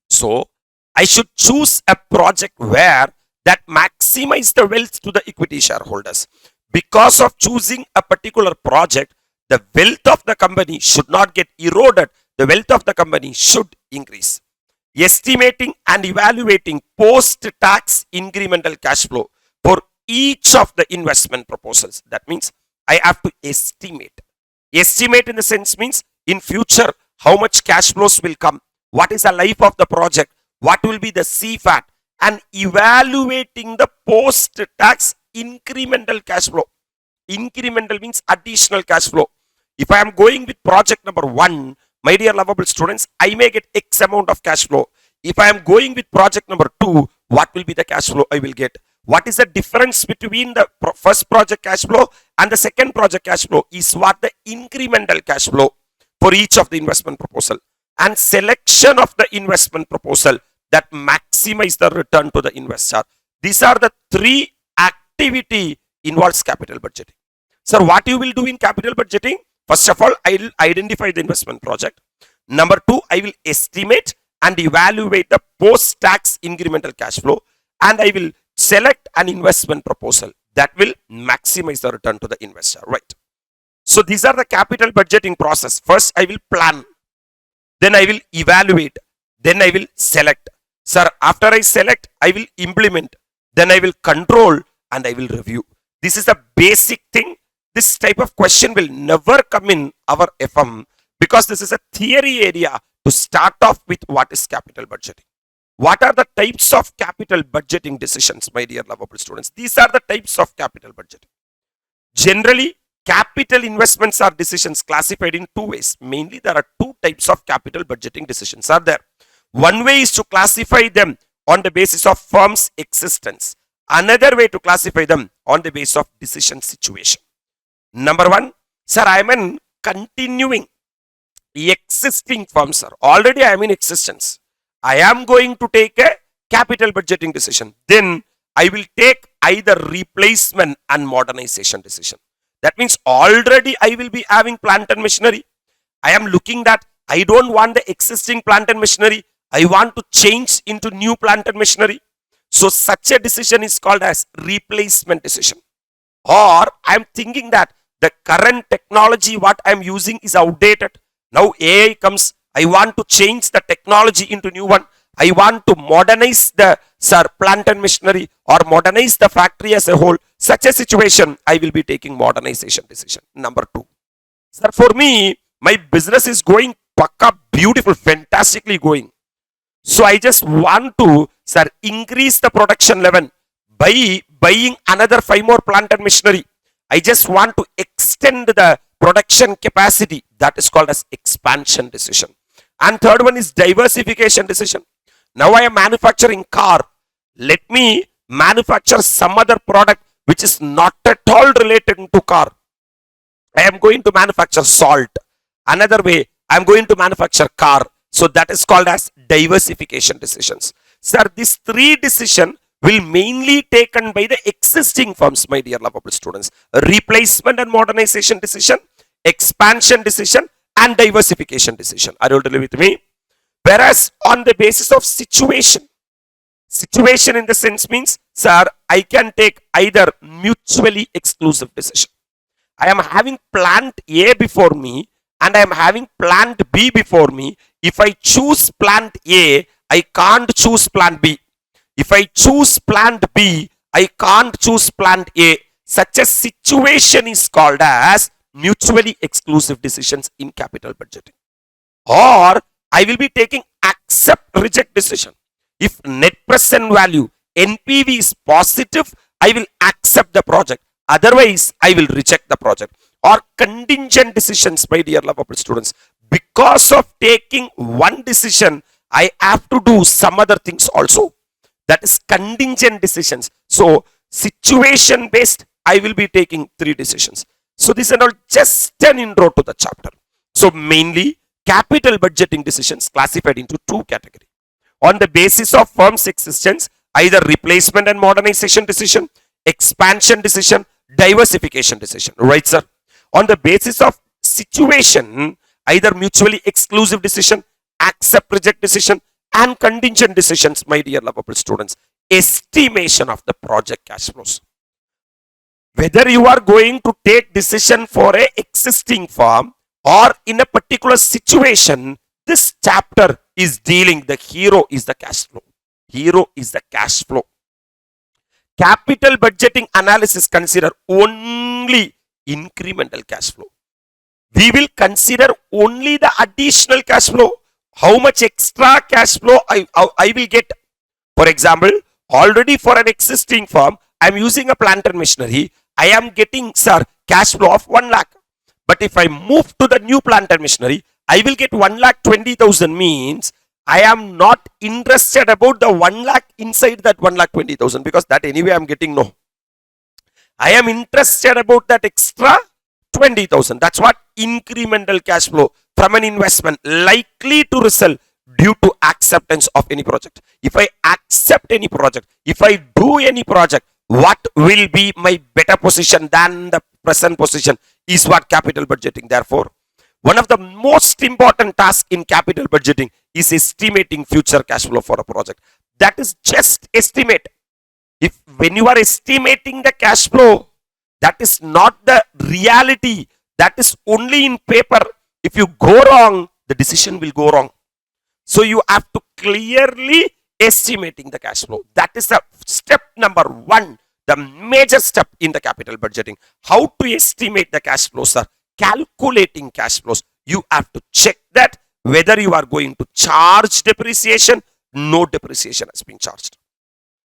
So, I should choose a project where that maximize the wealth to the equity shareholders. Because of choosing a particular project, the wealth of the company should not get eroded. The wealth of the company should increase. Estimating and evaluating post-tax incremental cash flow for each of the investment proposals. That means I have to estimate. Estimate in the sense means in future how much cash flows will come, what is the life of the project, what will be the CFAT, and evaluating the post-tax incremental cash flow. Incremental means additional cash flow. If I am going with project number 1, my dear lovable students, I may get X amount of cash flow. If I am going with project number 2, what will be the cash flow I will get? What is the difference between the first project cash flow and the second project cash flow is what the incremental cash flow for each of the investment proposal. And selection of the investment proposal that maximize the return to the investor. These are the 3 activity involves capital budgeting. Sir, what you will do in capital budgeting? First of all, I will identify the investment project. Number 2, I will estimate and evaluate the post-tax incremental cash flow, and I will select an investment proposal that will maximize the return to the investor, right? So these are the capital budgeting process. First, I will plan, then I will evaluate, then I will select. Sir, after I select, I will implement, then I will control, and I will review. This is the basic thing. This type of question will never come in our FM because this is a theory area to start off with what is capital budgeting. What are the types of capital budgeting decisions, my dear lovable students? These are the types of capital budgeting. Generally, capital investments are decisions classified in 2 ways. Mainly, there are 2 types of capital budgeting decisions are there. One way is to classify them on the basis of firm's existence. Another way to classify them on the basis of decision situation. Number 1, sir, I am in continuing existing firm, sir. Already I am in existence. I am going to take a capital budgeting decision. Then I will take either replacement and modernization decision. That means already I will be having plant and machinery. I am looking that I don't want the existing plant and machinery. I want to change into new plant and machinery. So such a decision is called as replacement decision. Or I'm thinking that the current technology what I'm using is outdated. Now AI comes, I want to change the technology into new one. I want to modernize the plant and machinery or modernize the factory as a whole. Such a situation, I will be taking modernization decision. Number 2. Sir, for me, my business is going pakka, beautiful, fantastically going. So I just want to, increase the production level by buying another 5 more plant and machinery. I just want to extend the production capacity. That is called as expansion decision. And third one is diversification decision. Now I am manufacturing car. Let me manufacture some other product which is not at all related to car. I am going to manufacture salt. Another way, I am going to manufacture car. So that is called as diversification decisions. Sir, these 3 decisions will mainly taken by the existing firms, my dear lovable students. Replacement and modernization decision, expansion decision, and diversification decision. Are you all with me? Whereas on the basis of situation in the sense means, sir, I can take either mutually exclusive decision. I am having plant A before me and I am having plant B before me. If I choose plant A, I can't choose plant B. If I choose plant B, I can't choose plant A. Such a situation is called as mutually exclusive decisions in capital budgeting. Or I will be taking accept reject decision. If net present value NPV is positive, I will accept the project. Otherwise, I will reject the project. Or contingent decisions, my dear lovable students. Because of taking one decision, I have to do some other things also. That is contingent decisions. So, situation based, I will be taking 3 decisions. So, this is all just an intro to the chapter. So, mainly, capital budgeting decisions classified into 2 categories. On the basis of firm's existence, either replacement and modernization decision, expansion decision, diversification decision. Right, sir? On the basis of situation, either mutually exclusive decision, accept reject decision, and contingent decisions, my dear lovable students. Estimation of the project cash flows. Whether you are going to take decision for a existing firm or in a particular situation, this chapter is dealing, the hero is the cash flow. Hero is the cash flow. Capital budgeting analysis consider only incremental cash flow. We will consider only the additional cash flow. How much extra cash flow I will get. For example, already for an existing firm, I am using a plant and machinery. I am getting, cash flow of 1 lakh. But if I move to the new plant and machinery, I will get 1,20,000 means I am not interested about the 1 lakh inside that 1,20,000 because that anyway I am getting no. I am interested about that extra 20,000. That's what incremental cash flow from an investment likely to result due to acceptance of any project. If I accept any project, if I do any project, what will be my better position than the present position is what capital budgeting. Therefore, one of the most important tasks in capital budgeting is estimating future cash flow for a project. That is just estimate. If when you are estimating the cash flow, that is not the reality. That is only in paper. If you go wrong, the decision will go wrong. So you have to clearly estimating the cash flow. That is the step number 1, the major step in the capital budgeting. How to estimate the cash flows, sir? Calculating cash flows. You have to check that whether you are going to charge depreciation, no depreciation has been charged.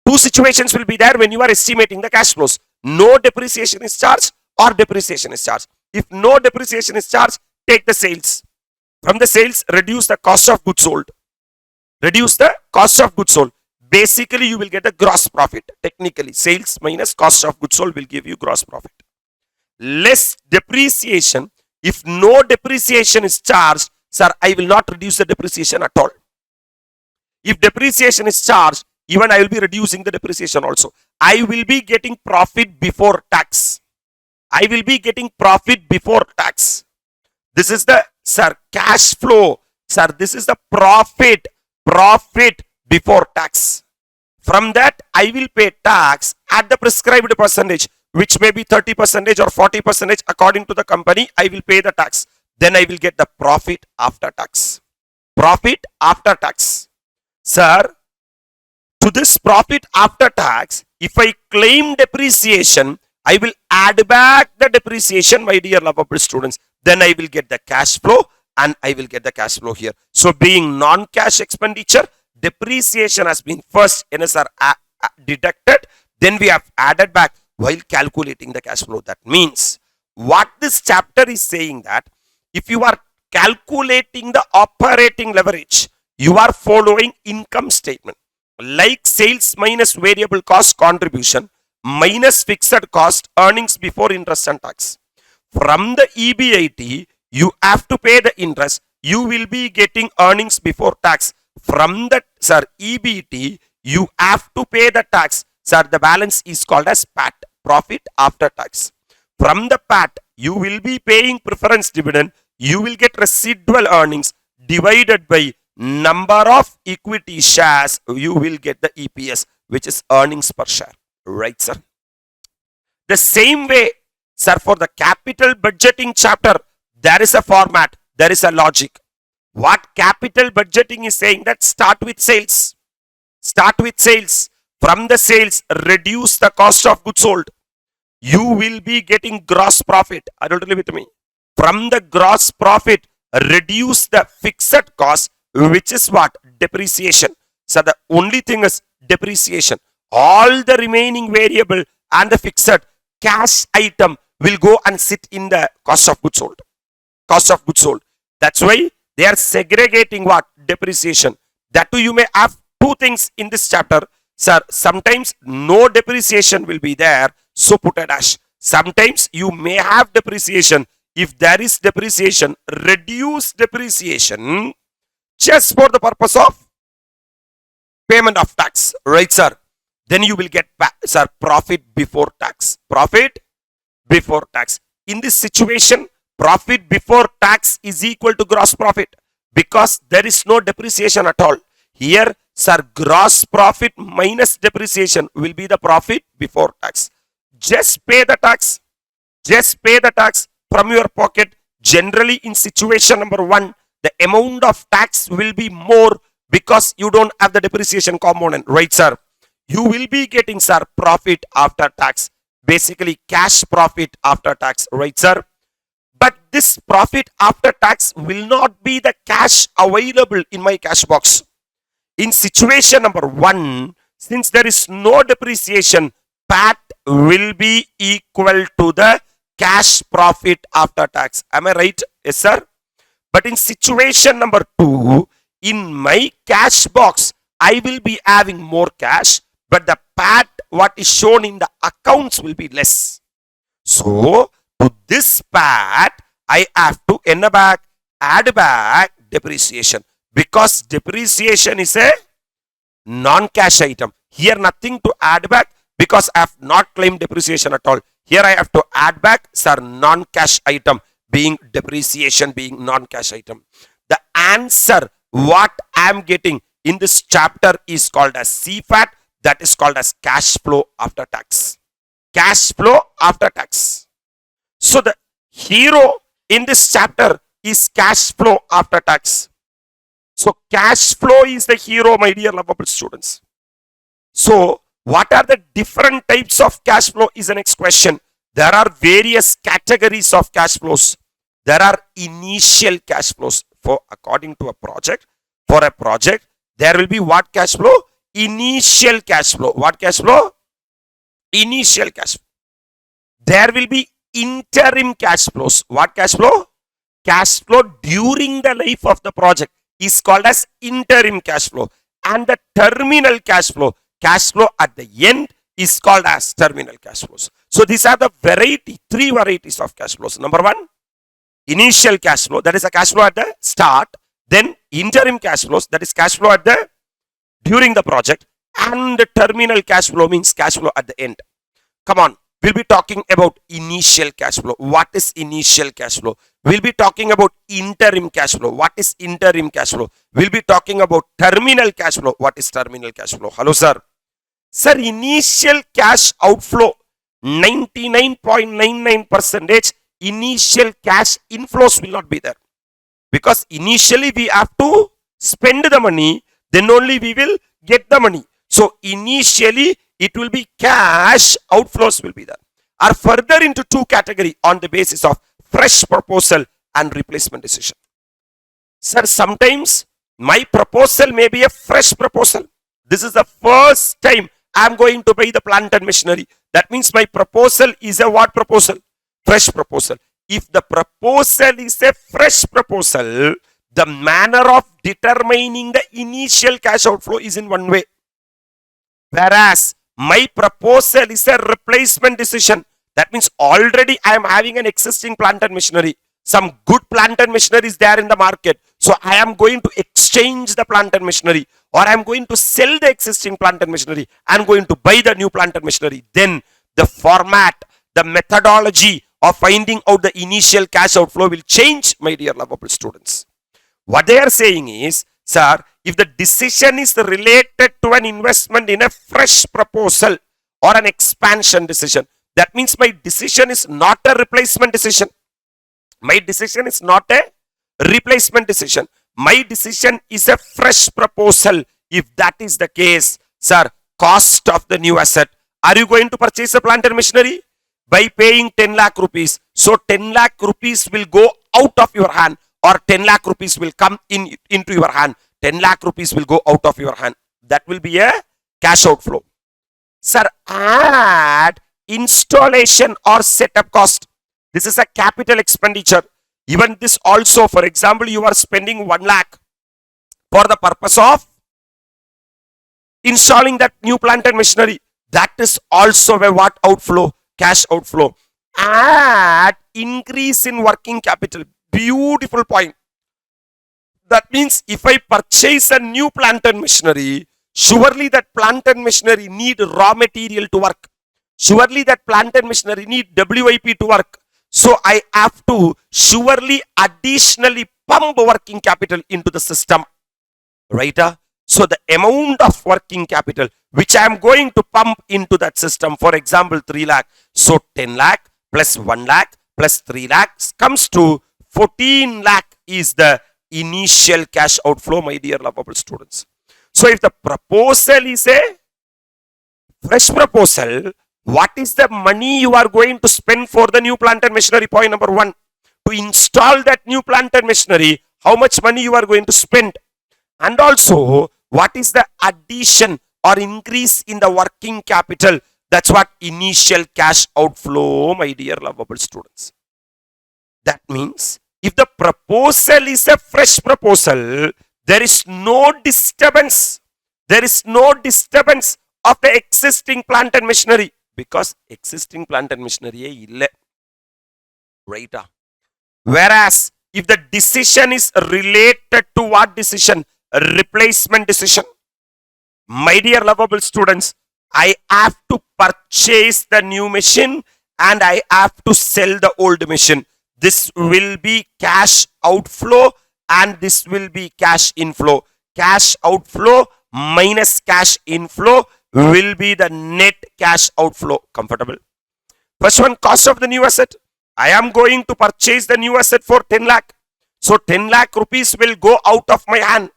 2 situations will be there when you are estimating the cash flows. No depreciation is charged or depreciation is charged. If no depreciation is charged, take the sales. From the sales, reduce the cost of goods sold. Reduce the cost of goods sold. Basically, you will get a gross profit. Technically, sales minus cost of goods sold will give you gross profit. Less depreciation. If no depreciation is charged, sir, I will not reduce the depreciation at all. If depreciation is charged, even I will be reducing the depreciation also. I will be getting profit before tax. I will be getting profit before tax. This is the, cash flow. This is the profit before tax. From that, I will pay tax at the prescribed percentage, which may be 30% or 40% according to the company. I will pay the tax. Then I will get the profit after tax. Profit after tax. Sir, to this profit after tax, if I claim depreciation, I will add back the depreciation, my dear lovable students. Then I will get the cash flow and I will get the cash flow here. So being non-cash expenditure, depreciation has been first NSR deducted, then we have added back while calculating the cash flow. That means what this chapter is saying, that if you are calculating the operating leverage, you are following income statement like sales minus variable cost contribution minus fixed cost earnings before interest and tax. From the EBIT, you have to pay the interest. You will be getting earnings before tax. From the EBT, you have to pay the tax. The balance is called as PAT, profit after tax. From the PAT, you will be paying preference dividend. You will get residual earnings divided by number of equity shares. You will get the EPS, which is earnings per share. Right, sir? The same way, sir, for the capital budgeting chapter, there is a format, there is a logic. What capital budgeting is saying, that start with sales. Start with sales. From the sales, reduce the cost of goods sold. You will be getting gross profit. Are you totally with me? From the gross profit, reduce the fixed cost, which is what? Depreciation. So the only thing is depreciation. All the remaining variable and the fixed cash item will go and sit in the cost of goods sold. Cost of goods sold. That's why they are segregating what? Depreciation. That too, you may have two things in this chapter. Sir, sometimes no depreciation will be there, so put a dash. Sometimes you may have depreciation. If there is depreciation, reduce depreciation just for the purpose of payment of tax. Right, sir? Then you will get, sir, profit before tax. Profit before tax. In this situation, profit before tax is equal to gross profit because there is no depreciation at all. Here, sir, gross profit minus depreciation will be the profit before tax. Just pay the tax. Just pay the tax from your pocket. Generally, in situation number 1, the amount of tax will be more because you don't have the depreciation component. Right, sir? You will be getting, sir, profit after tax. Basically, cash profit after tax. Right, sir? But this profit after tax will not be the cash available in my cash box. In situation number 1, since there is no depreciation, PAT will be equal to the cash profit after tax. Am I right? Yes, sir? But in situation number 2, in my cash box, I will be having more cash, but the PAT, what is shown in the accounts, will be less. So, to this PAT, I have to add back depreciation because depreciation is a non-cash item. Here, nothing to add back because I have not claimed depreciation at all. Here, I have to add back, sir, non-cash item, being depreciation, being non-cash item. The answer, what I am getting in this chapter is called as CFAT, that is called as cash flow after tax. Cash flow after tax. So the hero in this chapter is cash flow after tax. So cash flow is the hero, my dear lovable students. So what are the different types of cash flow is the next question. There are various categories of cash flows. There are initial cash flows for according to a project. For a project, there will be what cash flow? Initial cash flow. What cash flow? Initial cash flow. There will be interim cash flows. What cash flow? Cash flow during the life of the project is called as interim cash flow. And the terminal cash flow at the end is called as terminal cash flows. So these are the three varieties of cash flows. Number 1, initial cash flow, that is a cash flow at the start. Then interim cash flows, that is cash flow at the during the project. And the terminal cash flow means cash flow at the end. Come on, we'll be talking about initial cash flow. What is initial cash flow? We'll be talking about interim cash flow. What is interim cash flow? We'll be talking about terminal cash flow. What is terminal cash flow? Hello, sir. Sir, initial cash outflow, 99.99% initial cash inflows will not be there. Because initially we have to spend the money, then only we will get the money. So initially it will be cash outflows will be there. Are further into two category on the basis of fresh proposal and replacement decision. Sir, sometimes my proposal may be a fresh proposal. This is the first time I am going to buy the plant and machinery. That means my proposal is a what proposal? Fresh proposal. If the proposal is a fresh proposal, the manner of determining the initial cash outflow is in one way. Whereas my proposal is a replacement decision. That means already I am having an existing plant and machinery. Some good plant and machinery is there in the market. So I am going to exchange the plant and machinery, or I am going to sell the existing plant and machinery. I am going to buy the new plant and machinery. Then the format, the methodology of finding out the initial cash outflow will change, my dear lovable students. What they are saying is, sir, if the decision is related to an investment in a fresh proposal or an expansion decision, that means my decision is not a replacement decision. My decision is not a replacement decision. My decision is a fresh proposal. If that is the case, sir, cost of the new asset. Are you going to purchase a plant and machinery? By paying 10 lakh rupees. So 10 lakh rupees will go out of your hand, or 10 lakh rupees will come into your hand. 10 lakh rupees will go out of your hand. That will be a cash outflow. Sir, add installation or setup cost. This is a capital expenditure. Even this also, for example, you are spending 1 lakh for the purpose of installing that new plant and machinery. That is also a what outflow? Cash outflow. Add increase in working capital. Beautiful point. That means if I purchase a new plant and machinery, surely that plant and machinery need raw material to work. Surely that plant and machinery need WIP to work. So I have to surely additionally pump working capital into the system. Right? So the amount of working capital which I am going to pump into that system, for example, 3 lakh. So 10 lakh plus 1 lakh plus 3 lakhs comes to 14 lakh is the initial cash outflow, my dear lovable students. So if the proposal is a fresh proposal, what is the money you are going to spend for the new plant and machinery? Point number 1. To install that new plant and machinery, how much money you are going to spend? And also, what is the addition or increase in the working capital? That's what initial cash outflow, my dear lovable students. That means, if the proposal is a fresh proposal, there is no disturbance. There is no disturbance of the existing plant and machinery. Because existing plant and machinery illa. Right? Whereas, if the decision is related to what decision? A replacement decision. My dear lovable students, I have to purchase the new machine and I have to sell the old machine. This will be cash outflow and this will be cash inflow. Cash outflow minus cash inflow will be the net cash outflow. Comfortable? First one, cost of the new asset. I am going to purchase the new asset for 10 lakh. So 10 lakh rupees will go out of my hand.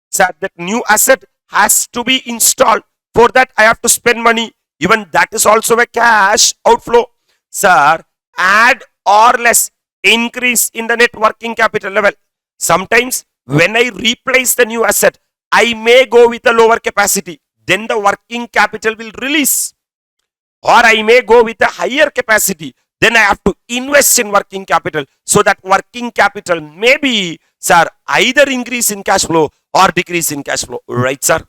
So that new asset has to be installed. For that I have to spend money. Even that is also a cash outflow. Sir, add or less increase in the net working capital level. Sometimes when I replace the new asset, I may go with a lower capacity. Then the working capital will release. Or I may go with a higher capacity. Then I have to invest in working capital. So that working capital may be, sir, either increase in cash flow or decrease in cash flow. Right, sir?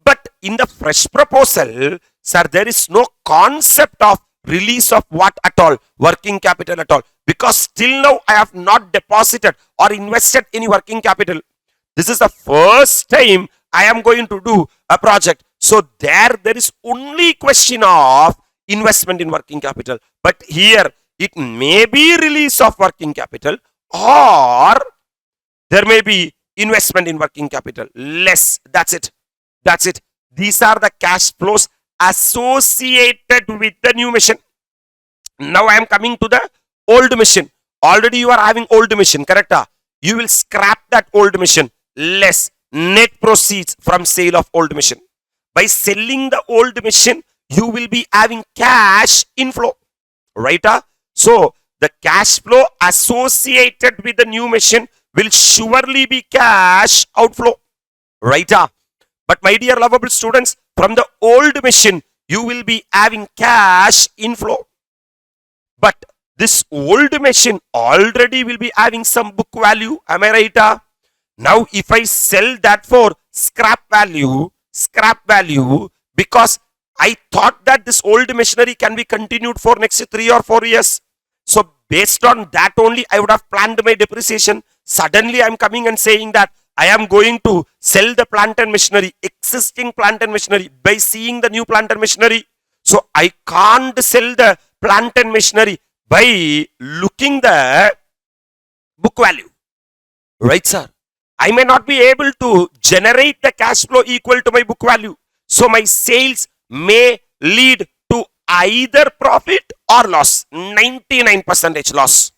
But in the fresh proposal, sir, there is no concept of release of what at all? Working capital at all. Because till now I have not deposited or invested any working capital. This is the first time I am going to do a project. So there is only question of investment in working capital. But here it may be release of working capital or there may be investment in working capital. Less. That's it. That's it. These are the cash flows associated with the new machine. Now I am coming to the old machine. Already you are having old machine, correct? You will scrap that old machine less net proceeds from sale of old machine. By selling the old machine, you will be having cash inflow, right? So the cash flow associated with the new machine will surely be cash outflow, right? But my dear lovable students, from the old machine, you will be having cash inflow. But this old machine already will be having some book value. Am I right? Now, if I sell that for scrap value, because I thought that this old machinery can be continued for next 3 or 4 years. So, based on that only, I would have planned my depreciation. Suddenly, I'm coming and saying that I am going to sell the plant and machinery, existing plant and machinery, by seeing the new plant and machinery. So, I can't sell the plant and machinery by looking the book value, right, sir? I may not be able to generate the cash flow equal to my book value. So my sales may lead to either profit or loss. 99% loss.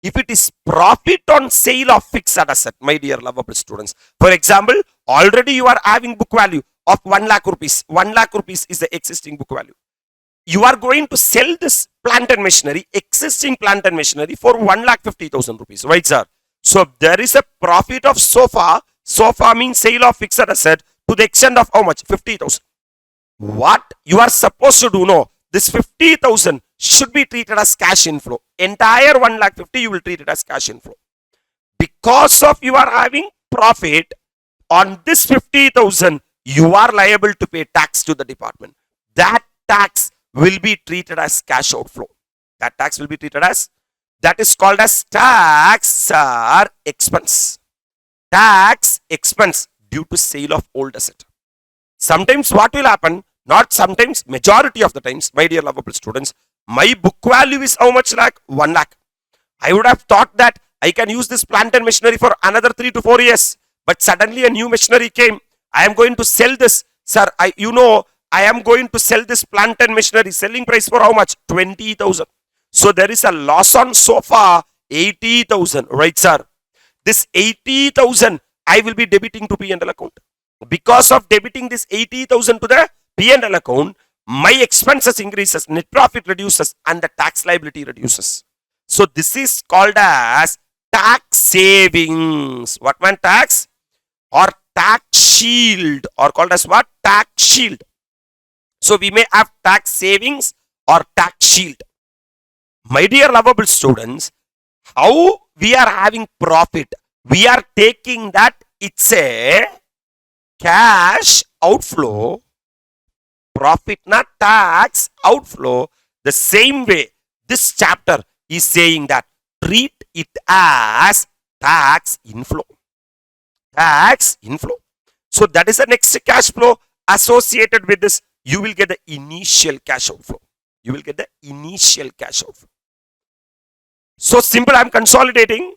If it is profit on sale of fixed asset, my dear lovable students. For example, already you are having book value of 1 lakh rupees. 1 lakh rupees is the existing book value. You are going to sell this plant and machinery, existing plant and machinery, for 1,50,000 rupees, right, sir? So there is a profit of SOFA. SOFA means sale of fixed asset to the extent of how much? 50,000. What you are supposed to do, no, this 50,000 should be treated as cash inflow. Entire 1,50,000 you will treat it as cash inflow. Because of you are having profit on this 50,000, you are liable to pay tax to the department. That tax will be treated as cash outflow. That tax will be treated as, that is called as tax or expense. Tax expense due to sale of old asset. Sometimes what will happen, not sometimes, majority of the times, my dear lovable students, my book value is how much lakh? 1 lakh. I would have thought that I can use this plant and machinery for another 3 to 4 years. But suddenly a new machinery came. I am going to sell this. Sir, I am going to sell this plant and machinery. Selling price for how much? 20,000. So there is a loss on SOFA, 80,000, right, sir? This 80,000 I will be debiting to P&L account. Because of debiting this 80,000 to the P&L account, my expenses increases, net profit reduces, and the tax liability reduces. So this is called as tax savings. What man? Tax or tax shield, or called as what? Tax shield. So we may have tax savings or tax shield. My dear lovable students, how we are having profit? We are taking that it's a cash outflow, profit not tax outflow. The same way this chapter is saying that treat it as tax inflow. Tax inflow. So that is the next cash flow associated with this. You will get the initial cash outflow. You will get the initial cash outflow. So simple, I am consolidating.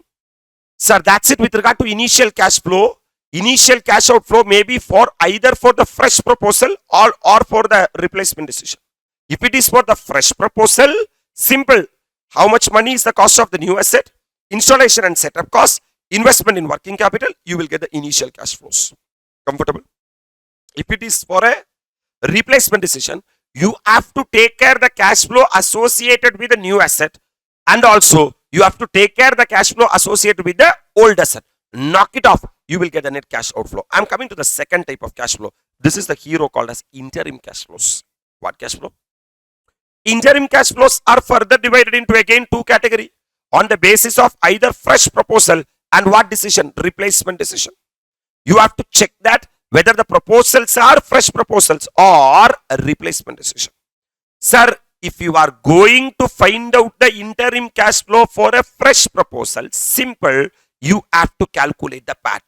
Sir, that's it with regard to initial cash flow. Initial cash outflow may be for either for the fresh proposal or for the replacement decision. If it is for the fresh proposal, simple. How much money is the cost of the new asset? Installation and setup cost, investment in working capital, you will get the initial cash flows. Comfortable? If it is for a replacement decision, you have to take care the cash flow associated with the new asset, and also you have to take care the cash flow associated with the old asset. Knock it off, you will get the net cash outflow. I am coming to the second type of cash flow. This is the hero called as interim cash flows. What cash flow? Interim cash flows are further divided into again 2 categories on the basis of either fresh proposal and what decision? Replacement decision. You have to check that whether the proposals are fresh proposals or a replacement decision. Sir, if you are going to find out the interim cash flow for a fresh proposal, simple, you have to calculate the PAT.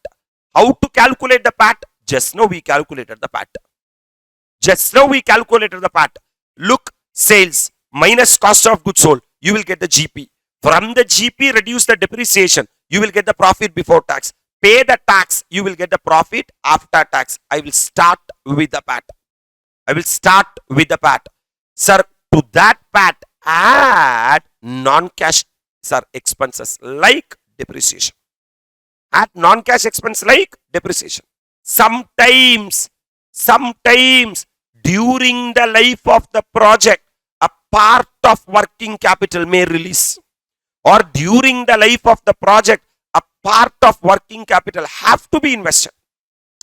How to calculate the PAT? Just now we calculated the PAT. Look, sales minus cost of goods sold, you will get the GP. From the GP, reduce the depreciation, you will get the profit before tax. Pay the tax, you will get the profit after tax. I will start with the PAT. I will start with the PAT. Sir, to that PAT, add non-cash, sir, expenses like depreciation. Add non-cash expense like depreciation. Sometimes during the life of the project, a part of working capital may release, or during the life of the project, a part of working capital have to be invested.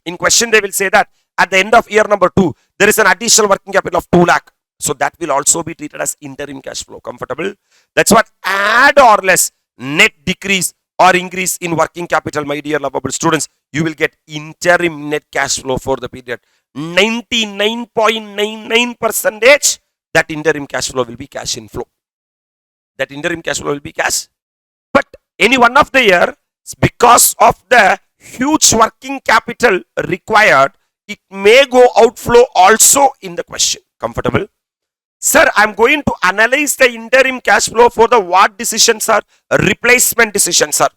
In question, they will say that at the end of year number 2, there is an additional working capital of 2 lakh. So that will also be treated as interim cash flow. Comfortable? That's what add or less net decrease or increase in working capital, my dear lovable students. You will get interim net cash flow for the period. 99.99% that interim cash flow will be cash inflow. That interim cash flow will be cash. But any one of the year, because of the huge working capital required, it may go outflow also in the question. Comfortable? Sir, I am going to analyze the interim cash flow for the what decision, sir? Replacement decision, sir.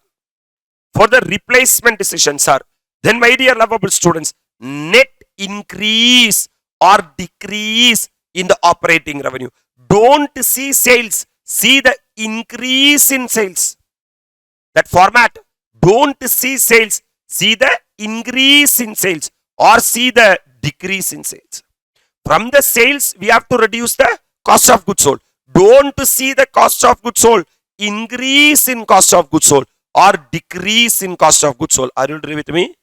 For the replacement decision, sir. Then, my dear lovable students, net increase or decrease in the operating revenue. Don't see sales. See the increase in sales. That format. Don't see sales. See the increase in sales or see the decrease in sales. From the sales, we have to reduce the cost of goods sold. Don't see the cost of goods sold increase in cost of goods sold or decrease in cost of goods sold. Are you agree with me?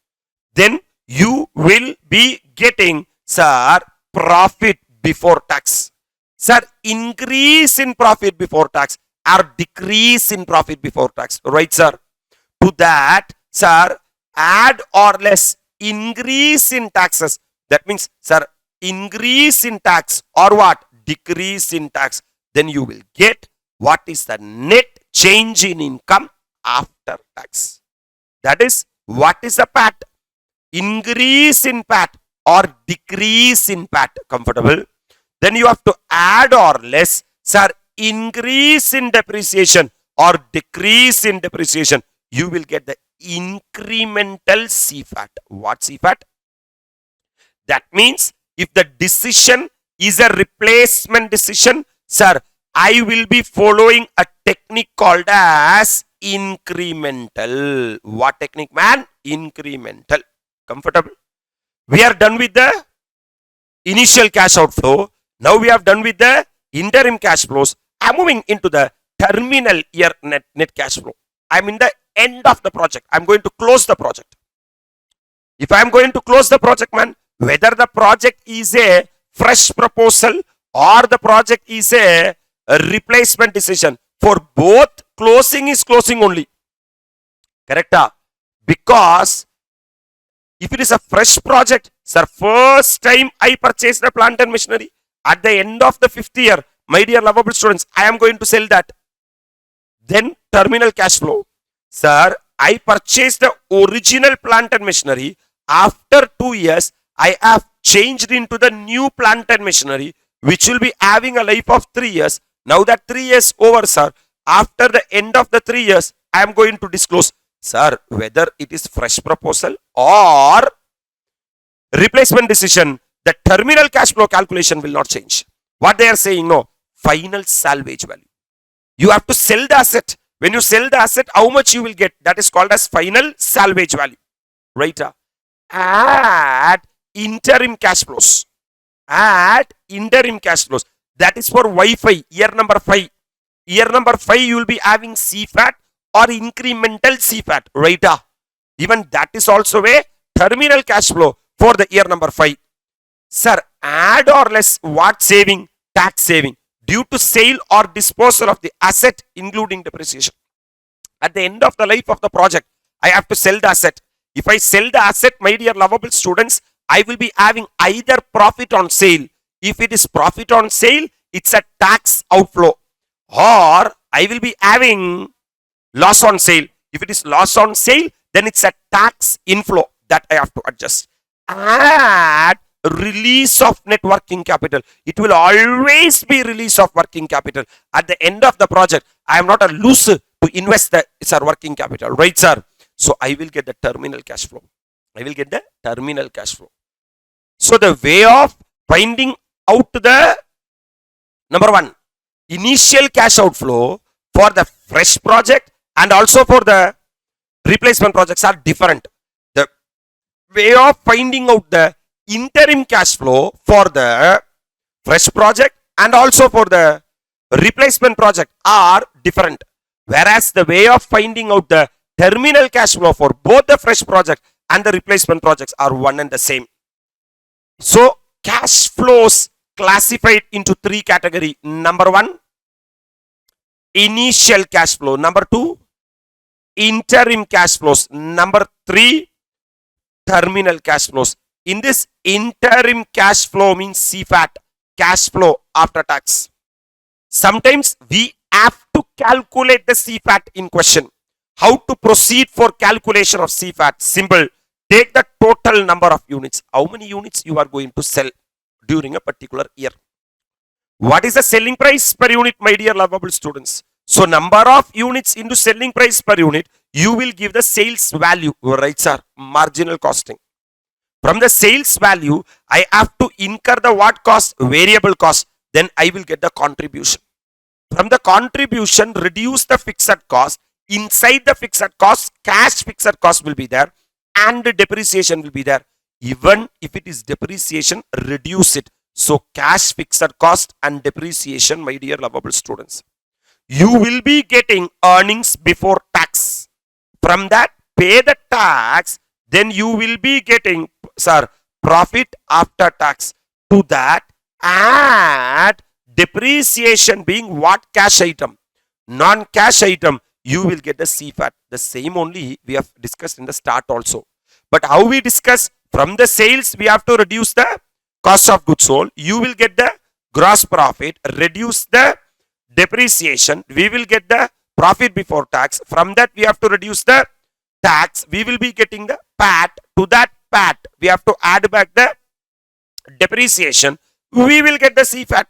Then you will be getting, sir, profit before tax. Sir, increase in profit before tax or decrease in profit before tax. Right, sir? To that, sir, add or less increase in taxes. That means, sir, increase in tax or what? Decrease in tax. Then you will get what is the net change in income after tax. That is what is the PAT. Increase in PAT or decrease in PAT. Comfortable? Then you have to add or less, sir, increase in depreciation or decrease in depreciation. You will get the incremental CFAT. What CFAT? That means if the decision is a replacement decision, sir, I will be following a technique called as incremental. What technique, man? Incremental. Comfortable? We are done with the initial cash outflow. Now we have done with the interim cash flows. I am moving into the terminal year net cash flow. I am in the end of the project. I am going to close the project. If I am going to close the project, man, whether the project is a fresh proposal or the project is a replacement decision, for both closing is closing only. Correct? Because if it is a fresh project, sir, first time I purchased the plant and machinery, at the end of the 5th year, my dear lovable students, I am going to sell that. Then terminal cash flow. Sir, I purchased the original plant and machinery. After 2 years, I have changed into the new plant and machinery, which will be having a life of 3 years. Now that 3 years over, sir, after the end of the 3 years, I am going to disclose, sir, whether it is fresh proposal or replacement decision, the terminal cash flow calculation will not change. What they are saying, no, final salvage value. You have to sell the asset. When you sell the asset, how much you will get? That is called as final salvage value. Right? Add interim cash flows. Add interim cash flows. That is for Wi-Fi, year number 5. Year number 5, you will be having CFAT or incremental CFAT. Right? Even that is also a terminal cash flow for the year number 5. Sir, add or less what saving? Tax saving due to sale or disposal of the asset, including depreciation. At the end of the life of the project, I have to sell the asset. If I sell the asset, my dear lovable students, I will be having either profit on sale. If it is profit on sale, it's a tax outflow. Or I will be having loss on sale. If it is loss on sale, then it's a tax inflow that I have to adjust. Add release of net working capital. It will always be release of working capital. At the end of the project, I am not a loser to invest the working capital. Right, sir? So I will get the terminal cash flow. I will get the terminal cash flow. So the way of Finding out the number one, initial cash outflow for the fresh project and also for the replacement projects are different. The way of finding out the interim cash flow for the fresh project and also for the replacement project are different. Whereas the way of finding out the terminal cash flow for both the fresh project and the replacement projects are one and the same. So cash flows classified into three categories. Number one, initial cash flow. Number two, interim cash flows. Number three, terminal cash flows. In this, interim cash flow means CFAT, cash flow after tax. Sometimes we have to calculate the CFAT in question. How to proceed for calculation of CFAT? Simple. Take the total number of units. How many units you are going to sell during a particular year? What is the selling price per unit, my dear lovable students? So number of units into selling price per unit, you will give the sales value, right sir? Marginal costing. From the sales value, I have to incur the what cost? Variable cost. Then I will get the contribution. From the contribution, reduce the fixed cost. Inside the fixed cost, cash fixed cost will be there and the depreciation will be there. Even if it is depreciation, reduce it. So cash fixed cost and depreciation, my dear lovable students. You will be getting earnings before tax. From that, pay the tax. Then you will be getting, sir, profit after tax. To that, add depreciation being what cash item? Non-cash item. You will get the CFAT. The same only we have discussed in the start also. But how we discuss? From the sales, we have to reduce the cost of goods sold. You will get the gross profit. Reduce the depreciation. We will get the profit before tax. From that, we have to reduce the tax. We will be getting the PAT. To that PAT, we have to add back the depreciation. We will get the CFAT.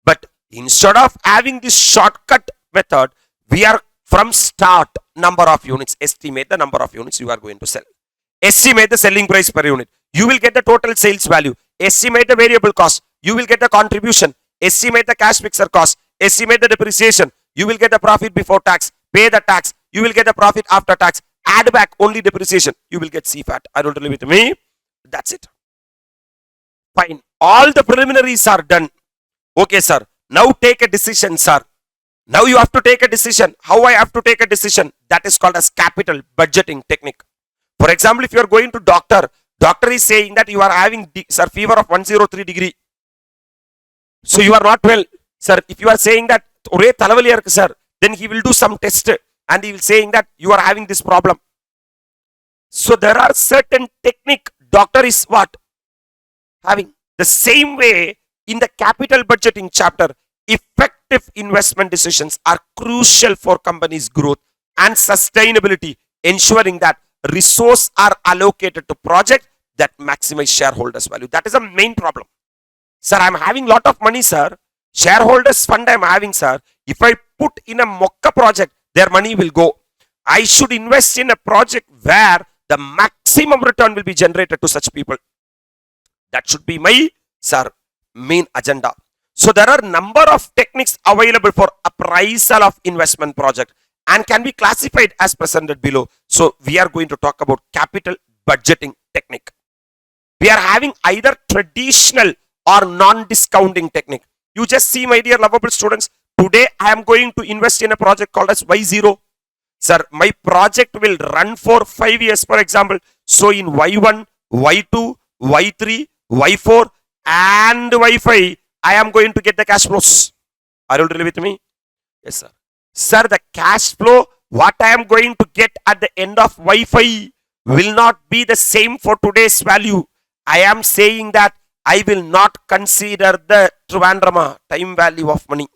But instead of having this shortcut method, we are from start number of units. Estimate the number of units you are going to sell. Estimate the selling price per unit. You will get the total sales value. Estimate the variable cost. You will get the contribution. Estimate the cash fixed cost. Estimate the depreciation. You will get the profit before tax. Pay the tax. You will get the profit after tax. Add back only depreciation. You will get CFAT. I don't believe with me. That's it. Fine. All the preliminaries are done. Okay, sir. Now take a decision, sir. Now you have to take a decision. How I have to take a decision? That is called as capital budgeting technique. For example, if you are going to doctor is saying that you are having sir, fever of 103 degree. So you are not well. Sir, if you are saying that, sir, then he will do some test and he will saying that you are having this problem. So there are certain technique doctor is what? Having. The same way in the capital budgeting chapter, effective investment decisions are crucial for companies' growth and sustainability, ensuring that resources are allocated to projects that maximize shareholders' value. That is a main problem. Sir, I am having lot of money, sir. Shareholders fund I am having, sir. If I put in a Mokka project, their money will go. I should invest in a project where the maximum return will be generated to such people. That should be my, sir, main agenda. So there are number of techniques available for appraisal of investment project and can be classified as presented below. So we are going to talk about capital budgeting technique. We are having either traditional or non-discounting technique. You just see, my dear lovable students, today I am going to invest in a project called as Y0. Sir, my project will run for 5 years, for example. So in Y1, Y2, Y3, Y4 and Y5, I am going to get the cash flows. Are you really with me? Yes, sir. Sir, the cash flow, what I am going to get at the end of Y5 will not be the same for today's value. I am saying that I will not consider the Trivandrum time value of money.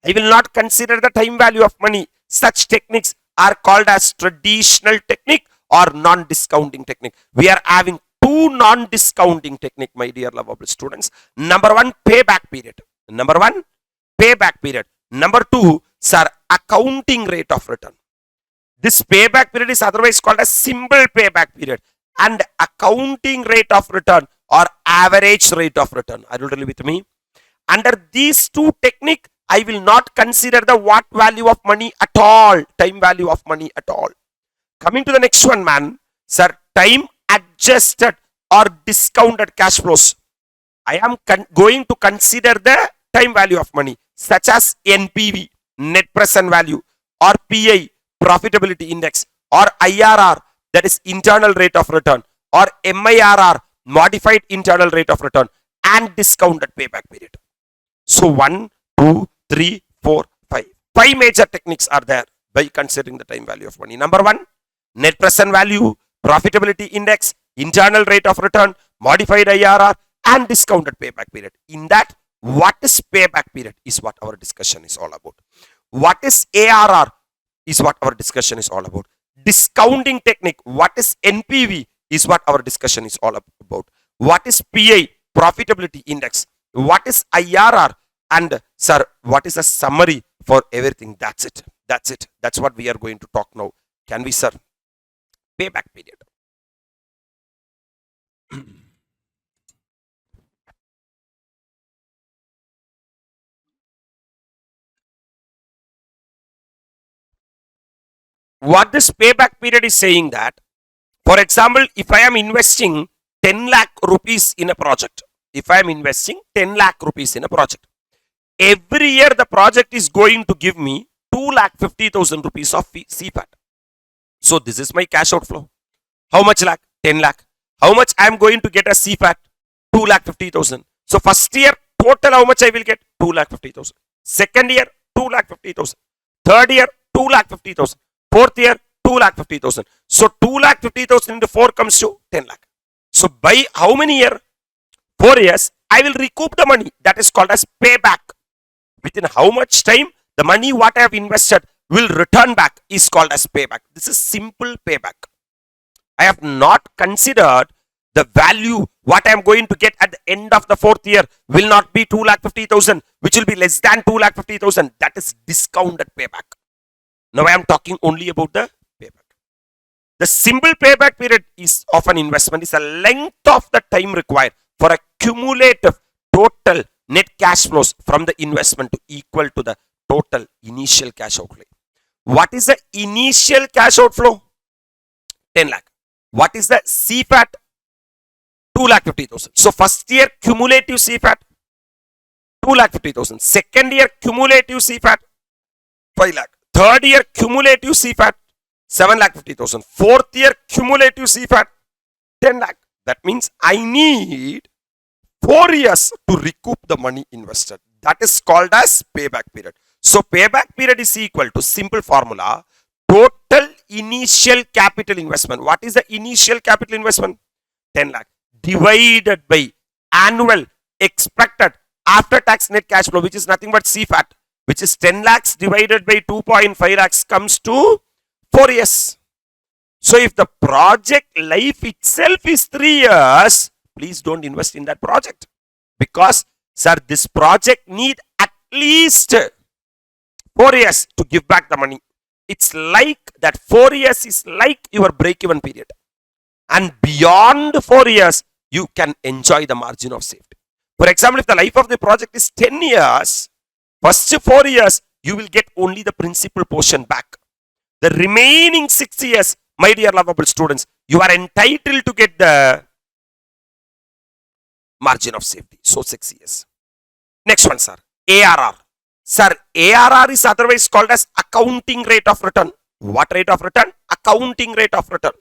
I will not consider the time value of money. Such techniques are called as traditional technique or non-discounting technique. We are having two non-discounting technique, my dear lovable students. Number one, payback period. Number one, payback period. Number two, sir, accounting rate of return. This payback period is otherwise called a simple payback period. And accounting rate of return, or average rate of return. Are you really with me? Under these two technique, I will not consider the what value of money at all, time value of money at all. Coming to the next one, man, sir, time adjusted or discounted cash flows. I am going to consider the time value of money, such as NPV, net present value, or PI, profitability index, or IRR, that is internal rate of return, or MIRR, modified internal rate of return, and discounted payback period. So 1, 2, 3, 4, 5. 5 major techniques are there by considering the time value of money. Number 1, net present value, profitability index, internal rate of return, modified IRR, and discounted payback period. In that, what is payback period is what our discussion is all about. What is ARR is what our discussion is all about. Discounting technique, what is NPV is what our discussion is all about. What is PI, profitability index, what is IRR, and sir, what is the summary for everything? That's it. That's it. That's what we are going to talk now. Can we, sir? Payback period. What this payback period is saying that, for example, if I am investing 10 lakh rupees in a project, if I am investing 10 lakh rupees in a project, every year the project is going to give me 2,50,000 rupees of CFAT. So this is my cash outflow. How much lakh? 10 lakh. How much I am going to get as CFAT? 2,50,000. So first year total how much I will get? 2,50,000. Second year 2,50,000. Third year 2,50,000. Fourth year 2,50,000. So 2,50,000 into 4 comes to 10 lakh. So by how many years? 4 years I will recoup the money. That is called as payback. Within how much time the money what I have invested will return back is called as payback. This is simple payback. I have not considered the value what I am going to get at the end of the 4th year will not be 2,50,000, which will be less than 2,50,000. That is discounted payback. Now I am talking only about the payback. The simple payback period is of an investment is the length of the time required for a cumulative total net cash flows from the investment to equal to the total initial cash outlay. What is the initial cash outflow? 10 lakh. What is the CFAT? 2,50,000. So first year cumulative CFAT 2,50,000. Second year cumulative CFAT 5 lakh. Third year cumulative CFAT 7,50,000. Fourth year cumulative CFAT 10 lakh. That means I need 4 years to recoup the money invested. That is called as payback period. So payback period is equal to simple formula total initial capital investment. What is the initial capital investment? 10 lakh divided by annual expected after tax net cash flow, which is nothing but CFAT, which is 10 lakhs divided by 2.5 lakhs comes to 4 years. So if the project life itself is 3 years, please don't invest in that project, because sir, this project need at least 4 years to give back the money. It's like that 4 years is like your break-even period, and beyond 4 years you can enjoy the margin of safety. For example, if the life of the project is 10 years, first 4 years you will get only the principal portion back. The remaining 6 years, my dear lovable students, you are entitled to get the margin of safety. So 6 years. Next one, sir. ARR. Sir, ARR is otherwise called as accounting rate of return. What rate of return? Accounting rate of return.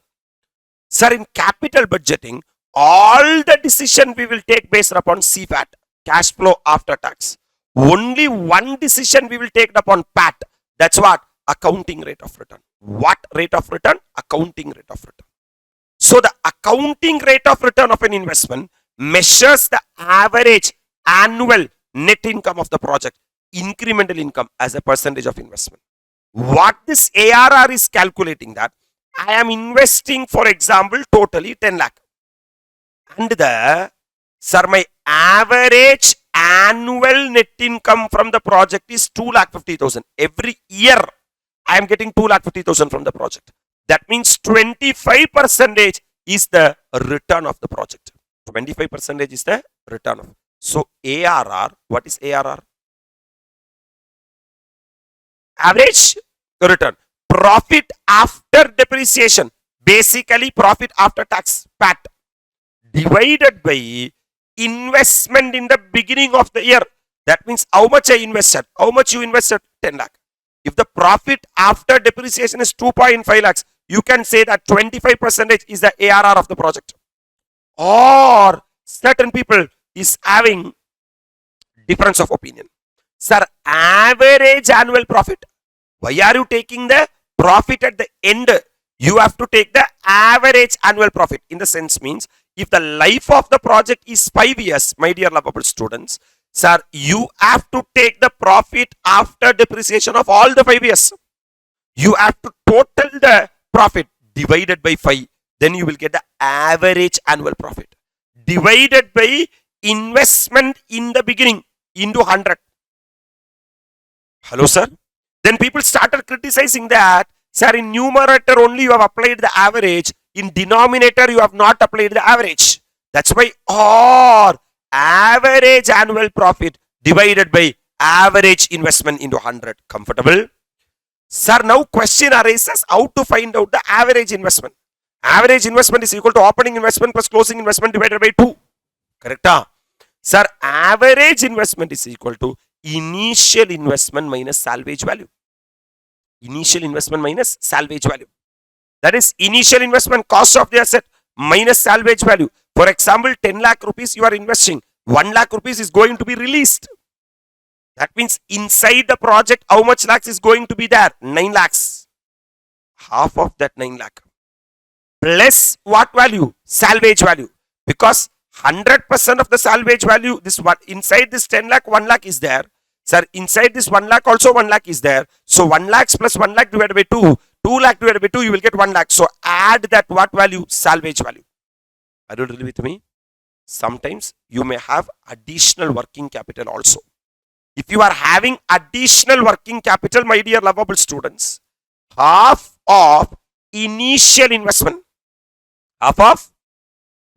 Sir, in capital budgeting, all the decision we will take based upon CFAT, cash flow after tax. Only one decision we will take upon PAT. That's what? Accounting rate of return. What rate of return? Accounting rate of return. So the accounting rate of return of an investment measures the average annual net income of the project, incremental income as a percentage of investment. What this ARR is calculating that I am investing, for example, totally 10 lakh. And my average annual net income from the project is 2,50,000. Every year I am getting 2,50,000 from the project. That means 25% is the return of the project. 25% is the return of. So ARR, what is ARR? Average return. Profit after depreciation, basically profit after tax, PAT, divided by investment in the beginning of the year. That means how much I invested. How much you invested? 10 lakh. If the profit after depreciation is 2.5 lakhs, you can say that 25% is the ARR of the project. Or certain people is having difference of opinion. Sir, average annual profit. Why are you taking the profit at the end? You have to take the average annual profit. In the sense means, if the life of the project is 5 years, my dear lovable students, sir, you have to take the profit after depreciation of all the 5 years. You have to total the profit divided by 5. Then you will get the average annual profit. Divided by investment in the beginning into 100. Hello, sir? Then people started criticizing that, sir, in numerator only you have applied the average. In denominator, you have not applied the average. That's why or average annual profit divided by average investment into 100. Comfortable? Sir, now question arises how to find out the average investment. Average investment is equal to opening investment plus closing investment divided by 2. Correct? Sir, average investment is equal to initial investment minus salvage value. Initial investment minus salvage value. That is initial investment cost of the asset minus salvage value. For example, 10 lakh rupees you are investing. 1 lakh rupees is going to be released. That means inside the project, how much lakhs is going to be there? 9 lakhs. Half of that 9 lakh. Plus what value? Salvage value. Because 100% of the salvage value, this one inside this 10 lakh, 1 lakh is there. Sir, inside this 1 lakh also 1 lakh is there. So 1 lakhs plus 1 lakh divided by 2. 2 lakh divided by 2, you will get 1 lakh. So add that what value? Salvage value. Are you really with me? Sometimes you may have additional working capital also. If you are having additional working capital, my dear lovable students, half of initial investment, half of,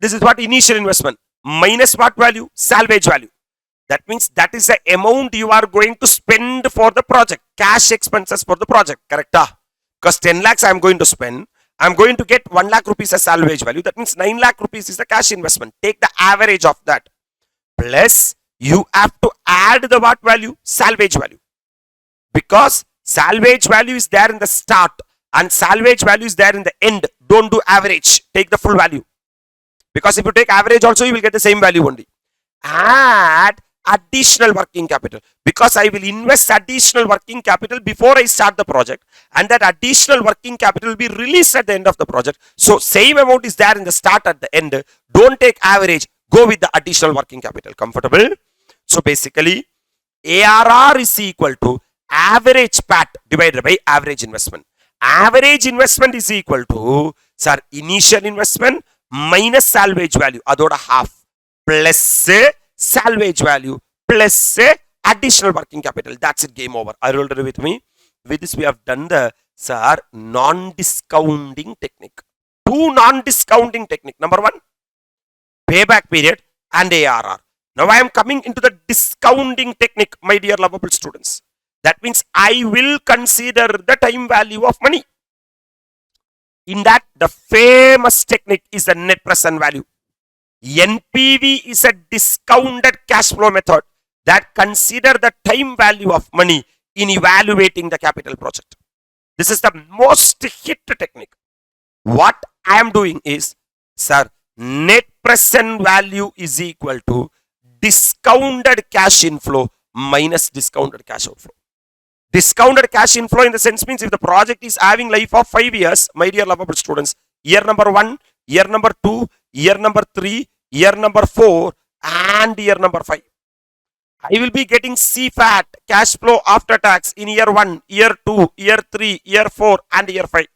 this is what initial investment, minus what value? Salvage value. That means that is the amount you are going to spend for the project, cash expenses for the project, correct? Because 10 lakhs I am going to spend, I am going to get 1 lakh rupees as salvage value. That means 9 lakh rupees is the cash investment. Take the average of that. Plus, you have to add the what value? Salvage value. Because salvage value is there in the start and salvage value is there in the end. Don't do average. Take the full value. Because if you take average also, you will get the same value only. Add additional working capital, because I will invest additional working capital before I start the project, and that additional working capital will be released at the end of the project. So same amount is there in the start at the end. Don't take average, go with the additional working capital. Comfortable? So basically ARR is equal to average PAT divided by average investment. Average investment is equal to, sir, initial investment minus salvage value, adoda half, plus salvage value plus additional working capital. That's it, game over. Are you already with me? With this we have done the, sir, non-discounting technique. Two non-discounting technique. Number one, payback period and ARR. Now I am coming into the discounting technique, my dear lovable students. That means I will consider the time value of money. In that, the famous technique is the net present value. NPV is a discounted cash flow method that consider the time value of money in evaluating the capital project. This is the most hit technique. What I am doing is, sir, net present value is equal to discounted cash inflow minus discounted cash outflow. Discounted cash inflow in the sense means if the project is having life of 5 years, my dear lovable students, year number 1, year number 2, year number 3, year number 4 and year number 5. I will be getting CFAT, cash flow after tax, in year 1, year 2, year 3, year 4 and year 5.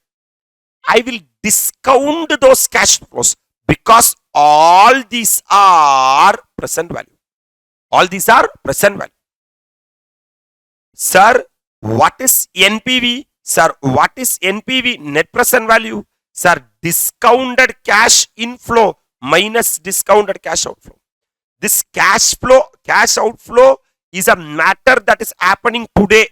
I will discount those cash flows because all these are present value. All these are present value. Sir, what is NPV? Sir, what is NPV? Net present value. Sir, discounted cash inflow minus discounted cash outflow. This cash outflow is a matter that is happening today,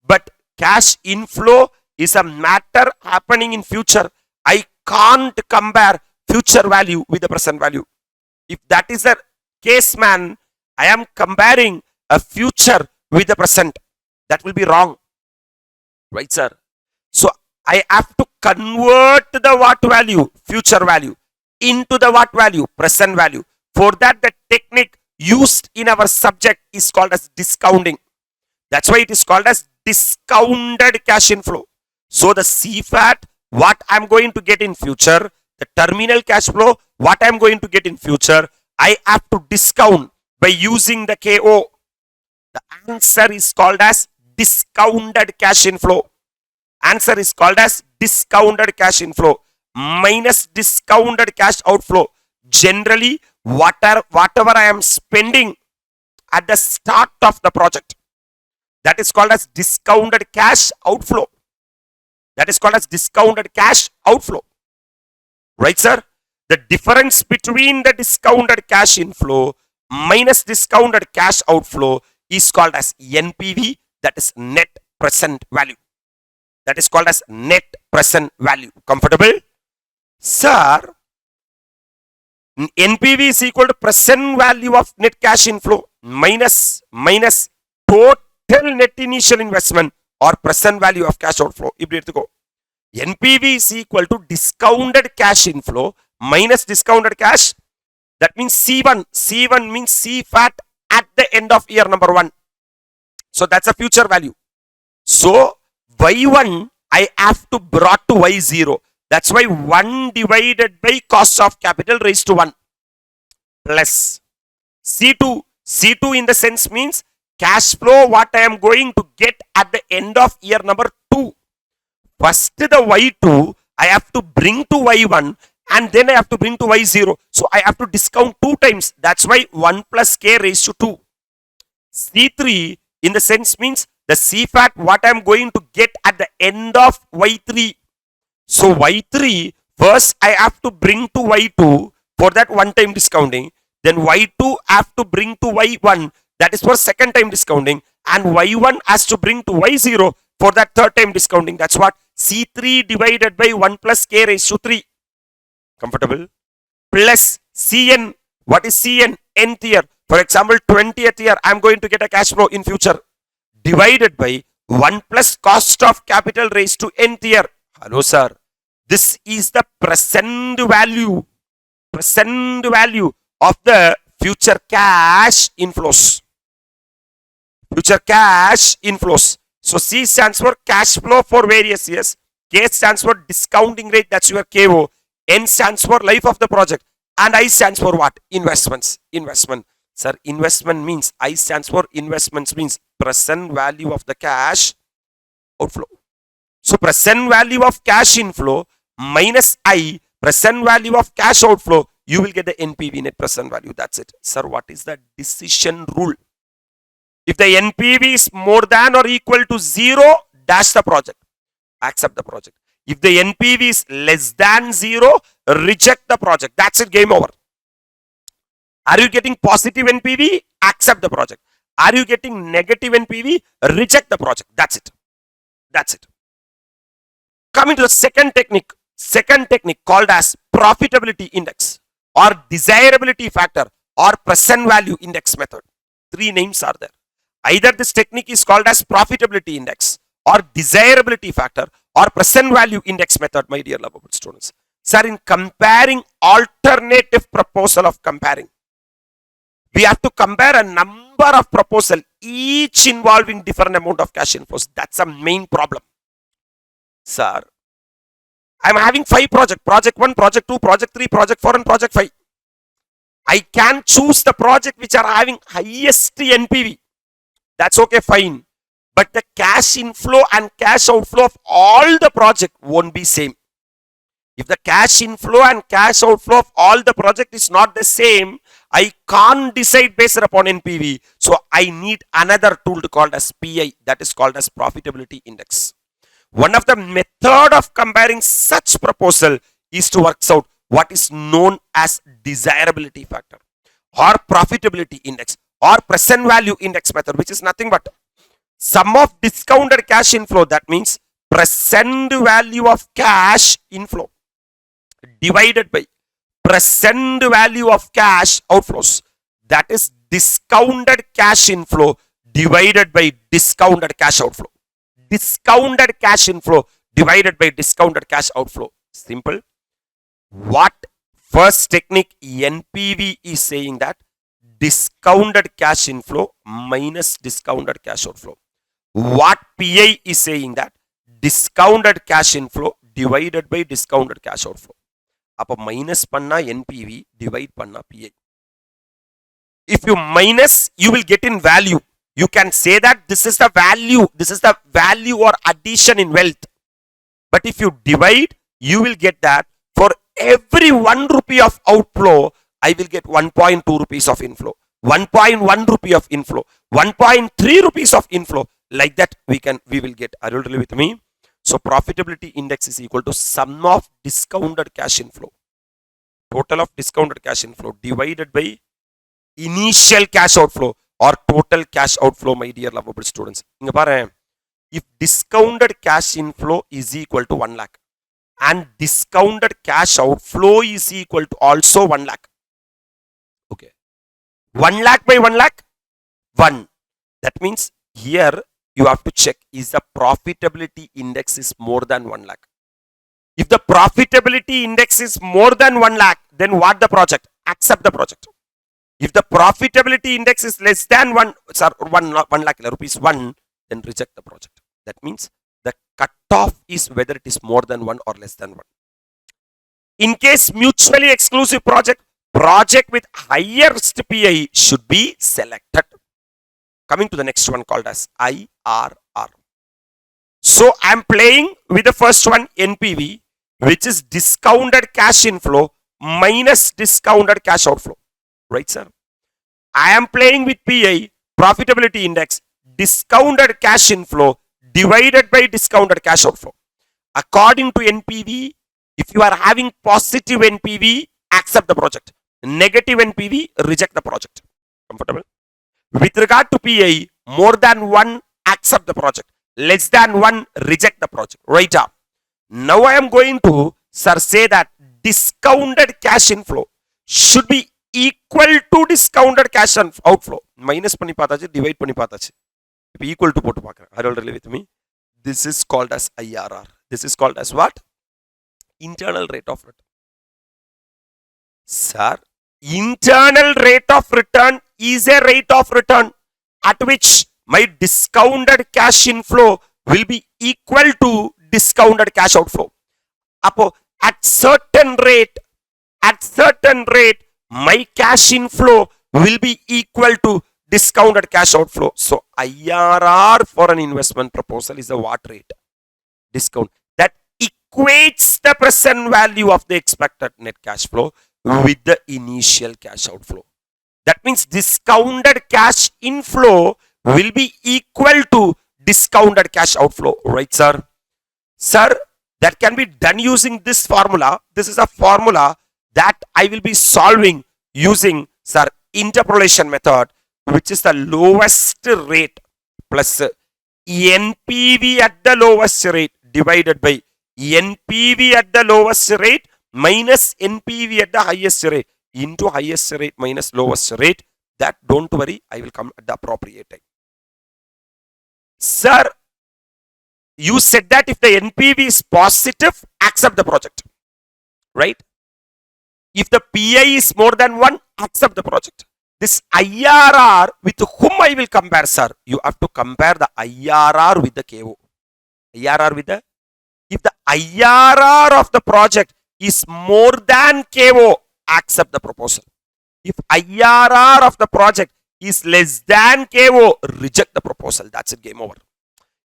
but cash inflow is a matter happening in future. I can't compare future value with the present value. If that is the case, man, I am comparing a future with the present. That will be wrong. Right, sir? So I have to convert the what value, future value, into the what value, present value. For that, the technique used in our subject is called as discounting. That's why it is called as discounted cash inflow. So the CFAT, what I'm going to get in future, the terminal cash flow, what I'm going to get in future, I have to discount by using the KO. The answer is called as discounted cash inflow. Answer is called as discounted cash inflow minus discounted cash outflow. Generally, whatever I am spending at the start of the project, that is called as discounted cash outflow. That is called as discounted cash outflow. Right, sir? The difference between the discounted cash inflow minus discounted cash outflow is called as NPV, that is net present value. That is called as net present value. Comfortable? Sir, NPV is equal to present value of net cash inflow minus total net initial investment or present value of cash outflow. NPV is equal to discounted cash inflow minus discounted cash. That means C1. C1 means CFAT at the end of year number 1. So that's a future value. So Y1 I have to brought to Y0. That's why 1 divided by cost of capital raised to 1 plus C2. C2 in the sense means cash flow what I am going to get at the end of year number 2. First the Y2 I have to bring to Y1 and then I have to bring to Y0. So I have to discount 2 times. That's why 1 plus K raised to 2. C3 in the sense means the CFAT what I am going to get at the end of Y3. So Y3 first I have to bring to Y2 for that one time discounting. Then Y2 have to bring to Y1, that is for second time discounting, and Y1 has to bring to Y0 for that third time discounting. That's what C3 divided by 1 plus K raised to 3. Comfortable? Plus Cn. What is Cn? Nth year. For example, 20th year I am going to get a cash flow in future. Divided by 1 plus cost of capital raised to nth year. Hello, sir. This is the present value. Present value of the future cash inflows. Future cash inflows. So C stands for cash flow for various years. K stands for discounting rate. That's your KO. N stands for life of the project. And I stands for what? Investments. Investment. Sir, investment means, I stands for investments means present value of the cash outflow. So present value of cash inflow minus I, present value of cash outflow, you will get the NPV, net present value. That's it. Sir, what is the decision rule? If the NPV is more than or equal to 0, dash the project. Accept the project. If the NPV is less than 0, reject the project. That's it. Game over. Are you getting positive NPV? Accept the project. Are you getting negative NPV? Reject the project. That's it. That's it. Coming to the second technique called as profitability index or desirability factor or present value index method. 3 names are there. Either this technique is called as profitability index or desirability factor or present value index method, my dear lovable students. Sir, in comparing alternative proposal of comparing, we have to compare a number of proposals, each involving different amount of cash inflows. That's a main problem. Sir, I'm having 5 projects. Project 1, Project 2, Project 3, Project 4 and Project 5. I can choose the project which are having highest NPV. That's okay, fine. But the cash inflow and cash outflow of all the project won't be same. If the cash inflow and cash outflow of all the project is not the same, I can't decide based upon NPV. So I need another tool called as PI, that is called as profitability index. One of the method of comparing such proposal is to work out what is known as desirability factor or profitability index or present value index method, which is nothing but sum of discounted cash inflow, that means present value of cash inflow divided by present value of cash outflows, that is discounted cash inflow divided by discounted cash outflow. Discounted cash inflow divided by discounted cash outflow. Simple. What first technique NPV is saying that discounted cash inflow minus discounted cash outflow. What PI is saying that discounted cash inflow divided by discounted cash outflow. அப்ப minus பண்ணா NPV, divide பண்ணா PI. If you minus, you will get in value. You can say that this is the value or addition in wealth. But if you divide, you will get that for every 1 rupee of outflow, I will get 1.2 rupees of inflow, 1.1 rupee of inflow, 1.3 rupees of inflow. Like that we will get. Are you really with me? So profitability index is equal to sum of discounted cash inflow, total of discounted cash inflow divided by initial cash outflow or total cash outflow, my dear lovable students. Inga paare, if discounted cash inflow is equal to 1 lakh and discounted cash outflow is equal to also 1 lakh. Okay. 1 lakh by 1 lakh, 1. That means here you have to check, is the profitability index is more than 1 lakh. If the profitability index is more than 1 lakh, then what the project? Accept the project. If the profitability index is less than 1 lakh rupees 1, then reject the project. That means the cutoff is whether it is more than 1 or less than 1. In case mutually exclusive project with highest PI should be selected. Coming to the next one called as IRR. So I am playing with the first one, NPV, which is discounted cash inflow minus discounted cash outflow. Right, sir? I am playing with PI, profitability index, discounted cash inflow divided by discounted cash outflow. According to NPV, if you are having positive NPV, accept the project. Negative NPV, reject the project. Comfortable? With regard to PI, more than 1, accept the project. Less than 1, reject the project. Right up. Now I am going to, sir, say that discounted cash inflow should be equal to discounted cash outflow. Minus பண்ணி பார்த்தாச்சு, divide பண்ணி பார்த்தாச்சு. இப்போ equal to போட்டு பார்க்கிறேன். Are you really with me? This is called as IRR. This is called as what? Internal rate of return. Sir, internal rate of return is a rate of return at which my discounted cash inflow will be equal to discounted cash outflow. Appo at certain rate, my cash inflow will be equal to discounted cash outflow. So IRR for an investment proposal is a what rate? Discount. That equates the present value of the expected net cash flow with the initial cash outflow. That means discounted cash inflow will be equal to discounted cash outflow. Right, sir? Sir, that can be done using this formula. This is a formula that I will be solving using, sir, interpolation method, which is the lowest rate plus NPV at the lowest rate divided by NPV at the lowest rate minus NPV at the highest rate into highest rate minus lowest rate. That, don't worry, I will come at the appropriate time. Sir, you said that if the NPV is positive, accept the project. Right? If the PI is more than 1, accept the project. This IRR, with whom I will compare, sir? You have to compare the IRR with the KO. IRR with the, if the IRR of the project is more than KO, accept the proposal. If IRR of the project is less than KO, reject the proposal. That's it, game over.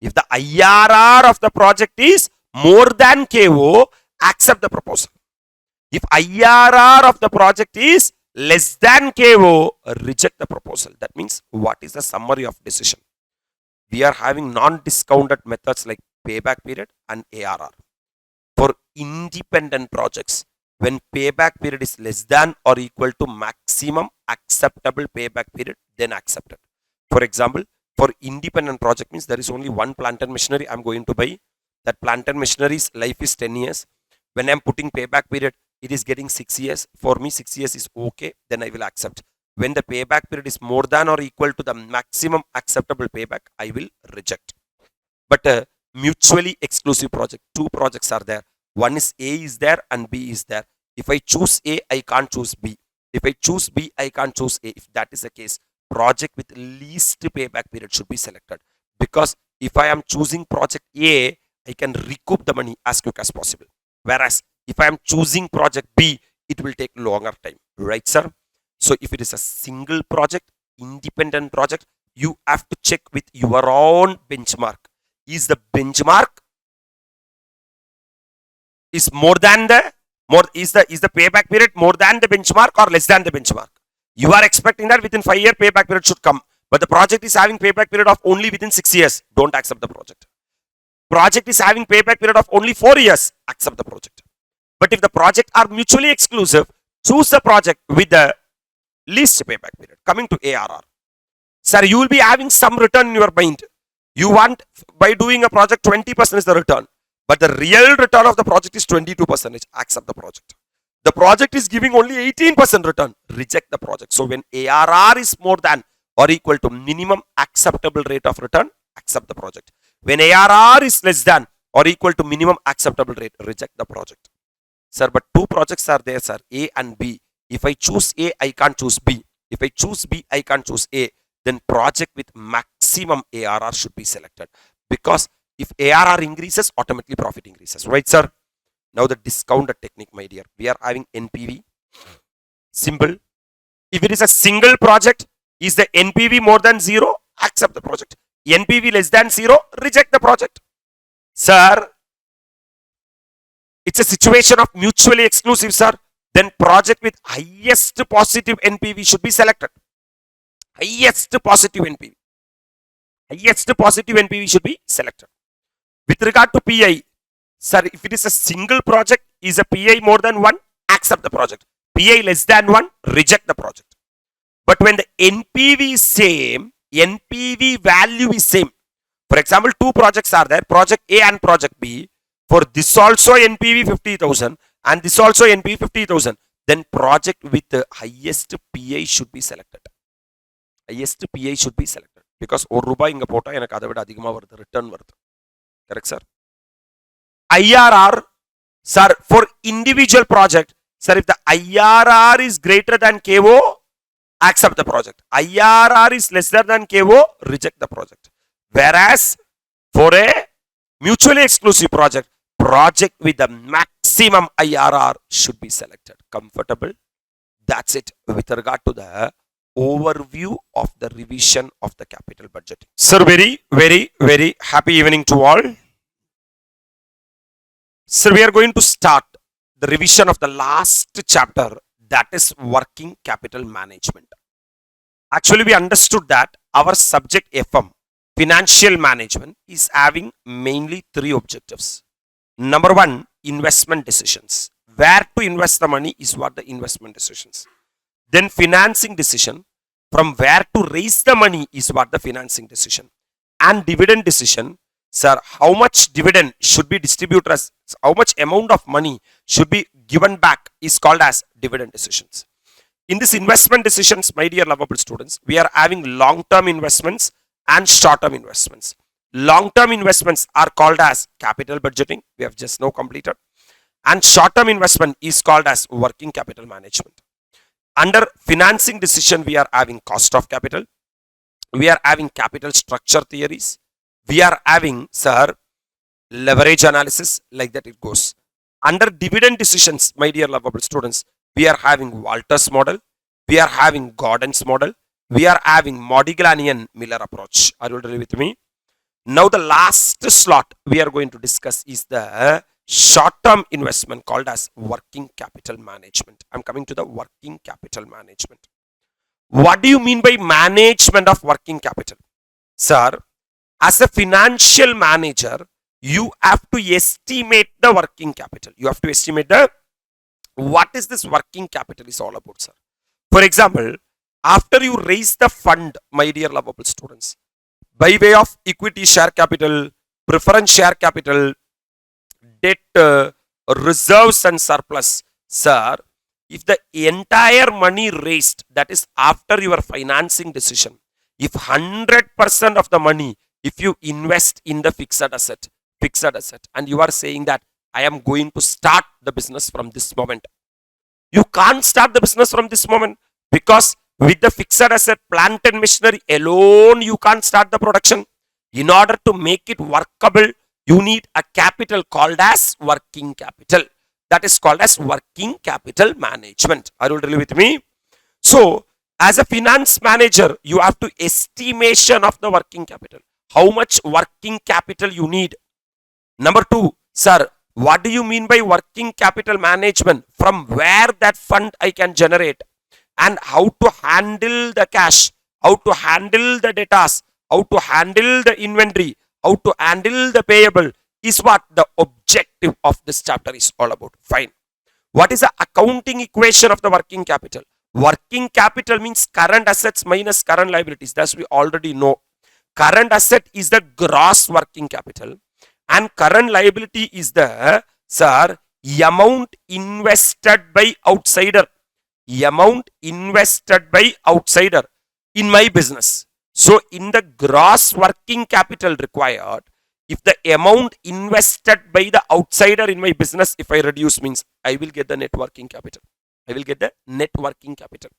If the IRR of the project is more than KO, accept the proposal. If IRR of the project is less than KO, reject the proposal. That means, what is the summary of decision? We are having non-discounted methods like payback period and ARR. For independent projects, When payback period is less than or equal to maximum acceptable payback period, then accept it. For example, for independent project means there is only one plant and machinery I'm going to buy. That plant and machinery's life is 10 years. When I'm putting payback period, it is getting 6 years. For me, 6 years is okay, then I will accept. When the payback period is more than or equal to the maximum acceptable payback, I will reject. But mutually exclusive project, two projects are there. One is A is there and B is there. If I choose A, I can't choose B. If I choose B, I can't choose A. If that is the case, project with least payback period should be selected. Because if I am choosing project A, I can recoup the money as quick as possible. Whereas if I am choosing project B, it will take longer time. Right, sir? So if it is a single project, independent project, you have to check with your own benchmark. Is the benchmark is more than the is the payback period more than the benchmark or less than the benchmark? You are expecting that within 5-year payback period should come, but the project is having payback period of only within 6 years. Don't accept the project. Project is having payback period of only 4 years. Accept the project. But if the project are mutually exclusive, choose the project with the least payback period. Coming to ARR, sir, you will be having some return in your mind. You want, by doing a project, 20% is the return, but the real return of the project is 22%. Accept the project. The project is giving only 18% return. Reject the project. So when ARR is more than or equal to minimum acceptable rate of return, accept the project. When ARR is less than or equal to minimum acceptable rate, reject the project. Sir, but two projects are there, sir, A and B. If I choose A, I can't choose B. If I choose B, I can't choose A. Then project with maximum ARR should be selected. Because if ARR increases, automatically profit increases. Right, sir? Now the discounted technique, my dear. We are having NPV. Simple. If it is a single project, is the NPV more than 0? Accept the project. NPV less than 0? Reject the project. Sir, it's a situation of mutually exclusive, sir. Then project with highest positive NPV should be selected. Highest positive NPV. Highest positive NPV should be selected. With regard to PI, sir, if it is a single project, is a PI more than 1? Accept the project. PI less than 1? Reject the project. But when the NPV is same, NPV value is same. For example, two projects are there, project A and project B. For this also NPV 50,000 and this also NPV 50,000. Then project with the highest PI should be selected. Highest PI should be selected. Because ஒரு ரூபாய் இங்க போட்டா எனக்கு அதை விட அதிகமா வருது, return வருது. Correct, sir? IRR, sir, for individual project, sir, if the IRR is greater than KO, accept the project. IRR is lesser than KO, reject the project. Whereas for a mutually exclusive project, project with the maximum IRR should be selected. Comfortable? That's it with regard to the overview of the revision of the capital budget. Sir, very happy evening to all. Sir, we are going to start the revision of the last chapter, that is working capital management. Actually, we understood that our subject FM, financial management, is having mainly 3 objectives. Number 1, investment decisions. Where to invest the money is what the investment decisions. Then financing decision, from where to raise the money is what the financing decision. And dividend decision, sir, how much dividend should be distributed, as how much amount of money should be given back is called as dividend decisions. In this investment decisions, my dear lovable students, we are having long-term investments and short-term investments. Long-term investments are called as capital budgeting, we have just now completed, and short-term investment is called as working capital management. Under financing decision, we are having cost of capital, we are having capital structure theories, we are having, sir, leverage analysis, like that it goes. Under dividend decisions, my dear lovable students, we are having Walters model, we are having Gordon's model, we are having Modigliani Miller approach. Are you ready with me? Now the last slot we are going to discuss is the short-term investment called as working capital management. I'm coming to the working capital management. What do you mean by management of working capital? Sir, as a financial manager, you have to estimate the working capital. You have to estimate the What is this working capital is all about, sir? For example, after you raise the fund, my dear lovable students, by way of equity share capital, preference share capital, debt, reserves and surplus, sir, if the entire money raised, that is after your financing decision, if 100% of the money, if you invest in the fixed asset, and you are saying that I am going to start the business from this moment, you can't start the business from this moment, because with the fixed asset, plant and machinery alone, you can't start the production. In order to make it workable, you need a capital called as working capital. That is called as working capital management. Are you really with me? So, as a finance manager, you have to estimation of the working capital. How much working capital you need. Number two, sir, what do you mean by working capital management? From where that fund I can generate, and how to handle the cash, how to handle the debtors, how to handle the inventory, how to handle the payable is what the objective of this chapter is all about. Fine. What is the accounting equation of the working capital? Working capital means current assets minus current liabilities. That's we already know. Current asset is the gross working capital, and current liability is the, sir, amount invested by outsider. Amount invested by outsider in my business. So, in the gross working capital required, if the amount invested by the outsider in my business, if I reduce, means I will get the net working capital. I will get the net working capital.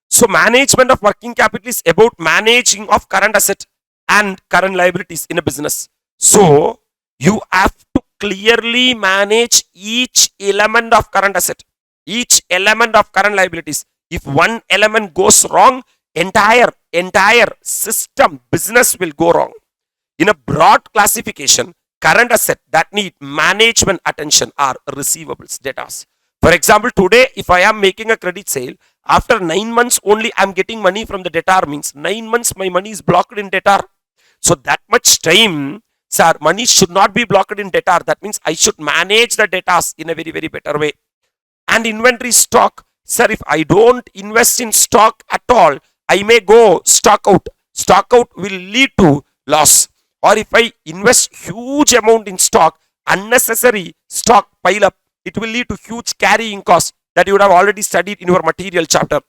So, management of working capital is about managing of current asset and current liabilities in a business. So, you have to clearly manage each element of current asset, each element of current liabilities. If one element goes wrong, entire system, business will go wrong. In a broad classification, current asset that need management attention are receivables, debtors. For example, today if I am making a credit sale, after 9 months only I am getting money from the debtor, means 9 months my money is blocked in debtor. So that much time, sir, money should not be blocked in debtor. That means I should manage the debtors in a very, very better way. And inventory stock, sir, if I don't invest in stock at all, I may go stock out. Stock out will lead to loss. Or if I invest huge amount in stock, unnecessary stock pile up, it will lead to huge carrying costs that you would have already studied in your material chapter.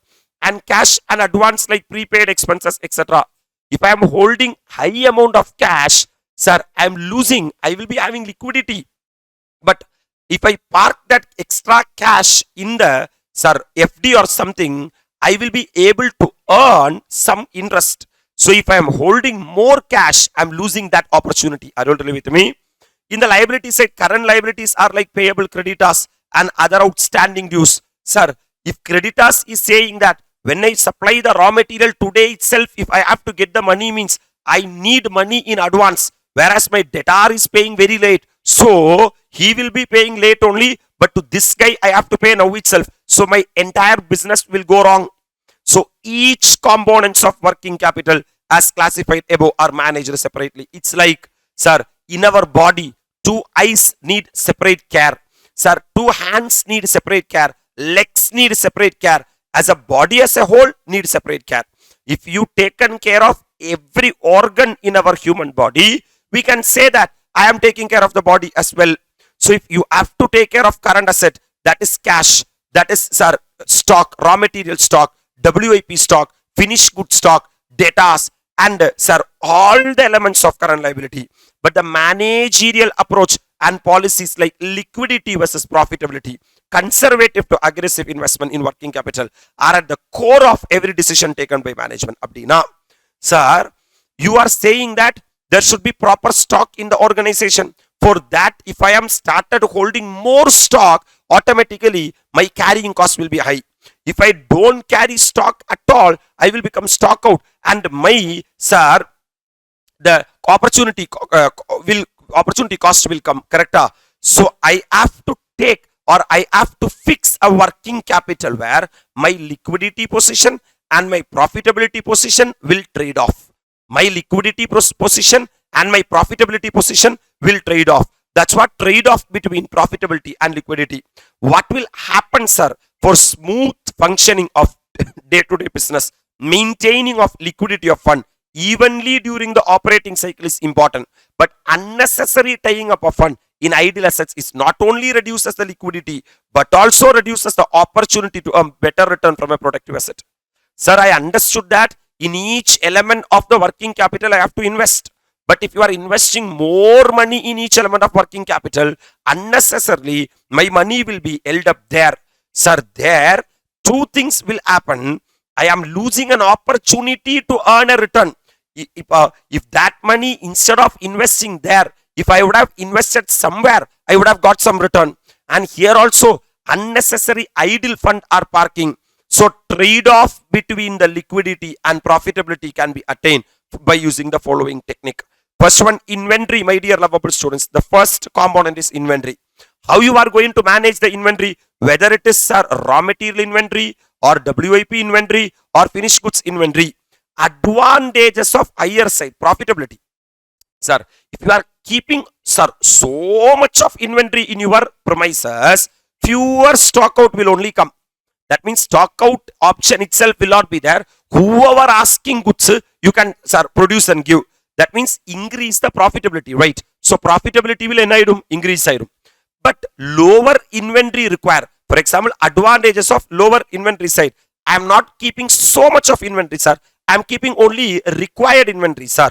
And cash and advance like prepaid expenses, etc. If I am holding high amount of cash, sir, I am losing. I will be having liquidity. But if I park that extra cash in the, sir, FD or something, I will be able to earn some interest. So if I am holding more cash, I am losing that opportunity. Are you really with me? In the liability side, current liabilities are like payable, creditors and other outstanding dues. Sir, if creditors is saying that when I supply the raw material today itself, if I have to get the money, means I need money in advance, whereas my debtor is paying very late. So he will be paying late only, but to this guy I have to pay now itself. So my entire business will go wrong. So each components of working capital as classified above are managed separately. It's like, sir, in our body, 2 eyes need separate care. Sir, 2 hands need separate care. Legs need separate care. As a body as a whole need separate care. If you taken care of every organ in our human body, we can say that I am taking care of the body as well. So if you have to take care of current asset, that is cash, that is, sir, stock, raw material stock, WIP stock, finished good stock, debtors, and, sir, all the elements of current liability. But the managerial approach and policies like liquidity versus profitability, conservative to aggressive investment in working capital are at the core of every decision taken by management. Abdina, sir, you are saying that there should be proper stock in the organization. For that, if I am started holding more stock, automatically my carrying cost will be high. If I don't carry stock at all, I will become stock out, and my, sir, the opportunity cost will come, correct? So I have to take, or I have to fix a working capital where my liquidity position and my profitability position will trade off. My liquidity position and my profitability position will trade off. That's what trade-off between profitability and liquidity. What will happen, sir, for smooth functioning of day-to-day business? Maintaining of liquidity of fund evenly during the operating cycle is important, but unnecessary tying up of fund in idle assets is not only reduces the liquidity but also reduces the opportunity to earn better return from a productive asset. Sir, I understood that in each element of the working capital I have to invest. But if you are investing more money in each element of working capital, unnecessarily my money will be held up there. Sir, there two things will happen. I am losing an opportunity to earn a return. If that money, instead of investing there, if I would have invested somewhere, I would have got some return. And here also, unnecessary idle fund are parking. So trade-off between the liquidity and profitability can be attained by using the following technique. First one, inventory, my dear lovable students. The first component is inventory. How you are going to manage the inventory, whether it is raw material inventory or WIP inventory or finished goods inventory. Advantages of higher side, profitability. Sir, if you are keeping, sir, so much of inventory in your premises, fewer stock out will only come. That means stock out option itself will not be there. Whoever asking goods, you can, sir, produce and give. That means increase the profitability, right? So profitability will increase. But lower inventory require, for example, advantages of lower inventory side. I am not keeping so much of inventory, sir. I am keeping only required inventory, sir.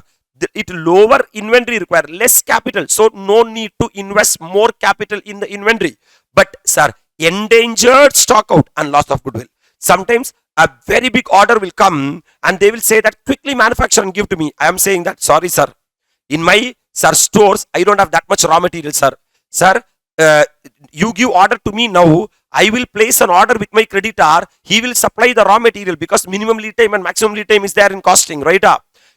It lower inventory require less capital, so no need to invest more capital in the inventory. But sir, endangered stock out and loss of goodwill. Sometimes a very big order will come and they will say that quickly manufacture and give to me. I am saying that, sorry sir, in my stores I don't have that much raw material, sir. Sir, you give order to me now, I will place an order with my creditor. He will supply the raw material because minimum lead time and maximum lead time is there in costing, right?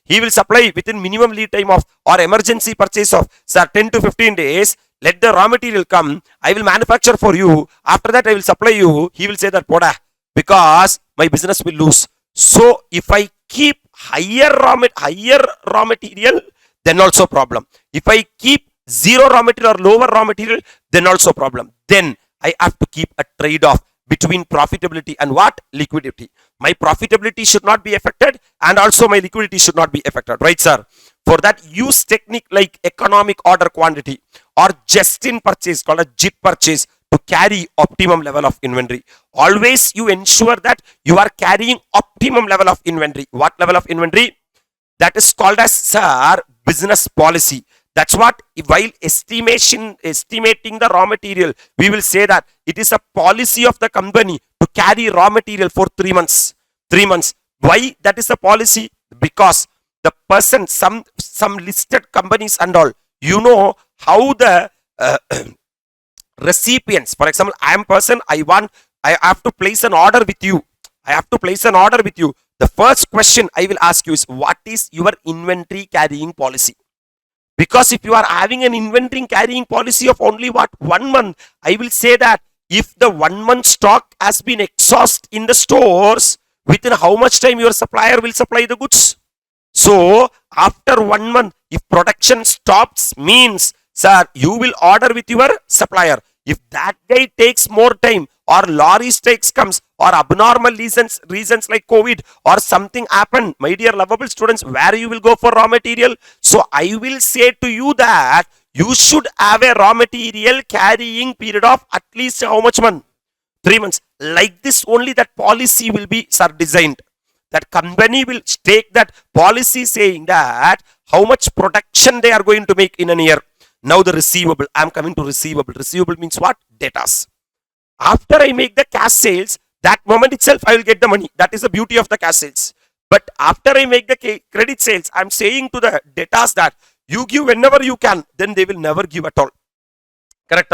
He will supply within minimum lead time of or emergency purchase of, sir, 10 to 15 days. Let the raw material come. I will manufacture for you. After that, I will supply you. He will say that, Poda, because my business will lose. So, if I keep higher raw material, then also problem. If I keep zero raw material or lower raw material, then also problem. Then I have to keep a trade-off between profitability and what? Liquidity. My profitability should not be affected and also my liquidity should not be affected. Right, sir? For that, use technique like economic order quantity or just-in purchase called a JIT purchase to carry optimum level of inventory. Always you ensure that you are carrying optimum level of inventory. What level of inventory? That is called as, sir, business policy. That's what, while estimating the raw material, we will say that it is a policy of the company to carry raw material for 3 months. 3 months. Why that is a policy? Because the person, some listed companies and all, you know how the recipients, for example, I am person, I have to place an order with you. I have to place an order with you. The first question I will ask you is, what is your inventory carrying policy? Because if you are having an inventory carrying policy of only what? 1 month, I will say that if the 1 month stock has been exhausted in the stores, within how much time your supplier will supply the goods? So, after 1 month, if production stops, means, sir, you will order with your supplier. If that guy takes more time or lorry strikes comes or abnormal reasons like COVID or something happen, my dear lovable students, where you will go for raw material? So I will say to you that you should have a raw material carrying period of at least how much month? 3 months. Like this only that policy will be, sir, designed. That company will take that policy saying that how much production they are going to make in a year. Now the receivable, I am coming to receivable. Receivable means what? Datas. After I make the cash sales, that moment itself I will get the money. That is the beauty of the cash sales. But after I make the credit sales, I am saying to the debtors that you give whenever you can, then they will never give at all. Correct?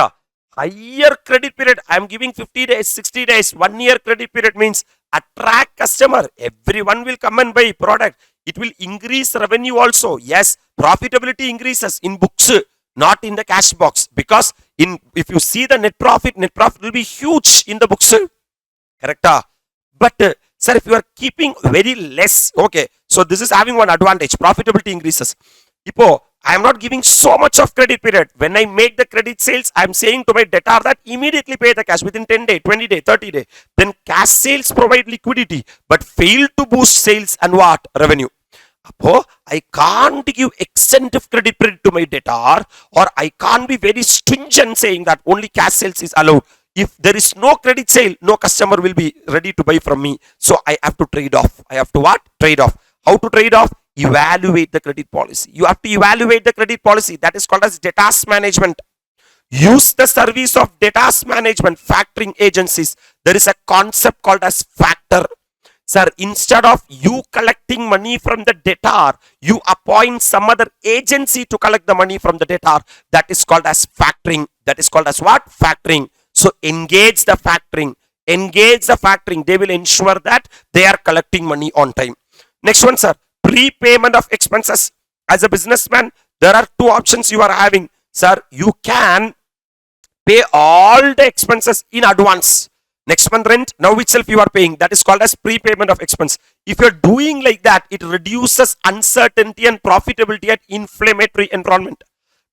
Higher credit period, I am giving 50 days, 60 days, 1 year credit period means attract customer. Everyone will come and buy product. It will increase revenue also. Yes, profitability increases in books, not in the cash box, because if you see the net profit will be huge in the books. Correct? But sir, if you are keeping very less, okay, so this is having one advantage, profitability increases. Ipo I am not giving so much of credit period. When I make the credit sales, I am saying to my debtor that immediately pay the cash within 10 day, 20 day, 30 day. Then cash sales provide liquidity, but fail to boost sales and what? Revenue. I can't give extensive credit period to my debtor, or I can't be very stringent saying that only cash sales is allowed. If there is no credit sale, no customer will be ready to buy from me. So I have to trade off. I have to what? Trade off. How to trade off? Evaluate the credit policy. You have to evaluate the credit policy. That is called as debtors management. Use the service of debtors management, factoring agencies. There is a concept called as factor. Sir, instead of you collecting money from the debtor, you appoint some other agency to collect the money from the debtor. That is called as factoring. That is called as what? Factoring. So engage the factoring. Engage the factoring. They will ensure that they are collecting money on time. Next one, sir. Prepayment of expenses. As a businessman, there are two options you are having. Sir, you can pay all the expenses in advance. Next month rent, now itself you are paying. That is called as prepayment of expense. If you are doing like that, it reduces uncertainty and profitability at inflammatory environment.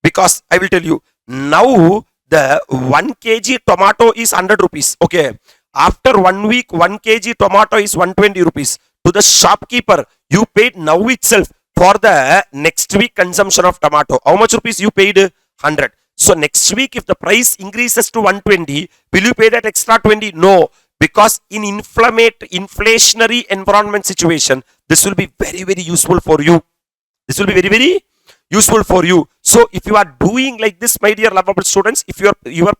Because I will tell you, now the 1 kg tomato is 100 rupees. Okay. After 1 week, 1 kg tomato is 120 rupees. To the shopkeeper, you paid now itself for the next week consumption of tomato. How much rupees you paid? 100. So next week, if the price increases to 120, will you pay that extra 20? No, because in inflationary environment situation, this will be very, very useful for you. This will be very, very useful for you. So if you are doing like this, my dear lovable students, if your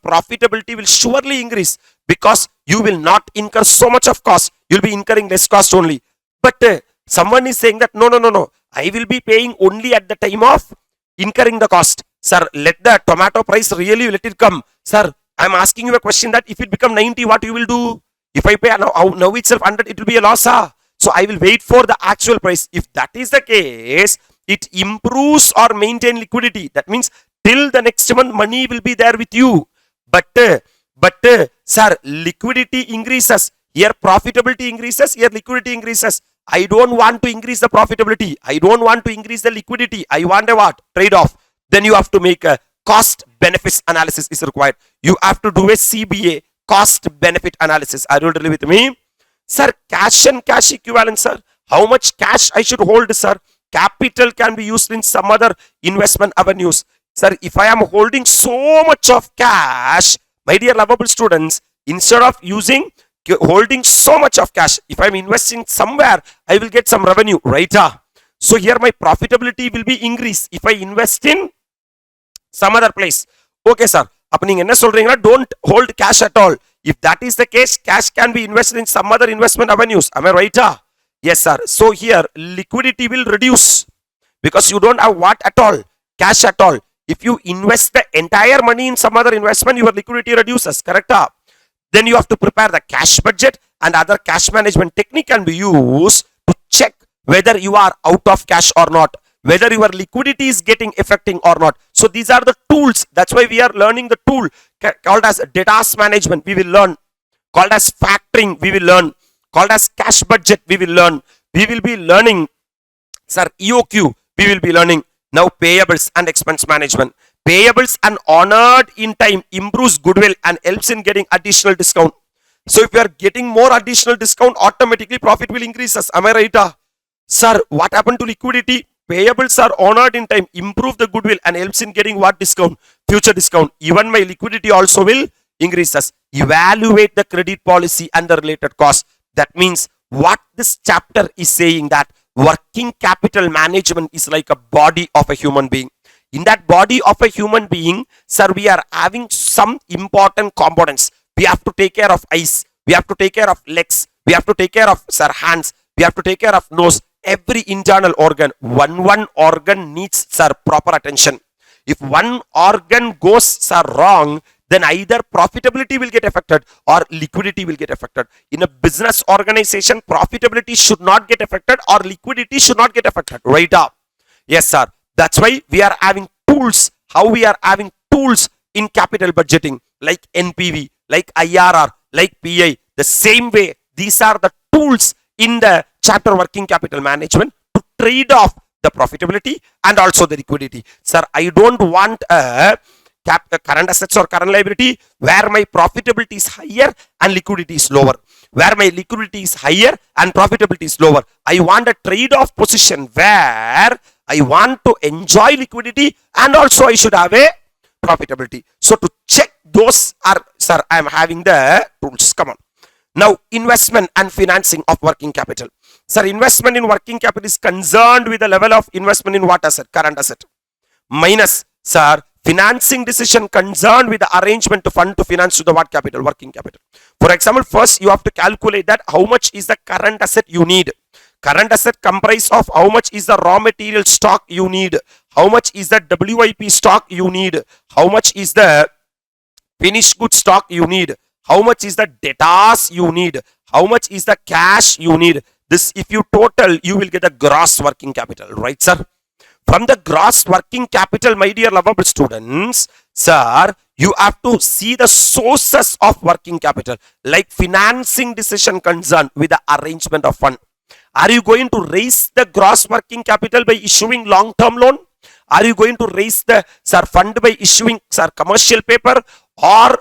profitability will surely increase, because you will not incur so much of cost. You'll be incurring less cost only. But someone is saying that no, I will be paying only at the time of incurring the cost. Sir, let the tomato price really let it come. Sir, I am asking you a question that if it become 90, what you will do? If I pay now itself 100, it will be a loss. So I will wait for the actual price. If that is the case, it improves or maintain liquidity. That means till the next month money will be there with you. But sir, liquidity increases. Here profitability increases, here liquidity increases. I don't want to increase the profitability. I don't want to increase the liquidity. I want a what? Trade-off. Then you have to make a cost benefits analysis is required. You have to do a CBA, cost benefit analysis. Are you really with me? Sir, cash and cash equivalent, sir. How much cash I should hold, sir? Capital can be used in some other investment avenues. Sir, if I am holding so much of cash, my dear lovable students, instead of holding so much of cash, if I am investing somewhere, I will get some revenue, right? So here my profitability will be increased if I invest in some other place. Okay, sir. Don't hold cash at all. If that is the case, cash can be invested in some other investment avenues. Am I right? Yes, sir. So here liquidity will reduce because you don't have what at all? Cash at all. If you invest the entire money in some other investment, your liquidity reduces. Correct? Then you have to prepare the cash budget, and other cash management technique can be used to check whether you are out of cash or not, whether your liquidity is getting affecting or not. So these are the tools. That's why we are learning the tool called as debtors management. We will learn. Called as factoring. We will learn. Called as cash budget. We will learn. We will be learning, sir, EOQ. We will be learning. Now payables and expense management. Payables and honored in time improves goodwill and helps in getting additional discount. So if you are getting more additional discount, automatically profit will increase. Am I right? Sir, what happened to liquidity? Payables are honored in time, improve the goodwill and helps in getting what discount? Future discount. Even my liquidity also will increase. Evaluate the credit policy and the related cost. That means what this chapter is saying, that working capital management is like a body of a human being. In that body of a human being, sir, we are having some important components. We have to take care of eyes. We have to take care of legs. We have to take care of, sir, hands. We have to take care of nose. Every internal organ. One organ needs, sir, proper attention. If one organ goes, sir, wrong, then either profitability will get affected or liquidity will get affected. In a business organization, profitability should not get affected or liquidity should not get affected. Right up. Yes, sir. That's why we are having tools. How we are having tools in capital budgeting, like NPV, like IRR, like PI. The same way, these are the tools in the chapter working capital management to trade off the profitability and also the liquidity. Sir, I don't want a current assets or current liability where my profitability is higher and liquidity is lower, where my liquidity is higher and profitability is lower. I want a trade-off position where I want to enjoy liquidity and also I should have a profitability. So to check those are, sir, I am having the tools. Come on. Now, investment and financing of working capital. Sir, investment in working capital is concerned with the level of investment in what asset? Current asset. Minus, sir, financing decision concerned with the arrangement to fund to finance to the what capital? Working capital. For example, first you have to calculate that how much is the current asset you need. Current asset comprise of how much is the raw material stock you need, how much is the WIP stock you need, how much is the finished good stock you need, how much is the debtors you need, how much is the cash you need. This, if you total, you will get a gross working capital, right, sir? From the gross working capital, my dear lovable students, sir, you have to see the sources of working capital, like financing decision concerned with the arrangement of fund. Are you going to raise the gross working capital by issuing long-term loan? Are you going to raise the, sir, fund by issuing, sir, commercial paper? Or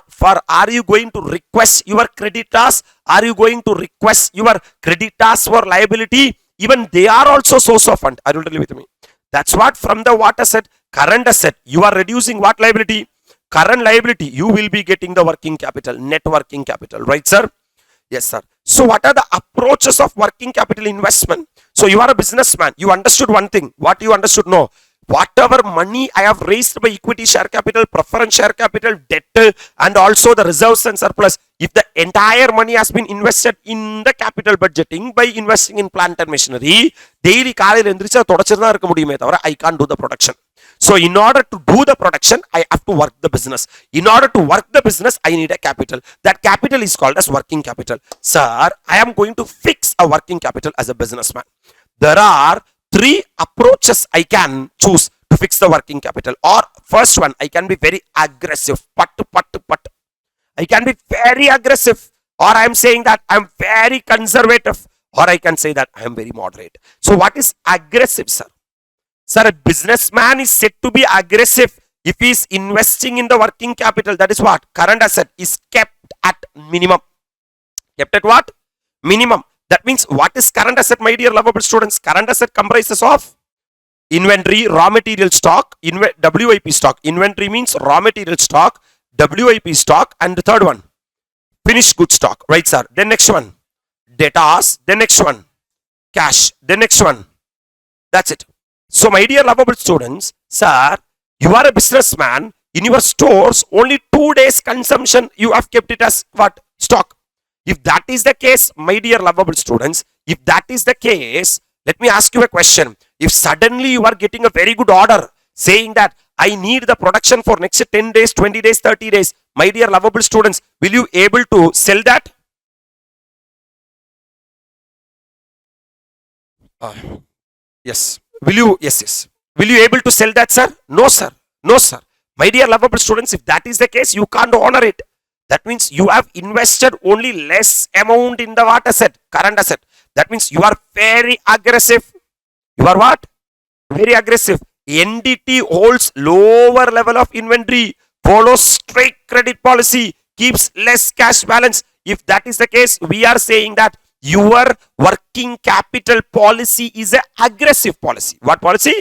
are you going to request your creditors? Are you going to request your creditors for liability? Even they are also source of fund. Are you really with me? That's what from the what asset? Current asset. You are reducing what liability? Current liability. You will be getting the working capital, net working capital, right, sir? Yes, sir. So what are the approaches of working capital investment? So you are a businessman. You understood one thing. What you understood? No. Whatever money I have raised by equity share capital, preference share capital, debt, and also the reserves and surplus, if the entire money has been invested in the capital budgeting by investing in plant and machinery, daily I can't do the production. So in order to do the production, I have to work the business. In order to work the business, I need a capital. That capital is called as working capital. Sir, I am going to fix a working capital as a businessman. There are three approaches I can choose to fix the working capital. Or first one, I can be very aggressive. I can be very aggressive. Or I am saying that I am very conservative. Or I can say that I am very moderate. So what is aggressive, sir? Sir, a businessman is said to be aggressive if he is investing in the working capital. That is what? Current asset is kept at minimum. Kept at what? Minimum. That means what is current asset, my dear lovable students? Current asset comprises of inventory, raw material stock, WIP stock. Inventory means raw material stock, WIP stock, and the third one, finished good stock. Right, sir? Then next one, debtors. Then next one, cash. Then next one. That's it. So, my dear lovable students, sir, you are a businessman. In your stores, only 2 days consumption, you have kept it as what? Stock. If that is the case, my dear lovable students, if that is the case, let me ask you a question. If suddenly you are getting a very good order saying that I need the production for next 10 days, 20 days, 30 days, my dear lovable students, will you able to sell that? Yes. Will you? Yes, yes. Will you able to sell that, sir? No, sir. No, sir. My dear lovable students, if that is the case, you can't honor it. That means you have invested only less amount in the what asset? Current asset. That means you are very aggressive. You are what? Very aggressive. NDT holds lower level of inventory, follows strict credit policy, keeps less cash balance. If that is the case, we are saying that your working capital policy is an aggressive policy. What policy?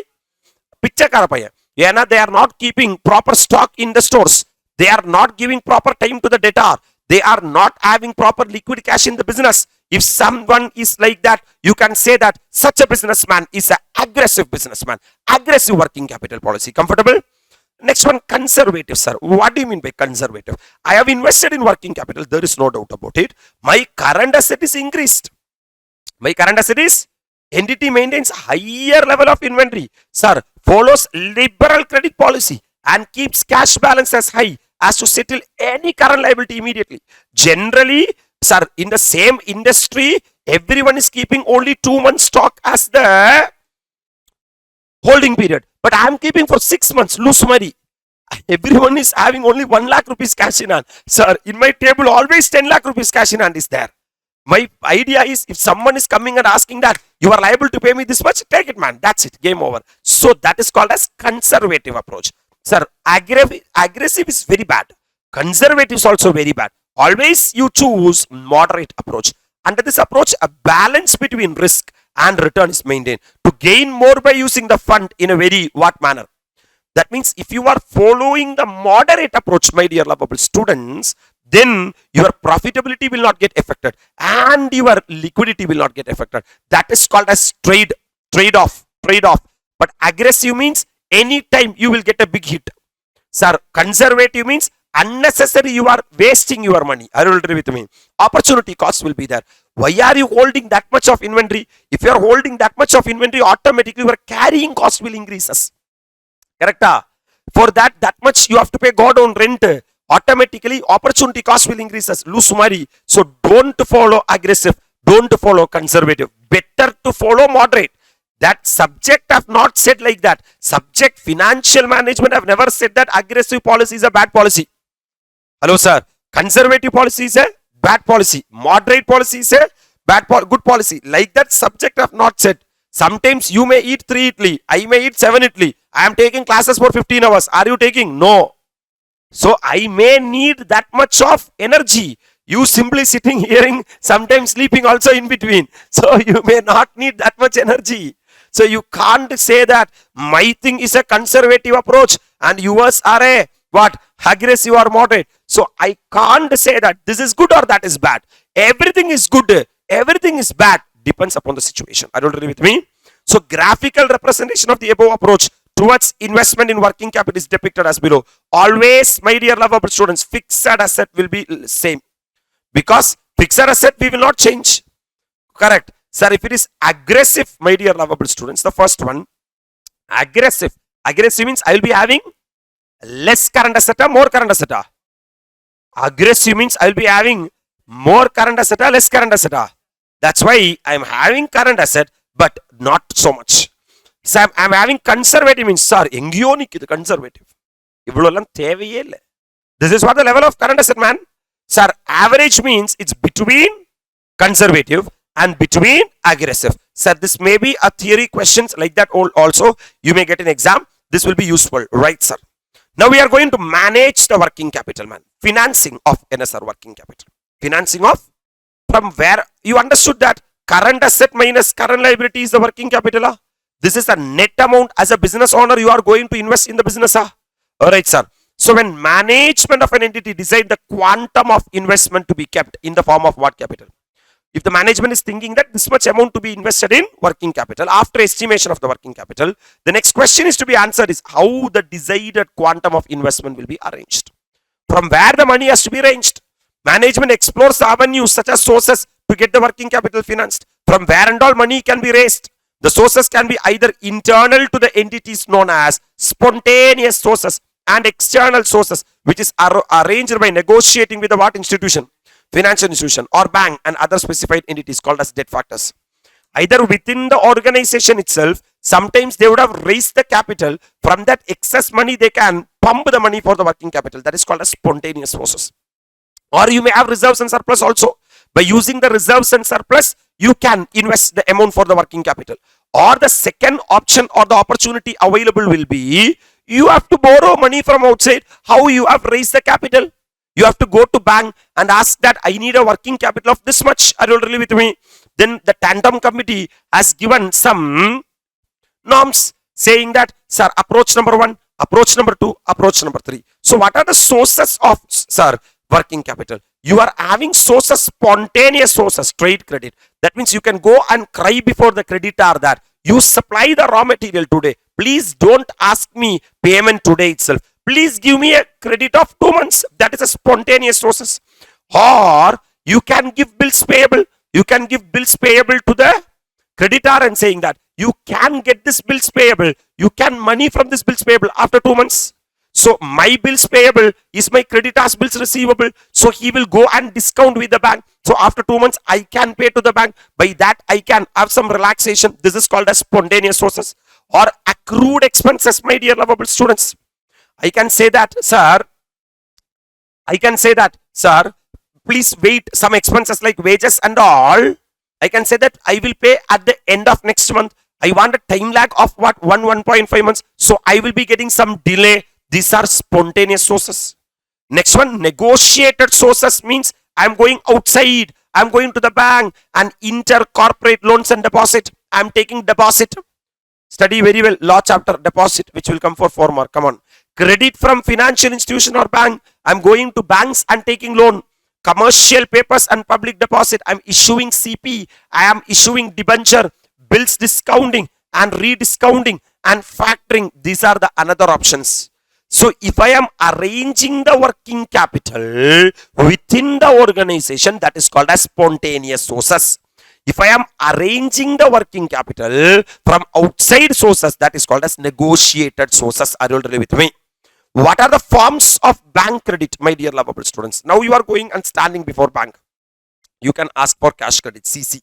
Picture karapaya. They are not keeping proper stock in the stores. They are not giving proper time to the debtor. They are not having proper liquid cash in the business. If someone is like that, you can say that such a businessman is an aggressive businessman. Aggressive working capital policy. Comfortable? Next one, conservative, sir. What do you mean by conservative? I have invested in working capital. There is no doubt about it. My current asset is increased. My current asset is, entity maintains higher level of inventory. Sir, follows liberal credit policy and keeps cash balance as high as to settle any current liability immediately. Generally, sir, in the same industry, everyone is keeping only 2 months stock as the holding period. But I am keeping for 6 months, loose money. Everyone is having only 1 lakh rupees cash in hand. Sir, in my table, always 10 lakh rupees cash in hand is there. My idea is, if someone is coming and asking that you are liable to pay me this much, take it, man. That's it. Game over. So that is called as conservative approach. Sir, aggressive is very bad. Conservative is also very bad. Always you choose moderate approach. Under this approach, a balance between risk and return is maintained to gain more by using the fund in a very what manner. That means if you are following the moderate approach, my dear lovable students, then your profitability will not get affected and your liquidity will not get affected. That is called as trade-off. But aggressive means anytime you will get a big hit. Sir, conservative means unnecessary you are wasting your money. Are you agree with me? Opportunity cost will be there. Why are you holding that much of inventory? If you are holding that much of inventory, automatically your carrying cost will increases. Correct? For that much you have to pay God on rent. Automatically opportunity cost will increases. Lose money. So don't follow aggressive. Don't follow conservative. Better to follow moderate. That subject have not said like that. Subject financial management have never said that aggressive policy is a bad policy. Hello sir. Conservative policy is a bad policy. Moderate policy is a good policy. Like that subject have not said. Sometimes you may eat 3 idli. I may eat 7 idli. I am taking classes for 15 hours. Are you taking? No. So I may need that much of energy. You simply sitting hearing, sometimes sleeping also in between. So you may not need that much energy. So you can't say that my thing is a conservative approach and yours are a what? Aggressive or moderate. So I can't say that this is good or that is bad. Everything is good. Everything is bad. Depends upon the situation. Are you agree with me? So graphical representation of the above approach towards investment in working capital is depicted as below. Always, my dear lovable students, fixed asset will be same. Because fixed asset we will not change. Correct. Sir, if it is aggressive, my dear lovable students, the first one, aggressive. Aggressive means I will be having less current asset or more current asset. Aggressive means I will be having more current asset or less current asset. That's why I am having current asset, but not so much. So I am having conservative means, sir, conservative. This is what the level of current asset, man. Sir, average means it's between conservative and between aggressive. Sir, this may be a theory questions like that also. You may get an exam. This will be useful, right, sir? Now we are going to manage the working capital, man. Financing of NSR working capital. Financing of, from where you understood that current asset minus current liability is the working capital. This is the net amount as a business owner you are going to invest in the business. Alright, sir. So when management of an entity decide the quantum of investment to be kept in the form of what capital? If the management is thinking that this much amount to be invested in working capital after estimation of the working capital, the next question is to be answered is how the decided quantum of investment will be arranged. From where the money has to be arranged? Management explores the avenues such as sources to get the working capital financed. From where and all money can be raised? The sources can be either internal to the entities known as spontaneous sources and external sources, which is arranged by negotiating with the what institution? Financial institution or bank and other specified entities called as debt factors. Either within the organization itself, sometimes they would have raised the capital. From that excess money, they can pump the money for the working capital. That is called as spontaneous sources. Or you may have reserves and surplus also. By using the reserves and surplus, you can invest the amount for the working capital. Or the second option or the opportunity available will be, you have to borrow money from outside. How you have raised the capital? You have to go to bank and ask that I need a working capital of this much. Are you really with me? Then the tandem committee has given some norms saying that, sir, approach number 1, approach number 2, approach number 3. So what are the sources of, sir, working capital? You are having sources, spontaneous sources, trade credit. That means you can go and cry before the creditor that you supply the raw material today. Please don't ask me payment today itself. Please give me a credit of 2 months. That is a spontaneous sources. Or you can give bills payable. You can give bills payable to the creditor and saying that you can get this bills payable. You can money from this bills payable after 2 months. So my bills payable is my creditor's bills receivable. So he will go and discount with the bank. So after 2 months, I can pay to the bank. By that, I can have some relaxation. This is called as spontaneous sources. Or accrued expenses, my dear lovable students. I can say that, sir, please wait, some expenses like wages and all, I can say that I will pay at the end of next month. I want a time lag of what, 1.5 months. So I will be getting some delay. These are spontaneous sources. Next one, negotiated sources means I'm going outside. I'm going to the bank and intercorporate loans and deposit. I'm taking deposit. Study very well. Law chapter, deposit, which will come for 4 mark. Come on. Credit from financial institution or bank. I'm going to banks and taking loan. Commercial papers and public deposit. I'm issuing CP. I am issuing debenture. Bills discounting and rediscounting and factoring. These are the another options. So if I am arranging the working capital within the organization, that is called as spontaneous sources. If I am arranging the working capital from outside sources, that is called as negotiated sources. Are you already with me? What are the forms of bank credit, my dear lovable students? Now you are going and standing before bank. You can ask for cash credit, CC,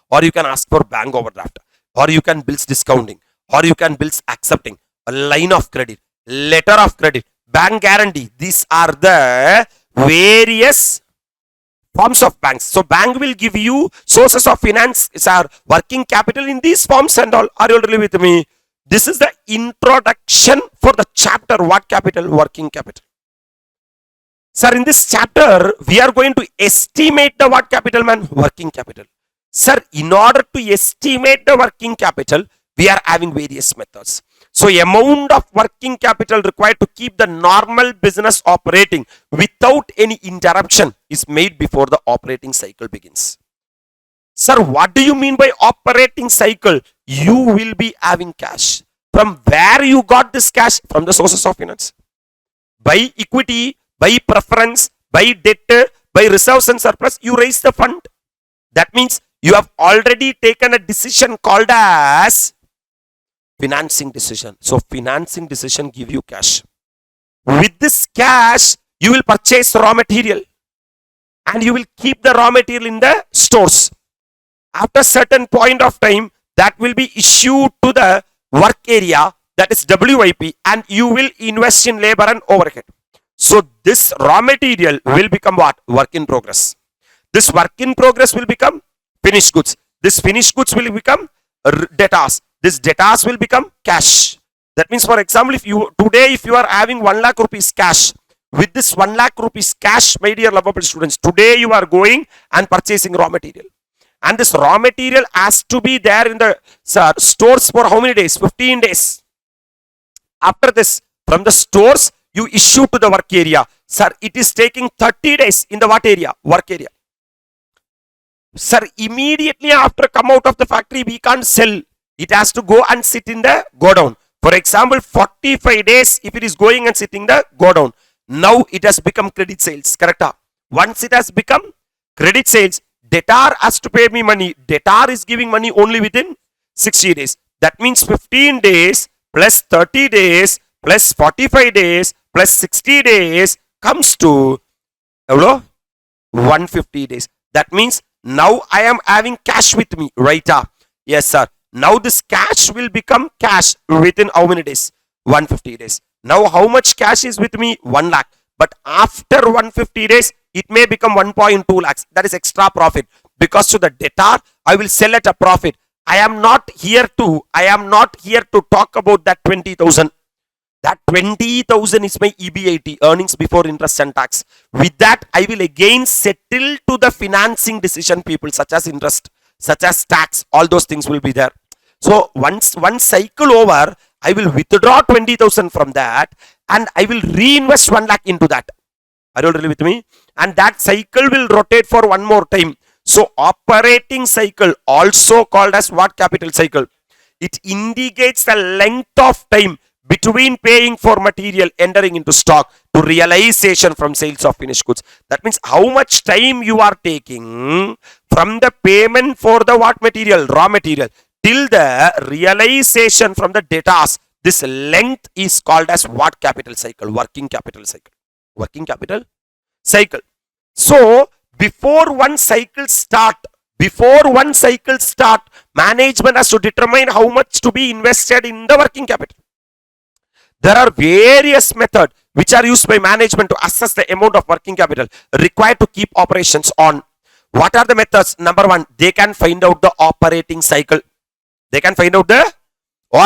or you can ask for bank overdraft, or you can bills discounting, or you can bills accepting, a line of credit, letter of credit, bank guarantee. These are the various forms of banks. So bank will give you sources of finance, are working capital in these forms and all. Are you already with me? This is the introduction for the chapter. What capital? Working capital. Sir, in this chapter, we are going to estimate the what capital, man? Working capital. Sir, in order to estimate the working capital, we are having various methods. So, amount of working capital required to keep the normal business operating without any interruption is made before the operating cycle begins. Sir, what do you mean by operating cycle? You will be having cash. From where you got this cash? From the sources of finance. By equity, by preference, by debt, by reserves and surplus, you raise the fund. That means you have already taken a decision called as financing decision. So financing decision give you cash. With this cash, you will purchase raw material and you will keep the raw material in the stores. After certain point of time, that will be issued to the work area, that is WIP, and you will invest in labor and overhead. So this raw material will become what? Work in progress. This work in progress will become finished goods. This finished goods will become debtors. This debtors will become cash. That means, for example, if you are having 1 lakh rupees cash, with this 1 lakh rupees cash, my dear lovable students, today you are going and purchasing raw material. And this raw material has to be there in the stores for how many days? 15 days. After this, from the stores, you issue to the work area. Sir, it is taking 30 days in the what area? Work area. Sir, immediately after come out of the factory, we can't sell. It has to go and sit in the godown. For example, 45 days if it is going and sitting the godown. Now it has become credit sales. Correct? Once it has become credit sales, debtor has to pay me money. Debtor is giving money only within 60 days. That means 15 days plus 30 days plus 45 days plus 60 days comes to 150 days. That means now I am having cash with me, right? Yes, sir. Now this cash will become cash within how many days? 150 days. Now how much cash is with me? 1 lakh. But after 150 days, it may become 1.2 lakhs. That is extra profit. Because to the debtor, I will sell at a profit. I am not here to talk about that 20,000. That 20,000 is my EBIT, earnings before interest and tax. With that, I will again settle to the financing decision people, such as interest, such as tax. All those things will be there. So once one cycle over, I will withdraw 20,000 from that and I will reinvest 1 lakh into that. Are you really with me? And that cycle will rotate for one more time. So operating cycle, also called as what capital cycle? It indicates the length of time between paying for material entering into stock to realization from sales of finished goods. That means how much time you are taking from the payment for the what material? Raw material. Till the realization from the debtors. This length is called as what capital cycle? Working capital cycle. Working capital cycle. So before one cycle start, management has to determine how much to be invested in the working capital. There are various methods. which are used by management to assess the amount of working capital required to keep operations on. What are the methods? Number one, they can find out the operating cycle. They can find out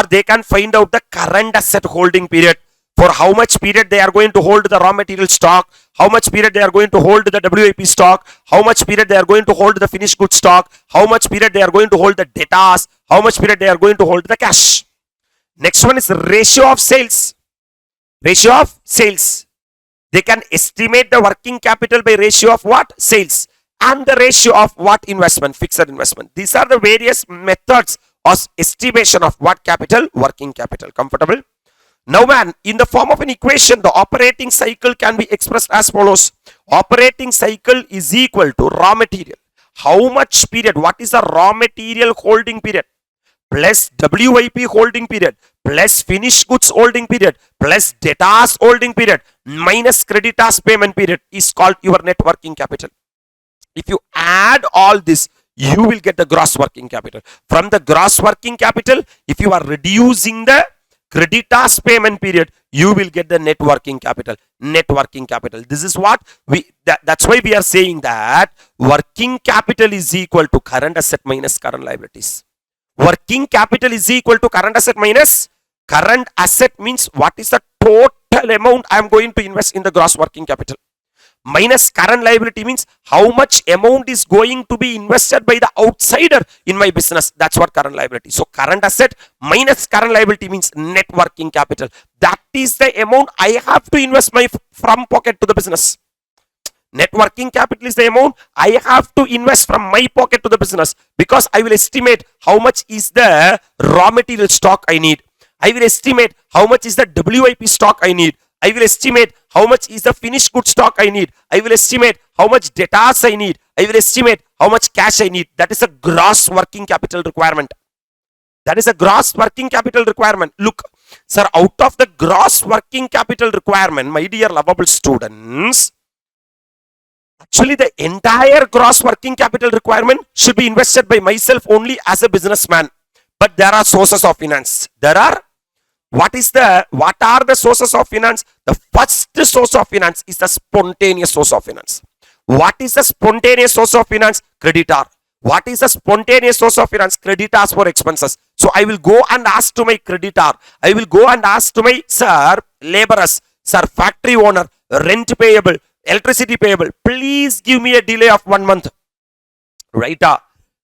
they can find out the current asset holding period. For how much period they are going to hold the raw material stock, how much period they are going to hold the WIP stock, how much period they are going to hold the finished goods stock, how much period they are going to hold the debtors, how much period they are going to hold the cash. Next one is ratio of sales. Ratio of sales. They can estimate the working capital by ratio of what? Sales. And the ratio of what? Investment, fixed investment. These are the various methods of estimation of what capital? Working capital. Comfortable? Now man, in the form of an equation, the operating cycle can be expressed as follows. Operating cycle is equal to raw material. How much period? What is the raw material holding period? Plus WIP holding period, plus finished goods holding period, plus debtors holding period, minus creditors payment period is called your net working capital. If you add all this, you will get the gross working capital. From the gross working capital, if you are reducing the creditors payment period, you will get the net working capital. Net working capital. This is what that's why we are saying that working capital is equal to current asset minus current liabilities. Working capital is equal to current asset minus current asset means what is the total amount I am going to invest in the gross working capital. Minus current liability means how much amount is going to be invested by the outsider in my business. That's what current liability. So current asset minus current liability means net working capital. That is the amount I have to invest my from pocket to the business. Net working capital is the amount I have to invest from my pocket to the business, because I will estimate how much is the raw material stock I need. I will estimate how much is the WIP stock I need. I will estimate how much is the finished good stock I need. I will estimate how much debtors I need. I will estimate how much cash I need. That is a gross working capital requirement. That is a gross working capital requirement. Look, sir, out of the gross working capital requirement, my dear lovable students, actually the entire gross working capital requirement should be invested by myself only as a businessman. But there are sources of finance. What are the sources of finance? The first source of finance is the spontaneous source of finance. What is the spontaneous source of finance? Creditor. What is the spontaneous source of finance? Creditors for expenses. So I will go and ask to my creditor. I will go and ask to my laborers, factory owner, rent payable, electricity payable. Please give me a delay of 1 month. Right?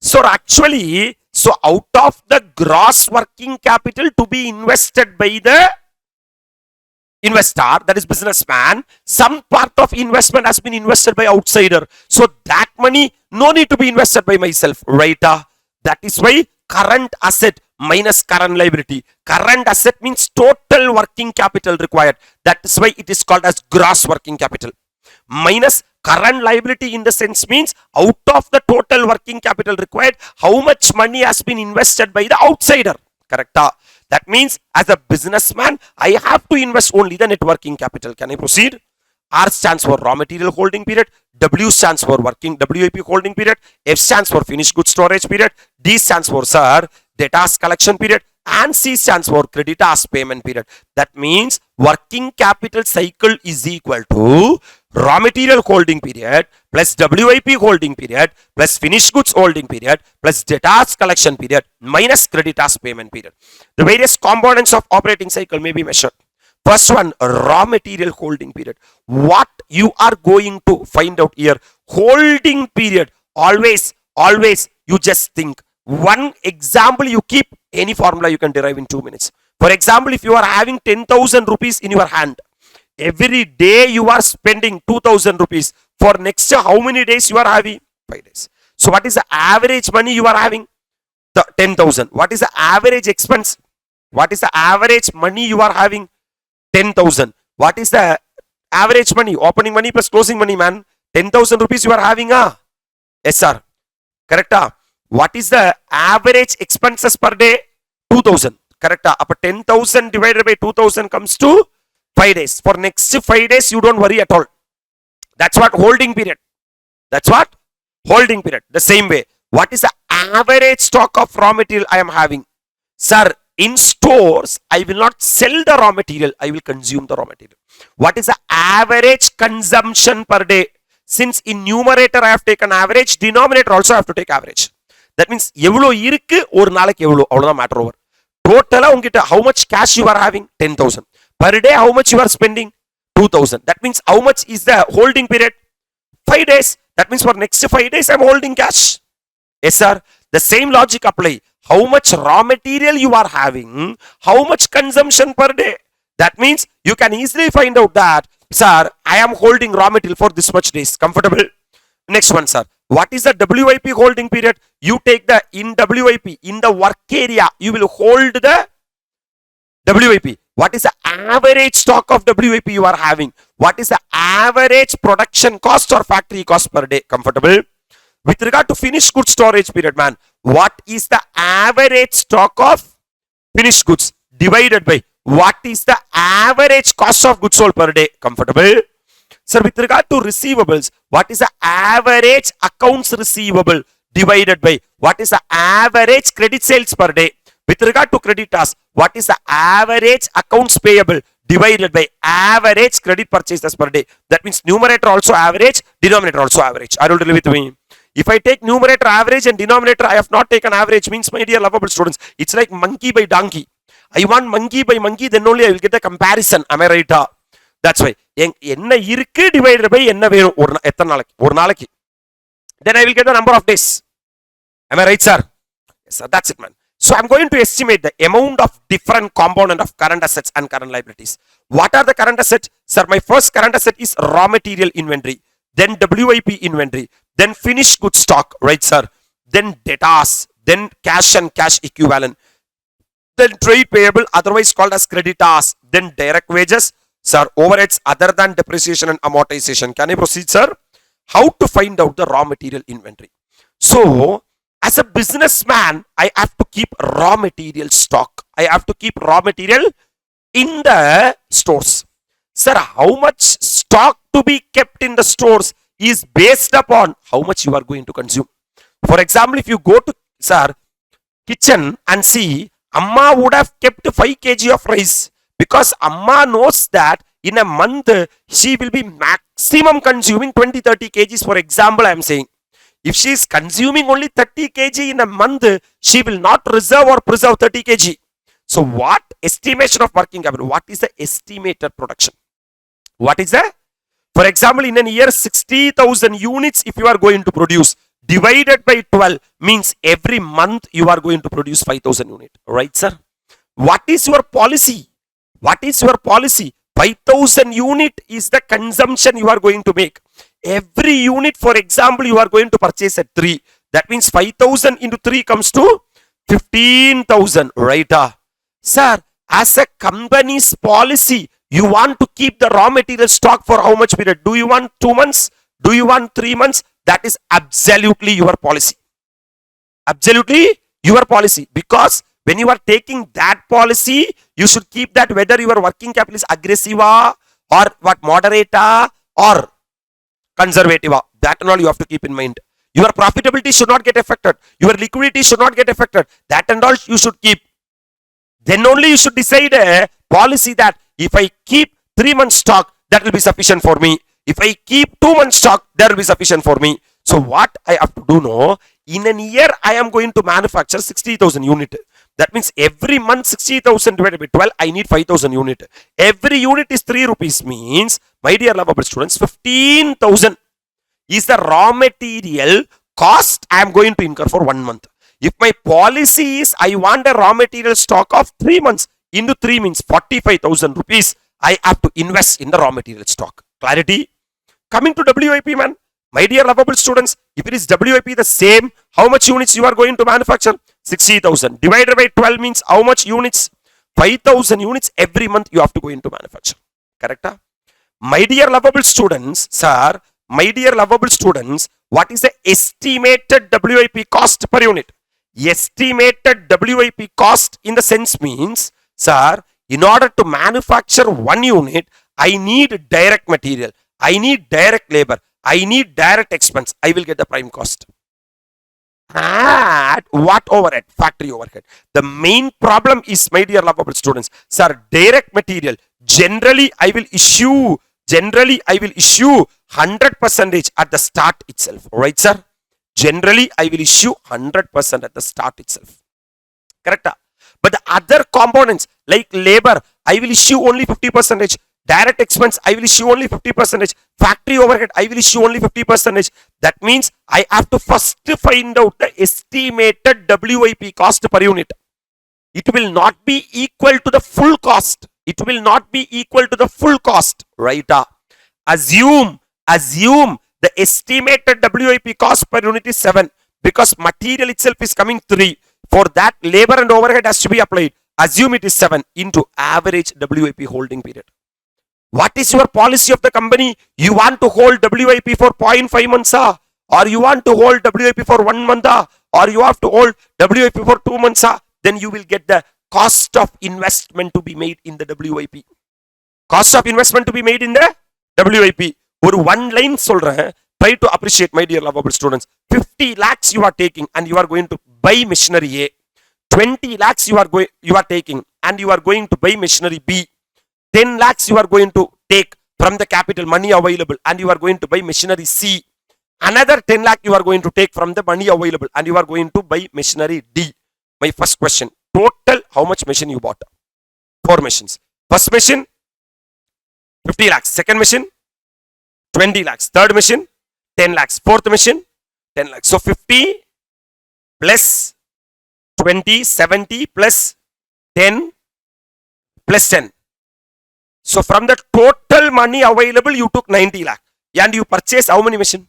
So actually, out of the gross working capital to be invested by the investor, that is businessman, some part of investment has been invested by outsider. So that money no need to be invested by myself. Right? That is why current asset minus current liability. Current asset means total working capital required. That is why it is called as gross working capital. Minus current liability in the sense means out of the total working capital required, how much money has been invested by the outsider. Correct? That means as a businessman, I have to invest only the net working capital. Can I proceed? R stands for raw material holding period. W stands for WIP holding period. F stands for finished goods storage period. D stands for debtors collection period. And C stands for creditors payment period. That means working capital cycle is equal to raw material holding period plus WIP holding period plus finished goods holding period plus debtors collection period minus creditors payment period. The various components of operating cycle may be measured. First one, raw material holding period. What you are going to find out here, holding period, always you just think. One example you keep, any formula you can derive in 2 minutes. For example, if you are having 10,000 rupees in your hand, every day you are spending 2,000 rupees. For next how many days you are having? 5 days. So what is the average money you are having? 10,000. What is the average expense? What is the average money you are having? 10,000. What is the average money? Opening money plus closing money, man. 10,000 rupees you are having, Yes, sir. Correct? What is the average expenses per day? 2,000. Correct? Up 10,000 divided by 2,000 comes to 5 days. For next 5 days, you don't worry at all. That's what holding period. That's what holding period. The same way. What is the average stock of raw material I am having? Sir, in stores, I will not sell the raw material, I will consume the raw material. What is the average consumption per day? Since in numerator I have taken average, denominator also I have to take average. That means எவ்வளோ இருக்கு ஒரு நாளைக்கு எவ்வளோ, அவ்வளோதான் matter over. டோட்டலா உங்ககிட்ட how much cash you are having? 10,000. Per day how much you are spending? 2,000. That means how much is the holding period? 5 days. That means for next 5 days I am holding cash. Yes sir. The same logic apply. How much raw material you are having? How much consumption per day? That means you can easily find out that, sir, I am holding raw material for this much days. Comfortable? Next one, sir. What is the WIP holding period? You take the in WIP, in the work area, you will hold the WIP. What is the average stock of WIP you are having? What is the average production cost or factory cost per day? Comfortable? With regard to finished goods storage period, man, what is the average stock of finished goods divided by what is the average cost of goods sold per day? Comfortable? Sir, with regard to receivables, what is the average accounts receivable divided by what is the average credit sales per day? With regard to creditors, what is the average accounts payable divided by average credit purchases per day? That means numerator also average, denominator also average. Are you really with me? If I take numerator average and denominator I have not taken average, means my dear lovable students, it's like monkey by donkey. I want monkey by monkey, then only I will get a comparison. Am I right? That's why என்ன இருக்கு divided by என்ன வேணும் எத்தனை நாளைக்கு ஒரு நாளைக்கு, then I will get the number of days. Am I right, sir? Yes sir, that's it, man. So I'm going to estimate the amount of different component of current assets and current liabilities. What are the current assets? Sir, my first current asset is raw material inventory, then WIP inventory, then finished goods stock, right sir, then debtors, then cash and cash equivalent, then trade payable, otherwise called as creditors, then direct wages, sir, overheads other than depreciation and amortization. Can I proceed, sir? How to find out the raw material inventory? So as a businessman, I have to keep raw material stock. I have to keep raw material in the stores. Sir, how much stock to be kept in the stores is based upon how much you are going to consume. For example, if you go to, sir, kitchen and see, Amma would have kept 5 kg of rice because Amma knows that in a month she will be maximum consuming 20-30 kgs. For example, I am saying, if she is consuming only 30 kg in a month, she will not reserve or preserve 30 kg. So what estimation of working capital? What is the estimated production? What is that? For example, in a year 60,000 units if you are going to produce, divided by 12 means every month you are going to produce 5,000 units. Right, sir? What is your policy? What is your policy? 5,000 unit is the consumption you are going to make. Every unit, for example, you are going to purchase at 3. That means 5,000 into 3 comes to 15,000. Right? Sir, as a company's policy, you want to keep the raw material stock for how much period? Do you want 2 months? Do you want 3 months? That is absolutely your policy. Absolutely your policy. Because when you are taking that policy, you should keep that whether your working capital is aggressive or what moderate or conservative. That and all you have to keep in mind. Your profitability should not get affected. Your liquidity should not get affected. That and all you should keep. Then only you should decide a policy that if I keep 3 months stock, that will be sufficient for me. If I keep 2 months stock, that will be sufficient for me. So what I have to do now, in a year I am going to manufacture 60,000 unit. That means every month 60,000 divided by 12, I need 5,000 unit. Every unit is 3 rupees means, my dear lovable students, 15,000 is the raw material cost I am going to incur for 1 month. If my policy is I want a raw material stock of 3 months, into 3 means 45,000 rupees I have to invest in the raw material stock. Clarity? Coming to WIP, man. My dear lovable students, if it is WIP the same, how much units you are going to manufacture? 60,000. Divided by 12 means how much units? 5,000 units every month you have to go into manufacture. Correct? My dear lovable students, sir, my dear lovable students, what is the estimated WIP cost per unit? Estimated WIP cost in the sense means, sir, in order to manufacture 1 unit, I need direct material, I need direct labor, I need direct expense, I will get the prime cost. Add what overhead? Factory overhead. The main problem is, my dear lovable students, sir, direct material. Generally, I will issue 100% at the start itself. Right, sir? Generally, I will issue 100% at the start itself. Correct? But the other components like labor, I will issue only 50%. Direct expense, I will issue only 50%. Factory overhead, I will issue only 50%. That means I have to first find out the estimated WIP cost per unit. It will not be equal to the full cost. It will not be equal to the full cost. Right? Assume the estimated WIP cost per unit is 7 because material itself is coming 3. For that, labor and overhead has to be applied. Assume it is 7 into average WIP holding period. What is your policy of the company? You want to hold WIP for 0.5 months, or you want to hold WIP for 1 month, or you have to hold WIP for 2 months, then you will get the cost of investment to be made in the WIP. Cost of investment to be made in the WIP. ஒரு one line சொல்றேன். Try to appreciate, my dear lovable students. 50 lakhs you are taking and you are going to buy machinery A. 20 lakhs you are taking and you are going to buy machinery B. 10 lakhs you are going to take from the capital money available and you are going to buy machinery C. Another 10 lakh you are going to take from the money available and you are going to buy machinery D. My first question, total how much machine you bought? 4 machines. First machine 50 lakhs. Second machine 20 lakhs. Third machine 10 lakhs. Fourth machine 10 lakhs. So 50 plus 20, 70 plus 10 plus 10. So from the total money available, you took 90 lakh. And you purchased how many machine?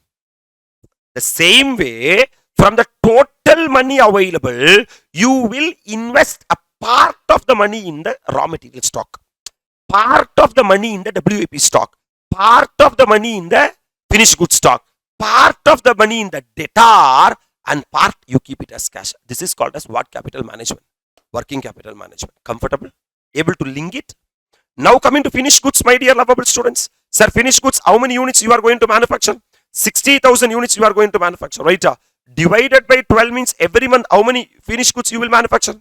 The same way, from the total money available, you will invest a part of the money in the raw material stock, part of the money in the WIP stock, part of the money in the finished goods stock, part of the money in the debtor, and part you keep it as cash. This is called as what? Capital management, working capital management. Comfortable? Able to link it? Now coming to finished goods, my dear lovable students. Sir, finished goods, how many units you are going to manufacture? 60,000 units you are going to manufacture, right? Divided by 12 means every month how many finished goods you will manufacture?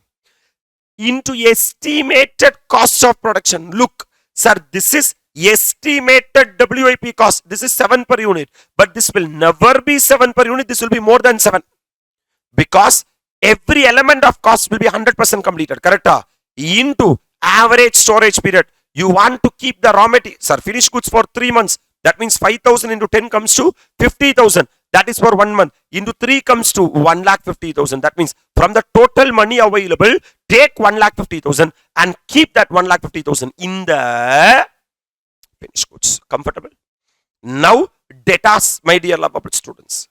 Into estimated cost of production. Look, sir, this is estimated WIP cost. This is 7 per unit. But this will never be 7 per unit. This will be more than 7. Because every element of cost will be 100% completed, correct? Into average storage period. You want to keep the raw material, sir, finished goods for 3 months. That means 5,000 into 10 comes to 50,000. That is for 1 month. Into 3 comes to 1,50,000. That means from the total money available, take 1,50,000 and keep that 1,50,000 in the finished goods. Comfortable? Now, debtors, my dear lovable students.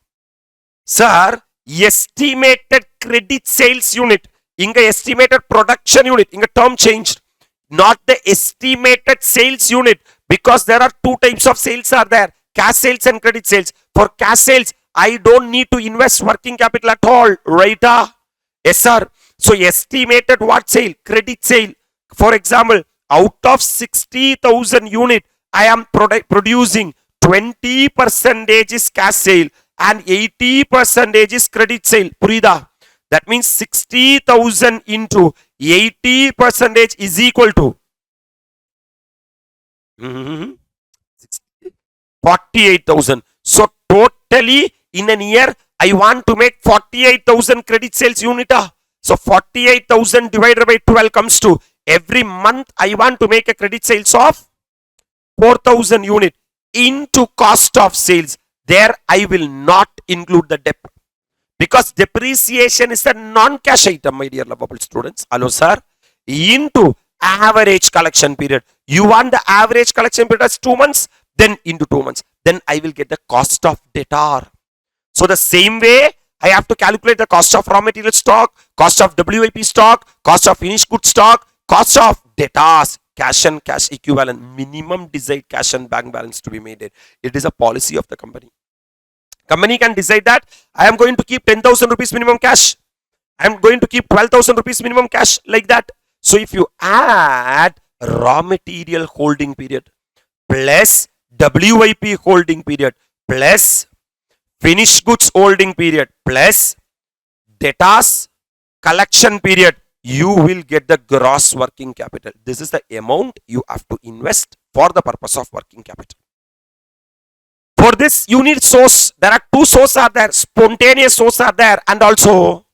Sir, estimated credit sales unit. Inga estimated production unit. Inga term changed. Not the estimated sales unit, because there are 2 types of sales are there, cash sales and credit sales. For cash sales, I don't need to invest working capital at all, right? Yes, sir. So estimated what sale? Credit sale. For example, out of 60,000 unit, I am producing 20% is cash sale and 80% is credit sale. Purida. That means 60,000 into 80% is equal to 48,000. So totally in a year, I want to make 48,000 credit sales unit. So 48,000 divided by 12 comes to, every month I want to make a credit sales of 4,000 unit into cost of sales. There I will not include the debt. Because depreciation is a non-cash item, my dear lovable students. Hello, sir. Into average collection period. You want the average collection period as 2 months? Then into 2 months. Then I will get the cost of debtor. So the same way, I have to calculate the cost of raw material stock, cost of WIP stock, cost of finished good stock, cost of debtors, cash and cash equivalent, minimum desired cash and bank balance to be made. It is a policy of the company. Company can decide that I am going to keep 10,000 rupees minimum cash. I am going to keep 12,000 rupees minimum cash, like that. So if you add raw material holding period plus WIP holding period plus finished goods holding period plus debtors collection period, you will get the gross working capital. This is the amount you have to invest for the purpose of working capital. For this, you need source. There are two sources are there. Spontaneous source are there and also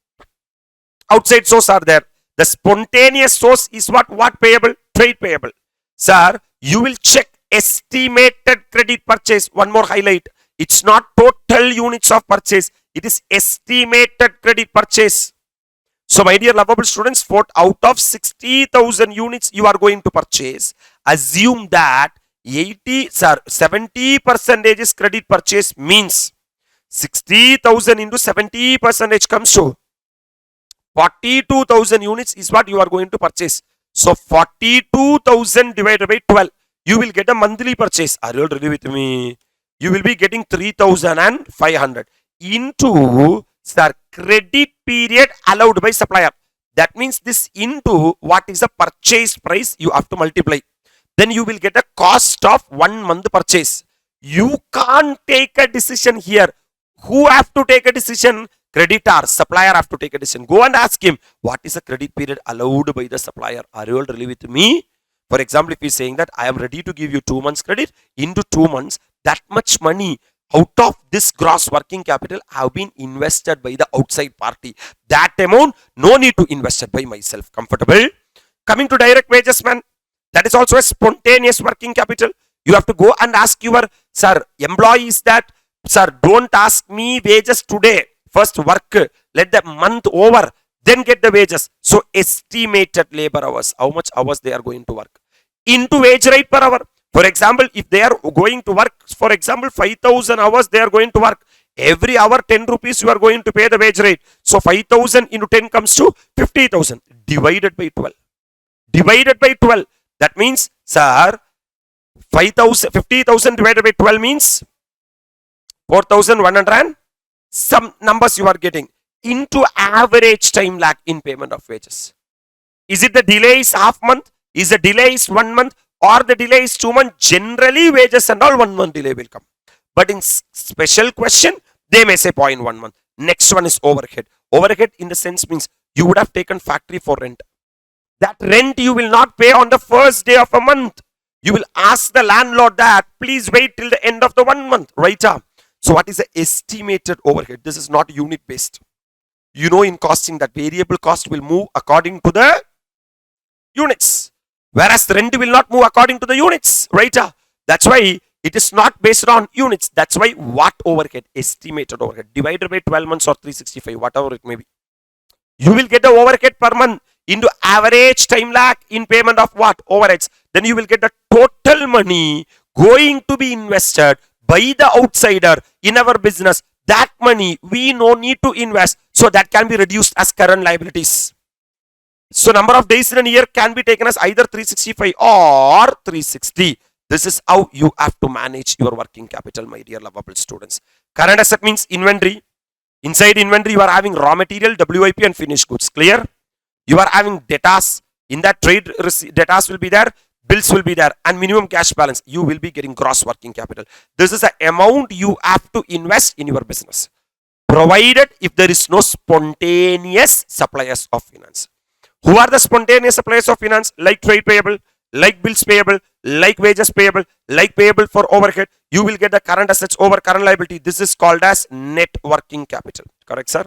outside source are there. The spontaneous source is what payable? Trade payable. Sir, you will check estimated credit purchase. One more highlight. It's not total units of purchase. It is estimated credit purchase. So my dear lovable students, out of 60,000 units you are going to purchase, assume that 70% is credit purchase, means 60,000 into 70% comes to 42,000 units is what you are going to purchase. So 42,000 divided by 12, you will get a monthly purchase. Are you all ready with me? You will be getting 3,500 into credit period allowed by supplier. That means this into what is the purchase price you have to multiply. Then you will get a cost of 1 month purchase. You can't take a decision here. Who have to take a decision? Creditor, supplier have to take a decision. Go and ask him, what is the credit period allowed by the supplier? Are you all really with me? For example, if he's saying that I am ready to give you 2 months credit, into 2 months, that much money out of this gross working capital have been invested by the outside party. That amount, no need to invest it by myself. Comfortable? Coming to direct wages, man. That is also a spontaneous working capital. You have to go and ask your employees that, sir, don't ask me wages today. First work, let the month over, then get the wages. So estimated labor hours, how much hours they are going to work. Into wage rate per hour. For example, if they are going to work, for example, 5,000 hours they are going to work. Every hour 10 rupees you are going to pay the wage rate. So 5,000 into 10 comes to 50,000 divided by 12. Divided by 12. That means, sir, 50,000 divided by 12 means 4,100 and some numbers you are getting into average time lag in payment of wages. Is it the delay is half month? Is the delay is 1 month? Or the delay is 2 months? Generally wages and all 1 month delay will come. But in special question, they may say 0.1 month. Next one is overhead. Overhead in the sense means you would have taken factory for rent. That rent you will not pay on the first day of a month. You will ask the landlord that, please wait till the end of the 1 month. Right? So what is the estimated overhead? This is not unit based. You know in costing that variable cost will move according to the units. Whereas the rent will not move according to the units. Right? That's why it is not based on units. That's why what overhead? Estimated overhead. Divided by 12 months or 365, whatever it may be. You will get the overhead per month into average time lag in payment of what? Overheads. Then you will get the total money going to be invested by the outsider in our business. That money we no need to invest. So that can be reduced as current liabilities. So number of days in a year can be taken as either 365 or 360. This is how you have to manage your working capital, my dear lovable students. Current asset means inventory. Inside inventory, you are having raw material, WIP and finished goods. Clear? You are having debtors. In that trade, debtors will be there, bills will be there, and minimum cash balance. You will be getting gross working capital. This is the amount you have to invest in your business, provided if there is no spontaneous suppliers of finance. Who are the spontaneous suppliers of finance? Like trade payable, like bills payable, like wages payable, like payable for overhead. You will get the current assets over current liability. This is called as net working capital. Correct, sir?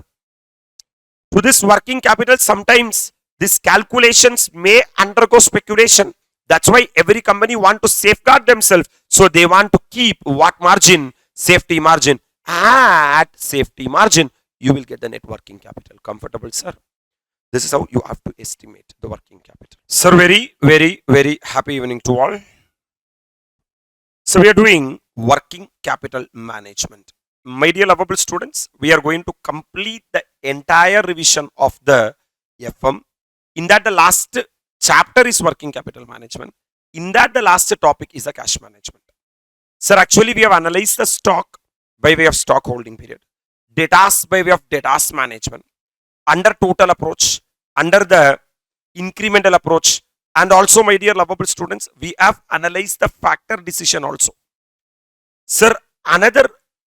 To this working capital, sometimes these calculations may undergo speculation. That's why every company want to safeguard themselves. So they want to keep what margin? Safety margin. At safety margin, you will get the net working capital. Comfortable, sir? This is how you have to estimate the working capital. Sir, very, very, very happy evening to all. So we are doing working capital management. My dear lovable students, we are going to complete the entire revision of the FM. In that the last chapter is working capital management. In that the last topic is the cash management. Sir, actually we have analyzed the stock by way of stock holding period. Debtors by way of debtors management. Under total approach, under the incremental approach, and also my dear lovable students, we have analyzed the factor decision also. Sir, another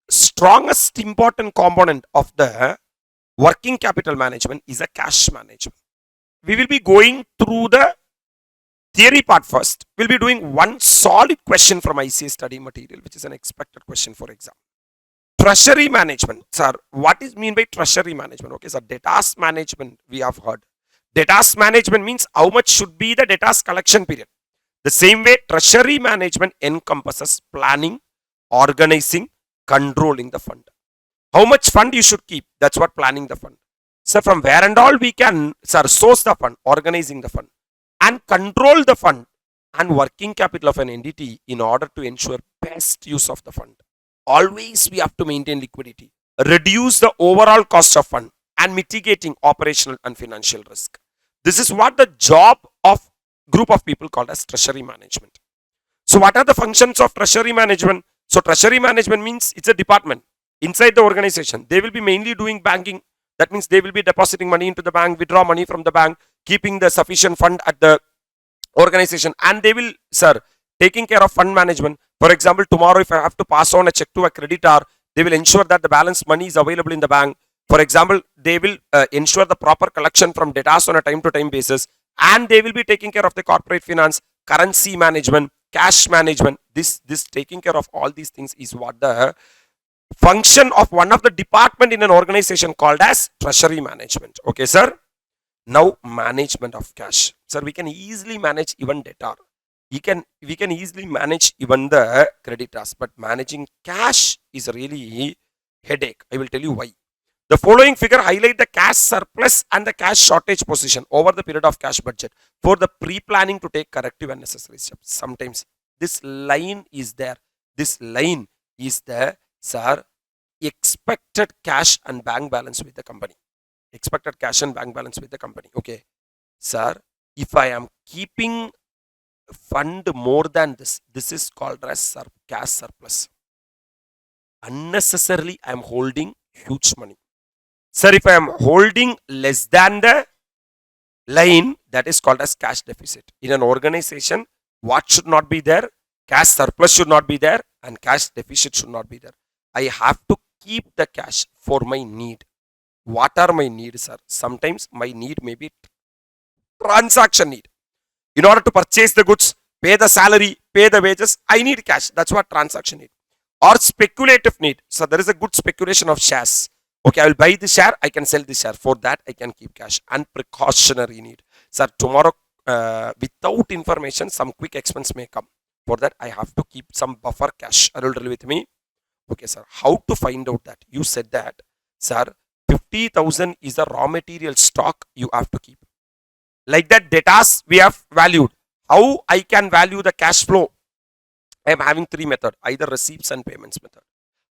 strongest important component of the Working capital management is a cash management. We will be going through the theory part first. We'll be doing one solid question from ICAI study material, which is an expected question for exam. Treasury management, sir. What is mean by treasury management? Okay, sir. Data's management we have heard. Data's management means how much should be the data's collection period. The same way, treasury management encompasses planning, organizing, controlling the fund. How much fund you should keep? That's what planning the fund. So from where and all we can, sir, source the fund, organizing the fund, and control the fund and working capital of an entity in order to ensure best use of the fund. Always we have to maintain liquidity, reduce the overall cost of fund, and mitigating operational and financial risk. This is what the job of group of people called as treasury management. So what are the functions of treasury management? So treasury management means it's a department inside the organization. They will be mainly doing banking. That means they will be depositing money into the bank, withdraw money from the bank, keeping the sufficient fund at the organization, and they will, sir, taking care of fund management. For example, tomorrow if I have to pass on a check to a creditor, they will ensure that the balance money is available in the bank. For example, they will ensure the proper collection from debtors on a time to time basis, and they will be taking care of the corporate finance, currency management, cash management. This taking care of all these things is what the function of one of the department in an organization called as treasury management. Okay, sir. Now management of cash, sir. We can easily manage even debtor. We can easily manage even the creditors, but managing cash is really headache. I will tell you why. The following figure highlight the cash surplus and the cash shortage position over the period of cash budget for the pre-planning to take corrective and necessary steps. Sometimes this line is there. This line is the, sir, expected cash and bank balance with the company. Expected cash and bank balance with the company. Okay, sir, if I am keeping fund more than this is called as cash surplus. Unnecessarily I am holding huge money. Sir, if I am holding less than the line, that is called as cash deficit. In an organization, what should not be there? Cash surplus should not be there, and cash deficit should not be there. I have to keep the cash for my need. What are my needs, sir? Sometimes my need may be transaction need. In order to purchase the goods, pay the salary, pay the wages, I need cash. That's what transaction need. Or speculative need. So there is a good speculation of shares. Okay, I will buy the share, I can sell the share. For that, I can keep cash. And precautionary need. Sir, tomorrow, without information, some quick expense may come. For that, I have to keep some buffer cash. Are you with me? Okay, sir. How to find out that? You said that, sir, 50,000 is the raw material stock you have to keep. Like that, debtors we have valued. How I can value the cash flow? I am having three methods, either receipts and payments method.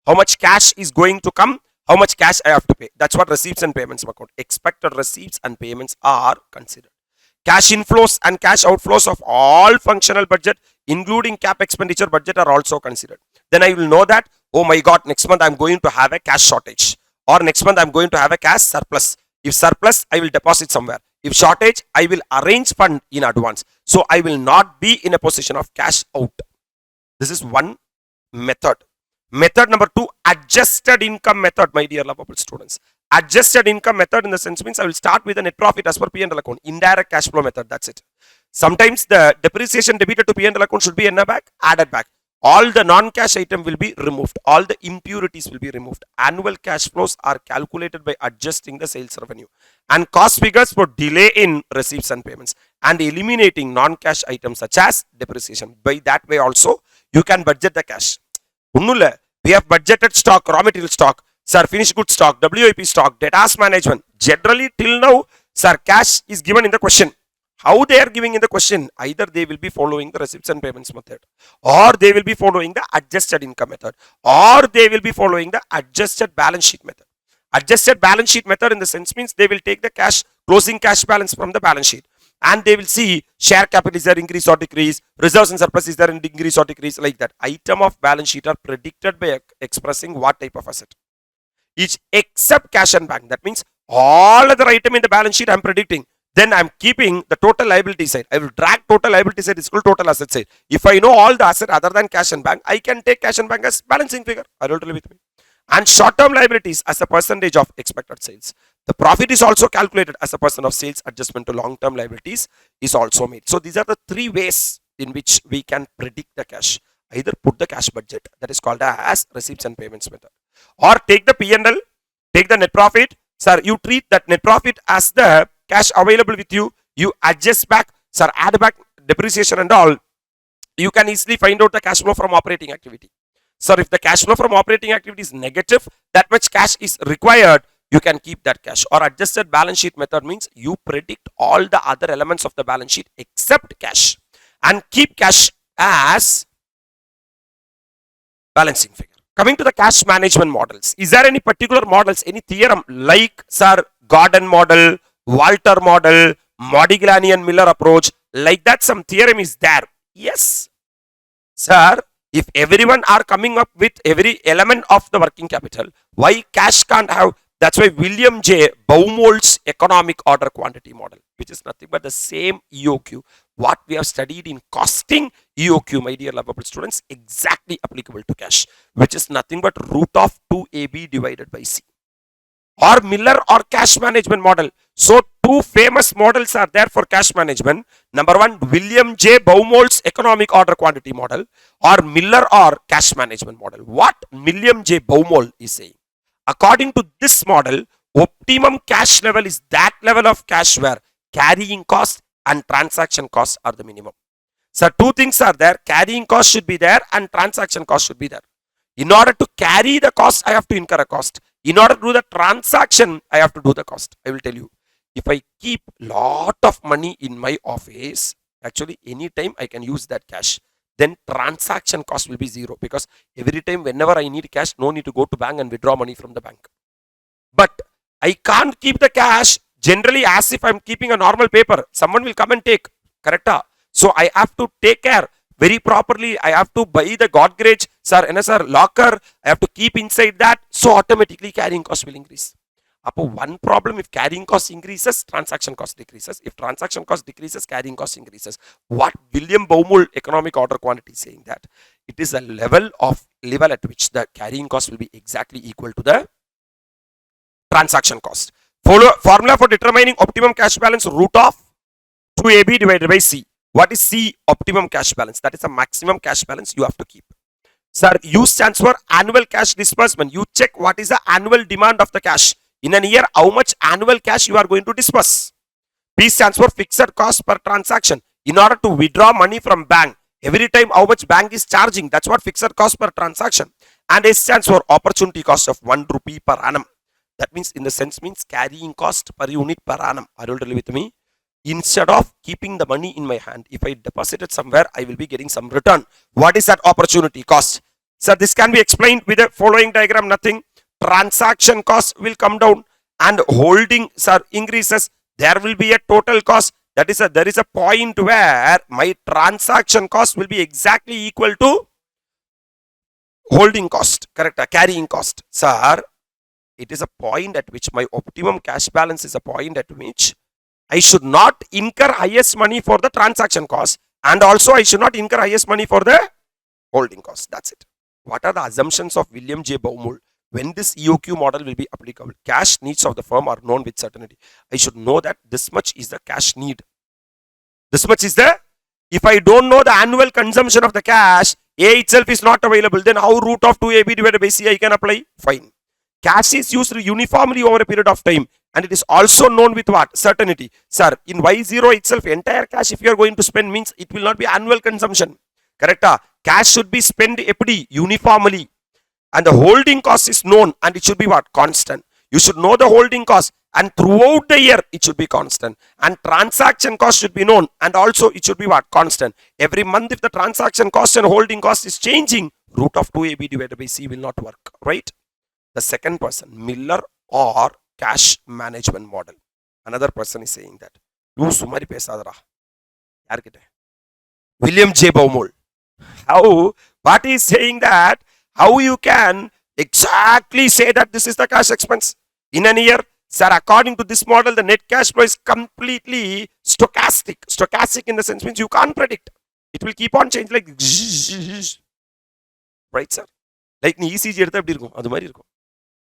How much cash is going to come? How much cash I have to pay? That's what receipts and payments account. Expected receipts and payments are considered. Cash inflows and cash outflows of all functional budget, including cap expenditure budget, are also considered. Then I will know that, oh my God, next month I am going to have a cash shortage, or next month I am going to have a cash surplus. If surplus, I will deposit somewhere. If shortage, I will arrange fund in advance. So I will not be in a position of cash out. This is one method. Method number two, adjusted income method, my dear lovable students. Adjusted income method in the sense means I will start with a net profit as per P&L account. Indirect cash flow method, that's it. Sometimes the depreciation debited to P&L account should be back, added back. All the non-cash item will be removed. All the impurities will be removed. Annual cash flows are calculated by adjusting the sales revenue and cost figures for delay in receipts and payments, and eliminating non-cash items such as depreciation. By that way also, you can budget the cash. We have budgeted stock, raw material stock, sir, finished goods stock, WIP stock, debtors management. Generally, till now, sir, cash is given in the question. How they are giving in the question? Either they will be following the receipts and payments method, or they will be following the adjusted income method, or they will be following the adjusted balance sheet method. Adjusted balance sheet method in the sense means they will take the cash, closing cash balance from the balance sheet, and they will see share capital is there increase or decrease, reserves and surplus is there in increase or decrease, like that. Item of balance sheet are predicted by expressing what type of asset. Each except cash and bank. That means all other item in the balance sheet I am predicting. Then I am keeping the total liability side. I will drag total liability side is equal to total asset side. If I know all the asset other than cash and bank, I can take cash and bank as balancing figure. Are you with me? And short-term liabilities as a percentage of expected sales. The profit is also calculated as a percent of sales. Adjustment to long-term liabilities is also made. So these are the three ways in which we can predict the cash. Either put the cash budget, that is called as receipts and payments method, or take the P&L, take the net profit. Sir, you treat that net profit as the cash available with you. You adjust back, sir, add back depreciation and all. You can easily find out the cash flow from operating activity. Sir, if the cash flow from operating activity is negative, that much cash is required, you can keep that cash. Or adjusted balance sheet method means you predict all the other elements of the balance sheet except cash and keep cash as balancing figure. Coming to the cash management models, is there any particular models, any theorem like, sir, Gordon model, Walter model, Modigliani and Miller approach, like that some theorem is there? Yes, sir. If everyone are coming up with every element of the working capital, why cash can't have? That's why William J. Baumol's economic order quantity model, which is nothing but the same EOQ, what we have studied in costing EOQ, my dear lovable students, exactly applicable to cash, which is nothing but root of 2AB divided by C. Or Miller or cash management model. So two famous models are there for cash management. Number one, William J. Baumol's economic order quantity model, or Miller or cash management model. What William J. Baumol is saying, according to this model, optimum cash level is that level of cash where carrying cost and transaction costs are the minimum. So two things are there, carrying cost should be there and transaction cost should be there. In order to carry the cost, I have to incur a cost. In order to do the transaction, I have to do the cost. I will tell you, if I keep lot of money in my office, actually anytime I can use that cash, then transaction cost will be zero, because every time whenever I need cash, no need to go to bank and withdraw money from the bank. But I can't keep the cash generally as if I'm keeping a normal paper. Someone will come and take, correct? So I have to take care very properly. I have to buy the Godrej, sir, NSR locker. I have to keep inside that. So automatically carrying cost will increase. One problem, if carrying cost increases, transaction cost decreases. If transaction cost decreases, carrying cost increases. What William Baumol economic order quantity is saying, that it is a level at which the carrying cost will be exactly equal to the transaction cost. Formula for determining optimum cash balance, root of 2AB divided by C. What is C? Optimum cash balance. That is a maximum cash balance you have to keep. Sir, U stands for annual cash disbursement. You check what is the annual demand of the cash. In a year, how much annual cash you are going to disburse. P stands for fixed cost per transaction. In order to withdraw money from bank, every time how much bank is charging, that's what fixed cost per transaction. And S stands for opportunity cost of 1 rupee per annum. That means, in the sense, means carrying cost per unit per annum. Are you really with me? Instead of keeping the money in my hand, if I deposit it somewhere, I will be getting some return. What is that opportunity cost? So this can be explained with the following diagram. Nothing. Transaction cost will come down and holding, sir, increases. There will be a total cost. That is there is a point where my transaction cost will be exactly equal to holding cost, correct? Carrying cost. Sir, it is a point at which my optimum cash balance is a point at which I should not incur highest money for the transaction cost, and also I should not incur highest money for the holding cost. That's it. What are the assumptions of William J. Baumol when this EOQ model will be applicable? Cash needs of the firm are known with certainty. I should know that this much is the cash need. This much is the, if I don't know the annual consumption of the cash, A itself is not available, then how root of 2AB divided by C I can apply? Fine. Cash is used uniformly over a period of time, and it is also known with what? Certainty. Sir, in Y0 itself, entire cash if you are going to spend means it will not be annual consumption. Correct? Cash should be spent FD uniformly, and the holding cost is known, and it should be what? Constant. You should know the holding cost, and throughout the year it should be constant. And transaction cost should be known, and also it should be what? Constant. Every month if the transaction cost and holding cost is changing, root of 2AB divided by C will not work, right? The second person, Miller or cash management model. Another person is saying that. You sumari pesadra. William J. Baumol. How? What is saying that? How you can exactly say that this is the cash expense in a year? Sir, according to this model, the net cash flow is completely stochastic. Stochastic in the sense means you can't predict. It will keep on changing like, right, sir? Like ECG,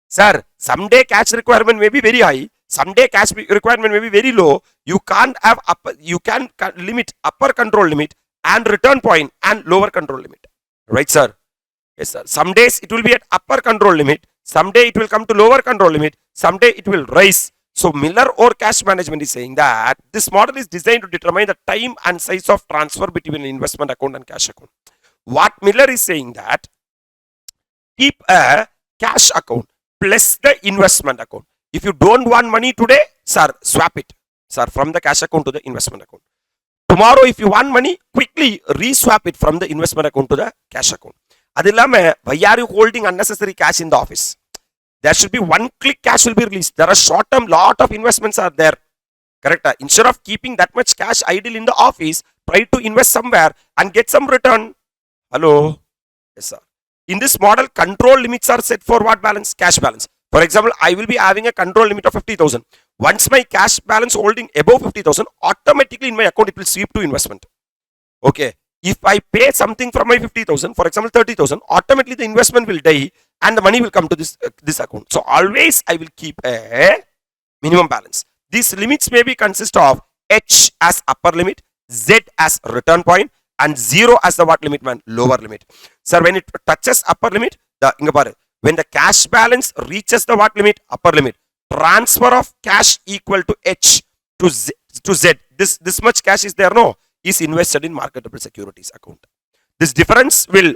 sir, someday cash requirement may be very high. Someday cash requirement may be very low. You can't have upper, you can limit upper control limit and return point and lower control limit. Right, sir? Yes, sir. Some days it will be at upper control limit. Someday it will come to lower control limit. Someday it will rise. So Miller or cash management is saying that this model is designed to determine the time and size of transfer between an investment account and cash account. What Miller is saying that keep a cash account plus the investment account. If you don't want money today, sir, swap it, sir, from the cash account to the investment account. Tomorrow, if you want money, quickly reswap it from the investment account to the cash account. Why are you holding unnecessary cash in the office? There should be one click cash will be released. There are short term, lot of investments are there. Correct? Instead of keeping that much cash idle in the office, try to invest somewhere and get some return. Hello? Yes, sir. In this model, control limits are set for what balance? Cash balance. For example, I will be having a control limit of 50,000. Once my cash balance holding above 50,000, automatically in my account it will sweep to investment. Okay. If I pay something from my 50,000, for example 30,000, automatically the investment will die and the money will come to this account. So always I will keep a minimum balance. These limits may be consist of H as upper limit, Z as return point, and 0 as the what limit man? Lower limit. Sir, when it touches upper limit, when the cash balance reaches the what limit? Upper limit. Transfer of cash equal to H to Z. This much cash is there, no? Is invested in marketable securities account. This difference will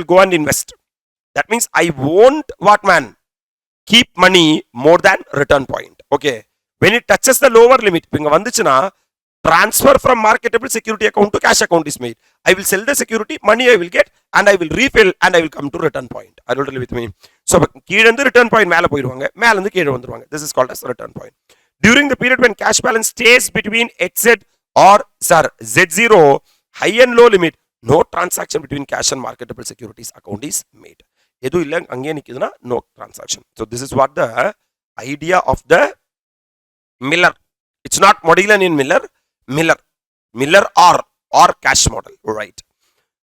go and invest. That means I won't what man? Keep money more than return point. Okay. When it touches the lower limit, transfer from marketable security account to cash account is made. I will sell the security, money I will get, and I will refill and I will come to return point. Are you totally with me? So, return point this is called as return point. During the period when cash balance stays between HZ or Z0, high and low limit, no transaction between cash and marketable securities account is made. No transaction. So this is what the idea of the Miller. It's not Modiglian in Miller or cash model, right?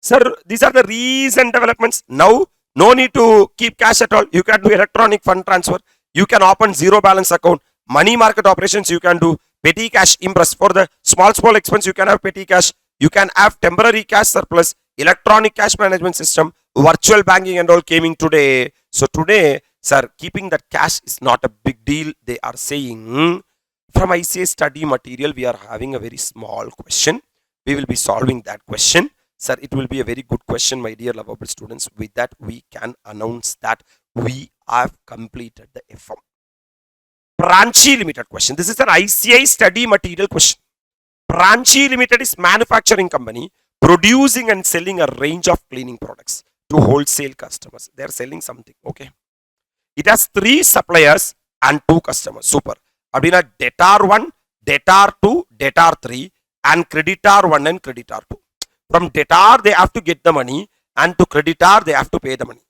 Sir, these are the recent developments. Now, no need to keep cash at all. You can do electronic fund transfer. You can open zero balance account. Money market operations you can do. Petty cash impress. For the small expense, you can have petty cash. You can have temporary cash surplus. Electronic cash management system. Virtual banking and all came in today. So today, sir, keeping that cash is not a big deal. They are saying from ICAI study material, we are having a very small question. We will be solving that question. Sir, it will be a very good question, my dear lovable students. With that, we can announce that we have completed the FM. Branchi Limited question. This is an ICAI study material question. Branchi Limited is manufacturing company producing and selling a range of cleaning products to wholesale customers. They are selling something. Okay. It has 3 suppliers and 2 customers. Super. Abdina debtor 1, debtor 2, debtor 3 and creditor 1 and creditor 2. From debtor they have to get the money and to creditor they have to pay the money.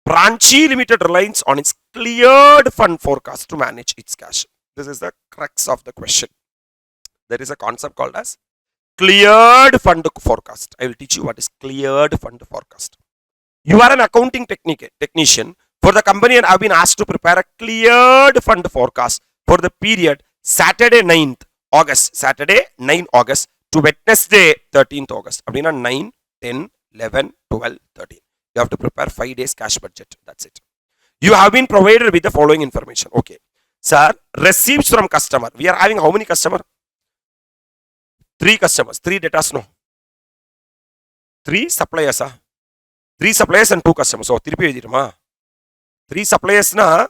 Branchi Limited relies on its cleared fund forecast to manage its cash. This is the crux of the question. There is a concept called as cleared fund forecast. I will teach you what is cleared fund forecast. You are an accounting technician for the company and have been asked to prepare a cleared fund forecast for the period Saturday 9th August to Wednesday 13th August. Abdina 9, 10, 11, 12, 13. You have to prepare 5 days cash budget. That's it. You have been provided with the following information. Okay. Sir, receipts from customer. We are having how many customer? 3 customers. 3 debtors, no. 3 suppliers. 3 suppliers and 2 customers. So, 3 suppliers na.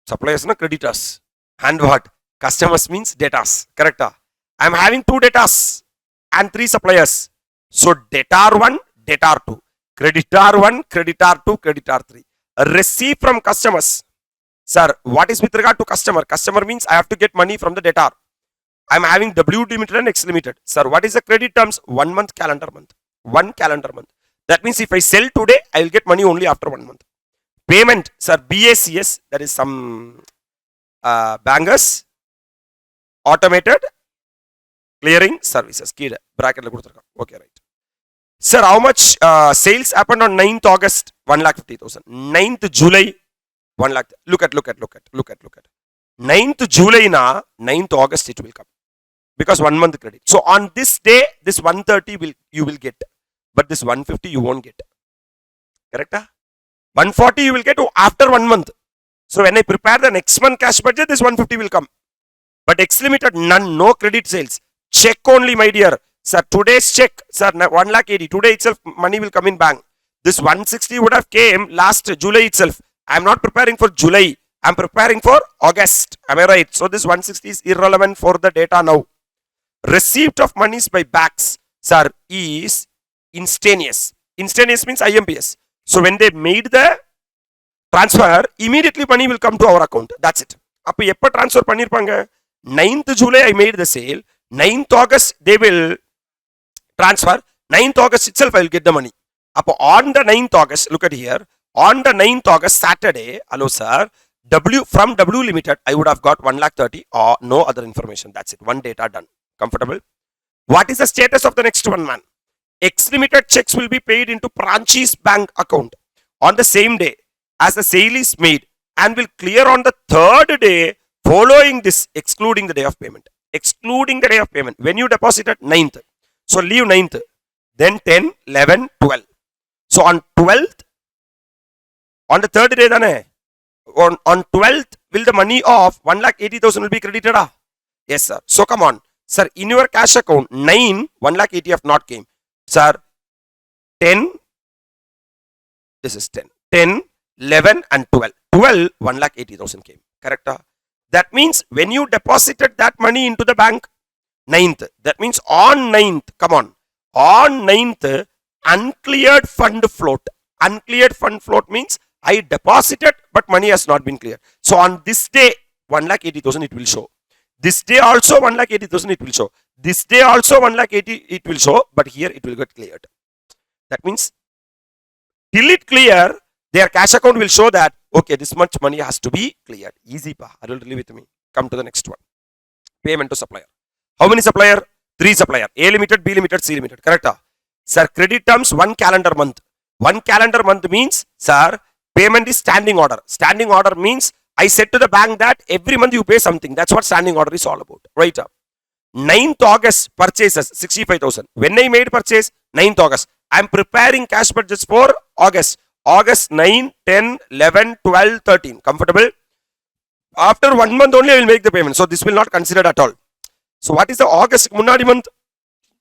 Suppliers na creditors. And what? Customers means debtors. Correct? I am having 2 debtors and 3 suppliers. So, debtor 1, debtor 2. Creditor 1, creditor 2, creditor 3. Receive from customers. Sir, what is with regard to customer? Customer means I have to get money from the debtor. I am having W limited and X limited. Sir, what is the credit terms? 1 month, calendar month. 1 calendar month. That means if I sell today, I will get money only after 1 month. Payment, sir, BACS, that is some bankers, automated clearing services. Key bracket. Okay, right. Sir, how much sales happened on 9th August? 1,50,000. 9th July, 1 lakh. Look at. 9th July na 9th August it will come. Because 1 month credit. So on this day, this 130 you will get. But this 150 you won't get. Correct? 140 you will get after 1 month. So when I prepare the next month cash budget, this 150 will come. But X limited, none, no credit sales. Check only, my dear. Sir, today's check, sir, 1,80,000. Today itself, money will come in bank. This 160 would have came last July itself. I am not preparing for July. I am preparing for August. Am I right? So this 160 is irrelevant for the data now. Receipt of monies by banks, sir, is instantaneous. Instantaneous means IMPS. So when they made the transfer, immediately money will come to our account. That's it. அப்போ எப்போ transfer பண்ணிருப்பாங்க? 9th July I made the sale. 9th August they will transfer. 9th August itself I will get the money. அப்போ on the 9th August, look at here. On the 9th August, Saturday, hello sir, from W Limited, I would have got 1,30,000 or no other information. That's it. One data done. Comfortable? What is the status of the next one, man? X Limited checks will be paid into Pranchi's bank account on the same day as the sale is made and will clear on the third day following this, excluding the day of payment. Excluding the day of payment. When you deposited 9th, so leave 9th, then 10, 11, 12. So on 12th, on the third day, on 12th, will the money of 1,80,000 will be credited? Yes, sir. So come on. Sir, in your cash account, 9, 1,80,000 have not came. Sir, 10, this is 10, 10, 11 and 12. 12, 1,80,000 came. Correct? That means when you deposited that money into the bank, 9th, that means on 9th, come on 9th, uncleared fund float. Uncleared fund float means I deposited but money has not been cleared. So on this day, 1,80,000 it will show. This day also 1,80,000 it will show. This day also 1,80,000 it will show, but here it will get cleared. That means till it clear, their cash account will show that, okay, this much money has to be cleared. Easy pa. I will leave with me. Come to the next one. Payment to supplier. How many supplier? 3 supplier. A Limited, B Limited, C Limited. Correct? Sir, credit terms 1 calendar month. 1 calendar month means, sir, payment is standing order. Standing order means I said to the bank that every month you pay something. That's what standing order is all about. Right? 9th August purchases 65,000. When I made purchase? 9th August. I am preparing cash budgets for August. August 9, 10, 11, 12, 13. Comfortable? After 1 month only I will make the payment. So this will not considered at all. So what is the August munnadi month?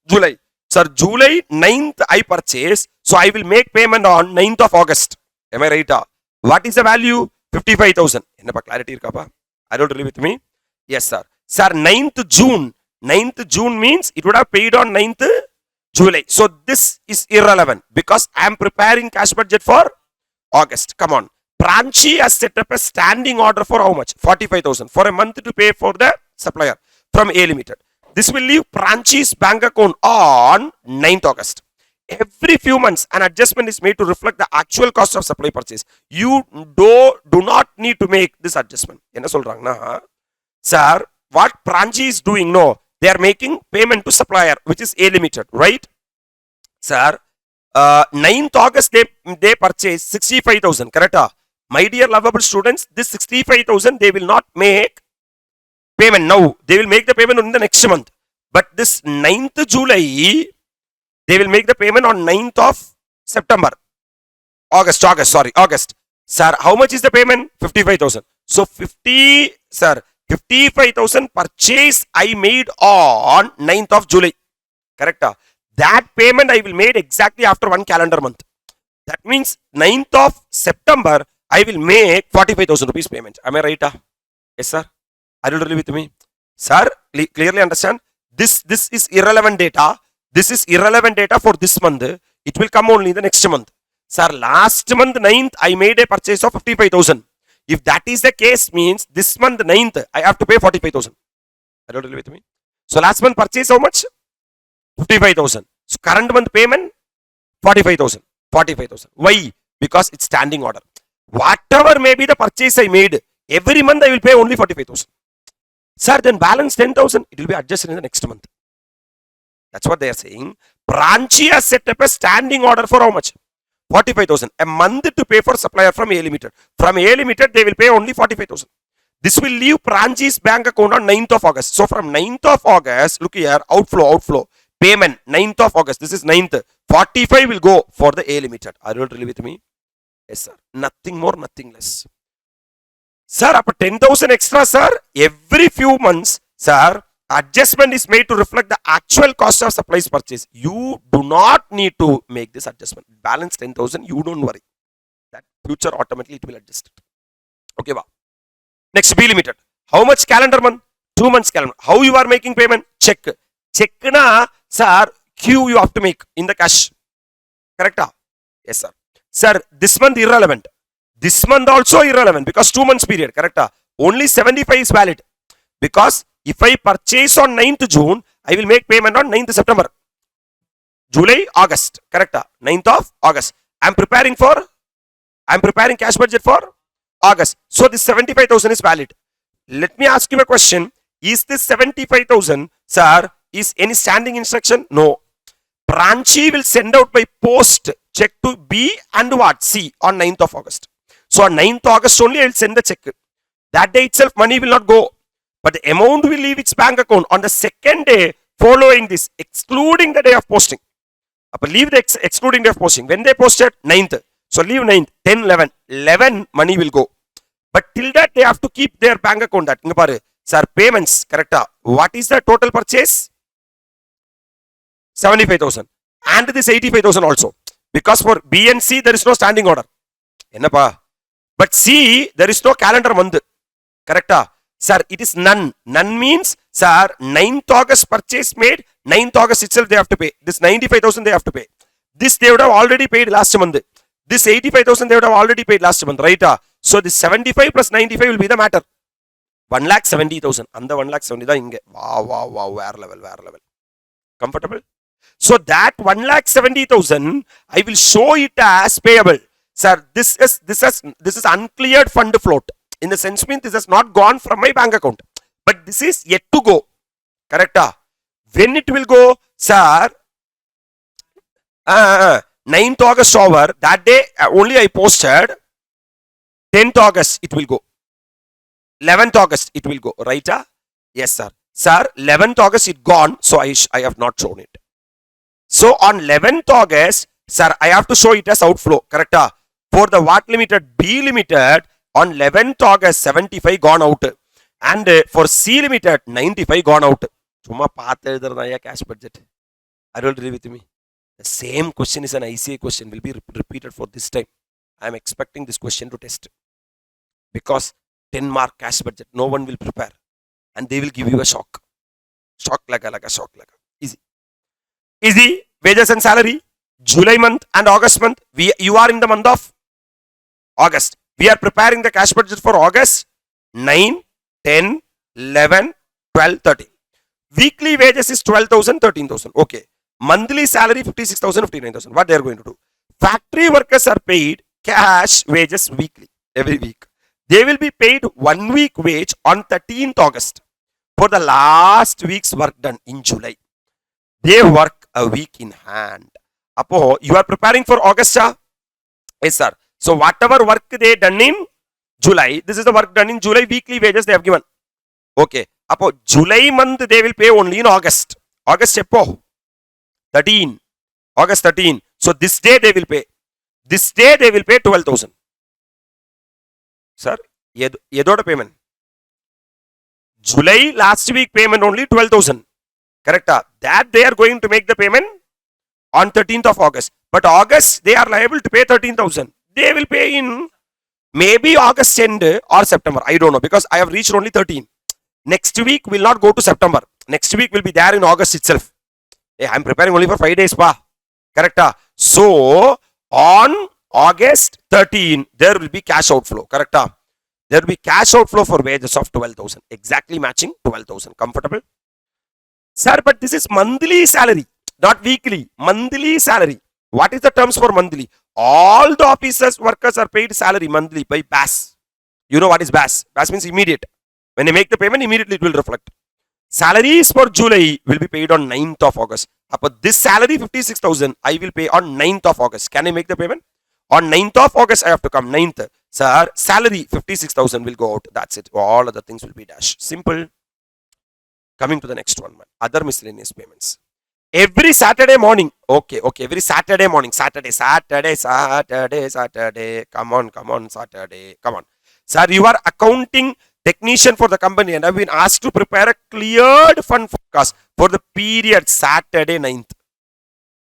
July. Sir, July 9th I purchase. So I will make payment on 9th of August. Am I right? What is the value? 55,000. Enna clarity irukapa? I don't really with me. Yes, sir. Sir, 9th June. 9th June means it would have paid on 9th July. So this is irrelevant because I am preparing cash budget for August. Come on. Pranchi has set up a standing order for how much? 45,000 for a month to pay for the supplier from A Limited. This will leave Pranchi's bank account on 9th August. Every few months, an adjustment is made to reflect the actual cost of supply purchase. You do not need to make this adjustment. Enna solranga? Sir, what Pranchi is doing? No, they are making payment to supplier, which is A Limited, right? Sir, 9th August they purchase 65,000, correct? My dear lovable students, this 65,000 they will not make payment now. They will make the payment in the next month. But this 9th July, they will make the payment on 9th of September. August. Sir, how much is the payment? 55,000. So 55,000 purchase I made on 9th of July. Correct? That payment I will made exactly after 1 calendar month. That means 9th of September, I will make 45,000 rupees payment. Am I right? Yes, sir. Are you really with me? Sir, clearly understand? This is irrelevant data. This is irrelevant data for this month. It will come only the next month. Sir, last month 9th, I made a purchase of 55,000. If that is the case, means this month 9th, I have to pay 45,000. Are you really with me? So last month purchase how much? 55,000. So current month payment 45,000. 45,000. Why? Because it's standing order. Whatever may be the purchase I made, every month I will pay only 45,000. Sir, then balance 10,000. It will be adjusted in the next month. That's what they are saying. Branchi has set up a standing order for how much? 45,000. A month to pay for supplier from A Limited. From A Limited, they will pay only 45,000. This will leave Branchi's bank account on 9th of August. So from 9th of August, look here, outflow, payment, 9th of August. This is 9th. 45 will go for the A Limited. Are you really with me? Yes, sir. Nothing more, nothing less. Sir, up 10,000 extra, sir. Every few months, sir, adjustment is made to reflect the actual cost of supplies purchase. You do not need to make this adjustment. Balance 10,000, you don't worry. That future automatically it will adjust. Okay, wow. Next, B Limited. How much calendar month? 2 months calendar. How you are making payment? Check. Check na, sir, Q you have to make in the cash. Correct? Yes, sir. Sir, this month irrelevant. This month also irrelevant because 2 months period. Correct? Only 75 is valid. Because if I purchase on 9th June, I will make payment on 9th September. July, August. Correct? 9th of August. I am preparing cash budget for August. So this 75,000 is valid. Let me ask you a question. Is this 75,000, sir, is any standing instruction? No. Branchi will send out by post check to B and what? C on 9th of August. So on 9th August only I will send the check. That day itself money will not go. But the amount will leave its bank account on the second day following this, excluding the day of posting. But leave the excluding day of posting. When they posted? 9th. So leave 9th, 10, 11. 11 money will go. But till that they have to keep their bank account. That sir, payments, correct? What is the total purchase? 75,000. And this 85,000 also. Because for B and C there is no standing order. But C there is no calendar month. Correct? Sir, it is none. None means, sir, 9th August purchase made, 9th August itself they have to pay. This 95,000 they have to pay. This they would have already paid last month. This 85,000 they would have already paid last month, right? So this 75 plus 95 will be the matter. 1,70,000. And the 1,70,000 wow, where level. Comfortable? So that 1,70,000 I will show it as payable. Sir, this is uncleared fund float. In the sense means this has not gone from my bank account. But this is yet to go. Correct? When it will go, sir, 9th August over, that day only I posted, 10th August it will go. 11th August it will go, right? Yes, sir. Sir, 11th August it gone, so I have not shown it. So on 11th August, sir, I have to show it as outflow, correct? For the what limited, B limited, on 11th August, 75 gone out. And for C limited, 95 gone out. Cash budget. Are you agree with me? The same question is an ICAI question, will be repeated for this time. I am expecting this question to test. Because 10 mark cash budget, no one will prepare. And they will give you a shock. Shock like a shock. Easy. Easy. Wages and salary. July month and August month. You are in the month of August. We are preparing the cash budget for August 9, 10, 11, 12, 13. Weekly wages is 12,000, 13,000. Okay. Monthly salary 56,000, 59,000. What they are going to do? Factory workers are paid cash wages weekly, every week. They will be paid 1 week wage on 13th August for the last week's work done in July. They work a week in hand. Apo, you are preparing for August, sir? Yes, sir. So whatever work they done in July, this is the work done in July, weekly wages they have given. Okay. Apo, July month they will pay only in August. August August 13. So this day they will pay. This day they will pay 12,000. Sir, yedoda payment. July last week payment only 12,000. Correct? That they are going to make the payment on 13th of August. But August they are liable to pay 13,000. They will pay in maybe August end or September. I don't know because I have reached only 13. Next week will not go to September. Next week will be there in August itself. Hey, I am preparing only for 5 days. Correct? So on August 13, there will be cash outflow. Correct? There will be cash outflow for wages of 12,000. Exactly matching 12,000. Comfortable? Sir, but this is monthly salary, not weekly. Monthly salary. What is the terms for monthly? All the officers, workers are paid salary monthly by BAS. You know what is BAS? BAS means immediate. When they make the payment, immediately it will reflect. Salaries for July will be paid on 9th of August. But this salary 56,000 I will pay on 9th of August. Can I make the payment? On 9th of August I have to come. 9th. Sir, salary 56,000 will go out. That's it. All other things will be dash. Simple. Coming to the next one. Other miscellaneous payments. Every Saturday morning. Okay. Every Saturday morning. Saturday. Come on, Saturday. Come on. Sir, you are accounting technician for the company and I've been asked to prepare a cleared fund forecast for the period Saturday 9th.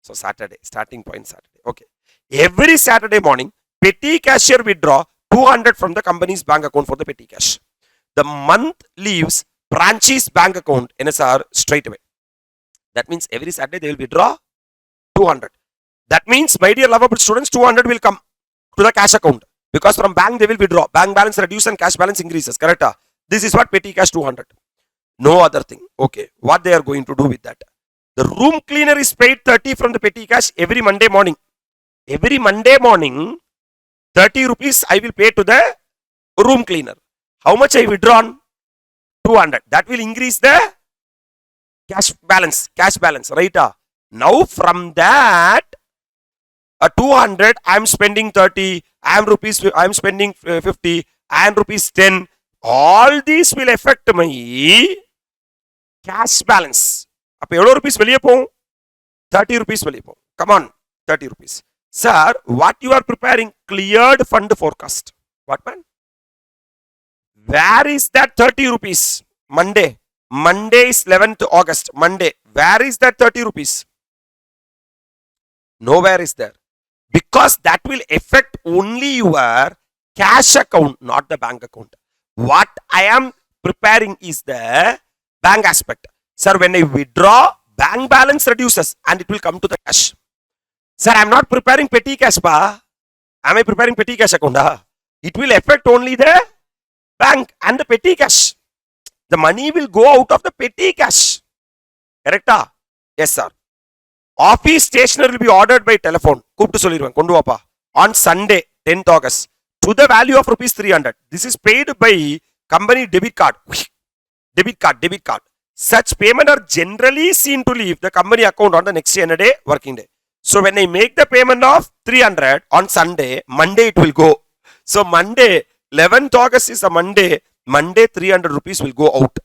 So Saturday, starting point Saturday. Okay. Every Saturday morning, petty cashier withdraw 200 from the company's bank account for the petty cash. The month leaves branch's bank account NSR straight away. That means every Saturday they will withdraw 200. That means, my dear lovable students, 200 will come to the cash account. Because from bank they will withdraw. Bank balance reduces and cash balance increases. Correct? This is what petty cash 200. No other thing. Okay. What they are going to do with that? The room cleaner is paid 30 from the petty cash every Monday morning. Every Monday morning, 30 rupees I will pay to the room cleaner. How much I withdrawn? 200. That will increase the cash balance. Right? Now from that, 200 I am spending 30. I am spending 50. I am rupees 10. All these will affect my cash balance. Appo evlo rupees veliye po? 30 rupees veliye po. Come on, 30 rupees. Sir, what you are preparing? Cleared fund forecast. What, man? Where is that 30 rupees? Monday. Monday is 11th August. Monday. Where is that 30 rupees? Nowhere is there. Because that will affect only your cash account, not the bank account. What I am preparing is the bank aspect. Sir, when I withdraw, bank balance reduces and it will come to the cash. Sir, I am not preparing petty cash, pa. Am I preparing petty cash account? It will affect only the bank and the petty cash. The money will go out of the petty cash. Correct? Yes, sir. Office stationery will be ordered by telephone. On Sunday, 10th August, to the value of rupees 300. This is paid by company debit card. Debit card. Such payment are generally seen to leave the company account on the next day, working day. So when I make the payment of 300 on Sunday, Monday it will go. So Monday, 11th August is a Monday. Monday 300 rupees will go out.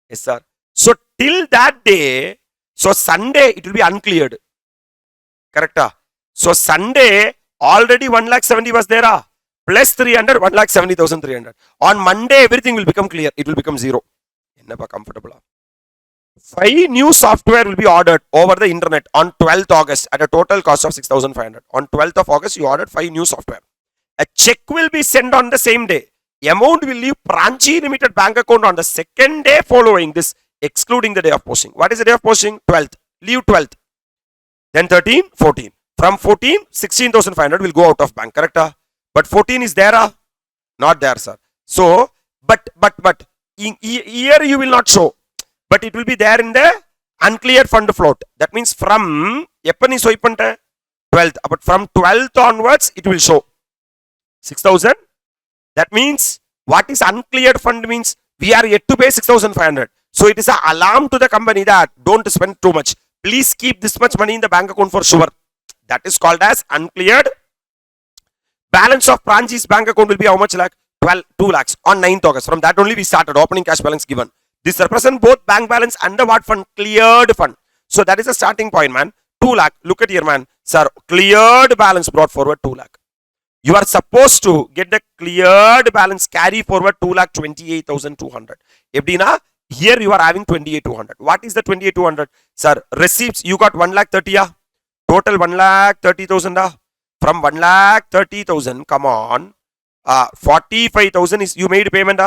Yes, sir. So till that day, so Sunday it will be uncleared. Correct? So Sunday already 1,70,000 was there. Plus 300, 1,70,300. On Monday everything will become clear. It will become zero. Never comfortable. 5 new software will be ordered over the internet on 12th August at a total cost of 6,500. On 12th of August, you ordered 5 new software. A check will be sent on the same day. Amount will leave Branchi Limited bank account on the second day following this, excluding the day of posting. What is the day of posting? 12th. Leave 12th. Then 13, 14. From 14, 16,500 will go out of bank. Correct? But 14 is there? Not there, sir. So, but here you will not show. But it will be there in the uncleared fund float. That means from 12th. But from 12th onwards, it will show 6,000. That means what is uncleared fund means we are yet to pay 6,500. So it is an alarm to the company that don't spend too much. Please keep this much money in the bank account for sure. That is called as uncleared. Balance of Branchi's bank account will be how much lakh? 2 lakhs on 9th August. From that only we started opening cash balance given. This represents both bank balance and the what fund? Cleared fund. So that is a starting point, man. 2 lakh. Look at here, man. Sir, cleared balance brought forward 2 lakh. You are supposed to get the cleared balance carry forward 2,28,200. Ebdina, here you are having 28,200. What is the 28,200? Sir, receipts, you got 1,30,000. Total 1,30,000. From 1,30,000, come on. 45,000 is you made payment.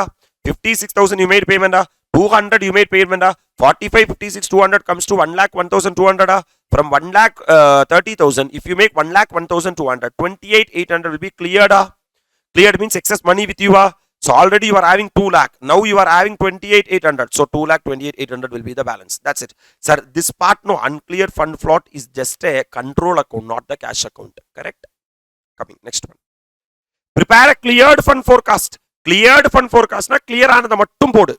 56,000 you made payment. 200 you made payment. 45, 56, 200 comes to 1,01,200. From 1,30,000, if you make 1,01,200, 28,800 will be cleared. Cleared means excess money with you. So already you are having 2 lakh. Now you are having 28,800. So 2,28,800 will be the balance. That's it. Sir, this part, no, uncleared fund float is just a control account, not the cash account. Correct? Coming, next one. Prepare a cleared fund forecast. Cleared fund forecast, na clear another mattum board.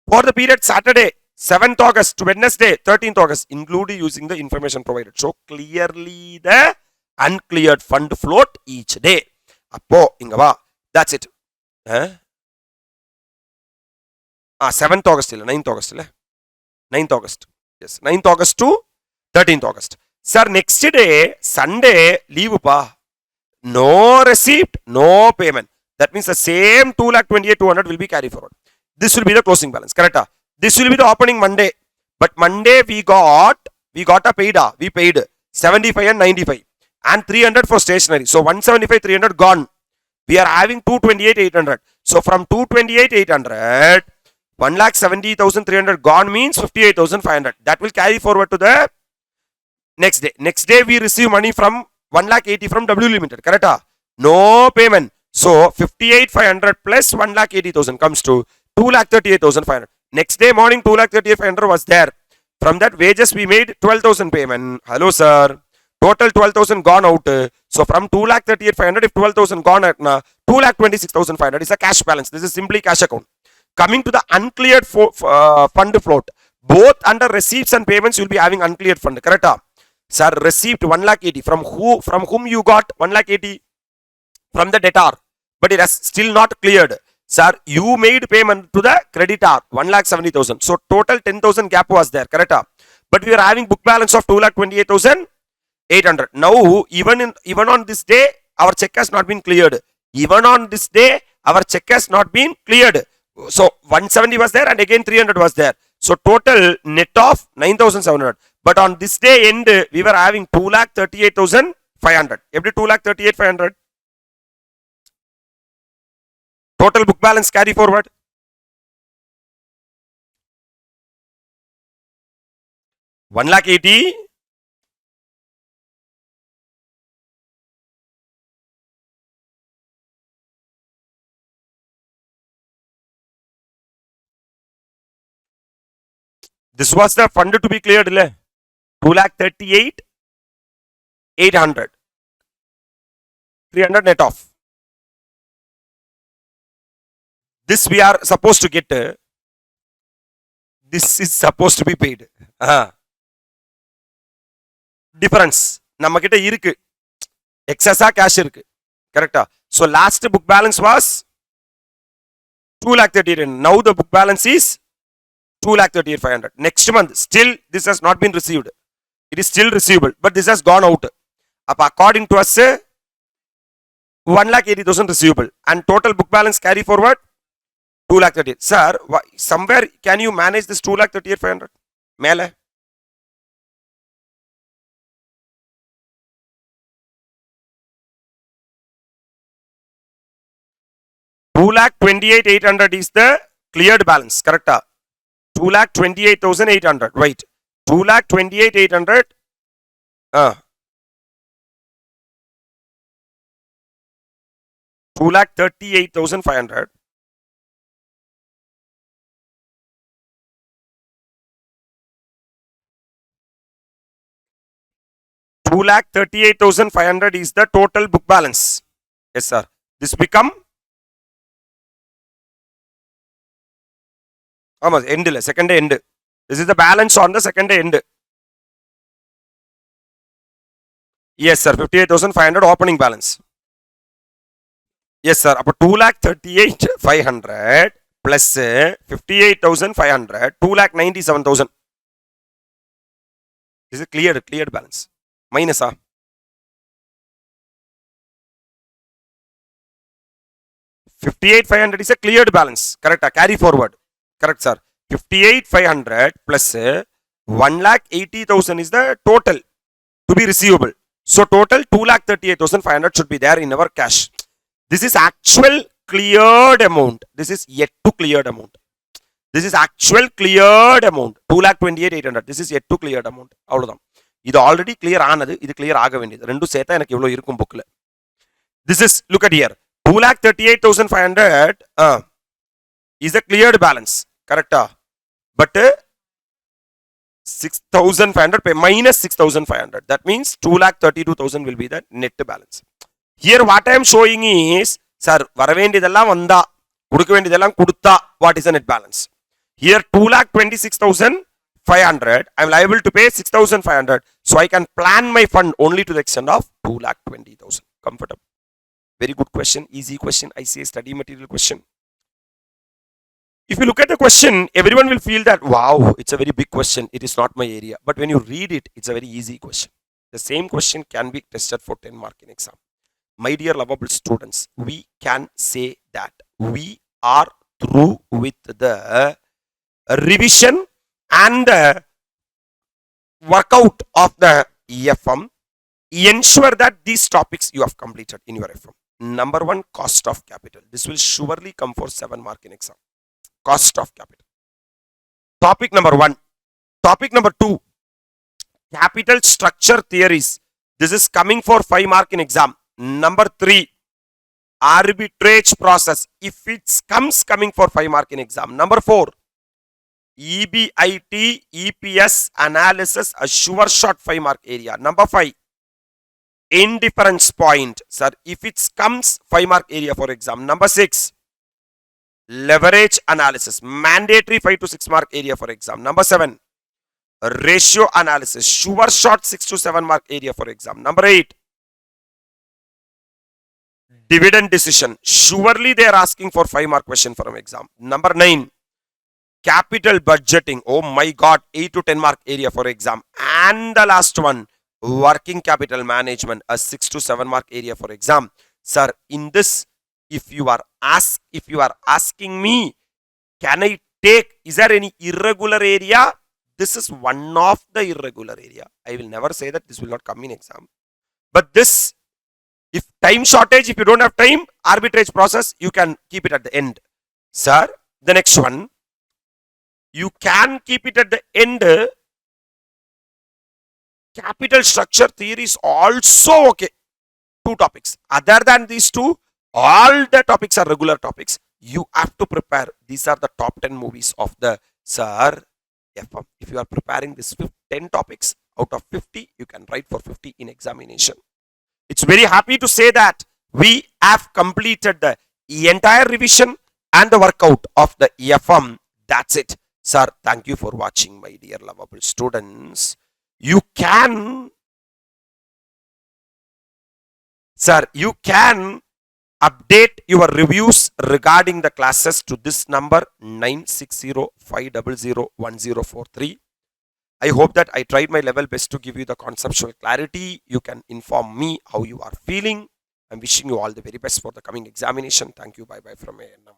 For the period Saturday 7th August to Wednesday, 13th August, include using the information provided. So clearly the uncleared fund float each day. Appo, inga va. That's it. 7th August, 9th August. 9th August. Yes, 9th August to 13th August. Sir, next day, Sunday, leave pa. No receipt, no payment. That means the same 2,28,200 will be carried forward. This will be the closing balance, correct? This will be the opening Monday. But Monday we got a paid. We paid 75 and 95 and 300 for stationery. So 175, 300 gone. We are having 228,800. So from 228,800, 1,70,300 gone means 58,500. That will carry forward to the next day. Next day we receive money from 1,80,000 from W Limited, correct? No payment. So 58,500 plus 1,80,000 comes to 2,38,500. Next day morning 2,38,500 was there. From that wages we made 12,000 payment. Hello sir. Total 12,000 gone out. So from 2,38,500, if 12,000 gone out, 2,26,500 is a cash balance. This is simply cash account. Coming to the uncleared fund float. Both under receipts and payments you will be having uncleared fund, correct? Sir, received 1,80,000 from whom you got 1,80,000 from the debtor, but it has still not cleared. Sir, you made payment to the creditor 1,70,000. So total 10,000 gap was there, correct? But we are having book balance of 2,28,800. Now even on this day our check has not been cleared. Even on this day our check has not been cleared. So 170 was there and again 300 was there. So total net of 9,700. But on this day end we were having 2,38,500. Every 2,38,500. Total book balance carry forward. $1,80,000. This was the fund to be cleared. 2,38,800. 300 net off. This we are supposed to get. This is supposed to be paid. Difference. Namakita irukku. Excess cash irukku. Correct. So last book balance was 2,38,000. Now the book balance is 2,38,500. Next month, still this has not been received. It is still receivable, but this has gone out. According to us, 1,80,000 receivable and total book balance carry forward 2,38,000. Sir, somewhere can you manage this 2,38,500? Mele. 2,28,800 is the cleared balance, correct? 2,28,800. Right. 2,28,800. 2,38,500. $2,38,500 is the total book balance. Yes, sir. This become end, second day end. This is the balance on the second day end. Yes, sir. 58,500 opening balance. Yes, sir. Up 2,38,500 plus 58,500, 2,97,000. This is a cleared balance. Minus 58,500 is a cleared balance. Correct. Carry forward. Correct, sir. 58,500 plus 1,80,000 is the total to be receivable. So total 2,38,500 should be there in our cash. This is actual cleared amount. This is yet to cleared amount. This is actual cleared amount. 2,28,800. This is yet to cleared amount. This already clear aanadu. This clear aga vendiyadu. Rendu setha enakku evlo irukum book la. This is, look at here. 2,38,500 is the cleared balance. Correct? But 6,500 pay minus 6,500. That means 2,32,000 will be the net balance. Here what I am showing is, sir, varavendidella vanda, kudukka vendidella kudutta, what is the net balance? Here 2,26,500. I'm liable to pay 6,500. So I can plan my fund only to the extent of 2,20,000. Comfortable. Very good question. Easy question. ICAI study material question. If you look at the question, everyone will feel that, wow, it's a very big question. It is not my area. But when you read it, it's a very easy question. The same question can be tested for 10 mark in exam. My dear lovable students, we can say that we are through with the revision and the workout of the EFM. Ensure that these topics you have completed in your FM. Number 1, cost of capital. This will surely come for 7 mark in exam. Cost of capital. Topic number 1. Topic number 2, capital structure theories. This is coming for 5 mark in exam. Number 3, arbitrage process. If it comes coming for 5 mark in exam. Number 4, EBIT, EPS analysis, a sure shot 5 mark area. Number 5, indifference point. Sir, if it comes 5 mark area for exam. Number 6, leverage analysis, mandatory 5 to 6 mark area for exam. Number 7, ratio analysis, sure shot 6 to 7 mark area for exam. Number 8, dividend decision. Surely they are asking for 5 mark question from exam. Number 9, capital budgeting. Oh my god, 8 to 10 mark area for exam. And the last one, working capital management, a 6 to 7 mark area for exam. Sir, in this, if you are asking me, can I take, is there any irregular area? This is one of the irregular area. I will never say that this will not come in exam. But this, if time shortage, if you don't have time, arbitrage process, you can keep it at the end. Sir, the next one, you can keep it at the end. Capital structure theory is also okay. 2 topics. Other than these 2, all the topics are regular topics. You have to prepare. These are the top 10 movies of the Sir FM. If you are preparing this 10 topics out of 50, you can write for 50 in examination. It's very happy to say that we have completed the entire revision and the workout of the EFM. That's it. Sir, thank you for watching, my dear lovable students. You can update your reviews regarding the classes to this number 960-500-1043. I hope that I tried my level best to give you the conceptual clarity. You can inform me how you are feeling. I'm wishing you all the very best for the coming examination. Thank you. Bye-bye from ANM.